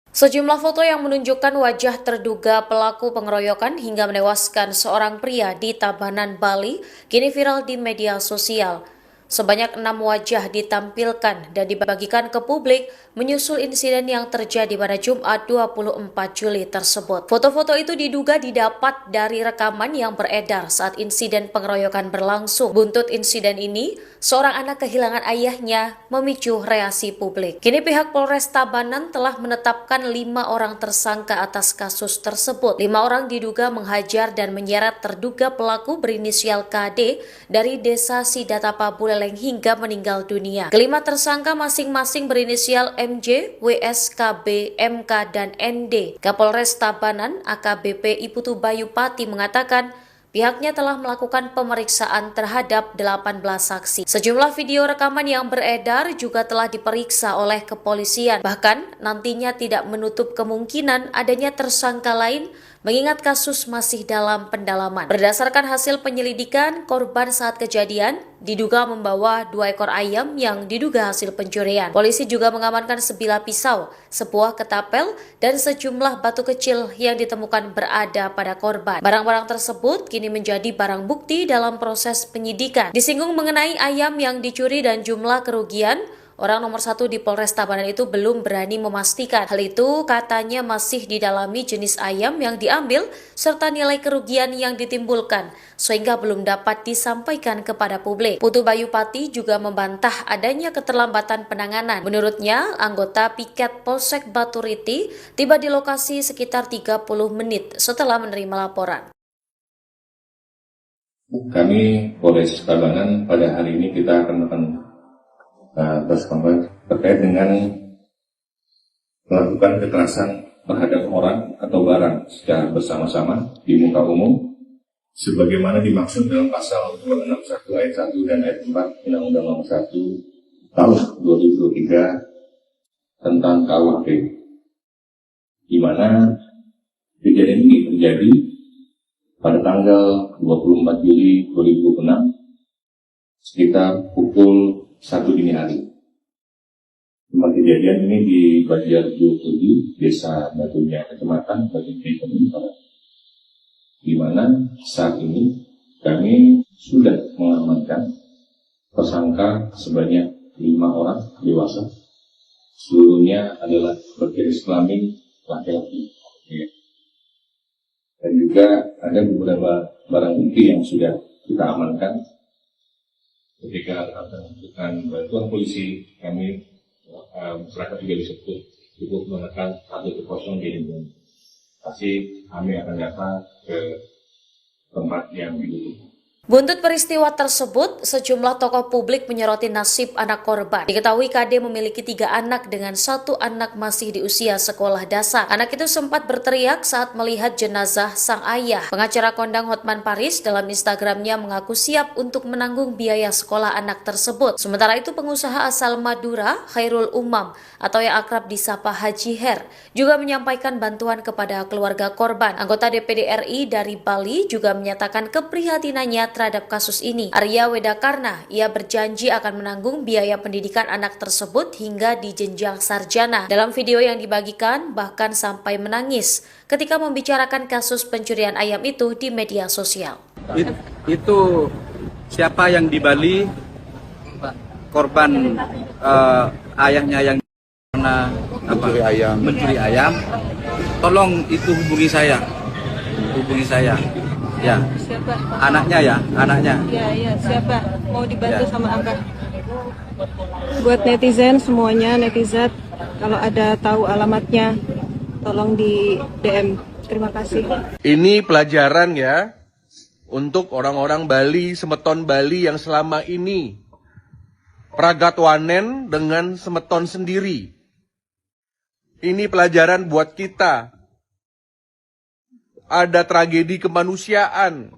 Sejumlah foto yang menunjukkan wajah terduga pelaku pengeroyokan hingga menewaskan seorang pria di Tabanan, Bali, kini viral di media sosial. Sebanyak 6 wajah ditampilkan dan dibagikan ke publik menyusul insiden yang terjadi pada Jumat 24 Juli tersebut. Foto-foto itu diduga didapat dari rekaman yang beredar saat insiden pengeroyokan berlangsung. Buntut insiden ini, seorang anak kehilangan ayahnya memicu reaksi publik. Kini pihak Polres Tabanan telah menetapkan 5 orang tersangka atas kasus tersebut. 5 orang diduga menghajar dan menyeret terduga pelaku berinisial KD dari Desa Sidatapa Buleleng hingga meninggal dunia. Kelima tersangka masing-masing berinisial MJ, WS, KB, MK, dan ND. Kapolres Tabanan, AKBP I Putu Bayupati mengatakan, pihaknya telah melakukan pemeriksaan terhadap 18 saksi. Sejumlah video rekaman yang beredar juga telah diperiksa oleh kepolisian. Bahkan, nantinya tidak menutup kemungkinan adanya tersangka lain mengingat kasus masih dalam pendalaman. Berdasarkan hasil penyelidikan, korban saat kejadian diduga membawa 2 ekor ayam yang diduga hasil pencurian. Polisi juga mengamankan sebilah pisau, sebuah ketapel, dan sejumlah batu kecil yang ditemukan berada pada korban. Barang-barang tersebut kini menjadi barang bukti dalam proses penyidikan. Disinggung mengenai ayam yang dicuri dan jumlah kerugian, orang nomor 1 di Polres Tabanan itu belum berani memastikan. Hal itu katanya masih didalami jenis ayam yang diambil serta nilai kerugian yang ditimbulkan, sehingga belum dapat disampaikan kepada publik. Putu Bayupati juga membantah adanya keterlambatan penanganan. Menurutnya, anggota piket Polsek Baturiti tiba di lokasi sekitar 30 menit setelah menerima laporan. Kami Polres Tabanan pada hari ini kita akan terkait dengan melakukan kekerasan terhadap orang atau barang secara bersama-sama di muka umum sebagaimana dimaksud dalam pasal 261 ayat 1 dan ayat 4 Undang-Undang Nomor 1 Tahun 2023 tentang KUHP, di mana Kejadian ini terjadi pada tanggal 24 Juli 2006 sekitar pukul 1 dini hari. Tempat kejadian ini di Banjarjo 7, Desa Batunya, Kecamatan Batunya, di mana saat ini kami sudah mengamankan tersangka sebanyak 5 orang dewasa. Seluruhnya adalah berjenis kelamin laki-laki. Dan juga ada beberapa barang bukti yang sudah kita amankan. Ketika akan membutuhkan bantuan polisi, kami masyarakat juga bisa cukup menekan 110 di Indonesia. Pasti kami akan datang ke tempat yang dibutuhkan. Buntut peristiwa tersebut, sejumlah tokoh publik menyoroti nasib anak korban. Diketahui KD memiliki 3 anak dengan 1 anak masih di usia sekolah dasar. Anak itu sempat berteriak saat melihat jenazah sang ayah. Pengacara kondang Hotman Paris dalam Instagramnya mengaku siap untuk menanggung biaya sekolah anak tersebut. Sementara itu pengusaha asal Madura, Khairul Umam, atau yang akrab disapa Haji Her, juga menyampaikan bantuan kepada keluarga korban. Anggota DPD RI dari Bali juga menyatakan keprihatinannya terhadap kasus ini. Arya Wedakarna, ia berjanji akan menanggung biaya pendidikan anak tersebut hingga di jenjang sarjana. Dalam video yang dibagikan, bahkan sampai menangis ketika membicarakan kasus pencurian ayam itu di media sosial. Itu siapa yang di Bali, korban ayahnya yang karena mencuri ayam, tolong itu hubungi saya. Ya, Siapa? anaknya. Ya, siapa? Mau dibantu sama Abah. Buat netizen semuanya, netizen, kalau ada tahu alamatnya, tolong di DM. Terima kasih. Ini pelajaran ya untuk orang-orang Bali, semeton Bali yang selama ini pragatwanen dengan semeton sendiri. Ini pelajaran buat kita. Ada tragedi kemanusiaan.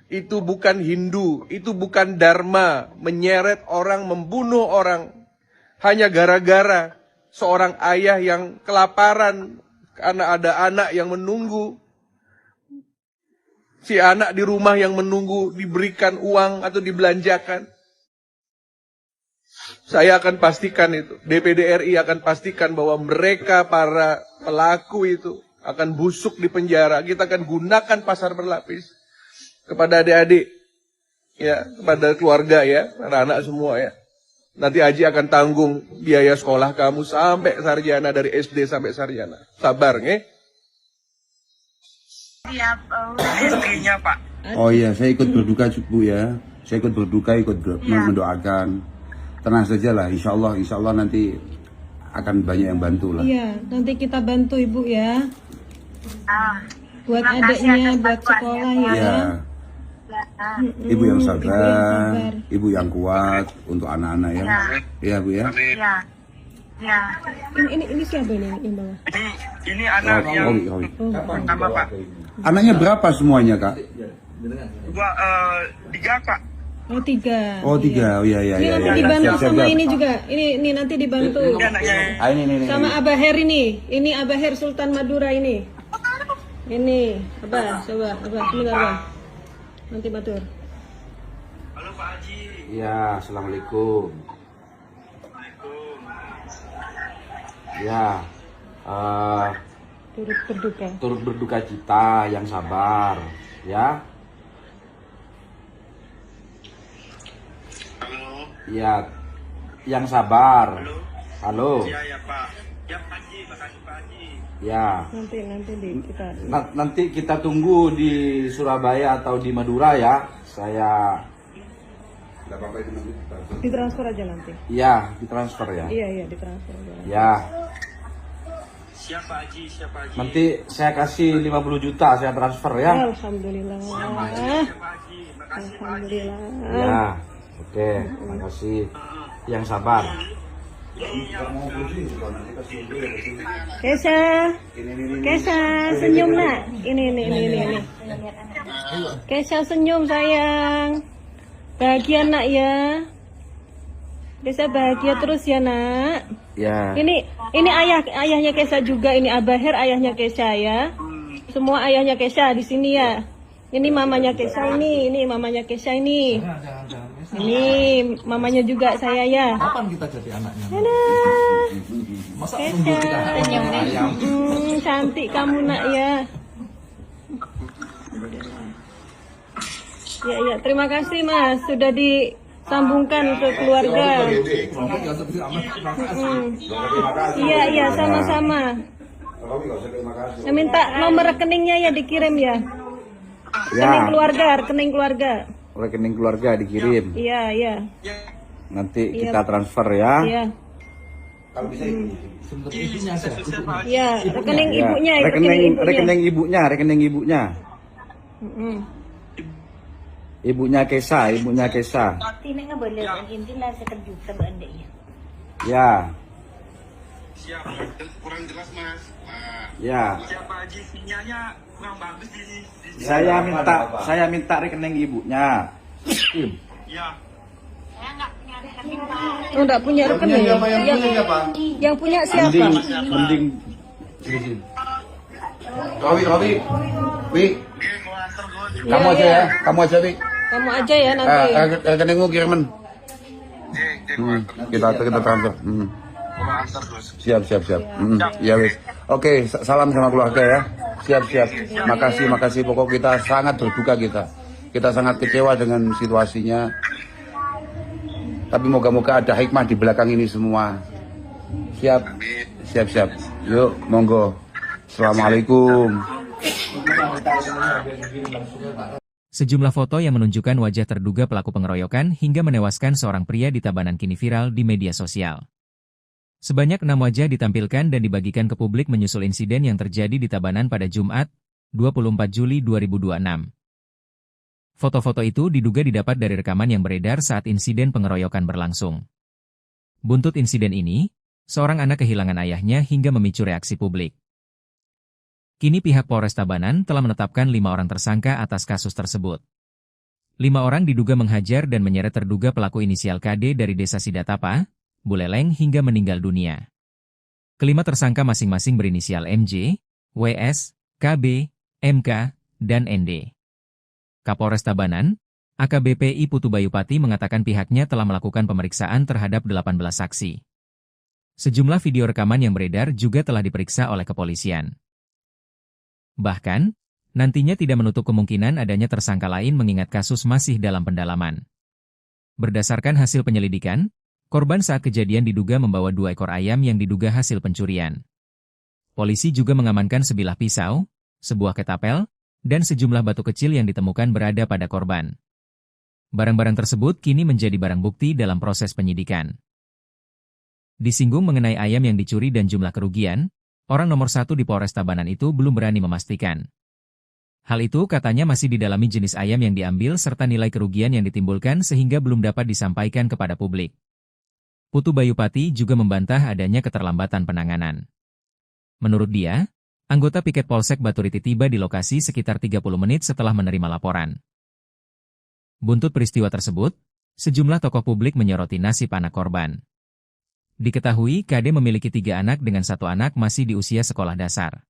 Itu bukan Hindu, itu bukan Dharma, menyeret orang, membunuh orang hanya gara-gara seorang ayah yang kelaparan karena ada anak yang menunggu. Si anak di rumah yang menunggu diberikan uang atau dibelanjakan. Saya akan pastikan itu, DPD RI akan pastikan bahwa mereka para pelaku itu akan busuk di penjara. Kita akan gunakan pasar berlapis kepada adik-adik, ya, kepada keluarga ya, anak-anak semua ya. Nanti Haji akan tanggung biaya sekolah kamu sampai sarjana, dari SD sampai sarjana. Sabar, nge? Siap, istrinya Pak. Oh iya, saya ikut berduka Bu ya. Saya ikut berduka, mendoakan. Tenang saja lah, insya Allah nanti akan banyak yang bantu lah. Iya, nanti kita bantu Ibu ya. Buat adiknya, buat sekolah ya. Ya. Ibu yang sabar, ibu yang kuat untuk anak-anak ya. Iya Bu ya. Ya. Ini siapa ini yang bawah? Ini anak yang pertama Pak. Anaknya berapa semuanya Kak? 3 Pak. Oh 3. Oh 3, oh iya. Ini nanti dibantu sama ini juga. Ini nanti dibantu. Ini. Sama Abah Her ini. Ini Abah Her Sultan Madura ini. Ini, Abah, coba, Abah, sebentar Abah. Nanti batur. Halo Pak Haji. Ya, assalamualaikum. Ya, turut berduka cita, yang sabar, ya. Halo. Ya, yang sabar. Halo. Ya Pak. Ya Pak Haji, makasih Pak Haji. Ya. Nanti kita tunggu di Surabaya atau di Madura ya. Saya ditransfer aja nanti. Iya, ditransfer ya. Iya, ditransfer aja. Ya. Siapa Haji? Nanti saya kasih 50 juta saya transfer ya. Alhamdulillah. Alhamdulillah. Ya. Oke, makasih. Yang sabar. Kesha, senyum nak. Ini. Kesha senyum sayang. Bahagia nak ya. Kesha bahagia terus ya nak. Ya. Ini ayahnya Kesha juga. Ini Abah Her ayahnya Kesha ya. semua ayahnya Kesha di sini ya. Ini mamanya Kesha ini mamanya Kesha ini. Ini mamanya juga saya ya. Kapan kita jadi anaknya? Masa nunggu kita ayam? Cantik kamu nak ya. Ya, terima kasih Mas sudah disambungkan ke keluarga. Iya, sama-sama. Saya minta nomor rekeningnya ya dikirim ya. Rekening keluarga. Rekening keluarga dikirim. Iya. Nanti kita transfer ya. Iya. Kalau bisa Iya, rekening ibunya. Rekening ibunya. Ibunya Kesha. Tidak boleh intilah sekejuta anda ya. Ya. Siap, kurang jelas Mas. Ya. Siapa Haji sinyalnya kurang bagus di sini. Saya minta rekening ibunya. Ya. Oh, enggak punya rekening. Yang punya siapa? Mending. Robi. Kamu aja ya. Kamu aja ya nanti. Rekeningmu kiriman. Kita transfer. Siap. Ya wis. Oke, salam sama keluarga ya. Siap. Makasih. Pokok kita sangat berduka kita sangat kecewa dengan situasinya. Tapi moga-moga ada hikmah di belakang ini semua. Siap. Yuk, monggo. Assalamualaikum. Sejumlah foto yang menunjukkan wajah terduga pelaku pengeroyokan hingga menewaskan seorang pria di Tabanan kini viral di media sosial. Sebanyak 6 wajah ditampilkan dan dibagikan ke publik menyusul insiden yang terjadi di Tabanan pada Jumat, 24 Juli 2026. Foto-foto itu diduga didapat dari rekaman yang beredar saat insiden pengeroyokan berlangsung. Buntut insiden ini, seorang anak kehilangan ayahnya hingga memicu reaksi publik. Kini pihak Polres Tabanan telah menetapkan 5 orang tersangka atas kasus tersebut. 5 orang diduga menghajar dan menyeret terduga pelaku inisial KD dari desa Sidatapa, Buleleng hingga meninggal dunia. Kelima tersangka masing-masing berinisial MJ, WS, KB, MK, dan ND. Kapolres Tabanan, AKBP I Putu Bayupati mengatakan pihaknya telah melakukan pemeriksaan terhadap 18 saksi. Sejumlah video rekaman yang beredar juga telah diperiksa oleh kepolisian. Bahkan, nantinya tidak menutup kemungkinan adanya tersangka lain mengingat kasus masih dalam pendalaman. Berdasarkan hasil penyelidikan, korban saat kejadian diduga membawa 2 ekor ayam yang diduga hasil pencurian. Polisi juga mengamankan sebilah pisau, sebuah ketapel, dan sejumlah batu kecil yang ditemukan berada pada korban. Barang-barang tersebut kini menjadi barang bukti dalam proses penyidikan. Disinggung mengenai ayam yang dicuri dan jumlah kerugian, orang nomor 1 di Polres Tabanan itu belum berani memastikan. Hal itu katanya masih didalami jenis ayam yang diambil serta nilai kerugian yang ditimbulkan sehingga belum dapat disampaikan kepada publik. Putu Bayupati juga membantah adanya keterlambatan penanganan. Menurut dia, anggota piket Polsek Baturiti tiba di lokasi sekitar 30 menit setelah menerima laporan. Buntut peristiwa tersebut, sejumlah tokoh publik menyoroti nasib anak korban. Diketahui KD memiliki 3 anak dengan 1 anak masih di usia sekolah dasar.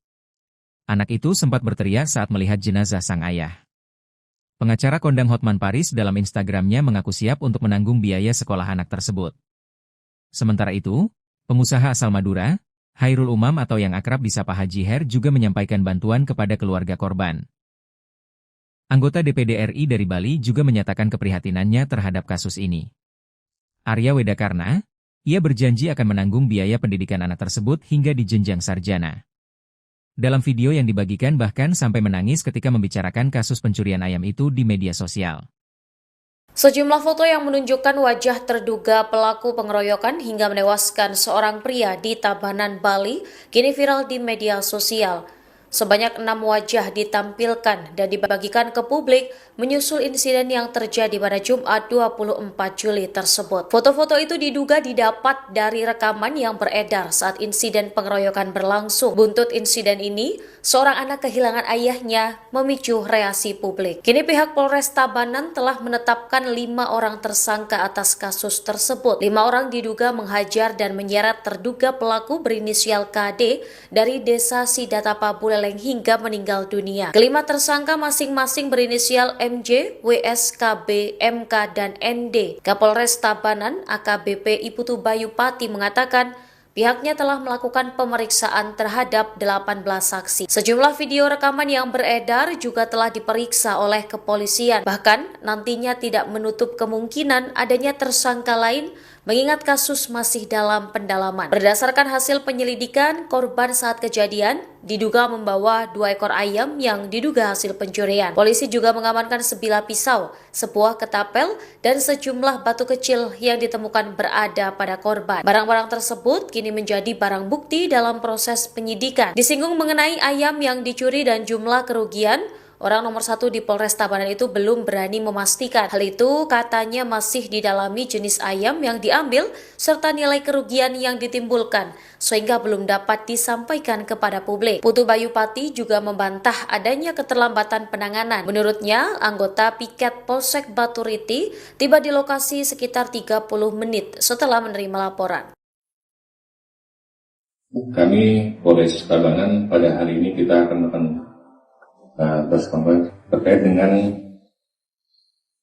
Anak itu sempat berteriak saat melihat jenazah sang ayah. Pengacara kondang Hotman Paris dalam Instagramnya mengaku siap untuk menanggung biaya sekolah anak tersebut. Sementara itu, pengusaha asal Madura, Hairul Umam atau yang akrab disapa Haji Her juga menyampaikan bantuan kepada keluarga korban. Anggota DPD RI dari Bali juga menyatakan keprihatinannya terhadap kasus ini. Arya Wedakarna, ia berjanji akan menanggung biaya pendidikan anak tersebut hingga di jenjang sarjana. Dalam video yang dibagikan bahkan sampai menangis ketika membicarakan kasus pencurian ayam itu di media sosial. Sejumlah foto yang menunjukkan wajah terduga pelaku pengeroyokan hingga menewaskan seorang pria di Tabanan, Bali, kini viral di media sosial. Sebanyak 6 wajah ditampilkan dan dibagikan ke publik menyusul insiden yang terjadi pada Jumat 24 Juli tersebut. Foto-foto itu diduga didapat dari rekaman yang beredar saat insiden pengeroyokan berlangsung. Buntut insiden ini, seorang anak kehilangan ayahnya memicu reaksi publik. Kini pihak Polres Tabanan telah menetapkan 5 orang tersangka atas kasus tersebut. 5 orang diduga menghajar dan menyeret terduga pelaku berinisial KD dari desa Sidatapa, Buleleng terenggaleng hingga meninggal dunia. Kelima tersangka masing-masing berinisial MJ, WS, KB, MK, dan ND. Kapolres Tabanan AKBP Iputu Bayu Pati mengatakan pihaknya telah melakukan pemeriksaan terhadap 18 saksi. Sejumlah video rekaman yang beredar juga telah diperiksa oleh kepolisian. Bahkan nantinya tidak menutup kemungkinan adanya tersangka lain mengingat kasus masih dalam pendalaman. Berdasarkan hasil penyelidikan, korban saat kejadian diduga membawa 2 ekor ayam yang diduga hasil pencurian. Polisi juga mengamankan sebilah pisau, sebuah ketapel, dan sejumlah batu kecil yang ditemukan berada pada korban. Barang-barang tersebut kini menjadi barang bukti dalam proses penyidikan. Disinggung mengenai ayam yang dicuri dan jumlah kerugian, orang nomor 1 di Polres Tabanan itu belum berani memastikan. Hal itu katanya masih didalami jenis ayam yang diambil serta nilai kerugian yang ditimbulkan, sehingga belum dapat disampaikan kepada publik. Putu Bayu Pati juga membantah adanya keterlambatan penanganan. Menurutnya, anggota piket Polsek Baturiti tiba di lokasi sekitar 30 menit setelah menerima laporan. Kami Polres Tabanan pada hari ini kita akan terkait dengan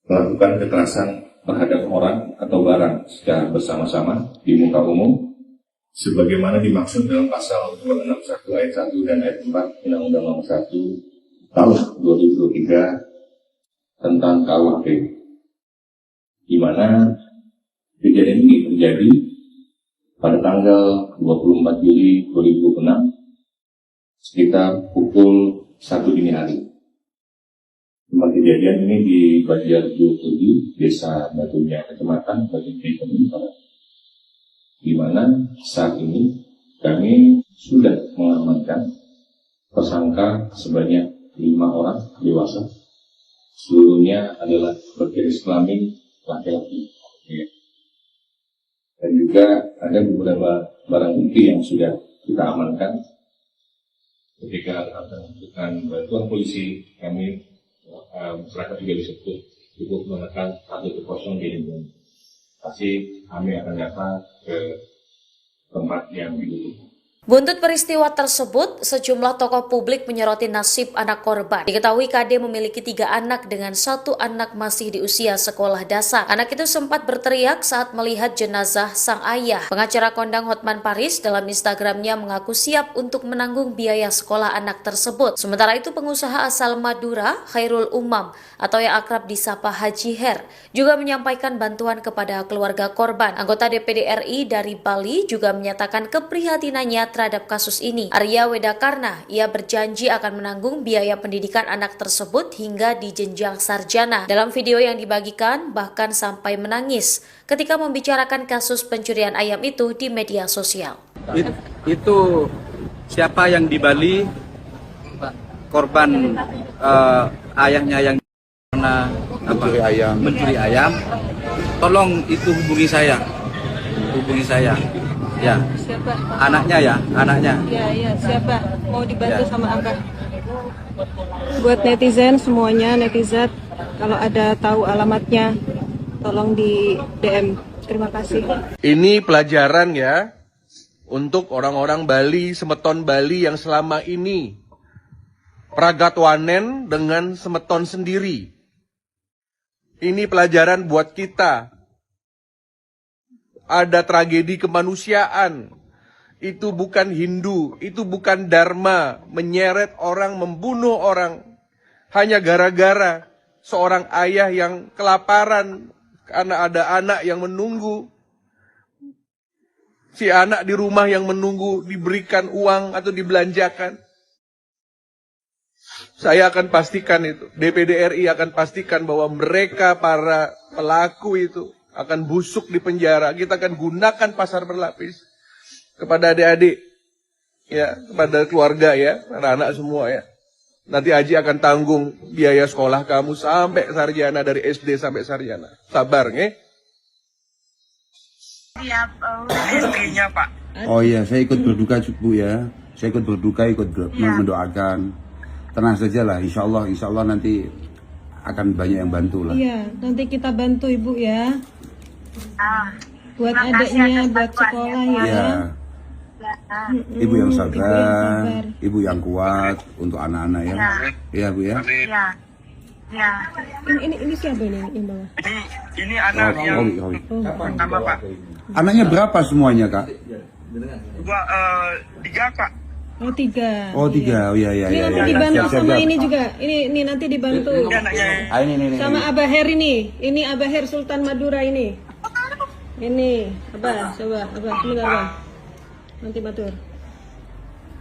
melakukan kekerasan terhadap orang atau barang secara bersama-sama di muka umum sebagaimana dimaksud dalam pasal 261 ayat 1 dan ayat 4 Undang-Undang Nomor 1 Tahun 2023 tentang KUHP, di mana kejadian ini terjadi pada tanggal 24 Juli 2006 sekitar pukul 1 dini hari. Tempat kejadian ini di Banjarjo Putih, Desa Batunya, Kecamatan Batunya, di mana saat ini kami sudah mengamankan tersangka sebanyak 5 orang dewasa. Seluruhnya adalah bergaris kelamin laki-laki. Dan juga ada beberapa barang bukti yang sudah kita amankan. Ketika akan membutuhkan bantuan polisi, kami masyarakat juga bisa cukup menekan 110 di lingkungan. Pasti kami akan datang ke tempat yang dibutuhkan. Buntut peristiwa tersebut, sejumlah tokoh publik menyoroti nasib anak korban. Diketahui KD memiliki 3 anak dengan 1 anak masih di usia sekolah dasar. Anak itu sempat berteriak saat melihat jenazah sang ayah. Pengacara kondang Hotman Paris dalam Instagramnya mengaku siap untuk menanggung biaya sekolah anak tersebut. Sementara itu pengusaha asal Madura, Khairul Umam, atau yang akrab disapa Haji Her, juga menyampaikan bantuan kepada keluarga korban. Anggota DPD RI dari Bali juga menyatakan keprihatinannya terhadap kasus ini. Arya Wedakarna, ia berjanji akan menanggung biaya pendidikan anak tersebut hingga di jenjang sarjana. Dalam video yang dibagikan, bahkan sampai menangis ketika membicarakan kasus pencurian ayam itu di media sosial. Itu siapa yang di Bali, korban ayahnya yang mencuri ayam, tolong itu hubungi saya. Ya. Siapa? Anaknya ya, anaknya. Ya, siapa? Mau dibantu sama Abah. Buat netizen semuanya, netizen, kalau ada tahu alamatnya, tolong di DM. Terima kasih. Ini pelajaran ya untuk orang-orang Bali, semeton Bali yang selama ini pragatwanen dengan semeton sendiri. Ini pelajaran buat kita. Ada tragedi kemanusiaan. Itu bukan Hindu, itu bukan Dharma, menyeret orang, membunuh orang hanya gara-gara seorang ayah yang kelaparan karena ada anak yang menunggu. Si anak di rumah yang menunggu diberikan uang atau dibelanjakan. Saya akan pastikan itu, DPD RI akan pastikan bahwa mereka para pelaku itu akan busuk di penjara. Kita akan gunakan pasar berlapis kepada adik-adik, ya, kepada keluarga ya, anak-anak semua ya. Nanti Haji akan tanggung biaya sekolah kamu sampai sarjana, dari SD sampai sarjana. Sabar, nge? Siap, rezekinya Pak. Oh iya, saya ikut berduka Bu ya. Saya ikut berduka, mendoakan. Tenang saja lah, insya Allah nanti akan banyak yang bantu lah. Iya, nanti kita bantu Ibu ya. Buat adiknya, buat sekolah ya. Ibu yang sabar, ibu yang kuat untuk anak-anak ya. Iya Bu ya. Ya. Ya. Ini siapa ini yang bawa? Ini anak yang pertama Pak. Anaknya berapa semuanya Kak? Tiga Pak. Oh 3. Oh 3, oh iya. Ini nanti dibantu sama ini juga. Ini nanti dibantu. Ini. Sama Abah Her ini. Ini Abah Her Sultan Madura ini. Ini Abah, coba Abah, semoga Abah. Nanti batur.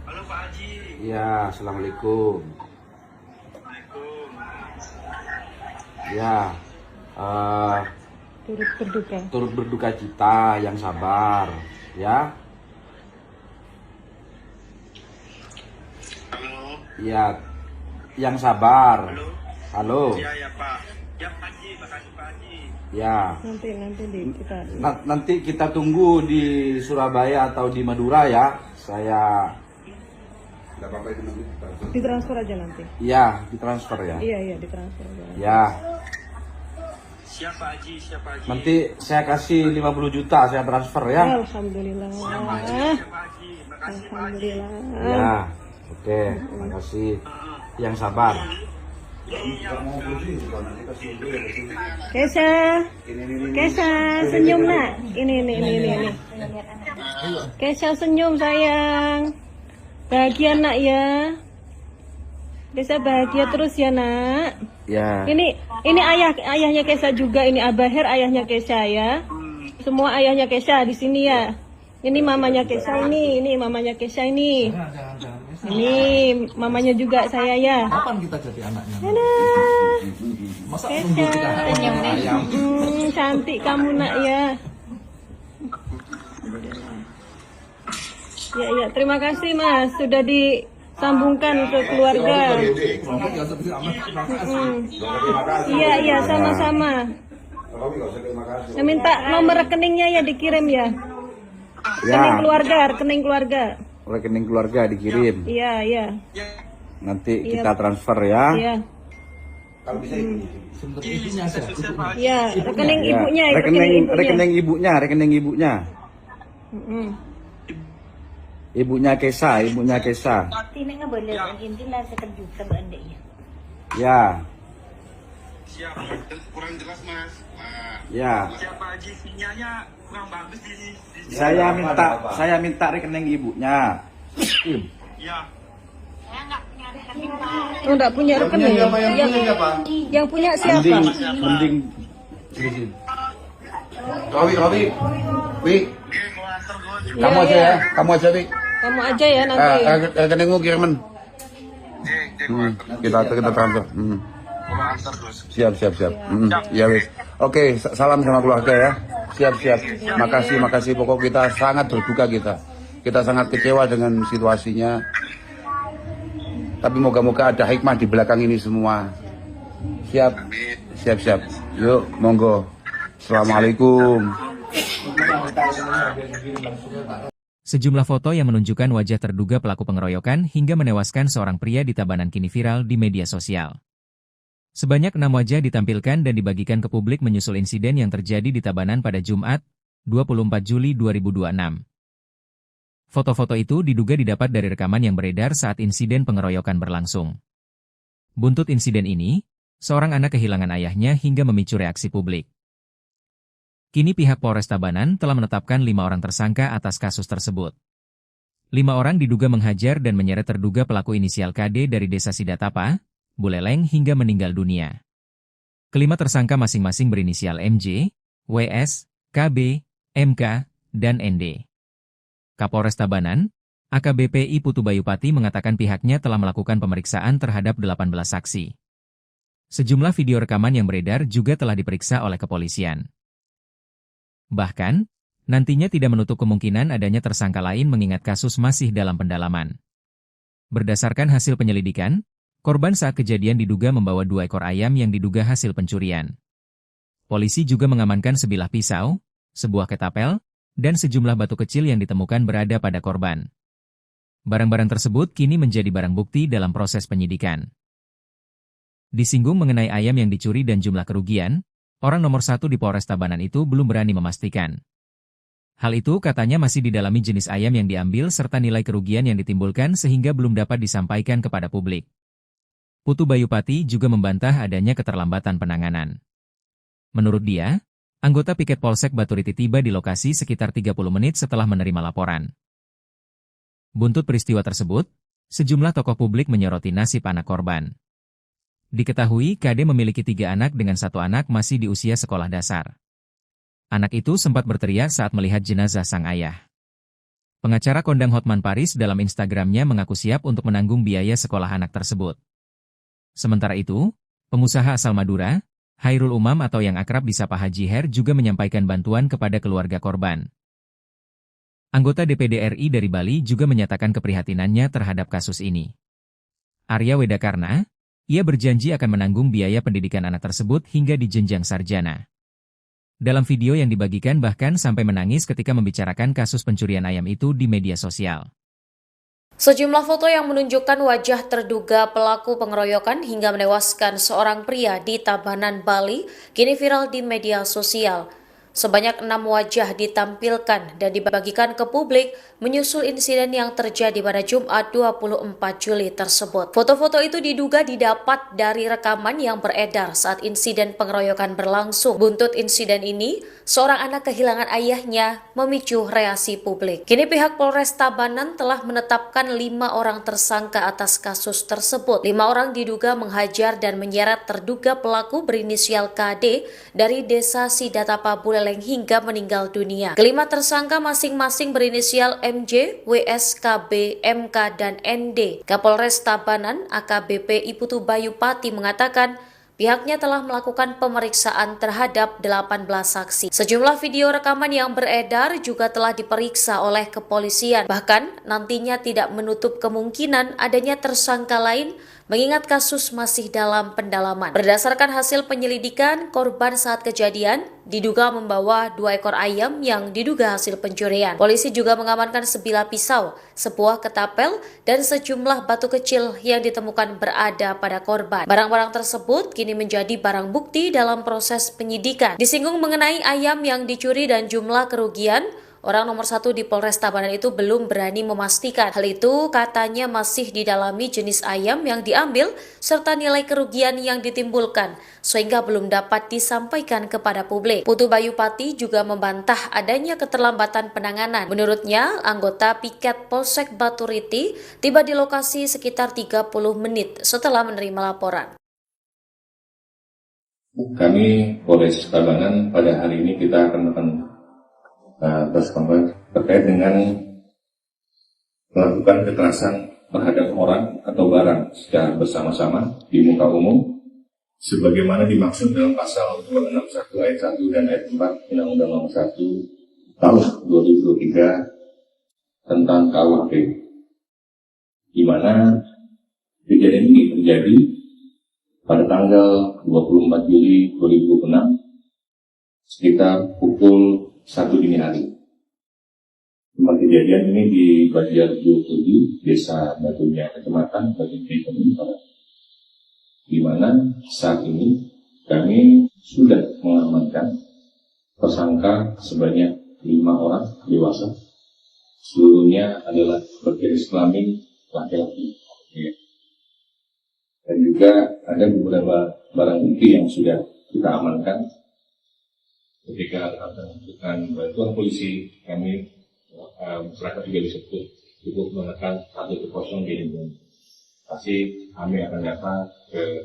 Halo Pak Haji. Ya, assalamualaikum. Ya, turut berduka cita, yang sabar, ya. Halo. Ya, yang sabar. Halo. Ya Pak. Ya Pak Haji, makasih Pak Haji. Ya. Nanti Kita tunggu di Surabaya atau di Madura ya. Saya ditransfer aja nanti. Iya, ditransfer ya. Iya, ditransfer aja. Ya. Siapa Haji? Nanti saya kasih 50 juta saya transfer ya. Alhamdulillah. Alhamdulillah. Ya. Oke, makasih. Yang sabar. Kesha senyum nak. Ini. Kesha senyum sayang. Bahagia nak ya. Kesha bahagia terus ya nak. Ya. Ini ayahnya Kesha juga. Ini Abah Her ayahnya Kesha ya. Semua ayahnya Kesha di sini ya. Ini mamanya Kesha ini mamanya Kesha ini. Ini mamanya juga saya ya. Kapan kita jadi anaknya? Masa Kesha, cantik kamu nak ya. Ya, terima kasih Mas sudah disambungkan ke keluarga. Iya, sama-sama. Saya minta nomor rekeningnya ya dikirim ya. Rekening keluarga. Rekening keluarga dikirim. Iya. Nanti kita transfer ya. Iya. Kalau bisa ibunya aja. Iya, rekening ibunya. Rekening ibunya. Ibunya Kesha. Tinek nggak boleh intinya sekejuta benda ya. Ya. Siapa? Kurang jelas Mas. Ya. Siapa Haji? Sinyalnya kurang bagus di Saya minta rekening ibunya. Ya. Oh, enggak punya rekening. Yang punya siapa? Mending. Robi. Wi. Kamu aja ya. Kamu aja ya nanti. Rekeningmu kiriman. Kita transfer. Siap. Ya wis. Oke, salam sama keluarga ya. Siap. Makasih. Pokok kita sangat berduka kita. Kita sangat kecewa dengan situasinya. Tapi moga-moga ada hikmah di belakang ini semua. Siap. Yuk, monggo. Assalamualaikum. Sejumlah foto yang menunjukkan wajah terduga pelaku pengeroyokan hingga menewaskan seorang pria di Tabanan kini viral di media sosial. Sebanyak 6 wajah ditampilkan dan dibagikan ke publik menyusul insiden yang terjadi di Tabanan pada Jumat, 24 Juli 2026. Foto-foto itu diduga didapat dari rekaman yang beredar saat insiden pengeroyokan berlangsung. Buntut insiden ini, seorang anak kehilangan ayahnya hingga memicu reaksi publik. Kini pihak Polres Tabanan telah menetapkan 5 orang tersangka atas kasus tersebut. 5 orang diduga menghajar dan menyeret terduga pelaku inisial KD dari Desa Sidatapa, Buleleng hingga meninggal dunia. Kelima tersangka masing-masing berinisial MJ, WS, KB, MK, dan ND. Kapolres Tabanan, AKBP I Putu Bayupati mengatakan pihaknya telah melakukan pemeriksaan terhadap 18 saksi. Sejumlah video rekaman yang beredar juga telah diperiksa oleh kepolisian. Bahkan, nantinya tidak menutup kemungkinan adanya tersangka lain mengingat kasus masih dalam pendalaman. Berdasarkan hasil penyelidikan, korban saat kejadian diduga membawa 2 ekor ayam yang diduga hasil pencurian. Polisi juga mengamankan sebilah pisau, sebuah ketapel, dan sejumlah batu kecil yang ditemukan berada pada korban. Barang-barang tersebut kini menjadi barang bukti dalam proses penyidikan. Disinggung mengenai ayam yang dicuri dan jumlah kerugian, orang nomor 1 di Polres Tabanan itu belum berani memastikan. Hal itu katanya masih didalami jenis ayam yang diambil serta nilai kerugian yang ditimbulkan sehingga belum dapat disampaikan kepada publik. Putu Bayupati juga membantah adanya keterlambatan penanganan. Menurut dia, anggota piket Polsek Baturiti tiba di lokasi sekitar 30 menit setelah menerima laporan. Buntut peristiwa tersebut, sejumlah tokoh publik menyoroti nasib anak korban. Diketahui KD memiliki 3 anak dengan 1 anak masih di usia sekolah dasar. Anak itu sempat berteriak saat melihat jenazah sang ayah. Pengacara kondang Hotman Paris dalam Instagramnya mengaku siap untuk menanggung biaya sekolah anak tersebut. Sementara itu, pengusaha asal Madura, Khairul Umam atau yang akrab disapa Haji Her juga menyampaikan bantuan kepada keluarga korban. Anggota DPD RI dari Bali juga menyatakan keprihatinannya terhadap kasus ini. Arya Wedakarna, ia berjanji akan menanggung biaya pendidikan anak tersebut hingga di jenjang sarjana. Dalam video yang dibagikan bahkan sampai menangis ketika membicarakan kasus pencurian ayam itu di media sosial. Sejumlah foto yang menunjukkan wajah terduga pelaku pengeroyokan hingga menewaskan seorang pria di Tabanan, Bali, kini viral di media sosial. Sebanyak 6 wajah ditampilkan dan dibagikan ke publik menyusul insiden yang terjadi pada Jumat 24 Juli tersebut. Foto-foto itu diduga didapat dari rekaman yang beredar saat insiden pengeroyokan berlangsung. Buntut insiden ini, seorang anak kehilangan ayahnya memicu reaksi publik. Kini pihak Polres Tabanan telah menetapkan 5 orang tersangka atas kasus tersebut. 5 orang diduga menghajar dan menyeret terduga pelaku berinisial KD dari desa Sidatapa Buleleng hingga meninggal dunia. Kelima tersangka masing-masing berinisial MJ, WS, KB, MK, dan ND. Kapolres Tabanan AKBP Putu Bayupati mengatakan pihaknya telah melakukan pemeriksaan terhadap 18 saksi. Sejumlah video rekaman yang beredar juga telah diperiksa oleh kepolisian. Bahkan nantinya tidak menutup kemungkinan adanya tersangka lain mengingat kasus masih dalam pendalaman. Berdasarkan hasil penyelidikan, korban saat kejadian diduga membawa 2 ekor ayam yang diduga hasil pencurian. Polisi juga mengamankan sebilah pisau, sebuah ketapel, dan sejumlah batu kecil yang ditemukan berada pada korban. Barang-barang tersebut kini menjadi barang bukti dalam proses penyidikan. Disinggung mengenai ayam yang dicuri dan jumlah kerugian, orang nomor 1 di Polres Tabanan itu belum berani memastikan. Hal itu katanya masih didalami jenis ayam yang diambil serta nilai kerugian yang ditimbulkan, sehingga belum dapat disampaikan kepada publik. Putu Bayupati juga membantah adanya keterlambatan penanganan. Menurutnya, anggota piket Polsek Baturiti tiba di lokasi sekitar 30 menit setelah menerima laporan. Kami Polres Tabanan pada hari ini kita akan terkait dengan melakukan kekerasan terhadap orang atau barang secara bersama-sama di muka umum sebagaimana dimaksud dalam pasal 261 ayat 1 dan ayat 4 Undang-Undang Nomor 1 Tahun 2023 tentang KUHP, di mana kejadian ini terjadi pada tanggal 24 Juli 2026 sekitar pukul 1 dini hari. Tempat kejadian ini di Banjar 27, Desa Batunya, Kecamatan Batunya, di mana saat ini kami sudah mengamankan tersangka sebanyak 5 orang dewasa. Seluruhnya adalah berjenis kelamin laki-laki. Dan juga ada beberapa barang bukti yang sudah kita amankan. Ketika membutuhkan bantuan polisi, kami masyarakat juga bisa cukup menekan 110 di Indonesia. Pasti kami akan datang ke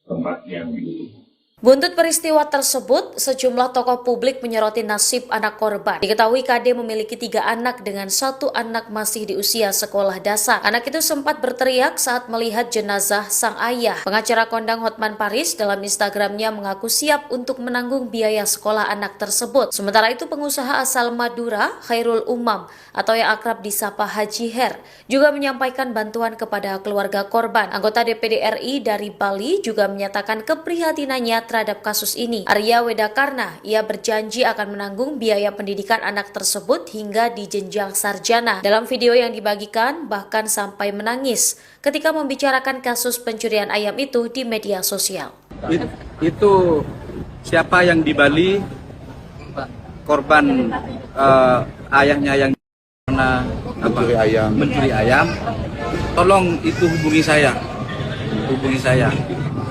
tempat yang dibutuhkan. Buntut peristiwa tersebut, sejumlah tokoh publik menyoroti nasib anak korban. Diketahui KD memiliki 3 anak dengan 1 anak masih di usia sekolah dasar. Anak itu sempat berteriak saat melihat jenazah sang ayah. Pengacara kondang Hotman Paris dalam Instagramnya mengaku siap untuk menanggung biaya sekolah anak tersebut. Sementara itu pengusaha asal Madura, Khairul Umam atau yang akrab disapa Haji Her, juga menyampaikan bantuan kepada keluarga korban. Anggota DPD RI dari Bali juga menyatakan keprihatinannya terhadap kasus ini. Arya Wedakarna, ia berjanji akan menanggung biaya pendidikan anak tersebut hingga di jenjang sarjana. Dalam video yang dibagikan, bahkan sampai menangis ketika membicarakan kasus pencurian ayam itu di media sosial. Itu siapa yang di Bali korban ayahnya yang karena mencuri ayam, tolong itu hubungi saya,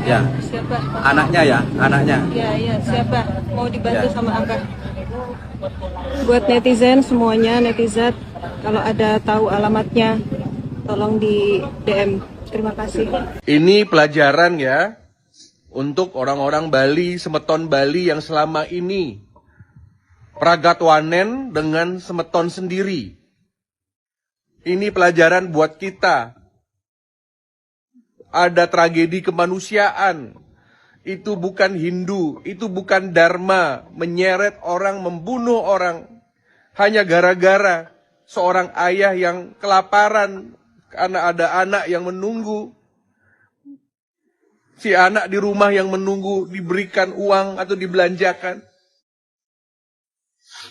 ya. Siapa? Anaknya. Ya, siapa? Mau dibantu sama Abah. Buat netizen semuanya, netizen, kalau ada tahu alamatnya, tolong di DM. Terima kasih. Ini pelajaran ya untuk orang-orang Bali, semeton Bali yang selama ini pragatwanen dengan semeton sendiri. Ini pelajaran buat kita. Ada tragedi kemanusiaan. Itu bukan Hindu, itu bukan Dharma, menyeret orang, membunuh orang hanya gara-gara seorang ayah yang kelaparan karena ada anak yang menunggu. Si anak di rumah yang menunggu diberikan uang atau dibelanjakan.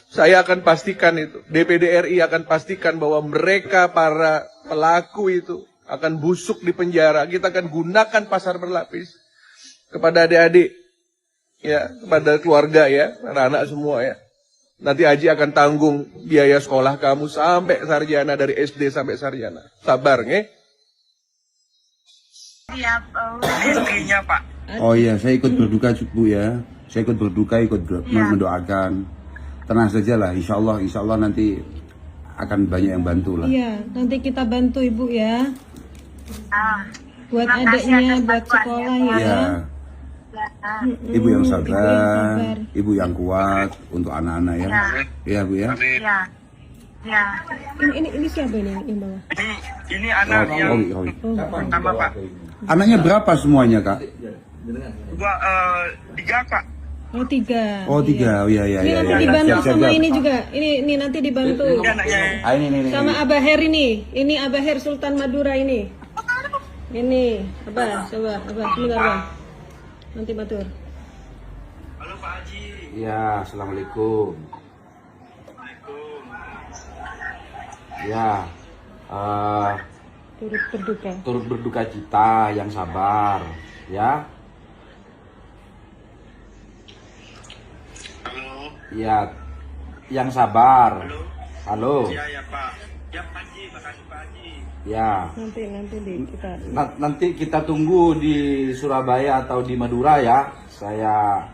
Saya akan pastikan itu, DPD RI akan pastikan bahwa mereka para pelaku itu akan busuk di penjara. Kita akan gunakan pasar berlapis kepada adik-adik, ya, kepada keluarga ya, anak-anak semua ya. Nanti Haji akan tanggung biaya sekolah kamu sampai sarjana, dari SD sampai sarjana. Sabar, nge? Siap, istrinya Pak. Oh iya, saya ikut berduka Bu ya. Saya ikut berduka, mendoakan. Tenang saja lah, insya Allah nanti akan banyak yang bantu lah. Iya, nanti kita bantu Ibu ya. Buat adiknya, buat sekolah ya. Iya. Ibu yang sabar, ibu yang kuat untuk anak-anak ya. Iya Bu ya. Ya. Ini siapa ini yang bawah? Ini anak yang pertama Pak. Anaknya berapa semuanya Kak? 3 Pak. Oh 3. Oh 3, oh iya. Ini nanti dibantu sama ini juga. Ini nanti dibantu. Ini. Sama Abah Her ini. Ini Abah Her Sultan Madura ini. Ini Abah, coba Abah, sebentar Abah. Nanti matur. Halo Pak Haji. Ya, assalamualaikum. Ya, turut berduka cita, yang sabar, ya. Halo. Ya, yang sabar. Halo. Ya Pak. Ya Pak Haji, makasih Pak Haji. Ya. Nanti kita tunggu di Surabaya atau di Madura ya. Saya.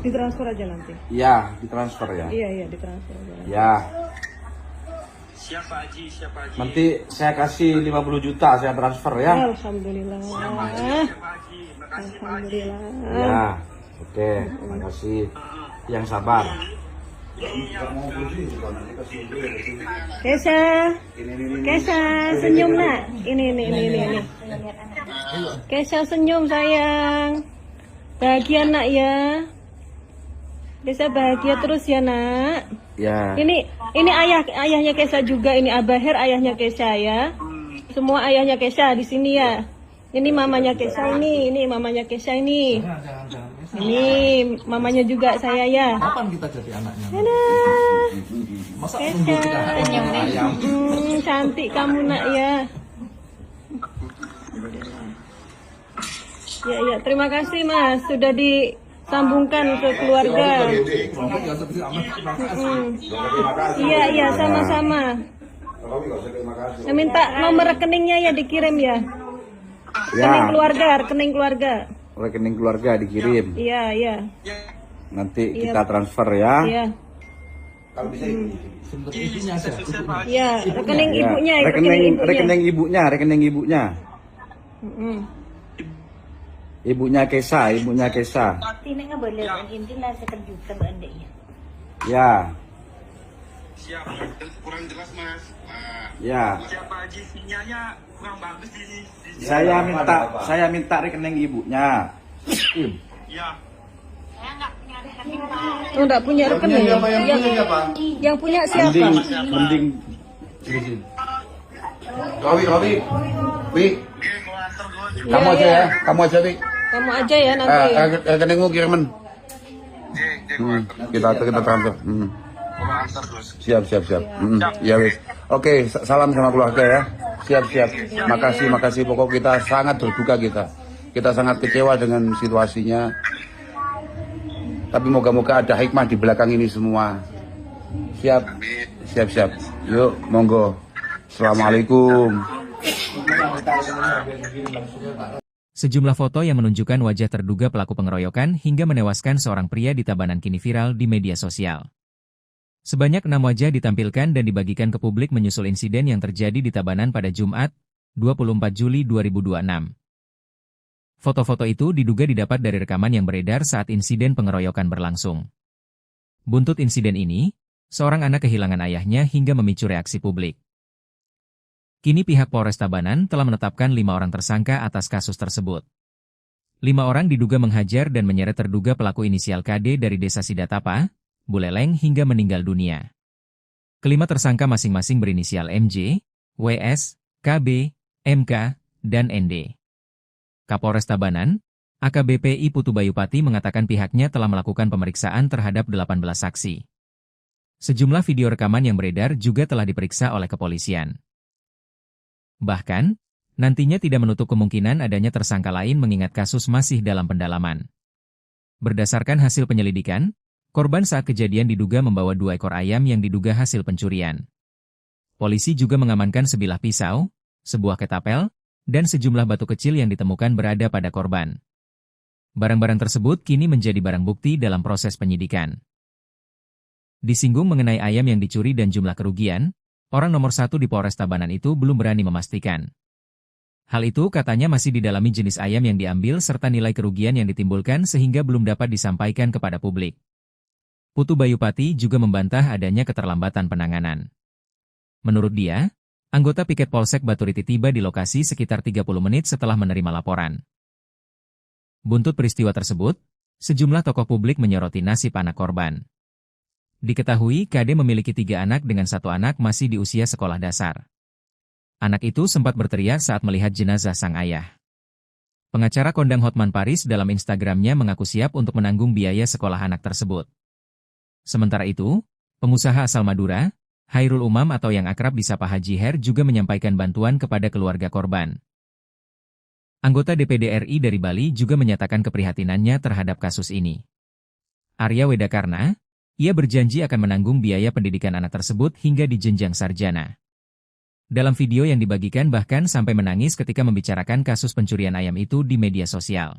Ditransfer aja nanti. Ya, ditransfer ya. Iya, ditransfer aja. Ya. Siapa Haji? Nanti saya kasih 50 juta, saya transfer ya. Alhamdulillah. Alhamdulillah. Ya, oke, makasih. Yang sabar. Kesha, senyum nak. Ini. Kesha senyum sayang. Bahagia nak ya. Kesha bahagia terus ya nak. Ya. Ini ayahnya Kesha juga. Ini Abah Her ayahnya Kesha ya. Semua ayahnya Kesha di sini ya. Ini mamanya Kesha ini mamanya Kesha ini. Ini mamanya juga saya ya. Kapan kita jadi anaknya? Masa nunggu kita ayam? Cantik kamu nak ya. Ya, terima kasih Mas sudah disambungkan ke keluarga. Iya, sama-sama. Saya minta nomor rekeningnya ya dikirim ya. Rekening keluarga. Rekening keluarga dikirim. Iya. Nanti kita transfer ya. Iya. Kalau bisa ibunya aja. Iya, rekening ibunya. Rekening ibunya. Ibunya Kesha. Ini nggak boleh, intinya sekejutan andainya. Ya. Siap, kurang jelas Mas. Ya. Siapa Haji, sinyalnya kurang bagus di sini. Saya minta rekening ibunya. Ya. Saya nggak punya rekening. Oh, nggak punya rekening. Yang punya siapa? Mending. Robi. Kamu aja ya. Kamu aja ya nanti. Rekeningmu kiriman. Kita transfer. Siap. Ya wis. Oke, salam sama keluarga ya. Siap. Makasih. Pokok kita sangat berduka kita. Kita sangat kecewa dengan situasinya. Tapi moga-moga ada hikmah di belakang ini semua. Siap? Siap. Yuk, monggo. Assalamualaikum. Sejumlah foto yang menunjukkan wajah terduga pelaku pengeroyokan hingga menewaskan seorang pria di Tabanan kini viral di media sosial. Sebanyak 6 wajah ditampilkan dan dibagikan ke publik menyusul insiden yang terjadi di Tabanan pada Jumat, 24 Juli 2026. Foto-foto itu diduga didapat dari rekaman yang beredar saat insiden pengeroyokan berlangsung. Buntut insiden ini, seorang anak kehilangan ayahnya hingga memicu reaksi publik. Kini pihak Polres Tabanan telah menetapkan 5 orang tersangka atas kasus tersebut. 5 orang diduga menghajar dan menyeret terduga pelaku inisial KD dari Desa Sidatapa, Buleleng hingga meninggal dunia. Kelima tersangka masing-masing berinisial MJ, WS, KB, MK, dan ND. Kapolres Tabanan, AKBP I Putu Bayupati mengatakan pihaknya telah melakukan pemeriksaan terhadap 18 saksi. Sejumlah video rekaman yang beredar juga telah diperiksa oleh kepolisian. Bahkan, nantinya tidak menutup kemungkinan adanya tersangka lain mengingat kasus masih dalam pendalaman. Berdasarkan hasil penyelidikan, korban saat kejadian diduga membawa 2 ekor ayam yang diduga hasil pencurian. Polisi juga mengamankan sebilah pisau, sebuah ketapel, dan sejumlah batu kecil yang ditemukan berada pada korban. Barang-barang tersebut kini menjadi barang bukti dalam proses penyidikan. Disinggung mengenai ayam yang dicuri dan jumlah kerugian, orang nomor 1 di Polres Tabanan itu belum berani memastikan. Hal itu katanya masih didalami jenis ayam yang diambil serta nilai kerugian yang ditimbulkan sehingga belum dapat disampaikan kepada publik. Putu Bayupati juga membantah adanya keterlambatan penanganan. Menurut dia, anggota piket Polsek Baturiti tiba di lokasi sekitar 30 menit setelah menerima laporan. Buntut peristiwa tersebut, sejumlah tokoh publik menyoroti nasib anak korban. Diketahui KD memiliki 3 anak dengan 1 anak masih di usia sekolah dasar. Anak itu sempat berteriak saat melihat jenazah sang ayah. Pengacara kondang Hotman Paris dalam Instagramnya mengaku siap untuk menanggung biaya sekolah anak tersebut. Sementara itu, pengusaha asal Madura, Hairul Umam atau yang akrab disapa Haji Her juga menyampaikan bantuan kepada keluarga korban. Anggota DPD RI dari Bali juga menyatakan keprihatinannya terhadap kasus ini. Arya Wedakarna, ia berjanji akan menanggung biaya pendidikan anak tersebut hingga di jenjang sarjana. Dalam video yang dibagikan bahkan sampai menangis ketika membicarakan kasus pencurian ayam itu di media sosial.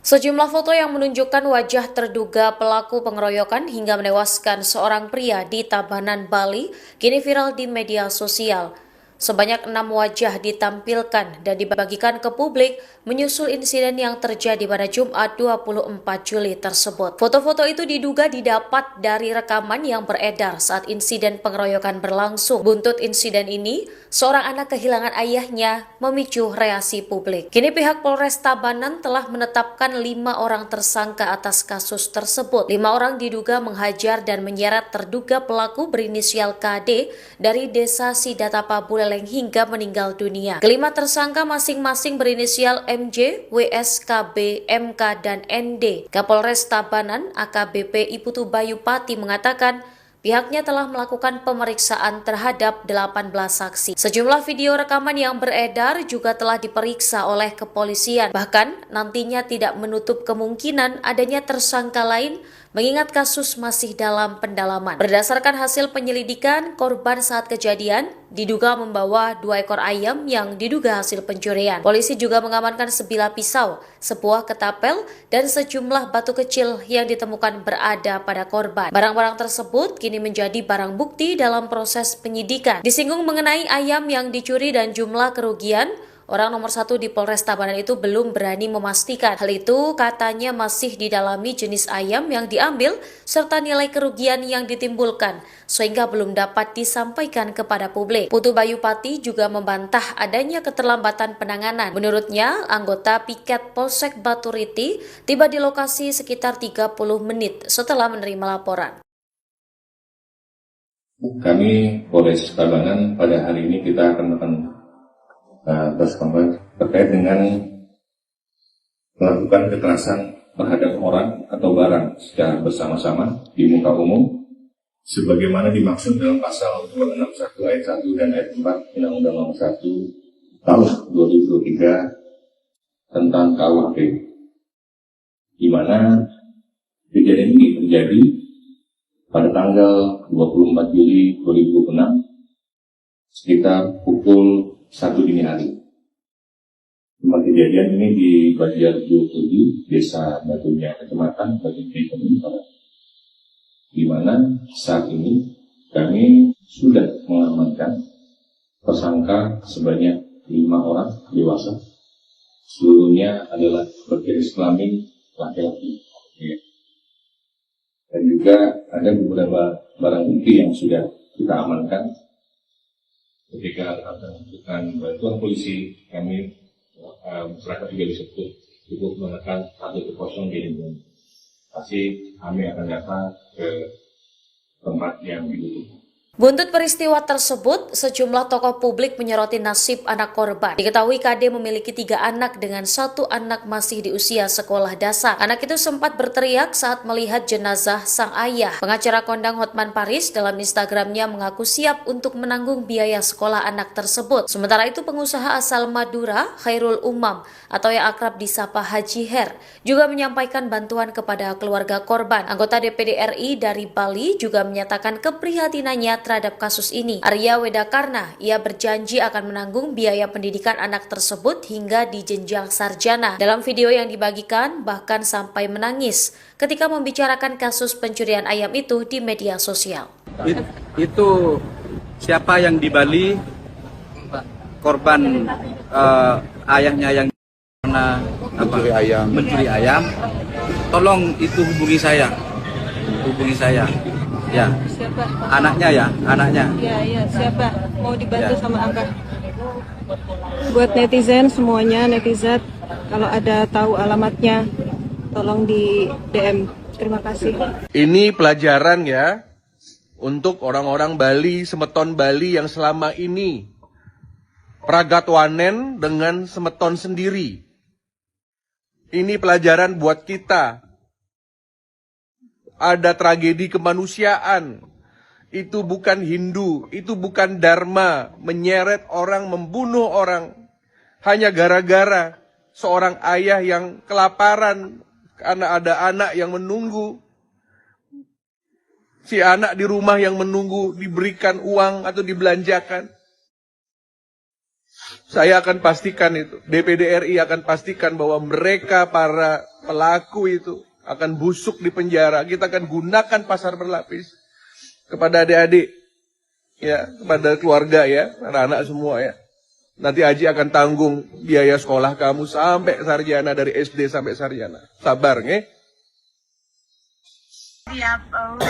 Sejumlah foto yang menunjukkan wajah terduga pelaku pengeroyokan hingga menewaskan seorang pria di Tabanan, Bali, kini viral di media sosial. Sebanyak 6 wajah ditampilkan dan dibagikan ke publik menyusul insiden yang terjadi pada Jumat 24 Juli tersebut. Foto-foto itu diduga didapat dari rekaman yang beredar saat insiden pengeroyokan berlangsung. Buntut insiden ini, seorang anak kehilangan ayahnya memicu reaksi publik. Kini pihak Polres Tabanan telah menetapkan 5 orang tersangka atas kasus tersebut. 5 orang diduga menghajar dan menyeret terduga pelaku berinisial KD dari Desa Sidatapa, Buleleng hingga meninggal dunia. Kelima tersangka masing-masing berinisial MJ, WS, KB, MK, dan ND. Kapolres Tabanan, AKBP I Putu Bayupati mengatakan pihaknya telah melakukan pemeriksaan terhadap 18 saksi. Sejumlah video rekaman yang beredar juga telah diperiksa oleh kepolisian. Bahkan nantinya tidak menutup kemungkinan adanya tersangka lain mengingat kasus masih dalam pendalaman. Berdasarkan hasil penyelidikan, korban saat kejadian diduga membawa 2 ekor ayam yang diduga hasil pencurian. Polisi juga mengamankan sebilah pisau, sebuah ketapel, dan sejumlah batu kecil yang ditemukan berada pada korban. Barang-barang tersebut kini menjadi barang bukti dalam proses penyidikan. Disinggung mengenai ayam yang dicuri dan jumlah kerugian, orang nomor 1 di Polres Tabanan itu belum berani memastikan. Hal itu katanya masih didalami jenis ayam yang diambil serta nilai kerugian yang ditimbulkan, sehingga belum dapat disampaikan kepada publik. Putu Bayupati juga membantah adanya keterlambatan penanganan. Menurutnya, anggota piket Polsek Baturiti tiba di lokasi sekitar 30 menit setelah menerima laporan. Kami Polres Tabanan pada hari ini kita akan terkait dengan melakukan kekerasan terhadap orang atau barang secara bersama-sama di muka umum sebagaimana dimaksud dalam pasal 261 ayat 1 dan ayat 4 Undang-Undang Nomor 1 Tahun 2023 tentang KUHP, di mana Kejadian ini terjadi pada tanggal 24 Juli 2006 sekitar pukul 1 dini hari. Tempat kejadian ini di Banjar 27, Desa Batunya, Kecamatan Batunya, Barat, di mana saat ini kami sudah mengamankan tersangka sebanyak 5 orang dewasa. Seluruhnya adalah berjenis kelamin laki-laki. Dan juga ada beberapa barang bukti yang sudah kita amankan. Ketika akan membutuhkan bantuan polisi, kami masyarakat juga bisa cukup menekan 110 di lingkungan. Pasti kami akan datang ke tempat yang dibutuhkan. Buntut peristiwa tersebut, sejumlah tokoh publik menyoroti nasib anak korban. Diketahui KD memiliki 3 anak dengan 1 anak masih di usia sekolah dasar. Anak itu sempat berteriak saat melihat jenazah sang ayah. Pengacara kondang Hotman Paris dalam Instagramnya mengaku siap untuk menanggung biaya sekolah anak tersebut. Sementara itu pengusaha asal Madura, Khairul Umam, atau yang akrab disapa Haji Her, juga menyampaikan bantuan kepada keluarga korban. Anggota DPD RI dari Bali juga menyatakan keprihatinannya terhadap kasus ini. Arya Wedakarna, ia berjanji akan menanggung biaya pendidikan anak tersebut hingga di jenjang sarjana. Dalam video yang dibagikan, bahkan sampai menangis ketika membicarakan kasus pencurian ayam itu di media sosial. Itu siapa yang di Bali, korban ayahnya yang mencuri ayam, tolong itu hubungi saya. Ya, Siapa? Anaknya. Ya, siapa? Mau dibantu sama Abah. Buat netizen semuanya, netizen, kalau ada tahu alamatnya, tolong di DM. Terima kasih. Ini pelajaran ya untuk orang-orang Bali, semeton Bali yang selama ini pragatwanen dengan semeton sendiri. Ini pelajaran buat kita. Ada tragedi kemanusiaan. Itu bukan Hindu, itu bukan Dharma, menyeret orang, membunuh orang hanya gara-gara seorang ayah yang kelaparan karena ada anak yang menunggu. Si anak di rumah yang menunggu diberikan uang atau dibelanjakan. Saya akan pastikan itu, DPD RI akan pastikan bahwa mereka para pelaku itu akan busuk di penjara. Kita akan gunakan pasar berlapis kepada adik-adik, ya, kepada keluarga ya, anak-anak semua ya. Nanti Haji akan tanggung biaya sekolah kamu sampai sarjana, dari SD sampai sarjana. Sabar, nge?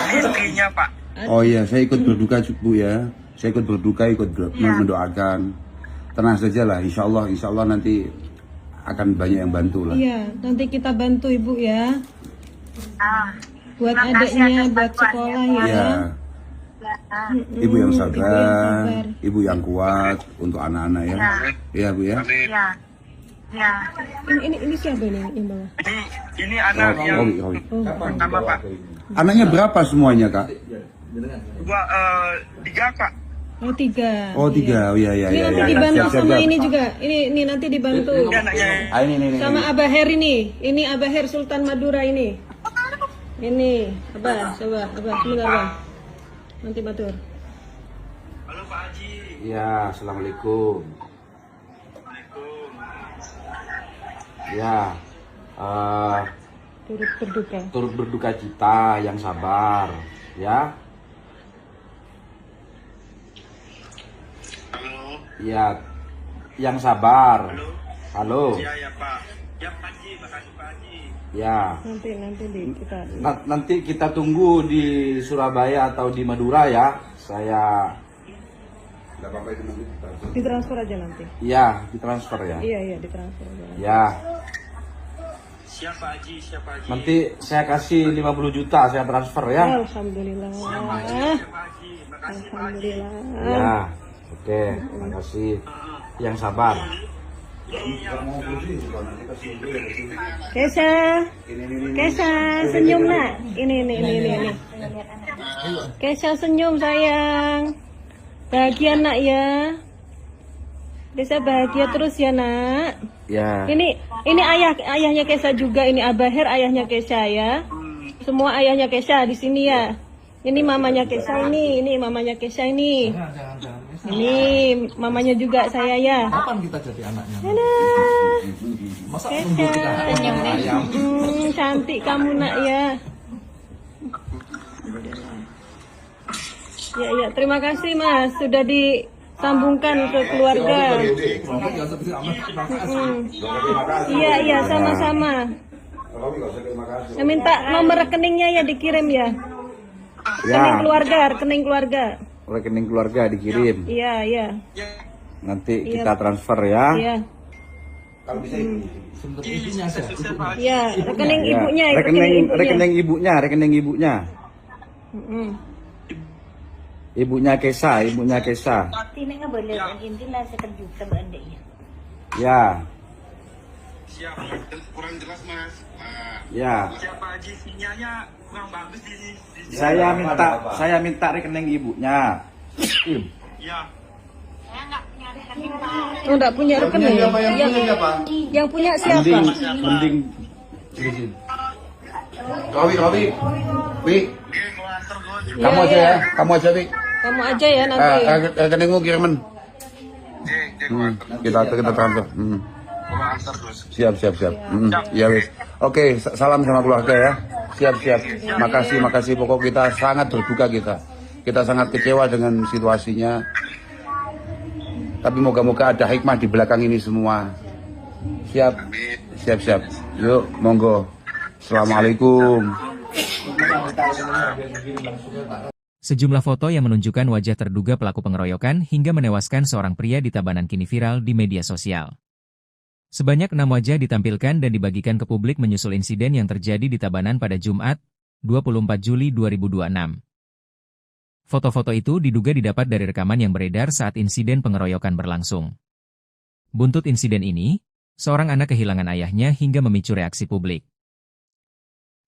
Istrinya Pak. Oh iya, saya ikut berduka Bu ya. Saya ikut berduka, mendoakan. Tenang saja lah, insya Allah nanti akan banyak yang bantu lah. Iya, nanti kita bantu Ibu ya. Buat adiknya, buat sekolah ya. Ibu yang sabar, Ibu yang kuat untuk anak-anak ya. Iya Bu ya. Ini siapa ini yang bawa? Ini anak yang pertama Pak. Anaknya berapa semuanya Kak? 3 Pak. Oh 3. Oh 3, oh iya. Ini nanti dibantu sama ini juga. Ini nanti dibantu. Ini. Sama Abah Her ini. Ini Abah Her Sultan Madura ini. Ini Abah, coba Abah, sebentar Abah. Nanti batur. Halo Pak Haji. Ya, assalamualaikum. Ya, turut berduka cita, yang sabar, ya. Halo. Ya, yang sabar. Halo. Ya Pak. Ya Pak Haji, makasih Pak Haji. Ya. Nanti kita tunggu di Surabaya atau di Madura ya. Saya. Tidak apa-apa itu nanti ditransfer aja nanti. Iya, ditransfer ya. Iya, ditransfer aja. Ya. Siapa Haji? Nanti saya kasih 50 juta, saya transfer ya. Alhamdulillah. Alhamdulillah. Ya, oke, makasih. Yang sabar. Kesha, senyum nak. Ini. Kesha senyum sayang. Bahagia nak ya. Desa bahagia terus ya nak. Ya. Ini ayahnya Kesha juga. Ini Abah Her ayahnya Kesha ya. Semua ayahnya Kesha di sini ya. Ini mamanya Kesha ini mamanya Kesha ini. Ini mamanya juga saya ya. Kapan kita jadi anaknya? Masa nunggu Kesha. kita Cantik kamu nak ya. Ya, terima kasih Mas sudah disambungkan ke keluarga. Iya, sama-sama. Saya minta nomor rekeningnya ya dikirim ya. Rekening keluarga. Rekening keluarga dikirim. Iya. Nanti kita transfer ya. Iya. Kalau bisa ibunya aja. Iya, rekening ibunya. Rekening ibunya. Ibunya Kesha. Tidak boleh intilah sekejutan anda ya. Ya. Siap, kurang jelas mas. Ya. Siapa aja sinyalnya kurang bagus di Saya minta rekening ibunya. Ya. Oh, enggak punya rekening. Yang punya siapa? Mending. Robi. Wi. Kamu aja ya. Kamu aja ya nanti. Rekeningmu kiriman. Kita transfer. Siap. Ya wis. Oke, salam sama keluarga ya. Siap. Makasih. Pokok kita sangat berduka kita. Kita sangat kecewa dengan situasinya. Tapi moga-moga ada hikmah di belakang ini semua. Siap. Yuk, monggo. Assalamualaikum. Sejumlah foto yang menunjukkan wajah terduga pelaku pengeroyokan hingga menewaskan seorang pria di Tabanan kini viral di media sosial. Sebanyak 6 wajah ditampilkan dan dibagikan ke publik menyusul insiden yang terjadi di Tabanan pada Jumat, 24 Juli 2026. Foto-foto itu diduga didapat dari rekaman yang beredar saat insiden pengeroyokan berlangsung. Buntut insiden ini, seorang anak kehilangan ayahnya hingga memicu reaksi publik.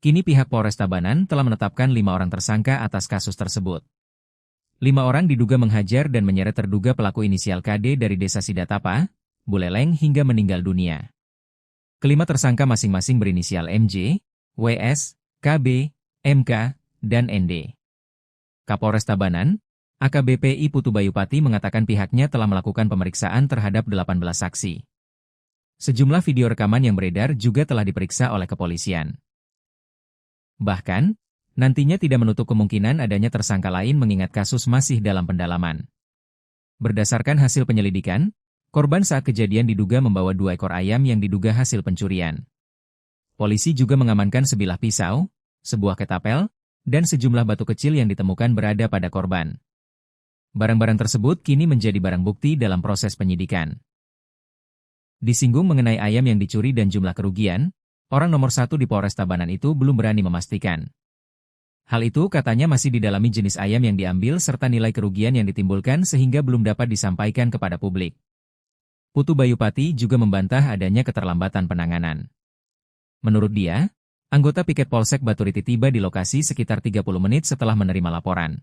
Kini pihak Polres Tabanan telah menetapkan 5 orang tersangka atas kasus tersebut. 5 orang diduga menghajar dan menyeret terduga pelaku inisial KD dari Desa Sidatapa, Buleleng hingga meninggal dunia. Kelima tersangka masing-masing berinisial MJ, WS, KB, MK, dan ND. Kapolres Tabanan, AKBP I Putu Bayupati mengatakan pihaknya telah melakukan pemeriksaan terhadap 18 saksi. Sejumlah video rekaman yang beredar juga telah diperiksa oleh kepolisian. Bahkan, nantinya tidak menutup kemungkinan adanya tersangka lain mengingat kasus masih dalam pendalaman. Berdasarkan hasil penyelidikan, korban saat kejadian diduga membawa 2 ekor ayam yang diduga hasil pencurian. Polisi juga mengamankan sebilah pisau, sebuah ketapel, dan sejumlah batu kecil yang ditemukan berada pada korban. Barang-barang tersebut kini menjadi barang bukti dalam proses penyidikan. Disinggung mengenai ayam yang dicuri dan jumlah kerugian, orang nomor 1 di Polres Tabanan itu belum berani memastikan. Hal itu katanya masih didalami jenis ayam yang diambil serta nilai kerugian yang ditimbulkan sehingga belum dapat disampaikan kepada publik. Putu Bayupati juga membantah adanya keterlambatan penanganan. Menurut dia, anggota piket Polsek Baturiti tiba di lokasi sekitar 30 menit setelah menerima laporan.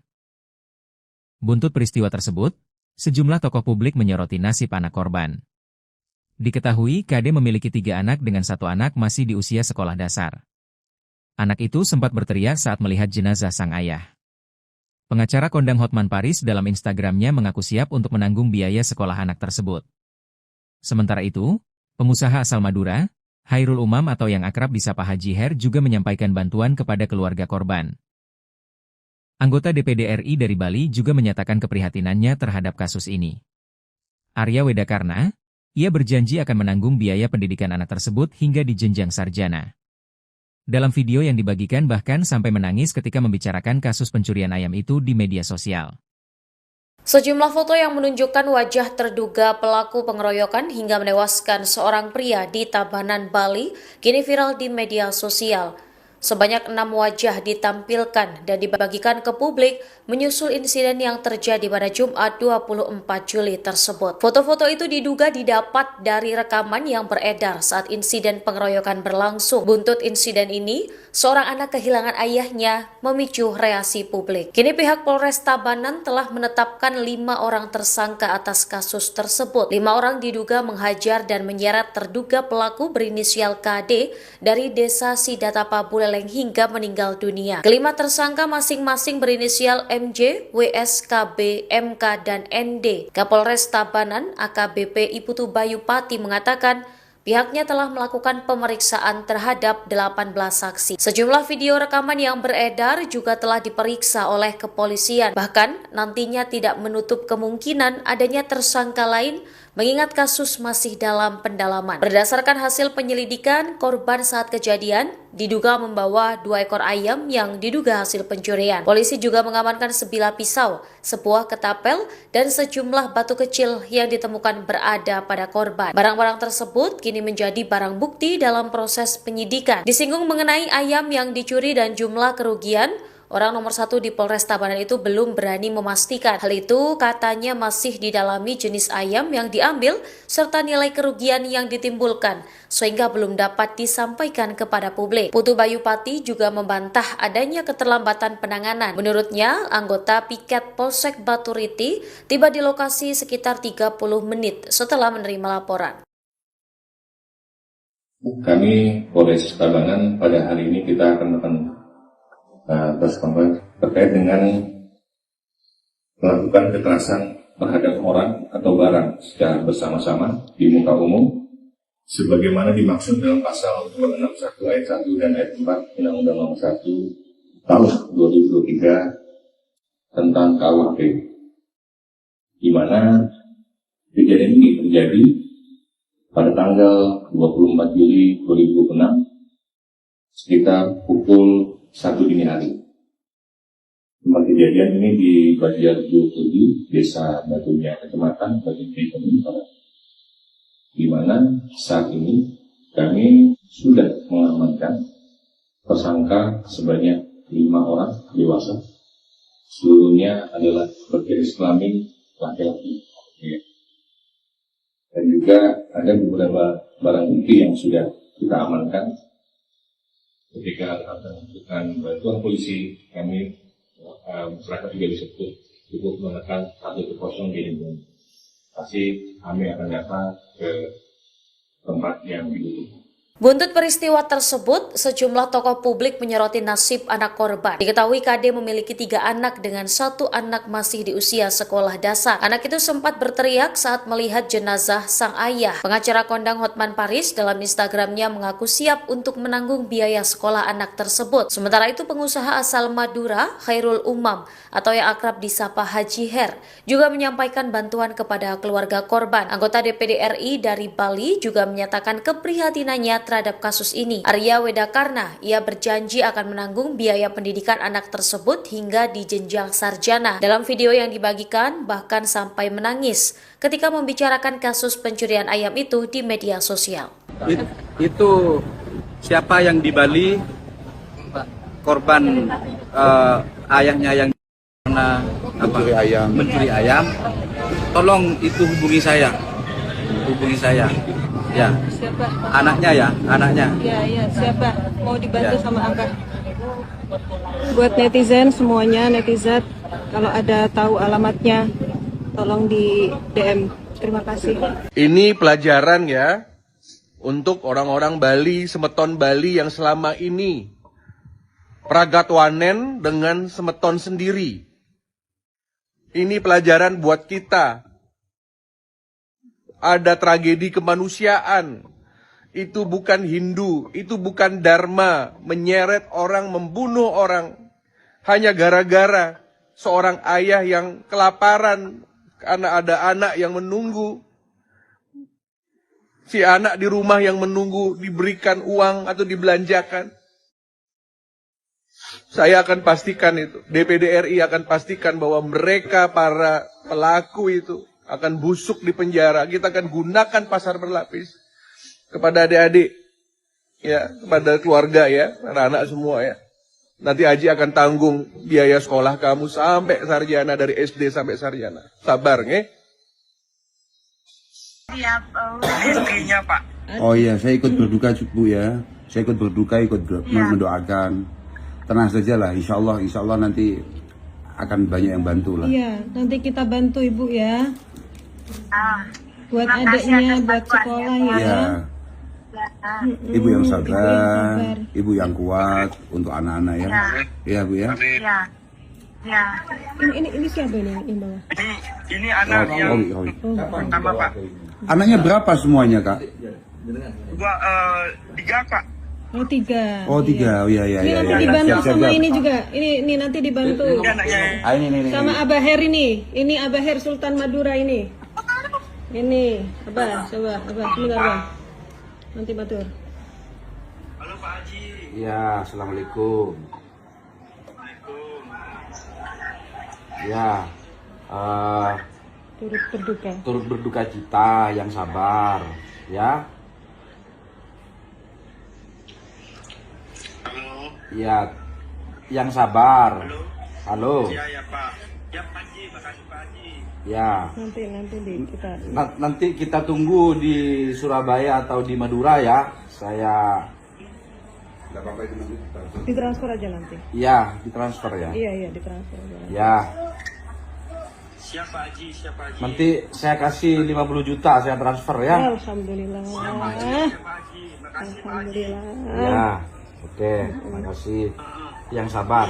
Buntut peristiwa tersebut, sejumlah tokoh publik menyoroti nasib anak korban. Diketahui KD memiliki 3 anak dengan 1 anak masih di usia sekolah dasar. Anak itu sempat berteriak saat melihat jenazah sang ayah. Pengacara kondang Hotman Paris dalam Instagramnya mengaku siap untuk menanggung biaya sekolah anak tersebut. Sementara itu, pengusaha asal Madura, Hairul Umam atau yang akrab disapa Haji Her juga menyampaikan bantuan kepada keluarga korban. Anggota DPD RI dari Bali juga menyatakan keprihatinannya terhadap kasus ini. Arya Wedakarna, ia berjanji akan menanggung biaya pendidikan anak tersebut hingga di jenjang sarjana. Dalam video yang dibagikan bahkan sampai menangis ketika membicarakan kasus pencurian ayam itu di media sosial. Sejumlah foto yang menunjukkan wajah terduga pelaku pengeroyokan hingga menewaskan seorang pria di Tabanan, Bali, kini viral di media sosial. Sebanyak 6 wajah ditampilkan dan dibagikan ke publik menyusul insiden yang terjadi pada Jumat 24 Juli tersebut. Foto-foto itu diduga didapat dari rekaman yang beredar saat insiden pengeroyokan berlangsung. Buntut insiden ini, seorang anak kehilangan ayahnya memicu reaksi publik. Kini pihak Polres Tabanan telah menetapkan 5 orang tersangka atas kasus tersebut. 5 orang diduga menghajar dan menyeret terduga pelaku berinisial KD dari Desa Sidatapa, Buleleng terenggaleng hingga meninggal dunia. Kelima tersangka masing-masing berinisial MJ, WS, KB, MK, dan ND. Kapolres Tabanan AKBP Iputu Bayu Pati mengatakan pihaknya telah melakukan pemeriksaan terhadap 18 saksi. Sejumlah video rekaman yang beredar juga telah diperiksa oleh kepolisian. Bahkan nantinya tidak menutup kemungkinan adanya tersangka lain mengingat kasus masih dalam pendalaman. Berdasarkan hasil penyelidikan, korban saat kejadian diduga membawa 2 ekor ayam yang diduga hasil pencurian. Polisi juga mengamankan sebilah pisau, sebuah ketapel, dan sejumlah batu kecil yang ditemukan berada pada korban. Barang-barang tersebut kini menjadi barang bukti dalam proses penyidikan. Disinggung mengenai ayam yang dicuri dan jumlah kerugian, orang nomor 1 di Polres Tabanan itu belum berani memastikan. Hal itu katanya masih didalami jenis ayam yang diambil serta nilai kerugian yang ditimbulkan sehingga belum dapat disampaikan kepada publik. Putu Bayu Pati juga membantah adanya keterlambatan penanganan. Menurutnya, anggota piket Polsek Baturiti tiba di lokasi sekitar 30 menit setelah menerima laporan. Kami Polres Tabanan pada hari ini kita akan terkait dengan melakukan kekerasan terhadap orang atau barang secara bersama-sama di muka umum sebagaimana dimaksud dalam pasal 261 ayat 1 dan ayat 4 Undang-Undang Nomor 1 Tahun 2023 tentang KUHP, di mana kejadian ini terjadi pada tanggal 24 Juli 2006 sekitar pukul 1 dini hari. Tempat kejadian ini di Banjar 27, Desa Batunya, Kecamatan Batunya, Barat, di mana saat ini kami sudah mengamankan tersangka sebanyak 5 orang dewasa, seluruhnya adalah berjenis kelamin laki-laki. Dan juga ada beberapa barang bukti yang sudah kita amankan. Ketika dengan bantuan polisi, kami masyarakat juga bisa cukup menekan 110 di Lembang. Pasti kami akan datang ke tempat yang dibutuhkan. Buntut peristiwa tersebut, sejumlah tokoh publik menyoroti nasib anak korban. Diketahui KD memiliki 3 anak dengan 1 anak masih di usia sekolah dasar. Anak itu sempat berteriak saat melihat jenazah sang ayah. Pengacara kondang Hotman Paris dalam Instagramnya mengaku siap untuk menanggung biaya sekolah anak tersebut. Sementara itu pengusaha asal Madura, Khairul Umam, atau yang akrab disapa Haji Her, juga menyampaikan bantuan kepada keluarga korban. Anggota DPD RI dari Bali juga menyatakan keprihatinannya terhadap kasus ini. Arya Wedakarna, ia berjanji akan menanggung biaya pendidikan anak tersebut hingga di jenjang sarjana. Dalam video yang dibagikan, bahkan sampai menangis ketika membicarakan kasus pencurian ayam itu di media sosial. Itu siapa yang di Bali, korban ayahnya yang mencuri ayam, tolong itu hubungi saya. Ya. Siapa? Anaknya. Ya, siapa? Mau dibantu sama Abah. Buat netizen semuanya, netizen, kalau ada tahu alamatnya, tolong di DM. Terima kasih. Ini pelajaran ya untuk orang-orang Bali, semeton Bali yang selama ini pragatwanen dengan semeton sendiri. Ini pelajaran buat kita. Ada tragedi kemanusiaan. Itu bukan Hindu, itu bukan Dharma, menyeret orang, membunuh orang hanya gara-gara seorang ayah yang kelaparan karena ada anak yang menunggu. Si anak di rumah yang menunggu diberikan uang atau dibelanjakan. Saya akan pastikan itu, DPD RI akan pastikan bahwa mereka para pelaku itu akan busuk di penjara. Kita akan gunakan pasar berlapis kepada adik-adik, ya, kepada keluarga ya, anak-anak semua ya. Nanti Haji akan tanggung biaya sekolah kamu sampai sarjana, dari SD sampai sarjana. Sabar, nge? Istrinya Pak. Oh iya, saya ikut berduka Bu ya. Saya ikut berduka, mendoakan. Tenang saja lah, insya Allah nanti akan banyak yang bantu lah. Iya, nanti kita bantu Ibu ya. Buat adiknya, buat sekolah ya. Ibu yang sabar, ibu yang kuat untuk anak-anak ya. Iya Bu ya. Ya. Ya. Ini siapa ini yang bawa? Ini anak yang pertama Pak. Anaknya berapa semuanya Kak? Gua 3 Pak. Oh 3. Oh 3, oh iya. Ini nanti dibantu sama ini juga. Ini nanti dibantu. Ini. Sama Abah Her ini. Ini Abah Her Sultan Madura ini. Ini Abah, coba Abah, sebentar Abah. Nanti batur. Halo Pak Haji. Ya, assalamualaikum. Ya, turut berduka cita, yang sabar, ya. Ya, yang sabar. Halo. Ya Pak. Ya Pak Haji, makasih Pak Haji. Ya. Nanti kita tunggu di Surabaya atau di Madura ya. Saya ditransfer aja nanti. Iya, ditransfer ya. Iya, ditransfer aja. Ya. Siapa Haji? Nanti saya kasih 50 juta saya transfer ya. Alhamdulillah. Alhamdulillah. Ya. Oke, makasih. Yang sabar.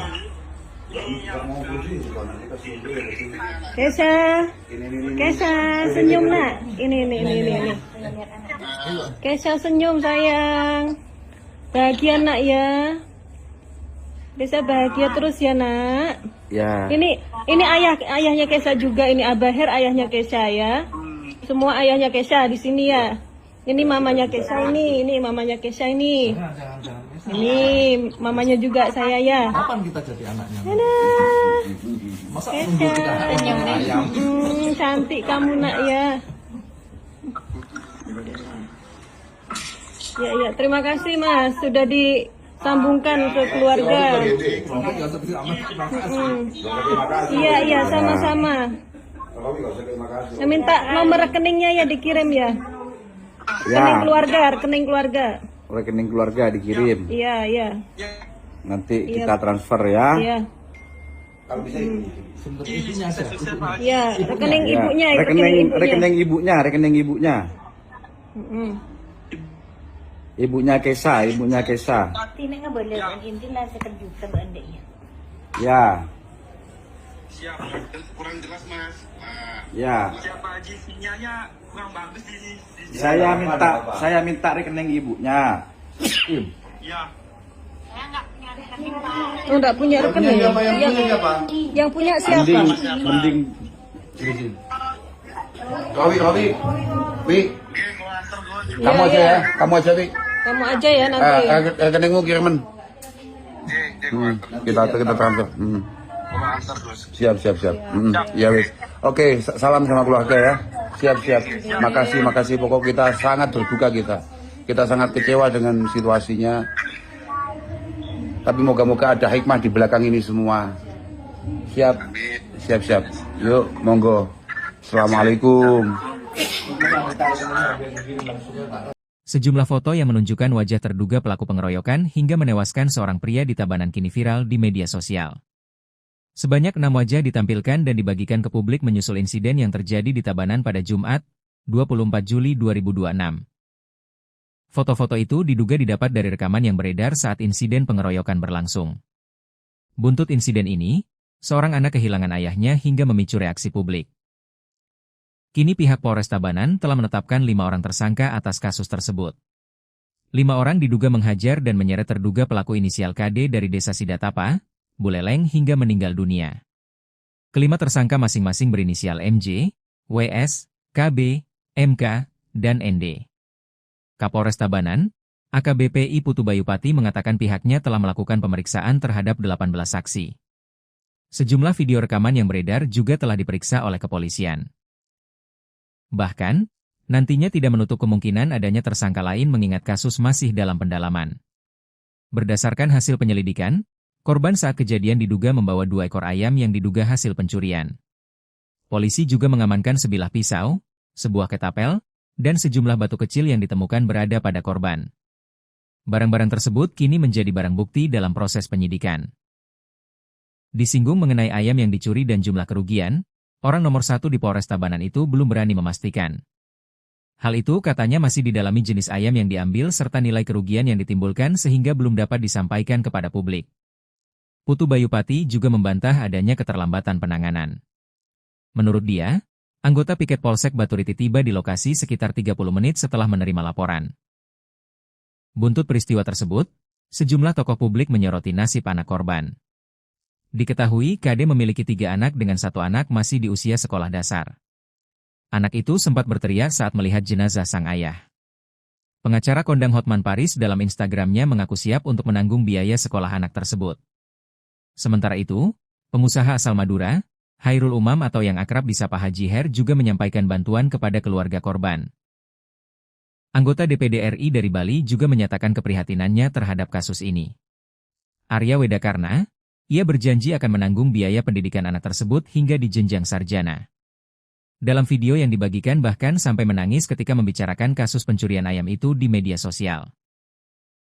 Kesha, senyum nak. Ini. Kesha senyum sayang. Bahagia nak ya. Bisa bahagia terus ya nak. Ya. Ini ayahnya Kesha juga. Ini Abah Her ayahnya Kesha ya. Semua ayahnya Kesha di sini ya. Ini mamanya Kesha ini mamanya Kesha ini. Ini mamanya juga saya ya. Kapan kita jadi anaknya? Masa Kesha, cantik kamu nak ya. Ya, terima kasih Mas sudah disambungkan ke keluarga. Iya, sama-sama. Saya minta nomor rekeningnya ya dikirim ya. Rekening keluarga. Rekening keluarga dikirim. Iya. Nanti kita transfer ya. Iya. Kalau bisa Iya, rekening ibunya. Rekening ibunya. Ibunya Kesha. Tidak boleh intilah sekejutan adiknya. Ya. Siap. Kurang jelas Mas. Ya. Siapa Haji sinyalnya kurang bagus di sini. Saya minta rekening ibunya. Ya. Oh, enggak punya rekening. Yang punya siapa? Mending. Wi. Kamu aja ya. Kamu aja ya nanti. Rekeningmu kiriman. Kita transfer. Siap. Ya wis. Oke, salam sama keluarga ya. Siap. Makasih. Pokok kita sangat berduka kita. Kita sangat kecewa dengan situasinya. Tapi moga-moga ada hikmah di belakang ini semua. Siap. Yuk, monggo. Assalamualaikum. Sejumlah foto yang menunjukkan wajah terduga pelaku pengeroyokan hingga menewaskan seorang pria di Tabanan kini viral di media sosial. Sebanyak 6 wajah ditampilkan dan dibagikan ke publik menyusul insiden yang terjadi di Tabanan pada Jumat, 24 Juli 2026. Foto-foto itu diduga didapat dari rekaman yang beredar saat insiden pengeroyokan berlangsung. Buntut insiden ini, seorang anak kehilangan ayahnya hingga memicu reaksi publik. Kini pihak Polres Tabanan telah menetapkan 5 orang tersangka atas kasus tersebut. 5 orang diduga menghajar dan menyeret terduga pelaku inisial KD dari desa Sidatapa, Buleleng hingga meninggal dunia. Kelima tersangka masing-masing berinisial MJ, WS, KB, MK, dan ND. Kapolres Tabanan, AKBP I Putu Bayupati mengatakan pihaknya telah melakukan pemeriksaan terhadap 18 saksi. Sejumlah video rekaman yang beredar juga telah diperiksa oleh kepolisian. Bahkan, nantinya tidak menutup kemungkinan adanya tersangka lain mengingat kasus masih dalam pendalaman. Berdasarkan hasil penyelidikan, korban saat kejadian diduga membawa 2 ekor ayam yang diduga hasil pencurian. Polisi juga mengamankan sebilah pisau, sebuah ketapel, dan sejumlah batu kecil yang ditemukan berada pada korban. Barang-barang tersebut kini menjadi barang bukti dalam proses penyidikan. Disinggung mengenai ayam yang dicuri dan jumlah kerugian, orang nomor 1 di Polres Tabanan itu belum berani memastikan. Hal itu katanya masih didalami jenis ayam yang diambil serta nilai kerugian yang ditimbulkan sehingga belum dapat disampaikan kepada publik. Putu Bayupati juga membantah adanya keterlambatan penanganan. Menurut dia, anggota piket Polsek Baturiti tiba di lokasi sekitar 30 menit setelah menerima laporan. Buntut peristiwa tersebut, sejumlah tokoh publik menyoroti nasib anak korban. Diketahui KD memiliki 3 anak dengan 1 anak masih di usia sekolah dasar. Anak itu sempat berteriak saat melihat jenazah sang ayah. Pengacara kondang Hotman Paris dalam Instagramnya mengaku siap untuk menanggung biaya sekolah anak tersebut. Sementara itu, pengusaha asal Madura, Khairul Umam atau yang akrab disapa Haji Her juga menyampaikan bantuan kepada keluarga korban. Anggota DPD RI dari Bali juga menyatakan keprihatinannya terhadap kasus ini. Arya Wedakarna, ia berjanji akan menanggung biaya pendidikan anak tersebut hingga di jenjang sarjana. Dalam video yang dibagikan bahkan sampai menangis ketika membicarakan kasus pencurian ayam itu di media sosial.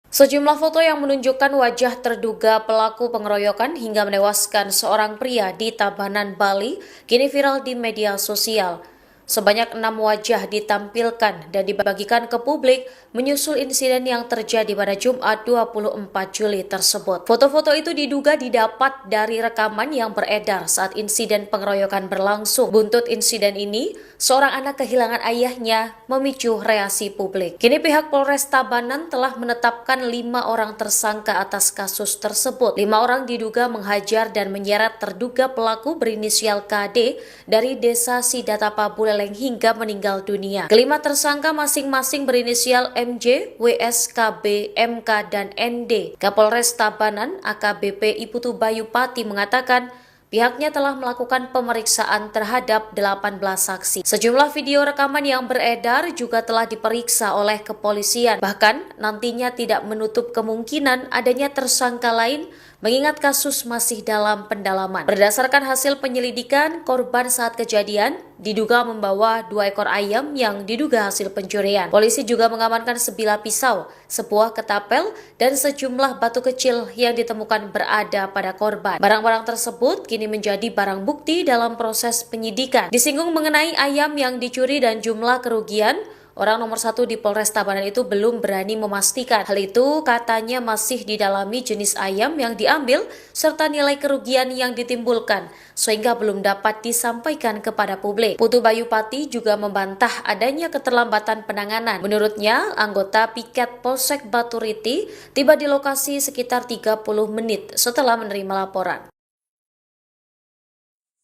Sejumlah foto yang menunjukkan wajah terduga pelaku pengeroyokan hingga menewaskan seorang pria di Tabanan, Bali, kini viral di media sosial. Sebanyak 6 wajah ditampilkan dan dibagikan ke publik menyusul insiden yang terjadi pada Jumat 24 Juli tersebut. Foto-foto itu diduga didapat dari rekaman yang beredar saat insiden pengeroyokan berlangsung. Buntut insiden ini, seorang anak kehilangan ayahnya memicu reaksi publik. Kini pihak Polres Tabanan telah menetapkan 5 orang tersangka atas kasus tersebut. 5 orang diduga menghajar dan menyeret terduga pelaku berinisial KD dari desa Sidatapa Buleleng hingga meninggal dunia. Kelima tersangka masing-masing berinisial MJ, WS, KB, MK, dan ND. Kapolres Tabanan AKBP Putu Bayupati mengatakan pihaknya telah melakukan pemeriksaan terhadap 18 saksi. Sejumlah video rekaman yang beredar juga telah diperiksa oleh kepolisian. Bahkan nantinya tidak menutup kemungkinan adanya tersangka lain mengingat kasus masih dalam pendalaman. Berdasarkan hasil penyelidikan, korban saat kejadian diduga membawa 2 ekor ayam yang diduga hasil pencurian. Polisi juga mengamankan sebilah pisau, sebuah ketapel, dan sejumlah batu kecil yang ditemukan berada pada korban. Barang-barang tersebut kini menjadi barang bukti dalam proses penyidikan. Disinggung mengenai ayam yang dicuri dan jumlah kerugian, orang nomor 1 di Polres Tabanan itu belum berani memastikan. Hal itu katanya masih didalami jenis ayam yang diambil serta nilai kerugian yang ditimbulkan, sehingga belum dapat disampaikan kepada publik. Putu Bayupati juga membantah adanya keterlambatan penanganan. Menurutnya, anggota piket Polsek Baturiti tiba di lokasi sekitar 30 menit setelah menerima laporan.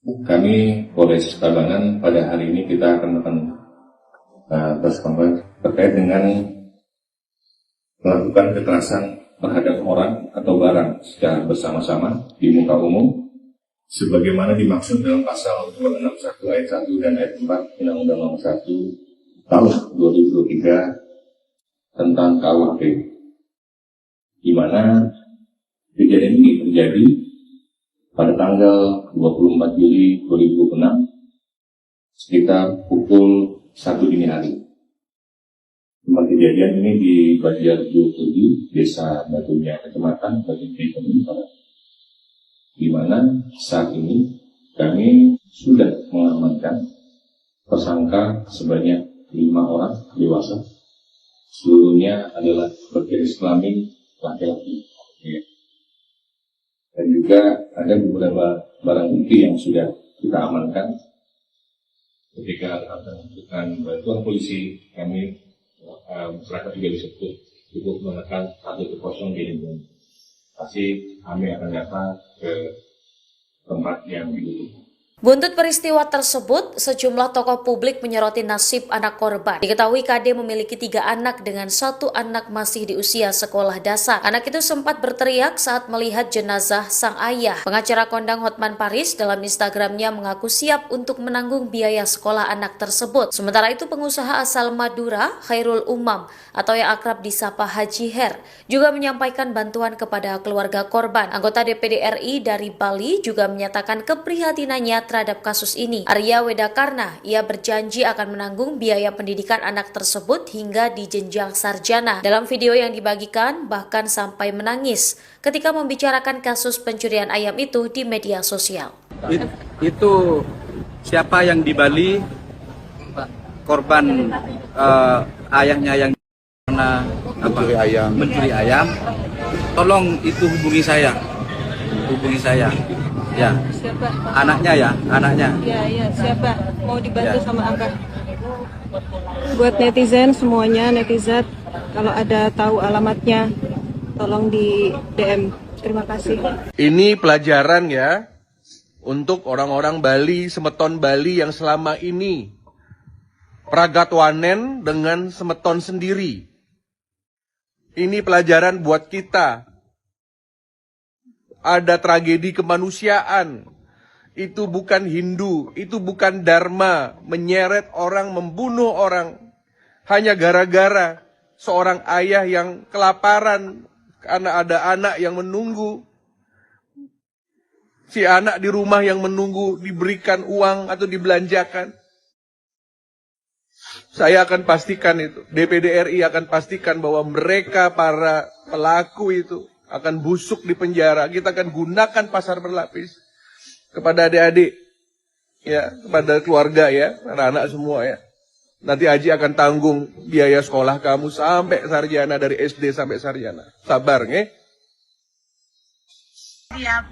Kami Polres Tabanan pada hari ini kita akan terkait dengan melakukan kekerasan terhadap orang atau barang secara bersama-sama di muka umum sebagaimana dimaksud dalam pasal 261 ayat 1 dan ayat 4 Undang-Undang Nomor 1 Tahun 2023 tentang KUHP, di mana kejadian ini terjadi pada tanggal 24 Juli 2006 sekitar pukul 1 dini hari. Tempat kejadian ini di Banjar 27, Desa Batunya, Kecamatan Batunya, di mana saat ini kami sudah mengamankan tersangka sebanyak 5 orang dewasa. Seluruhnya adalah berjenis kelamin laki-laki. Dan juga ada beberapa barang bukti yang sudah kita amankan. Ketika akan membutuhkan bantuan polisi, kami masyarakat juga disebut cukup menekan 110 di lingkungan. Pasti kami akan datang ke tempat yang dibutuhkan. Buntut peristiwa tersebut, sejumlah tokoh publik menyoroti nasib anak korban. Diketahui KD memiliki 3 anak dengan 1 anak masih di usia sekolah dasar. Anak itu sempat berteriak saat melihat jenazah sang ayah. Pengacara kondang Hotman Paris dalam Instagramnya mengaku siap untuk menanggung biaya sekolah anak tersebut. Sementara itu pengusaha asal Madura, Khairul Umam atau yang akrab disapa Haji Her, juga menyampaikan bantuan kepada keluarga korban. Anggota DPD RI dari Bali juga menyatakan keprihatinannya terhadap kasus ini. Arya Wedakarna, ia berjanji akan menanggung biaya pendidikan anak tersebut hingga di jenjang sarjana. Dalam video yang dibagikan, bahkan sampai menangis ketika membicarakan kasus pencurian ayam itu di media sosial. Itu siapa yang di Bali korban ayahnya yang karena mencuri ayam, tolong itu hubungi saya, ya. Siapa? Anaknya. Iya, siapa? Mau dibantu sama Abah. Buat netizen semuanya, netizen, kalau ada tahu alamatnya, tolong di DM. Terima kasih. Ini pelajaran ya untuk orang-orang Bali, semeton Bali yang selama ini pragatwanen dengan semeton sendiri. Ini pelajaran buat kita. Ada tragedi kemanusiaan. Itu bukan Hindu, itu bukan Dharma, menyeret orang, membunuh orang hanya gara-gara seorang ayah yang kelaparan karena ada anak yang menunggu. Si anak di rumah yang menunggu diberikan uang atau dibelanjakan. Saya akan pastikan itu, DPD RI akan pastikan bahwa mereka para pelaku itu akan busuk di penjara. Kita akan gunakan pasar berlapis kepada adik-adik, ya, kepada keluarga ya, anak-anak semua ya. Nanti Haji akan tanggung biaya sekolah kamu sampai sarjana, dari SD sampai sarjana. Sabar, nge? Siap,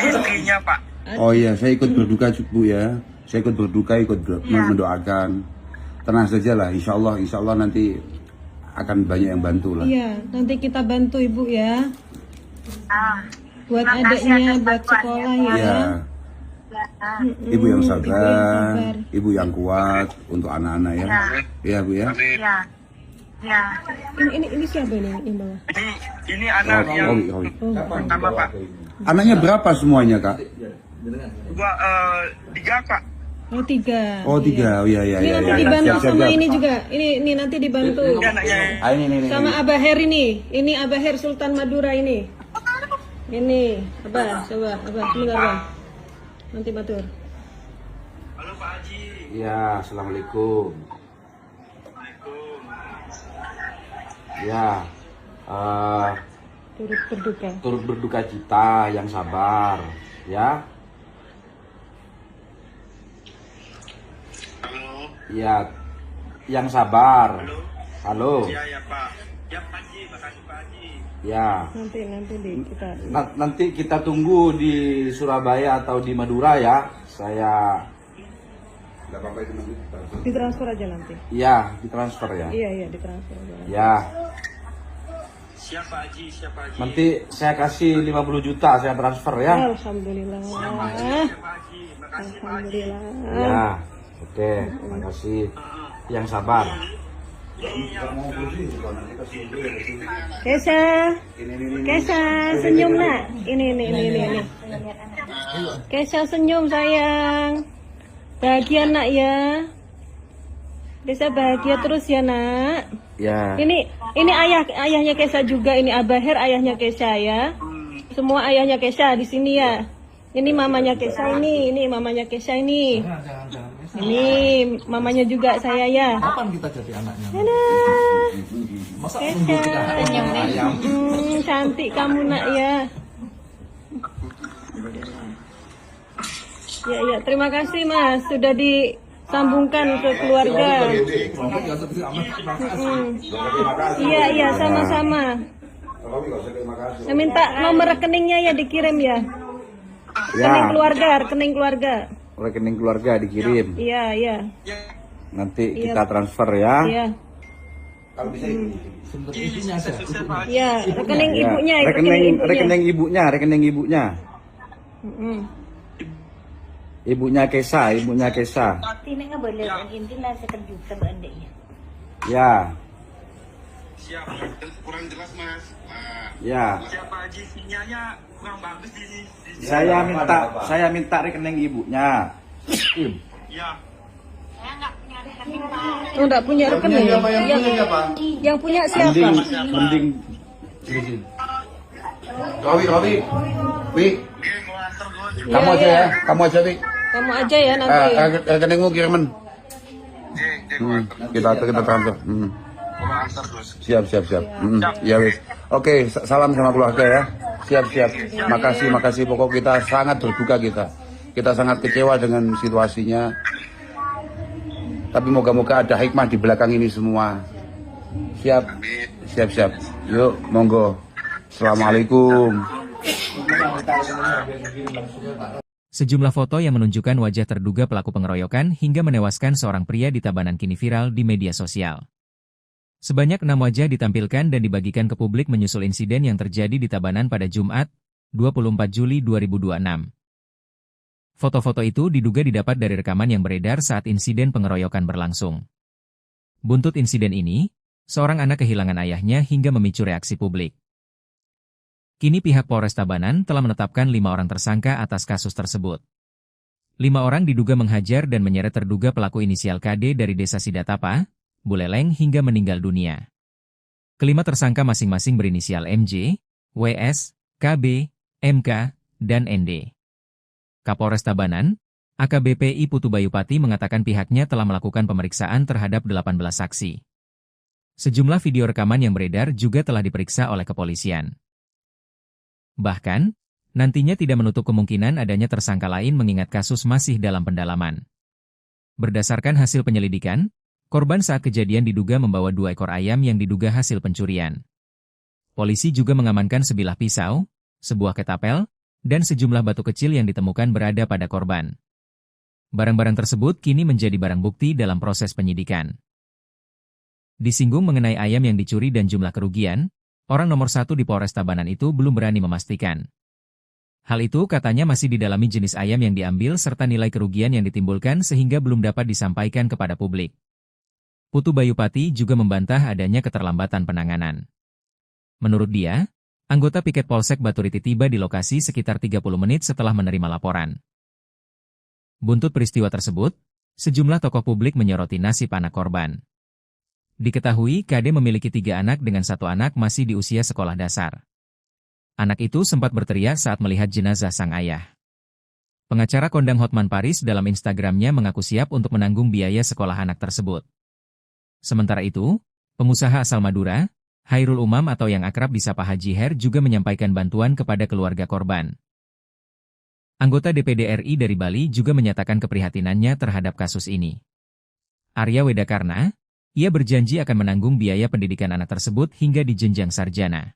istrinya Pak. Oh iya, saya ikut berduka Bu ya. Saya ikut berduka, mendoakan. Tenang saja lah, insya Allah nanti akan banyak yang bantu lah. Iya, nanti kita bantu Ibu ya. Buat adiknya, buat sekolah ya. Iya. Ibu yang sabar, ibu yang kuat untuk anak-anak ya. Iya Bu ya. Ya. Ini siapa ini bawah? Ini anak yang pertama Pak. Anaknya berapa semuanya Kak? Gua 3 Pak. Oh 3. Oh 3, oh iya. Ini nanti dibantu sama ini juga. Ini nanti dibantu. Ini. Sama Abah Her ini. Ini Abah Her Sultan Madura ini. Ini Abah, coba Abah, sebentar Abah. Nanti batur. Halo Pak Haji. Ya, assalamualaikum. Ya, turut berduka cita, yang sabar, ya. Halo. Ya, yang sabar. Halo. Ya Pak. Ya Pak Haji, makasih Pak Haji. Ya. Nanti kita tunggu di Surabaya atau di Madura ya. Saya ditransfer aja nanti. Iya, ditransfer ya. Iya, ditransfer aja. Ya. Siapa Haji? Nanti saya kasih 50 juta saya transfer ya. Alhamdulillah. Alhamdulillah. Ya. Oke, makasih. Yang sabar. Kesha senyum nak. Ini. Kesha senyum sayang. Bahagia nak ya. Kesha bahagia terus ya nak. Ya. Ini ayahnya Kesha juga. Ini Abah Her ayahnya Kesha ya. Semua ayahnya Kesha di sini ya. Ini mamanya Kesha ini mamanya Kesha ini. Ini mamanya juga saya ya. Kapan kita jadi anaknya? Masa Kesha, cantik kamu nak ya. Ya, terima kasih Mas sudah disambungkan ke keluarga. Iya, sama-sama. Saya minta nomor rekeningnya ya dikirim ya. Rekening keluarga. Rekening keluarga dikirim. Iya. Nanti kita transfer ya. Iya. Kalau bisa Iya, rekening ibunya. Rekening ibunya. Ibunya Kesha. Tine nga boleh ang inti na sa kajuta ba andanya. Ya. Siap, kurang jelas Mas. Ya. Siapa Haji sinyalnya kurang bagus di Saya minta rekening ibunya. Ya. Oh, enggak punya rekening. Yang punya siapa? Mending. Robi. Kamu aja ya. Kamu aja ya nanti. Rekeningmu kiriman. Kita transfer. Siap. Ya wis. Oke, salam sama keluarga ya. Siap. Makasih. Pokok kita sangat berduka kita. Kita sangat kecewa dengan situasinya. Tapi moga-moga ada hikmah di belakang ini semua. Siap? Siap. Yuk, monggo. Assalamualaikum. Sejumlah foto yang menunjukkan wajah terduga pelaku pengeroyokan hingga menewaskan seorang pria di Tabanan kini viral di media sosial. Sebanyak 6 wajah ditampilkan dan dibagikan ke publik menyusul insiden yang terjadi di Tabanan pada Jumat, 24 Juli 2026. Foto-foto itu diduga didapat dari rekaman yang beredar saat insiden pengeroyokan berlangsung. Buntut insiden ini, seorang anak kehilangan ayahnya hingga memicu reaksi publik. Kini pihak Polres Tabanan telah menetapkan 5 orang tersangka atas kasus tersebut. 5 orang diduga menghajar dan menyeret terduga pelaku inisial KD dari Desa Sidatapa, Buleleng hingga meninggal dunia. Kelima tersangka masing-masing berinisial MJ, WS, KB, MK, dan ND. Kapolres Tabanan, AKBP I Putu Bayupati mengatakan pihaknya telah melakukan pemeriksaan terhadap 18 saksi. Sejumlah video rekaman yang beredar juga telah diperiksa oleh kepolisian. Bahkan, nantinya tidak menutup kemungkinan adanya tersangka lain mengingat kasus masih dalam pendalaman. Berdasarkan hasil penyelidikan, korban saat kejadian diduga membawa 2 ekor ayam yang diduga hasil pencurian. Polisi juga mengamankan sebilah pisau, sebuah ketapel, dan sejumlah batu kecil yang ditemukan berada pada korban. Barang-barang tersebut kini menjadi barang bukti dalam proses penyidikan. Disinggung mengenai ayam yang dicuri dan jumlah kerugian, orang nomor 1 di Polres Tabanan itu belum berani memastikan. Hal itu katanya masih didalami jenis ayam yang diambil serta nilai kerugian yang ditimbulkan sehingga belum dapat disampaikan kepada publik. Putu Bayupati juga membantah adanya keterlambatan penanganan. Menurut dia, anggota piket Polsek Baturiti tiba di lokasi sekitar 30 menit setelah menerima laporan. Buntut peristiwa tersebut, sejumlah tokoh publik menyoroti nasib anak korban. Diketahui KD memiliki 3 anak dengan 1 anak masih di usia sekolah dasar. Anak itu sempat berteriak saat melihat jenazah sang ayah. Pengacara kondang Hotman Paris dalam Instagramnya mengaku siap untuk menanggung biaya sekolah anak tersebut. Sementara itu, pengusaha asal Madura, Hairul Umam atau yang akrab disapa Haji Her juga menyampaikan bantuan kepada keluarga korban. Anggota DPD RI dari Bali juga menyatakan keprihatinannya terhadap kasus ini. Arya Wedakarna, ia berjanji akan menanggung biaya pendidikan anak tersebut hingga di jenjang sarjana.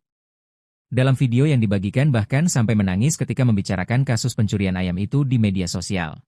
Dalam video yang dibagikan bahkan sampai menangis ketika membicarakan kasus pencurian ayam itu di media sosial.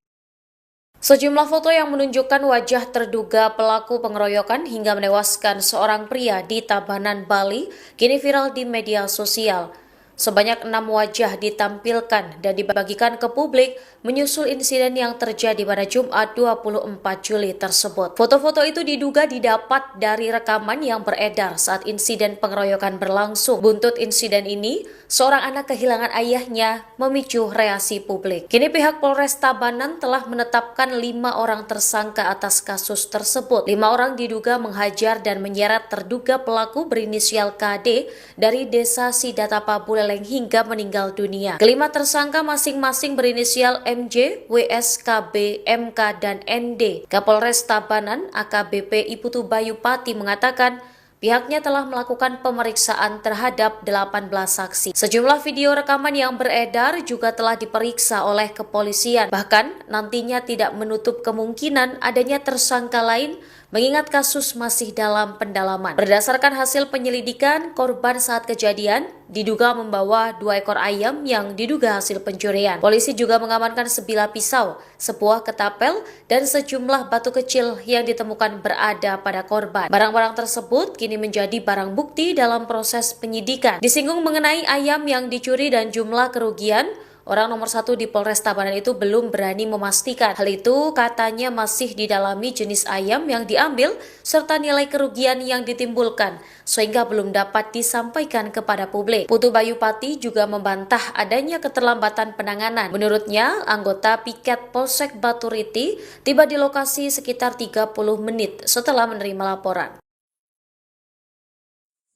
Sejumlah foto yang menunjukkan wajah terduga pelaku pengeroyokan hingga menewaskan seorang pria di Tabanan, Bali, kini viral di media sosial. Sebanyak 6 wajah ditampilkan dan dibagikan ke publik menyusul insiden yang terjadi pada Jumat 24 Juli tersebut. Foto-foto itu diduga didapat dari rekaman yang beredar saat insiden pengeroyokan berlangsung. Buntut insiden ini, seorang anak kehilangan ayahnya memicu reaksi publik. Kini pihak Polres Tabanan telah menetapkan 5 orang tersangka atas kasus tersebut. 5 orang diduga menghajar dan menyeret terduga pelaku berinisial KD dari Desa Sidatapa Buleleng hingga meninggal dunia. Kelima tersangka masing-masing berinisial MJ, WS, KB, MK, dan ND. Kapolres Tabanan AKBP I Putu Bayupati mengatakan pihaknya telah melakukan pemeriksaan terhadap 18 saksi. Sejumlah video rekaman yang beredar juga telah diperiksa oleh kepolisian. Bahkan nantinya tidak menutup kemungkinan adanya tersangka lain mengingat kasus masih dalam pendalaman. Berdasarkan hasil penyelidikan, korban saat kejadian diduga membawa 2 ekor ayam yang diduga hasil pencurian. Polisi juga mengamankan sebilah pisau, sebuah ketapel, dan sejumlah batu kecil yang ditemukan berada pada korban. Barang-barang tersebut kini menjadi barang bukti dalam proses penyidikan. Disinggung mengenai ayam yang dicuri dan jumlah kerugian, orang nomor 1 di Polres Tabanan itu belum berani memastikan. Hal itu katanya masih didalami jenis ayam yang diambil serta nilai kerugian yang ditimbulkan, sehingga belum dapat disampaikan kepada publik. Putu Bayupati juga membantah adanya keterlambatan penanganan. Menurutnya, anggota piket Polsek Baturiti tiba di lokasi sekitar 30 menit setelah menerima laporan.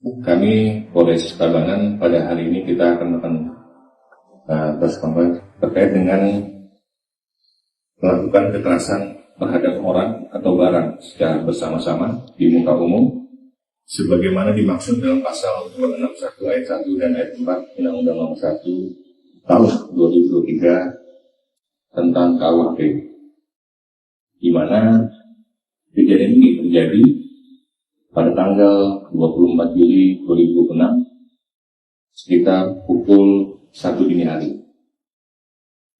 Kami Polres Tabanan pada hari ini kita akan terkait dengan melakukan kekerasan terhadap orang atau barang secara bersama-sama di muka umum sebagaimana dimaksud dalam pasal 261 ayat 1 dan ayat 4 Undang-Undang Nomor 1 Tahun 2023 tentang KUHP, di mana Kejadian ini terjadi pada tanggal 24 Juli 2006 sekitar pukul 1 dini hari.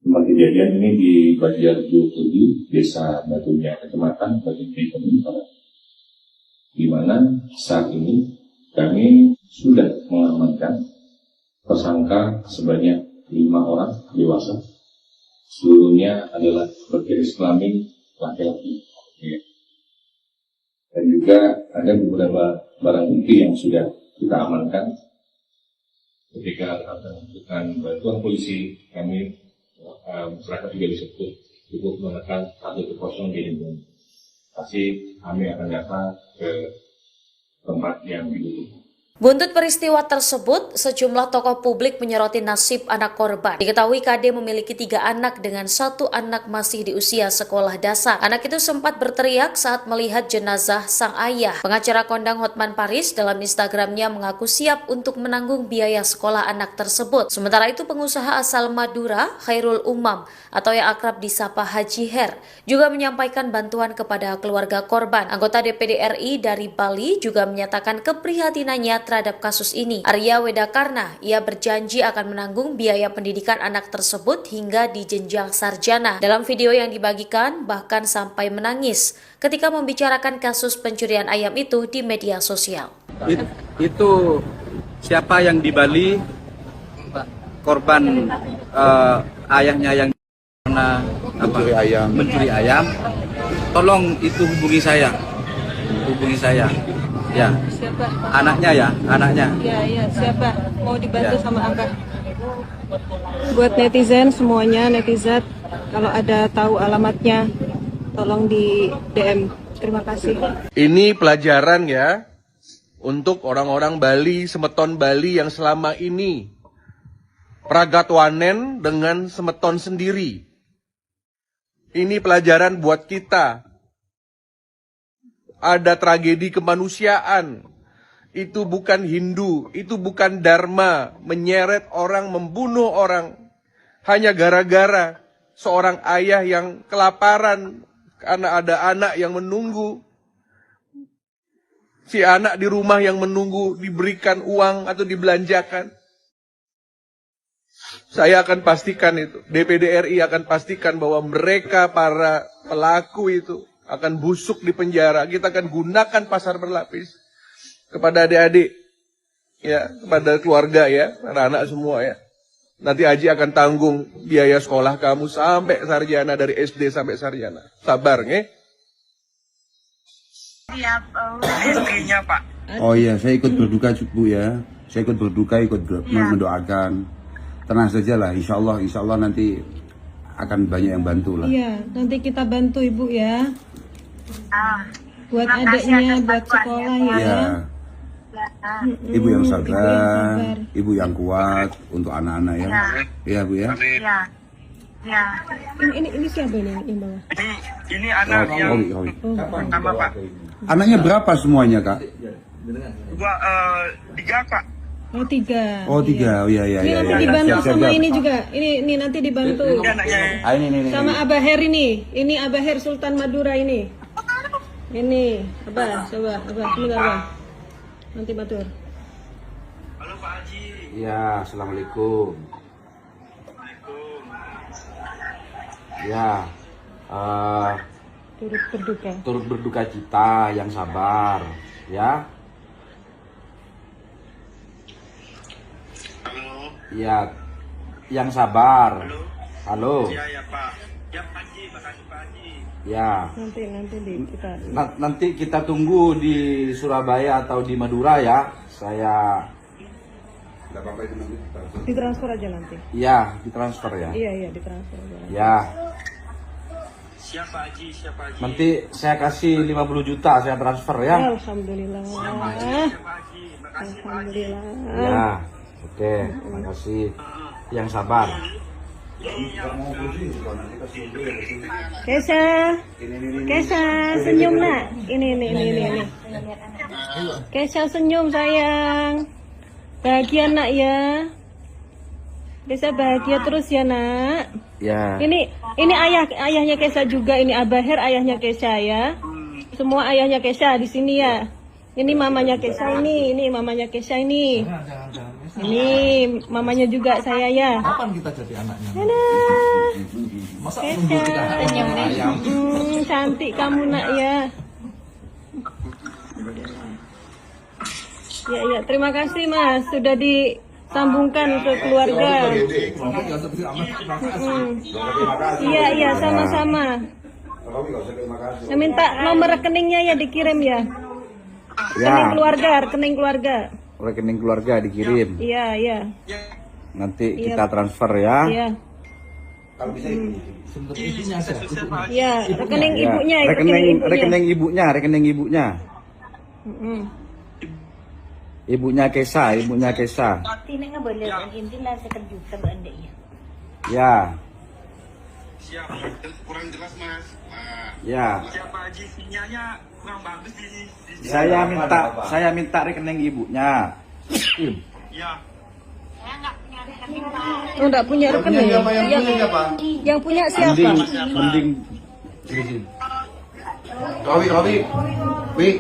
Tempat kejadian ini di Banjarjo Kudi, Desa Batunya, Kecamatan Batunya, Barat, di mana saat ini kami sudah mengamankan tersangka sebanyak 5 orang dewasa. Seluruhnya adalah bergaris kelamin laki-laki. Dan juga ada beberapa barang bukti yang sudah kita amankan. Ketika akan membutuhkan bantuan polisi, kami masyarakat juga bisa cukup menekan 110 di lingkungan. Pasti kami akan datang ke tempat yang dibutuhkan. Buntut peristiwa tersebut, sejumlah tokoh publik menyoroti nasib anak korban. Diketahui KD memiliki 3 anak dengan 1 anak masih di usia sekolah dasar. Anak itu sempat berteriak saat melihat jenazah sang ayah. Pengacara kondang Hotman Paris dalam Instagramnya mengaku siap untuk menanggung biaya sekolah anak tersebut. Sementara itu pengusaha asal Madura, Khairul Umam, atau yang akrab disapa Haji Her, juga menyampaikan bantuan kepada keluarga korban. Anggota DPD RI dari Bali juga menyatakan keprihatinannya terhadap kasus ini. Arya Wedakarna, ia berjanji akan menanggung biaya pendidikan anak tersebut hingga di jenjang sarjana. Dalam video yang dibagikan, bahkan sampai menangis ketika membicarakan kasus pencurian ayam itu di media sosial. Itu siapa yang di Bali, korban ayahnya yang pernah mencuri ayam, tolong itu hubungi saya. Ya, Siapa? anaknya ya, anaknya. Ya, siapa? Mau dibantu sama Abah. Buat netizen semuanya, netizen, kalau ada tahu alamatnya, tolong di DM. Terima kasih. Ini pelajaran ya untuk orang-orang Bali, semeton Bali yang selama ini pragatwanen dengan semeton sendiri. Ini pelajaran buat kita. Ada tragedi kemanusiaan. Itu bukan Hindu, itu bukan Dharma, menyeret orang, membunuh orang hanya gara-gara seorang ayah yang kelaparan karena ada anak yang menunggu. Si anak di rumah yang menunggu diberikan uang atau dibelanjakan. Saya akan pastikan itu, DPD RI akan pastikan bahwa mereka para pelaku itu akan busuk di penjara. Kita akan gunakan pasar berlapis kepada adik-adik, ya, kepada keluarga ya, anak-anak semua ya. Nanti Haji akan tanggung biaya sekolah kamu sampai sarjana, dari SD sampai sarjana. Sabar, nge? Siap, rezekinya Pak. Oh iya, saya ikut berduka Bu ya. Saya ikut berduka, mendoakan. Tenang saja lah, insya Allah nanti akan banyak yang bantu lah. Iya, nanti kita bantu Ibu ya. Buat adiknya, buat sekolah ya. Ibu yang sabar, ibu yang kuat untuk anak-anak ya. Iya Bu ya. Ya. Ini siapa ini yang bawah? Ini anak yang pertama Pak. Anaknya berapa semuanya Kak? 3 Pak. Oh 3. Oh 3, oh iya. Ini nanti dibantu sama ini juga. Ini nanti dibantu. Ini. Sama Abah Her ini. Ini Abah Her Sultan Madura ini. Ini Abah, coba Abah. Nanti matur. Halo Pak Haji. Ya, assalamualaikum. Ya, turut berduka cita, yang sabar, ya. Halo. Ya, yang sabar. Halo. Ya Pak. Ya Pak Haji, makasih Pak Haji. Ya. Nanti kita tunggu di Surabaya atau di Madura ya. Saya ditransfer aja nanti. Iya, ditransfer ya. Iya, ditransfer aja. Ya. Siapa Haji? Nanti saya kasih 50 juta saya transfer ya. Alhamdulillah. Alhamdulillah. Ya. Oke, makasih. Yang sabar. Kesha senyum nak. Ini. Kesha senyum sayang. Bahagia nak ya. Kesha bahagia terus ya nak. Ya. Ini ayahnya Kesha juga. Ini Abah Her ayahnya Kesha ya. Semua ayahnya Kesha di sini ya. Ini mamanya Kesha ini mamanya Kesha ini. Ini mamanya juga saya ya. Kapan kita jadi anaknya? Masa Kesha, cantik kamu nak ya. Ya, terima kasih Mas sudah disambungkan ke keluarga. Iya, sama-sama. Saya minta nomor rekeningnya ya dikirim ya. Rekening keluarga. Rekening keluarga dikirim. Iya. Nanti kita transfer ya. Iya. Kalau bisa Iya, rekening ibunya. Rekening ibunya. Ibunya Kesha. Tidak boleh intilah sekejuta benda ya. Ya. Siap, kurang jelas mas. Ya. Siapa Haji sinyalnya kurang bagus di Saya minta rekening ibunya. Ya. Oh, enggak punya rekening. Yang punya siapa? Mending. Robi. Wi.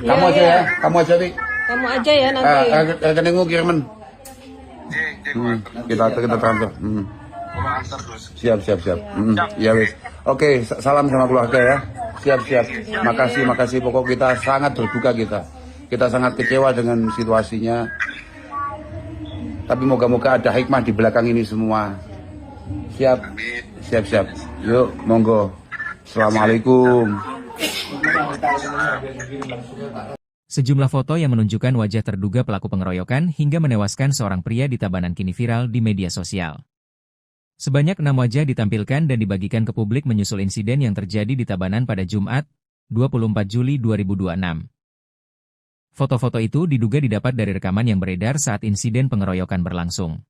Kamu aja ya. Kamu aja Wi. Nanti. Rekeningmu kiriman. Kita transfer. Siap. Ya wis. Oke, salam sama keluarga ya. Siap. Makasih. Pokok kita sangat berduka kita. Kita sangat kecewa dengan situasinya. Tapi moga-moga ada hikmah di belakang ini semua. Siap. Yuk, monggo. Assalamualaikum. Sejumlah foto yang menunjukkan wajah terduga pelaku pengeroyokan hingga menewaskan seorang pria di Tabanan kini viral di media sosial. Sebanyak 6 wajah ditampilkan dan dibagikan ke publik menyusul insiden yang terjadi di Tabanan pada Jumat, 24 Juli 2026. Foto-foto itu diduga didapat dari rekaman yang beredar saat insiden pengeroyokan berlangsung.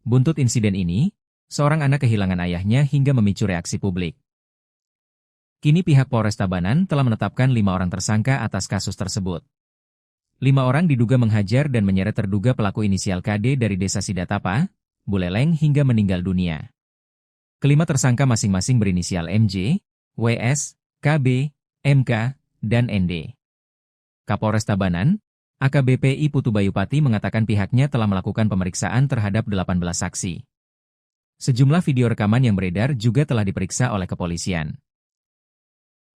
Buntut insiden ini, seorang anak kehilangan ayahnya hingga memicu reaksi publik. Kini pihak Polres Tabanan telah menetapkan 5 orang tersangka atas kasus tersebut. 5 orang diduga menghajar dan menyeret terduga pelaku inisial KD dari Desa Sidatapa, Buleleng hingga meninggal dunia. Kelima tersangka masing-masing berinisial MJ, WS, KB, MK, dan ND. Kapolres Tabanan, AKBP I Putu Bayupati mengatakan pihaknya telah melakukan pemeriksaan terhadap 18 saksi. Sejumlah video rekaman yang beredar juga telah diperiksa oleh kepolisian.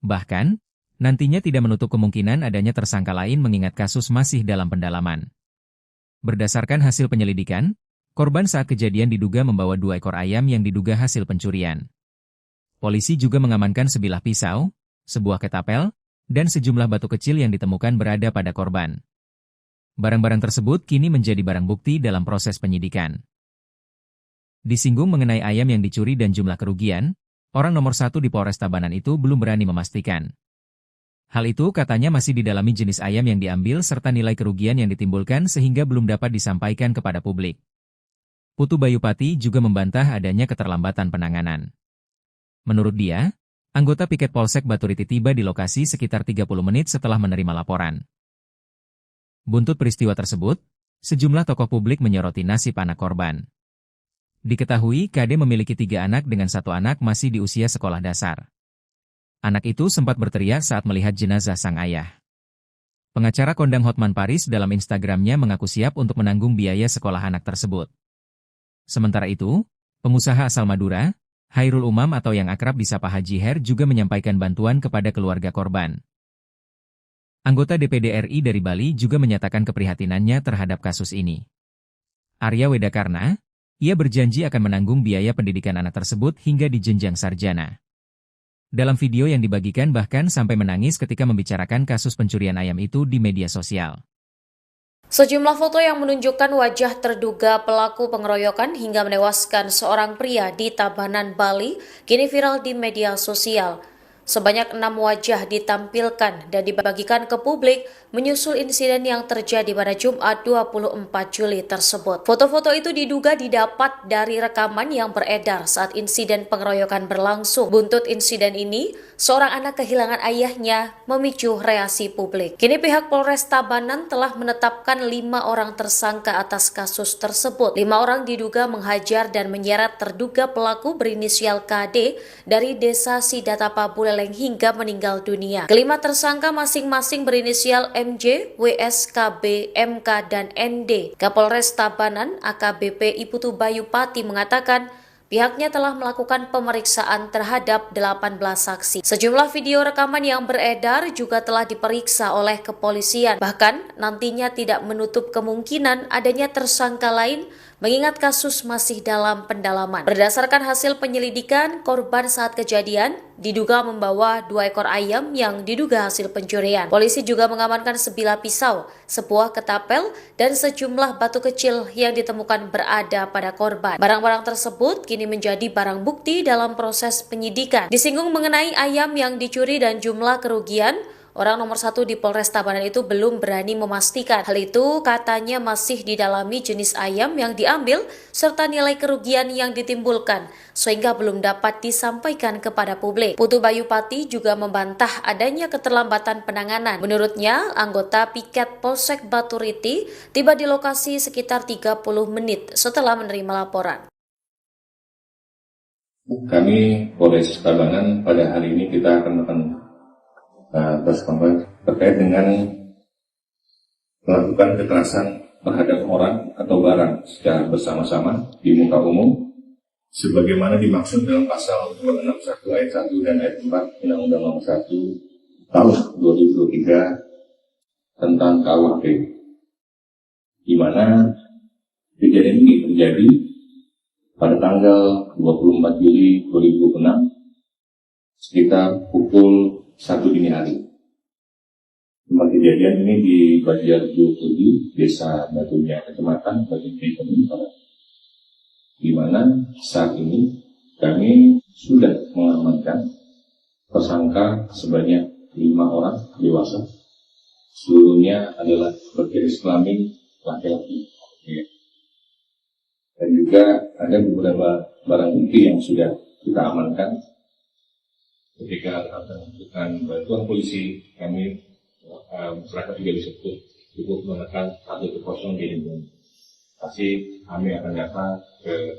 Bahkan, nantinya tidak menutup kemungkinan adanya tersangka lain mengingat kasus masih dalam pendalaman. Berdasarkan hasil penyelidikan, korban saat kejadian diduga membawa 2 ekor ayam yang diduga hasil pencurian. Polisi juga mengamankan sebilah pisau, sebuah ketapel, dan sejumlah batu kecil yang ditemukan berada pada korban. Barang-barang tersebut kini menjadi barang bukti dalam proses penyidikan. Disinggung mengenai ayam yang dicuri dan jumlah kerugian, orang nomor 1 di Polres Tabanan itu belum berani memastikan. Hal itu katanya masih didalami jenis ayam yang diambil serta nilai kerugian yang ditimbulkan sehingga belum dapat disampaikan kepada publik. Putu Bayupati juga membantah adanya keterlambatan penanganan. Menurut dia, anggota piket Polsek Baturiti tiba di lokasi sekitar 30 menit setelah menerima laporan. Buntut peristiwa tersebut, sejumlah tokoh publik menyoroti nasib anak korban. Diketahui KD memiliki 3 anak dengan 1 anak masih di usia sekolah dasar. Anak itu sempat berteriak saat melihat jenazah sang ayah. Pengacara kondang Hotman Paris dalam Instagramnya mengaku siap untuk menanggung biaya sekolah anak tersebut. Sementara itu, pengusaha asal Madura, Hairul Umam atau yang akrab disapa Haji Her juga menyampaikan bantuan kepada keluarga korban. Anggota DPD RI dari Bali juga menyatakan keprihatinannya terhadap kasus ini. Arya Wedakarna, ia berjanji akan menanggung biaya pendidikan anak tersebut hingga di jenjang sarjana. Dalam video yang dibagikan bahkan sampai menangis ketika membicarakan kasus pencurian ayam itu di media sosial. Sejumlah foto yang menunjukkan wajah terduga pelaku pengeroyokan hingga menewaskan seorang pria di Tabanan, Bali, kini viral di media sosial. Sebanyak 6 wajah ditampilkan dan dibagikan ke publik menyusul insiden yang terjadi pada Jumat 24 Juli tersebut. Foto-foto itu diduga didapat dari rekaman yang beredar saat insiden pengeroyokan berlangsung. Buntut insiden ini, seorang anak kehilangan ayahnya memicu reaksi publik. Kini pihak Polres Tabanan telah menetapkan 5 orang tersangka atas kasus tersebut. 5 orang diduga menghajar dan menyeret terduga pelaku berinisial KD dari Desa Sidatapa, Buleleng, terenggeleng hingga meninggal dunia. Kelima tersangka masing-masing berinisial MJ, WS, KB, MK, dan ND. Kapolres Tabanan AKBP Iputu Bayu Pati mengatakan pihaknya telah melakukan pemeriksaan terhadap 18 saksi. Sejumlah video rekaman yang beredar juga telah diperiksa oleh kepolisian. Bahkan nantinya tidak menutup kemungkinan adanya tersangka lain mengingat kasus masih dalam pendalaman. Berdasarkan hasil penyelidikan, korban saat kejadian diduga membawa 2 ekor ayam yang diduga hasil pencurian. Polisi juga mengamankan sebilah pisau, sebuah ketapel, dan sejumlah batu kecil yang ditemukan berada pada korban. Barang-barang tersebut kini menjadi barang bukti dalam proses penyidikan. Disinggung mengenai ayam yang dicuri dan jumlah kerugian, orang nomor 1 di Polres Tabanan itu belum berani memastikan. Hal itu katanya masih didalami jenis ayam yang diambil serta nilai kerugian yang ditimbulkan sehingga belum dapat disampaikan kepada publik. Putu Bayu Pati juga membantah adanya keterlambatan penanganan. Menurutnya, anggota piket Polsek Baturiti tiba di lokasi sekitar 30 menit setelah menerima laporan. Kami Polres Tabanan pada hari ini kita akan terkait dengan melakukan kekerasan terhadap orang atau barang secara bersama-sama di muka umum sebagaimana dimaksud dalam pasal 261 ayat 1 dan ayat 4 Undang-Undang Nomor 1 Tahun 2023 tentang KUHP, di mana kejadian ini terjadi pada tanggal 24 Juli 2006 sekitar pukul 1 dini hari. Tempat kejadian ini di Banjar 27, Desa Batunya, Kecamatan Batunya, di mana saat ini kami sudah mengamankan tersangka sebanyak 5 orang dewasa. Seluruhnya adalah berjenis kelamin laki-laki. Dan juga ada beberapa barang bukti yang sudah kita amankan. Ketika dengan bantuan polisi, kami masyarakat juga bisa cukup menekan 110 di Indonesia. Pasti kami akan datang ke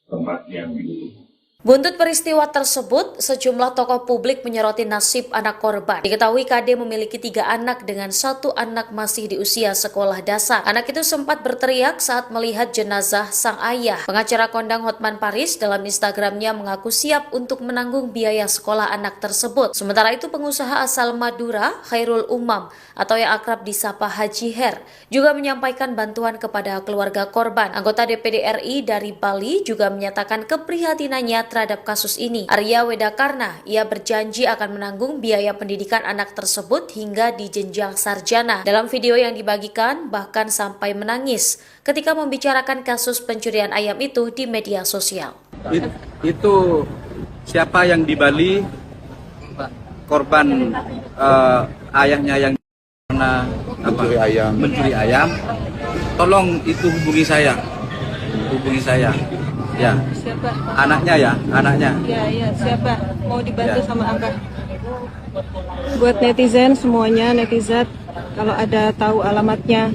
tempat yang dibutuhkan. Buntut peristiwa tersebut, sejumlah tokoh publik menyoroti nasib anak korban. Diketahui KD memiliki 3 anak dengan 1 anak masih di usia sekolah dasar. Anak itu sempat berteriak saat melihat jenazah sang ayah. Pengacara kondang Hotman Paris dalam Instagramnya mengaku siap untuk menanggung biaya sekolah anak tersebut. Sementara itu pengusaha asal Madura, Khairul Umam, atau yang akrab disapa Haji Her, juga menyampaikan bantuan kepada keluarga korban. Anggota DPD RI dari Bali juga menyatakan keprihatinannya terhadap kasus ini. Arya Wedakarna, ia berjanji akan menanggung biaya pendidikan anak tersebut hingga di jenjang sarjana. Dalam video yang dibagikan, bahkan sampai menangis ketika membicarakan kasus pencurian ayam itu di media sosial. Itu siapa yang di Bali, korban ayahnya yang mencuri ayam, tolong itu hubungi saya. Ya, Siapa? Anaknya. Ya, siapa? Mau dibantu sama Abah. Buat netizen semuanya, netizen, kalau ada tahu alamatnya,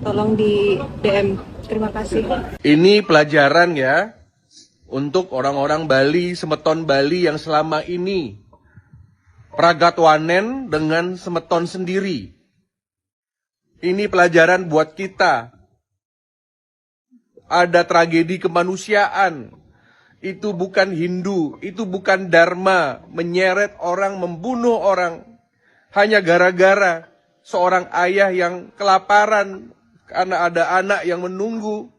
tolong di DM. Terima kasih. Ini pelajaran ya untuk orang-orang Bali, semeton Bali yang selama ini pragatwanen dengan semeton sendiri. Ini pelajaran buat kita. Ada tragedi kemanusiaan. Itu bukan Hindu, itu bukan Dharma, menyeret orang, membunuh orang hanya gara-gara seorang ayah yang kelaparan karena ada anak yang menunggu.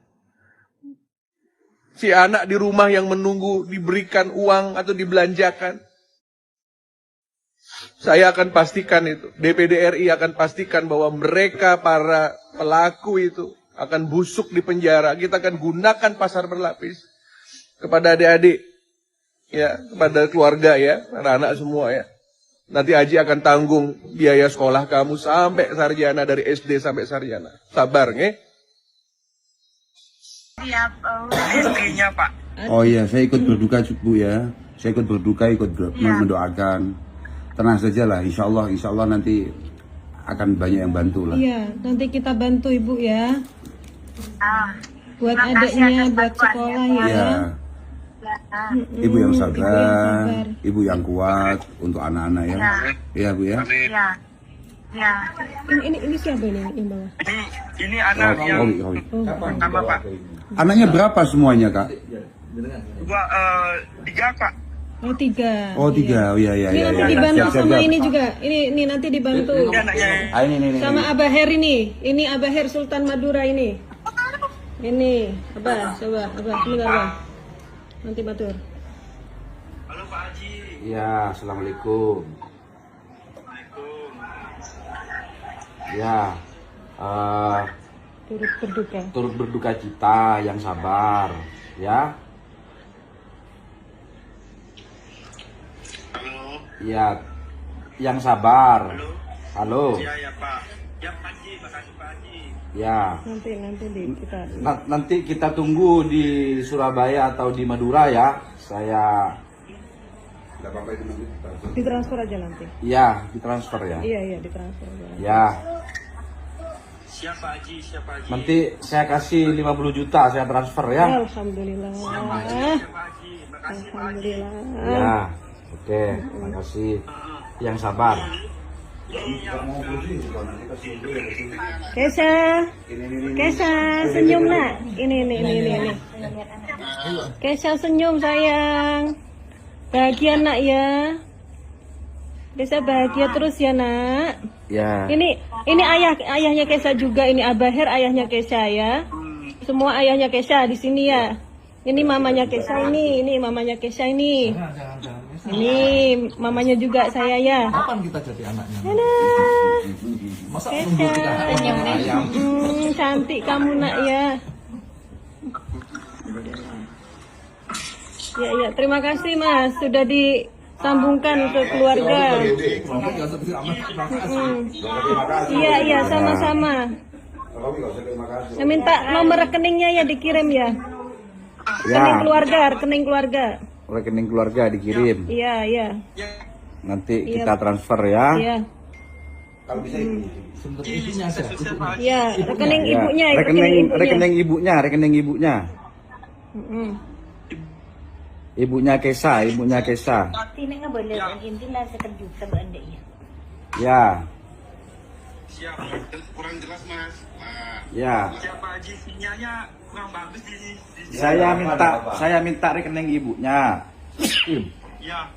Si anak di rumah yang menunggu diberikan uang atau dibelanjakan. Saya akan pastikan itu, DPD RI akan pastikan bahwa mereka para pelaku itu akan busuk di penjara. Kita akan gunakan pasar berlapis kepada adik-adik, ya, kepada keluarga ya, anak-anak semua ya. Nanti Aji akan tanggung biaya sekolah kamu sampai sarjana, dari SD sampai sarjana. Sabar, nge? Istrinya Pak. Oh iya, saya ikut berduka Bu ya. Saya ikut berduka, mendoakan. Tenang saja lah, insya Allah nanti akan banyak yang bantu lah. Iya, nanti kita bantu Ibu ya. Buat adiknya, buat sekolah ya. Ibu yang sabar, ibu yang kuat untuk anak-anak ya. Iya Bu ya. Ya. Ini siapa ini yang bawa? Ini anak yang pertama Pak. Anaknya berapa semuanya Kak? Dua, 3 Pak. Oh 3. Oh 3, oh iya. Ini nanti dibantu sama ini juga. Ini nanti dibantu. Ini. Sama Abah Her ini. Ini Abah Her Sultan Madura ini. Ini Abah, coba Abah, sebentar Abah. Nanti batur. Halo Pak Haji. Ya, assalamualaikum. Ya, turut berduka cita, yang sabar, ya. Halo. Ya, yang sabar. Halo. Ya Pak. Ya Pak Haji, makasih Pak Haji. Ya. Nanti kita tunggu di Surabaya atau di Madura ya. Saya ditransfer aja nanti. Iya, ditransfer ya. Iya, ditransfer aja. Ya. Siapa Haji? Nanti saya kasih 50 juta saya transfer ya. Alhamdulillah. Alhamdulillah. Ya. Oke, makasih. Yang sabar. Kesha, senyum nak. Ini. Kesha senyum sayang. Bahagia nak ya. Kesha bahagia terus ya nak. Ya. Ini ayahnya Kesha juga. Ini Abah Her ayahnya Kesha ya. Semua ayahnya Kesha di sini ya. Ini mamanya Kesha ini mamanya Kesha ini. Ini mamanya juga saya ya. Kapan kita jadi anaknya? Masa nunggu kita ayam? Cantik kamu nak ya. Ya, terima kasih Mas sudah disambungkan ke keluarga. Iya, sama-sama. Saya minta nomor rekeningnya ya dikirim ya. Rekening keluarga. Rekening keluarga dikirim. Iya. Nanti kita transfer ya. Iya. Kalau bisa ibunya aja. Iya, rekening ibunya. Rekening ibunya. Ibunya Kesha. Ini nggak boleh intilah sekejutan Anda ya. Ya. Siap, kurang jelas Mas. Ya. Siapa Haji sinyalnya kurang bagus di Saya minta rekening ibunya. Ya.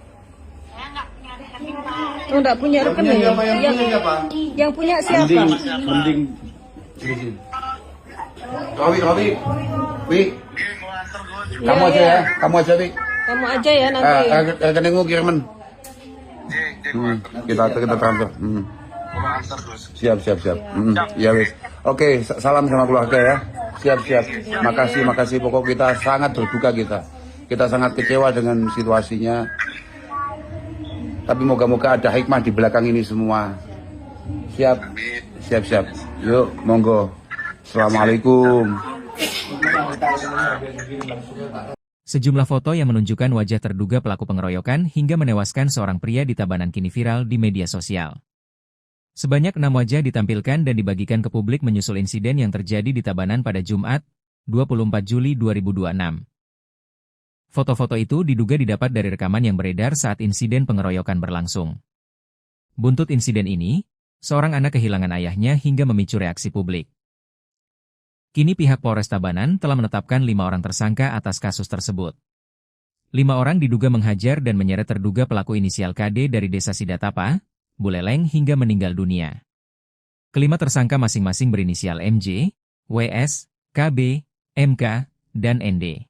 Oh, enggak punya rekening. Yang punya siapa? Mending. Robi. Kamu aja ya. Kamu aja ya nanti. Rekeningmu kiriman. Kita transfer. Siap. Ya wis. Oke, salam sama keluarga ya. Siap. Makasih. Pokok kita sangat berduka kita. Kita sangat kecewa dengan situasinya. Tapi moga-moga ada hikmah di belakang ini semua. Siap. Yuk, monggo. Assalamualaikum. Sejumlah foto yang menunjukkan wajah terduga pelaku pengeroyokan hingga menewaskan seorang pria di Tabanan kini viral di media sosial. Sebanyak 6 wajah ditampilkan dan dibagikan ke publik menyusul insiden yang terjadi di Tabanan pada Jumat, 24 Juli 2026. Foto-foto itu diduga didapat dari rekaman yang beredar saat insiden pengeroyokan berlangsung. Buntut insiden ini, seorang anak kehilangan ayahnya hingga memicu reaksi publik. Kini pihak Polres Tabanan telah menetapkan 5 orang tersangka atas kasus tersebut. 5 orang diduga menghajar dan menyeret terduga pelaku inisial KD dari Desa Sidatapa, Buleleng hingga meninggal dunia. Kelima tersangka masing-masing berinisial MJ, WS, KB, MK, dan ND.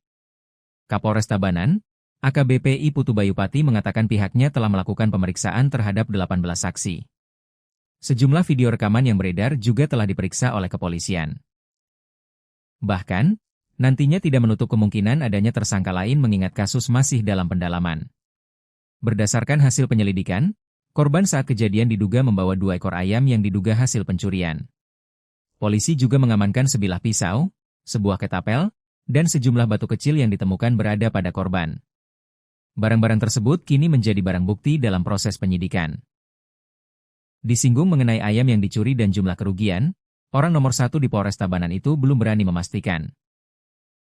Kapolres Tabanan, AKBP I Putu Bayupati mengatakan pihaknya telah melakukan pemeriksaan terhadap 18 saksi. Sejumlah video rekaman yang beredar juga telah diperiksa oleh kepolisian. Bahkan, nantinya tidak menutup kemungkinan adanya tersangka lain mengingat kasus masih dalam pendalaman. Berdasarkan hasil penyelidikan, korban saat kejadian diduga membawa 2 ekor ayam yang diduga hasil pencurian. Polisi juga mengamankan sebilah pisau, sebuah ketapel, dan sejumlah batu kecil yang ditemukan berada pada korban. Barang-barang tersebut kini menjadi barang bukti dalam proses penyidikan. Disinggung mengenai ayam yang dicuri dan jumlah kerugian, orang nomor 1 di Polres Tabanan itu belum berani memastikan.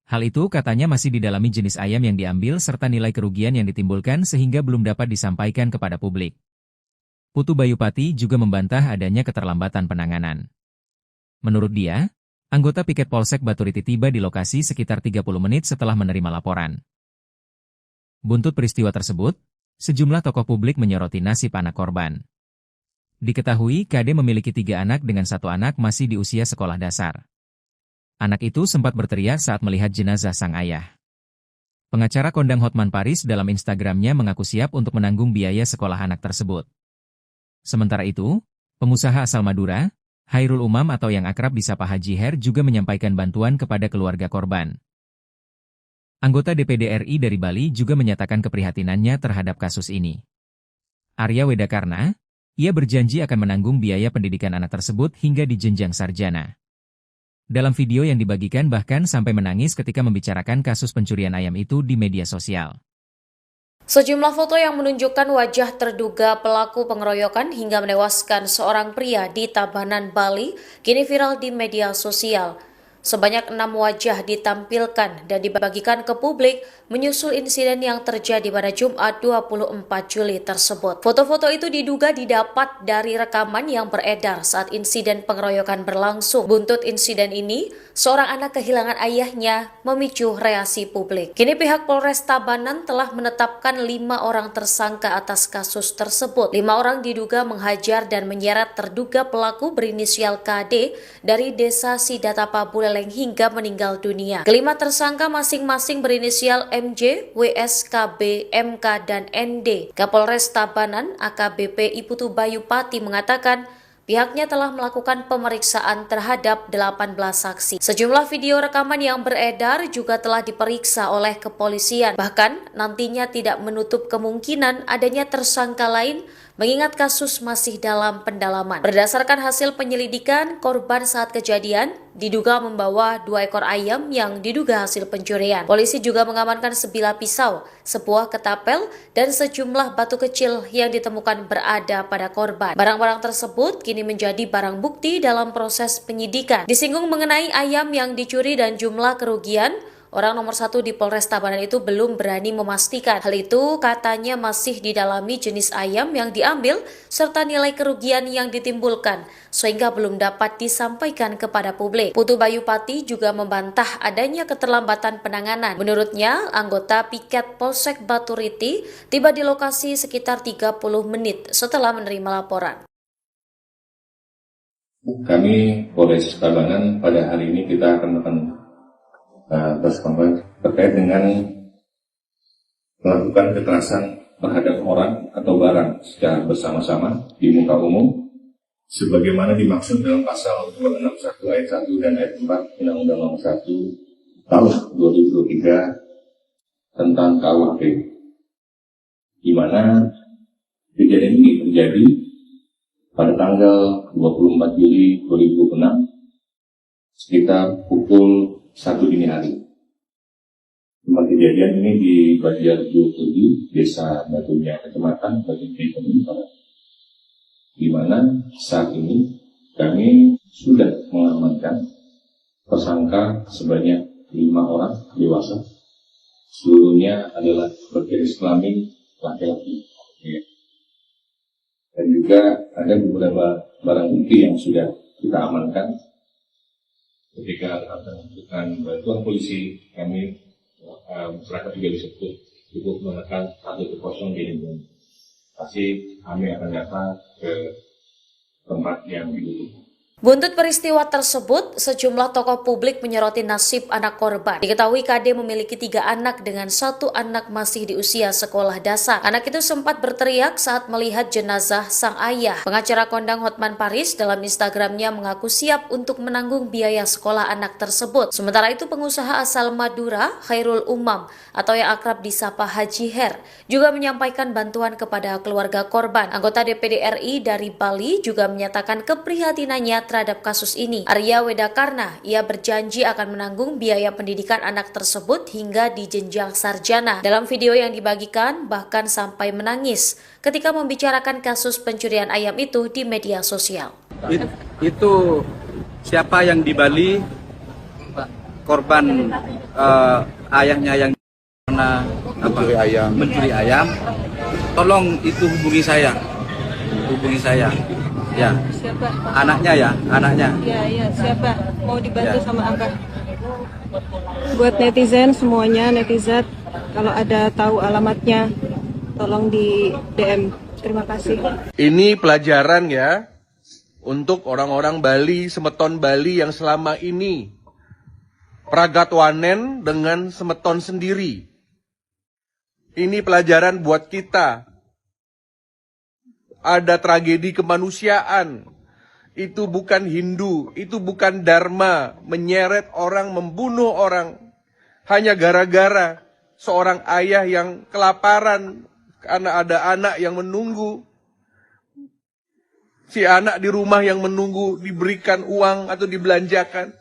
Hal itu katanya masih didalami jenis ayam yang diambil serta nilai kerugian yang ditimbulkan sehingga belum dapat disampaikan kepada publik. Putu Bayupati juga membantah adanya keterlambatan penanganan. Menurut dia, anggota piket Polsek Baturiti tiba di lokasi sekitar 30 menit setelah menerima laporan. Buntut peristiwa tersebut, sejumlah tokoh publik menyoroti nasib anak korban. Diketahui KD memiliki 3 anak dengan 1 anak masih di usia sekolah dasar. Anak itu sempat berteriak saat melihat jenazah sang ayah. Pengacara kondang Hotman Paris dalam Instagramnya mengaku siap untuk menanggung biaya sekolah anak tersebut. Sementara itu, pengusaha asal Madura, Khairul Umam atau yang akrab disapa Haji Her juga menyampaikan bantuan kepada keluarga korban. Anggota DPD RI dari Bali juga menyatakan keprihatinannya terhadap kasus ini. Arya Wedakarna, ia berjanji akan menanggung biaya pendidikan anak tersebut hingga di jenjang sarjana. Dalam video yang dibagikan bahkan sampai menangis ketika membicarakan kasus pencurian ayam itu di media sosial. Sejumlah foto yang menunjukkan wajah terduga pelaku pengeroyokan hingga menewaskan seorang pria di Tabanan, Bali, kini viral di media sosial. Sebanyak 6 wajah ditampilkan dan dibagikan ke publik menyusul insiden yang terjadi pada Jumat 24 Juli tersebut. Foto-foto itu diduga didapat dari rekaman yang beredar saat insiden pengeroyokan berlangsung. Buntut insiden ini, seorang anak kehilangan ayahnya memicu reaksi publik. Kini pihak Polres Tabanan telah menetapkan 5 orang tersangka atas kasus tersebut. 5 orang diduga menghajar dan menyeret terduga pelaku berinisial KD dari desa Sidatapa Buleleng hingga meninggal dunia. Kelima tersangka masing-masing berinisial MJ, WS, KB, MK, dan ND. Kapolres Tabanan AKBP Putu Bayupati mengatakan pihaknya telah melakukan pemeriksaan terhadap 18 saksi. Sejumlah video rekaman yang beredar juga telah diperiksa oleh kepolisian. Bahkan nantinya tidak menutup kemungkinan adanya tersangka lain mengingat kasus masih dalam pendalaman. Berdasarkan hasil penyelidikan, korban saat kejadian diduga membawa 2 ekor ayam yang diduga hasil pencurian. Polisi juga mengamankan sebilah pisau, sebuah ketapel, dan sejumlah batu kecil yang ditemukan berada pada korban. Barang-barang tersebut kini menjadi barang bukti dalam proses penyidikan. Disinggung mengenai ayam yang dicuri dan jumlah kerugian, orang nomor 1 di Polres Tabanan itu belum berani memastikan. Hal itu katanya masih didalami jenis ayam yang diambil serta nilai kerugian yang ditimbulkan, sehingga belum dapat disampaikan kepada publik. Putu Bayupati juga membantah adanya keterlambatan penanganan. Menurutnya, anggota piket Polsek Baturiti tiba di lokasi sekitar 30 menit setelah menerima laporan. Kami Polres Tabanan pada hari ini kita akan terkait dengan melakukan kekerasan terhadap orang atau barang secara bersama-sama di muka umum sebagaimana dimaksud dalam pasal 261 ayat 1 dan ayat 4 Undang-Undang Nomor 1 Tahun 2023 tentang KUHP, di mana kejadian ini terjadi pada tanggal 24 Juli 2006 sekitar pukul 1 dini hari. Tempat kejadian ini di Banjar 27, Desa Batunya, Kecamatan Batunya, di mana saat ini kami sudah mengamankan tersangka sebanyak 5 orang dewasa. Seluruhnya adalah berjenis kelamin laki-laki. Dan juga ada beberapa barang bukti yang sudah kita amankan. Ketika akan membutuhkan bantuan polisi, kami masyarakat juga bisa cukup menekan 110 di lingkungan. Pasti kami akan datang ke tempat yang dibutuhkan. Buntut peristiwa tersebut, sejumlah tokoh publik menyoroti nasib anak korban. Diketahui KD memiliki 3 anak dengan 1 anak masih di usia sekolah dasar. Anak itu sempat berteriak saat melihat jenazah sang ayah. Pengacara kondang Hotman Paris dalam Instagramnya mengaku siap untuk menanggung biaya sekolah anak tersebut. Sementara itu pengusaha asal Madura, Khairul Umam atau yang akrab disapa Haji Her, juga menyampaikan bantuan kepada keluarga korban. Anggota DPD RI dari Bali juga menyatakan keprihatinannya terhadap kasus ini. Arya Wedakarna, ia berjanji akan menanggung biaya pendidikan anak tersebut hingga di jenjang sarjana. Dalam video yang dibagikan, bahkan sampai menangis ketika membicarakan kasus pencurian ayam itu di media sosial. Itu siapa yang di Bali korban ayahnya yang mencuri ayam, tolong itu hubungi saya, ya. Siapa? Anaknya. Iya, siapa? Mau dibantu sama Abah. Buat netizen semuanya, netizen, kalau ada tahu alamatnya, tolong di DM. Terima kasih. Ini pelajaran ya untuk orang-orang Bali, semeton Bali yang selama ini pragatwanen dengan semeton sendiri. Ini pelajaran buat kita. Ada tragedi kemanusiaan. Itu bukan Hindu, itu bukan Dharma, menyeret orang, membunuh orang hanya gara-gara seorang ayah yang kelaparan karena ada anak yang menunggu. Si anak di rumah yang menunggu diberikan uang atau dibelanjakan.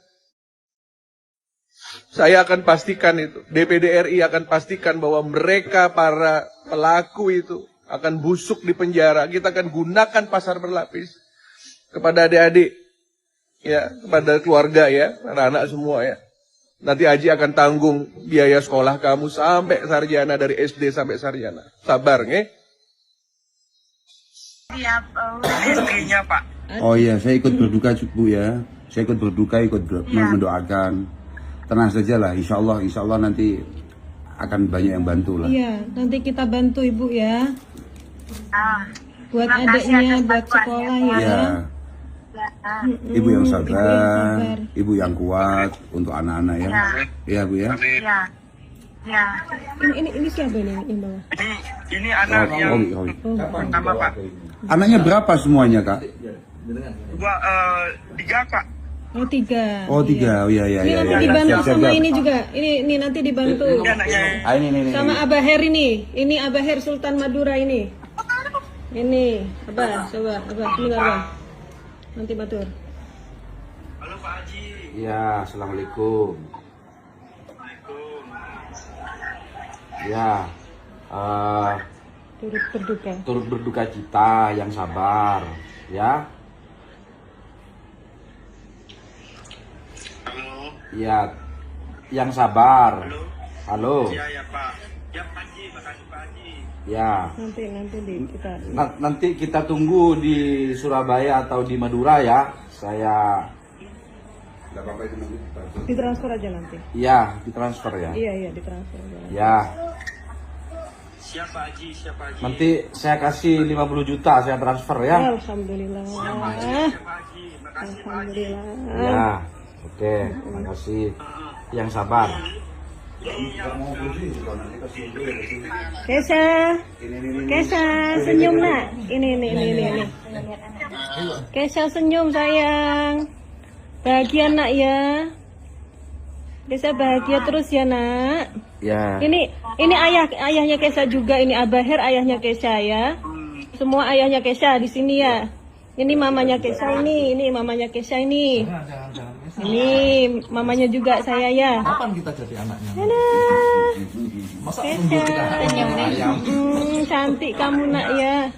Saya akan pastikan itu, DPD RI akan pastikan bahwa mereka para pelaku itu akan busuk di penjara. Kita akan gunakan pasar berlapis kepada adik-adik, ya, kepada keluarga ya, anak-anak semua ya. Nanti Aji akan tanggung biaya sekolah kamu sampai sarjana, dari SD sampai sarjana. Sabar, nge? Siap, istrinya Pak. Oh iya, saya ikut berduka Bu ya. Saya ikut berduka, mendoakan. Tenang saja lah, insya Allah nanti akan banyak yang bantu lah. Iya, nanti kita bantu Ibu ya. Buat adiknya, buat sekolah ya. Ya. Ibu yang sabar, ibu yang kuat untuk anak-anak ya. Iya Bu ya. Ya. Ini siapa ini yang bawah? Ini anak yang pertama Pak. Anaknya berapa semuanya Kak? 3 Pak. Oh 3. Oh 3, oh iya. Ini nanti dibantu sama ini juga. Ini nanti dibantu. Ini. Sama Abah Her ini. Ini Abah Her Sultan Madura ini. Ini Abah, coba Abah, sebentar Abah. Nanti batur. Halo Pak Haji. Ya, assalamualaikum. Ya, turut berduka cita, yang sabar, ya. Halo. Ya, yang sabar. Halo. Ya Pak. Ya Pak Haji, makasih Pak Haji. Ya. Nanti kita tunggu di Surabaya atau di Madura ya. Saya. Ditransfer aja nanti. Iya, ditransfer ya. Iya, ditransfer aja. Ya. Siapa Haji? Nanti saya kasih 50 juta, saya transfer ya. Alhamdulillah. Alhamdulillah. Ya, oke, makasih. Yang sabar. Kesha, senyum nak. Ini. Kesha senyum sayang. Bahagia nak ya. Kesha bahagia terus ya nak. Ya. Ini ayahnya Kesha juga. Ini Abah Her ayahnya Kesha ya. Semua ayahnya Kesha di sini ya. Ini mamanya Kesha ini mamanya Kesha ini. Ini mamanya juga saya ya. Kapan kita jadi anaknya? Masa nunggu kita ayam? Cantik kamu nak ya.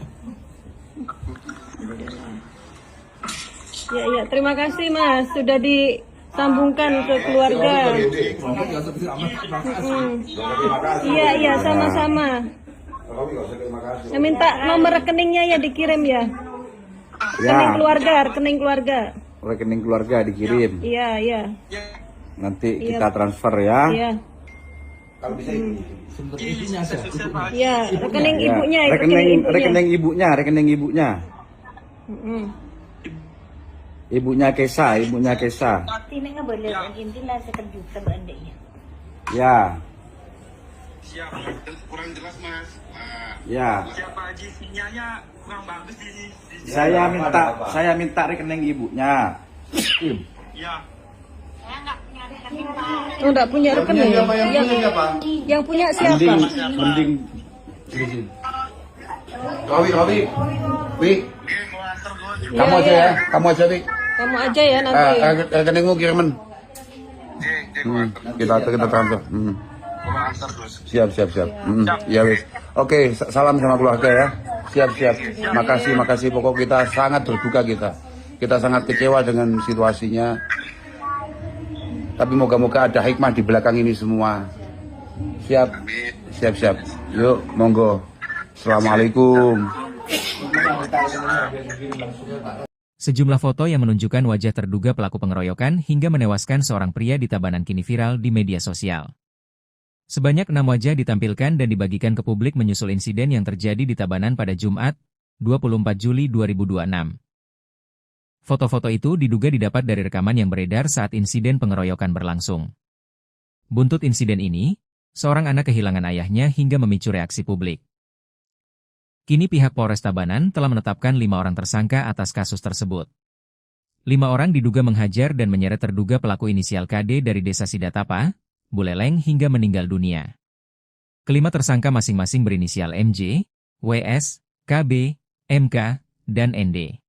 Ya, terima kasih Mas sudah disambungkan ke keluarga. Iya, sama-sama. Minta nomor rekeningnya ya dikirim ya. Rekening keluarga. Rekening keluarga dikirim. Iya. Nanti kita transfer ya. Iya. Kalau bisa ibunya aja. Iya, rekening ibunya. Rekening ibunya. Ibunya Kesha. Ini nggak boleh, intilah sekejutan adiknya. Ya. Siap, kurang jelas Mas. Ya. Siapa Haji, sinyalnya kurang bagus di sini. Saya minta rekening ibunya. Ya. Oh, enggak punya rekening. Yang punya siapa? Mending. Robi. Kamu aja ya. Kamu aja ya nanti. Rekeningmu kiriman. Kita transfer. Siap. Ya wis. Oke, salam sama keluarga ya. Siap. Makasih. Pokok kita sangat berduka kita. Kita sangat kecewa dengan situasinya. Tapi moga-moga ada hikmah di belakang ini semua. Siap? Siap. Yuk, monggo. Assalamualaikum. Sejumlah foto yang menunjukkan wajah terduga pelaku pengeroyokan hingga menewaskan seorang pria di Tabanan kini viral di media sosial. Sebanyak 6 wajah ditampilkan dan dibagikan ke publik menyusul insiden yang terjadi di Tabanan pada Jumat, 24 Juli 2026. Foto-foto itu diduga didapat dari rekaman yang beredar saat insiden pengeroyokan berlangsung. Buntut insiden ini, seorang anak kehilangan ayahnya hingga memicu reaksi publik. Kini pihak Polres Tabanan telah menetapkan 5 orang tersangka atas kasus tersebut. 5 orang diduga menghajar dan menyeret terduga pelaku inisial KD dari Desa Sidatapa, Buleleng hingga meninggal dunia. Kelima tersangka masing-masing berinisial MJ, WS, KB, MK, dan ND.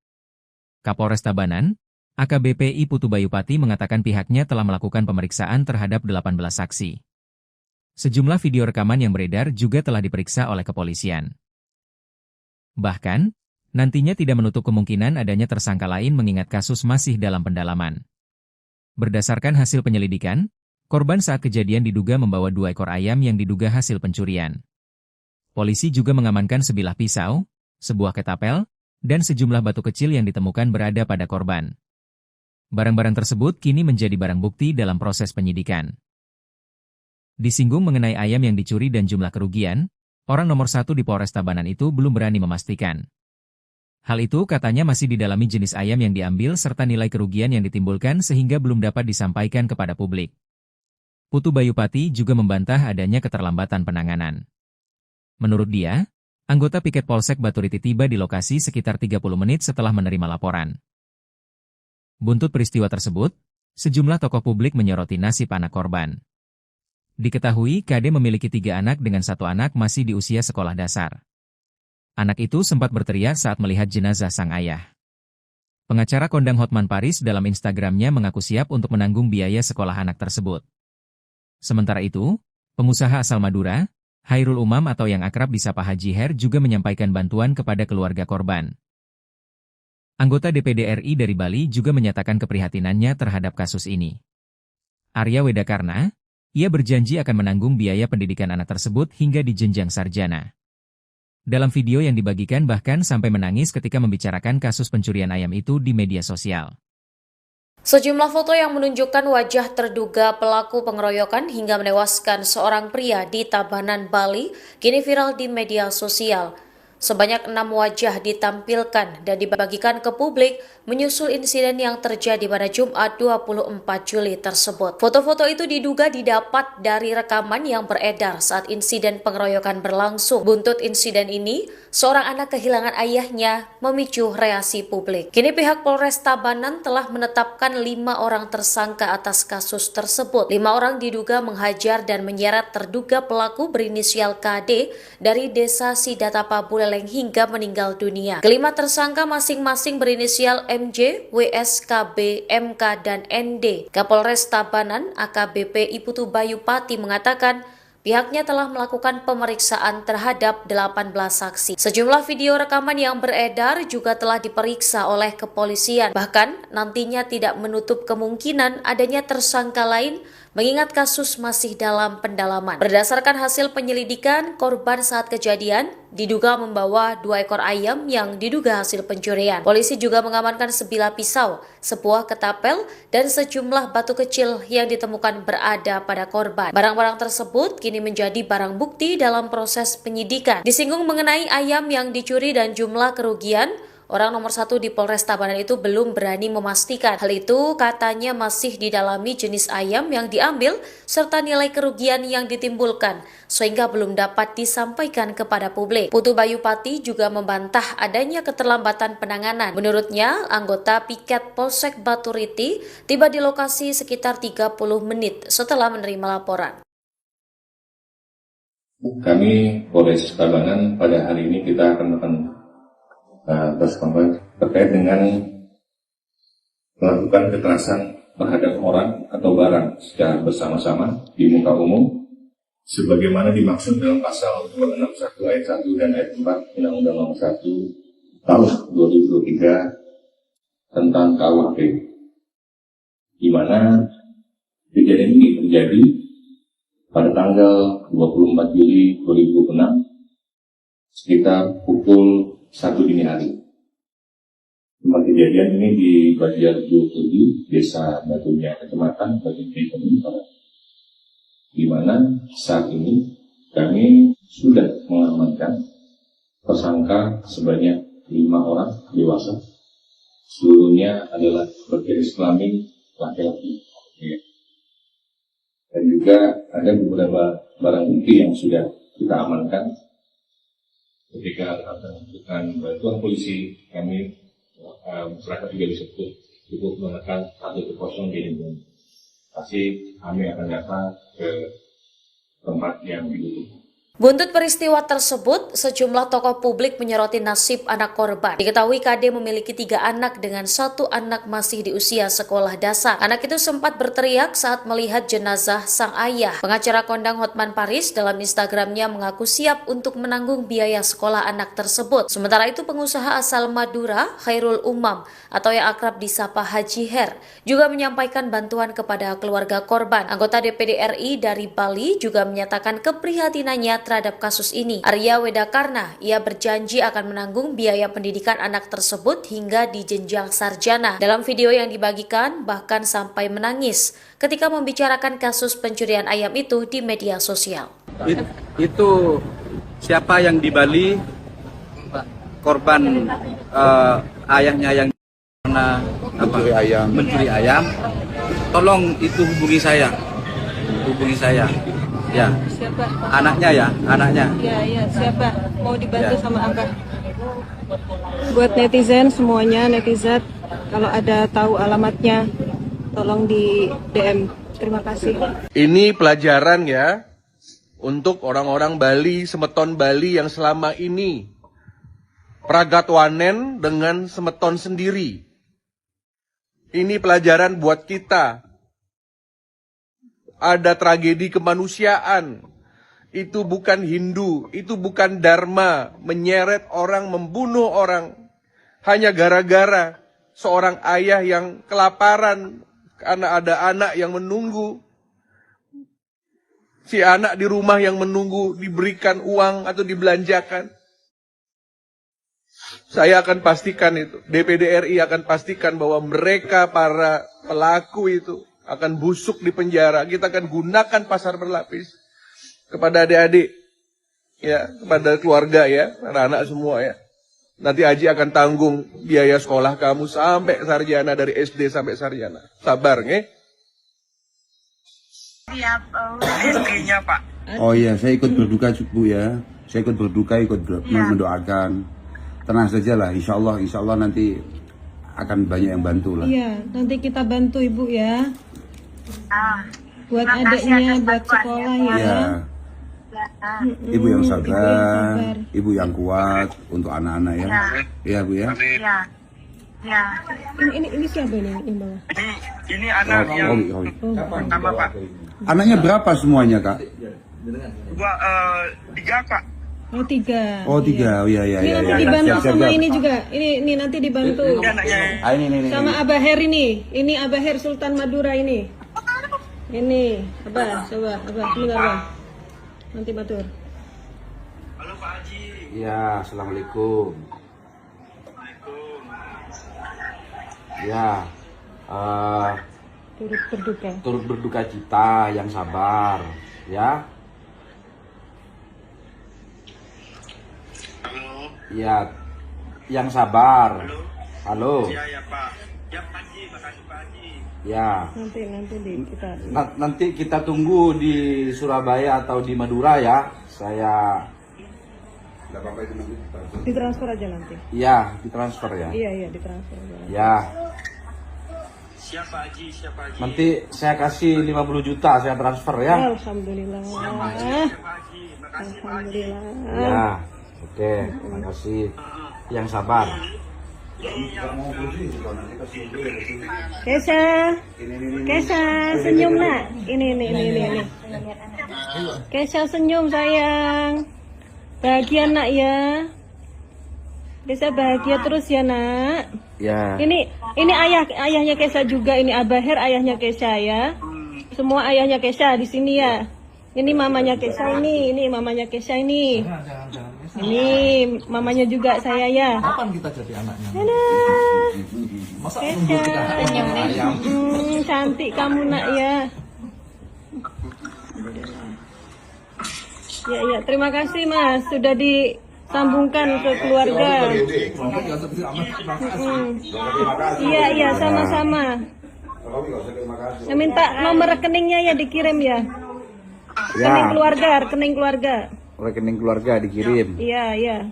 Kapolres Tabanan, AKBP I Putu Bayupati mengatakan pihaknya telah melakukan pemeriksaan terhadap 18 saksi. Sejumlah video rekaman yang beredar juga telah diperiksa oleh kepolisian. Bahkan, nantinya tidak menutup kemungkinan adanya tersangka lain mengingat kasus masih dalam pendalaman. Berdasarkan hasil penyelidikan, korban saat kejadian diduga membawa 2 ekor ayam yang diduga hasil pencurian. Polisi juga mengamankan sebilah pisau, sebuah ketapel, dan sejumlah batu kecil yang ditemukan berada pada korban. Barang-barang tersebut kini menjadi barang bukti dalam proses penyidikan. Disinggung mengenai ayam yang dicuri dan jumlah kerugian, orang nomor 1 di Polres Tabanan itu belum berani memastikan. Hal itu katanya masih didalami jenis ayam yang diambil serta nilai kerugian yang ditimbulkan sehingga belum dapat disampaikan kepada publik. Putu Bayupati juga membantah adanya keterlambatan penanganan. Menurut dia, anggota piket Polsek Baturiti tiba di lokasi sekitar 30 menit setelah menerima laporan. Buntut peristiwa tersebut, sejumlah tokoh publik menyoroti nasib anak korban. Diketahui KD memiliki 3 anak dengan 1 anak masih di usia sekolah dasar. Anak itu sempat berteriak saat melihat jenazah sang ayah. Pengacara kondang Hotman Paris dalam Instagramnya mengaku siap untuk menanggung biaya sekolah anak tersebut. Sementara itu, pengusaha asal Madura, Hairul Umam atau yang akrab disapa Haji Her juga menyampaikan bantuan kepada keluarga korban. Anggota DPD RI dari Bali juga menyatakan keprihatinannya terhadap kasus ini. Arya Wedakarna, ia berjanji akan menanggung biaya pendidikan anak tersebut hingga di jenjang sarjana. Dalam video yang dibagikan bahkan sampai menangis ketika membicarakan kasus pencurian ayam itu di media sosial. Sejumlah foto yang menunjukkan wajah terduga pelaku pengeroyokan hingga menewaskan seorang pria di Tabanan, Bali, kini viral di media sosial. Sebanyak 6 wajah ditampilkan dan dibagikan ke publik menyusul insiden yang terjadi pada Jumat 24 Juli tersebut. Foto-foto itu diduga didapat dari rekaman yang beredar saat insiden pengeroyokan berlangsung. Buntut insiden ini, seorang anak kehilangan ayahnya memicu reaksi publik. Kini pihak Polres Tabanan telah menetapkan 5 orang tersangka atas kasus tersebut. 5 orang diduga menghajar dan menyeret terduga pelaku berinisial KD dari Desa Sidatapa Buleleng hingga meninggal dunia. Kelima tersangka masing-masing berinisial MJ, WS, KB, MK, dan ND. Kapolres Tabanan, AKBP I Putu Bayupati mengatakan pihaknya telah melakukan pemeriksaan terhadap 18 saksi. Sejumlah video rekaman yang beredar juga telah diperiksa oleh kepolisian. Bahkan nantinya tidak menutup kemungkinan adanya tersangka lain mengingat kasus masih dalam pendalaman. Berdasarkan hasil penyelidikan, korban saat kejadian diduga membawa 2 ekor ayam yang diduga hasil pencurian. Polisi juga mengamankan sebilah pisau, sebuah ketapel, dan sejumlah batu kecil yang ditemukan berada pada korban. Barang-barang tersebut kini menjadi barang bukti dalam proses penyidikan. Disinggung mengenai ayam yang dicuri dan jumlah kerugian, orang nomor 1 di Polres Tabanan itu belum berani memastikan. Hal itu katanya masih didalami jenis ayam yang diambil serta nilai kerugian yang ditimbulkan, sehingga belum dapat disampaikan kepada publik. Putu Bayupati juga membantah adanya keterlambatan penanganan. Menurutnya, anggota piket Polsek Baturiti tiba di lokasi sekitar 30 menit setelah menerima laporan. Kami Polres Tabanan pada hari ini kita akan terkait dengan melakukan kekerasan terhadap orang atau barang secara bersama-sama di muka umum sebagaimana dimaksud dalam pasal 261 ayat 1 dan ayat 4 Undang-Undang Nomor 1 Tahun 2023 tentang KUHP, di mana Kejadian ini terjadi pada tanggal 24 Juli 2006 sekitar pukul 1 dini hari. Tempat kejadian ini di Banjarjo Kudi, Desa Batunya, Kecamatan Batunya, Barat, di mana saat ini kami sudah mengamankan tersangka sebanyak 5 orang dewasa. Seluruhnya adalah bergaris kelamin laki-laki. Dan juga ada beberapa barang bukti yang sudah kita amankan. Ketika akan membutuhkan bantuan polisi, kami masyarakat juga bisa cukup menekan 110 di lingkungan. Pasti kami akan datang ke tempat yang dibutuhkan. Buntut peristiwa tersebut, sejumlah tokoh publik menyoroti nasib anak korban. Diketahui KD memiliki 3 anak dengan 1 anak masih di usia sekolah dasar. Anak itu sempat berteriak saat melihat jenazah sang ayah. Pengacara kondang Hotman Paris dalam Instagramnya mengaku siap untuk menanggung biaya sekolah anak tersebut. Sementara itu pengusaha asal Madura, Khairul Umam, atau yang akrab disapa Haji Her, juga menyampaikan bantuan kepada keluarga korban. Anggota DPD RI dari Bali juga menyatakan keprihatinannya terhadap kasus ini. Arya Wedakarna, ia berjanji akan menanggung biaya pendidikan anak tersebut hingga di jenjang sarjana. Dalam video yang dibagikan, bahkan sampai menangis ketika membicarakan kasus pencurian ayam itu di media sosial. Itu siapa yang di Bali, korban ayahnya yang pernah mencuri ayam, tolong itu hubungi saya. Ya, Siapa? anaknya ya, anaknya. Ya, siapa? Mau dibantu sama Abah. Buat netizen semuanya, netizen, kalau ada tahu alamatnya, tolong di DM. Terima kasih. Ini pelajaran ya untuk orang-orang Bali, semeton Bali yang selama ini pragatwanen dengan semeton sendiri. Ini pelajaran buat kita. Ada tragedi kemanusiaan. Itu bukan Hindu, itu bukan Dharma, menyeret orang, membunuh orang hanya gara-gara seorang ayah yang kelaparan karena ada anak yang menunggu. Si anak di rumah yang menunggu diberikan uang atau dibelanjakan. Saya akan pastikan itu, DPD RI akan pastikan bahwa mereka para pelaku itu akan busuk di penjara. Kita akan gunakan pasar berlapis kepada adik-adik, ya, kepada keluarga ya, anak-anak semua ya. Nanti Haji akan tanggung biaya sekolah kamu sampai sarjana, dari SD sampai sarjana. Sabar, nge? Rezekinya, Pak. Oh iya, saya ikut berduka Bu ya. Saya ikut berduka, mendoakan. Tenang saja lah, insya Allah nanti akan banyak yang bantu lah. Iya, nanti kita bantu Ibu ya. Buat adiknya, buat sekolah ya. Ibu yang sabar, ibu yang kuat untuk anak-anak ya. Iya Bu ya. Ya. Ini siapa ini bawah? Ini anak yang pertama, Pak. Anaknya berapa semuanya Kak? 3, Pak. Oh 3. Oh 3, oh iya. Ini nanti dibantu sama ini juga. Ini nanti dibantu. Ini. Sama Abah Her ini. Ini Abah Her Sultan Madura ini. Ini, Abah, coba, Abah, sebentar Abah. Nanti matur. Halo Pak Haji. Ya, assalamualaikum. Ya, turut berduka cita, yang sabar, ya. Ya, yang sabar. Halo. Ya Pak. Ya Pak Haji, makasih Pak Haji. Ya. Nanti kita tunggu di Surabaya atau di Madura ya. Saya. Tidak apa-apa itu nanti. Ditransfer aja nanti. Iya, ditransfer ya. Iya, ditransfer aja. Ya. Siapa Haji? Nanti saya kasih 50 juta, saya transfer ya. Alhamdulillah. Alhamdulillah. Ya. Oke, terima kasih. Yang sabar. Kesha, senyum nak. Ini. Kesha senyum sayang. Bahagia nak ya. Kesha bahagia terus ya nak. Ya. Ini ayahnya Kesha juga. Ini Abah Her ayahnya Kesha ya. Semua ayahnya Kesha di sini ya. Ini mamanya Kesha ini mamanya Kesha ini. Ini mamanya juga saya ya. Kapan kita jadi anaknya? Masa Kesha, cantik kamu nak ya. Ya, terima kasih Mas sudah disambungkan ke keluarga. Iya, sama-sama. Saya minta nomor rekeningnya ya dikirim ya. Rekening keluarga. Rekening keluarga dikirim. Iya.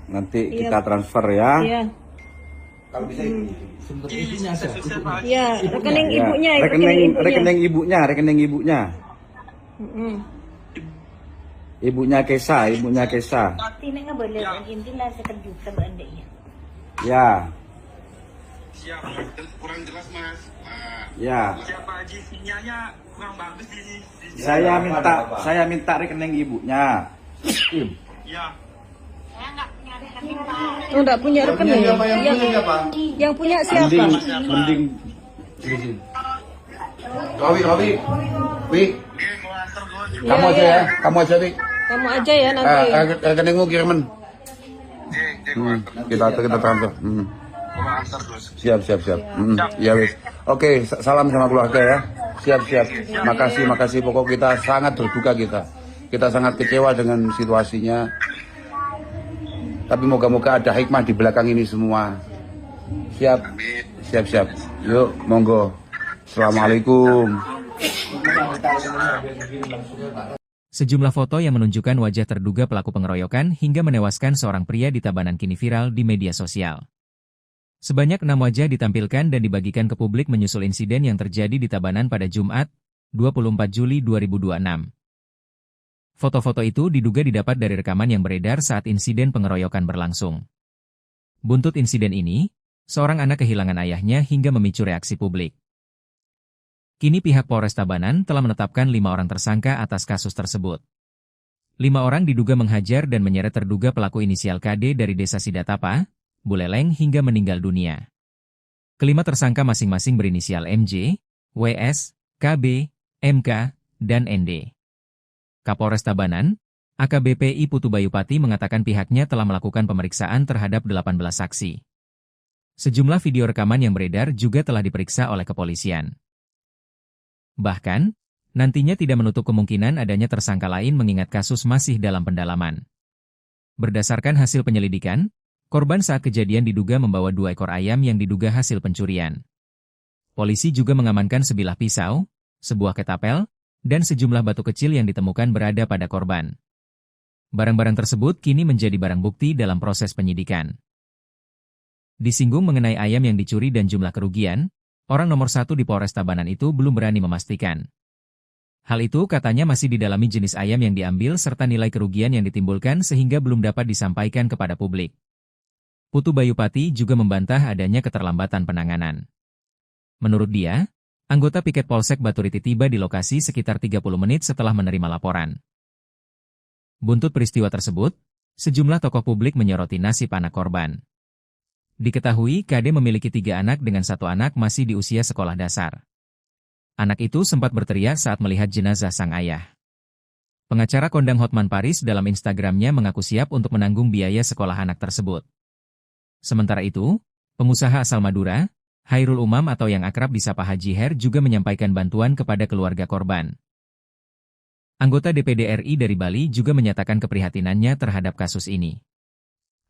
Nanti kita transfer ya. Iya. Kalau bisa Iya, rekening ibunya. Rekening ibunya. Ibunya Kesha. Tinek nggak boleh intilah sekejuta bandanya. Ya. Siap, kurang jelas mas. Ya. Siapa Haji sinyalnya kurang bagus di Saya minta rekening ibunya. Ya. Enggak punya rekening. Yang punya siapa? Mending. Robi. Kamu aja ya. Kamu aja ya nanti. Rekeningmu kiriman. Kita transfer. Siap. Ya wis. Oke, salam sama keluarga ya. Siap. Makasih. Pokok kita sangat berduka kita. Kita sangat kecewa dengan situasinya. Tapi moga-moga ada hikmah di belakang ini semua. Siap. Yuk, monggo. Assalamualaikum. Sejumlah foto yang menunjukkan wajah terduga pelaku pengeroyokan hingga menewaskan seorang pria di Tabanan kini viral di media sosial. Sebanyak 6 wajah ditampilkan dan dibagikan ke publik menyusul insiden yang terjadi di Tabanan pada Jumat, 24 Juli 2026. Foto-foto itu diduga didapat dari rekaman yang beredar saat insiden pengeroyokan berlangsung. Buntut insiden ini, seorang anak kehilangan ayahnya hingga memicu reaksi publik. Kini pihak Polres Tabanan telah menetapkan 5 orang tersangka atas kasus tersebut. 5 orang diduga menghajar dan menyeret terduga pelaku inisial KD dari Desa Sidatapa, Buleleng hingga meninggal dunia. Kelima tersangka masing-masing berinisial MJ, WS, KB, MK, dan ND. Kapolres Tabanan, AKBP I Putu Bayupati mengatakan pihaknya telah melakukan pemeriksaan terhadap 18 saksi. Sejumlah video rekaman yang beredar juga telah diperiksa oleh kepolisian. Bahkan, nantinya tidak menutup kemungkinan adanya tersangka lain mengingat kasus masih dalam pendalaman. Berdasarkan hasil penyelidikan, korban saat kejadian diduga membawa 2 ekor ayam yang diduga hasil pencurian. Polisi juga mengamankan sebilah pisau, sebuah ketapel, dan sejumlah batu kecil yang ditemukan berada pada korban. Barang-barang tersebut kini menjadi barang bukti dalam proses penyidikan. Disinggung mengenai ayam yang dicuri dan jumlah kerugian, orang nomor 1 di Polres Tabanan itu belum berani memastikan. Hal itu katanya masih didalami jenis ayam yang diambil serta nilai kerugian yang ditimbulkan sehingga belum dapat disampaikan kepada publik. Putu Bayupati juga membantah adanya keterlambatan penanganan. Menurut dia, anggota piket Polsek Baturiti tiba di lokasi sekitar 30 menit setelah menerima laporan. Buntut peristiwa tersebut, sejumlah tokoh publik menyoroti nasib anak korban. Diketahui KD memiliki 3 anak dengan 1 anak masih di usia sekolah dasar. Anak itu sempat berteriak saat melihat jenazah sang ayah. Pengacara kondang Hotman Paris dalam Instagramnya mengaku siap untuk menanggung biaya sekolah anak tersebut. Sementara itu, pengusaha asal Madura, Hairul Umam atau yang akrab disapa Haji Her juga menyampaikan bantuan kepada keluarga korban. Anggota DPD RI dari Bali juga menyatakan keprihatinannya terhadap kasus ini.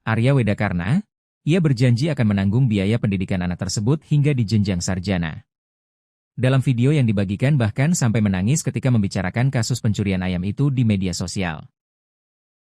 Arya Wedakarna, ia berjanji akan menanggung biaya pendidikan anak tersebut hingga di jenjang sarjana. Dalam video yang dibagikan bahkan sampai menangis ketika membicarakan kasus pencurian ayam itu di media sosial.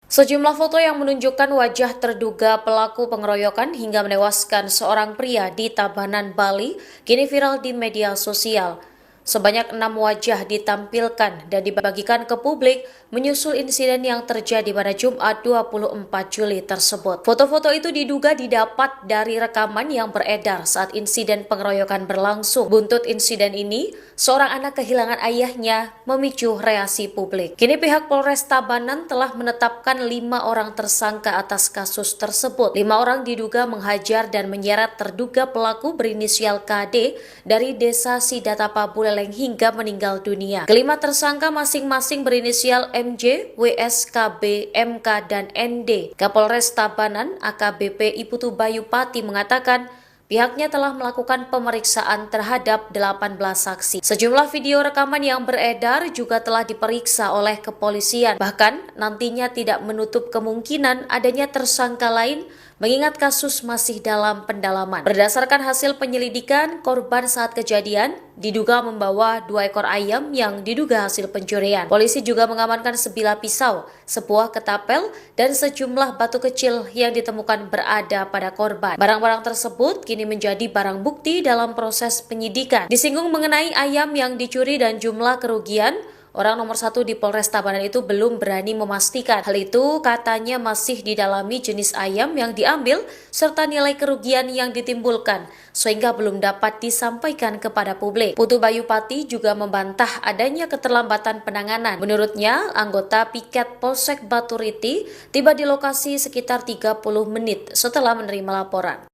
Sejumlah foto yang menunjukkan wajah terduga pelaku pengeroyokan hingga menewaskan seorang pria di Tabanan, Bali, kini viral di media sosial. Sebanyak 6 wajah ditampilkan dan dibagikan ke publik menyusul insiden yang terjadi pada Jumat 24 Juli tersebut. Foto-foto itu diduga didapat dari rekaman yang beredar saat insiden pengeroyokan berlangsung. Buntut insiden ini, seorang anak kehilangan ayahnya memicu reaksi publik. Kini pihak Polres Tabanan telah menetapkan 5 orang tersangka atas kasus tersebut. 5 orang diduga menghajar dan menyeret terduga pelaku berinisial KD dari Desa Sidatapa, Buleleng, terenggeleng hingga meninggal dunia. Kelima tersangka masing-masing berinisial MJ, WS, KB, MK, dan ND. Kapolres Tabanan AKBP Iputu Bayu Pati mengatakan pihaknya telah melakukan pemeriksaan terhadap 18 saksi. Sejumlah video rekaman yang beredar juga telah diperiksa oleh kepolisian. Bahkan nantinya tidak menutup kemungkinan adanya tersangka lain mengingat kasus masih dalam pendalaman. Berdasarkan hasil penyelidikan, korban saat kejadian diduga membawa 2 ekor ayam yang diduga hasil pencurian. Polisi juga mengamankan sebilah pisau, sebuah ketapel, dan sejumlah batu kecil yang ditemukan berada pada korban. Barang-barang tersebut kini menjadi barang bukti dalam proses penyidikan. Disinggung mengenai ayam yang dicuri dan jumlah kerugian, orang nomor 1 di Polres Tabanan itu belum berani memastikan. Hal itu katanya masih didalami jenis ayam yang diambil serta nilai kerugian yang ditimbulkan, sehingga belum dapat disampaikan kepada publik. Putu Bayu Pati juga membantah adanya keterlambatan penanganan. Menurutnya, anggota piket Polsek Baturiti tiba di lokasi sekitar 30 menit setelah menerima laporan.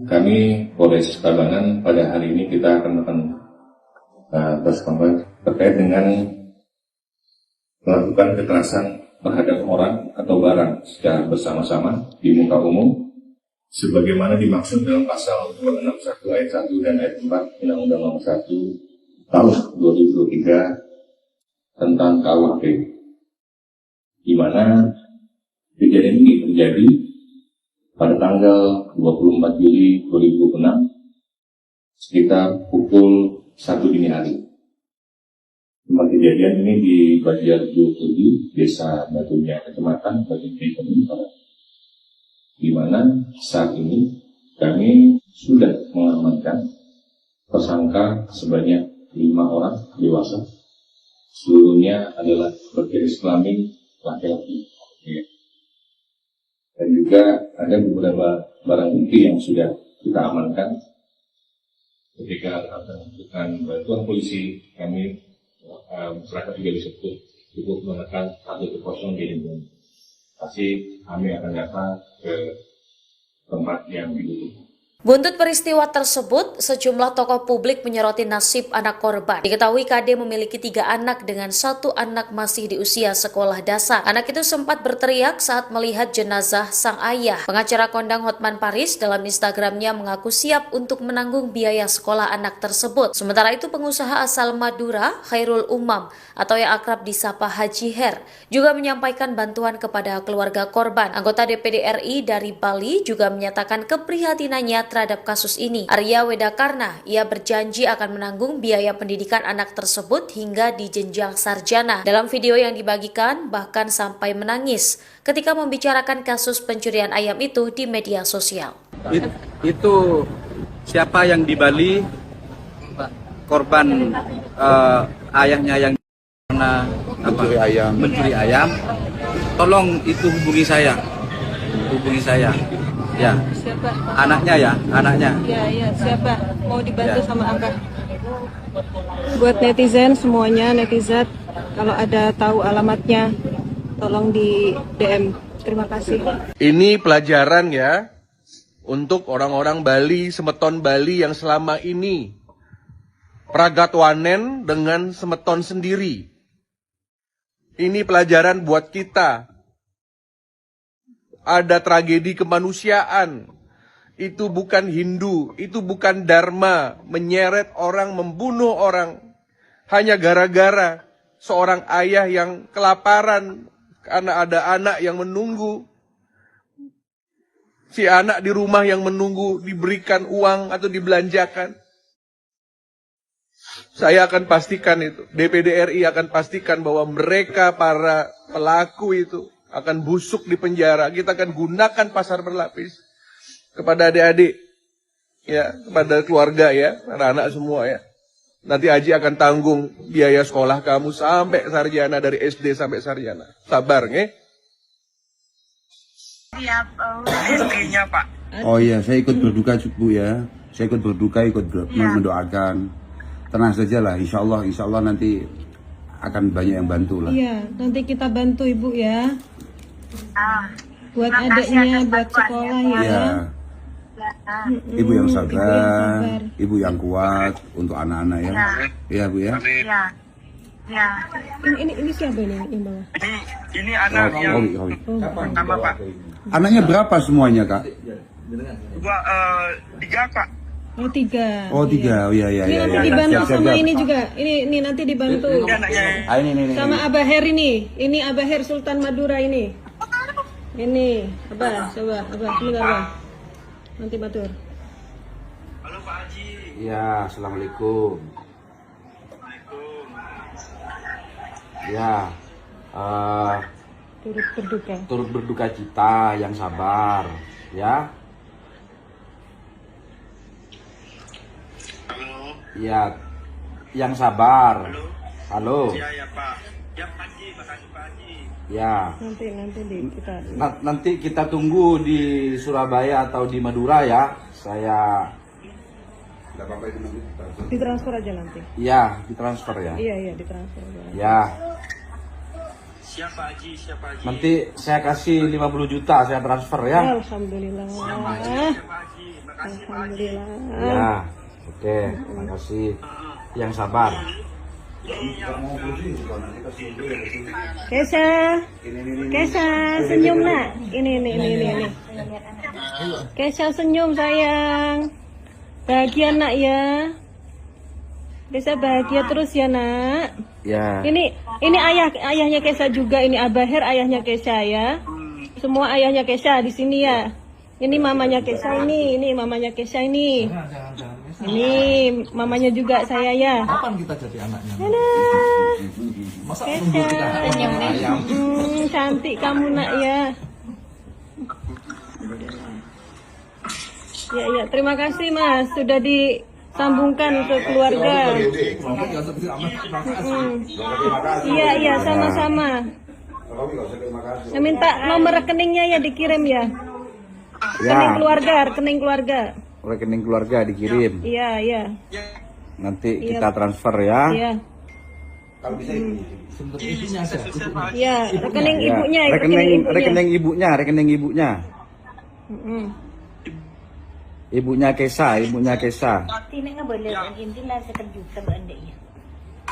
Kami Polres Tabanan pada hari ini kita akan terkait dengan melakukan kekerasan terhadap orang atau barang secara bersama-sama di muka umum sebagaimana dimaksud dalam pasal 261 ayat 1 dan ayat 4 Undang-Undang Nomor 1 Tahun 2023 tentang KUHP, di mana kejadian ini terjadi pada tanggal 24 Juli 2006 sekitar pukul 1 dini hari. Tempat kejadian ini di Banjar 27, Desa Batunya, Kecamatan Batunya, di mana saat ini kami sudah mengamankan tersangka sebanyak 5 orang dewasa. Seluruhnya adalah berjenis kelamin laki-laki. Dan juga ada beberapa barang bukti yang sudah kita amankan. Ketika akan membutuhkan bantuan polisi, kami masyarakat juga bisa cukup menekan 110 di Indonesia. Pasti kami akan datang ke tempat yang dibutuhkan. Buntut peristiwa tersebut, sejumlah tokoh publik menyoroti nasib anak korban. Diketahui KD memiliki 3 anak dengan 1 anak masih di usia sekolah dasar. Anak itu sempat berteriak saat melihat jenazah sang ayah. Pengacara kondang Hotman Paris dalam Instagramnya mengaku siap untuk menanggung biaya sekolah anak tersebut. Sementara itu pengusaha asal Madura, Khairul Umam, atau yang akrab disapa Haji Her, juga menyampaikan bantuan kepada keluarga korban. Anggota DPD RI dari Bali juga menyatakan keprihatinannya terhadap kasus ini. Arya Wedakarna, ia berjanji akan menanggung biaya pendidikan anak tersebut hingga di jenjang sarjana. Dalam video yang dibagikan, bahkan sampai menangis ketika membicarakan kasus pencurian ayam itu di media sosial. Itu siapa yang di Bali, korban ayahnya yang mencuri ayam, tolong itu hubungi saya. Ya, Siapa? anaknya. Ya, siapa? Mau dibantu sama Abah. Buat netizen semuanya, netizen, kalau ada tahu alamatnya, tolong di DM. Terima kasih. Ini pelajaran ya untuk orang-orang Bali, semeton Bali yang selama ini pragatwanen dengan semeton sendiri. Ini pelajaran buat kita. Ada tragedi kemanusiaan. Itu bukan Hindu, itu bukan Dharma, menyeret orang, membunuh orang hanya gara-gara seorang ayah yang kelaparan karena ada anak yang menunggu. Si anak di rumah yang menunggu diberikan uang atau dibelanjakan. Saya akan pastikan itu, DPD RI akan pastikan bahwa mereka para pelaku itu akan busuk di penjara. Kita akan gunakan pasar berlapis kepada adik-adik, ya, kepada keluarga ya, anak-anak semua ya. Nanti Haji akan tanggung biaya sekolah kamu sampai sarjana, dari SD sampai sarjana. Sabar, nge? Siap, istrinya Pak. Oh iya, saya ikut berduka Bu ya. Saya ikut berduka, mendoakan. Tenang saja lah, insya Allah nanti akan banyak yang bantu lah. Iya, nanti kita bantu Ibu ya. Buat adiknya, buat sekolah ya. Ibu yang sabar, ibu yang kuat untuk anak-anak ya. Iya Bu ya. Ya. Ini siapa ini yang bawa? Ini anak yang pertama Pak. Anaknya berapa semuanya Kak? Gua 3 Pak. Oh 3. Oh 3, oh iya. Ini nanti dibantu sama ini juga. Ini nanti dibantu. Ini. Sama Abah Her ini. Ini Abah Her Sultan Madura ini. Ini Abah, coba Abah, sebentar Abah. Nanti batur. Halo Pak Haji. Ya, assalamualaikum. Ya, turut berduka cita, yang sabar, ya. Halo. Ya, yang sabar. Halo. Ya Pak. Ya Pak Haji, makasih Pak Haji. Ya. Kita. Nanti kita tunggu di Surabaya atau di Madura ya. Saya. Ditransfer aja nanti. Ya, ditransfer ya. Iya, ditransfer aja. Ya. Siapa Haji? Nanti saya kasih 50 juta saya transfer ya. Alhamdulillah. Alhamdulillah. Ya. Oke, makasih. Yang sabar. Kesha, senyum nak. Ini. Kesha senyum sayang. Bahagia nak ya. Kesha bahagia terus ya nak. Ya. Ini ayahnya Kesha juga. Ini Abah Her ayahnya Kesha ya. Semua ayahnya Kesha di sini ya. Ini mamanya Kesha ini mamanya Kesha ini. Ini mamanya juga saya ya. Kapan kita jadi anaknya? Masa nunggu kita ayam? Cantik kamu nak ya. Ya, terima kasih Mas sudah disambungkan ke keluarga. Iya, sama-sama. Saya minta nomor rekeningnya ya dikirim ya. Rekening keluarga. Rekening keluarga dikirim. Iya. Nanti kita transfer ya. Iya. Kalau bisa ibunya aja. Iya, rekening ibunya. Rekening ibunya. Ibunya Kesha. Tidak boleh intilah sekejutan Anda ya.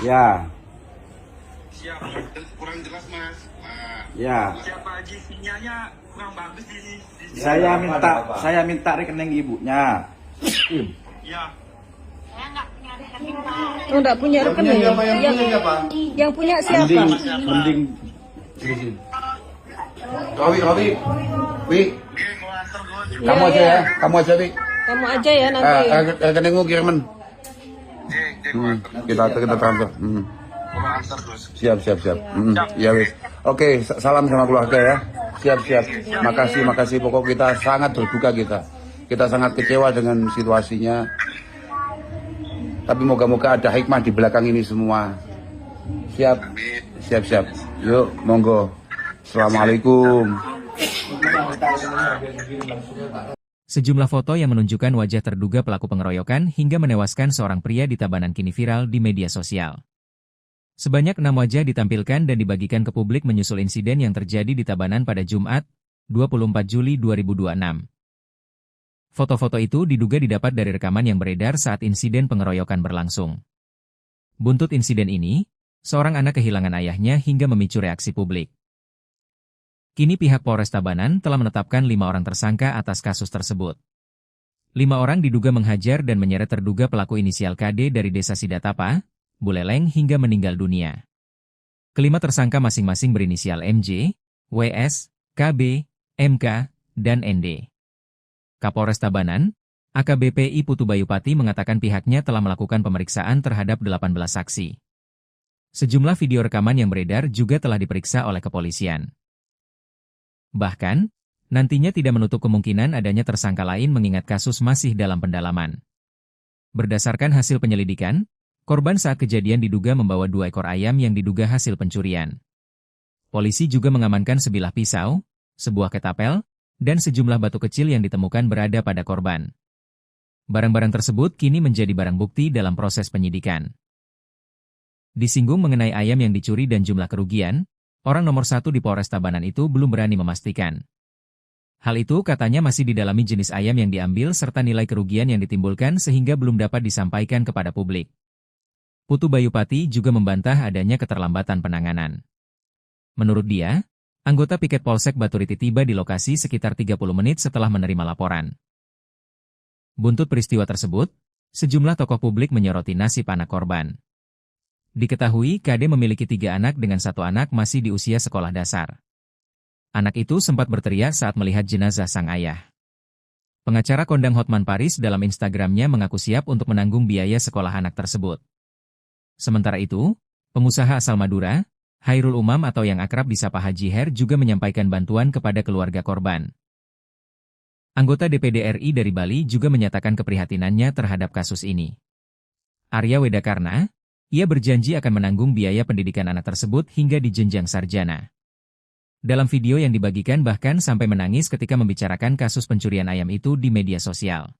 Ya. Siap, kurang jelas Mas. Ya. Siapa Haji sinyalnya kurang bagus di sini. Saya minta rekening ibunya. Ya. Oh, enggak punya rekening. Yang punya siapa? Mending. Robi. Wi. Kamu aja ya. Kamu aja ya nanti. Rekeningmu kiriman. Kita transfer. Siap. Ya wis. Oke, salam sama keluarga ya. Siap. Makasih. Pokok kita sangat berduka kita. Kita sangat kecewa dengan situasinya. Tapi moga-moga ada hikmah di belakang ini semua. Siap. Yuk, monggo. Assalamualaikum. Sejumlah foto yang menunjukkan wajah terduga pelaku pengeroyokan hingga menewaskan seorang pria di Tabanan kini viral di media sosial. Sebanyak 6 wajah ditampilkan dan dibagikan ke publik menyusul insiden yang terjadi di Tabanan pada Jumat, 24 Juli 2026. Foto-foto itu diduga didapat dari rekaman yang beredar saat insiden pengeroyokan berlangsung. Buntut insiden ini, seorang anak kehilangan ayahnya hingga memicu reaksi publik. Kini pihak Polres Tabanan telah menetapkan 5 orang tersangka atas kasus tersebut. 5 orang diduga menghajar dan menyeret terduga pelaku inisial KD dari Desa Sidatapa, Buleleng hingga meninggal dunia. Kelima tersangka masing-masing berinisial MJ, WS, KB, MK, dan ND. Kapolres Tabanan, AKBP I Putu Bayupati mengatakan pihaknya telah melakukan pemeriksaan terhadap 18 saksi. Sejumlah video rekaman yang beredar juga telah diperiksa oleh kepolisian. Bahkan, nantinya tidak menutup kemungkinan adanya tersangka lain mengingat kasus masih dalam pendalaman. Berdasarkan hasil penyelidikan, korban saat kejadian diduga membawa 2 ekor ayam yang diduga hasil pencurian. Polisi juga mengamankan sebilah pisau, sebuah ketapel, dan sejumlah batu kecil yang ditemukan berada pada korban. Barang-barang tersebut kini menjadi barang bukti dalam proses penyidikan. Disinggung mengenai ayam yang dicuri dan jumlah kerugian, orang nomor 1 di Polres Tabanan itu belum berani memastikan. Hal itu katanya masih didalami jenis ayam yang diambil serta nilai kerugian yang ditimbulkan sehingga belum dapat disampaikan kepada publik. Putu Bayupati juga membantah adanya keterlambatan penanganan. Menurut dia, anggota piket Polsek Baturiti tiba di lokasi sekitar 30 menit setelah menerima laporan. Buntut peristiwa tersebut, sejumlah tokoh publik menyoroti nasib anak korban. Diketahui KD memiliki 3 anak dengan 1 anak masih di usia sekolah dasar. Anak itu sempat berteriak saat melihat jenazah sang ayah. Pengacara kondang Hotman Paris dalam Instagramnya mengaku siap untuk menanggung biaya sekolah anak tersebut. Sementara itu, pengusaha asal Madura, Khairul Umam atau yang akrab disapa Haji Her juga menyampaikan bantuan kepada keluarga korban. Anggota DPD RI dari Bali juga menyatakan keprihatinannya terhadap kasus ini. Arya Wedakarna, ia berjanji akan menanggung biaya pendidikan anak tersebut hingga di jenjang sarjana. Dalam video yang dibagikan bahkan sampai menangis ketika membicarakan kasus pencurian ayam itu di media sosial.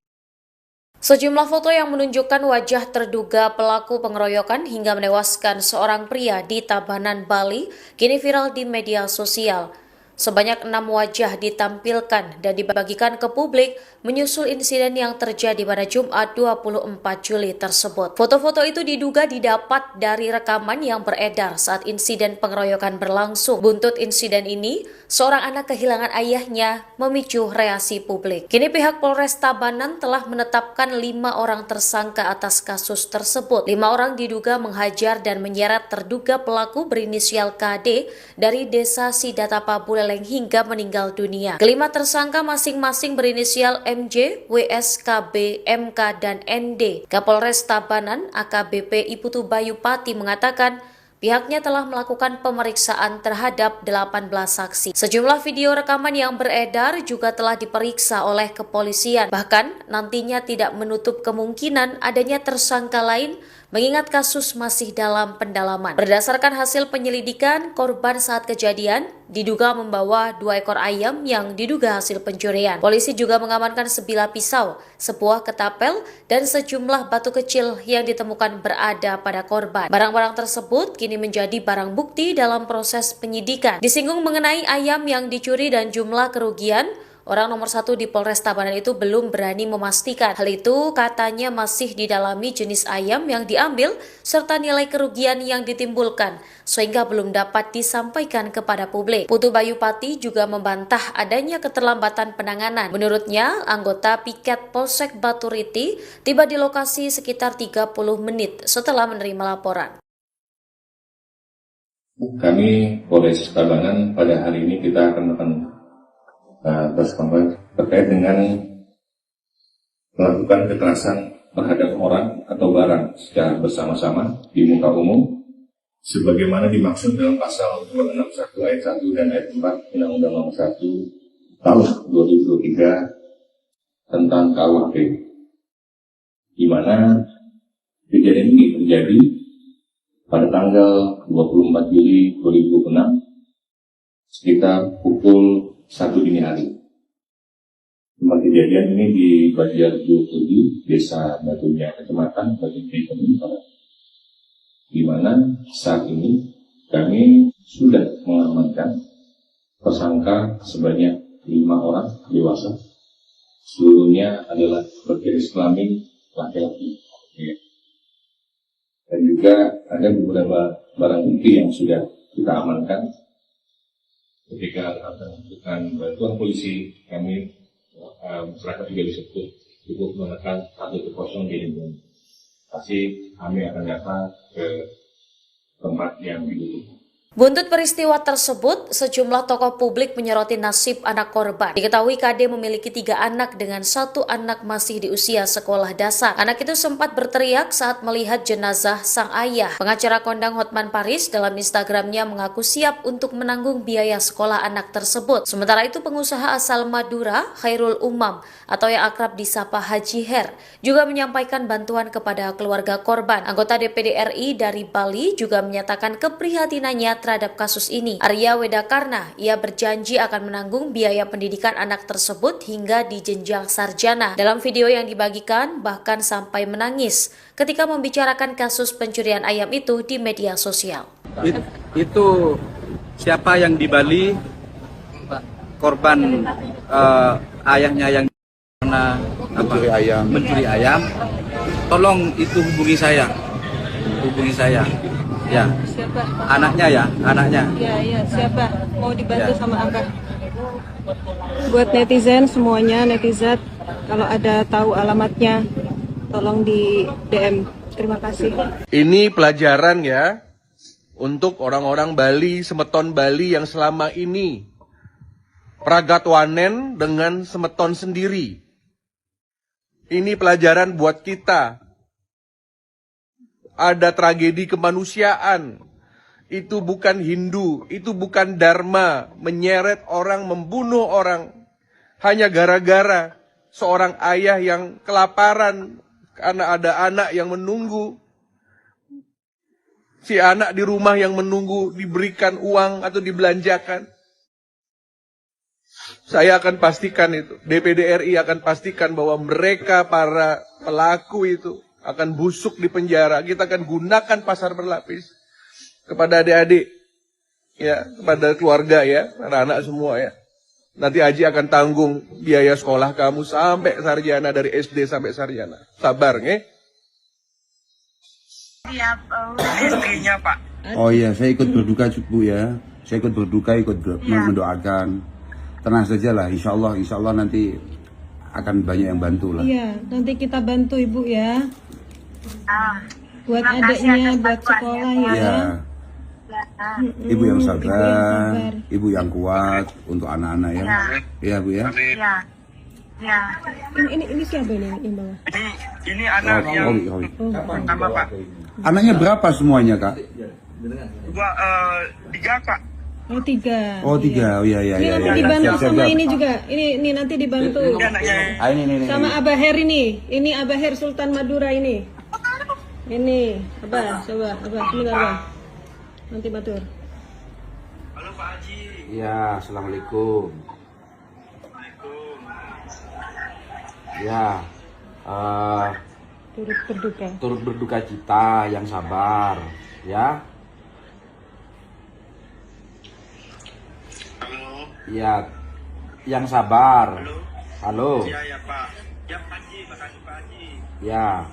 Sejumlah foto yang menunjukkan wajah terduga pelaku pengeroyokan hingga menewaskan seorang pria di Tabanan, Bali, kini viral di media sosial. Sebanyak 6 wajah ditampilkan dan dibagikan ke publik menyusul insiden yang terjadi pada Jumat 24 Juli tersebut. Foto-foto itu diduga didapat dari rekaman yang beredar saat insiden pengeroyokan berlangsung. Buntut insiden ini, seorang anak kehilangan ayahnya memicu reaksi publik. Kini pihak Polres Tabanan telah menetapkan 5 orang tersangka atas kasus tersebut. 5 orang diduga menghajar dan menyeret terduga pelaku berinisial KD dari desa Sidatapa Buleleng hingga meninggal dunia. Kelima tersangka masing-masing berinisial MJ, WS, KB, MK, dan ND. Kapolres Tabanan AKBP Putu Bayupati mengatakan pihaknya telah melakukan pemeriksaan terhadap 18 saksi. Sejumlah video rekaman yang beredar juga telah diperiksa oleh kepolisian. Bahkan nantinya tidak menutup kemungkinan adanya tersangka lain mengingat kasus masih dalam pendalaman. Berdasarkan hasil penyelidikan, korban saat kejadian diduga membawa 2 ekor ayam yang diduga hasil pencurian. Polisi juga mengamankan sebilah pisau, sebuah ketapel, dan sejumlah batu kecil yang ditemukan berada pada korban. Barang-barang tersebut kini menjadi barang bukti dalam proses penyidikan. Disinggung mengenai ayam yang dicuri dan jumlah kerugian, orang nomor 1 di Polres Tabanan itu belum berani memastikan. Hal itu katanya masih didalami jenis ayam yang diambil serta nilai kerugian yang ditimbulkan, sehingga belum dapat disampaikan kepada publik. Putu Bayupati juga membantah adanya keterlambatan penanganan. Menurutnya, anggota piket Polsek Baturiti tiba di lokasi sekitar 30 menit setelah menerima laporan. Kami Polres Tabanan pada hari ini kita akan terkait dengan melakukan kekerasan terhadap orang atau barang secara bersama-sama di muka umum sebagaimana dimaksud dalam pasal 261 ayat 1 dan ayat 4 Undang-Undang Nomor 1 Tahun 2023 tentang KUHP, di mana kejadian ini terjadi pada tanggal 24 Juli 2006 sekitar pukul 1 dini hari. Tempat kejadian ini di Banjar Jogja, Desa Batunya, Kecamatan Batunya, di mana saat ini kami sudah mengamankan tersangka sebanyak 5 orang dewasa. Seluruhnya adalah bergaris kelamin laki-laki. Dan juga ada beberapa barang bukti yang sudah kita amankan. Ketika akan membutuhkan bantuan polisi, kami masyarakat juga bisa cukup menekan 110 di lingkungan. Pasti kami akan datang ke tempat yang dibutuhkan. Buntut peristiwa tersebut, sejumlah tokoh publik menyoroti nasib anak korban. Diketahui KD memiliki 3 anak dengan 1 anak masih di usia sekolah dasar. Anak itu sempat berteriak saat melihat jenazah sang ayah. Pengacara kondang Hotman Paris dalam Instagramnya mengaku siap untuk menanggung biaya sekolah anak tersebut. Sementara itu pengusaha asal Madura, Khairul Umam atau yang akrab disapa Haji Her, juga menyampaikan bantuan kepada keluarga korban. Anggota DPD RI dari Bali juga menyatakan keprihatinannya terhadap kasus ini. Arya Wedakarna, ia berjanji akan menanggung biaya pendidikan anak tersebut hingga di jenjang sarjana. Dalam video yang dibagikan, bahkan sampai menangis ketika membicarakan kasus pencurian ayam itu di media sosial. Itu siapa yang di Bali korban ayahnya yang karena mencuri ayam, tolong itu hubungi saya, ya. Siapa? Anaknya. Ya, siapa mau dibantu sama Abah? Buat netizen semuanya, netizen kalau ada tahu alamatnya tolong di DM. Terima kasih. Ini pelajaran ya untuk orang-orang Bali, semeton Bali yang selama ini pragatwanen dengan semeton sendiri. Ini pelajaran buat kita. Ada tragedi kemanusiaan. Itu bukan Hindu, itu bukan Dharma, menyeret orang, membunuh orang hanya gara-gara seorang ayah yang kelaparan karena ada anak yang menunggu. Si anak di rumah yang menunggu diberikan uang atau dibelanjakan. Saya akan pastikan itu, DPD RI akan pastikan bahwa mereka para pelaku itu akan busuk di penjara. Kita akan gunakan pasar berlapis kepada adik-adik, ya, kepada keluarga ya, anak-anak semua ya. Nanti Haji akan tanggung biaya sekolah kamu sampai sarjana, dari SD sampai sarjana. Sabar, nge? Rezekinya, Pak. Oh iya, saya ikut berduka Bu ya. Saya ikut berduka, mendoakan. Tenang saja lah, insya Allah nanti akan banyak yang bantu lah. Iya, nanti kita bantu Ibu ya. Buat adiknya, buat sekolah ya. Ya. Ibu yang sabar, ibu yang kuat untuk anak-anak ya. Iya Bu ya. Ya. Ini siapa ini yang bawah? Ini anak yang pertama, Pak. Anaknya berapa semuanya Kak? 3, Pak. Oh 3. Oh 3, oh iya. Ini nanti dibantu sama ini juga. Ini nanti dibantu. Ini. Sama Abah Her ini. Ini Abah Her Sultan Madura ini. Ini Abah, coba Abah, sebentar Abah. Nanti batur. Halo Pak Haji. Ya, assalamualaikum. Ya, turut berduka cita, yang sabar, ya. Halo. Ya, yang sabar. Halo. Ya Pak. Ya Pak Haji, makasih Pak Haji. Ya.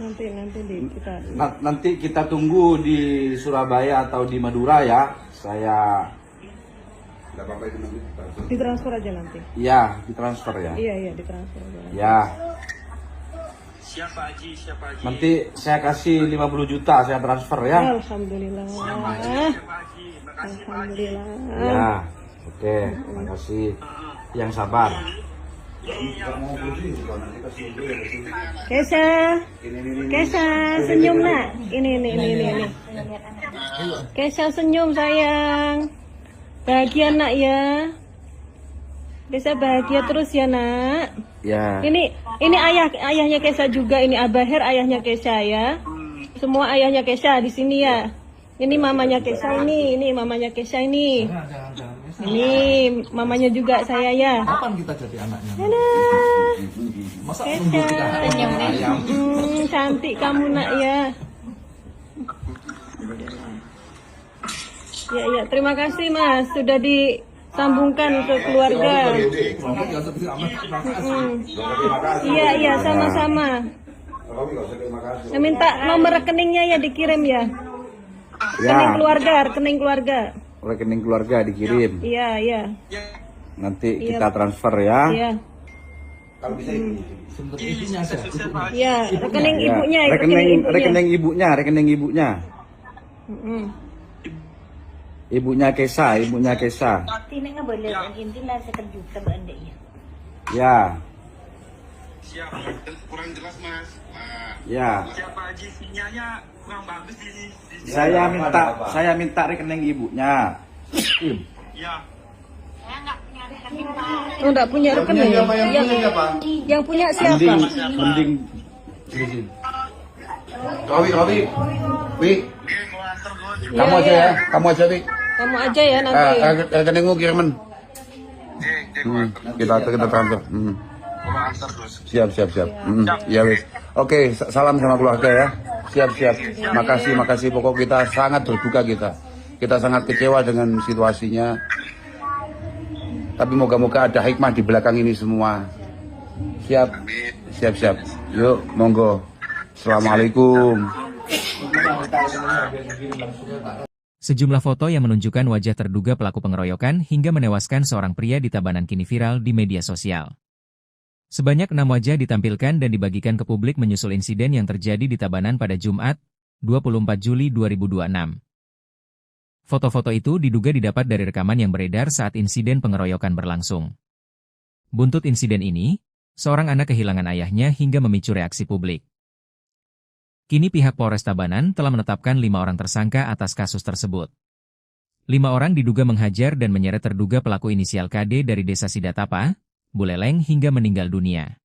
Nanti kita tunggu di Surabaya atau di Madura ya. Saya ditransfer aja nanti. Iya, ditransfer ya. Iya, ditransfer aja. Ya. Siapa Haji? Nanti saya kasih 50 juta saya transfer ya. Alhamdulillah. Alhamdulillah. Ya. Oke, makasih. Yang sabar. Kesha senyum nak. Ini. Kesha senyum sayang. Bahagia nak ya. Kesha bahagia terus ya nak. Ya. Ini ayahnya Kesha juga. Ini Abah Her ayahnya Kesha ya. Semua ayahnya Kesha di sini ya. Ini mamanya Kesha ini. Ini mamanya Kesha ini. Ini mamanya juga saya ya. Kapan kita jadi anaknya? Masa Kesha, cantik kamu nak ya. Ya, terima kasih Mas sudah disambungkan ke keluarga. Iya, sama-sama. Minta nomor rekeningnya ya dikirim ya. Rekening keluarga. Rekening keluarga dikirim. Iya. Nanti kita transfer ya. Iya. Kalau bisa ibunya ada. Iya, rekening ibunya. Rekening ibunya. Ibunya Kesha. Tidak boleh, intinya sekejuta bandanya. Ya. Siapa? Kurang jelas Mas. Ya. Siapa Haji? Sinyalnya kurang bagus di Saya minta rekening ibunya. Ya. Oh, enggak punya rekening. Yang punya siapa? Mending. Robi. Wi. Kamu aja ya. Kamu aja ya nanti. Rekeningmu kiriman. Kita transfer. Siap. Ya wis. Oke, salam sama keluarga ya. Siap. Makasih. Pokok kita sangat berduka kita. Kita sangat kecewa dengan situasinya. Tapi moga-moga ada hikmah di belakang ini semua. Siap? Siap. Yuk, monggo. Assalamualaikum. Sejumlah foto yang menunjukkan wajah terduga pelaku pengeroyokan hingga menewaskan seorang pria di Tabanan kini viral di media sosial. Sebanyak 6 wajah ditampilkan dan dibagikan ke publik menyusul insiden yang terjadi di Tabanan pada Jumat, 24 Juli 2026. Foto-foto itu diduga didapat dari rekaman yang beredar saat insiden pengeroyokan berlangsung. Buntut insiden ini, seorang anak kehilangan ayahnya hingga memicu reaksi publik. Kini pihak Polres Tabanan telah menetapkan 5 orang tersangka atas kasus tersebut. 5 orang diduga menghajar dan menyeret terduga pelaku inisial KD dari Desa Sidatapa, Buleleng hingga meninggal dunia.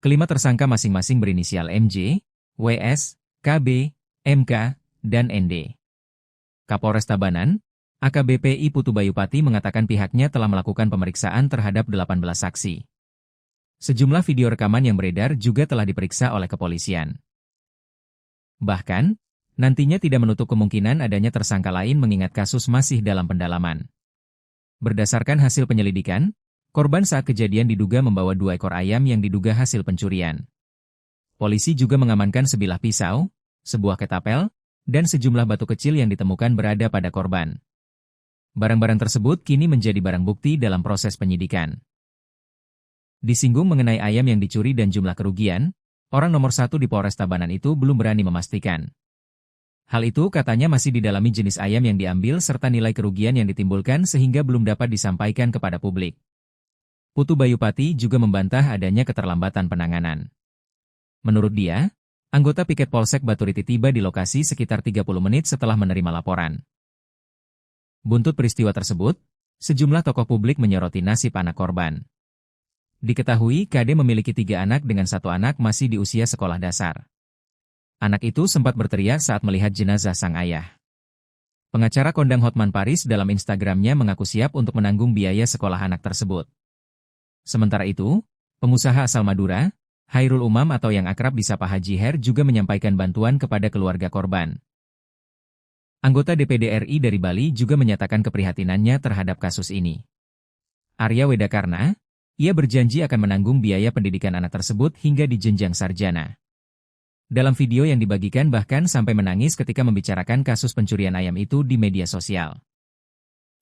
Kelima tersangka masing-masing berinisial MJ, WS, KB, MK, dan ND. Kapolres Tabanan, AKBP I Putu Bayupati mengatakan pihaknya telah melakukan pemeriksaan terhadap 18 saksi. Sejumlah video rekaman yang beredar juga telah diperiksa oleh kepolisian. Bahkan, nantinya tidak menutup kemungkinan adanya tersangka lain mengingat kasus masih dalam pendalaman. Berdasarkan hasil penyelidikan, korban saat kejadian diduga membawa 2 ekor ayam yang diduga hasil pencurian. Polisi juga mengamankan sebilah pisau, sebuah ketapel, dan sejumlah batu kecil yang ditemukan berada pada korban. Barang-barang tersebut kini menjadi barang bukti dalam proses penyidikan. Disinggung mengenai ayam yang dicuri dan jumlah kerugian, orang nomor 1 di Polres Tabanan itu belum berani memastikan. Hal itu katanya masih didalami jenis ayam yang diambil serta nilai kerugian yang ditimbulkan sehingga belum dapat disampaikan kepada publik. Putu Bayupati juga membantah adanya keterlambatan penanganan. Menurut dia, anggota piket Polsek Baturiti tiba di lokasi sekitar 30 menit setelah menerima laporan. Buntut peristiwa tersebut, sejumlah tokoh publik menyoroti nasib anak korban. Diketahui KD memiliki 3 anak dengan 1 anak masih di usia sekolah dasar. Anak itu sempat berteriak saat melihat jenazah sang ayah. Pengacara kondang Hotman Paris dalam Instagramnya mengaku siap untuk menanggung biaya sekolah anak tersebut. Sementara itu, pengusaha asal Madura, Hairul Umam atau yang akrab disapa Haji Her juga menyampaikan bantuan kepada keluarga korban. Anggota DPD RI dari Bali juga menyatakan keprihatinannya terhadap kasus ini. Arya Wedakarna, ia berjanji akan menanggung biaya pendidikan anak tersebut hingga di jenjang sarjana. Dalam video yang dibagikan bahkan sampai menangis ketika membicarakan kasus pencurian ayam itu di media sosial.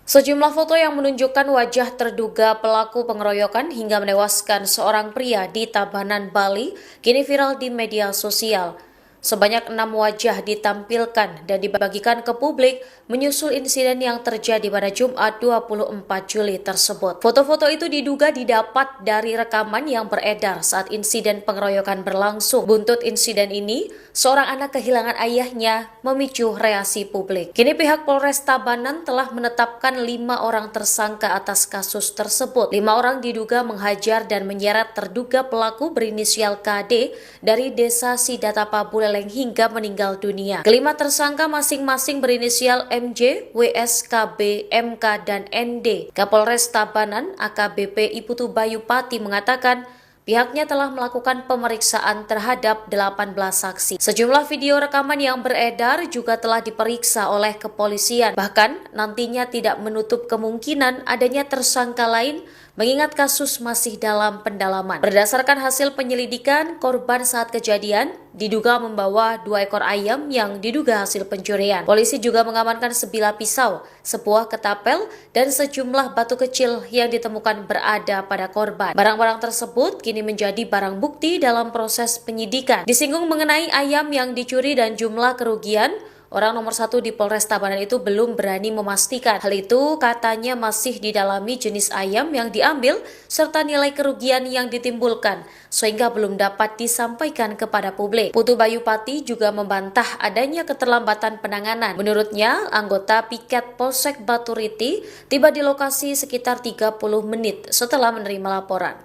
Sejumlah foto yang menunjukkan wajah terduga pelaku pengeroyokan hingga menewaskan seorang pria di Tabanan, Bali, kini viral di media sosial. Sebanyak 6 wajah ditampilkan dan dibagikan ke publik menyusul insiden yang terjadi pada Jumat 24 Juli tersebut. Foto-foto itu diduga didapat dari rekaman yang beredar saat insiden pengeroyokan berlangsung. Buntut insiden ini, seorang anak kehilangan ayahnya memicu reaksi publik. Kini pihak Polres Tabanan telah menetapkan 5 orang tersangka atas kasus tersebut. 5 orang diduga menghajar dan menyeret terduga pelaku berinisial KD dari Desa Sidatapa Buleleng hingga meninggal dunia. Kelima tersangka masing-masing berinisial MJ, WS, KB, MK, dan ND. Kapolres Tabanan, AKBP I Putu Bayupati mengatakan, pihaknya telah melakukan pemeriksaan terhadap 18 saksi. Sejumlah video rekaman yang beredar juga telah diperiksa oleh kepolisian. Bahkan, nantinya tidak menutup kemungkinan adanya tersangka lain mengingat kasus masih dalam pendalaman. Berdasarkan hasil penyelidikan, korban saat kejadian diduga membawa 2 ekor ayam yang diduga hasil pencurian. Polisi juga mengamankan sebilah pisau, sebuah ketapel, dan sejumlah batu kecil yang ditemukan berada pada korban. Barang-barang tersebut kini menjadi barang bukti dalam proses penyidikan. Disinggung mengenai ayam yang dicuri dan jumlah kerugian, orang nomor 1 di Polres Tabanan itu belum berani memastikan. Hal itu katanya masih didalami jenis ayam yang diambil serta nilai kerugian yang ditimbulkan, sehingga belum dapat disampaikan kepada publik. Putu Bayupati juga membantah adanya keterlambatan penanganan. Menurutnya, anggota piket Polsek Baturiti tiba di lokasi sekitar 30 menit setelah menerima laporan.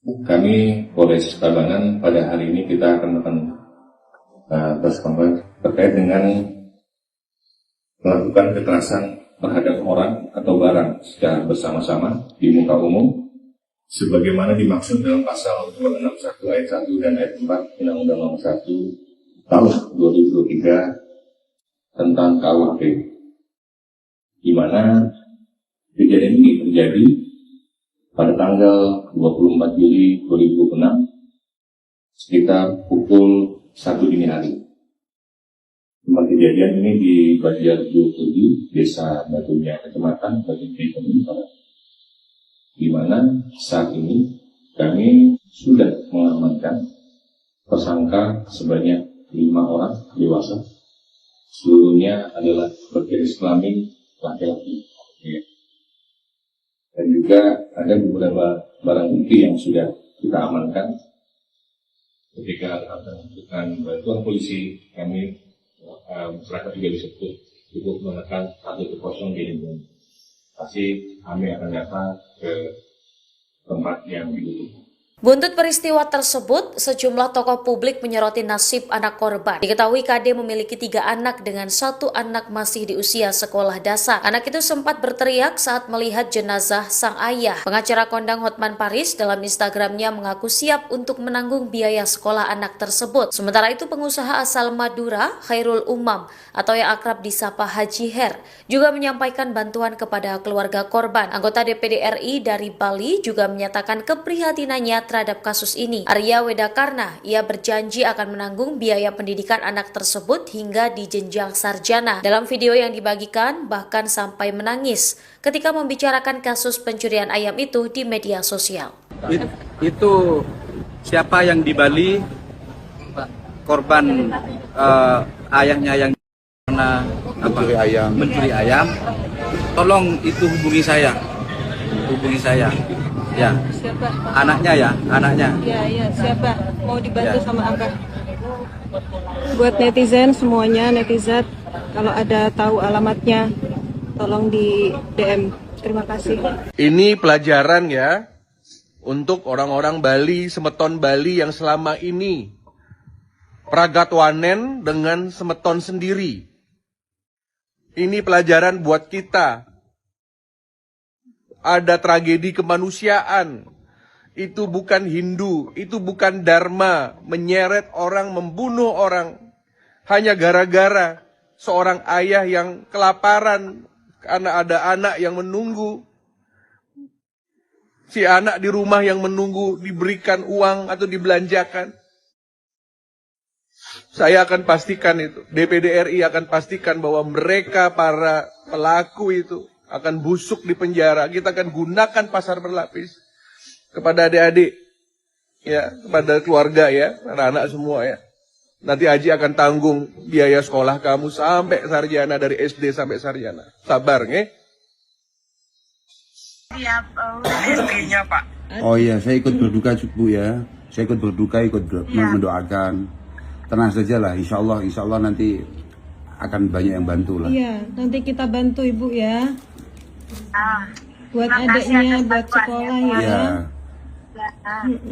Kami Polres Tabanan pada hari ini kita akan terkait dengan melakukan kekerasan terhadap orang atau barang secara bersama-sama di muka umum sebagaimana dimaksud dalam pasal 261 ayat 1 dan ayat 4 Undang-Undang Nomor 1 Tahun 2023 tentang KUHP, di mana Kejadian ini terjadi pada tanggal 24 Juli 2006 sekitar pukul 1 dini hari. Tempat kejadian ini di Banjar 27, Desa Batunya, Kecamatan Batunya, di mana saat ini kami sudah mengamankan tersangka sebanyak 5 orang dewasa. Seluruhnya adalah berjenis kelamin laki-laki. Dan juga ada beberapa barang bukti yang sudah kita amankan. Ketika membutuhkan bantuan polisi, kami masyarakat juga bisa cukup menekan 110 di lingkungan. Pasti kami akan datang ke tempat yang dibutuhkan. Buntut peristiwa tersebut, sejumlah tokoh publik menyoroti nasib anak korban. Diketahui KD memiliki 3 anak dengan 1 anak masih di usia sekolah dasar. Anak itu sempat berteriak saat melihat jenazah sang ayah. Pengacara kondang Hotman Paris dalam Instagramnya mengaku siap untuk menanggung biaya sekolah anak tersebut. Sementara itu pengusaha asal Madura, Khairul Umam, atau yang akrab disapa Haji Her, juga menyampaikan bantuan kepada keluarga korban. Anggota DPD RI dari Bali juga menyatakan keprihatinannya terhadap kasus ini. Arya Wedakarna, ia berjanji akan menanggung biaya pendidikan anak tersebut hingga di jenjang sarjana. Dalam video yang dibagikan, bahkan sampai menangis ketika membicarakan kasus pencurian ayam itu di media sosial. Itu siapa yang di Bali, korban ayahnya yang mencuri ayam, tolong itu hubungi saya. Ya, Siapa? anaknya. Ya, siapa? Mau dibantu sama Abah. Buat netizen semuanya, netizen, kalau ada tahu alamatnya, tolong di DM. Terima kasih. Ini pelajaran ya untuk orang-orang Bali, semeton Bali yang selama ini pragatwanen dengan semeton sendiri. Ini pelajaran buat kita. Ada tragedi kemanusiaan. Itu bukan Hindu, itu bukan Dharma, menyeret orang, membunuh orang hanya gara-gara seorang ayah yang kelaparan karena ada anak yang menunggu. Si anak di rumah yang menunggu diberikan uang atau dibelanjakan. Saya akan pastikan itu, DPD RI akan pastikan bahwa mereka para pelaku itu akan busuk di penjara. Kita akan gunakan pasar berlapis kepada adik-adik, ya, kepada keluarga ya, anak-anak semua ya. Nanti Haji akan tanggung biaya sekolah kamu sampai sarjana, dari SD sampai sarjana. Sabar, nge? Iya, istrinya Pak. Oh iya, saya ikut berduka Bu ya. Saya ikut berduka, mendoakan. Tenang saja lah, insya Allah nanti akan banyak yang bantu lah. Iya, nanti kita bantu Ibu ya. Buat adiknya, buat sekolah ya. Ya.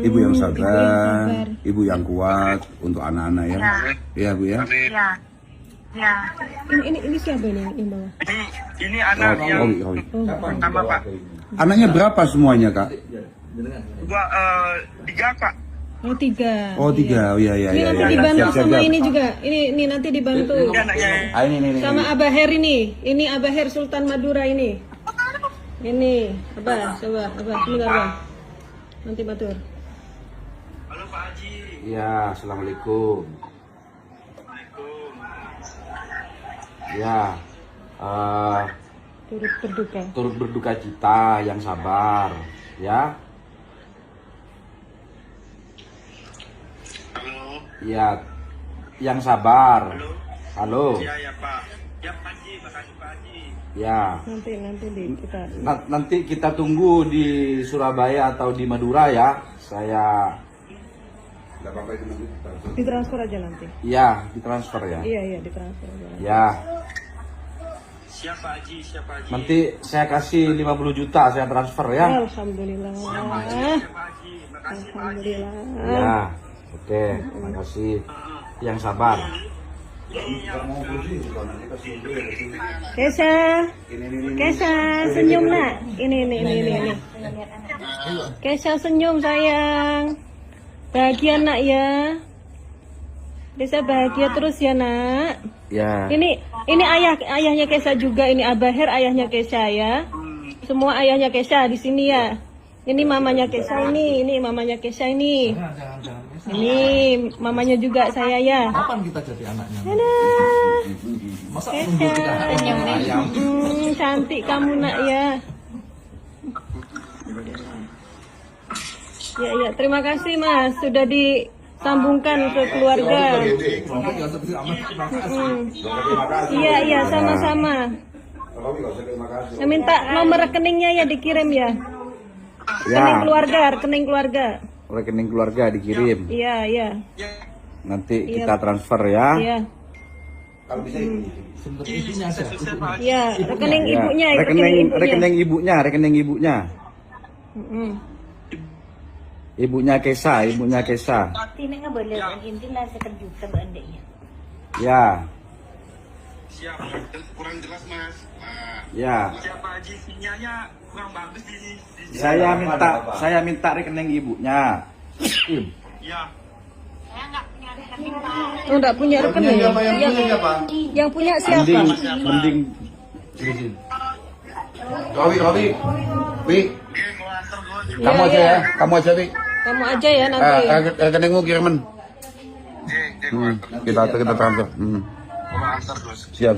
Ibu yang sabar, ibu yang kuat untuk anak-anak ya. Iya Bu ya. Ya. Ini siapa ini bawah? Ini anak yang pertama Pak. Anaknya berapa semuanya Kak? 3 Pak. Oh 3. Oh 3, oh iya. Ini nanti dibantu sama ini juga. Ini nanti dibantu. Ini. Sama Abah Her ini. Ini Abah Her Sultan Madura ini. Ini, Abah, coba, Abah, sebentar Abah. Nanti batur. Halo Pak Haji. Ya, assalamualaikum. Ya, turut berduka cita, yang sabar, ya. Halo. Ya, yang sabar. Halo. Ya Pak. Ya Pak Haji, makasih Pak Haji. Ya. Nanti kita tunggu di Surabaya atau di Madura ya. Saya ditransfer aja nanti. Ya, ditransfer ya. Iya, ditransfer aja. Ya. Siapa Haji? Nanti saya kasih 50 juta saya transfer ya. Alhamdulillah. Alhamdulillah. Ya. Oke, makasih. Yang sabar. Kesha, senyum nak. Ini. Kesha senyum sayang. Bahagia nak ya. Bisa bahagia terus ya nak. Ya. Ini ayahnya Kesha juga. Ini Abah Her ayahnya Kesha ya. Semua ayahnya Kesha di sini ya. Ini mamanya Kesha ini mamanya Kesha ini. Ini mamanya juga saya ya. Kapan kita jadi anaknya? Dadah. Masa Kesha. Cantik kamu nak ya. Ya, terima kasih Mas sudah disambungkan ke keluarga. Iya, sama-sama. Saya minta nomor rekeningnya ya dikirim ya. Rekening keluarga. Rekening keluarga dikirim. Iya. Nanti kita transfer ya. Iya. Kalau bisa Iya, rekening ibunya. Rekening ibunya. Ibunya Kesha. Tidak nggak boleh intilah sekejuta benda ya. Ya. Siap, kurang jelas mas. Ya. Siapa Haji sinyalnya kurang bagus di sini. Saya minta rekening ibunya. Ya. Oh, enggak punya rekening. Yang punya siapa? Mending. Robi. Wi. Kamu aja ya, Wi. Kamu aja ya nanti. Rekeningmu kiriman. Kita transfer. Siap.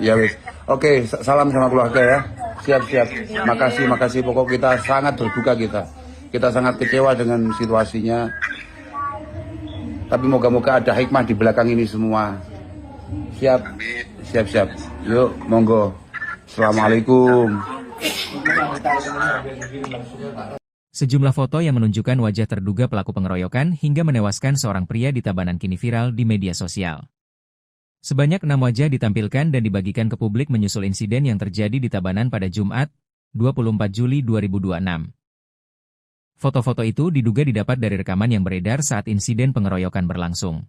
Ya wis. Oke, salam sama keluarga ya. Siap. Makasih. Pokok kita sangat berduka kita. Kita sangat kecewa dengan situasinya. Tapi moga-moga ada hikmah di belakang ini semua. Siap. Yuk, monggo. Assalamualaikum. Sejumlah foto yang menunjukkan wajah terduga pelaku pengeroyokan hingga menewaskan seorang pria di Tabanan kini viral di media sosial. Sebanyak 6 wajah ditampilkan dan dibagikan ke publik menyusul insiden yang terjadi di Tabanan pada Jumat, 24 Juli 2026. Foto-foto itu diduga didapat dari rekaman yang beredar saat insiden pengeroyokan berlangsung.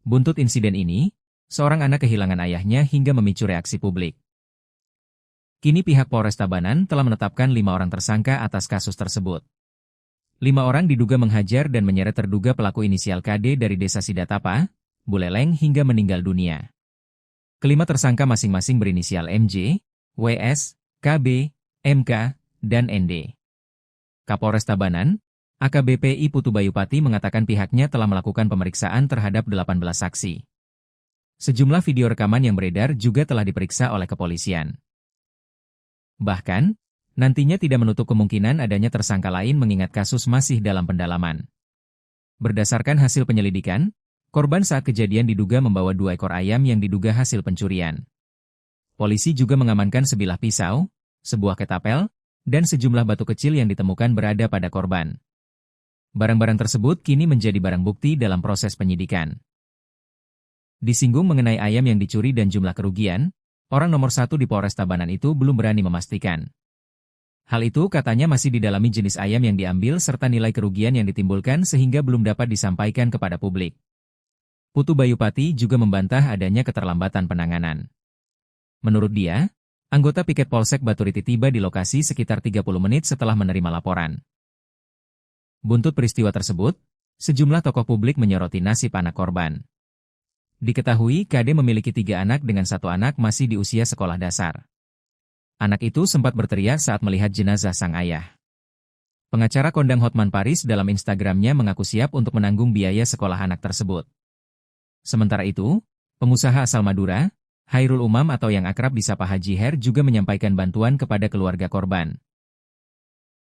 Buntut insiden ini, seorang anak kehilangan ayahnya hingga memicu reaksi publik. Kini pihak Polres Tabanan telah menetapkan 5 orang tersangka atas kasus tersebut. 5 orang diduga menghajar dan menyeret terduga pelaku inisial KD dari Desa Sidatapa, Buleleng hingga meninggal dunia. Kelima tersangka masing-masing berinisial MJ, WS, KB, MK, dan ND. Kapolres Tabanan, AKBP I Putu Bayupati mengatakan pihaknya telah melakukan pemeriksaan terhadap 18 saksi. Sejumlah video rekaman yang beredar juga telah diperiksa oleh kepolisian. Bahkan, nantinya tidak menutup kemungkinan adanya tersangka lain mengingat kasus masih dalam pendalaman. Berdasarkan hasil penyelidikan, korban saat kejadian diduga membawa 2 ekor ayam yang diduga hasil pencurian. Polisi juga mengamankan sebilah pisau, sebuah ketapel, dan sejumlah batu kecil yang ditemukan berada pada korban. Barang-barang tersebut kini menjadi barang bukti dalam proses penyidikan. Disinggung mengenai ayam yang dicuri dan jumlah kerugian, orang nomor 1 di Polres Tabanan itu belum berani memastikan. Hal itu katanya masih didalami jenis ayam yang diambil serta nilai kerugian yang ditimbulkan sehingga belum dapat disampaikan kepada publik. Putu Bayupati juga membantah adanya keterlambatan penanganan. Menurut dia, anggota piket Polsek Baturiti tiba di lokasi sekitar 30 menit setelah menerima laporan. Buntut peristiwa tersebut, sejumlah tokoh publik menyoroti nasib anak korban. Diketahui KD memiliki 3 anak dengan 1 anak masih di usia sekolah dasar. Anak itu sempat berteriak saat melihat jenazah sang ayah. Pengacara kondang Hotman Paris dalam Instagramnya mengaku siap untuk menanggung biaya sekolah anak tersebut. Sementara itu, pengusaha asal Madura, Hairul Umam atau yang akrab disapa Haji Her juga menyampaikan bantuan kepada keluarga korban.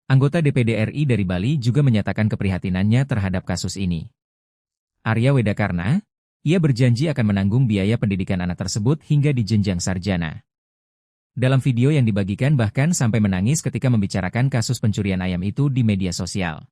Anggota DPD RI dari Bali juga menyatakan keprihatinannya terhadap kasus ini. Arya Wedakarna, ia berjanji akan menanggung biaya pendidikan anak tersebut hingga di jenjang sarjana. Dalam video yang dibagikan bahkan sampai menangis ketika membicarakan kasus pencurian ayam itu di media sosial.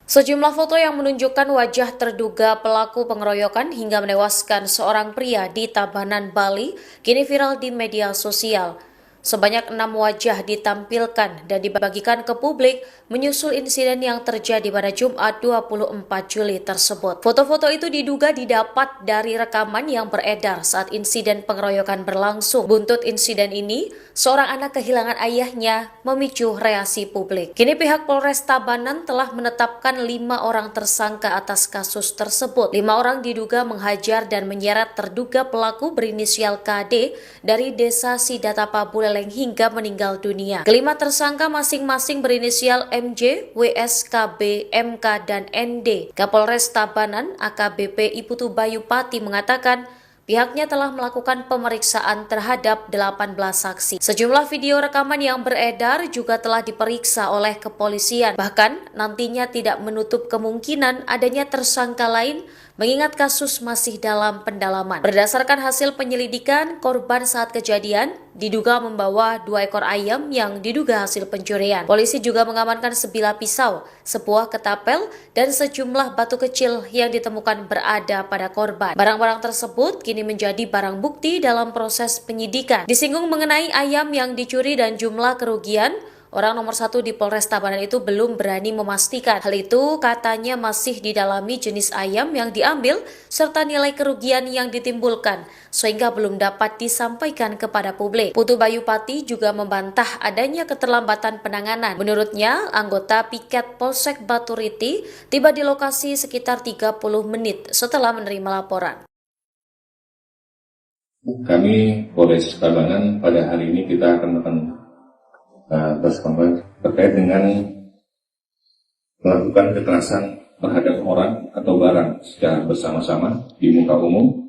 Sejumlah foto yang menunjukkan wajah terduga pelaku pengeroyokan hingga menewaskan seorang pria di Tabanan, Bali, kini viral di media sosial. Sebanyak 6 wajah ditampilkan dan dibagikan ke publik menyusul insiden yang terjadi pada Jumat 24 Juli tersebut. Foto-foto itu diduga didapat dari rekaman yang beredar saat insiden pengeroyokan berlangsung. Buntut insiden ini, seorang anak kehilangan ayahnya memicu reaksi publik. Kini pihak Polres Tabanan telah menetapkan 5 orang tersangka atas kasus tersebut. 5 orang diduga menghajar dan menyeret terduga pelaku berinisial KD dari Desa Sidatapa, Buleleng terenggeleng hingga meninggal dunia. Kelima tersangka masing-masing berinisial MJ, WS, KB, MK, dan ND. Kapolres Tabanan AKBP Iputu Bayu Pati mengatakan pihaknya telah melakukan pemeriksaan terhadap 18 saksi. Sejumlah video rekaman yang beredar juga telah diperiksa oleh kepolisian. Bahkan nantinya tidak menutup kemungkinan adanya tersangka lain mengingat kasus masih dalam pendalaman. Berdasarkan hasil penyelidikan, korban saat kejadian diduga membawa 2 ekor ayam yang diduga hasil pencurian. Polisi juga mengamankan sebilah pisau, sebuah ketapel, dan sejumlah batu kecil yang ditemukan berada pada korban. Barang-barang tersebut kini menjadi barang bukti dalam proses penyidikan. Disinggung mengenai ayam yang dicuri dan jumlah kerugian, orang nomor 1 di Polres Tabanan itu belum berani memastikan. Hal itu katanya masih didalami jenis ayam yang diambil serta nilai kerugian yang ditimbulkan, sehingga belum dapat disampaikan kepada publik. Putu Bayu Pati juga membantah adanya keterlambatan penanganan. Menurutnya, anggota piket Polsek Baturiti tiba di lokasi sekitar 30 menit setelah menerima laporan. Kami Polres Tabanan pada hari ini kita akan terkait dengan melakukan kekerasan terhadap orang atau barang secara bersama-sama di muka umum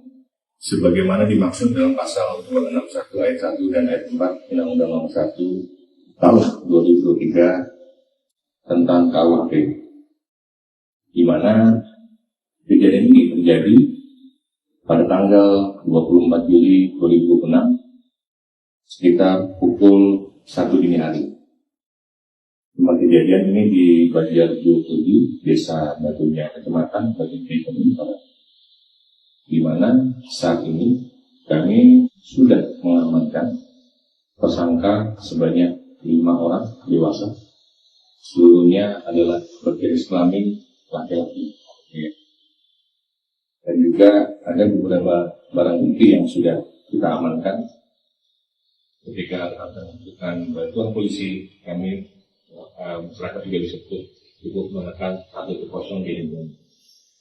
sebagaimana dimaksud dalam pasal 261 ayat 1 dan ayat 4 Undang-Undang Nomor 1 Tahun 2023 tentang KUHP, di mana kejadian ini terjadi pada tanggal 24 Juli 2006 sekitar pukul 1 dini hari. Tempat kejadian ini di Banjar 27, Desa Batunya, Kecamatan Batunya, di mana saat ini kami sudah mengamankan tersangka sebanyak 5 orang dewasa. Seluruhnya adalah berjenis kelamin laki-laki. Dan juga ada beberapa barang bukti yang sudah kita amankan. Ketika akan melakukan bantuan polisi, kami masyarakat juga bisa cukup menekan 110 di lingkungan.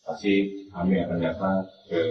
Pasti kami akan datang ke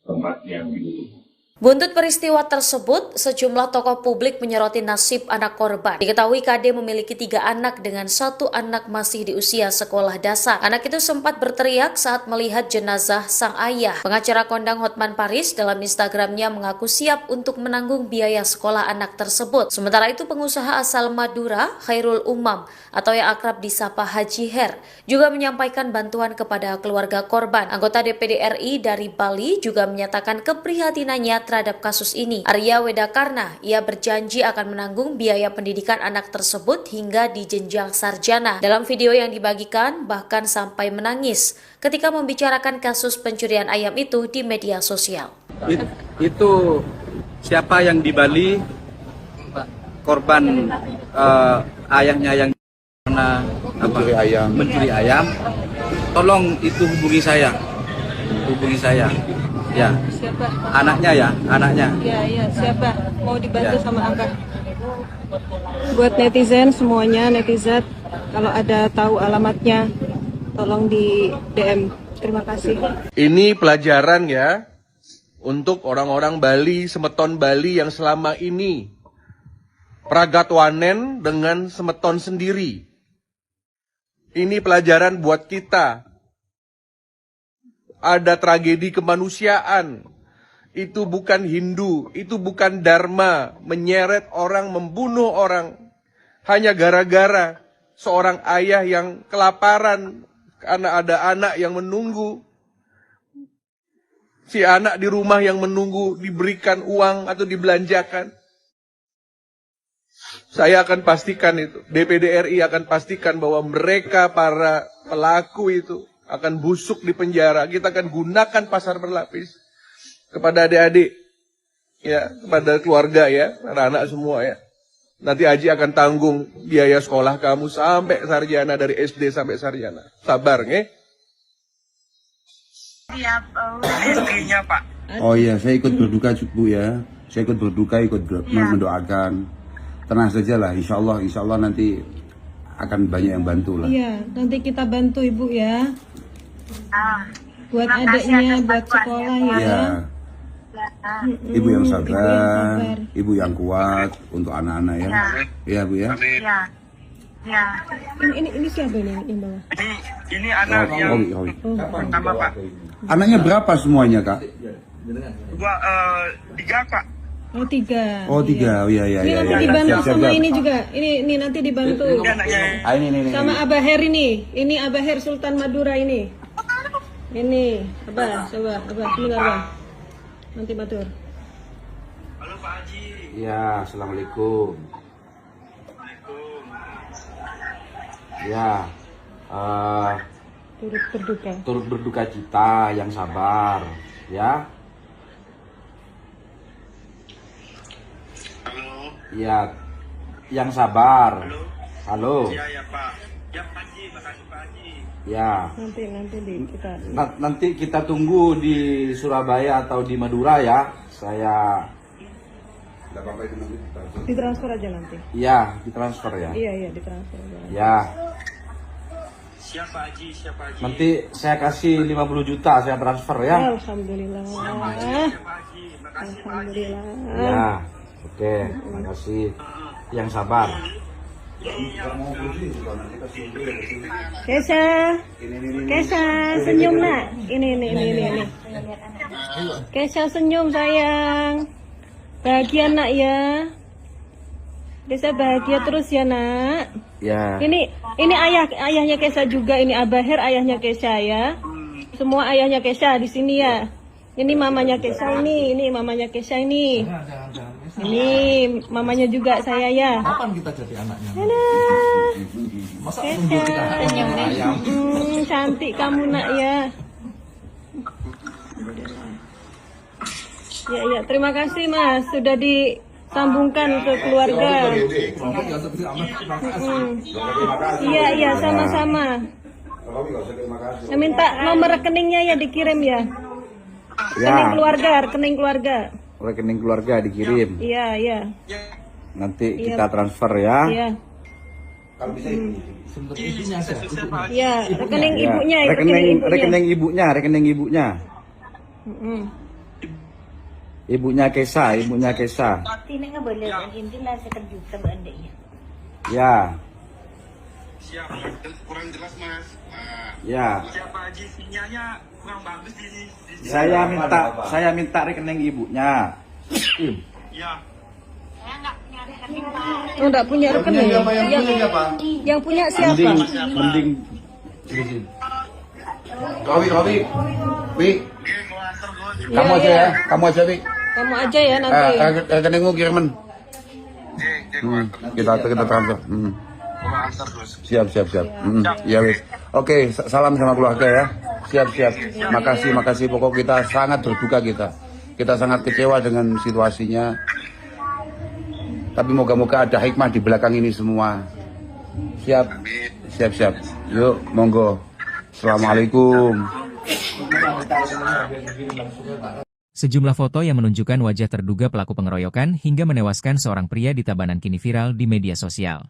tempat yang dibutuhkan. Buntut peristiwa tersebut, sejumlah tokoh publik menyoroti nasib anak korban. Diketahui KD memiliki 3 anak dengan 1 anak masih di usia sekolah dasar. Anak itu sempat berteriak saat melihat jenazah sang ayah. Pengacara kondang Hotman Paris dalam Instagramnya mengaku siap untuk menanggung biaya sekolah anak tersebut. Sementara itu pengusaha asal Madura, Khairul Umam, atau yang akrab disapa Haji Her, juga menyampaikan bantuan kepada keluarga korban. Anggota DPD RI dari Bali juga menyatakan keprihatinannya terhadap kasus ini. Arya Wedakarna, ia berjanji akan menanggung biaya pendidikan anak tersebut hingga di jenjang sarjana. Dalam video yang dibagikan, bahkan sampai menangis ketika membicarakan kasus pencurian ayam itu di media sosial. Itu siapa yang di Bali, korban ayahnya yang pernah mencuri ayam, tolong itu hubungi saya. Ya. Siapa? Anaknya ya, anaknya. Ya, siapa? Mau dibantu sama Abah. Buat netizen semuanya, netizen, kalau ada tahu alamatnya, tolong di DM. Terima kasih. Ini pelajaran ya untuk orang-orang Bali, semeton Bali yang selama ini pragatwanen dengan semeton sendiri. Ini pelajaran buat kita. Ada tragedi kemanusiaan. Itu bukan Hindu, itu bukan Dharma, menyeret orang, membunuh orang hanya gara-gara seorang ayah yang kelaparan karena ada anak yang menunggu. Si anak di rumah yang menunggu diberikan uang atau dibelanjakan. Saya akan pastikan itu, DPD RI akan pastikan bahwa mereka para pelaku itu akan busuk di penjara. Kita akan gunakan pasar berlapis kepada adik-adik, ya, kepada keluarga ya, anak-anak semua ya. Nanti Haji akan tanggung biaya sekolah kamu sampai sarjana, dari SD sampai sarjana. Sabar, nge? Siap, rezekinya Pak. Oh iya, saya ikut berduka Bu ya. Saya ikut berduka, mendoakan. Tenang saja lah, insya Allah nanti akan banyak yang bantu lah. Iya, nanti kita bantu Ibu ya. Buat adiknya, buat sekolah ya. Ibu yang sabar, ibu yang kuat untuk anak-anak ya. Iya Bu ya. Ya. Ini siapa ini yang bawa? Ini anak yang pertama Pak. Anaknya berapa semuanya Kak? Tiga Pak. Oh 3. Oh 3, oh iya. Ini nanti dibantu sama ini juga. Ini nanti dibantu. Ini. Sama Abah Her ini. Ini Abah Her Sultan Madura ini. Ini, Abah, coba, Abah, sebentar Abah. Nanti matur. Halo Pak Haji. Ya, assalamualaikum. Ya, turut berduka cita, yang sabar, ya. Halo. Ya, yang sabar. Halo. Ya Pak. Ya Pak Haji, makasih Pak Haji. Ya. Nanti kita tunggu di Surabaya atau di Madura ya. Saya ditransfer aja nanti. Iya, ditransfer ya. Iya, ditransfer aja. Ya. Siapa Haji? Nanti saya kasih 50 juta saya transfer ya. Alhamdulillah. Alhamdulillah. Ya. Oke, makasih. Yang sabar. Kesha, senyum nak. Ini. Kesha senyum sayang. Bahagia nak ya. Kesha bahagia terus ya nak. Ya. Ini ayahnya Kesha juga. Ini Abah Her ayahnya Kesha ya. Semua ayahnya Kesha di sini ya. Ini mamanya Kesha ini mamanya Kesha ini. Ini mamanya juga saya ya. Kapan kita jadi anaknya? Masa Kesha, cantik kamu nak ya. Ya, terima kasih Mas sudah disambungkan ke keluarga. Iya, sama-sama. Saya minta nomor rekeningnya ya dikirim ya. Rekening keluarga. Rekening keluarga dikirim. Iya. Nanti kita transfer ya. Iya. Kalau bisa ibunya aja. Iya, rekening ibunya. Rekening ibunya. Ibunya Kesha. Ini nggak boleh, ini lah sekejuta bandanya. Ya. Siapa? Kurang jelas Mas. Ya. Siapa Haji? Sinyalnya kurang bagus di Saya minta rekening ibunya. Ya. Oh, enggak punya rekening. Yang punya siapa? Mending. Robi. Wi. Kamu aja ya. Kamu aja Wi. nanti. Rekeningmu kiriman. Kita transfer. Siap. Ya wis. Oke, salam sama keluarga ya. Siap. Makasih. Pokok kita sangat berduka kita. Kita sangat kecewa dengan situasinya. Tapi moga-moga ada hikmah di belakang ini semua. Siap. Yuk, monggo. Assalamualaikum. Sejumlah foto yang menunjukkan wajah terduga pelaku pengeroyokan hingga menewaskan seorang pria di Tabanan kini viral di media sosial.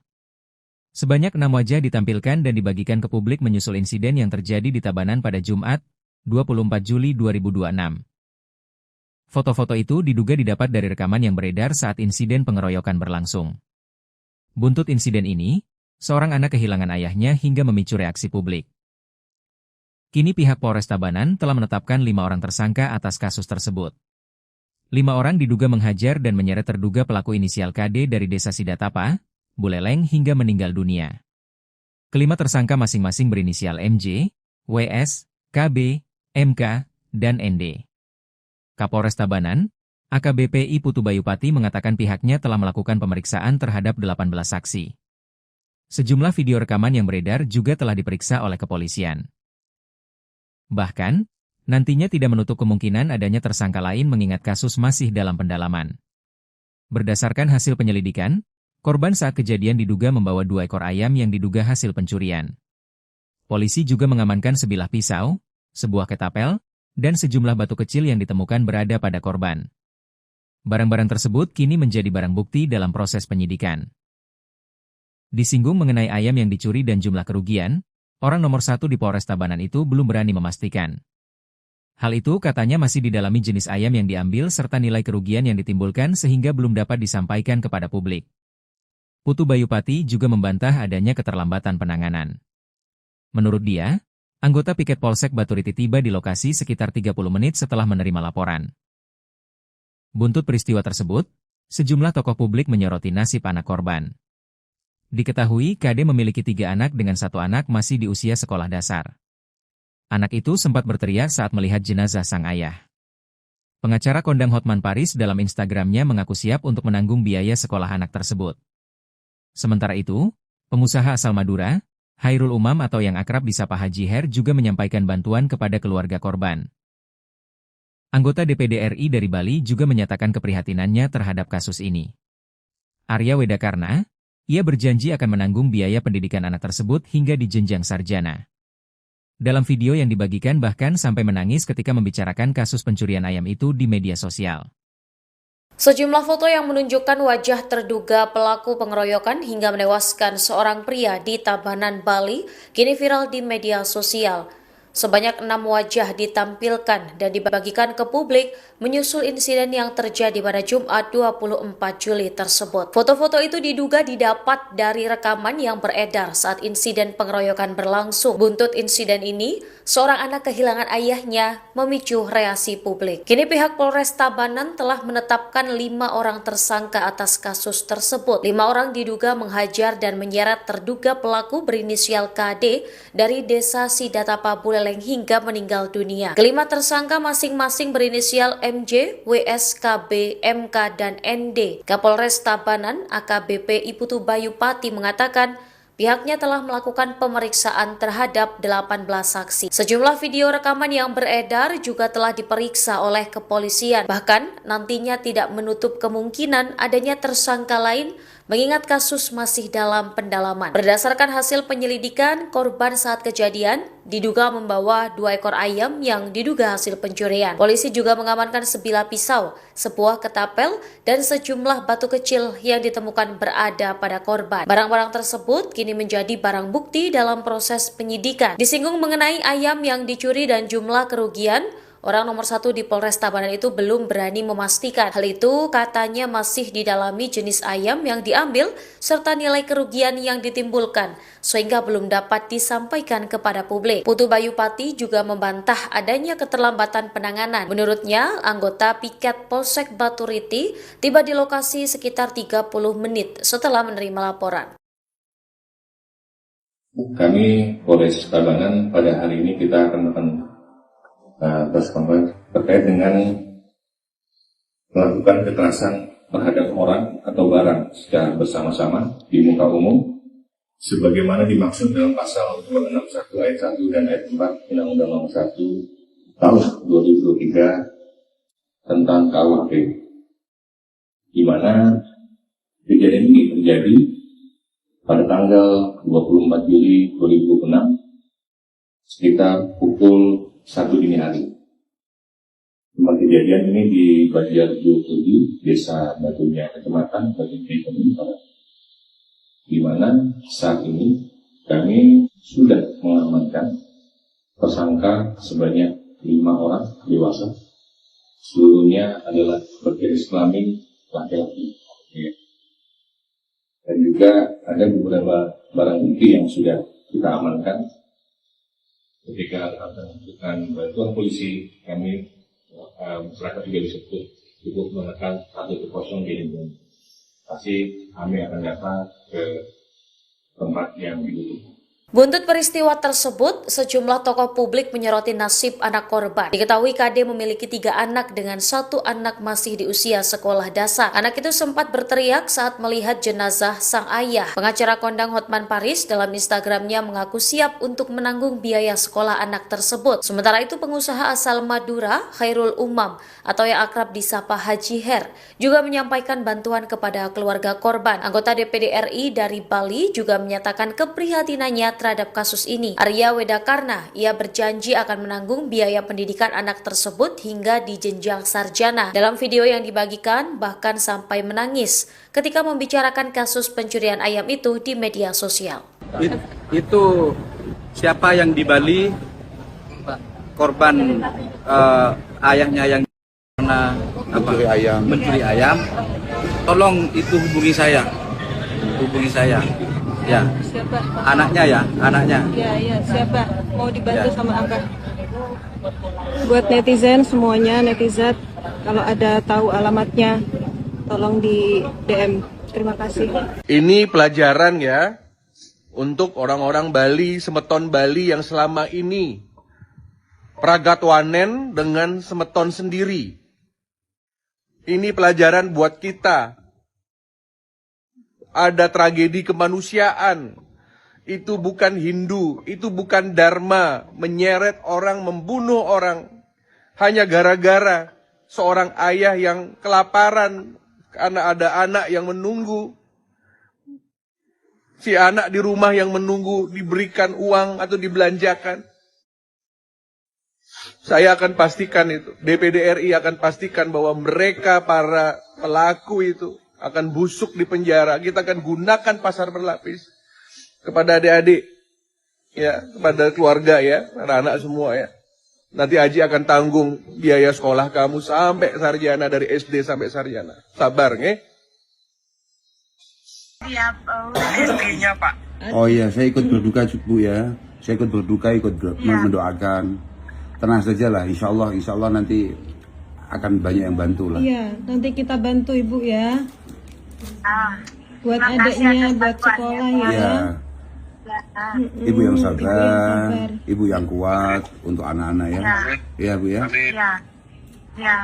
Sebanyak 6 wajah ditampilkan dan dibagikan ke publik menyusul insiden yang terjadi di Tabanan pada Jumat, 24 Juli 2026. Foto-foto itu diduga didapat dari rekaman yang beredar saat insiden pengeroyokan berlangsung. Buntut insiden ini, seorang anak kehilangan ayahnya hingga memicu reaksi publik. Kini pihak Polres Tabanan telah menetapkan 5 orang tersangka atas kasus tersebut. 5 orang diduga menghajar dan menyeret terduga pelaku inisial KD dari Desa Sidatapa, Buleleng hingga meninggal dunia. Kelima tersangka masing-masing berinisial MJ, WS, KB, MK, dan ND. Kapolres Tabanan, AKBP I Putu Bayupati mengatakan pihaknya telah melakukan pemeriksaan terhadap 18 saksi. Sejumlah video rekaman yang beredar juga telah diperiksa oleh kepolisian. Bahkan, nantinya tidak menutup kemungkinan adanya tersangka lain mengingat kasus masih dalam pendalaman. Berdasarkan hasil penyelidikan, korban saat kejadian diduga membawa 2 ekor ayam yang diduga hasil pencurian. Polisi juga mengamankan sebilah pisau, sebuah ketapel, dan sejumlah batu kecil yang ditemukan berada pada korban. Barang-barang tersebut kini menjadi barang bukti dalam proses penyidikan. Disinggung mengenai ayam yang dicuri dan jumlah kerugian, orang nomor 1 di Polres Tabanan itu belum berani memastikan. Hal itu katanya masih didalami jenis ayam yang diambil serta nilai kerugian yang ditimbulkan sehingga belum dapat disampaikan kepada publik. Putu Bayupati juga membantah adanya keterlambatan penanganan. Menurut dia, anggota piket Polsek Baturiti tiba di lokasi sekitar 30 menit setelah menerima laporan. Buntut peristiwa tersebut, sejumlah tokoh publik menyoroti nasib anak korban. Diketahui KD memiliki 3 anak dengan 1 anak masih di usia sekolah dasar. Anak itu sempat berteriak saat melihat jenazah sang ayah. Pengacara kondang Hotman Paris dalam Instagramnya mengaku siap untuk menanggung biaya sekolah anak tersebut. Sementara itu, pengusaha asal Madura, Khairul Umam atau yang akrab disapa Haji Her juga menyampaikan bantuan kepada keluarga korban. Anggota DPD RI dari Bali juga menyatakan keprihatinannya terhadap kasus ini. Arya Wedakarna, ia berjanji akan menanggung biaya pendidikan anak tersebut hingga di jenjang sarjana. Dalam video yang dibagikan bahkan sampai menangis ketika membicarakan kasus pencurian ayam itu di media sosial. Sejumlah foto yang menunjukkan wajah terduga pelaku pengeroyokan hingga menewaskan seorang pria di Tabanan, Bali, kini viral di media sosial. Sebanyak 6 wajah ditampilkan dan dibagikan ke publik menyusul insiden yang terjadi pada Jumat 24 Juli tersebut. Foto-foto itu diduga didapat dari rekaman yang beredar saat insiden pengeroyokan berlangsung. Buntut insiden ini, seorang anak kehilangan ayahnya memicu reaksi publik. Kini pihak Polres Tabanan telah menetapkan 5 orang tersangka atas kasus tersebut. 5 orang diduga menghajar dan menyeret terduga pelaku berinisial KD dari desa Sidatapa Buleleng hingga meninggal dunia. Kelima tersangka masing-masing berinisial MJ, WS, KB, MK, dan ND. Kapolres Tabanan AKBP Putu Bayupati mengatakan pihaknya telah melakukan pemeriksaan terhadap 18 saksi. Sejumlah video rekaman yang beredar juga telah diperiksa oleh kepolisian. Bahkan nantinya tidak menutup kemungkinan adanya tersangka lain mengingat kasus masih dalam pendalaman. Berdasarkan hasil penyelidikan, korban saat kejadian diduga membawa 2 ekor ayam yang diduga hasil pencurian. Polisi juga mengamankan sebilah pisau, sebuah ketapel, dan sejumlah batu kecil yang ditemukan berada pada korban. Barang-barang tersebut kini menjadi barang bukti dalam proses penyidikan. Disinggung mengenai ayam yang dicuri dan jumlah kerugian, orang nomor 1 di Polres Tabanan itu belum berani memastikan. Hal itu katanya masih didalami jenis ayam yang diambil serta nilai kerugian yang ditimbulkan, sehingga belum dapat disampaikan kepada publik. Putu Bayupati juga membantah adanya keterlambatan penanganan. Menurutnya, anggota piket Polsek Baturiti tiba di lokasi sekitar 30 menit setelah menerima laporan. Kami Polres Tabanan pada hari ini kita akan melakukan terkait dengan melakukan kekerasan terhadap orang atau barang secara bersama-sama di muka umum sebagaimana dimaksud dalam pasal 261 ayat 1 dan ayat 4 Undang-Undang Nomor 1 Tahun 2023 tentang KUHP, di mana kejadian ini terjadi pada tanggal 24 Juli 2006 sekitar pukul 1 dini hari. Tempat kejadian ini di Banjar 27, Desa Batunya, Kecamatan Batunya, di mana saat ini kami sudah mengamankan tersangka sebanyak 5 orang dewasa. Seluruhnya adalah berjenis kelamin laki-laki. Dan juga ada beberapa barang bukti yang sudah kita amankan. Ketika melakukan bantuan polisi, kami masyarakat juga bisa cukup menekan 110 di lingkungan. Pasti kami akan datang ke tempat yang dibutuhkan. Buntut peristiwa tersebut, sejumlah tokoh publik menyoroti nasib anak korban. Diketahui KD memiliki 3 anak dengan 1 anak masih di usia sekolah dasar. Anak itu sempat berteriak saat melihat jenazah sang ayah. Pengacara kondang Hotman Paris dalam Instagramnya mengaku siap untuk menanggung biaya sekolah anak tersebut. Sementara itu pengusaha asal Madura, Khairul Umam atau yang akrab disapa Haji Her, juga menyampaikan bantuan kepada keluarga korban. Anggota DPD RI dari Bali juga menyatakan keprihatinannya terhadap kasus ini. Arya Wedakarna, ia berjanji akan menanggung biaya pendidikan anak tersebut hingga di jenjang sarjana. Dalam video yang dibagikan, bahkan sampai menangis ketika membicarakan kasus pencurian ayam itu di media sosial. Itu siapa yang di Bali korban ayahnya yang karena mencuri ayam, tolong itu hubungi saya, ya. Siapa? Anaknya ya, anaknya. Ya, siapa? Mau dibantu sama Abah. Buat netizen semuanya, netizen, kalau ada tahu alamatnya, tolong di DM. Terima kasih. Ini pelajaran ya untuk orang-orang Bali, semeton Bali yang selama ini pragatwanen dengan semeton sendiri. Ini pelajaran buat kita. Ada tragedi kemanusiaan. Itu bukan Hindu, itu bukan Dharma, menyeret orang, membunuh orang. Hanya gara-gara seorang ayah yang kelaparan karena ada anak yang menunggu. Si anak di rumah yang menunggu diberikan uang atau dibelanjakan. Saya akan pastikan itu, DPD RI akan pastikan bahwa mereka para pelaku itu akan busuk di penjara. Kita akan gunakan pasar berlapis kepada adik-adik, ya, kepada keluarga ya, anak-anak semua ya. Nanti Aji akan tanggung biaya sekolah kamu sampai sarjana, dari SD sampai sarjana. Sabar, nge? Siap, istrinya Pak. Oh iya, saya ikut berduka Bu ya. Saya ikut berduka, mendoakan. Tenang saja lah, insya Allah nanti akan banyak yang bantu lah. Iya, nanti kita bantu Ibu ya. Buat adiknya, buat sekolah ya. Ya. Ibu yang sabar, ibu yang kuat untuk anak-anak ya. Iya Bu ya. Ya.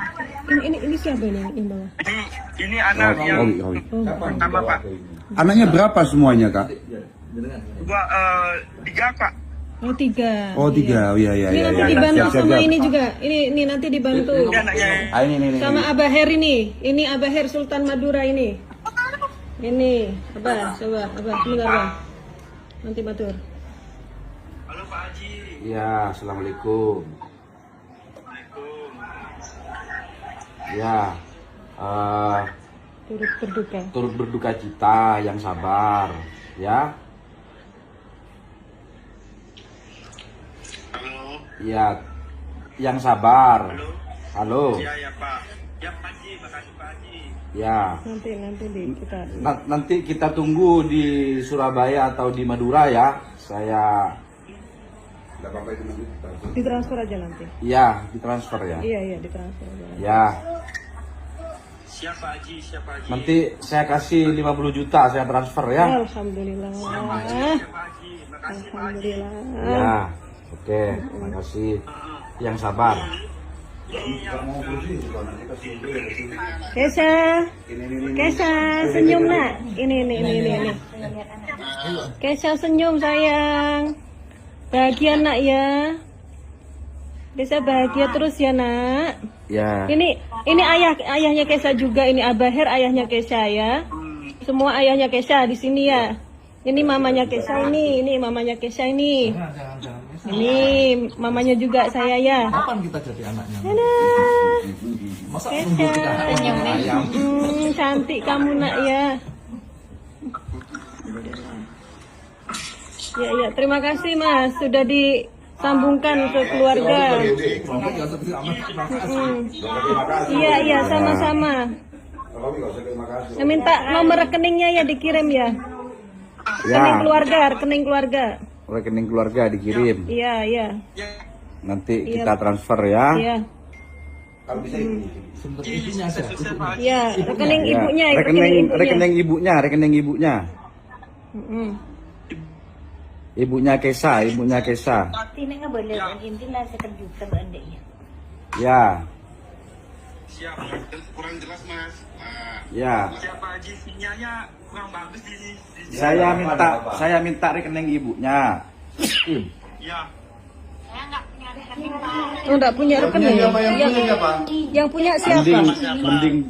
Ini siapa ini yang bawa? Ini anak yang pertama Pak. Anaknya berapa semuanya Kak? 3 Pak. Oh 3. Oh 3, oh iya. Ini nanti dibantu sama ini juga. Ini nanti dibantu. Ini. Sama Abah Her ini. Ini Abah Her Sultan Madura ini. Ini, Abah, coba, Abah, sebentar Abah. Nanti batur. Halo Pak Haji. Ya, assalamualaikum. Ya, turut berduka cita, yang sabar, ya. Halo. Ya, yang sabar. Halo. Ya Pak. Ya Pak Haji, makasih Pak Haji. Ya. Nanti kita tunggu di Surabaya atau di Madura ya. Saya. Ditransfer aja nanti. Iya, ditransfer ya. Iya, ditransfer aja. Ya. Siapa Haji? Nanti saya kasih 50 juta, saya transfer ya. Alhamdulillah. Alhamdulillah. Ya, oke, makasih. Yang sabar. Kesha, senyum nak. Ini. Kesha senyum sayang. Bahagia nak ya. Kesha bahagia terus ya nak. Ya. Ini ayahnya Kesha juga. Ini Abah Her ayahnya Kesha ya. Semua ayahnya Kesha di sini ya. Ini mamanya Kesha ini mamanya Kesha ini. Ini mamanya juga saya ya. Kapan kita jadi anaknya? Masa nunggu kita ayam? Cantik kamu nak ya. Ya, terima kasih Mas sudah disambungkan ke keluarga. Iya, sama-sama. Saya minta nomor rekeningnya ya dikirim ya. Rekening keluarga. Rekening keluarga dikirim. Iya. Nanti kita transfer ya. Iya. Kalau bisa Iya, rekening ibunya. Rekening ibunya. Ibunya Kesha. Ini nggak boleh, inti lah sekejutan adiknya. Ya. Siap, kurang jelas Mas. Ya. Siapa Haji? Sinyalnya kurang bagus di sini. Saya minta rekening ibunya. Ya. Oh, enggak punya rekening. Yang punya siapa? Mending.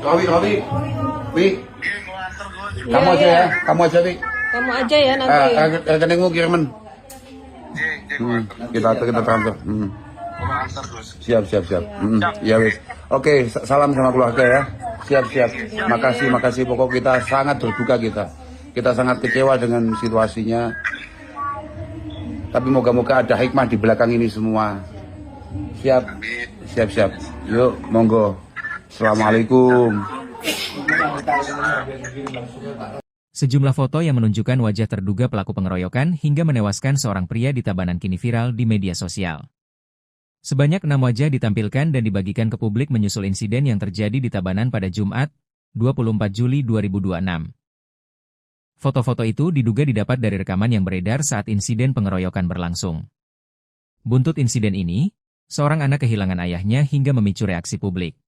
Robi. Kamu aja ya. Kamu aja ya nanti. Rekeningmu kiriman. Kita transfer. Siap. Ya wis. Oke, salam sama keluarga ya. Siap. Makasih. Pokok kita sangat berduka kita. Kita sangat kecewa dengan situasinya. Tapi moga-moga ada hikmah di belakang ini semua. Siap, siap. Yuk, monggo. Assalamualaikum. Sejumlah foto yang menunjukkan wajah terduga pelaku pengeroyokan hingga menewaskan seorang pria di Tabanan kini viral di media sosial. Sebanyak 6 wajah ditampilkan dan dibagikan ke publik menyusul insiden yang terjadi di Tabanan pada Jumat, 24 Juli 2026. Foto-foto itu diduga didapat dari rekaman yang beredar saat insiden pengeroyokan berlangsung. Buntut insiden ini, seorang anak kehilangan ayahnya hingga memicu reaksi publik.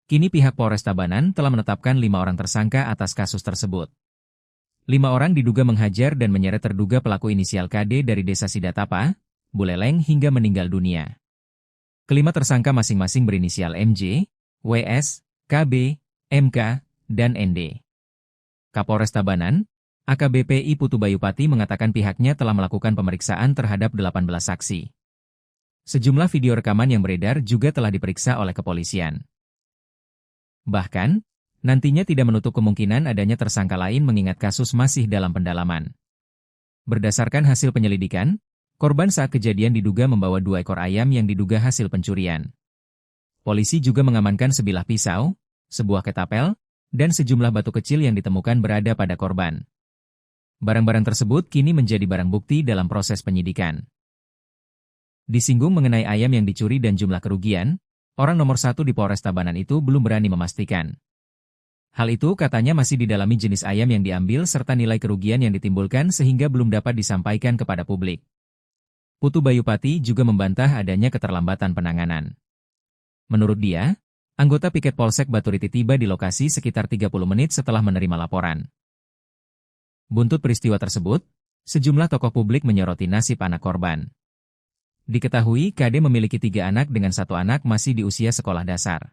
Kini pihak Polres Tabanan telah menetapkan 5 orang tersangka atas kasus tersebut. 5 orang diduga menghajar dan menyeret terduga pelaku inisial KD dari Desa Sidatapa, Buleleng hingga meninggal dunia. Kelima tersangka masing-masing berinisial MJ, WS, KB, MK, dan ND. Kapolres Tabanan, AKBP I Putu Bayupati mengatakan pihaknya telah melakukan pemeriksaan terhadap 18 saksi. Sejumlah video rekaman yang beredar juga telah diperiksa oleh kepolisian. Bahkan, nantinya tidak menutup kemungkinan adanya tersangka lain mengingat kasus masih dalam pendalaman. Berdasarkan hasil penyelidikan, korban saat kejadian diduga membawa 2 ekor ayam yang diduga hasil pencurian. Polisi juga mengamankan sebilah pisau, sebuah ketapel, dan sejumlah batu kecil yang ditemukan berada pada korban. Barang-barang tersebut kini menjadi barang bukti dalam proses penyidikan. Disinggung mengenai ayam yang dicuri dan jumlah kerugian, orang nomor 1 di Polres Tabanan itu belum berani memastikan. Hal itu katanya masih didalami jenis ayam yang diambil serta nilai kerugian yang ditimbulkan sehingga belum dapat disampaikan kepada publik. Putu Bayupati juga membantah adanya keterlambatan penanganan. Menurut dia, anggota piket Polsek Baturiti tiba di lokasi sekitar 30 menit setelah menerima laporan. Buntut peristiwa tersebut, sejumlah tokoh publik menyoroti nasib anak korban. Diketahui KD memiliki 3 anak dengan 1 anak masih di usia sekolah dasar.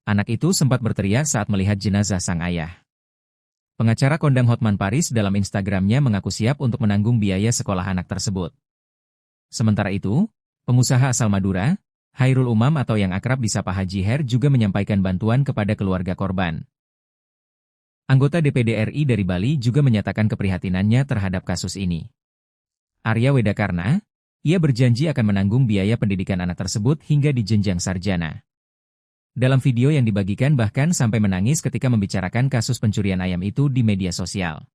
Anak itu sempat berteriak saat melihat jenazah sang ayah. Pengacara kondang Hotman Paris dalam Instagramnya mengaku siap untuk menanggung biaya sekolah anak tersebut. Sementara itu, pengusaha asal Madura, Hairul Umam atau yang akrab disapa Haji Her juga menyampaikan bantuan kepada keluarga korban. Anggota DPD RI dari Bali juga menyatakan keprihatinannya terhadap kasus ini. Arya Wedakarna, ia berjanji akan menanggung biaya pendidikan anak tersebut hingga di jenjang sarjana. Dalam video yang dibagikan bahkan sampai menangis ketika membicarakan kasus pencurian ayam itu di media sosial.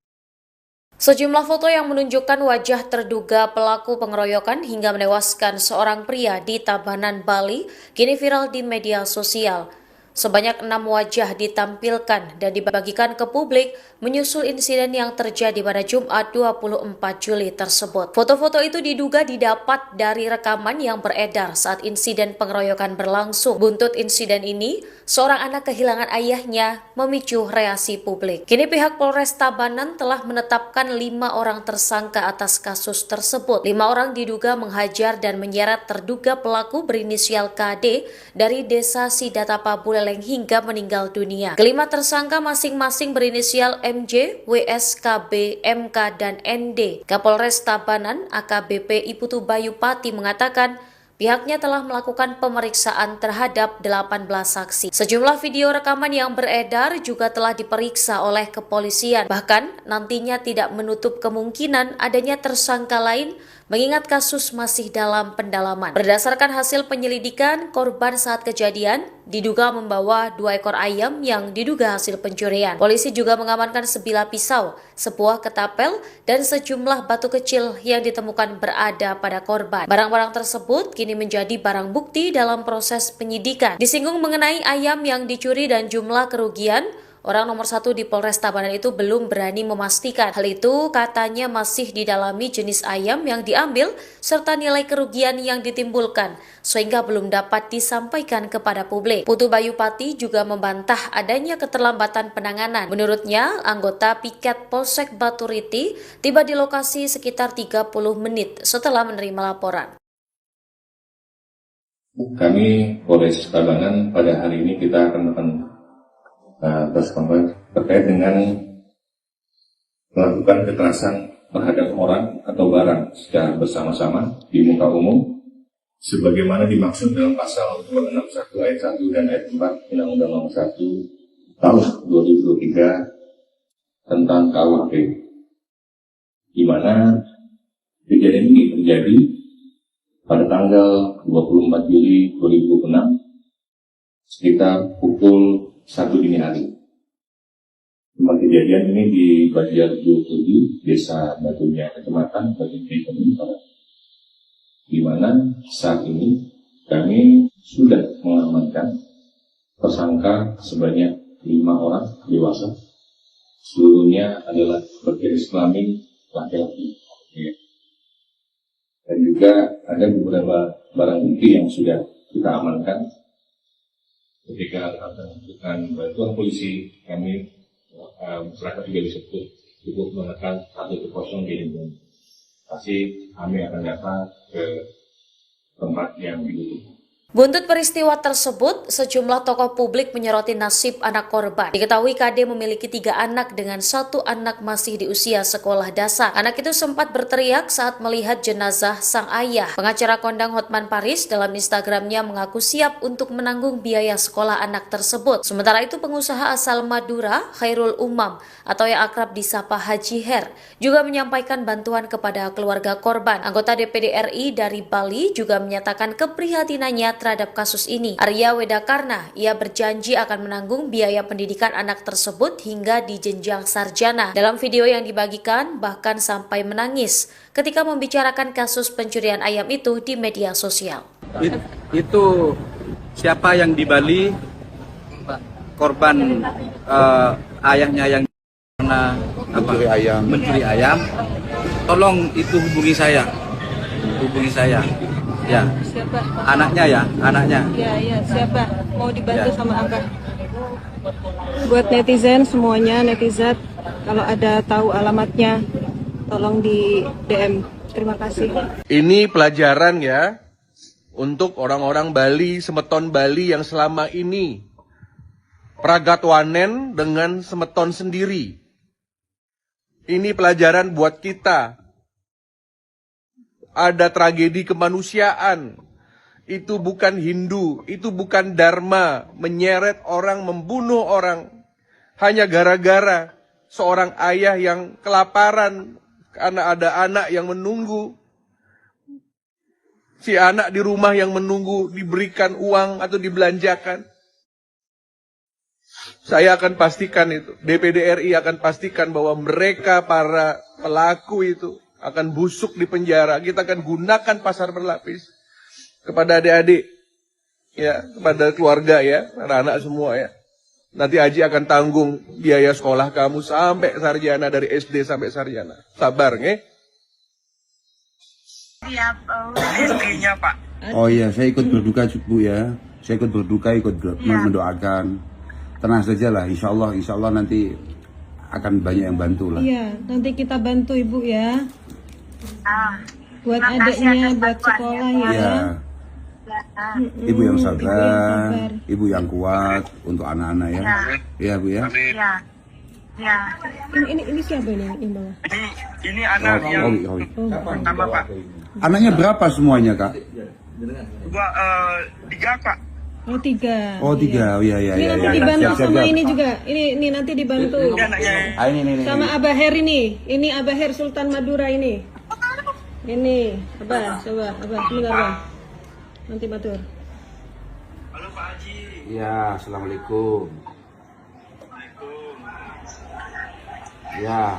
Sejumlah foto yang menunjukkan wajah terduga pelaku pengeroyokan hingga menewaskan seorang pria di Tabanan, Bali, kini viral di media sosial. Sebanyak 6 wajah ditampilkan dan dibagikan ke publik menyusul insiden yang terjadi pada Jumat 24 Juli tersebut. Foto-foto itu diduga didapat dari rekaman yang beredar saat insiden pengeroyokan berlangsung. Buntut insiden ini, seorang anak kehilangan ayahnya memicu reaksi publik. Kini pihak Polres Tabanan telah menetapkan 5 orang tersangka atas kasus tersebut. 5 orang diduga menghajar dan menyeret terduga pelaku berinisial KD dari Desa Sidatapa Buleleng hingga meninggal dunia. Kelima tersangka masing-masing berinisial MJ, WS, KB, MK, dan ND. Kapolres Tabanan, AKBP I Putu Bayupati mengatakan, pihaknya telah melakukan pemeriksaan terhadap 18 saksi. Sejumlah video rekaman yang beredar juga telah diperiksa oleh kepolisian. Bahkan, nantinya tidak menutup kemungkinan adanya tersangka lain mengingat kasus masih dalam pendalaman. Berdasarkan hasil penyelidikan, korban saat kejadian diduga membawa 2 ekor ayam yang diduga hasil pencurian. Polisi juga mengamankan sebilah pisau, sebuah ketapel, dan sejumlah batu kecil yang ditemukan berada pada korban. Barang-barang tersebut kini menjadi barang bukti dalam proses penyidikan. Disinggung mengenai ayam yang dicuri dan jumlah kerugian, orang nomor 1 di Polres Tabanan itu belum berani memastikan. Hal itu katanya masih didalami jenis ayam yang diambil serta nilai kerugian yang ditimbulkan, sehingga belum dapat disampaikan kepada publik. Putu Bayupati juga membantah adanya keterlambatan penanganan. Menurutnya, anggota piket Polsek Baturiti tiba di lokasi sekitar 30 menit setelah menerima laporan. Kami Polres Tabanan pada hari ini kita akan terkait dengan melakukan kekerasan terhadap orang atau barang secara bersama-sama di muka umum sebagaimana dimaksud dalam pasal 261 ayat 1 dan ayat 4 Undang-Undang Nomor 1 Tahun 2023 tentang KUHP, di mana Kejadian ini terjadi pada tanggal 24 Juli 2006 sekitar pukul 1 dini hari. Tempat kejadian ini di Banjar 27, Desa Batunya, Kecamatan Batunya, di mana saat ini kami sudah mengamankan tersangka sebanyak 5 orang dewasa. Seluruhnya adalah bergaris kelamin laki-laki. Dan juga ada beberapa barang bukti yang sudah kita amankan. Ketika akan membutuhkan bantuan polisi, kami masyarakat juga disebut cukup menekan 110 di Indonesia. Pasti kami akan datang ke tempat yang dibutuhkan. Buntut peristiwa tersebut, sejumlah tokoh publik menyoroti nasib anak korban. Diketahui KD memiliki 3 anak dengan 1 anak masih di usia sekolah dasar. Anak itu sempat berteriak saat melihat jenazah sang ayah. Pengacara kondang Hotman Paris dalam Instagramnya mengaku siap untuk menanggung biaya sekolah anak tersebut. Sementara itu pengusaha asal Madura, Khairul Umam, atau yang akrab disapa Haji Her, juga menyampaikan bantuan kepada keluarga korban. Anggota DPD RI dari Bali juga menyatakan keprihatinannya terhadap kasus ini. Arya Wedakarna, ia berjanji akan menanggung biaya pendidikan anak tersebut hingga di jenjang sarjana. Dalam video yang dibagikan, bahkan sampai menangis ketika membicarakan kasus pencurian ayam itu di media sosial. Itu siapa yang di Bali, korban ayahnya yang pernah mencuri ayam, tolong itu hubungi saya. Ya, Siapa? anaknya. Ya, siapa? Mau dibantu sama Abah. Buat netizen semuanya, netizen, kalau ada tahu alamatnya, tolong di DM. Terima kasih. Ini pelajaran ya untuk orang-orang Bali, semeton Bali yang selama ini pragatwanen dengan semeton sendiri. Ini pelajaran buat kita. Ada tragedi kemanusiaan. Itu bukan Hindu, itu bukan Dharma, menyeret orang, membunuh orang hanya gara-gara seorang ayah yang kelaparan karena ada anak yang menunggu. Si anak di rumah yang menunggu diberikan uang atau dibelanjakan. Saya akan pastikan itu, DPD RI akan pastikan bahwa mereka para pelaku itu akan busuk di penjara. Kita akan gunakan pasar berlapis kepada adik-adik, ya, kepada keluarga ya, anak-anak semua ya. Nanti Haji akan tanggung biaya sekolah kamu sampai sarjana, dari SD sampai sarjana. Sabar, nge? Siap, istrinya Pak. Oh iya, saya ikut berduka Bu ya. Saya ikut berduka, mendoakan. Tenang saja lah, insya Allah nanti akan banyak yang bantu lah. Iya, nanti kita bantu Ibu ya. Buat adiknya, buat sekolah ya. Ibu yang sabar, ibu yang kuat untuk anak-anak ya. Iya Bu ya. Ya. Ini siapa ini? Ini anak yang pertama Pak. Anaknya berapa semuanya Kak? 3 Pak. Oh 3. Oh 3, oh iya. Ini nanti dibantu sama ini juga. Ini nanti dibantu. Ini. Sama Abah Her ini. Ini Abah Her Sultan Madura ini. Ini, Abah, coba, Abah, sebentar Abah. Nanti matur. Halo Pak Haji. Ya, assalamualaikum. Ya,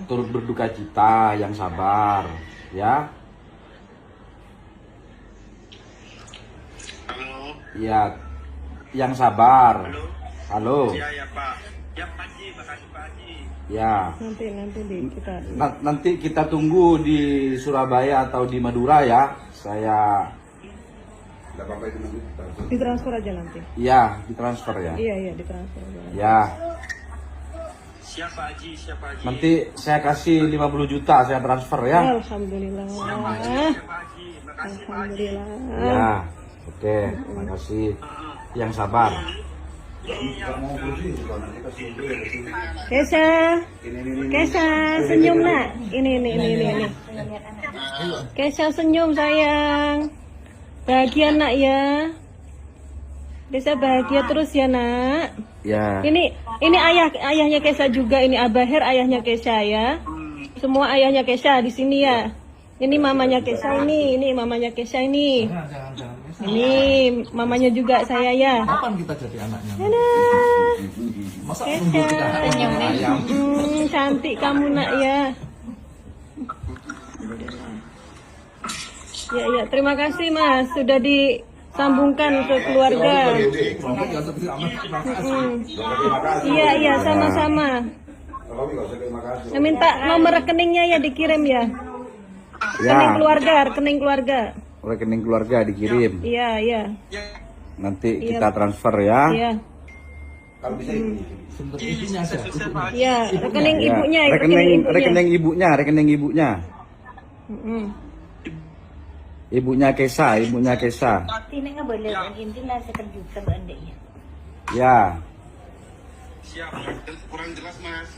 turut berduka cita, yang sabar, ya. Halo. Ya, yang sabar. Halo. Ya Pak. Ya Pak Haji, makasih Pak Haji. Ya. Nanti kita tunggu di Surabaya atau di Madura ya. Saya ditransfer aja nanti. Iya, ditransfer ya. Iya, ditransfer aja. Ya. Siapa Haji? Nanti saya kasih 50 juta saya transfer ya. Alhamdulillah. Alhamdulillah. Ya. Oke, makasih. Yang sabar. Kesha, senyum nak. Ini. Kesha senyum sayang. Bahagia nak ya. Kesha bahagia terus ya nak. Ya. Ini ayahnya Kesha juga. Ini Abah Her ayahnya Kesha ya. Semua ayahnya Kesha di sini ya. Ini mamanya Kesha ini mamanya Kesha ini. Ini mamanya juga saya ya. Kapan kita jadi anaknya? Masa nunggu kita ayam? Cantik kamu nak ya. Ya, terima kasih Mas sudah disambungkan ke keluarga. Iya, sama-sama. Minta nomor rekeningnya ya dikirim ya. Rekening keluarga. Rekening keluarga dikirim. Iya. Nanti kita transfer ya. Iya. Kalau bisa Sumber ibunya aja. Iya, rekening ibunya. Rekening ibunya. Ibunya Kesha. Tidak nggak boleh, intinya sekejutan adiknya. Ya. Siap, kurang jelas mas.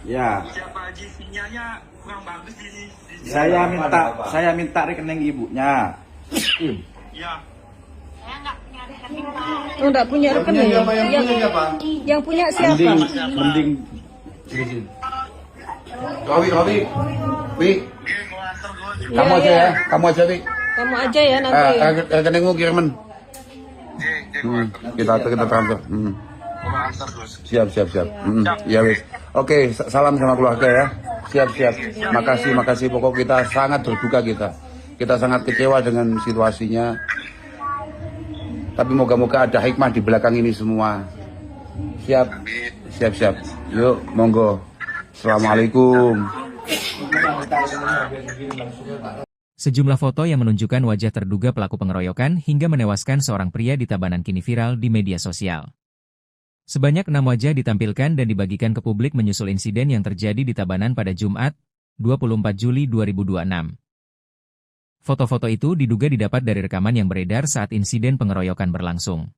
Ya. Siapa Haji sinyalnya kurang bagus di Saya minta rekening ibunya. Ya. Oh, enggak punya rekening. Yang punya siapa? Mending. Robi. Kamu aja ya, Wi. Kamu aja ya nanti. Rekeningmu kiriman. Kita transfer. Siap. Ya wis. Oke, salam sama keluarga ya. Siap. Makasih. Pokok kita sangat berduka kita. Kita sangat kecewa dengan situasinya. Tapi moga-moga ada hikmah di belakang ini semua. Siap. Yuk, monggo. Assalamualaikum. Sejumlah foto yang menunjukkan wajah terduga pelaku pengeroyokan hingga menewaskan seorang pria di Tabanan kini viral di media sosial. Sebanyak 6 wajah ditampilkan dan dibagikan ke publik menyusul insiden yang terjadi di Tabanan pada Jumat, 24 Juli 2026. Foto-foto itu diduga didapat dari rekaman yang beredar saat insiden pengeroyokan berlangsung.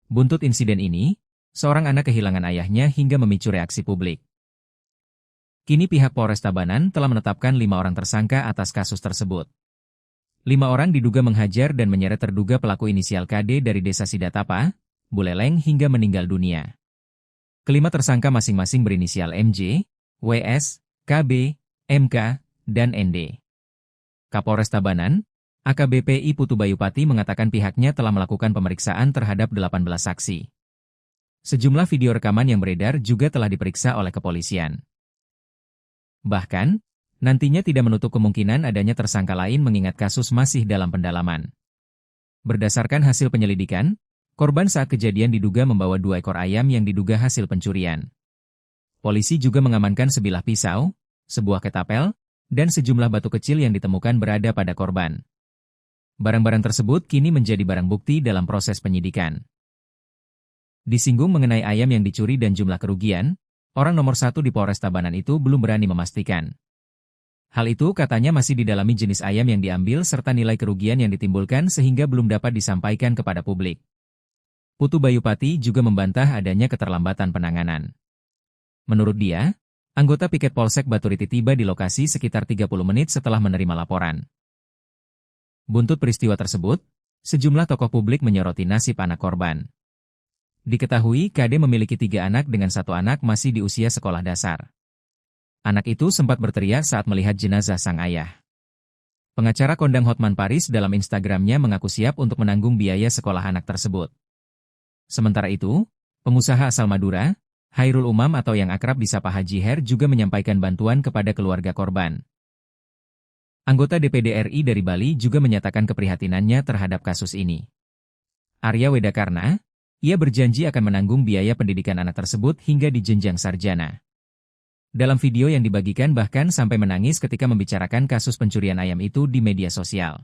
Buntut insiden ini, seorang anak kehilangan ayahnya hingga memicu reaksi publik. Kini pihak Polres Tabanan telah menetapkan 5 orang tersangka atas kasus tersebut. 5 orang diduga menghajar dan menyeret terduga pelaku inisial KD dari desa Sidatapa, Buleleng hingga meninggal dunia. Kelima tersangka masing-masing berinisial MJ, WS, KB, MK, dan ND. Kapolres Tabanan, AKBP I Putu Bayupati mengatakan pihaknya telah melakukan pemeriksaan terhadap 18 saksi. Sejumlah video rekaman yang beredar juga telah diperiksa oleh kepolisian. Bahkan, nantinya tidak menutup kemungkinan adanya tersangka lain mengingat kasus masih dalam pendalaman. Berdasarkan hasil penyelidikan, korban saat kejadian diduga membawa 2 ekor ayam yang diduga hasil pencurian. Polisi juga mengamankan sebilah pisau, sebuah ketapel, dan sejumlah batu kecil yang ditemukan berada pada korban. Barang-barang tersebut kini menjadi barang bukti dalam proses penyidikan. Disinggung mengenai ayam yang dicuri dan jumlah kerugian, orang nomor 1 di Polres Tabanan itu belum berani memastikan. Hal itu katanya masih didalami jenis ayam yang diambil serta nilai kerugian yang ditimbulkan sehingga belum dapat disampaikan kepada publik. Putu Bayupati juga membantah adanya keterlambatan penanganan. Menurut dia, anggota piket Polsek Baturiti tiba di lokasi sekitar 30 menit setelah menerima laporan. Buntut peristiwa tersebut, sejumlah tokoh publik menyoroti nasib anak korban. Diketahui KD memiliki 3 anak dengan 1 anak masih di usia sekolah dasar. Anak itu sempat berteriak saat melihat jenazah sang ayah. Pengacara kondang Hotman Paris dalam Instagramnya mengaku siap untuk menanggung biaya sekolah anak tersebut. Sementara itu, pengusaha asal Madura, Hairul Umam atau yang akrab disapa Haji Her juga menyampaikan bantuan kepada keluarga korban. Anggota DPD RI dari Bali juga menyatakan keprihatinannya terhadap kasus ini. Arya Wedakarna, ia berjanji akan menanggung biaya pendidikan anak tersebut hingga di jenjang sarjana. Dalam video yang dibagikan bahkan sampai menangis ketika membicarakan kasus pencurian ayam itu di media sosial.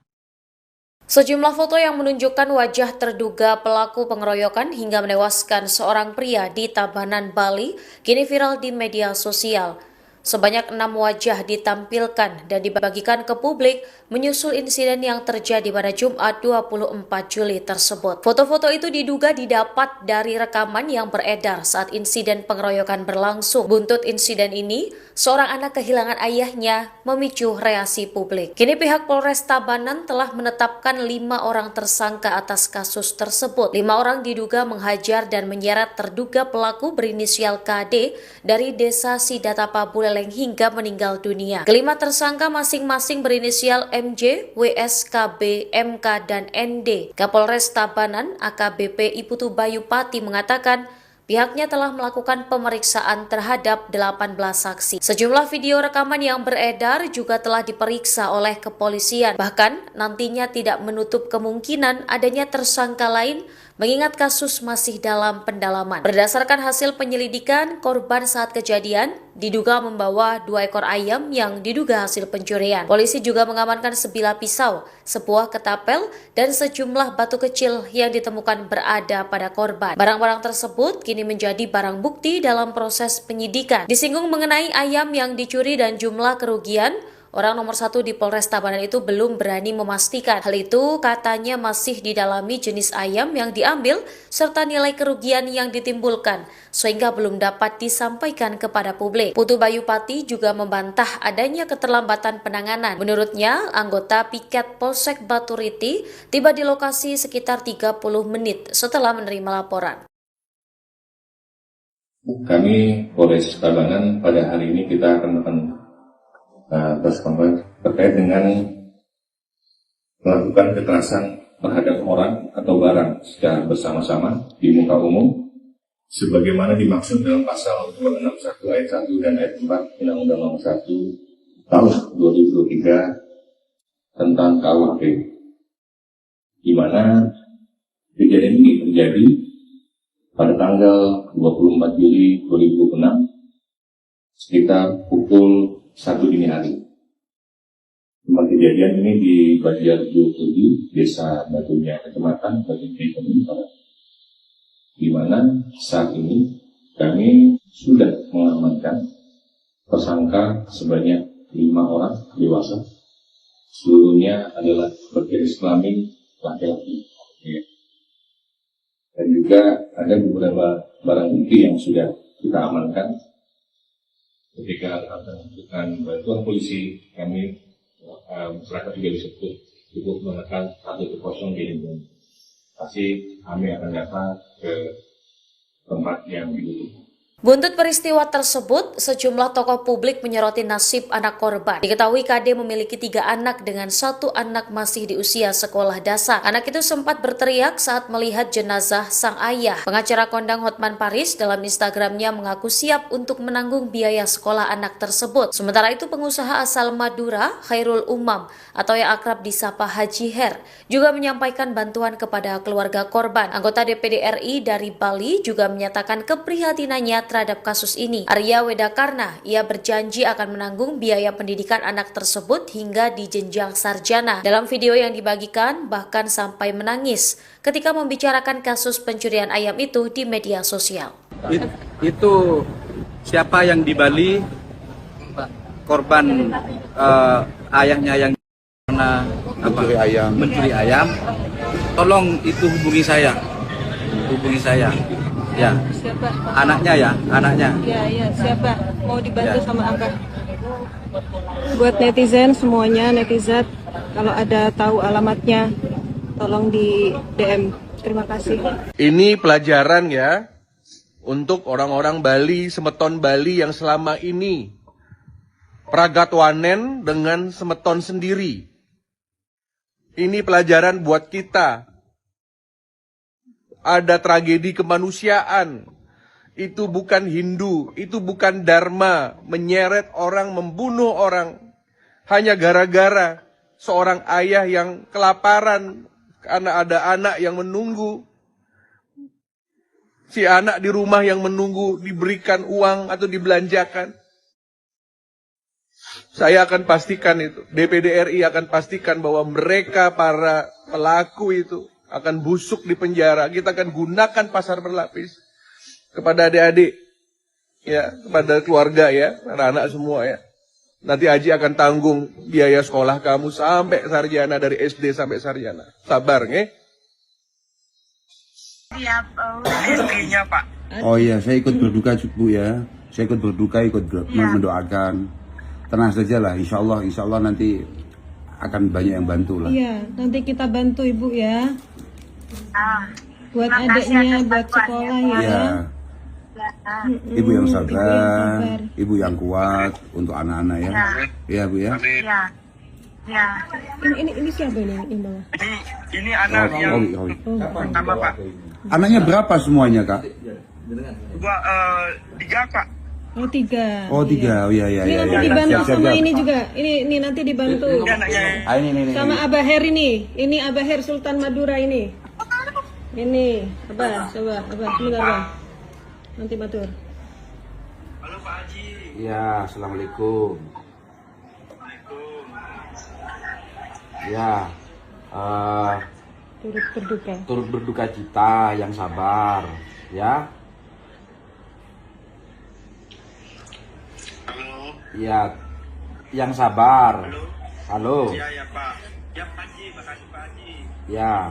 Sejumlah foto yang menunjukkan wajah terduga pelaku pengeroyokan hingga menewaskan seorang pria di Tabanan, Bali, kini viral di media sosial. Sebanyak 6 wajah ditampilkan dan dibagikan ke publik menyusul insiden yang terjadi pada Jumat 24 Juli tersebut. Foto-foto itu diduga didapat dari rekaman yang beredar saat insiden pengeroyokan berlangsung. Buntut insiden ini, seorang anak kehilangan ayahnya memicu reaksi publik. Kini pihak Polres Tabanan telah menetapkan 5 orang tersangka atas kasus tersebut. 5 orang diduga menghajar dan menyeret terduga pelaku berinisial KD dari desa Sidatapa Buleleng terenggeleng hingga meninggal dunia. Kelima tersangka masing-masing berinisial MJ, WS, KB, MK, dan ND. Kapolres Tabanan AKBP Iputu Bayu Pati mengatakan pihaknya telah melakukan pemeriksaan terhadap 18 saksi. Sejumlah video rekaman yang beredar juga telah diperiksa oleh kepolisian. Bahkan nantinya tidak menutup kemungkinan adanya tersangka lain mengingat kasus masih dalam pendalaman. Berdasarkan hasil penyelidikan, korban saat kejadian diduga membawa 2 ekor ayam yang diduga hasil pencurian. Polisi juga mengamankan sebilah pisau, sebuah ketapel, dan sejumlah batu kecil yang ditemukan berada pada korban. Barang-barang tersebut kini menjadi barang bukti dalam proses penyidikan. Disinggung mengenai ayam yang dicuri dan jumlah kerugian, orang nomor 1 di Polres Tabanan itu belum berani memastikan. Hal itu katanya masih didalami jenis ayam yang diambil serta nilai kerugian yang ditimbulkan sehingga belum dapat disampaikan kepada publik. Putu Bayu Pati juga membantah adanya keterlambatan penanganan. Menurutnya, anggota piket Polsek Baturiti tiba di lokasi sekitar 30 menit setelah menerima laporan. Kami Polres Tabanan pada hari ini kita akan terkait dengan melakukan kekerasan terhadap orang atau barang secara bersama-sama di muka umum sebagaimana dimaksud dalam pasal 261 ayat 1 dan ayat 4 Undang-Undang Nomor 1 Tahun 2023 tentang KUHP, di mana kejadian ini terjadi pada tanggal 24 Juli 2006 sekitar pukul 1 dini hari. Tempat kejadian ini di Banjar 27, Desa Batunya, Kecamatan Batunya, Kabupaten, di mana saat ini kami sudah mengamankan tersangka sebanyak 5 orang dewasa, seluruhnya adalah berjenis kelamin laki-laki. Dan juga ada beberapa barang bukti yang sudah kita amankan. Ketika akan membutuhkan bantuan polisi, kami masyarakat juga bisa cukup menekan 110 di handphone. Pasti kami akan datang ke tempat yang dibutuhkan. Buntut peristiwa tersebut, sejumlah tokoh publik menyoroti nasib anak korban. Diketahui KD memiliki 3 anak dengan 1 anak masih di usia sekolah dasar. Anak itu sempat berteriak saat melihat jenazah sang ayah. Pengacara kondang Hotman Paris dalam Instagramnya mengaku siap untuk menanggung biaya sekolah anak tersebut. Sementara itu pengusaha asal Madura, Khairul Umam, atau yang akrab disapa Haji Her, juga menyampaikan bantuan kepada keluarga korban. Anggota DPD RI dari Bali juga menyatakan keprihatinannya terhadap kasus ini. Arya Wedakarna, ia berjanji akan menanggung biaya pendidikan anak tersebut hingga di jenjang sarjana. Dalam video yang dibagikan, bahkan sampai menangis ketika membicarakan kasus pencurian ayam itu di media sosial. Itu siapa yang di Bali, korban ayahnya yang pernah mencuri ayam, tolong itu hubungi saya. Ya, Siapa? Anaknya ya, anaknya. Ya, siapa? Mau dibantu sama Abah. Buat netizen semuanya, netizen, kalau ada tahu alamatnya, tolong di DM. Terima kasih. Ini pelajaran ya untuk orang-orang Bali, semeton Bali yang selama ini pragatwanen dengan semeton sendiri. Ini pelajaran buat kita. Ada tragedi kemanusiaan. Itu bukan Hindu, itu bukan Dharma, menyeret orang, membunuh orang hanya gara-gara seorang ayah yang kelaparan karena ada anak yang menunggu. Si anak di rumah yang menunggu diberikan uang atau dibelanjakan. Saya akan pastikan itu, DPD RI akan pastikan bahwa mereka para pelaku itu akan busuk di penjara. Kita akan gunakan pasar berlapis kepada adik-adik, ya, kepada keluarga ya, anak-anak semua ya. Nanti Haji akan tanggung biaya sekolah kamu sampai sarjana, dari SD sampai sarjana. Sabar, nge? Siap, rezekinya Pak. Oh iya, saya ikut berduka Bu ya. Saya ikut berduka, mendoakan. Tenang saja lah, insya Allah nanti akan banyak yang bantu lah. Iya, nanti kita bantu Ibu ya. Buat adiknya, buat sekolah ya. Ibu yang sabar, ibu yang kuat untuk anak-anak ya. Iya Bu ya. Ya. Ya. Ini siapa ini yang bawah? Ini anak yang pertama Pak. Anaknya berapa semuanya Kak? Gua 3 Pak. Oh 3. Oh 3, oh iya. Ini nanti dibantu sama ini juga. Ini nanti dibantu. Ini. Sama Abah Her ini. Ini Abah Her Sultan Madura ini. Ini Abah, coba Abah, sebentar Abah. Nanti matur. Halo Pak Haji. Ya, assalamualaikum. Ya, turut berduka cita, yang sabar, ya. Halo. Ya, yang sabar. Halo. Ya Pak. Ya Pak Haji, makasih Pak Haji. Ya.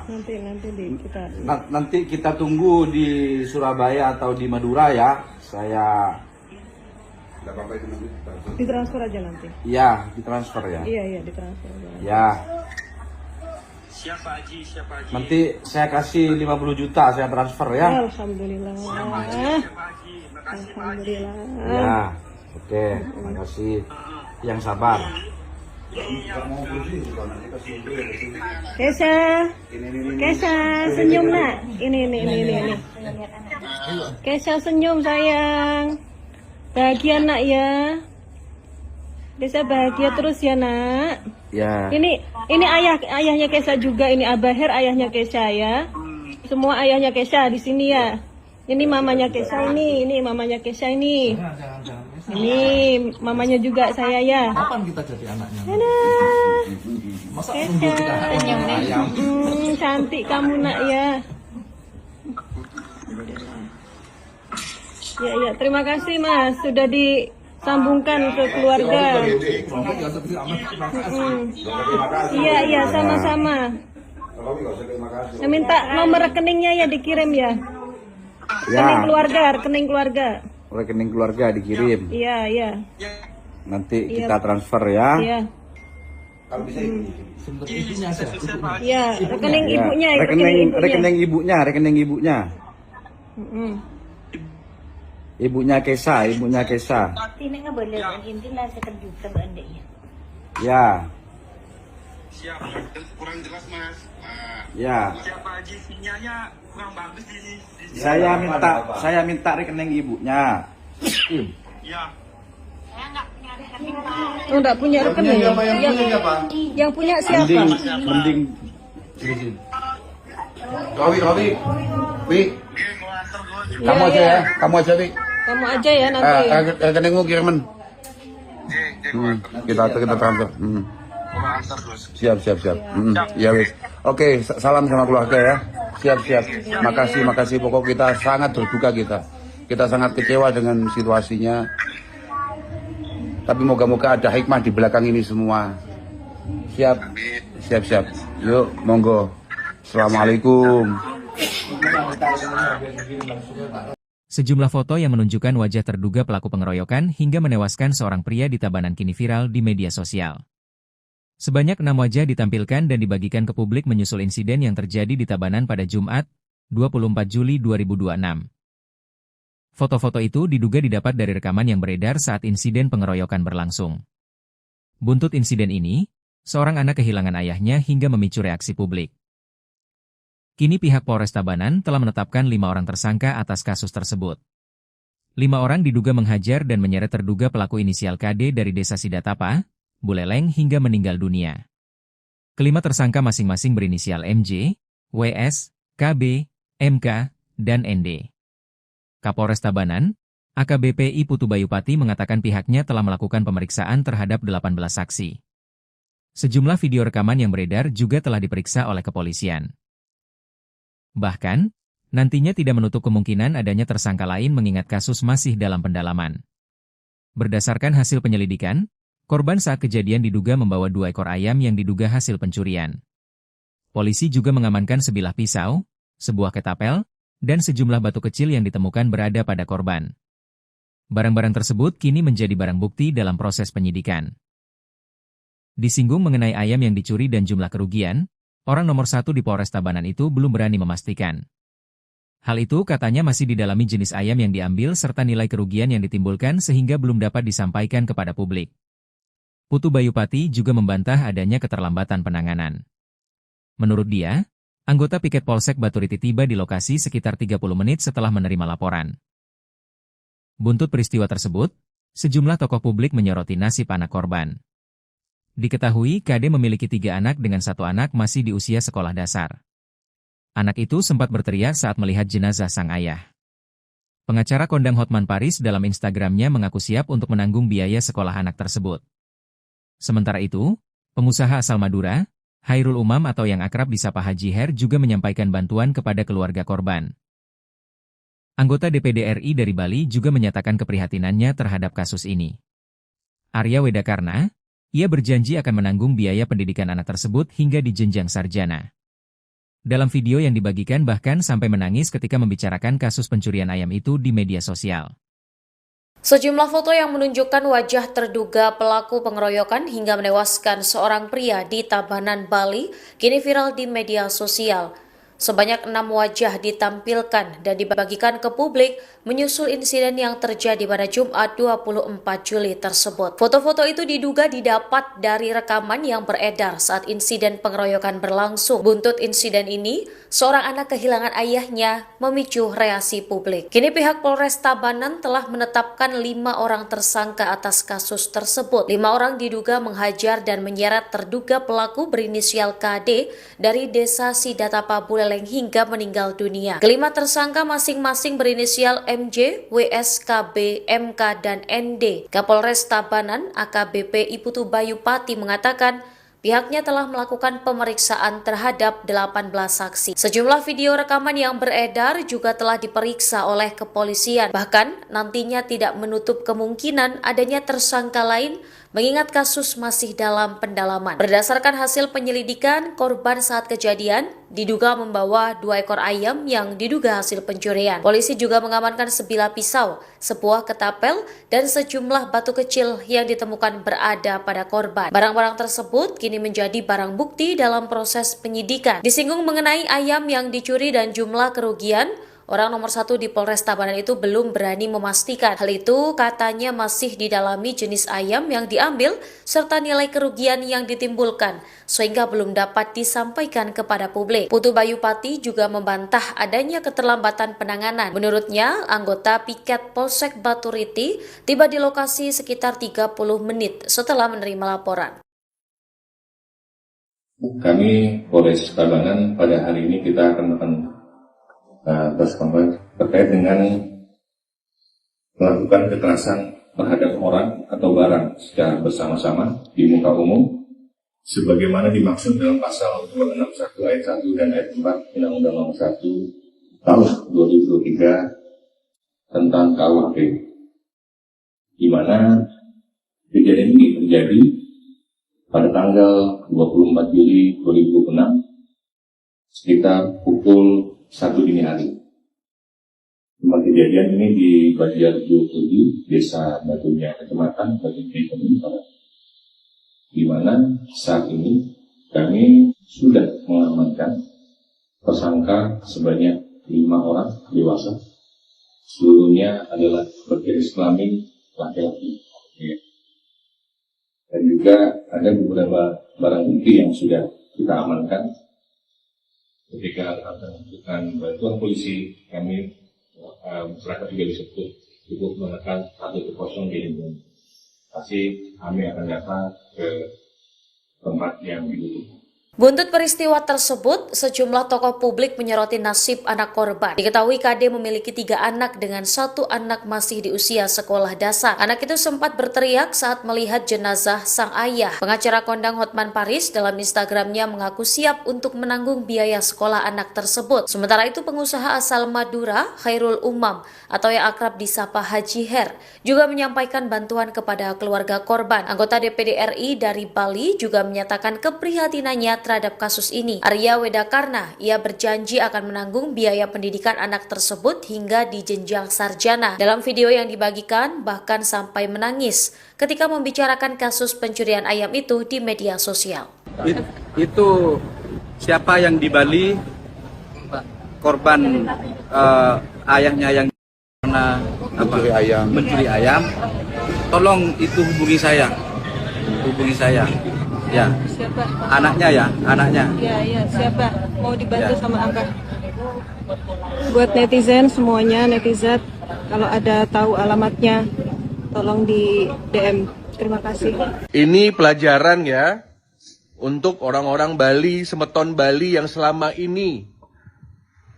Nanti kita tunggu di Surabaya atau di Madura ya. Saya ditransfer aja nanti. Iya, ditransfer ya. Iya, ditransfer aja. Ya. Siapa Haji? Nanti saya kasih 50 juta saya transfer ya. Alhamdulillah. Alhamdulillah. Ya. Oke, makasih. Yang sabar. Kesha, senyum nak. Ini. Kesha senyum sayang. Bahagia nak ya. Kesha bahagia terus ya nak. Ya. Ini ayahnya Kesha juga. Ini Abah Her ayahnya Kesha ya. Semua ayahnya Kesha di sini ya. Ini mamanya Kesha ini mamanya Kesha ini. Ini mamanya juga saya ya. Kapan kita jadi anaknya? Masa Kesha, cantik kamu nak ya. Ya, terima kasih Mas sudah disambungkan ke keluarga. Iya, sama-sama. Saya minta nomor rekeningnya ya dikirim ya. Rekening keluarga. Rekening keluarga dikirim. Iya. Nanti kita transfer ya. Iya. Kalau bisa ibunya aja. Iya, rekening ibunya. Rekening ibunya. Ibunya Kesha. Ini nggak boleh intinya sekejuta benda ya. Ya. Siap. Kurang jelas Mas. Ya. Siapa Haji? Sinyalnya kurang bagus di Saya minta rekening ibunya. Ya. Oh, enggak punya rekening. Yang punya siapa? Mending. Robi. Wi. Kamu aja ya. Kamu aja ya nanti. Rekeningmu kiriman. Kita transfer. Siap. Ya wis. Oke, salam sama keluarga ya. Siap. Makasih. Pokok kita sangat berduka kita. Kita sangat kecewa dengan situasinya. Tapi moga-moga ada hikmah di belakang ini semua. Siap. Yuk, monggo. Assalamualaikum. Sejumlah foto yang menunjukkan wajah terduga pelaku pengeroyokan hingga menewaskan seorang pria di Tabanan kini viral di media sosial. Sebanyak 6 wajah ditampilkan dan dibagikan ke publik menyusul insiden yang terjadi di Tabanan pada Jumat, 24 Juli 2026. Foto-foto itu diduga didapat dari rekaman yang beredar saat insiden pengeroyokan berlangsung. Buntut insiden ini, seorang anak kehilangan ayahnya hingga memicu reaksi publik. Kini pihak Polres Tabanan telah menetapkan 5 orang tersangka atas kasus tersebut. 5 orang diduga menghajar dan menyeret terduga pelaku inisial KD dari Desa Sidatapa, Buleleng hingga meninggal dunia. Kelima tersangka masing-masing berinisial MJ, WS, KB, MK, dan ND. Kapolres Tabanan, AKBP I Putu Bayupati mengatakan pihaknya telah melakukan pemeriksaan terhadap 18 saksi. Sejumlah video rekaman yang beredar juga telah diperiksa oleh kepolisian. Bahkan, nantinya tidak menutup kemungkinan adanya tersangka lain mengingat kasus masih dalam pendalaman. Berdasarkan hasil penyelidikan, korban saat kejadian diduga membawa 2 ekor ayam yang diduga hasil pencurian. Polisi juga mengamankan sebilah pisau, sebuah ketapel, dan sejumlah batu kecil yang ditemukan berada pada korban. Barang-barang tersebut kini menjadi barang bukti dalam proses penyidikan. Disinggung mengenai ayam yang dicuri dan jumlah kerugian, orang nomor 1 di Polres Tabanan itu belum berani memastikan. Hal itu katanya masih didalami jenis ayam yang diambil serta nilai kerugian yang ditimbulkan sehingga belum dapat disampaikan kepada publik. Putu Bayupati juga membantah adanya keterlambatan penanganan. Menurut dia, anggota piket Polsek Baturiti tiba di lokasi sekitar 30 menit setelah menerima laporan. Buntut peristiwa tersebut, sejumlah tokoh publik menyoroti nasib anak korban. Diketahui KD memiliki 3 anak dengan 1 anak masih di usia sekolah dasar. Anak itu sempat berteriak saat melihat jenazah sang ayah. Pengacara kondang Hotman Paris dalam Instagramnya mengaku siap untuk menanggung biaya sekolah anak tersebut. Sementara itu, pengusaha asal Madura, Khairul Umam atau yang akrab disapa Haji Her juga menyampaikan bantuan kepada keluarga korban. Anggota DPD RI dari Bali juga menyatakan keprihatinannya terhadap kasus ini. Arya Wedakarna, ia berjanji akan menanggung biaya pendidikan anak tersebut hingga di jenjang sarjana. Dalam video yang dibagikan bahkan sampai menangis ketika membicarakan kasus pencurian ayam itu di media sosial. Sejumlah foto yang menunjukkan wajah terduga pelaku pengeroyokan hingga menewaskan seorang pria di Tabanan, Bali, kini viral di media sosial. Sebanyak 6 wajah ditampilkan dan dibagikan ke publik menyusul insiden yang terjadi pada Jumat 24 Juli tersebut. Foto-foto itu diduga didapat dari rekaman yang beredar saat insiden pengeroyokan berlangsung. Buntut insiden ini, seorang anak kehilangan ayahnya memicu reaksi publik. Kini pihak Polres Tabanan telah menetapkan 5 orang tersangka atas kasus tersebut. 5 orang diduga menghajar dan menyeret terduga pelaku berinisial KD dari desa Sidatapa Buleleng hingga meninggal dunia. Kelima tersangka masing-masing berinisial MJ, WS, KB, MK, dan ND. Kapolres Tabanan AKBP Putu Bayupati mengatakan pihaknya telah melakukan pemeriksaan terhadap 18 saksi. Sejumlah video rekaman yang beredar juga telah diperiksa oleh kepolisian. Bahkan nantinya tidak menutup kemungkinan adanya tersangka lain mengingat kasus masih dalam pendalaman. Berdasarkan hasil penyelidikan, korban saat kejadian diduga membawa 2 ekor ayam yang diduga hasil pencurian. Polisi juga mengamankan sebilah pisau, sebuah ketapel, dan sejumlah batu kecil yang ditemukan berada pada korban. Barang-barang tersebut kini menjadi barang bukti dalam proses penyidikan. Disinggung mengenai ayam yang dicuri dan jumlah kerugian, orang nomor 1 di Polres Tabanan itu belum berani memastikan. Hal itu katanya masih didalami jenis ayam yang diambil serta nilai kerugian yang ditimbulkan, sehingga belum dapat disampaikan kepada publik. Putu Bayupati juga membantah adanya keterlambatan penanganan. Menurutnya, anggota piket Polsek Baturiti tiba di lokasi sekitar 30 menit setelah menerima laporan. Kami Polres Tabanan pada hari ini kita akan terkait dengan melakukan kekerasan terhadap orang atau barang secara bersama-sama di muka umum sebagaimana dimaksud dalam pasal 261 ayat 1 dan ayat 4 Undang-Undang Nomor 1 Tahun 2023 tentang KUHP, di mana kejadian ini terjadi pada tanggal 24 Juli 2006 sekitar pukul 1 dini hari. Tempat kejadian ini di Banjar 27, Desa Batunya, Kecamatan Batunya, di mana saat ini kami sudah mengamankan tersangka sebanyak 5 orang dewasa. Seluruhnya adalah bergaris kelamin laki-laki. Dan juga ada beberapa barang bukti yang sudah kita amankan. Ketika akan membutuhkan bantuan polisi, kami masyarakat juga bisa cukup menekan 110 di Indonesia. Pasti kami akan datang ke tempat yang dibutuhkan. Buntut peristiwa tersebut, sejumlah tokoh publik menyoroti nasib anak korban. Diketahui KD memiliki 3 anak dengan 1 anak masih di usia sekolah dasar. Anak itu sempat berteriak saat melihat jenazah sang ayah. Pengacara kondang Hotman Paris dalam Instagramnya mengaku siap untuk menanggung biaya sekolah anak tersebut. Sementara itu pengusaha asal Madura, Khairul Umam atau yang akrab disapa Haji Her, juga menyampaikan bantuan kepada keluarga korban. Anggota DPD RI dari Bali juga menyatakan keprihatinannya terhadap kasus ini. Arya Wedakarna, ia berjanji akan menanggung biaya pendidikan anak tersebut hingga di jenjang sarjana. Dalam video yang dibagikan, bahkan sampai menangis ketika membicarakan kasus pencurian ayam itu di media sosial. Itu siapa yang di Bali korban ayahnya yang karena mencuri ayam, tolong itu hubungi saya, ya. Siapa? Anaknya. Iya, siapa? Mau dibantu sama Abah. Buat netizen semuanya, netizen, kalau ada tahu alamatnya, tolong di DM. Terima kasih. Ini pelajaran ya untuk orang-orang Bali, semeton Bali yang selama ini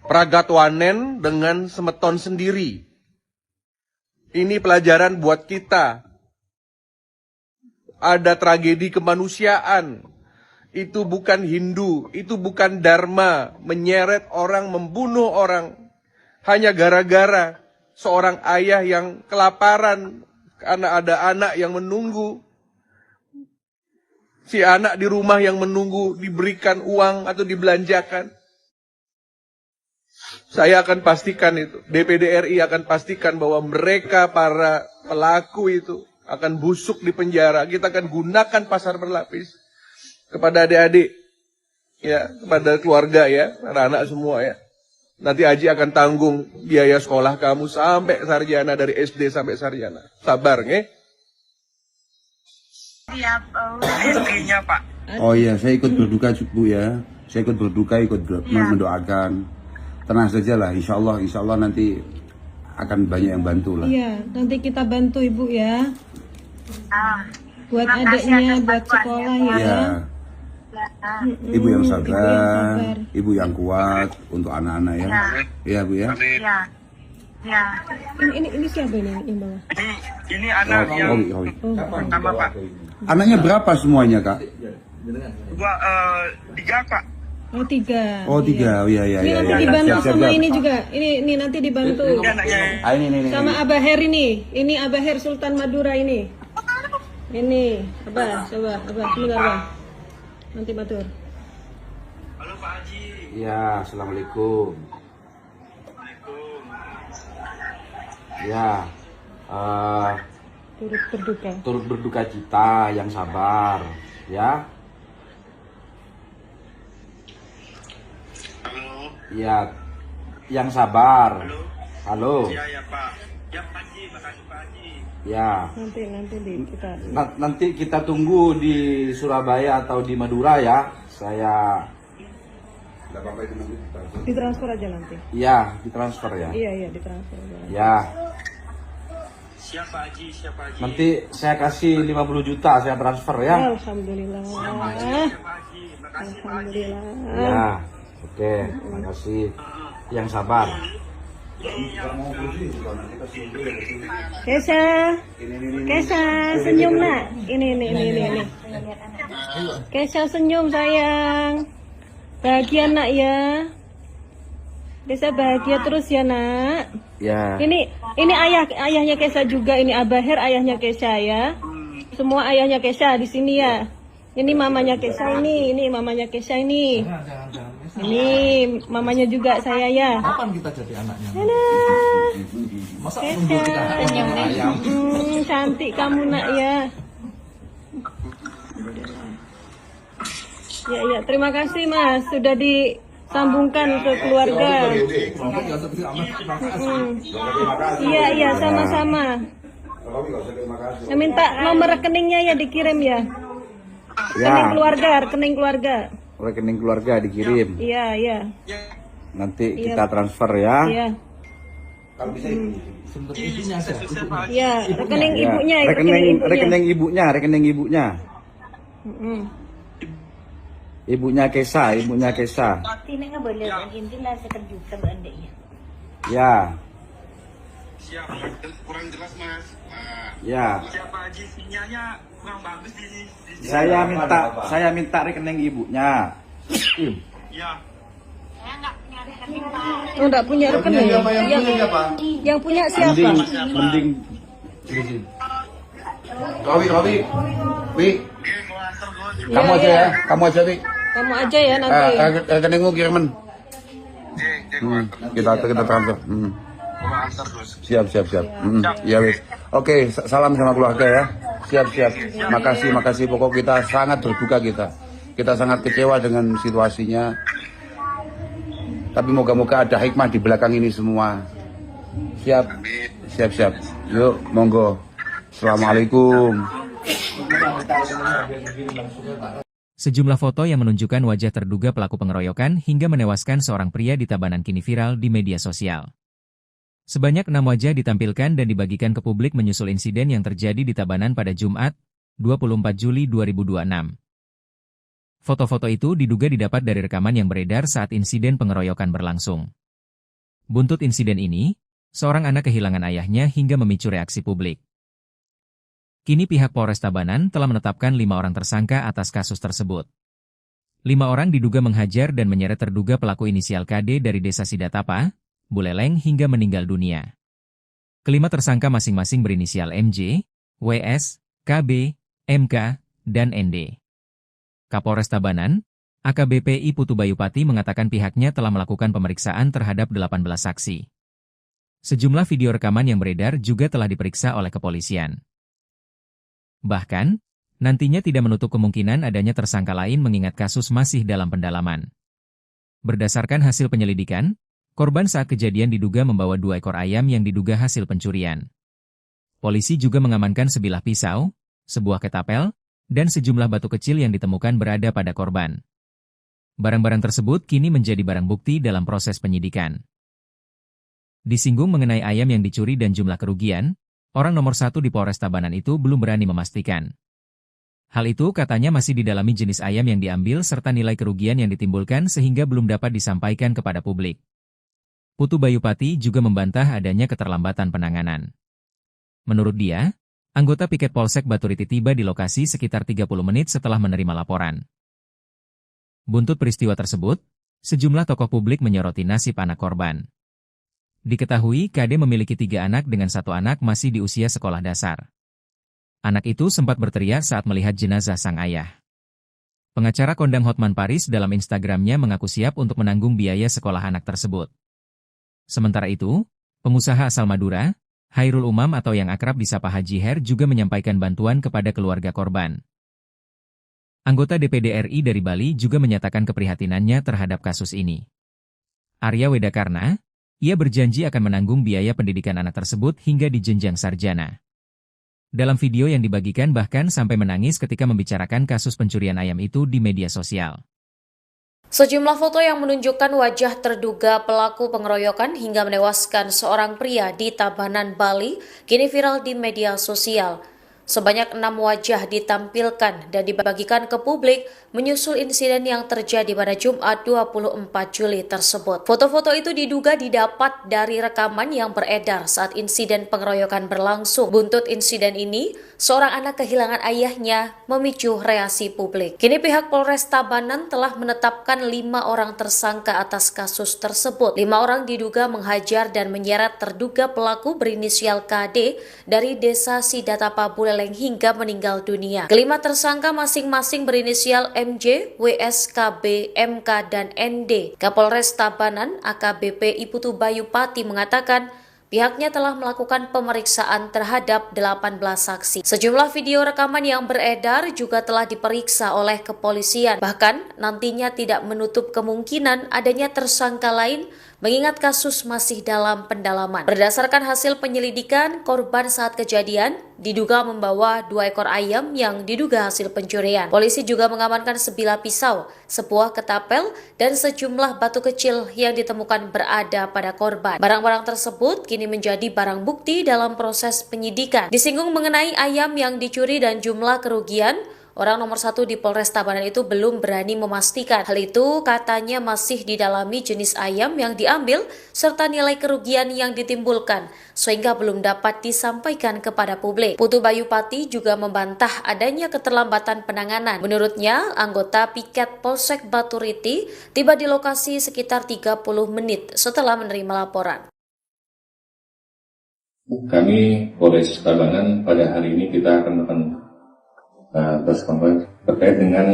pragatwanen dengan semeton sendiri. Ini pelajaran buat kita. Ada tragedi kemanusiaan. Itu bukan Hindu, itu bukan Dharma, menyeret orang, membunuh orang hanya gara-gara seorang ayah yang kelaparan karena ada anak yang menunggu. Si anak di rumah yang menunggu diberikan uang atau dibelanjakan. Saya akan pastikan itu, DPD RI akan pastikan bahwa mereka para pelaku itu akan busuk di penjara. Kita akan gunakan pasar berlapis kepada adik-adik, ya, kepada keluarga ya, anak-anak semua ya. Nanti Aji akan tanggung biaya sekolah kamu sampai sarjana, dari SD sampai sarjana. Sabar, nge? Siap, istrinya Pak. Oh iya, saya ikut berduka Bu ya. Saya ikut berduka, mendoakan. Tenang saja lah, insya Allah nanti akan banyak yang bantu lah. Iya, nanti kita bantu Ibu ya. Buat adiknya, buat sekolah ya. Iya. Ibu yang sabar, ibu yang kuat untuk anak-anak ya. Iya Bu ya. Ya. Ini siapa ini yang bawah? Ini anak yang pertama Pak. Anaknya berapa semuanya Kak? Gua 3 Pak. Oh 3. Oh 3, oh iya. Ini nanti dibantu sama ini juga. Ini nanti dibantu. Ini. Sama Abah Her ini. Ini Abah Her Sultan Madura ini. Ini, Abah, coba, Abah, sebentar Abah. Nanti matur. Halo Pak Haji. Ya, assalamualaikum. Ya, turut berduka cita, yang sabar, ya. Halo. Ya, yang sabar. Halo. Ya Pak. Ya Pak Haji, makasih Pak Haji. Ya. Nanti kita tunggu di Surabaya atau di Madura ya. Saya ditransfer aja nanti. Iya, ditransfer ya. Iya, ditransfer aja. Ya. Siapa Haji? Nanti saya kasih 50 juta saya transfer ya. Alhamdulillah. Alhamdulillah. Ya. Oke, makasih. Yang sabar. Kesha, senyum nak. Ini. Kesha senyum sayang. Bahagia nak ya. Kesha bahagia terus ya nak. Ya. Ini ayahnya Kesha juga. Ini Abah Her ayahnya Kesha ya. Semua ayahnya Kesha di sini ya. Ini mamanya Kesha ini mamanya Kesha ini. Ini mamanya juga saya ya. Kapan kita jadi anaknya? Masa nunggu kita ayam? Cantik kamu nak ya. Ya, terima kasih Mas sudah disambungkan ke keluarga. Iya, sama-sama. Saya minta nomor rekeningnya ya dikirim ya. Rekening keluarga. Rekening keluarga dikirim. Iya. Nanti kita transfer ya. Iya. Kalau bisa Iya, rekening ibunya. Rekening ibunya. Ibunya Kesha. Ini nggak boleh, ini lah sekejutan adiknya. Ya. Siap, kurang jelas Mas. Ya. Siapa Haji, sinyalnya kurang bagus di sini. Saya minta rekening ibunya. Ya. Oh, enggak punya rekening. Yang punya siapa? Mending. Wi. Kamu aja ya, Wi. Kamu aja ya nanti. Rekeningmu kiriman. Kita transfer. Siap. Ya wis. Oke, salam sama keluarga ya. Siap. Makasih. Pokok kita sangat berduka kita. Kita sangat kecewa dengan situasinya. Tapi moga-moga ada hikmah di belakang ini semua. Siap? Siap. Yuk, monggo. Assalamualaikum. Sejumlah foto yang menunjukkan wajah terduga pelaku pengeroyokan hingga menewaskan seorang pria di Tabanan kini viral di media sosial. Sebanyak 6 wajah ditampilkan dan dibagikan ke publik menyusul insiden yang terjadi di Tabanan pada Jumat, 24 Juli 2026. Foto-foto itu diduga didapat dari rekaman yang beredar saat insiden pengeroyokan berlangsung. Buntut insiden ini, seorang anak kehilangan ayahnya hingga memicu reaksi publik. Kini pihak Polres Tabanan telah menetapkan 5 orang tersangka atas kasus tersebut. 5 orang diduga menghajar dan menyeret terduga pelaku inisial KD dari Desa Sidatapa, Buleleng hingga meninggal dunia. Kelima tersangka masing-masing berinisial MJ, WS, KB, MK, dan ND. Kapolres Tabanan, AKBP I Putu Bayupati mengatakan pihaknya telah melakukan pemeriksaan terhadap 18 saksi. Sejumlah video rekaman yang beredar juga telah diperiksa oleh kepolisian. Bahkan, nantinya tidak menutup kemungkinan adanya tersangka lain mengingat kasus masih dalam pendalaman. Berdasarkan hasil penyelidikan, korban saat kejadian diduga membawa 2 ekor ayam yang diduga hasil pencurian. Polisi juga mengamankan sebilah pisau, sebuah ketapel, dan sejumlah batu kecil yang ditemukan berada pada korban. Barang-barang tersebut kini menjadi barang bukti dalam proses penyidikan. Disinggung mengenai ayam yang dicuri dan jumlah kerugian, orang nomor 1 di Polres Tabanan itu belum berani memastikan. Hal itu katanya masih didalami jenis ayam yang diambil serta nilai kerugian yang ditimbulkan sehingga belum dapat disampaikan kepada publik. Putu Bayupati juga membantah adanya keterlambatan penanganan. Menurut dia, anggota piket Polsek Baturiti tiba di lokasi sekitar 30 menit setelah menerima laporan. Buntut peristiwa tersebut, sejumlah tokoh publik menyoroti nasib anak korban. Diketahui KD memiliki 3 anak dengan 1 anak masih di usia sekolah dasar. Anak itu sempat berteriak saat melihat jenazah sang ayah. Pengacara kondang Hotman Paris dalam Instagramnya mengaku siap untuk menanggung biaya sekolah anak tersebut. Sementara itu, pengusaha asal Madura, Hairul Umam atau yang akrab disapa Haji Her juga menyampaikan bantuan kepada keluarga korban. Anggota DPD RI dari Bali juga menyatakan keprihatinannya terhadap kasus ini. Arya Wedakarna, ia berjanji akan menanggung biaya pendidikan anak tersebut hingga di jenjang sarjana. Dalam video yang dibagikan bahkan sampai menangis ketika membicarakan kasus pencurian ayam itu di media sosial. Sejumlah foto yang menunjukkan wajah terduga pelaku pengeroyokan hingga menewaskan seorang pria di Tabanan, Bali, kini viral di media sosial. Sebanyak 6 wajah ditampilkan dan dibagikan ke publik menyusul insiden yang terjadi pada Jumat 24 Juli tersebut. Foto-foto itu diduga didapat dari rekaman yang beredar saat insiden pengeroyokan berlangsung. Buntut insiden ini, seorang anak kehilangan ayahnya memicu reaksi publik. Kini pihak Polres Tabanan telah menetapkan 5 orang tersangka atas kasus tersebut. 5 orang diduga menghajar dan menyeret terduga pelaku berinisial KD dari Desa Sidatapa, Buleleng hingga meninggal dunia. Kelima tersangka masing-masing berinisial MJ, WS, KB, MK, dan ND. Kapolres Tabanan, AKBP I Putu Bayupati mengatakan, pihaknya telah melakukan pemeriksaan terhadap 18 saksi. Sejumlah video rekaman yang beredar juga telah diperiksa oleh kepolisian. Bahkan, nantinya tidak menutup kemungkinan adanya tersangka lain mengingat kasus masih dalam pendalaman. Berdasarkan hasil penyelidikan, korban saat kejadian diduga membawa 2 ekor ayam yang diduga hasil pencurian. Polisi juga mengamankan sebilah pisau, sebuah ketapel, dan sejumlah batu kecil yang ditemukan berada pada korban. Barang-barang tersebut kini menjadi barang bukti dalam proses penyidikan. Disinggung mengenai ayam yang dicuri dan jumlah kerugian, orang nomor 1 di Polres Tabanan itu belum berani memastikan. Hal itu katanya masih didalami jenis ayam yang diambil serta nilai kerugian yang ditimbulkan, sehingga belum dapat disampaikan kepada publik. Putu Bayupati juga membantah adanya keterlambatan penanganan. Menurutnya, anggota piket Polsek Baturiti tiba di lokasi sekitar 30 menit setelah menerima laporan. Kami Polres Tabanan pada hari ini kita akan melakukan terkait dengan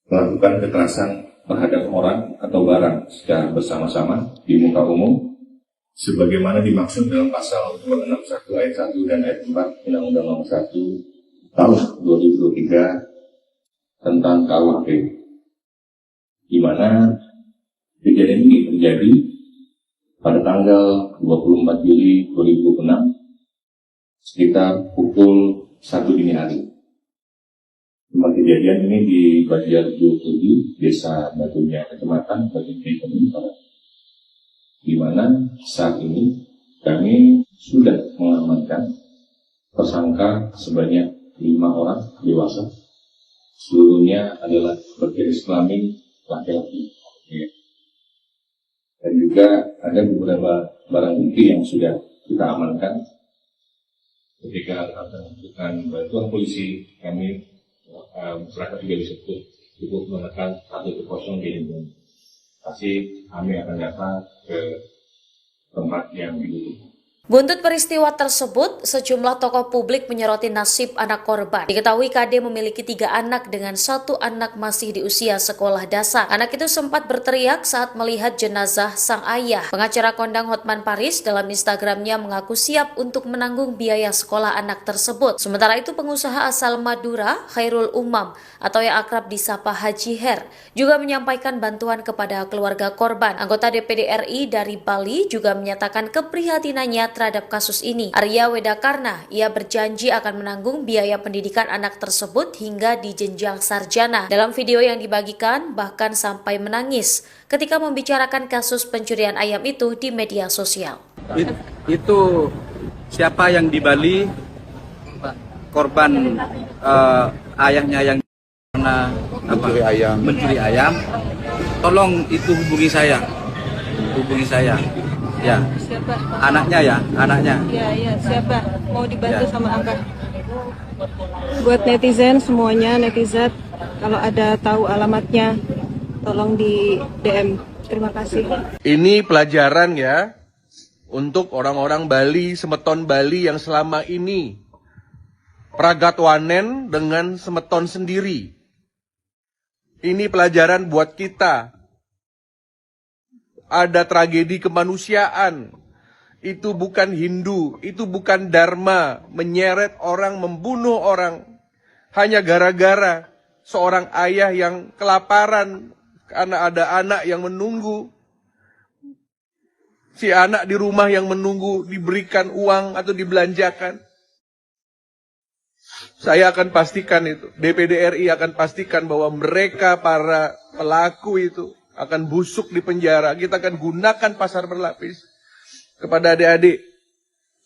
melakukan kekerasan terhadap orang atau barang secara bersama-sama di muka umum sebagaimana dimaksud dalam pasal 261 ayat 1 dan ayat 4 Undang-Undang Nomor 1 Tahun 2023 tentang KUHP, di mana Kejadian ini terjadi pada tanggal 24 Juli 2006 sekitar pukul 1 dini hari. Tempat kejadian ini di Banjar 27, Desa Batunya, Kecamatan Batunya, Barat, di mana saat ini kami sudah mengamankan tersangka sebanyak 5 orang dewasa, seluruhnya adalah berjenis kelamin laki-laki. Dan juga ada beberapa barang bukti yang sudah kita amankan. Ketika akan membutuhkan bantuan polisi, kami masyarakat juga bisa cukup menekan 110 di Lembang. Pasti kami akan datang ke tempat yang dibutuhkan. Buntut peristiwa tersebut, sejumlah tokoh publik menyoroti nasib anak korban. Diketahui KD memiliki 3 anak dengan 1 anak masih di usia sekolah dasar. Anak itu sempat berteriak saat melihat jenazah sang ayah. Pengacara kondang Hotman Paris dalam Instagramnya mengaku siap untuk menanggung biaya sekolah anak tersebut. Sementara itu pengusaha asal Madura, Khairul Umam, atau yang akrab disapa Haji Her, juga menyampaikan bantuan kepada keluarga korban. Anggota DPD RI dari Bali juga menyatakan keprihatinannya terhadap kasus ini. Arya Wedakarna, ia berjanji akan menanggung biaya pendidikan anak tersebut hingga di jenjang sarjana. Dalam video yang dibagikan, bahkan sampai menangis ketika membicarakan kasus pencurian ayam itu di media sosial. Itu siapa yang di Bali, korban ayahnya yang mencuri ayam, tolong itu hubungi saya. Ya, Siapa? anaknya. Ya, siapa? Mau dibantu sama Abah. Buat netizen semuanya, netizen, kalau ada tahu alamatnya, tolong di DM. Terima kasih. Ini pelajaran ya untuk orang-orang Bali, semeton Bali yang selama ini pragatwanen dengan semeton sendiri. Ini pelajaran buat kita. Ada tragedi kemanusiaan. Itu bukan Hindu, itu bukan Dharma, menyeret orang, membunuh orang hanya gara-gara seorang ayah yang kelaparan karena ada anak yang menunggu. Si anak di rumah yang menunggu diberikan uang atau dibelanjakan. Saya akan pastikan itu, DPD RI akan pastikan bahwa mereka para pelaku itu akan busuk di penjara. Kita akan gunakan pasar berlapis kepada adik-adik,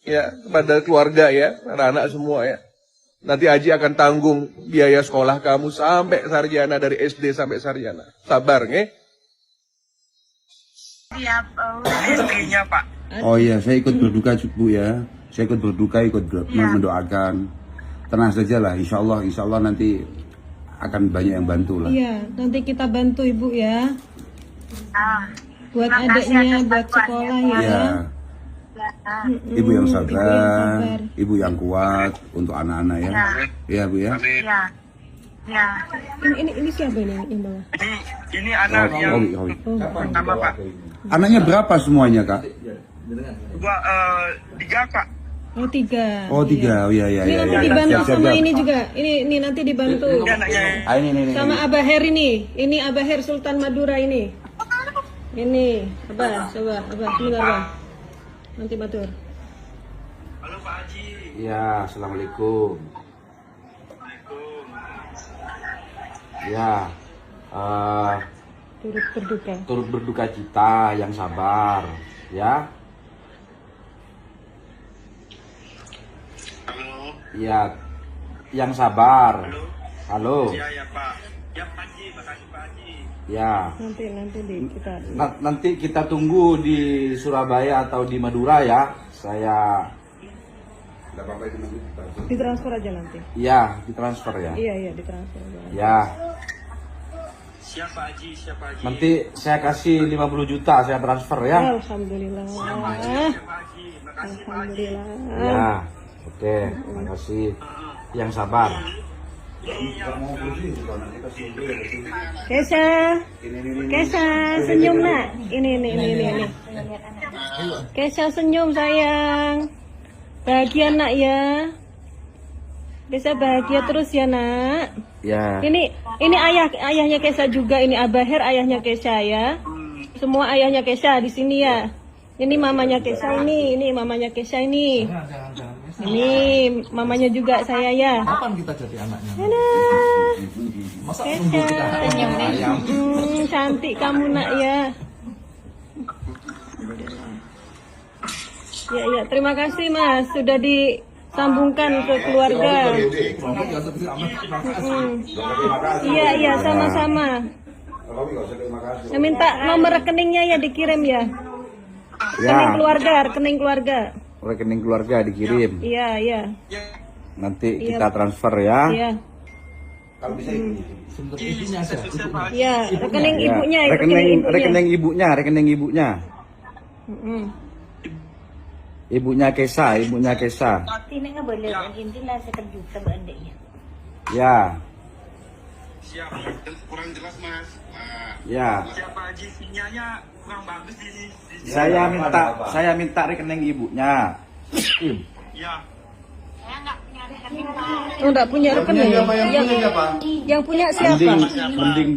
ya, kepada keluarga ya, anak-anak semua ya. Nanti Haji akan tanggung biaya sekolah kamu sampai sarjana, dari SD sampai sarjana. Sabar, nge? Siap, istrinya Pak. Oh iya, saya ikut berduka Bu ya. Saya ikut berduka, mendoakan. Tenang saja lah, insya Allah nanti akan banyak yang bantu lah. Iya, nanti kita bantu Ibu ya. Buat adiknya, buat sekolah ya. Iya. Ibu yang sabar, ibu yang kuat untuk anak-anak ya. Iya Bu ya. Ya. Ini siapa ini yang bawa? Ini anak yang pertama Pak. Anaknya berapa semuanya Kak? 3 Pak. Oh 3. Oh 3, oh iya. Ini nanti dibantu sama ini juga. Ini nanti dibantu. Ini. Sama Abah Her ini. Ini Abah Her Sultan Madura ini. Ini, Abah, coba, Abah, sebentar Abah. Nanti batur. Halo Pak Haji. Ya, assalamualaikum. Ya, turut berduka cita, yang sabar, ya. Halo. Ya, yang sabar. Halo. Ya Pak. Ya Pak Haji, makasih Pak Haji. Ya. Nanti kita tunggu di Surabaya atau di Madura ya. Saya. Ditransfer aja nanti. Iya, ditransfer ya. Iya, ditransfer aja. Ya. Siapa Haji? Nanti saya kasih 50 juta, saya transfer ya. Alhamdulillah. Alhamdulillah. Ya, oke, makasih. Yang sabar. Kesha, senyum nak. Ini. Kesha senyum sayang. Bahagia nak ya. Kesha bahagia terus ya nak. Ya. Ini ayahnya Kesha juga. Ini Abah Her ayahnya Kesha ya. Semua ayahnya Kesha di sini ya. Ini mamanya Kesha ini mamanya Kesha ini. Ini mamanya juga saya ya. Kapan kita jadi anaknya? Masa nunggu Kesha. kita Cantik kamu nak ya. Ya, terima kasih Mas sudah disambungkan ke keluarga. Iya, sama-sama. Saya minta nomor rekeningnya ya dikirim ya. Rekening keluarga. Rekening keluarga dikirim. Iya. Nanti kita transfer ya. Iya. Kalau bisa ibunya aja. Iya, rekening ibunya. Rekening ibunya. Ibunya Kesha. Ini nggak boleh, intinya sekejuta adiknya. Ya. Siap, kurang jelas mas. Ya. Siapa aja sinyalnya kurang bagus di Saya minta rekening ibunya. Ya. Oh, enggak punya rekening. Yang punya siapa? Mending.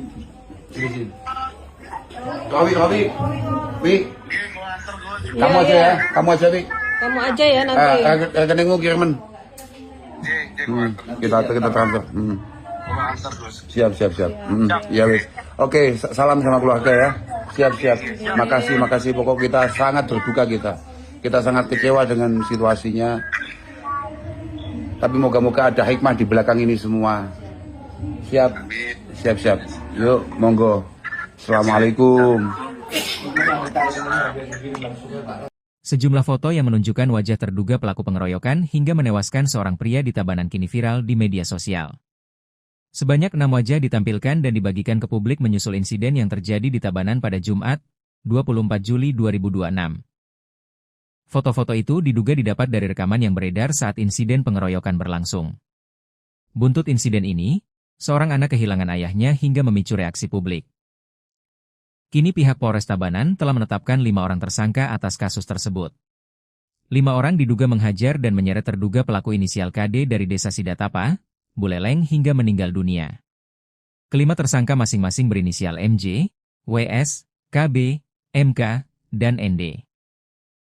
Robi. Wi. Kamu aja ya. Kamu aja ya nanti. Rekeningmu kiriman. Kita transfer. Siap. Ya wis. Oke, salam sama keluarga ya. Siap. Makasih. Pokok kita sangat berduka kita. Kita sangat kecewa dengan situasinya. Tapi moga-moga ada hikmah di belakang ini semua. Siap. Yuk, monggo. Assalamualaikum. Sejumlah foto yang menunjukkan wajah terduga pelaku pengeroyokan hingga menewaskan seorang pria di Tabanan kini viral di media sosial. Sebanyak 6 wajah ditampilkan dan dibagikan ke publik menyusul insiden yang terjadi di Tabanan pada Jumat, 24 Juli 2026. Foto-foto itu diduga didapat dari rekaman yang beredar saat insiden pengeroyokan berlangsung. Buntut insiden ini, seorang anak kehilangan ayahnya hingga memicu reaksi publik. Kini pihak Polres Tabanan telah menetapkan 5 orang tersangka atas kasus tersebut. 5 orang diduga menghajar dan menyeret terduga pelaku inisial KD dari desa Sidatapa, Buleleng hingga meninggal dunia. Kelima tersangka masing-masing berinisial MJ, WS, KB, MK, dan ND.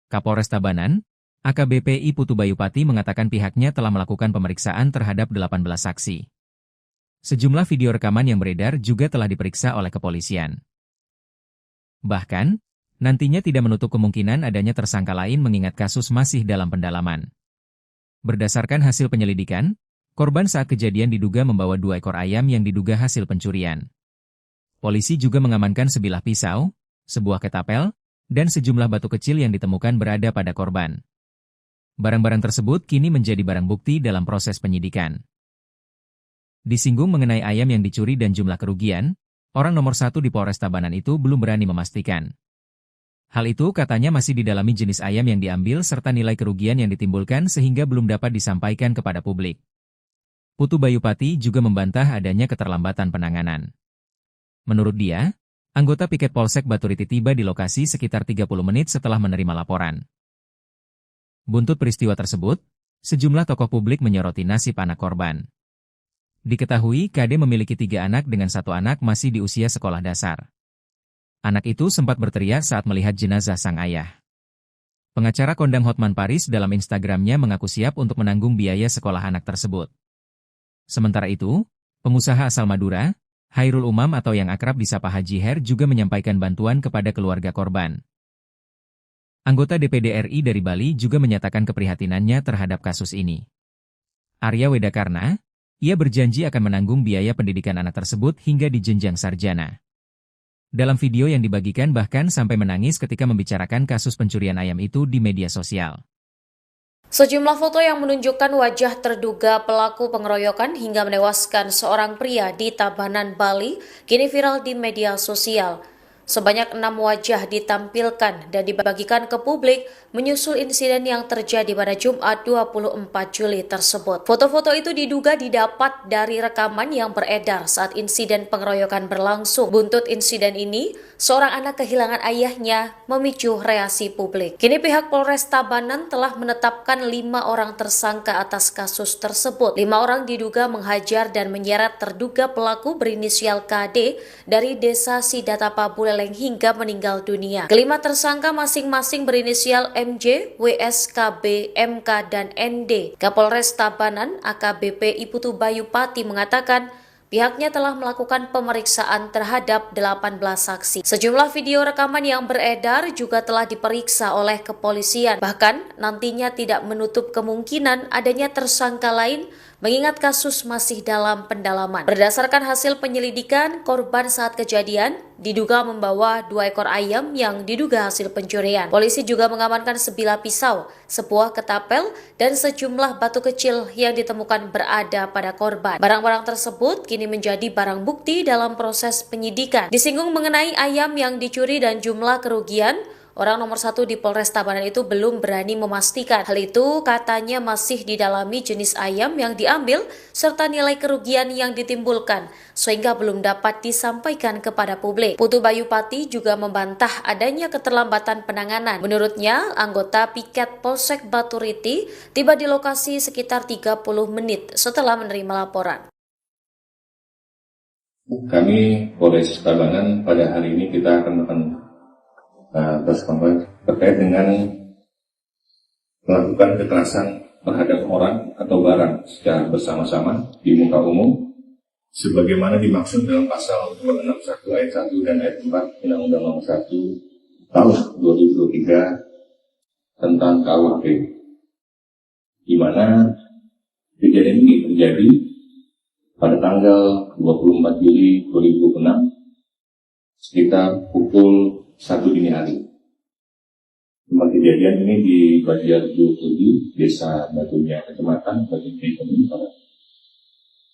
Kapolres Tabanan, AKBP I Putu Bayupati mengatakan pihaknya telah melakukan pemeriksaan terhadap 18 saksi. Sejumlah video rekaman yang beredar juga telah diperiksa oleh kepolisian. Bahkan, nantinya tidak menutup kemungkinan adanya tersangka lain mengingat kasus masih dalam pendalaman. Berdasarkan hasil penyelidikan, korban saat kejadian diduga membawa 2 ekor ayam yang diduga hasil pencurian. Polisi juga mengamankan sebilah pisau, sebuah ketapel, dan sejumlah batu kecil yang ditemukan berada pada korban. Barang-barang tersebut kini menjadi barang bukti dalam proses penyidikan. Disinggung mengenai ayam yang dicuri dan jumlah kerugian, orang nomor 1 di Polres Tabanan itu belum berani memastikan. Hal itu katanya masih didalami jenis ayam yang diambil serta nilai kerugian yang ditimbulkan sehingga belum dapat disampaikan kepada publik. Putu Bayupati juga membantah adanya keterlambatan penanganan. Menurut dia, anggota piket Polsek Baturiti tiba di lokasi sekitar 30 menit setelah menerima laporan. Buntut peristiwa tersebut, sejumlah tokoh publik menyoroti nasib anak korban. Diketahui KD memiliki 3 anak dengan 1 anak masih di usia sekolah dasar. Anak itu sempat berteriak saat melihat jenazah sang ayah. Pengacara kondang Hotman Paris dalam Instagramnya mengaku siap untuk menanggung biaya sekolah anak tersebut. Sementara itu, pengusaha asal Madura, Hairul Umam atau yang akrab disapa Haji Her juga menyampaikan bantuan kepada keluarga korban. Anggota DPD RI dari Bali juga menyatakan keprihatinannya terhadap kasus ini. Arya Wedakarna, ia berjanji akan menanggung biaya pendidikan anak tersebut hingga di jenjang sarjana. Dalam video yang dibagikan bahkan sampai menangis ketika membicarakan kasus pencurian ayam itu di media sosial. Sejumlah foto yang menunjukkan wajah terduga pelaku pengeroyokan hingga menewaskan seorang pria di Tabanan, Bali, kini viral di media sosial. Sebanyak 6 wajah ditampilkan dan dibagikan ke publik menyusul insiden yang terjadi pada Jumat 24 Juli tersebut. Foto-foto itu diduga didapat dari rekaman yang beredar saat insiden pengeroyokan berlangsung. Buntut insiden ini, seorang anak kehilangan ayahnya memicu reaksi publik. Kini pihak Polres Tabanan telah menetapkan 5 orang tersangka atas kasus tersebut. 5 orang diduga menghajar dan menyeret terduga pelaku berinisial KD dari desa Sidatapa Buleleng terleleng hingga meninggal dunia. Kelima tersangka masing-masing berinisial MJ, WS, KB, MK, dan ND. Kapolres Tabanan AKBP Iputu Bayu Pati mengatakan pihaknya telah melakukan pemeriksaan terhadap 18 saksi. Sejumlah video rekaman yang beredar juga telah diperiksa oleh kepolisian. Bahkan nantinya tidak menutup kemungkinan adanya tersangka lain mengingat kasus masih dalam pendalaman. Berdasarkan hasil penyelidikan, korban saat kejadian diduga membawa 2 ekor ayam yang diduga hasil pencurian. Polisi juga mengamankan sebilah pisau, sebuah ketapel, dan sejumlah batu kecil yang ditemukan berada pada korban. Barang-barang tersebut kini menjadi barang bukti dalam proses penyidikan. Disinggung mengenai ayam yang dicuri dan jumlah kerugian, orang nomor 1 di Polres Tabanan itu belum berani memastikan. Hal itu katanya masih didalami jenis ayam yang diambil serta nilai kerugian yang ditimbulkan sehingga belum dapat disampaikan kepada publik. Putu Bayu Pati juga membantah adanya keterlambatan penanganan. Menurutnya, anggota piket Polsek Baturiti tiba di lokasi sekitar 30 menit setelah menerima laporan. Kami Polres Tabanan pada hari ini kita akan terkait dengan melakukan kekerasan terhadap orang atau barang secara bersama-sama di muka umum sebagaimana dimaksud dalam pasal 261 ayat 1 dan ayat 4 Undang-Undang Nomor 1 Tahun 2023 tentang KUHP, di mana kejadian ini terjadi pada tanggal 24 Juli 2006 sekitar pukul 1 dini hari. Tempat kejadian ini di Banjar 27, Desa Batunya, Kecamatan Batunya,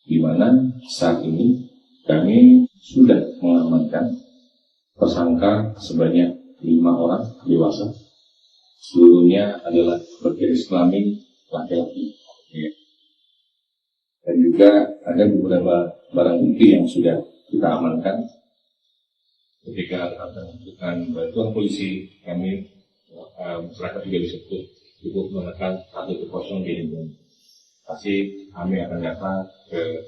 di mana saat ini kami sudah mengamankan tersangka sebanyak 5 orang dewasa. Seluruhnya adalah bergaris kelamin laki-laki. Dan juga ada beberapa barang bukti yang sudah kita amankan. Ketika melakukan bantuan polisi, kami masyarakat juga bisa cukup menekan 110 di Indonesia. Pasti kami akan datang ke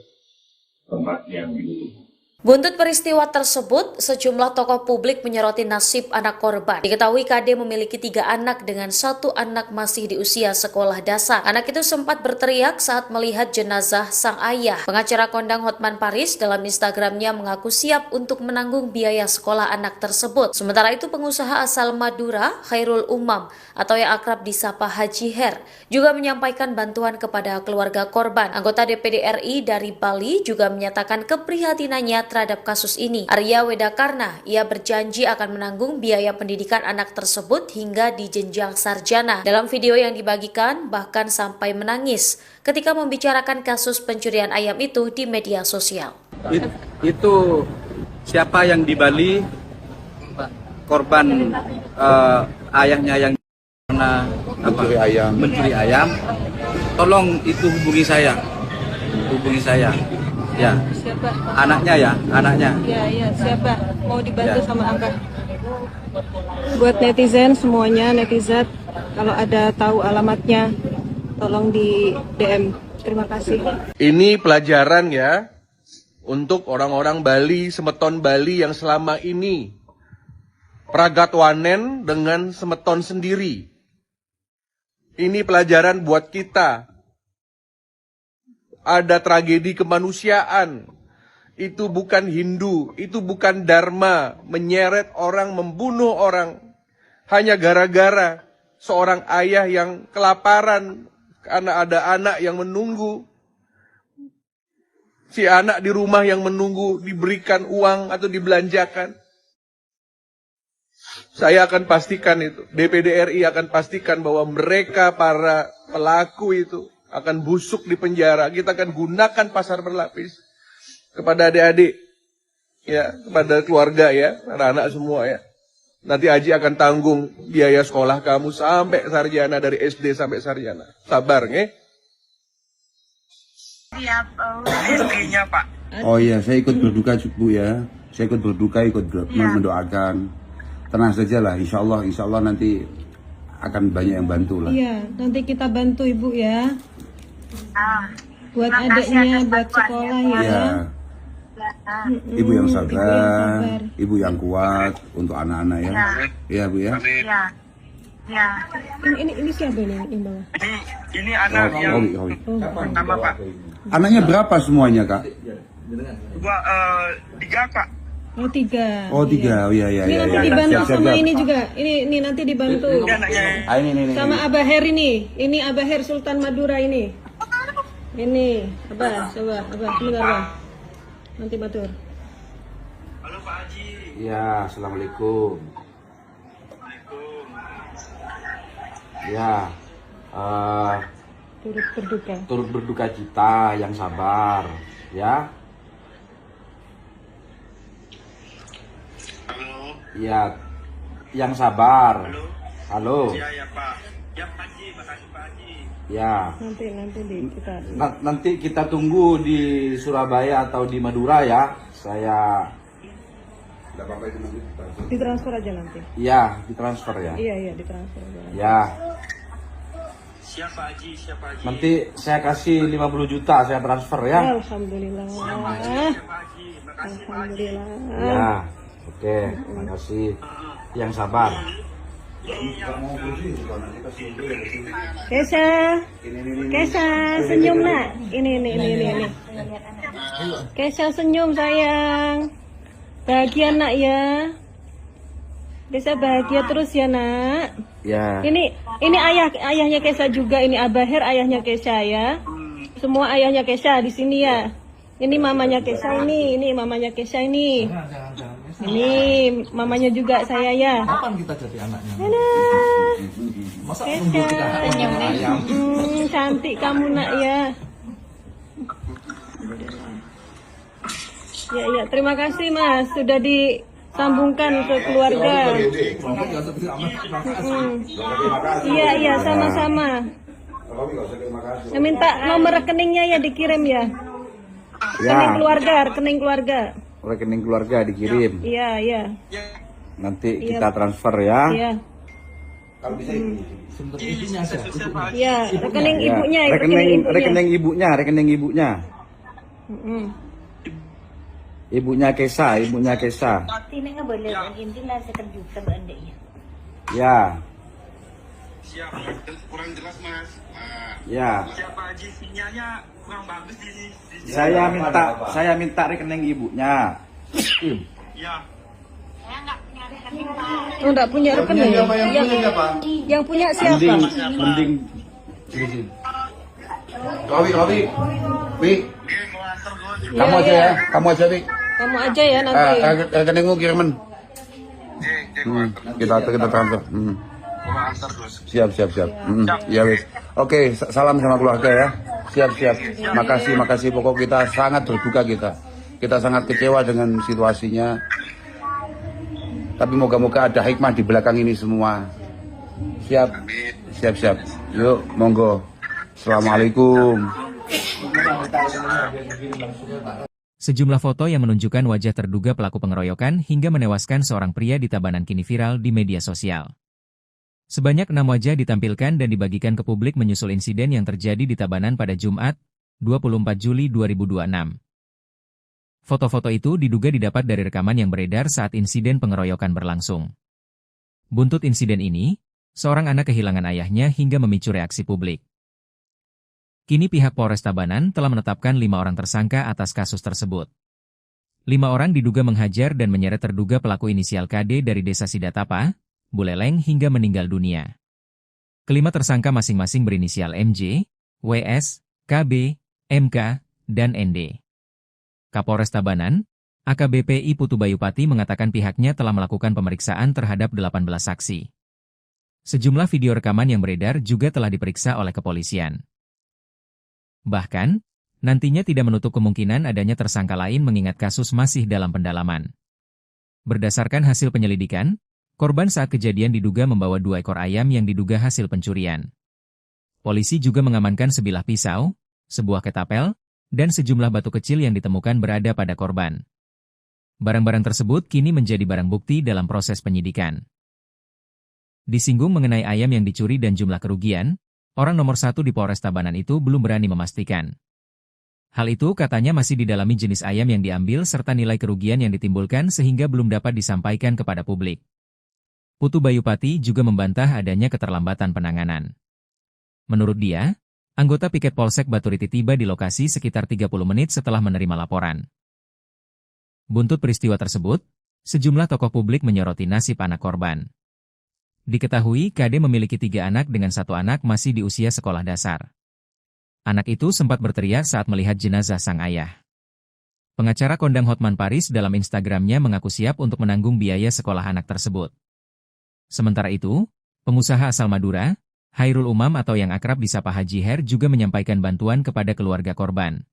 tempat yang dibutuhkan. Buntut peristiwa tersebut, sejumlah tokoh publik menyoroti nasib anak korban. Diketahui KD memiliki 3 anak dengan 1 anak masih di usia sekolah dasar. Anak itu sempat berteriak saat melihat jenazah sang ayah. Pengacara kondang Hotman Paris dalam Instagramnya mengaku siap untuk menanggung biaya sekolah anak tersebut. Sementara itu pengusaha asal Madura, Khairul Umam, atau yang akrab disapa Haji Her, juga menyampaikan bantuan kepada keluarga korban. Anggota DPD RI dari Bali juga menyatakan keprihatinannya terhadap kasus ini. Arya Wedakarna, ia berjanji akan menanggung biaya pendidikan anak tersebut hingga di jenjang sarjana. Dalam video yang dibagikan, bahkan sampai menangis ketika membicarakan kasus pencurian ayam itu di media sosial. Itu siapa yang di Bali, korban ayahnya yang pernah mencuri ayam, tolong itu hubungi saya. Ya, Siapa? anaknya. Ya, siapa? Mau dibantu sama Abah. Buat netizen semuanya, netizen, kalau ada tahu alamatnya, tolong di DM. Terima kasih. Ini pelajaran ya untuk orang-orang Bali, semeton Bali yang selama ini pragatwanen dengan semeton sendiri. Ini pelajaran buat kita. Ada tragedi kemanusiaan. Itu bukan Hindu, itu bukan Dharma, menyeret orang, membunuh orang hanya gara-gara seorang ayah yang kelaparan karena ada anak yang menunggu. Si anak di rumah yang menunggu diberikan uang atau dibelanjakan. Saya akan pastikan itu, DPD RI akan pastikan bahwa mereka para pelaku itu akan busuk di penjara. Kita akan gunakan pasar berlapis kepada adik-adik, ya, kepada keluarga ya, anak-anak semua ya. Nanti Haji akan tanggung biaya sekolah kamu sampai sarjana, dari SD sampai sarjana. Sabar, nge? Siap, rezekinya Pak. Oh iya, saya ikut berduka Bu ya. Saya ikut berduka, mendoakan. Tenang saja lah, insya Allah nanti akan banyak yang bantu lah. Iya, nanti kita bantu Ibu ya. Buat adiknya, buat sekolah ya. Ya. Ibu yang sabar, ibu yang kuat untuk anak-anak ya. Iya Bu ya. Ya. Ini siapa ini yang bawa? Ini anak yang pertama Pak. Anaknya berapa semuanya Kak? Gua 3 Kak. Oh 3. Oh 3, oh iya. Ini nanti dibantu sama ini juga. Ini nanti dibantu. Ini. Sama Abah Her ini. Ini Abah Her Sultan Madura ini. Ini Abah, coba Abah, sebentar Abah. Nanti batur. Halo Pak Haji. Ya, assalamualaikum. Ya, turut berduka cita, yang sabar, ya. Halo. Ya, yang sabar. Halo. Ya Pak. Ya Pak Haji, makasih Pak Haji. Ya. Nanti kita tunggu di Surabaya atau di Madura ya. Saya ditransfer aja nanti. Iya, ditransfer ya. Iya, ditransfer aja. Ya. Siapa Haji? Nanti saya kasih 50 juta saya transfer ya. Alhamdulillah. Alhamdulillah. Ya. Oke, makasih. Yang sabar. Kesha senyum nak. Ini. Kesha senyum sayang. Bahagia nak ya. Kesha bahagia terus ya nak. Ya. Ini ayahnya Kesha juga. Ini Abah Her ayahnya Kesha ya. Semua ayahnya Kesha di sini ya. Ini mamanya Kesha ini mamanya Kesha ini. Ini mamanya juga saya ya. Kapan kita jadi anaknya? Masa nunggu kita ayam? Cantik kamu nak ya. Ya, terima kasih Mas sudah disambungkan ke keluarga. Iya, sama-sama. Minta nomor rekeningnya ya dikirim ya. Rekening keluarga. Rekening keluarga dikirim. Iya. Nanti kita transfer ya. Iya. Kalau bisa Iya, rekening ibunya. Rekening ibunya. Ibunya Kesha. Ini nggak boleh ini lah sekejuta bandanya. Ya. Siap, kurang jelas Mas. Ya. Siapa Haji sinyalnya kurang bagus di Saya minta rekening ibunya. Ya. Oh, enggak punya rekening. Yang punya siapa? Mending. Kopi. Kamu aja ya. Kamu aja ya nanti. Rekeningmu kiriman. Kita transfer. Siap. Ya wis. Oke, salam sama keluarga ya. Siap. Makasih. Pokok kita sangat berduka kita. Kita sangat kecewa dengan situasinya. Tapi moga-moga ada hikmah di belakang ini semua. Siap. Yuk, monggo. Assalamualaikum. Sejumlah foto yang menunjukkan wajah terduga pelaku pengeroyokan hingga menewaskan seorang pria di Tabanan kini viral di media sosial. Sebanyak 6 wajah ditampilkan dan dibagikan ke publik menyusul insiden yang terjadi di Tabanan pada Jumat, 24 Juli 2026. Foto-foto itu diduga didapat dari rekaman yang beredar saat insiden pengeroyokan berlangsung. Buntut insiden ini, seorang anak kehilangan ayahnya hingga memicu reaksi publik. Kini pihak Polres Tabanan telah menetapkan 5 orang tersangka atas kasus tersebut. 5 orang diduga menghajar dan menyeret terduga pelaku inisial KD dari Desa Sidatapa, Buleleng hingga meninggal dunia. Kelima tersangka masing-masing berinisial MJ, WS, KB, MK, dan ND. Kapolres Tabanan, AKBP I Putu Bayupati mengatakan pihaknya telah melakukan pemeriksaan terhadap 18 saksi. Sejumlah video rekaman yang beredar juga telah diperiksa oleh kepolisian. Bahkan, nantinya tidak menutup kemungkinan adanya tersangka lain mengingat kasus masih dalam pendalaman. Berdasarkan hasil penyelidikan, korban saat kejadian diduga membawa 2 ekor ayam yang diduga hasil pencurian. Polisi juga mengamankan sebilah pisau, sebuah ketapel, dan sejumlah batu kecil yang ditemukan berada pada korban. Barang-barang tersebut kini menjadi barang bukti dalam proses penyidikan. Disinggung mengenai ayam yang dicuri dan jumlah kerugian, orang nomor 1 di Polres Tabanan itu belum berani memastikan. Hal itu katanya masih didalami jenis ayam yang diambil serta nilai kerugian yang ditimbulkan sehingga belum dapat disampaikan kepada publik. Putu Bayupati juga membantah adanya keterlambatan penanganan. Menurut dia, anggota piket Polsek Baturiti tiba di lokasi sekitar 30 menit setelah menerima laporan. Buntut peristiwa tersebut, sejumlah tokoh publik menyoroti nasib anak korban. Diketahui KD memiliki 3 anak dengan 1 anak masih di usia sekolah dasar. Anak itu sempat berteriak saat melihat jenazah sang ayah. Pengacara kondang Hotman Paris dalam Instagramnya mengaku siap untuk menanggung biaya sekolah anak tersebut. Sementara itu, pengusaha asal Madura, Khairul Umam atau yang akrab disapa Haji Her juga menyampaikan bantuan kepada keluarga korban.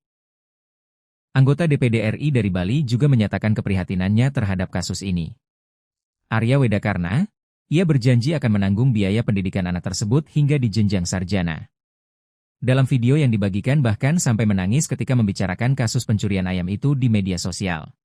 Anggota DPD RI dari Bali juga menyatakan keprihatinannya terhadap kasus ini. Arya Wedakarna, ia berjanji akan menanggung biaya pendidikan anak tersebut hingga di jenjang sarjana. Dalam video yang dibagikan bahkan sampai menangis ketika membicarakan kasus pencurian ayam itu di media sosial.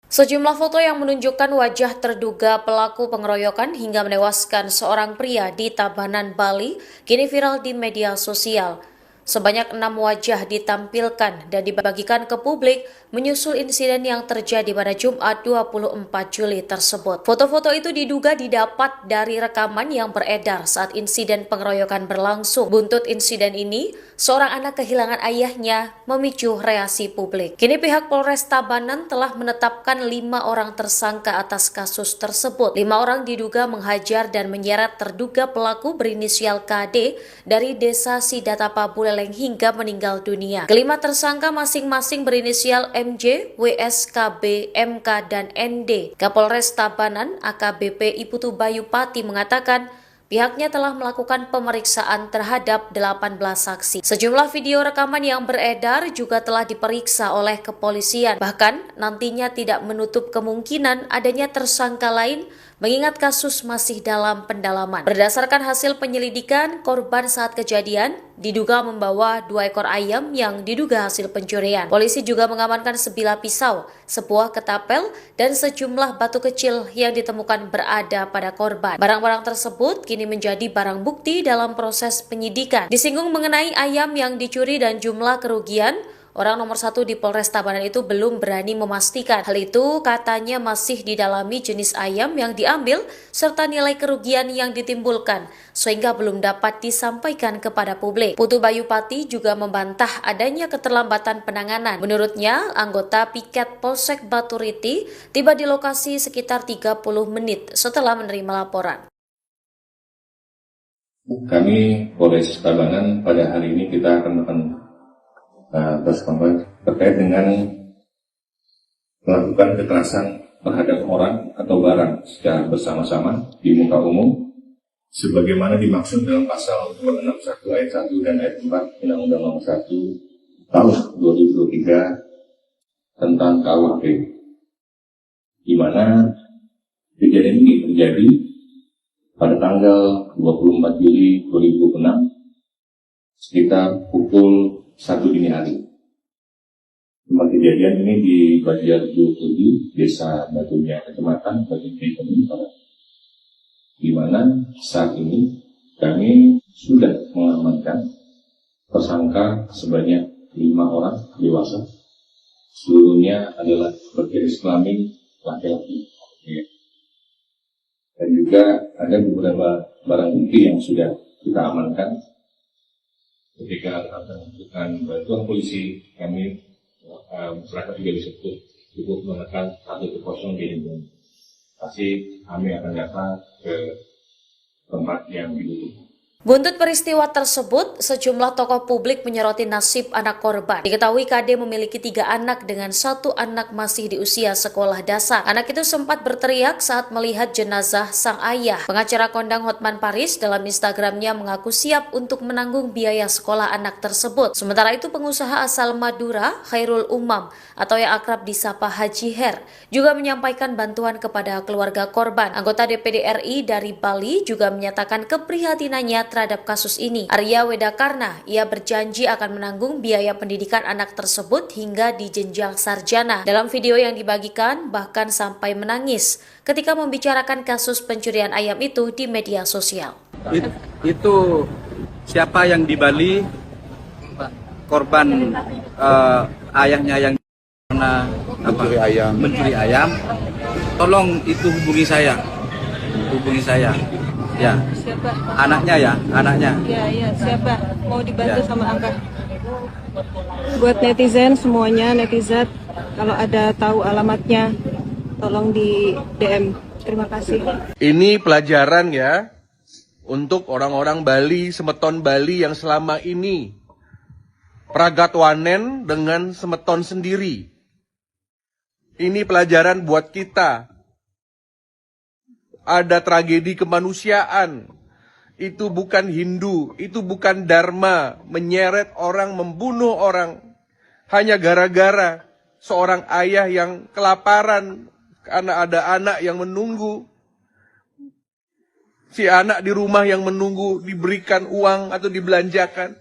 Sejumlah foto yang menunjukkan wajah terduga pelaku pengeroyokan hingga menewaskan seorang pria di Tabanan, Bali, kini viral di media sosial. Sebanyak 6 wajah ditampilkan dan dibagikan ke publik menyusul insiden yang terjadi pada Jumat 24 Juli tersebut. Foto-foto itu diduga didapat dari rekaman yang beredar saat insiden pengeroyokan berlangsung. Buntut insiden ini, seorang anak kehilangan ayahnya memicu reaksi publik. Kini pihak Polres Tabanan telah menetapkan 5 orang tersangka atas kasus tersebut. 5 orang diduga menghajar dan menyeret terduga pelaku berinisial KD dari desa Sidatapa Buleleng hingga meninggal dunia. Kelima tersangka masing-masing berinisial MJ, WSKB, MK, dan ND. Kapolres Tabanan AKBP Putu Bayupati mengatakan pihaknya telah melakukan pemeriksaan terhadap 18 saksi. Sejumlah video rekaman yang beredar juga telah diperiksa oleh kepolisian. Bahkan nantinya tidak menutup kemungkinan adanya tersangka lain mengingat kasus masih dalam pendalaman. Berdasarkan hasil penyelidikan, korban saat kejadian diduga membawa 2 ekor ayam yang diduga hasil pencurian. Polisi juga mengamankan sebilah pisau, sebuah ketapel, dan sejumlah batu kecil yang ditemukan berada pada korban. Barang-barang tersebut kini menjadi barang bukti dalam proses penyidikan. Disinggung mengenai ayam yang dicuri dan jumlah kerugian, orang nomor 1 di Polres Tabanan itu belum berani memastikan. Hal itu katanya masih didalami jenis ayam yang diambil serta nilai kerugian yang ditimbulkan, sehingga belum dapat disampaikan kepada publik. Putu Bayupati juga membantah adanya keterlambatan penanganan. Menurutnya, anggota piket Polsek Baturiti tiba di lokasi sekitar 30 menit setelah menerima laporan. Kami Polres Tabanan pada hari ini kita akan terkait dengan melakukan kekerasan terhadap orang atau barang secara bersama-sama di muka umum sebagaimana dimaksud dalam pasal 261 ayat 1 dan ayat 4 Undang-Undang Nomor 1 Tahun 2023 tentang KUHP, di mana kejadian ini terjadi pada tanggal 24 Juli 2006 sekitar pukul 1 dini hari. Tempat kejadian ini di Banjar 27, Desa Batunya, Kecamatan Batunya, di mana saat ini kami sudah mengamankan tersangka sebanyak 5 orang dewasa. Seluruhnya adalah berjenis kelamin laki-laki. Dan juga ada beberapa barang bukti yang sudah kita amankan. Ketika melakukan bantuan polisi, kami masyarakat juga bisa cukup menekan 110 di Indonesia. Pasti kami akan datang ke tempat yang dibutuhkan. Buntut peristiwa tersebut, sejumlah tokoh publik menyoroti nasib anak korban. Diketahui KD memiliki 3 anak dengan 1 anak masih di usia sekolah dasar. Anak itu sempat berteriak saat melihat jenazah sang ayah. Pengacara kondang Hotman Paris dalam Instagramnya mengaku siap untuk menanggung biaya sekolah anak tersebut. Sementara itu pengusaha asal Madura, Khairul Umam atau yang akrab disapa Haji Her, juga menyampaikan bantuan kepada keluarga korban. Anggota DPD RI dari Bali juga menyatakan keprihatinannya terhadap kasus ini. Arya Wedakarna, ia berjanji akan menanggung biaya pendidikan anak tersebut hingga di jenjang sarjana. Dalam video yang dibagikan, bahkan sampai menangis ketika membicarakan kasus pencurian ayam itu di media sosial. Itu siapa yang di Bali korban ayahnya yang pernah mencuri ayam, tolong itu hubungi saya, ya. Siapa? Anaknya ya, anaknya. Ya, siapa? Mau dibantu sama Abah. Buat netizen semuanya, netizen, kalau ada tahu alamatnya, tolong di DM. Terima kasih. Ini pelajaran ya untuk orang-orang Bali, semeton Bali yang selama ini pragatwanen dengan semeton sendiri. Ini pelajaran buat kita. Ada tragedi kemanusiaan. Itu bukan Hindu, itu bukan Dharma, menyeret orang, membunuh orang. Hanya gara-gara seorang ayah yang kelaparan, karena ada anak yang menunggu. Si anak di rumah yang menunggu diberikan uang atau dibelanjakan.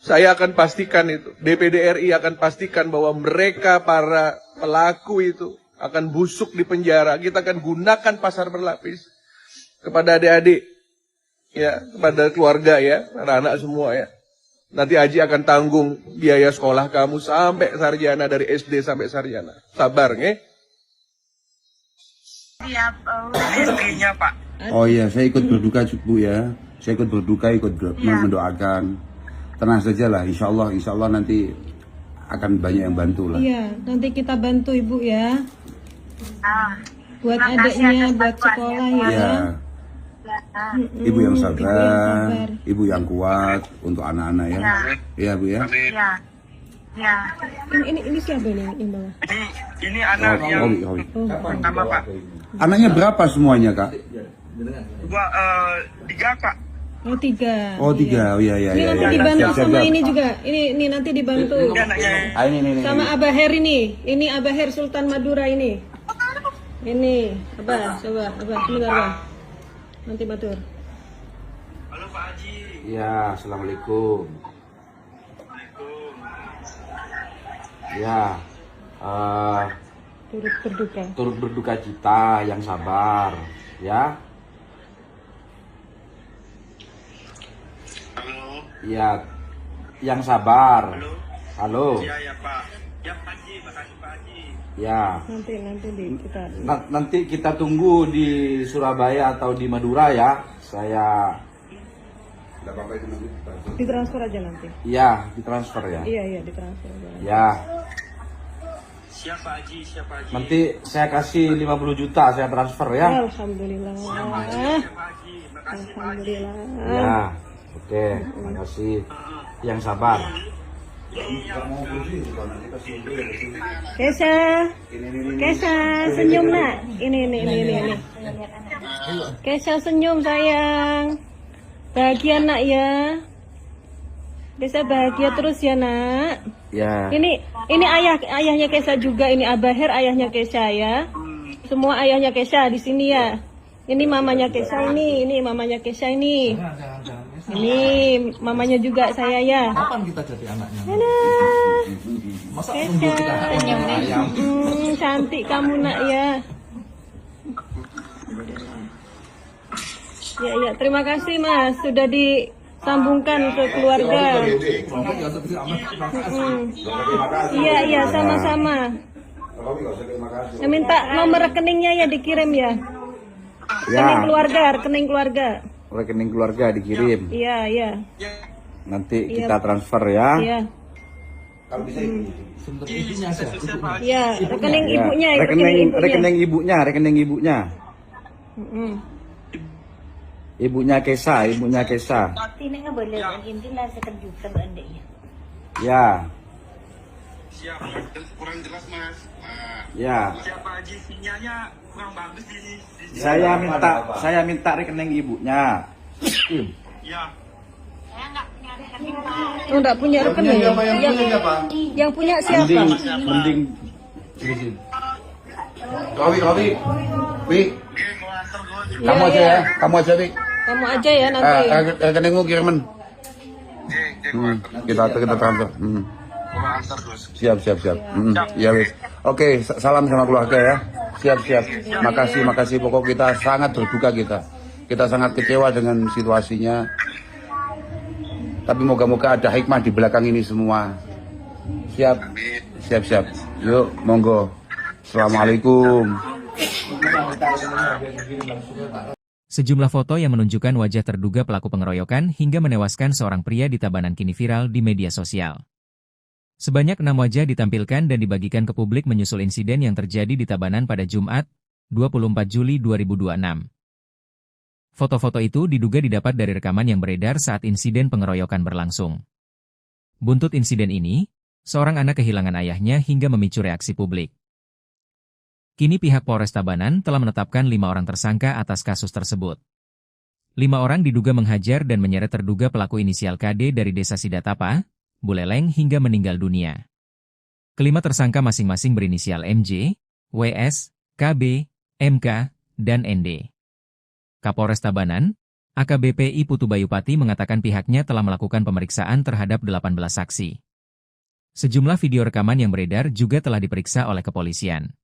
Saya akan pastikan itu, DPD RI akan pastikan bahwa mereka para pelaku itu akan busuk di penjara. Kita akan gunakan pasar berlapis kepada adik-adik, ya, kepada keluarga ya, anak-anak semua ya. Nanti Aji akan tanggung biaya sekolah kamu sampai sarjana, dari SD sampai sarjana. Sabar, nge? Siap, istrinya Pak. Oh iya, saya ikut berduka Bu ya. Saya ikut berduka, mendoakan. Tenang saja lah, insya Allah nanti akan banyak yang bantu lah. Iya, nanti kita bantu Ibu ya. Buat adiknya, buat sekolah ya. Iya. Ibu yang sabar, ibu yang kuat untuk anak-anak ya. Iya Bu ya. Ya. Ini siapa ini yang bawa? Ini anak yang pertama Pak. Anaknya berapa semuanya Kak? 3 Pak. Oh 3. Oh 3, oh iya. Ini nanti dibantu sama ini juga. Ini nanti dibantu. Ini. Sama Abah Her ini. Ini Abah Her Sultan Madura ini. Ini Abah, coba Abah, sebentar Abah. Nanti batur. Halo Pak Haji. Ya, assalamualaikum. Ya, turut berduka cita, yang sabar, ya. Halo. Ya, yang sabar. Halo. Ya Pak. Ya Pak Haji, makasih Pak Haji. Ya. Nanti kita tunggu di Surabaya atau di Madura ya. Saya. Ditransfer aja nanti. Iya, ditransfer ya. Iya, ditransfer aja. Ya. Siapa Haji? Nanti saya kasih 50 juta, saya transfer ya. Alhamdulillah. Alhamdulillah. Ya, oke, makasih. Yang sabar. Kesha, senyum nak. Ini. Kesha senyum sayang. Bahagia nak ya. Kesha bahagia terus ya nak. Ya. Ini ayahnya Kesha juga. Ini Abah Her ayahnya Kesha ya. Semua ayahnya Kesha di sini ya. Ini mamanya Kesha ini mamanya Kesha ini. Ini mamanya juga saya ya. Kapan kita jadi anaknya? Masa Kesha, cantik kamu nak ya. Ya, terima kasih Mas sudah disambungkan ke keluarga. Iya, sama-sama. Saya minta nomor rekeningnya ya dikirim ya. Rekening keluarga. Rekening keluarga dikirim. Iya. Nanti kita transfer ya. Iya. Kalau bisa Iya, rekening ibunya. Rekening ibunya. Ibunya Kesha. Ini nggak boleh intinya sekejutan adiknya. Ya. Siap, kurang jelas Mas. Ya. Siapa Haji? Sinyalnya kurang bagus di Saya minta rekening ibunya. Ya. Oh, enggak punya rekening. Yang punya siapa? Mending. Robi. Wi. Kamu aja ya. Kamu aja ya nanti. Rekeningmu kiriman. Kita transfer. Siap. Ya wis. Oke, salam sama keluarga ya. Siap. Makasih. Pokok kita sangat berduka kita. Kita sangat kecewa dengan situasinya. Tapi moga-moga ada hikmah di belakang ini semua. Siap? Siap. Yuk, monggo. Assalamualaikum. Sejumlah foto yang menunjukkan wajah terduga pelaku pengeroyokan hingga menewaskan seorang pria di Tabanan kini viral di media sosial. Sebanyak 6 wajah ditampilkan dan dibagikan ke publik menyusul insiden yang terjadi di Tabanan pada Jumat, 24 Juli 2026. Foto-foto itu diduga didapat dari rekaman yang beredar saat insiden pengeroyokan berlangsung. Buntut insiden ini, seorang anak kehilangan ayahnya hingga memicu reaksi publik. Kini pihak Polres Tabanan telah menetapkan 5 orang tersangka atas kasus tersebut. 5 orang diduga menghajar dan menyeret terduga pelaku inisial KD dari Desa Sidatapa, Buleleng hingga meninggal dunia. Kelima tersangka masing-masing berinisial MJ, WS, KB, MK, dan ND. Kapolres Tabanan, AKBP I Putu Bayupati mengatakan pihaknya telah melakukan pemeriksaan terhadap 18 saksi. Sejumlah video rekaman yang beredar juga telah diperiksa oleh kepolisian.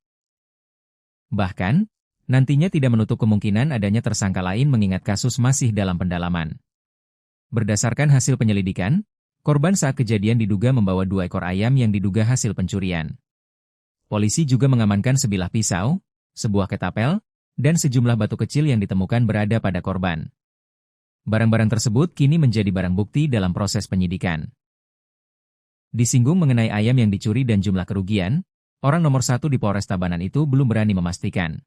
Bahkan, nantinya tidak menutup kemungkinan adanya tersangka lain mengingat kasus masih dalam pendalaman. Berdasarkan hasil penyelidikan, korban saat kejadian diduga membawa 2 ekor ayam yang diduga hasil pencurian. Polisi juga mengamankan sebilah pisau, sebuah ketapel, dan sejumlah batu kecil yang ditemukan berada pada korban. Barang-barang tersebut kini menjadi barang bukti dalam proses penyidikan. Disinggung mengenai ayam yang dicuri dan jumlah kerugian, orang nomor 1 di Polres Tabanan itu belum berani memastikan.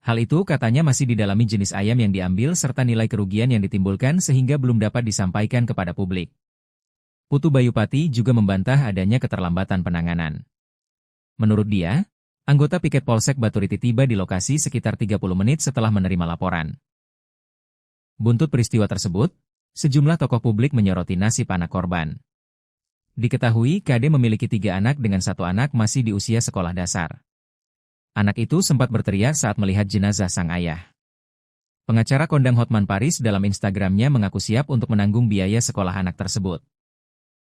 Hal itu katanya masih didalami jenis ayam yang diambil serta nilai kerugian yang ditimbulkan sehingga belum dapat disampaikan kepada publik. Putu Bayupati juga membantah adanya keterlambatan penanganan. Menurut dia, anggota piket Polsek Baturiti tiba di lokasi sekitar 30 menit setelah menerima laporan. Buntut peristiwa tersebut, sejumlah tokoh publik menyoroti nasib anak korban. Diketahui KD memiliki 3 anak dengan 1 anak masih di usia sekolah dasar. Anak itu sempat berteriak saat melihat jenazah sang ayah. Pengacara kondang Hotman Paris dalam Instagramnya mengaku siap untuk menanggung biaya sekolah anak tersebut.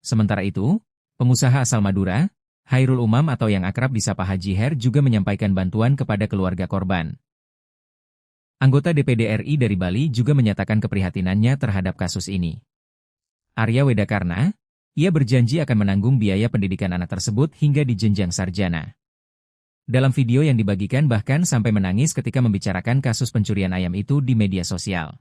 Sementara itu, pengusaha asal Madura, Hairul Umam atau yang akrab disapa Haji Her juga menyampaikan bantuan kepada keluarga korban. Anggota DPD RI dari Bali juga menyatakan keprihatinannya terhadap kasus ini. Arya Wedakarna, ia berjanji akan menanggung biaya pendidikan anak tersebut hingga di jenjang sarjana. Dalam video yang dibagikan bahkan sampai menangis ketika membicarakan kasus pencurian ayam itu di media sosial.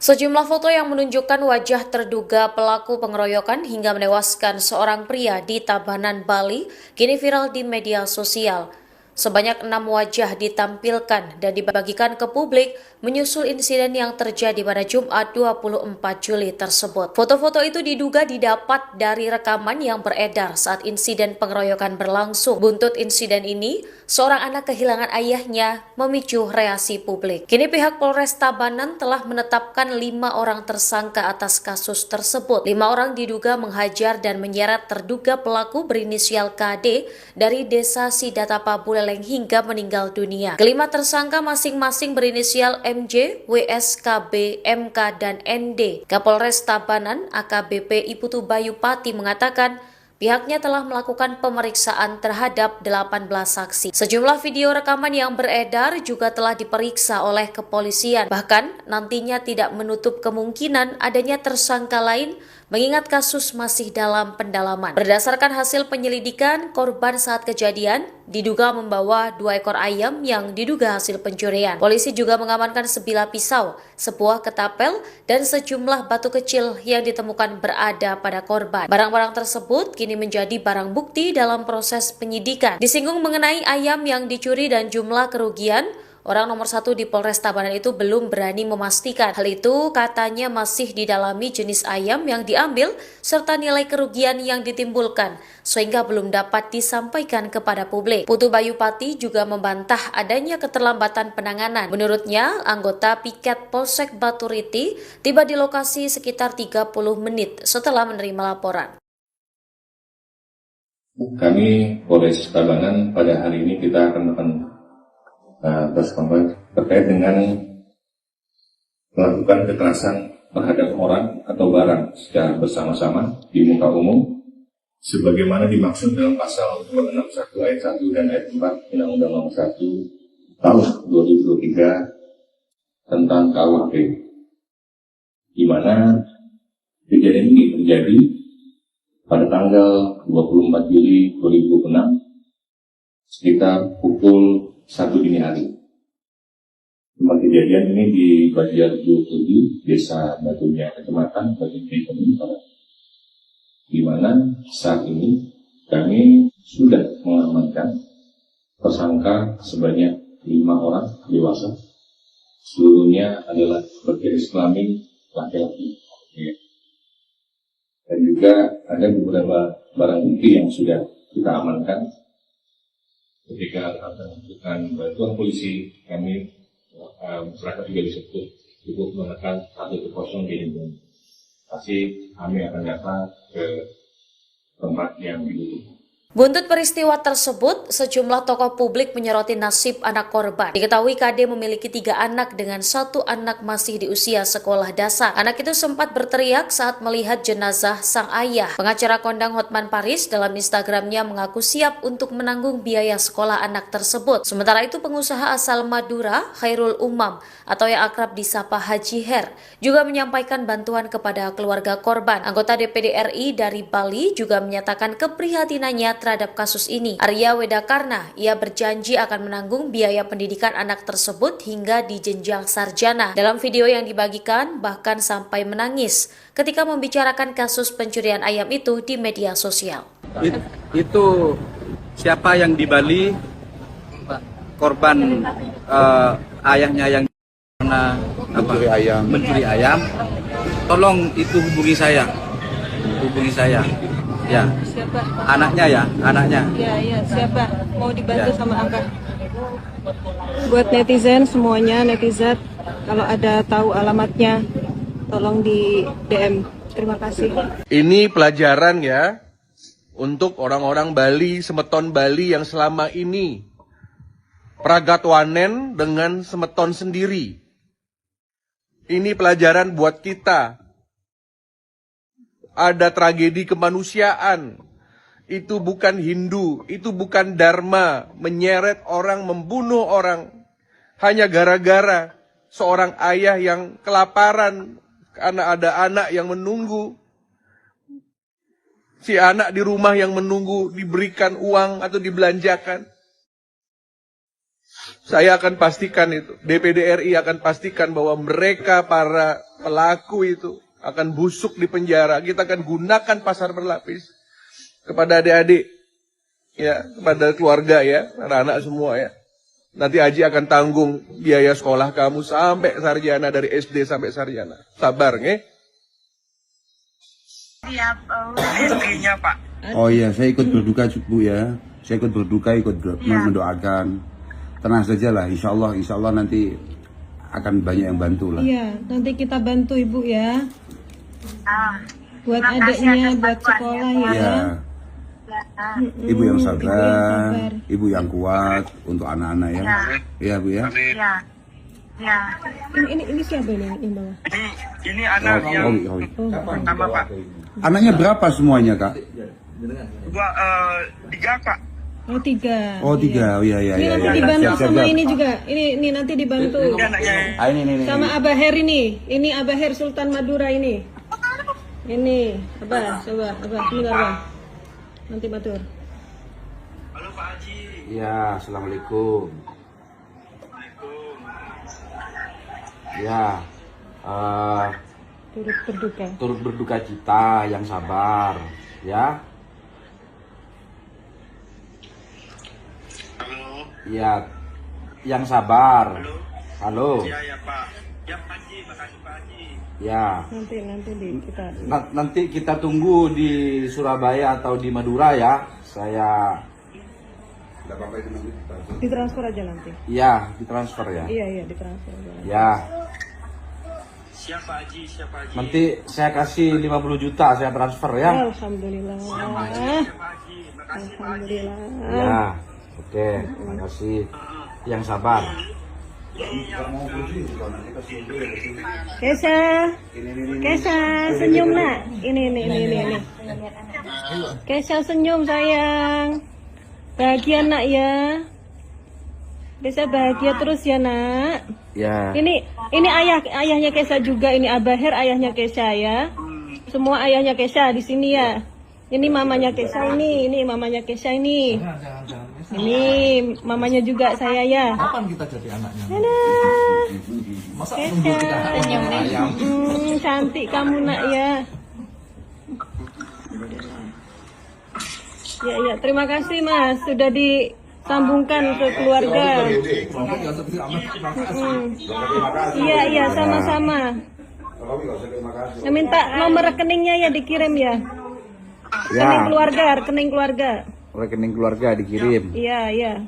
Sejumlah foto yang menunjukkan wajah terduga pelaku pengeroyokan hingga menewaskan seorang pria di Tabanan, Bali, kini viral di media sosial. Sebanyak 6 wajah ditampilkan dan dibagikan ke publik menyusul insiden yang terjadi pada Jumat 24 Juli tersebut. Foto-foto itu diduga didapat dari rekaman yang beredar saat insiden pengeroyokan berlangsung. Buntut insiden ini, seorang anak kehilangan ayahnya memicu reaksi publik. Kini pihak Polres Tabanan telah menetapkan 5 orang tersangka atas kasus tersebut. 5 orang diduga menghajar dan menyeret terduga pelaku berinisial KD dari Desa Sidatapa Buleleng hingga meninggal dunia. Kelima tersangka masing-masing berinisial MJ, WS, KB, MK, dan ND. Kapolres Tabanan AKBP I Putu Bayupati mengatakan pihaknya telah melakukan pemeriksaan terhadap 18 saksi. Sejumlah video rekaman yang beredar juga telah diperiksa oleh kepolisian. Bahkan nantinya tidak menutup kemungkinan adanya tersangka lain mengingat kasus masih dalam pendalaman. Berdasarkan hasil penyelidikan, korban saat kejadian diduga membawa 2 ekor ayam yang diduga hasil pencurian. Polisi juga mengamankan sebilah pisau, sebuah ketapel, dan sejumlah batu kecil yang ditemukan berada pada korban. Barang-barang tersebut kini menjadi barang bukti dalam proses penyidikan. Disinggung mengenai ayam yang dicuri dan jumlah kerugian, orang nomor 1 di Polres Tabanan itu belum berani memastikan. Hal itu katanya masih didalami jenis ayam yang diambil serta nilai kerugian yang ditimbulkan, sehingga belum dapat disampaikan kepada publik. Putu Bayupati juga membantah adanya keterlambatan penanganan. Menurutnya, anggota piket Polsek Baturiti tiba di lokasi sekitar 30 menit setelah menerima laporan. Kami Polres Tabanan pada hari ini kita akan terkait dengan melakukan kekerasan terhadap orang atau barang secara bersama-sama di muka umum sebagaimana dimaksud dalam pasal 261 ayat 1 dan ayat 4 Undang-Undang Nomor 1 Tahun 2023 tentang KUHP, di mana Kejadian ini terjadi pada tanggal 24 Juli 2006 sekitar pukul 1 dini hari. Tempat kejadian ini di Banjarjo 7, Desa Batunya, Kecamatan Batunya, di mana saat ini kami sudah mengamankan tersangka sebanyak 5 orang dewasa. Seluruhnya adalah bergaris kelamin laki-laki. Dan juga ada beberapa barang bukti yang sudah kita amankan. Ketika akan menentukan bantuan polisi, kami masyarakat juga disebut cukup menekan 110 di Indonesia. Pasti kami akan datang ke tempat yang dibutuhkan. Buntut peristiwa tersebut, sejumlah tokoh publik menyoroti nasib anak korban. Diketahui KD memiliki 3 anak dengan 1 anak masih di usia sekolah dasar. Anak itu sempat berteriak saat melihat jenazah sang ayah. Pengacara kondang Hotman Paris dalam Instagramnya mengaku siap untuk menanggung biaya sekolah anak tersebut. Sementara itu pengusaha asal Madura, Khairul Umam, atau yang akrab disapa Haji Her, juga menyampaikan bantuan kepada keluarga korban. Anggota DPD RI dari Bali juga menyatakan keprihatinannya terhadap kasus ini. Arya Wedakarna, ia berjanji akan menanggung biaya pendidikan anak tersebut hingga di jenjang sarjana. Dalam video yang dibagikan, bahkan sampai menangis ketika membicarakan kasus pencurian ayam itu di media sosial. Itu siapa yang di Bali, korban ayahnya yang pernah mencuri ayam, tolong itu hubungi saya. Ya, Siapa? anaknya. Ya, siapa? Mau dibantu sama Abah. Buat netizen semuanya, netizen, kalau ada tahu alamatnya, tolong di DM. Terima kasih. Ini pelajaran ya untuk orang-orang Bali, semeton Bali yang selama ini pragatwanen dengan semeton sendiri. Ini pelajaran buat kita. Ada tragedi kemanusiaan. Itu bukan Hindu, itu bukan Dharma, menyeret orang, membunuh orang hanya gara-gara seorang ayah yang kelaparan karena ada anak yang menunggu. Si anak di rumah yang menunggu diberikan uang atau dibelanjakan. Saya akan pastikan itu, DPD RI akan pastikan bahwa mereka para pelaku itu akan busuk di penjara. Kita akan gunakan pasar berlapis kepada adik-adik, ya, kepada keluarga ya, anak-anak semua ya. Nanti Haji akan tanggung biaya sekolah kamu sampai sarjana, dari SD sampai sarjana. Sabar, nge? Siap, istrinya Pak. Oh iya, saya ikut berduka Bu ya. Saya ikut berduka, mendoakan. Tenang saja lah, insya Allah nanti akan banyak yang bantu lah. Iya, nanti kita bantu Ibu ya. Buat adiknya, buat sekolah ya. Ibu yang sabar, ibu yang kuat untuk anak-anak ya. Iya Bu ya. Ya. Ini siapa ini bawah? Ini anak yang pertama Pak. Anaknya berapa semuanya Kak? 3 Pak. Oh 3. Oh 3, oh iya. Ini nanti dibantu sama ini juga. Ini nanti dibantu. Ini. Sama Abah Her ini. Ini Abah Her Sultan Madura ini. Ini Abah, coba Abah, sebentar Abah. Nanti matur. Halo Pak Haji. Ya, assalamualaikum. Ya, turut berduka cita, yang sabar, ya. Halo. Ya, yang sabar. Halo. Ya Pak. Ya Pak Haji, makasih Pak Haji. Ya. Nanti kita tunggu di Surabaya atau di Madura ya. Saya ditransfer aja nanti. Iya, ditransfer ya. Iya, ditransfer aja. Ya. Siapa Haji? Nanti saya kasih 50 juta saya transfer ya. Alhamdulillah. Alhamdulillah. Ya. Oke, terima kasih. Yang sabar. Kesha, senyum nak. Ini. Kesha senyum sayang. Bahagia nak ya. Kesha bahagia terus ya nak. Ya. Ini ayahnya Kesha juga. Ini Abah Her ayahnya Kesha ya. Semua ayahnya Kesha di sini ya. Ini mamanya Kesha ini mamanya Kesha ini. Ini mamanya juga saya ya. Kapan kita jadi anaknya? Masa nunggu kita ayam? Cantik kamu nak ya. Ya, terima kasih Mas sudah disambungkan ke keluarga. Iya, sama-sama. Minta nomor rekeningnya ya dikirim ya. Rekening keluarga. Rekening keluarga dikirim. Iya.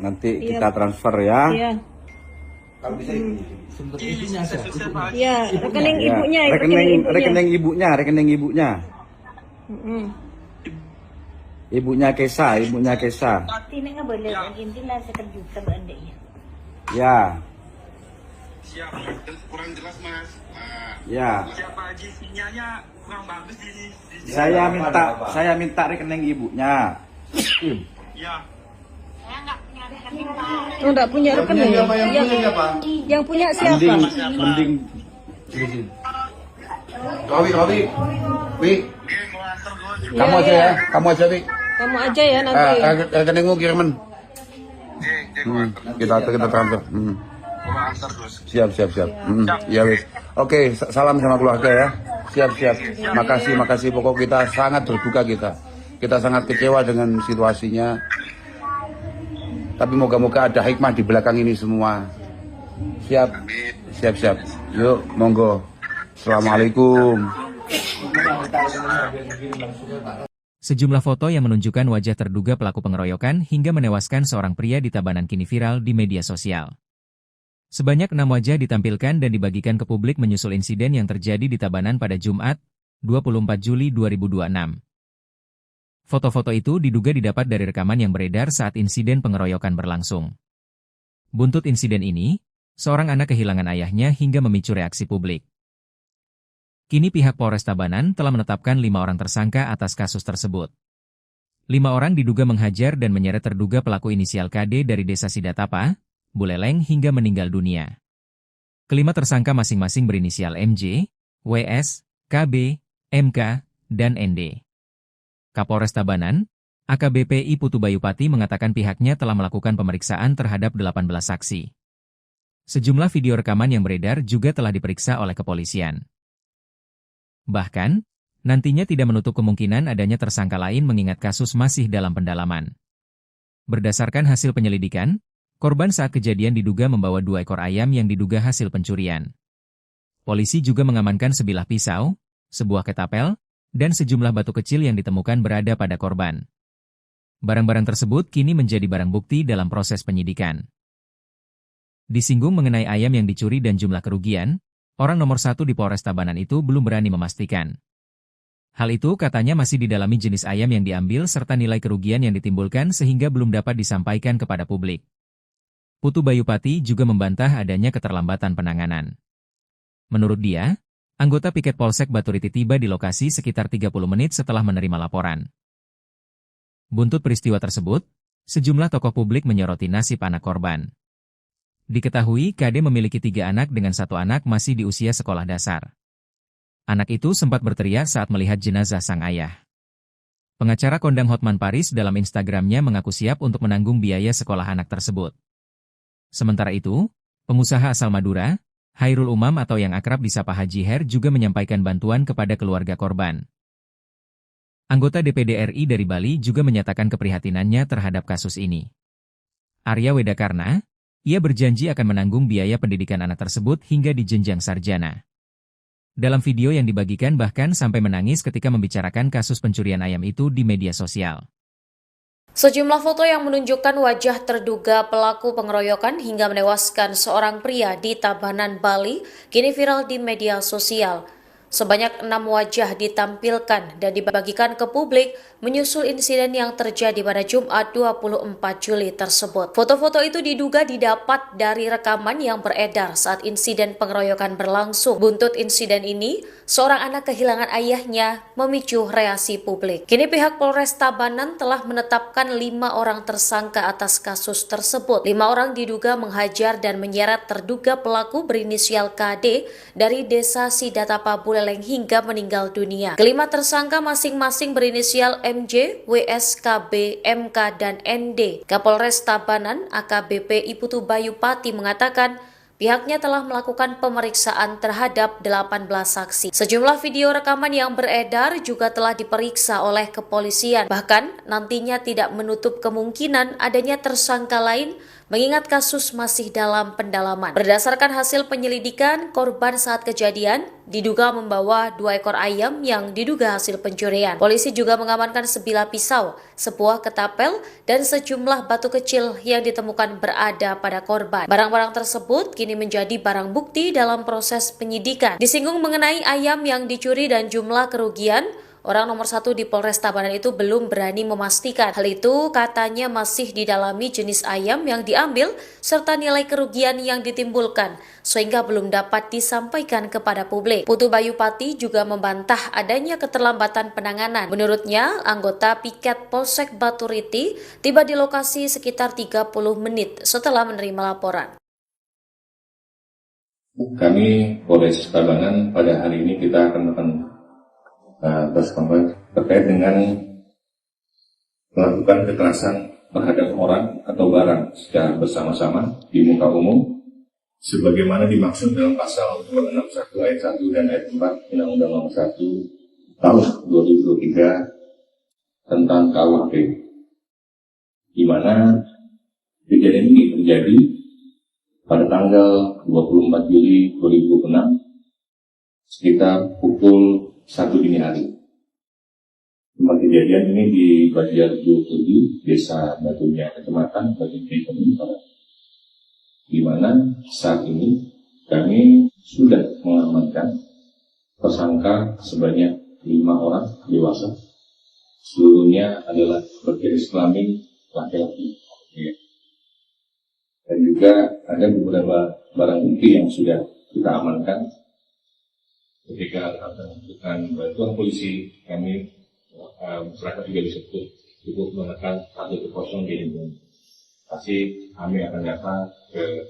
Nanti kita transfer ya. Iya. Kalau bisa Iya, rekening ibunya. Rekening ibunya. Ibunya Kesha. Tinek nggak boleh intilah sekejuta bandanya. Ya. Siap, kurang jelas mas. Ya. Siapa Haji sinyalnya kurang bagus di Saya minta rekening ibunya. Ya. Oh, enggak punya rekening. Yang punya siapa? Mending. Kawi. Kamu aja ya. Kamu aja ya nanti. Rekeningmu kiriman. Kita transfer. Siap. Ya wis. Oke, salam sama keluarga ya. Siap. Makasih. Pokok kita sangat berduka kita. Kita sangat kecewa dengan situasinya. Tapi moga-moga ada hikmah di belakang ini semua. Siap. Yuk, monggo. Assalamualaikum. Sejumlah foto yang menunjukkan wajah terduga pelaku pengeroyokan hingga menewaskan seorang pria di Tabanan kini viral di media sosial. Sebanyak 6 wajah ditampilkan dan dibagikan ke publik menyusul insiden yang terjadi di Tabanan pada Jumat, 24 Juli 2026. Foto-foto itu diduga didapat dari rekaman yang beredar saat insiden pengeroyokan berlangsung. Buntut insiden ini, seorang anak kehilangan ayahnya hingga memicu reaksi publik. Kini pihak Polres Tabanan telah menetapkan 5 orang tersangka atas kasus tersebut. 5 orang diduga menghajar dan menyeret terduga pelaku inisial KD dari Desa Sidatapa, Buleleng hingga meninggal dunia. Kelima tersangka masing-masing berinisial MJ, WS, KB, MK, dan ND. Kapolres Tabanan, AKBP I Putu Bayupati mengatakan pihaknya telah melakukan pemeriksaan terhadap 18 saksi. Sejumlah video rekaman yang beredar juga telah diperiksa oleh kepolisian. Bahkan, nantinya tidak menutup kemungkinan adanya tersangka lain mengingat kasus masih dalam pendalaman. Berdasarkan hasil penyelidikan, korban saat kejadian diduga membawa 2 ekor ayam yang diduga hasil pencurian. Polisi juga mengamankan sebilah pisau, sebuah ketapel, dan sejumlah batu kecil yang ditemukan berada pada korban. Barang-barang tersebut kini menjadi barang bukti dalam proses penyidikan. Disinggung mengenai ayam yang dicuri dan jumlah kerugian, orang nomor 1 di Polres Tabanan itu belum berani memastikan. Hal itu katanya masih didalami jenis ayam yang diambil serta nilai kerugian yang ditimbulkan sehingga belum dapat disampaikan kepada publik. Putu Bayupati juga membantah adanya keterlambatan penanganan. Menurut dia, anggota piket Polsek Baturiti tiba di lokasi sekitar 30 menit setelah menerima laporan. Buntut peristiwa tersebut, sejumlah tokoh publik menyoroti nasib anak korban. Diketahui KD memiliki 3 anak dengan 1 anak masih di usia sekolah dasar. Anak itu sempat berteriak saat melihat jenazah sang ayah. Pengacara kondang Hotman Paris dalam Instagramnya mengaku siap untuk menanggung biaya sekolah anak tersebut. Sementara itu, pengusaha asal Madura, Hairul Umam atau yang akrab disapa Haji Her juga menyampaikan bantuan kepada keluarga korban. Anggota DPD RI dari Bali juga menyatakan keprihatinannya terhadap kasus ini. Arya Wedakarna, ia berjanji akan menanggung biaya pendidikan anak tersebut hingga di jenjang sarjana. Dalam video yang dibagikan bahkan sampai menangis ketika membicarakan kasus pencurian ayam itu di media sosial. Sejumlah foto yang menunjukkan wajah terduga pelaku pengeroyokan hingga menewaskan seorang pria di Tabanan, Bali, kini viral di media sosial. Sebanyak 6 wajah ditampilkan dan dibagikan ke publik menyusul insiden yang terjadi pada Jumat 24 Juli tersebut. Foto-foto itu diduga didapat dari rekaman yang beredar saat insiden pengeroyokan berlangsung. Buntut insiden ini, seorang anak kehilangan ayahnya memicu reaksi publik. Kini pihak Polres Tabanan telah menetapkan 5 orang tersangka atas kasus tersebut. 5 orang diduga menghajar dan menyeret terduga pelaku berinisial KD dari Desa Sidatapa, Buleleng tergeleleng hingga meninggal dunia. Kelima tersangka masing-masing berinisial MJ, WS, KB, MK, dan ND. Kapolres Tabanan AKBP Iputu Bayu Pati mengatakan pihaknya telah melakukan pemeriksaan terhadap 18 saksi. Sejumlah video rekaman yang beredar juga telah diperiksa oleh kepolisian. Bahkan nantinya tidak menutup kemungkinan adanya tersangka lain mengingat kasus masih dalam pendalaman. Berdasarkan hasil penyelidikan, korban saat kejadian diduga membawa 2 ekor ayam yang diduga hasil pencurian. Polisi juga mengamankan sebilah pisau, sebuah ketapel, dan sejumlah batu kecil yang ditemukan berada pada korban. Barang-barang tersebut kini menjadi barang bukti dalam proses penyidikan. Disinggung mengenai ayam yang dicuri dan jumlah kerugian, orang nomor 1 di Polres Tabanan itu belum berani memastikan. Hal itu katanya masih didalami jenis ayam yang diambil serta nilai kerugian yang ditimbulkan sehingga belum dapat disampaikan kepada publik. Putu Bayu Pati juga membantah adanya keterlambatan penanganan. Menurutnya, anggota piket Polsek Baturiti tiba di lokasi sekitar 30 menit setelah menerima laporan. Kami Polres Tabanan pada hari ini kita akan terkait dengan melakukan kekerasan terhadap orang atau barang secara bersama-sama di muka umum sebagaimana dimaksud dalam pasal 261 ayat 1 dan ayat 4 Undang-Undang Nomor 1 Tahun 2023 tentang KUHP, di mana kejadian ini terjadi pada tanggal 24 Juli 2006 sekitar pukul 1 dini hari. Tempat kejadian ini di Banjarjo 7, Desa Batunya, Kecamatan Batunya, di mana saat ini kami sudah mengamankan tersangka sebanyak 5 orang dewasa. Seluruhnya adalah berjenis kelamin laki-laki. Dan juga ada beberapa barang bukti yang sudah kita amankan. Ketika melakukan bantuan polisi, kami masyarakat juga bisa cukup menekan 110 di lingkungan. Pasti kami akan datang ke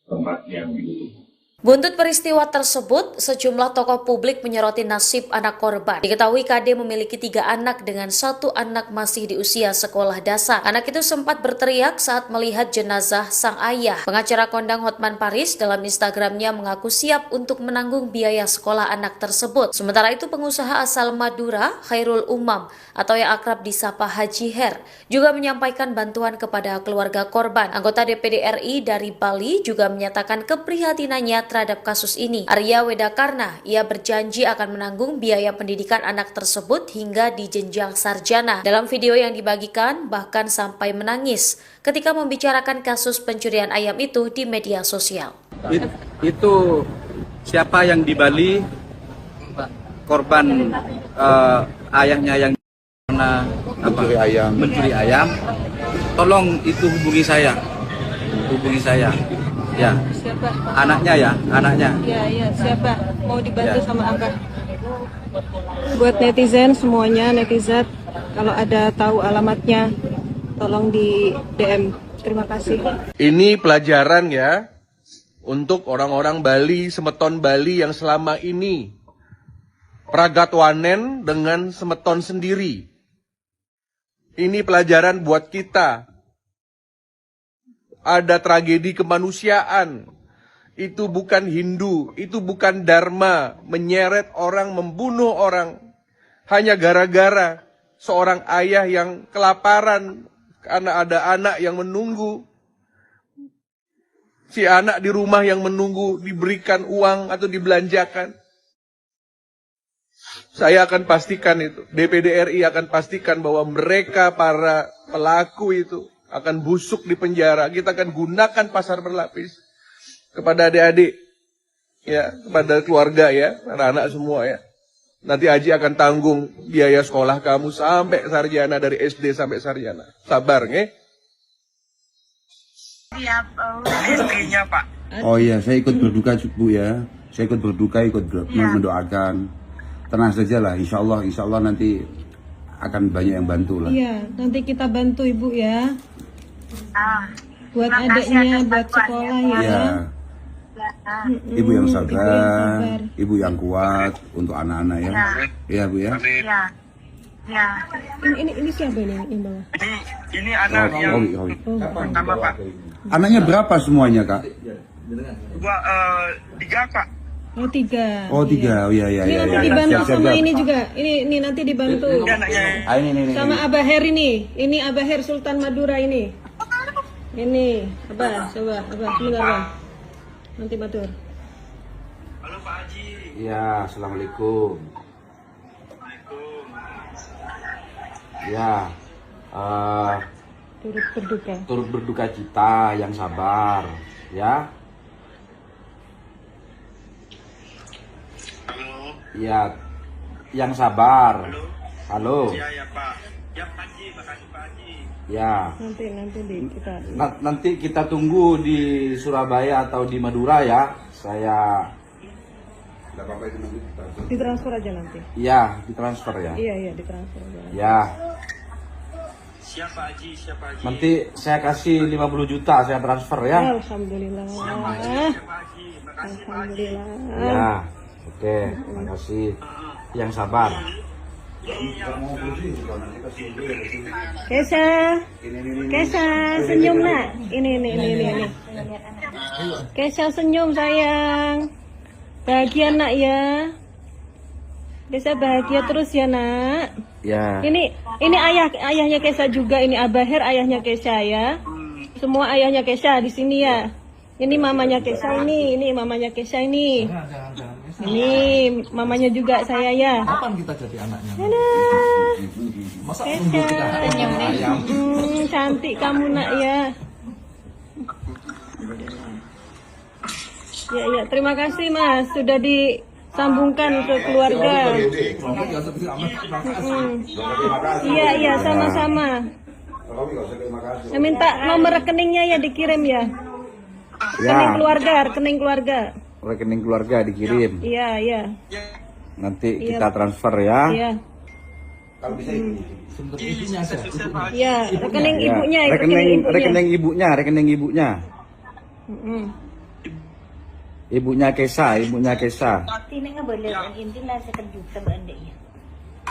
tempat yang dibutuhkan. Buntut peristiwa tersebut, sejumlah tokoh publik menyoroti nasib anak korban. Diketahui KD memiliki 3 anak dengan 1 anak masih di usia sekolah dasar. Anak itu sempat berteriak saat melihat jenazah sang ayah. Pengacara kondang Hotman Paris dalam Instagramnya mengaku siap untuk menanggung biaya sekolah anak tersebut. Sementara itu pengusaha asal Madura, Khairul Umam, atau yang akrab disapa Haji Her, juga menyampaikan bantuan kepada keluarga korban. Anggota DPD RI dari Bali juga menyatakan keprihatinannya terhadap kasus ini. Arya Wedakarna, ia berjanji akan menanggung biaya pendidikan anak tersebut hingga di jenjang sarjana. Dalam video yang dibagikan, bahkan sampai menangis ketika membicarakan kasus pencurian ayam itu di media sosial. Itu siapa yang di Bali, korban ayahnya yang mencuri ayam, tolong itu hubungi saya. Ya, Siapa? anaknya. Ya, siapa? Mau dibantu sama Abah. Buat netizen semuanya, netizen, kalau ada tahu alamatnya, tolong di DM. Terima kasih. Ini pelajaran ya untuk orang-orang Bali, semeton Bali yang selama ini pragatwanen dengan semeton sendiri. Ini pelajaran buat kita. Ada tragedi kemanusiaan. Itu bukan Hindu, itu bukan Dharma, menyeret orang, membunuh orang hanya gara-gara seorang ayah yang kelaparan karena ada anak yang menunggu. Si anak di rumah yang menunggu diberikan uang atau dibelanjakan. Saya akan pastikan itu, DPD RI akan pastikan bahwa mereka para pelaku itu akan busuk di penjara. Kita akan gunakan pasar berlapis kepada adik-adik, ya, kepada keluarga ya, anak-anak semua ya. Nanti Haji akan tanggung biaya sekolah kamu sampai sarjana, dari SD sampai sarjana. Sabar, nge? Istrinya Pak. Oh iya, saya ikut berduka Bu ya. Saya ikut berduka, mendoakan. Tenang saja lah, insya Allah nanti akan banyak yang bantu lah. Iya, nanti kita bantu Ibu ya. Buat adiknya, buat sekolah ya. Ya. Ibu yang sabar, ibu yang kuat untuk anak-anak ya. Iya Bu ya. Ini siapa ini yang bawa? Ini anak yang pertama Pak. Anaknya berapa semuanya Kak? Dua, 3 Pak. Oh 3. Oh 3, oh iya. Ini nanti dibantu sama ini juga. Ini nanti dibantu Ini. sama Abah Her ini. Ini Abah Her Sultan Madura ini. Ini Abah, coba Abah, sebentar Abah. Nanti matur. Halo Pak Haji. Ya, assalamualaikum. Ya, turut berduka cita, yang sabar, ya. Halo. Ya, yang sabar. Halo. Ya Pak. Ya Pak Haji, makasih Pak Haji. Ya. Nanti Kita tunggu di Surabaya atau di Madura ya. Saya ditransfer aja nanti. Iya, ditransfer ya. Iya, ditransfer aja. Ya. Siapa Haji? Nanti saya kasih 50 juta saya transfer ya. Alhamdulillah. Alhamdulillah. Ya. Oke, makasih. Yang sabar. Kesha, senyum nak. Ini. Kesha senyum sayang. Bahagia nak ya. Kesha bahagia terus ya nak. Ya. Ini ayahnya Kesha juga. Ini Abah Her ayahnya Kesha ya. Semua ayahnya Kesha di sini ya. Ini mamanya Kesha ini mamanya Kesha ini. Ini mamanya juga saya ya. Kapan kita jadi anaknya? Masa Kesha, cantik kamu nak ya. Ya, terima kasih Mas sudah disambungkan ke keluarga. Iya, sama-sama. Minta nomor rekeningnya ya dikirim ya. Rekening keluarga. Rekening keluarga dikirim. Iya. Nanti kita transfer ya. Iya. Kalau bisa Iya, rekening ibunya. Rekening ibunya. Ibunya Kesha. Tinek nggak boleh orang inti lah sekejuta bandeknya.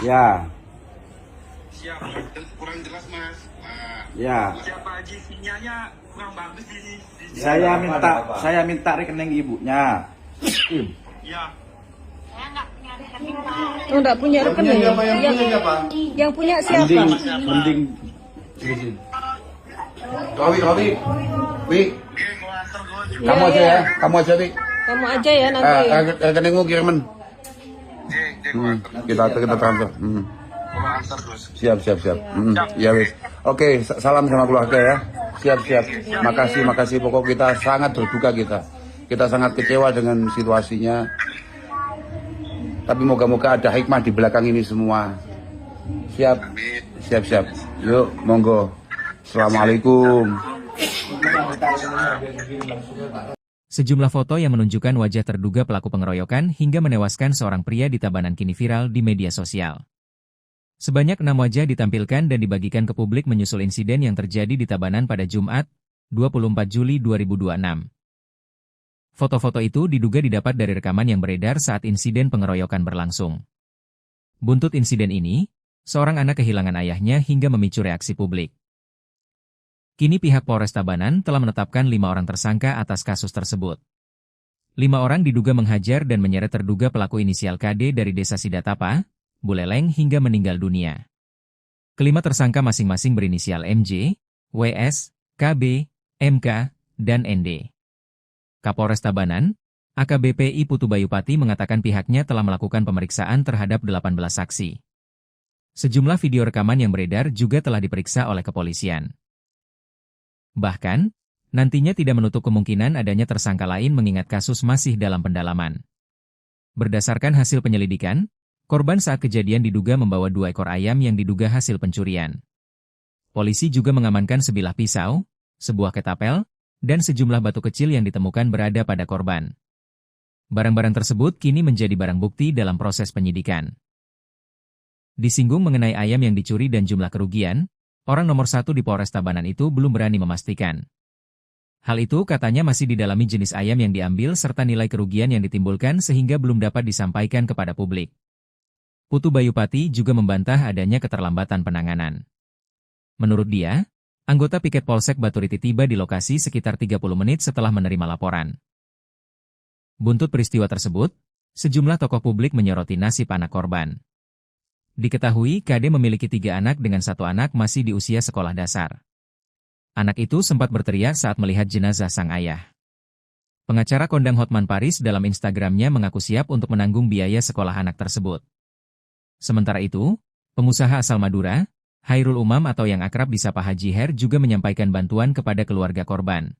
Ya. Siap, kurang jelas Mas. Ya. Siapa Haji? Sinyalnya kurang bagus ini. Saya minta rekening ibunya. Ya. Oh, enggak punya rekening. Yang punya siapa? Mending. Robi. Kamu aja ya. Kamu aja ya nanti. Rekeningmu kiriman. Kita transfer. Siap. Ya wis. Oke, salam sama keluarga ya. Siap. Makasih. Pokok kita sangat berduka kita. Kita sangat kecewa dengan situasinya. Tapi moga-moga ada hikmah di belakang ini semua. Siap. Yuk, monggo. Assalamualaikum. Sejumlah foto yang menunjukkan wajah terduga pelaku pengeroyokan hingga menewaskan seorang pria di Tabanan kini viral di media sosial. Sebanyak 6 wajah ditampilkan dan dibagikan ke publik menyusul insiden yang terjadi di Tabanan pada Jumat, 24 Juli 2026. Foto-foto itu diduga didapat dari rekaman yang beredar saat insiden pengeroyokan berlangsung. Buntut insiden ini, seorang anak kehilangan ayahnya hingga memicu reaksi publik. Kini pihak Polres Tabanan telah menetapkan 5 orang tersangka atas kasus tersebut. 5 orang diduga menghajar dan menyeret terduga pelaku inisial KD dari desa Sidatapa, Buleleng hingga meninggal dunia. Kelima tersangka masing-masing berinisial MJ, WS, KB, MK, dan ND. Kapolres Tabanan, AKBP I Putu Bayupati mengatakan pihaknya telah melakukan pemeriksaan terhadap 18 saksi. Sejumlah video rekaman yang beredar juga telah diperiksa oleh kepolisian. Bahkan, nantinya tidak menutup kemungkinan adanya tersangka lain mengingat kasus masih dalam pendalaman. Berdasarkan hasil penyelidikan, korban saat kejadian diduga membawa 2 ekor ayam yang diduga hasil pencurian. Polisi juga mengamankan sebilah pisau, sebuah ketapel, dan sejumlah batu kecil yang ditemukan berada pada korban. Barang-barang tersebut kini menjadi barang bukti dalam proses penyidikan. Disinggung mengenai ayam yang dicuri dan jumlah kerugian, orang nomor 1 di Polres Tabanan itu belum berani memastikan. Hal itu katanya masih didalami jenis ayam yang diambil serta nilai kerugian yang ditimbulkan sehingga belum dapat disampaikan kepada publik. Putu Bayupati juga membantah adanya keterlambatan penanganan. Menurut dia, anggota piket Polsek Baturiti tiba di lokasi sekitar 30 menit setelah menerima laporan. Buntut peristiwa tersebut, sejumlah tokoh publik menyoroti nasib anak korban. Diketahui KD memiliki 3 anak dengan 1 anak masih di usia sekolah dasar. Anak itu sempat berteriak saat melihat jenazah sang ayah. Pengacara kondang Hotman Paris dalam Instagramnya mengaku siap untuk menanggung biaya sekolah anak tersebut. Sementara itu, pengusaha asal Madura, Khairul Umam atau yang akrab disapa Haji Her juga menyampaikan bantuan kepada keluarga korban.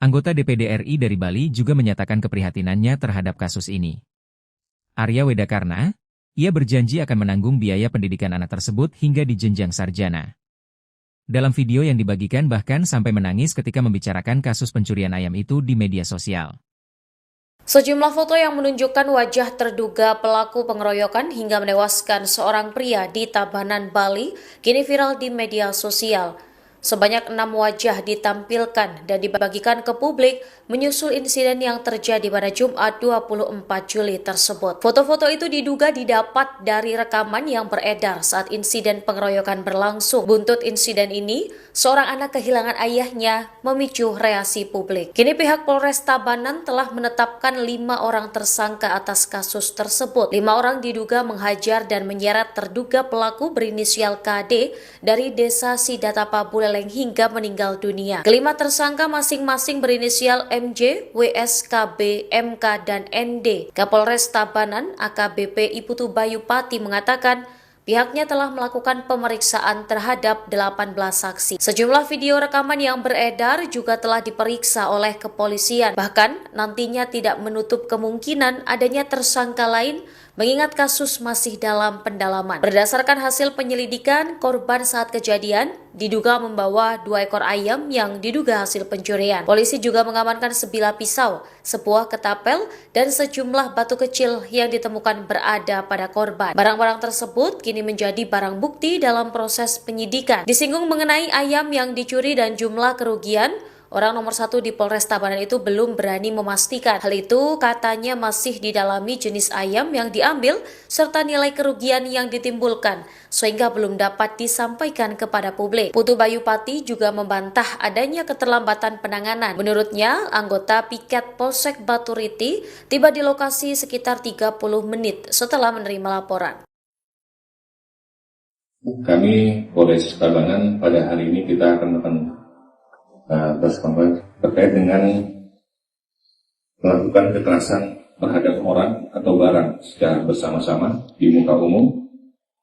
Anggota DPD RI dari Bali juga menyatakan keprihatinannya terhadap kasus ini. Arya Wedakarna, ia berjanji akan menanggung biaya pendidikan anak tersebut hingga di jenjang sarjana. Dalam video yang dibagikan bahkan sampai menangis ketika membicarakan kasus pencurian ayam itu di media sosial. Sejumlah foto yang menunjukkan wajah terduga pelaku pengeroyokan hingga menewaskan seorang pria di Tabanan, Bali, kini viral di media sosial. Sebanyak 6 wajah ditampilkan dan dibagikan ke publik menyusul insiden yang terjadi pada Jumat 24 Juli tersebut. Foto-foto itu diduga didapat dari rekaman yang beredar saat insiden pengeroyokan berlangsung. Buntut insiden ini, seorang anak kehilangan ayahnya memicu reaksi publik. Kini pihak Polres Tabanan telah menetapkan 5 orang tersangka atas kasus tersebut. 5 orang diduga menghajar dan menyeret terduga pelaku berinisial KD dari desa Sidatapa Buleleng hingga meninggal dunia. Kelima tersangka masing-masing berinisial MJ, WS, KB, MK, dan ND. Kapolres Tabanan AKBP Putu Bayupati mengatakan pihaknya telah melakukan pemeriksaan terhadap 18 saksi. Sejumlah video rekaman yang beredar juga telah diperiksa oleh kepolisian. Bahkan nantinya tidak menutup kemungkinan adanya tersangka lain mengingat kasus masih dalam pendalaman. Berdasarkan hasil penyelidikan, korban saat kejadian diduga membawa 2 ekor ayam yang diduga hasil pencurian. Polisi juga mengamankan sebilah pisau, sebuah ketapel, dan sejumlah batu kecil yang ditemukan berada pada korban. Barang-barang tersebut kini menjadi barang bukti dalam proses penyidikan. Disinggung mengenai ayam yang dicuri dan jumlah kerugian, orang nomor 1 di Polres Tabanan itu belum berani memastikan. Hal itu katanya masih didalami jenis ayam yang diambil serta nilai kerugian yang ditimbulkan, sehingga belum dapat disampaikan kepada publik. Putu Bayupati juga membantah adanya keterlambatan penanganan. Menurutnya, anggota piket Polsek Baturiti tiba di lokasi sekitar 30 menit setelah menerima laporan. Kami Polres Tabanan pada hari ini kita akan terkait dengan melakukan kekerasan terhadap orang atau barang secara bersama-sama di muka umum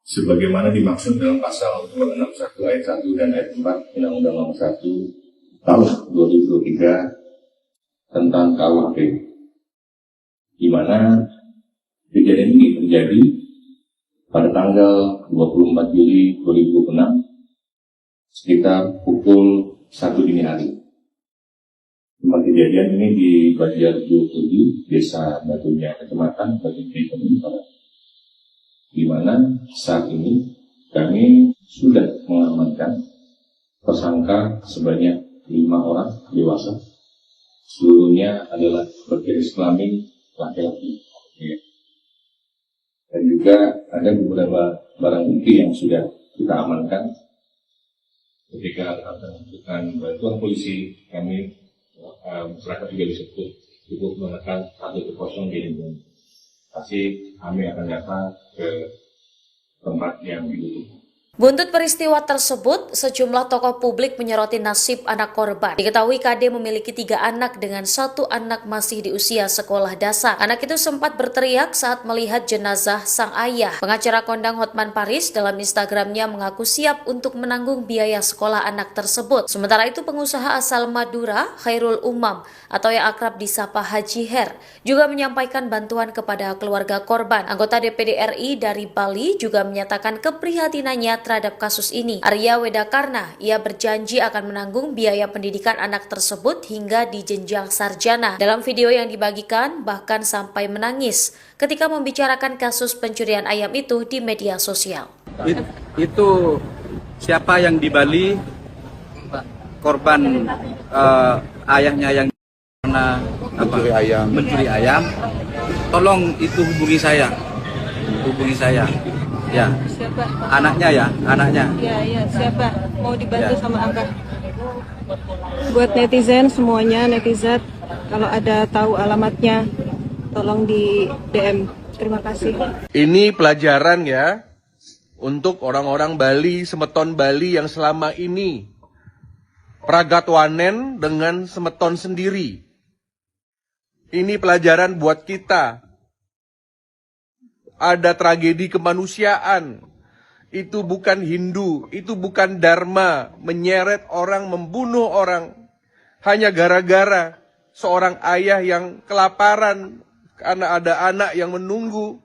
sebagaimana dimaksud dalam pasal 261 ayat 1 dan ayat 4 Undang-Undang Nomor 1 Tahun 2023 tentang KUHP, di mana kejadian ini terjadi pada tanggal 24 Juli 2026 sekitar pukul 1 dini hari. Tempat kejadian ini di Banjar 27, Desa Batunya, Kecamatan Batunya, Barat, di mana saat ini kami sudah mengamankan tersangka sebanyak 5 orang dewasa, seluruhnya adalah berjenis kelamin laki-laki. Dan juga ada beberapa barang bukti yang sudah kita amankan. Ketika akan membutuhkan bantuan polisi, kami masyarakat juga bisa cukup menekan 110 di Indonesia. Pasti kami akan datang ke tempat yang dibutuhkan. Buntut peristiwa tersebut, sejumlah tokoh publik menyoroti nasib anak korban. Diketahui KD memiliki 3 anak dengan 1 anak masih di usia sekolah dasar. Anak itu sempat berteriak saat melihat jenazah sang ayah. Pengacara kondang Hotman Paris dalam Instagramnya mengaku siap untuk menanggung biaya sekolah anak tersebut. Sementara itu pengusaha asal Madura, Khairul Umam atau yang akrab disapa Haji Her, juga menyampaikan bantuan kepada keluarga korban. Anggota DPD RI dari Bali juga menyatakan keprihatinannya terhadap kasus ini. Arya Wedakarna, ia berjanji akan menanggung biaya pendidikan anak tersebut hingga di jenjang sarjana. Dalam video yang dibagikan, bahkan sampai menangis ketika membicarakan kasus pencurian ayam itu di media sosial. Itu siapa yang di Bali korban ayahnya yang karena mencuri ayam, tolong itu hubungi saya, ya. Siapa? Anaknya. Ya, siapa? Mau dibantu sama Abah. Buat netizen semuanya, netizen, kalau ada tahu alamatnya, tolong di DM. Terima kasih. Ini pelajaran ya untuk orang-orang Bali, semeton Bali yang selama ini pragatwanen dengan semeton sendiri. Ini pelajaran buat kita. Ada tragedi kemanusiaan. Itu bukan Hindu, itu bukan Dharma, menyeret orang, membunuh orang hanya gara-gara seorang ayah yang kelaparan karena ada anak yang menunggu.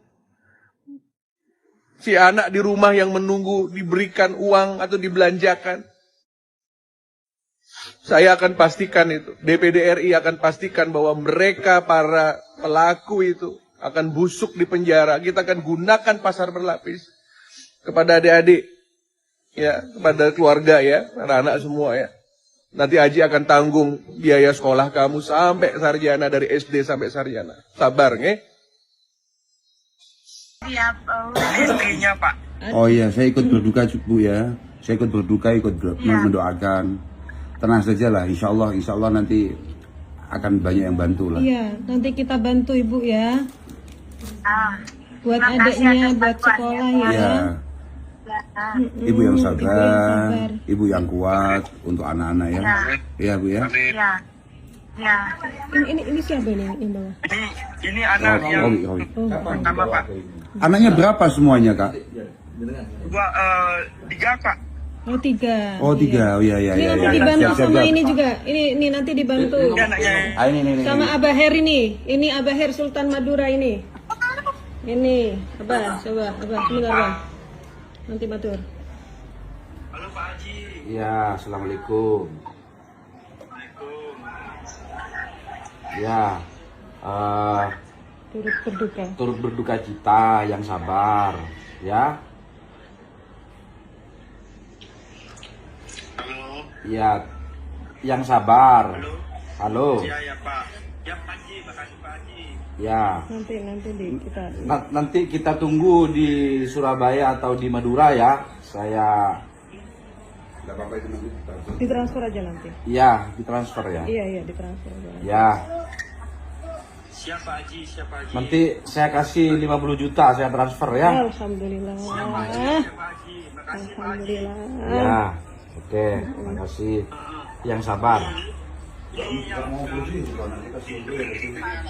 Si anak di rumah yang menunggu diberikan uang atau dibelanjakan. Saya akan pastikan itu, DPD RI akan pastikan bahwa mereka para pelaku itu akan busuk di penjara. Kita akan gunakan pasar berlapis kepada adik-adik, ya, kepada keluarga ya, anak-anak semua ya. Nanti Aji akan tanggung biaya sekolah kamu sampai sarjana, dari SD sampai sarjana. Sabar, nge? Siap, istrinya Pak. Oh iya, saya ikut berduka Bu ya. Saya ikut berduka, mendoakan. Tenang saja lah, insya Allah nanti akan banyak yang bantu lah. Iya, nanti kita bantu Ibu ya. Buat adiknya, buat sekolah ya. Ya. Ibu yang sabar, ibu yang kuat untuk anak-anak ya. Iya Bu ya. Ya. Ini siapa ini yang bawa? Ini anak yang pertama Pak. Anaknya berapa semuanya Kak? 3 Pak. Oh 3. Oh 3, oh iya. Ini nanti dibantu sama ini juga. Ini nanti dibantu. Ini. Sama Abah Her ini. Ini Abah Her Sultan Madura ini. Ini Abah, coba Abah, sebentar Abah. Nanti batur. Halo Pak Haji. Ya, assalamualaikum. Ya, turut berduka cita, yang sabar, ya. Halo. Ya, yang sabar. Halo. Ya Pak. Ya Pak Haji, makasih Pak Haji. Ya. Nanti kita tunggu di Surabaya atau di Madura ya. Saya ditransfer aja nanti. Iya, ditransfer ya. Iya, ditransfer aja. Ya. Siapa Haji? Nanti saya kasih 50 juta saya transfer ya. Alhamdulillah. Alhamdulillah. Ya. Oke, makasih. Yang sabar.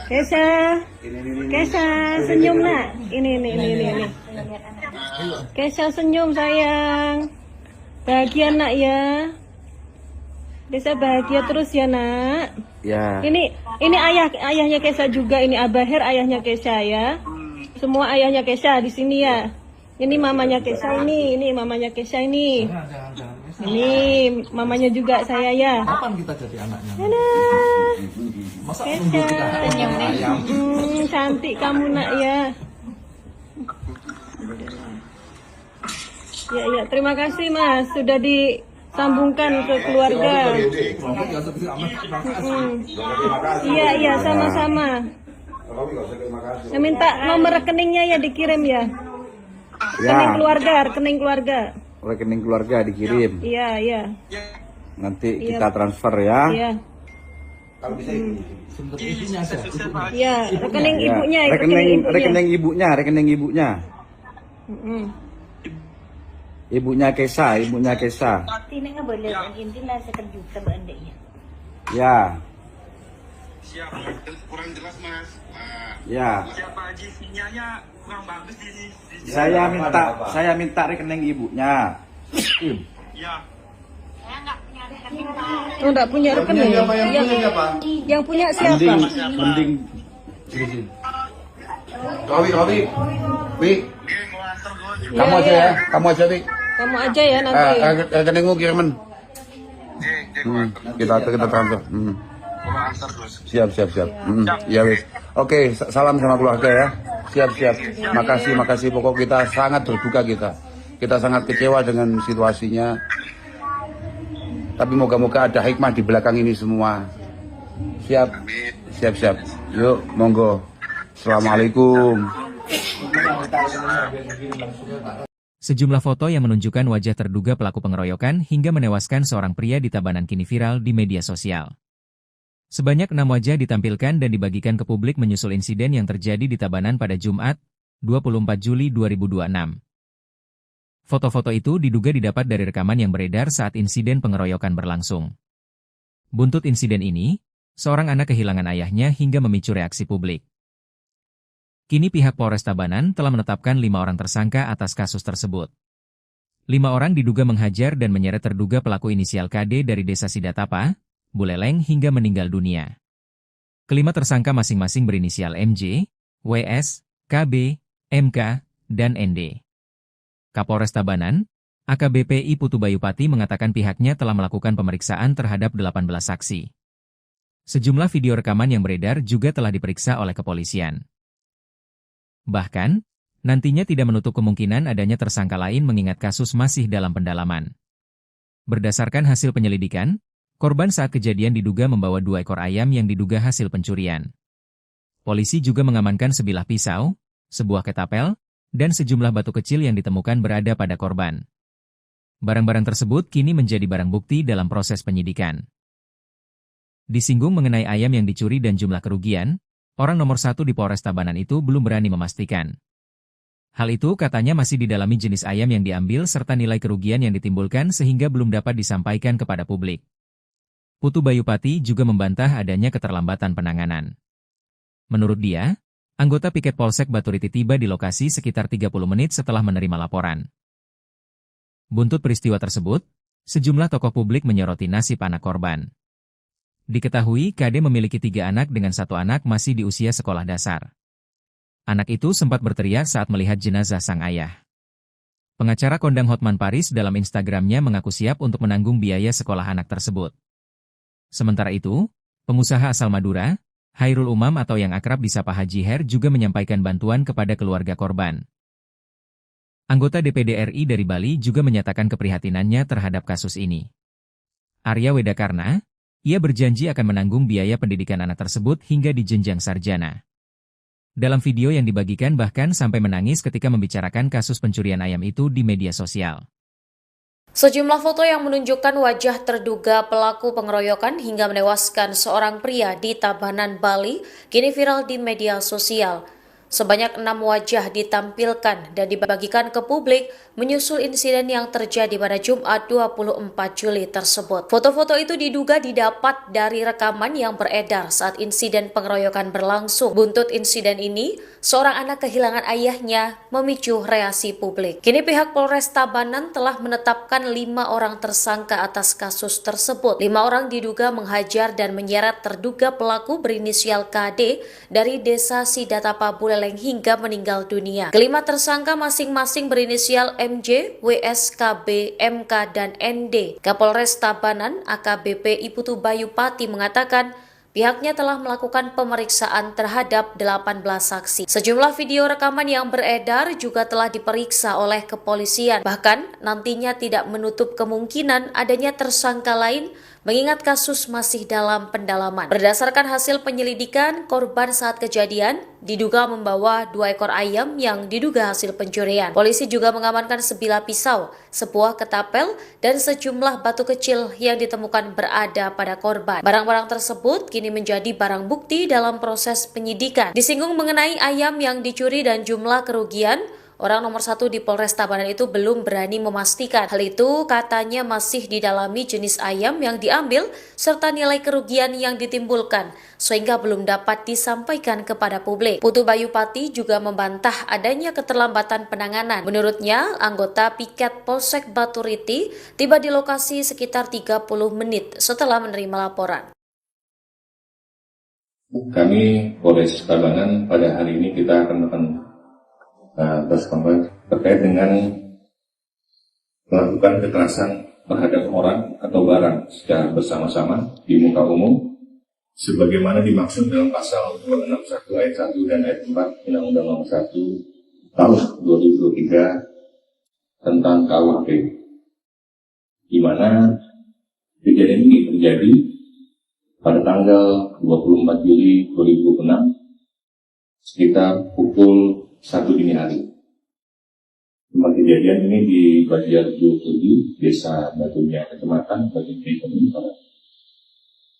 Kesha, senyum nak. Ini. Kesha senyum sayang. Bahagia nak ya. Bisa bahagia terus ya nak. Ya. Ini ayahnya Kesha juga. Ini Abah Her ayahnya Kesha ya. Semua ayahnya Kesha di sini ya. Ini mamanya Kesha ini mamanya Kesha ini. Ini mamanya juga saya ya. Kapan kita jadi anaknya? Masa nunggu kita cantik kamu nak ya. Ya, terima kasih Mas sudah disambungkan ke keluarga. Iya, sama-sama. Saya minta nomor rekeningnya ya dikirim ya. Rekening keluarga dikirim. Iya. Nanti kita transfer ya. Iya. Kalau bisa Iya, rekening ibunya. Rekening ibunya. Ibunya Kesha. Tidak boleh intilah sekejuta bandanya. Ya. Siap, kurang jelas Mas. Ya. Siapa Haji, sinyalnya kurang bagus di sini. Saya minta rekening ibunya. Ya. Oh, enggak punya rekening. Yang punya siapa? Mending. Robi. Kamu aja ya. Kamu aja ya nanti. Rekeningmu kiriman. Kita transfer. Siap. Ya wis. Oke, salam sama keluarga ya. Siap. Makasih. Pokok kita sangat berduka kita. Kita sangat kecewa dengan situasinya. Tapi moga-moga ada hikmah di belakang ini semua. Siap? Siap. Yuk, monggo. Assalamualaikum. Sejumlah foto yang menunjukkan wajah terduga pelaku pengeroyokan hingga menewaskan seorang pria di Tabanan kini viral di media sosial. Sebanyak 6 wajah ditampilkan dan dibagikan ke publik menyusul insiden yang terjadi di Tabanan pada Jumat, 24 Juli 2026. Foto-foto itu diduga didapat dari rekaman yang beredar saat insiden pengeroyokan berlangsung. Buntut insiden ini, seorang anak kehilangan ayahnya hingga memicu reaksi publik. Kini pihak Polres Tabanan telah menetapkan 5 orang tersangka atas kasus tersebut. 5 orang diduga menghajar dan menyeret terduga pelaku inisial KD dari Desa Sidatapa, Buleleng hingga meninggal dunia. Kelima tersangka masing-masing berinisial MJ, WS, KB, MK, dan ND. Kapolres Tabanan, AKBP I Putu Bayupati mengatakan pihaknya telah melakukan pemeriksaan terhadap 18 saksi. Sejumlah video rekaman yang beredar juga telah diperiksa oleh kepolisian. Bahkan, nantinya tidak menutup kemungkinan adanya tersangka lain mengingat kasus masih dalam pendalaman. Berdasarkan hasil penyelidikan, korban saat kejadian diduga membawa 2 ekor ayam yang diduga hasil pencurian. Polisi juga mengamankan sebilah pisau, sebuah ketapel, dan sejumlah batu kecil yang ditemukan berada pada korban. Barang-barang tersebut kini menjadi barang bukti dalam proses penyidikan. Disinggung mengenai ayam yang dicuri dan jumlah kerugian, orang nomor 1 di Polres Tabanan itu belum berani memastikan. Hal itu katanya masih didalami jenis ayam yang diambil serta nilai kerugian yang ditimbulkan sehingga belum dapat disampaikan kepada publik. Putu Bayupati juga membantah adanya keterlambatan penanganan. Menurut dia, anggota piket Polsek Baturiti tiba di lokasi sekitar 30 menit setelah menerima laporan. Buntut peristiwa tersebut, sejumlah tokoh publik menyoroti nasib anak korban. Diketahui KD memiliki 3 anak dengan 1 anak masih di usia sekolah dasar. Anak itu sempat berteriak saat melihat jenazah sang ayah. Pengacara kondang Hotman Paris dalam Instagramnya mengaku siap untuk menanggung biaya sekolah anak tersebut. Sementara itu, pengusaha asal Madura, Hairul Umam atau yang akrab disapa Haji Her juga menyampaikan bantuan kepada keluarga korban. Anggota DPD RI dari Bali juga menyatakan keprihatinannya terhadap kasus ini. Arya Wedakarna, ia berjanji akan menanggung biaya pendidikan anak tersebut hingga di jenjang sarjana. Dalam video yang dibagikan bahkan sampai menangis ketika membicarakan kasus pencurian ayam itu di media sosial. Sejumlah foto yang menunjukkan wajah terduga pelaku pengeroyokan hingga menewaskan seorang pria di Tabanan, Bali, kini viral di media sosial. Sebanyak 6 wajah ditampilkan dan dibagikan ke publik menyusul insiden yang terjadi pada Jumat 24 Juli tersebut. Foto-foto itu diduga didapat dari rekaman yang beredar saat insiden pengeroyokan berlangsung. Buntut insiden ini, seorang anak kehilangan ayahnya memicu reaksi publik. Kini pihak Polres Tabanan telah menetapkan 5 orang tersangka atas kasus tersebut. 5 orang diduga menghajar dan menyeret terduga pelaku berinisial KD dari Desa Sidatapa, Buleleng hingga meninggal dunia. Kelima tersangka masing-masing berinisial MJ, WS, KB, MK, dan ND. Kapolres Tabanan, AKBP I Putu Bayupati mengatakan pihaknya telah melakukan pemeriksaan terhadap 18 saksi. Sejumlah video rekaman yang beredar juga telah diperiksa oleh kepolisian. Bahkan nantinya tidak menutup kemungkinan adanya tersangka lain mengingat kasus masih dalam pendalaman. Berdasarkan hasil penyelidikan, korban saat kejadian diduga membawa 2 ekor ayam yang diduga hasil pencurian. Polisi juga mengamankan sebilah pisau, sebuah ketapel, dan sejumlah batu kecil yang ditemukan berada pada korban. Barang-barang tersebut kini menjadi barang bukti dalam proses penyidikan. Disinggung mengenai ayam yang dicuri dan jumlah kerugian, orang nomor 1 di Polres Tabanan itu belum berani memastikan. Hal itu katanya masih didalami jenis ayam yang diambil serta nilai kerugian yang ditimbulkan, sehingga belum dapat disampaikan kepada publik. Putu Bayupati juga membantah adanya keterlambatan penanganan. Menurutnya, anggota piket Polsek Baturiti tiba di lokasi sekitar 30 menit setelah menerima laporan. Kami Polres Tabanan pada hari ini kita akan terkait dengan melakukan kekerasan terhadap orang atau barang secara bersama-sama di muka umum sebagaimana dimaksud dalam pasal 261 ayat 1 dan ayat 4 Undang-Undang Nomor 1 Tahun 2023 tentang KUHP, di mana Kejadian ini terjadi pada tanggal 24 Juli 2006 sekitar pukul 1 dini hari. Tempat kejadian ini di Banjarjo Tujuh, Desa Batunya, Kecamatan Batunya, Barat,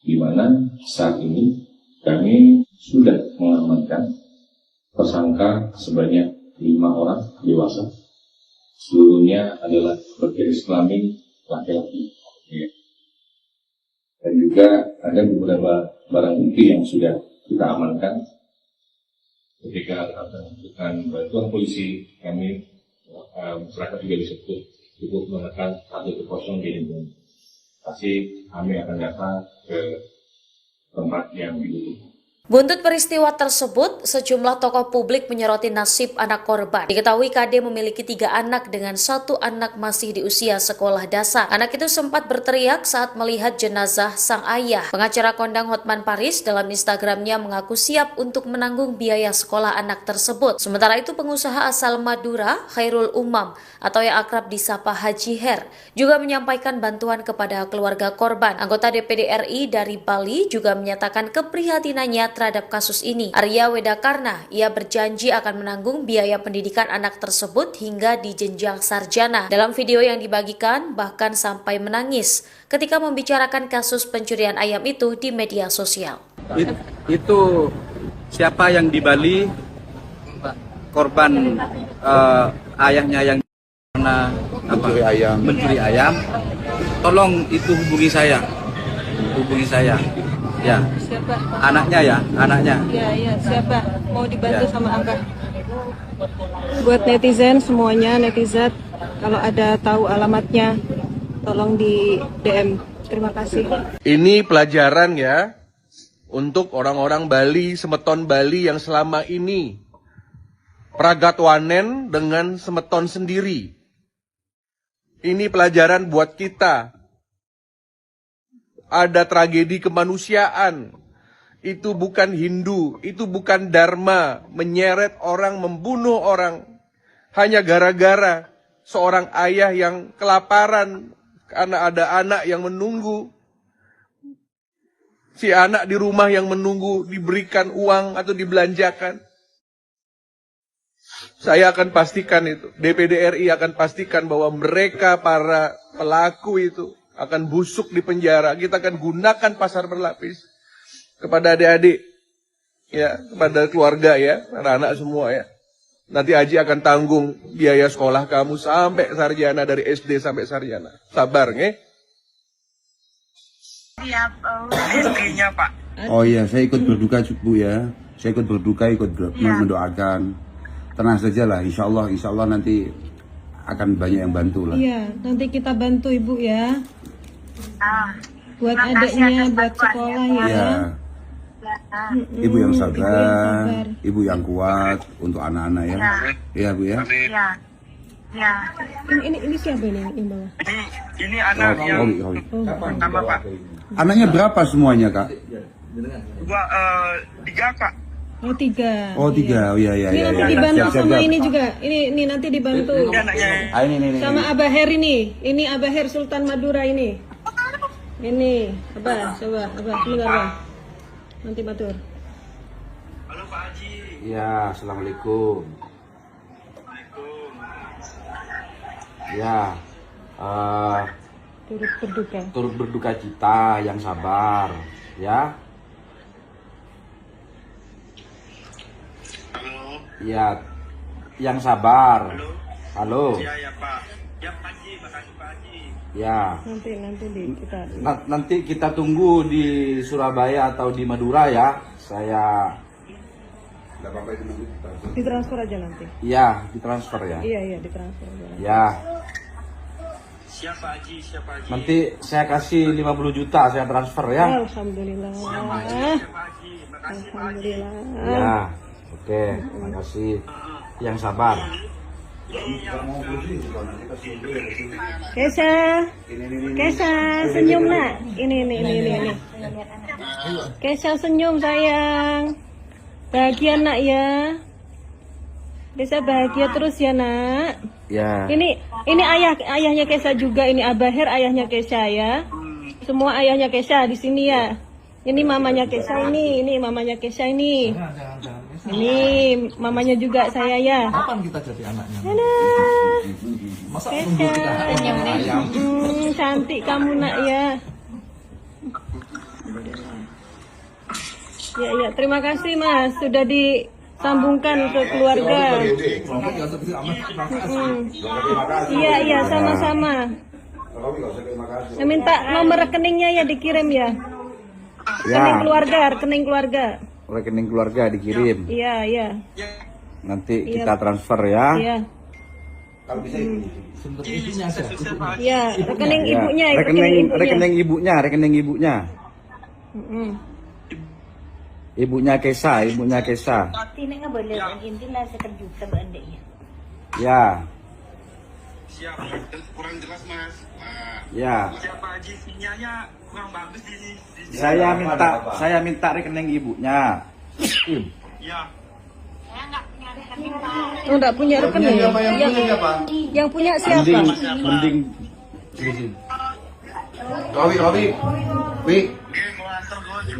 di mana saat ini kami sudah mengamankan tersangka sebanyak 5 orang dewasa, seluruhnya adalah berjenis kelamin laki-laki. Dan juga ada beberapa barang bukti yang sudah kita amankan. Ketika melakukan bantuan polisi, kami masyarakat juga bisa cukup menekan 110 di lingkungan. Pasti kami akan datang ke tempat yang dibutuhkan. Buntut peristiwa tersebut, sejumlah tokoh publik menyoroti nasib anak korban. Diketahui KD memiliki 3 anak dengan 1 anak masih di usia sekolah dasar. Anak itu sempat berteriak saat melihat jenazah sang ayah. Pengacara kondang Hotman Paris dalam Instagramnya mengaku siap untuk menanggung biaya sekolah anak tersebut. Sementara itu pengusaha asal Madura, Khairul Umam, atau yang akrab disapa Haji Her, juga menyampaikan bantuan kepada keluarga korban. Anggota DPD RI dari Bali juga menyatakan keprihatinannya terhadap kasus ini. Arya Wedakarna, ia berjanji akan menanggung biaya pendidikan anak tersebut hingga di jenjang sarjana. Dalam video yang dibagikan, bahkan sampai menangis ketika membicarakan kasus pencurian ayam itu di media sosial. Itu siapa yang di Bali, korban ayahnya yang mencuri ayam, tolong itu hubungi saya. Ya, Siapa? anaknya. Ya, siapa? Mau dibantu sama Abah. Buat netizen semuanya, netizen, kalau ada tahu alamatnya, tolong di DM. Terima kasih. Ini pelajaran ya untuk orang-orang Bali, semeton Bali yang selama ini pragatwanen dengan semeton sendiri. Ini pelajaran buat kita. Ada tragedi kemanusiaan. Itu bukan Hindu, itu bukan Dharma, menyeret orang, membunuh orang hanya gara-gara seorang ayah yang kelaparan karena ada anak yang menunggu. Si anak di rumah yang menunggu diberikan uang atau dibelanjakan. Saya akan pastikan itu, DPD RI akan pastikan bahwa mereka para pelaku itu akan busuk di penjara. Kita akan gunakan pasar berlapis kepada adik-adik, ya, kepada keluarga ya, anak-anak semua ya. Nanti Haji akan tanggung biaya sekolah kamu sampai sarjana, dari SD sampai sarjana. Sabar, nge? Siap, istrinya Pak. Oh iya, saya ikut berduka Bu ya. Saya ikut berduka, mendoakan. Tenang saja lah, insya Allah nanti akan banyak yang bantu lah. Iya, nanti kita bantu Ibu ya. Buat adiknya, buat sekolah ya. Ibu yang sabar, ibu yang kuat untuk anak-anak ya. Iya Bu ya. Ya. Ini siapa ini yang bawah? Ini anak yang pertama Pak. Anaknya berapa semuanya Kak? 3 Pak. Oh 3. Oh 3, oh iya. Ini nanti dibantu sama ini juga. Ini nanti dibantu. Ini. Sama Abah Her ini. Ini Abah Her Sultan Madura ini. Ini, Abah, coba, Abah, sebentar Abah. Nanti matur. Halo Pak Haji. Ya, assalamualaikum. Ya, turut berduka cita, yang sabar, ya. Ya, yang sabar. Halo. Ya Pak. Ya Pak Haji, makasih Pak Haji. Ya. Nanti kita tunggu di Surabaya atau di Madura ya. Saya. Ditransfer aja nanti. Iya, ditransfer ya. Iya, ditransfer aja. Ya. Siapa Haji? Nanti saya kasih 50 juta saya transfer ya. Alhamdulillah. Alhamdulillah. Ya. Oke, makasih. Yang sabar. Kesha, senyum nak. Ini. Kesha senyum sayang. Bahagia nak ya. Bisa bahagia terus ya nak. Ya. Ini ayahnya Kesha juga. Ini Abah Her ayahnya Kesha ya. Semua ayahnya Kesha di sini ya. Ini mamanya Kesha ini mamanya Kesha ini. Ini mamanya juga saya ya. Kapan kita jadi anaknya? Masa Kesha. Cantik kamu nak ya. Ya, terima kasih Mas sudah disambungkan ke keluarga. Iya, sama-sama. Saya minta nomor rekeningnya ya dikirim ya. Rekening keluarga. Rekening keluarga dikirim. Iya. Nanti kita transfer ya. Iya. Kalau bisa ibunya aja. Iya, rekening ibunya. Rekening ibunya. Ibunya Kesha. Ini nggak boleh, intinya sekejuta bandenya. Ya. Siap, kurang jelas mas. Ya. Siapa aja sinyalnya kurang bagus di Saya minta rekening ibunya. Ya. Oh, enggak punya rekening. Yang punya siapa? Mending. Robi. Wi.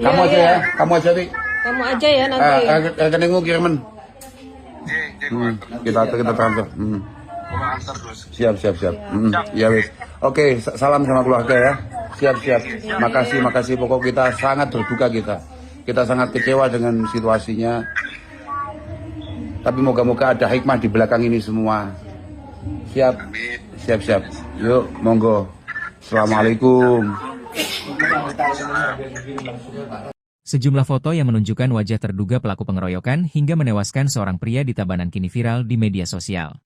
Kamu aja ya. Kamu aja ya nanti. Rekeningmu kiriman. Kita transfer. Siap. Ya wis. Oke, salam sama keluarga ya. Siap. Makasih. Pokok kita sangat berduka kita. Kita sangat kecewa dengan situasinya. Tapi moga-moga ada hikmah di belakang ini semua. Siap. Yuk, monggo. Assalamualaikum. Sejumlah foto yang menunjukkan wajah terduga pelaku pengeroyokan hingga menewaskan seorang pria di Tabanan kini viral di media sosial.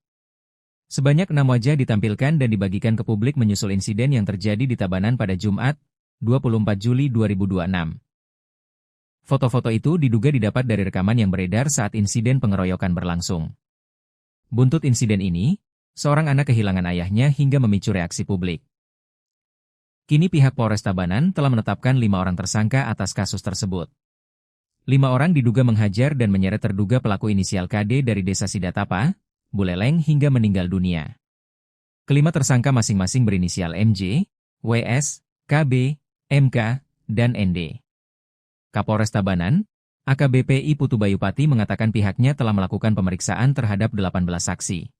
Sebanyak 6 wajah ditampilkan dan dibagikan ke publik menyusul insiden yang terjadi di Tabanan pada Jumat, 24 Juli 2026. Foto-foto itu diduga didapat dari rekaman yang beredar saat insiden pengeroyokan berlangsung. Buntut insiden ini, seorang anak kehilangan ayahnya hingga memicu reaksi publik. Kini pihak Polres Tabanan telah menetapkan 5 orang tersangka atas kasus tersebut. 5 orang diduga menghajar dan menyeret terduga pelaku inisial KD dari Desa Sidatapa, Buleleng hingga meninggal dunia. Kelima tersangka masing-masing berinisial MJ, WS, KB, MK, dan ND. Kapolres Tabanan, AKBP I Putu Bayupati mengatakan pihaknya telah melakukan pemeriksaan terhadap 18 saksi.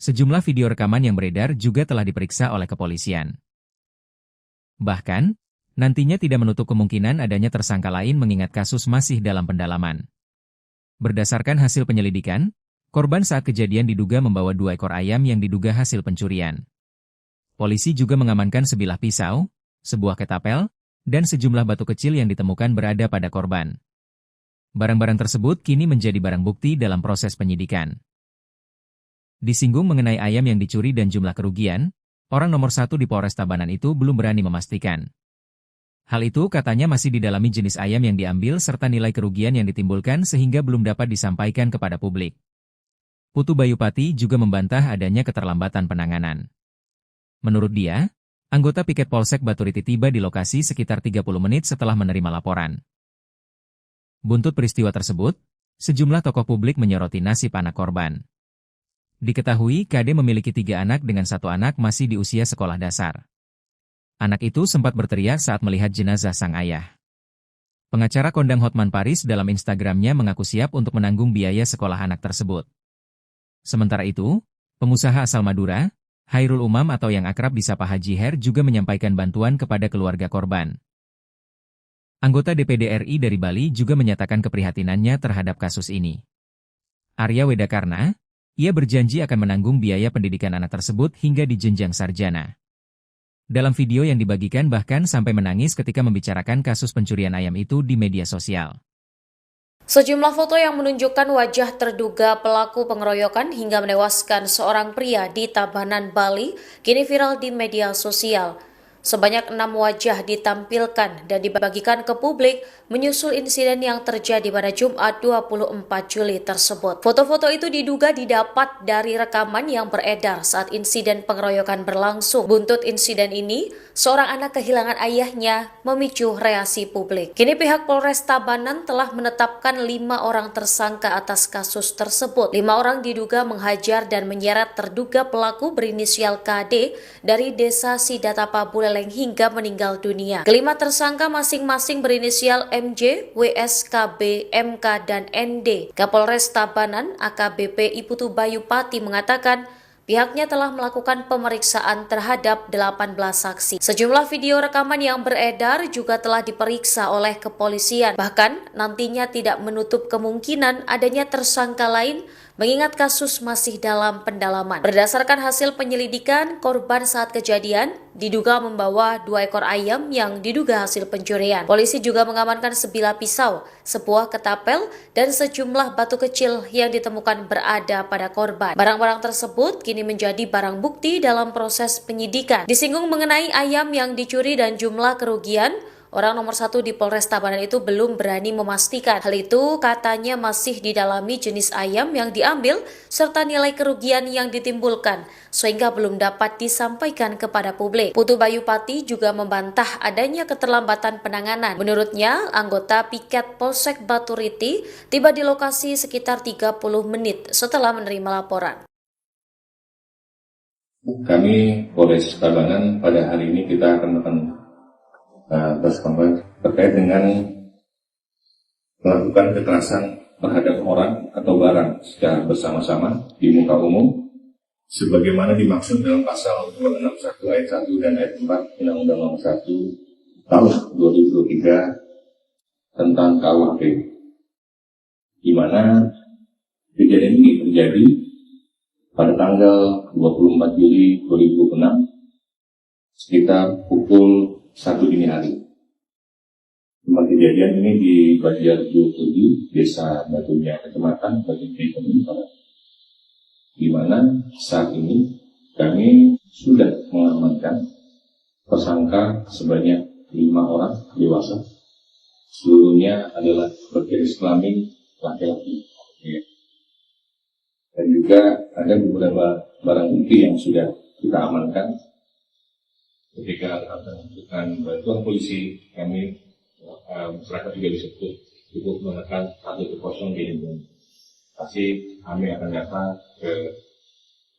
Sejumlah video rekaman yang beredar juga telah diperiksa oleh kepolisian. Bahkan, nantinya tidak menutup kemungkinan adanya tersangka lain mengingat kasus masih dalam pendalaman. Berdasarkan hasil penyelidikan, korban saat kejadian diduga membawa 2 ekor ayam yang diduga hasil pencurian. Polisi juga mengamankan sebilah pisau, sebuah ketapel, dan sejumlah batu kecil yang ditemukan berada pada korban. Barang-barang tersebut kini menjadi barang bukti dalam proses penyidikan. Disinggung mengenai ayam yang dicuri dan jumlah kerugian, orang nomor 1 di Polres Tabanan itu belum berani memastikan. Hal itu katanya masih didalami jenis ayam yang diambil serta nilai kerugian yang ditimbulkan sehingga belum dapat disampaikan kepada publik. Putu Bayupati juga membantah adanya keterlambatan penanganan. Menurut dia, anggota piket Polsek Baturiti tiba di lokasi sekitar 30 menit setelah menerima laporan. Buntut peristiwa tersebut, sejumlah tokoh publik menyoroti nasib anak korban. Diketahui KD memiliki 3 anak dengan 1 anak masih di usia sekolah dasar. Anak itu sempat berteriak saat melihat jenazah sang ayah. Pengacara kondang Hotman Paris dalam Instagramnya mengaku siap untuk menanggung biaya sekolah anak tersebut. Sementara itu, pengusaha asal Madura, Hairul Umam atau yang akrab disapa Haji Her juga menyampaikan bantuan kepada keluarga korban. Anggota DPD RI dari Bali juga menyatakan keprihatinannya terhadap kasus ini. Arya Wedakarna, ia berjanji akan menanggung biaya pendidikan anak tersebut hingga di jenjang sarjana. Dalam video yang dibagikan bahkan sampai menangis ketika membicarakan kasus pencurian ayam itu di media sosial. Sejumlah foto yang menunjukkan wajah terduga pelaku pengeroyokan hingga menewaskan seorang pria di Tabanan, Bali, kini viral di media sosial. Sebanyak 6 wajah ditampilkan dan dibagikan ke publik menyusul insiden yang terjadi pada Jumat 24 Juli tersebut. Foto-foto itu diduga didapat dari rekaman yang beredar saat insiden pengeroyokan berlangsung. Buntut insiden ini, seorang anak kehilangan ayahnya memicu reaksi publik. Kini pihak Polres Tabanan telah menetapkan 5 orang tersangka atas kasus tersebut. 5 orang diduga menghajar dan menyeret terduga pelaku berinisial KD dari Desa Sidatapa, Buleleng, tergeleng hingga meninggal dunia. Kelima tersangka masing-masing berinisial MJ, WS, KB, MK, dan ND. Kapolres Tabanan AKBP Iputu Bayu Pati mengatakan pihaknya telah melakukan pemeriksaan terhadap 18 saksi. Sejumlah video rekaman yang beredar juga telah diperiksa oleh kepolisian. Bahkan nantinya tidak menutup kemungkinan adanya tersangka lain mengingat kasus masih dalam pendalaman. Berdasarkan hasil penyelidikan, korban saat kejadian diduga membawa 2 ekor ayam yang diduga hasil pencurian. Polisi juga mengamankan sebilah pisau, sebuah ketapel, dan sejumlah batu kecil yang ditemukan berada pada korban. Barang-barang tersebut kini menjadi barang bukti dalam proses penyidikan. Disinggung mengenai ayam yang dicuri dan jumlah kerugian, orang nomor 1 di Polres Tabanan itu belum berani memastikan. Hal itu katanya masih didalami jenis ayam yang diambil serta nilai kerugian yang ditimbulkan, sehingga belum dapat disampaikan kepada publik. Putu Bayu Pati juga membantah adanya keterlambatan penanganan. Menurutnya, anggota piket Polsek Baturiti tiba di lokasi sekitar 30 menit setelah menerima laporan. Kami Polres Tabanan pada hari ini kita akan terkait dengan melakukan kekerasan terhadap orang atau barang secara bersama-sama di muka umum sebagaimana dimaksud dalam pasal 261 ayat 1 dan ayat 4 Undang-Undang Nomor 1 Tahun 2023 tentang KUHP, di mana kejadian ini terjadi pada tanggal 24 Juli 2006 sekitar pukul 1 dini hari. Tempat kejadian ini di Banjar 27, Desa Batunya, Kecamatan Batunya, Barat, di mana saat ini kami sudah mengamankan tersangka sebanyak 5 orang dewasa, seluruhnya adalah berjenis kelamin laki-laki. Dan juga ada beberapa barang bukti yang sudah kita amankan. Ketika membutuhkan bantuan polisi, kami masyarakat juga bisa cukup menekan 110 di Indonesia. Pasti kami akan datang ke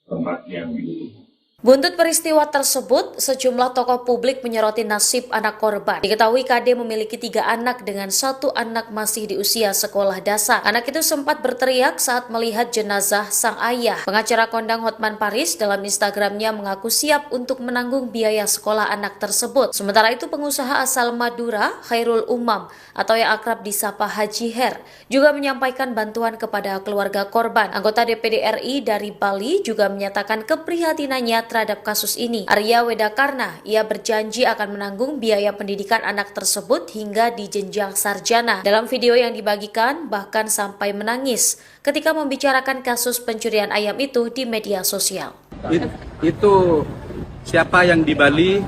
tempat yang dibutuhkan. Buntut peristiwa tersebut, sejumlah tokoh publik menyoroti nasib anak korban. Diketahui KD memiliki 3 anak dengan 1 anak masih di usia sekolah dasar. Anak itu sempat berteriak saat melihat jenazah sang ayah. Pengacara kondang Hotman Paris dalam Instagramnya mengaku siap untuk menanggung biaya sekolah anak tersebut. Sementara itu pengusaha asal Madura, Khairul Umam, atau yang akrab disapa Haji Her, juga menyampaikan bantuan kepada keluarga korban. Anggota DPD RI dari Bali juga menyatakan keprihatinannya terhadap kasus ini. Arya Wedakarna, ia berjanji akan menanggung biaya pendidikan anak tersebut hingga di jenjang sarjana. Dalam video yang dibagikan, bahkan sampai menangis ketika membicarakan kasus pencurian ayam itu di media sosial. Itu siapa yang di Bali,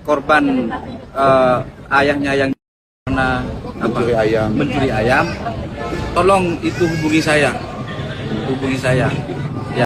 korban ayahnya yang karena mencuri ayam, tolong itu hubungi saya.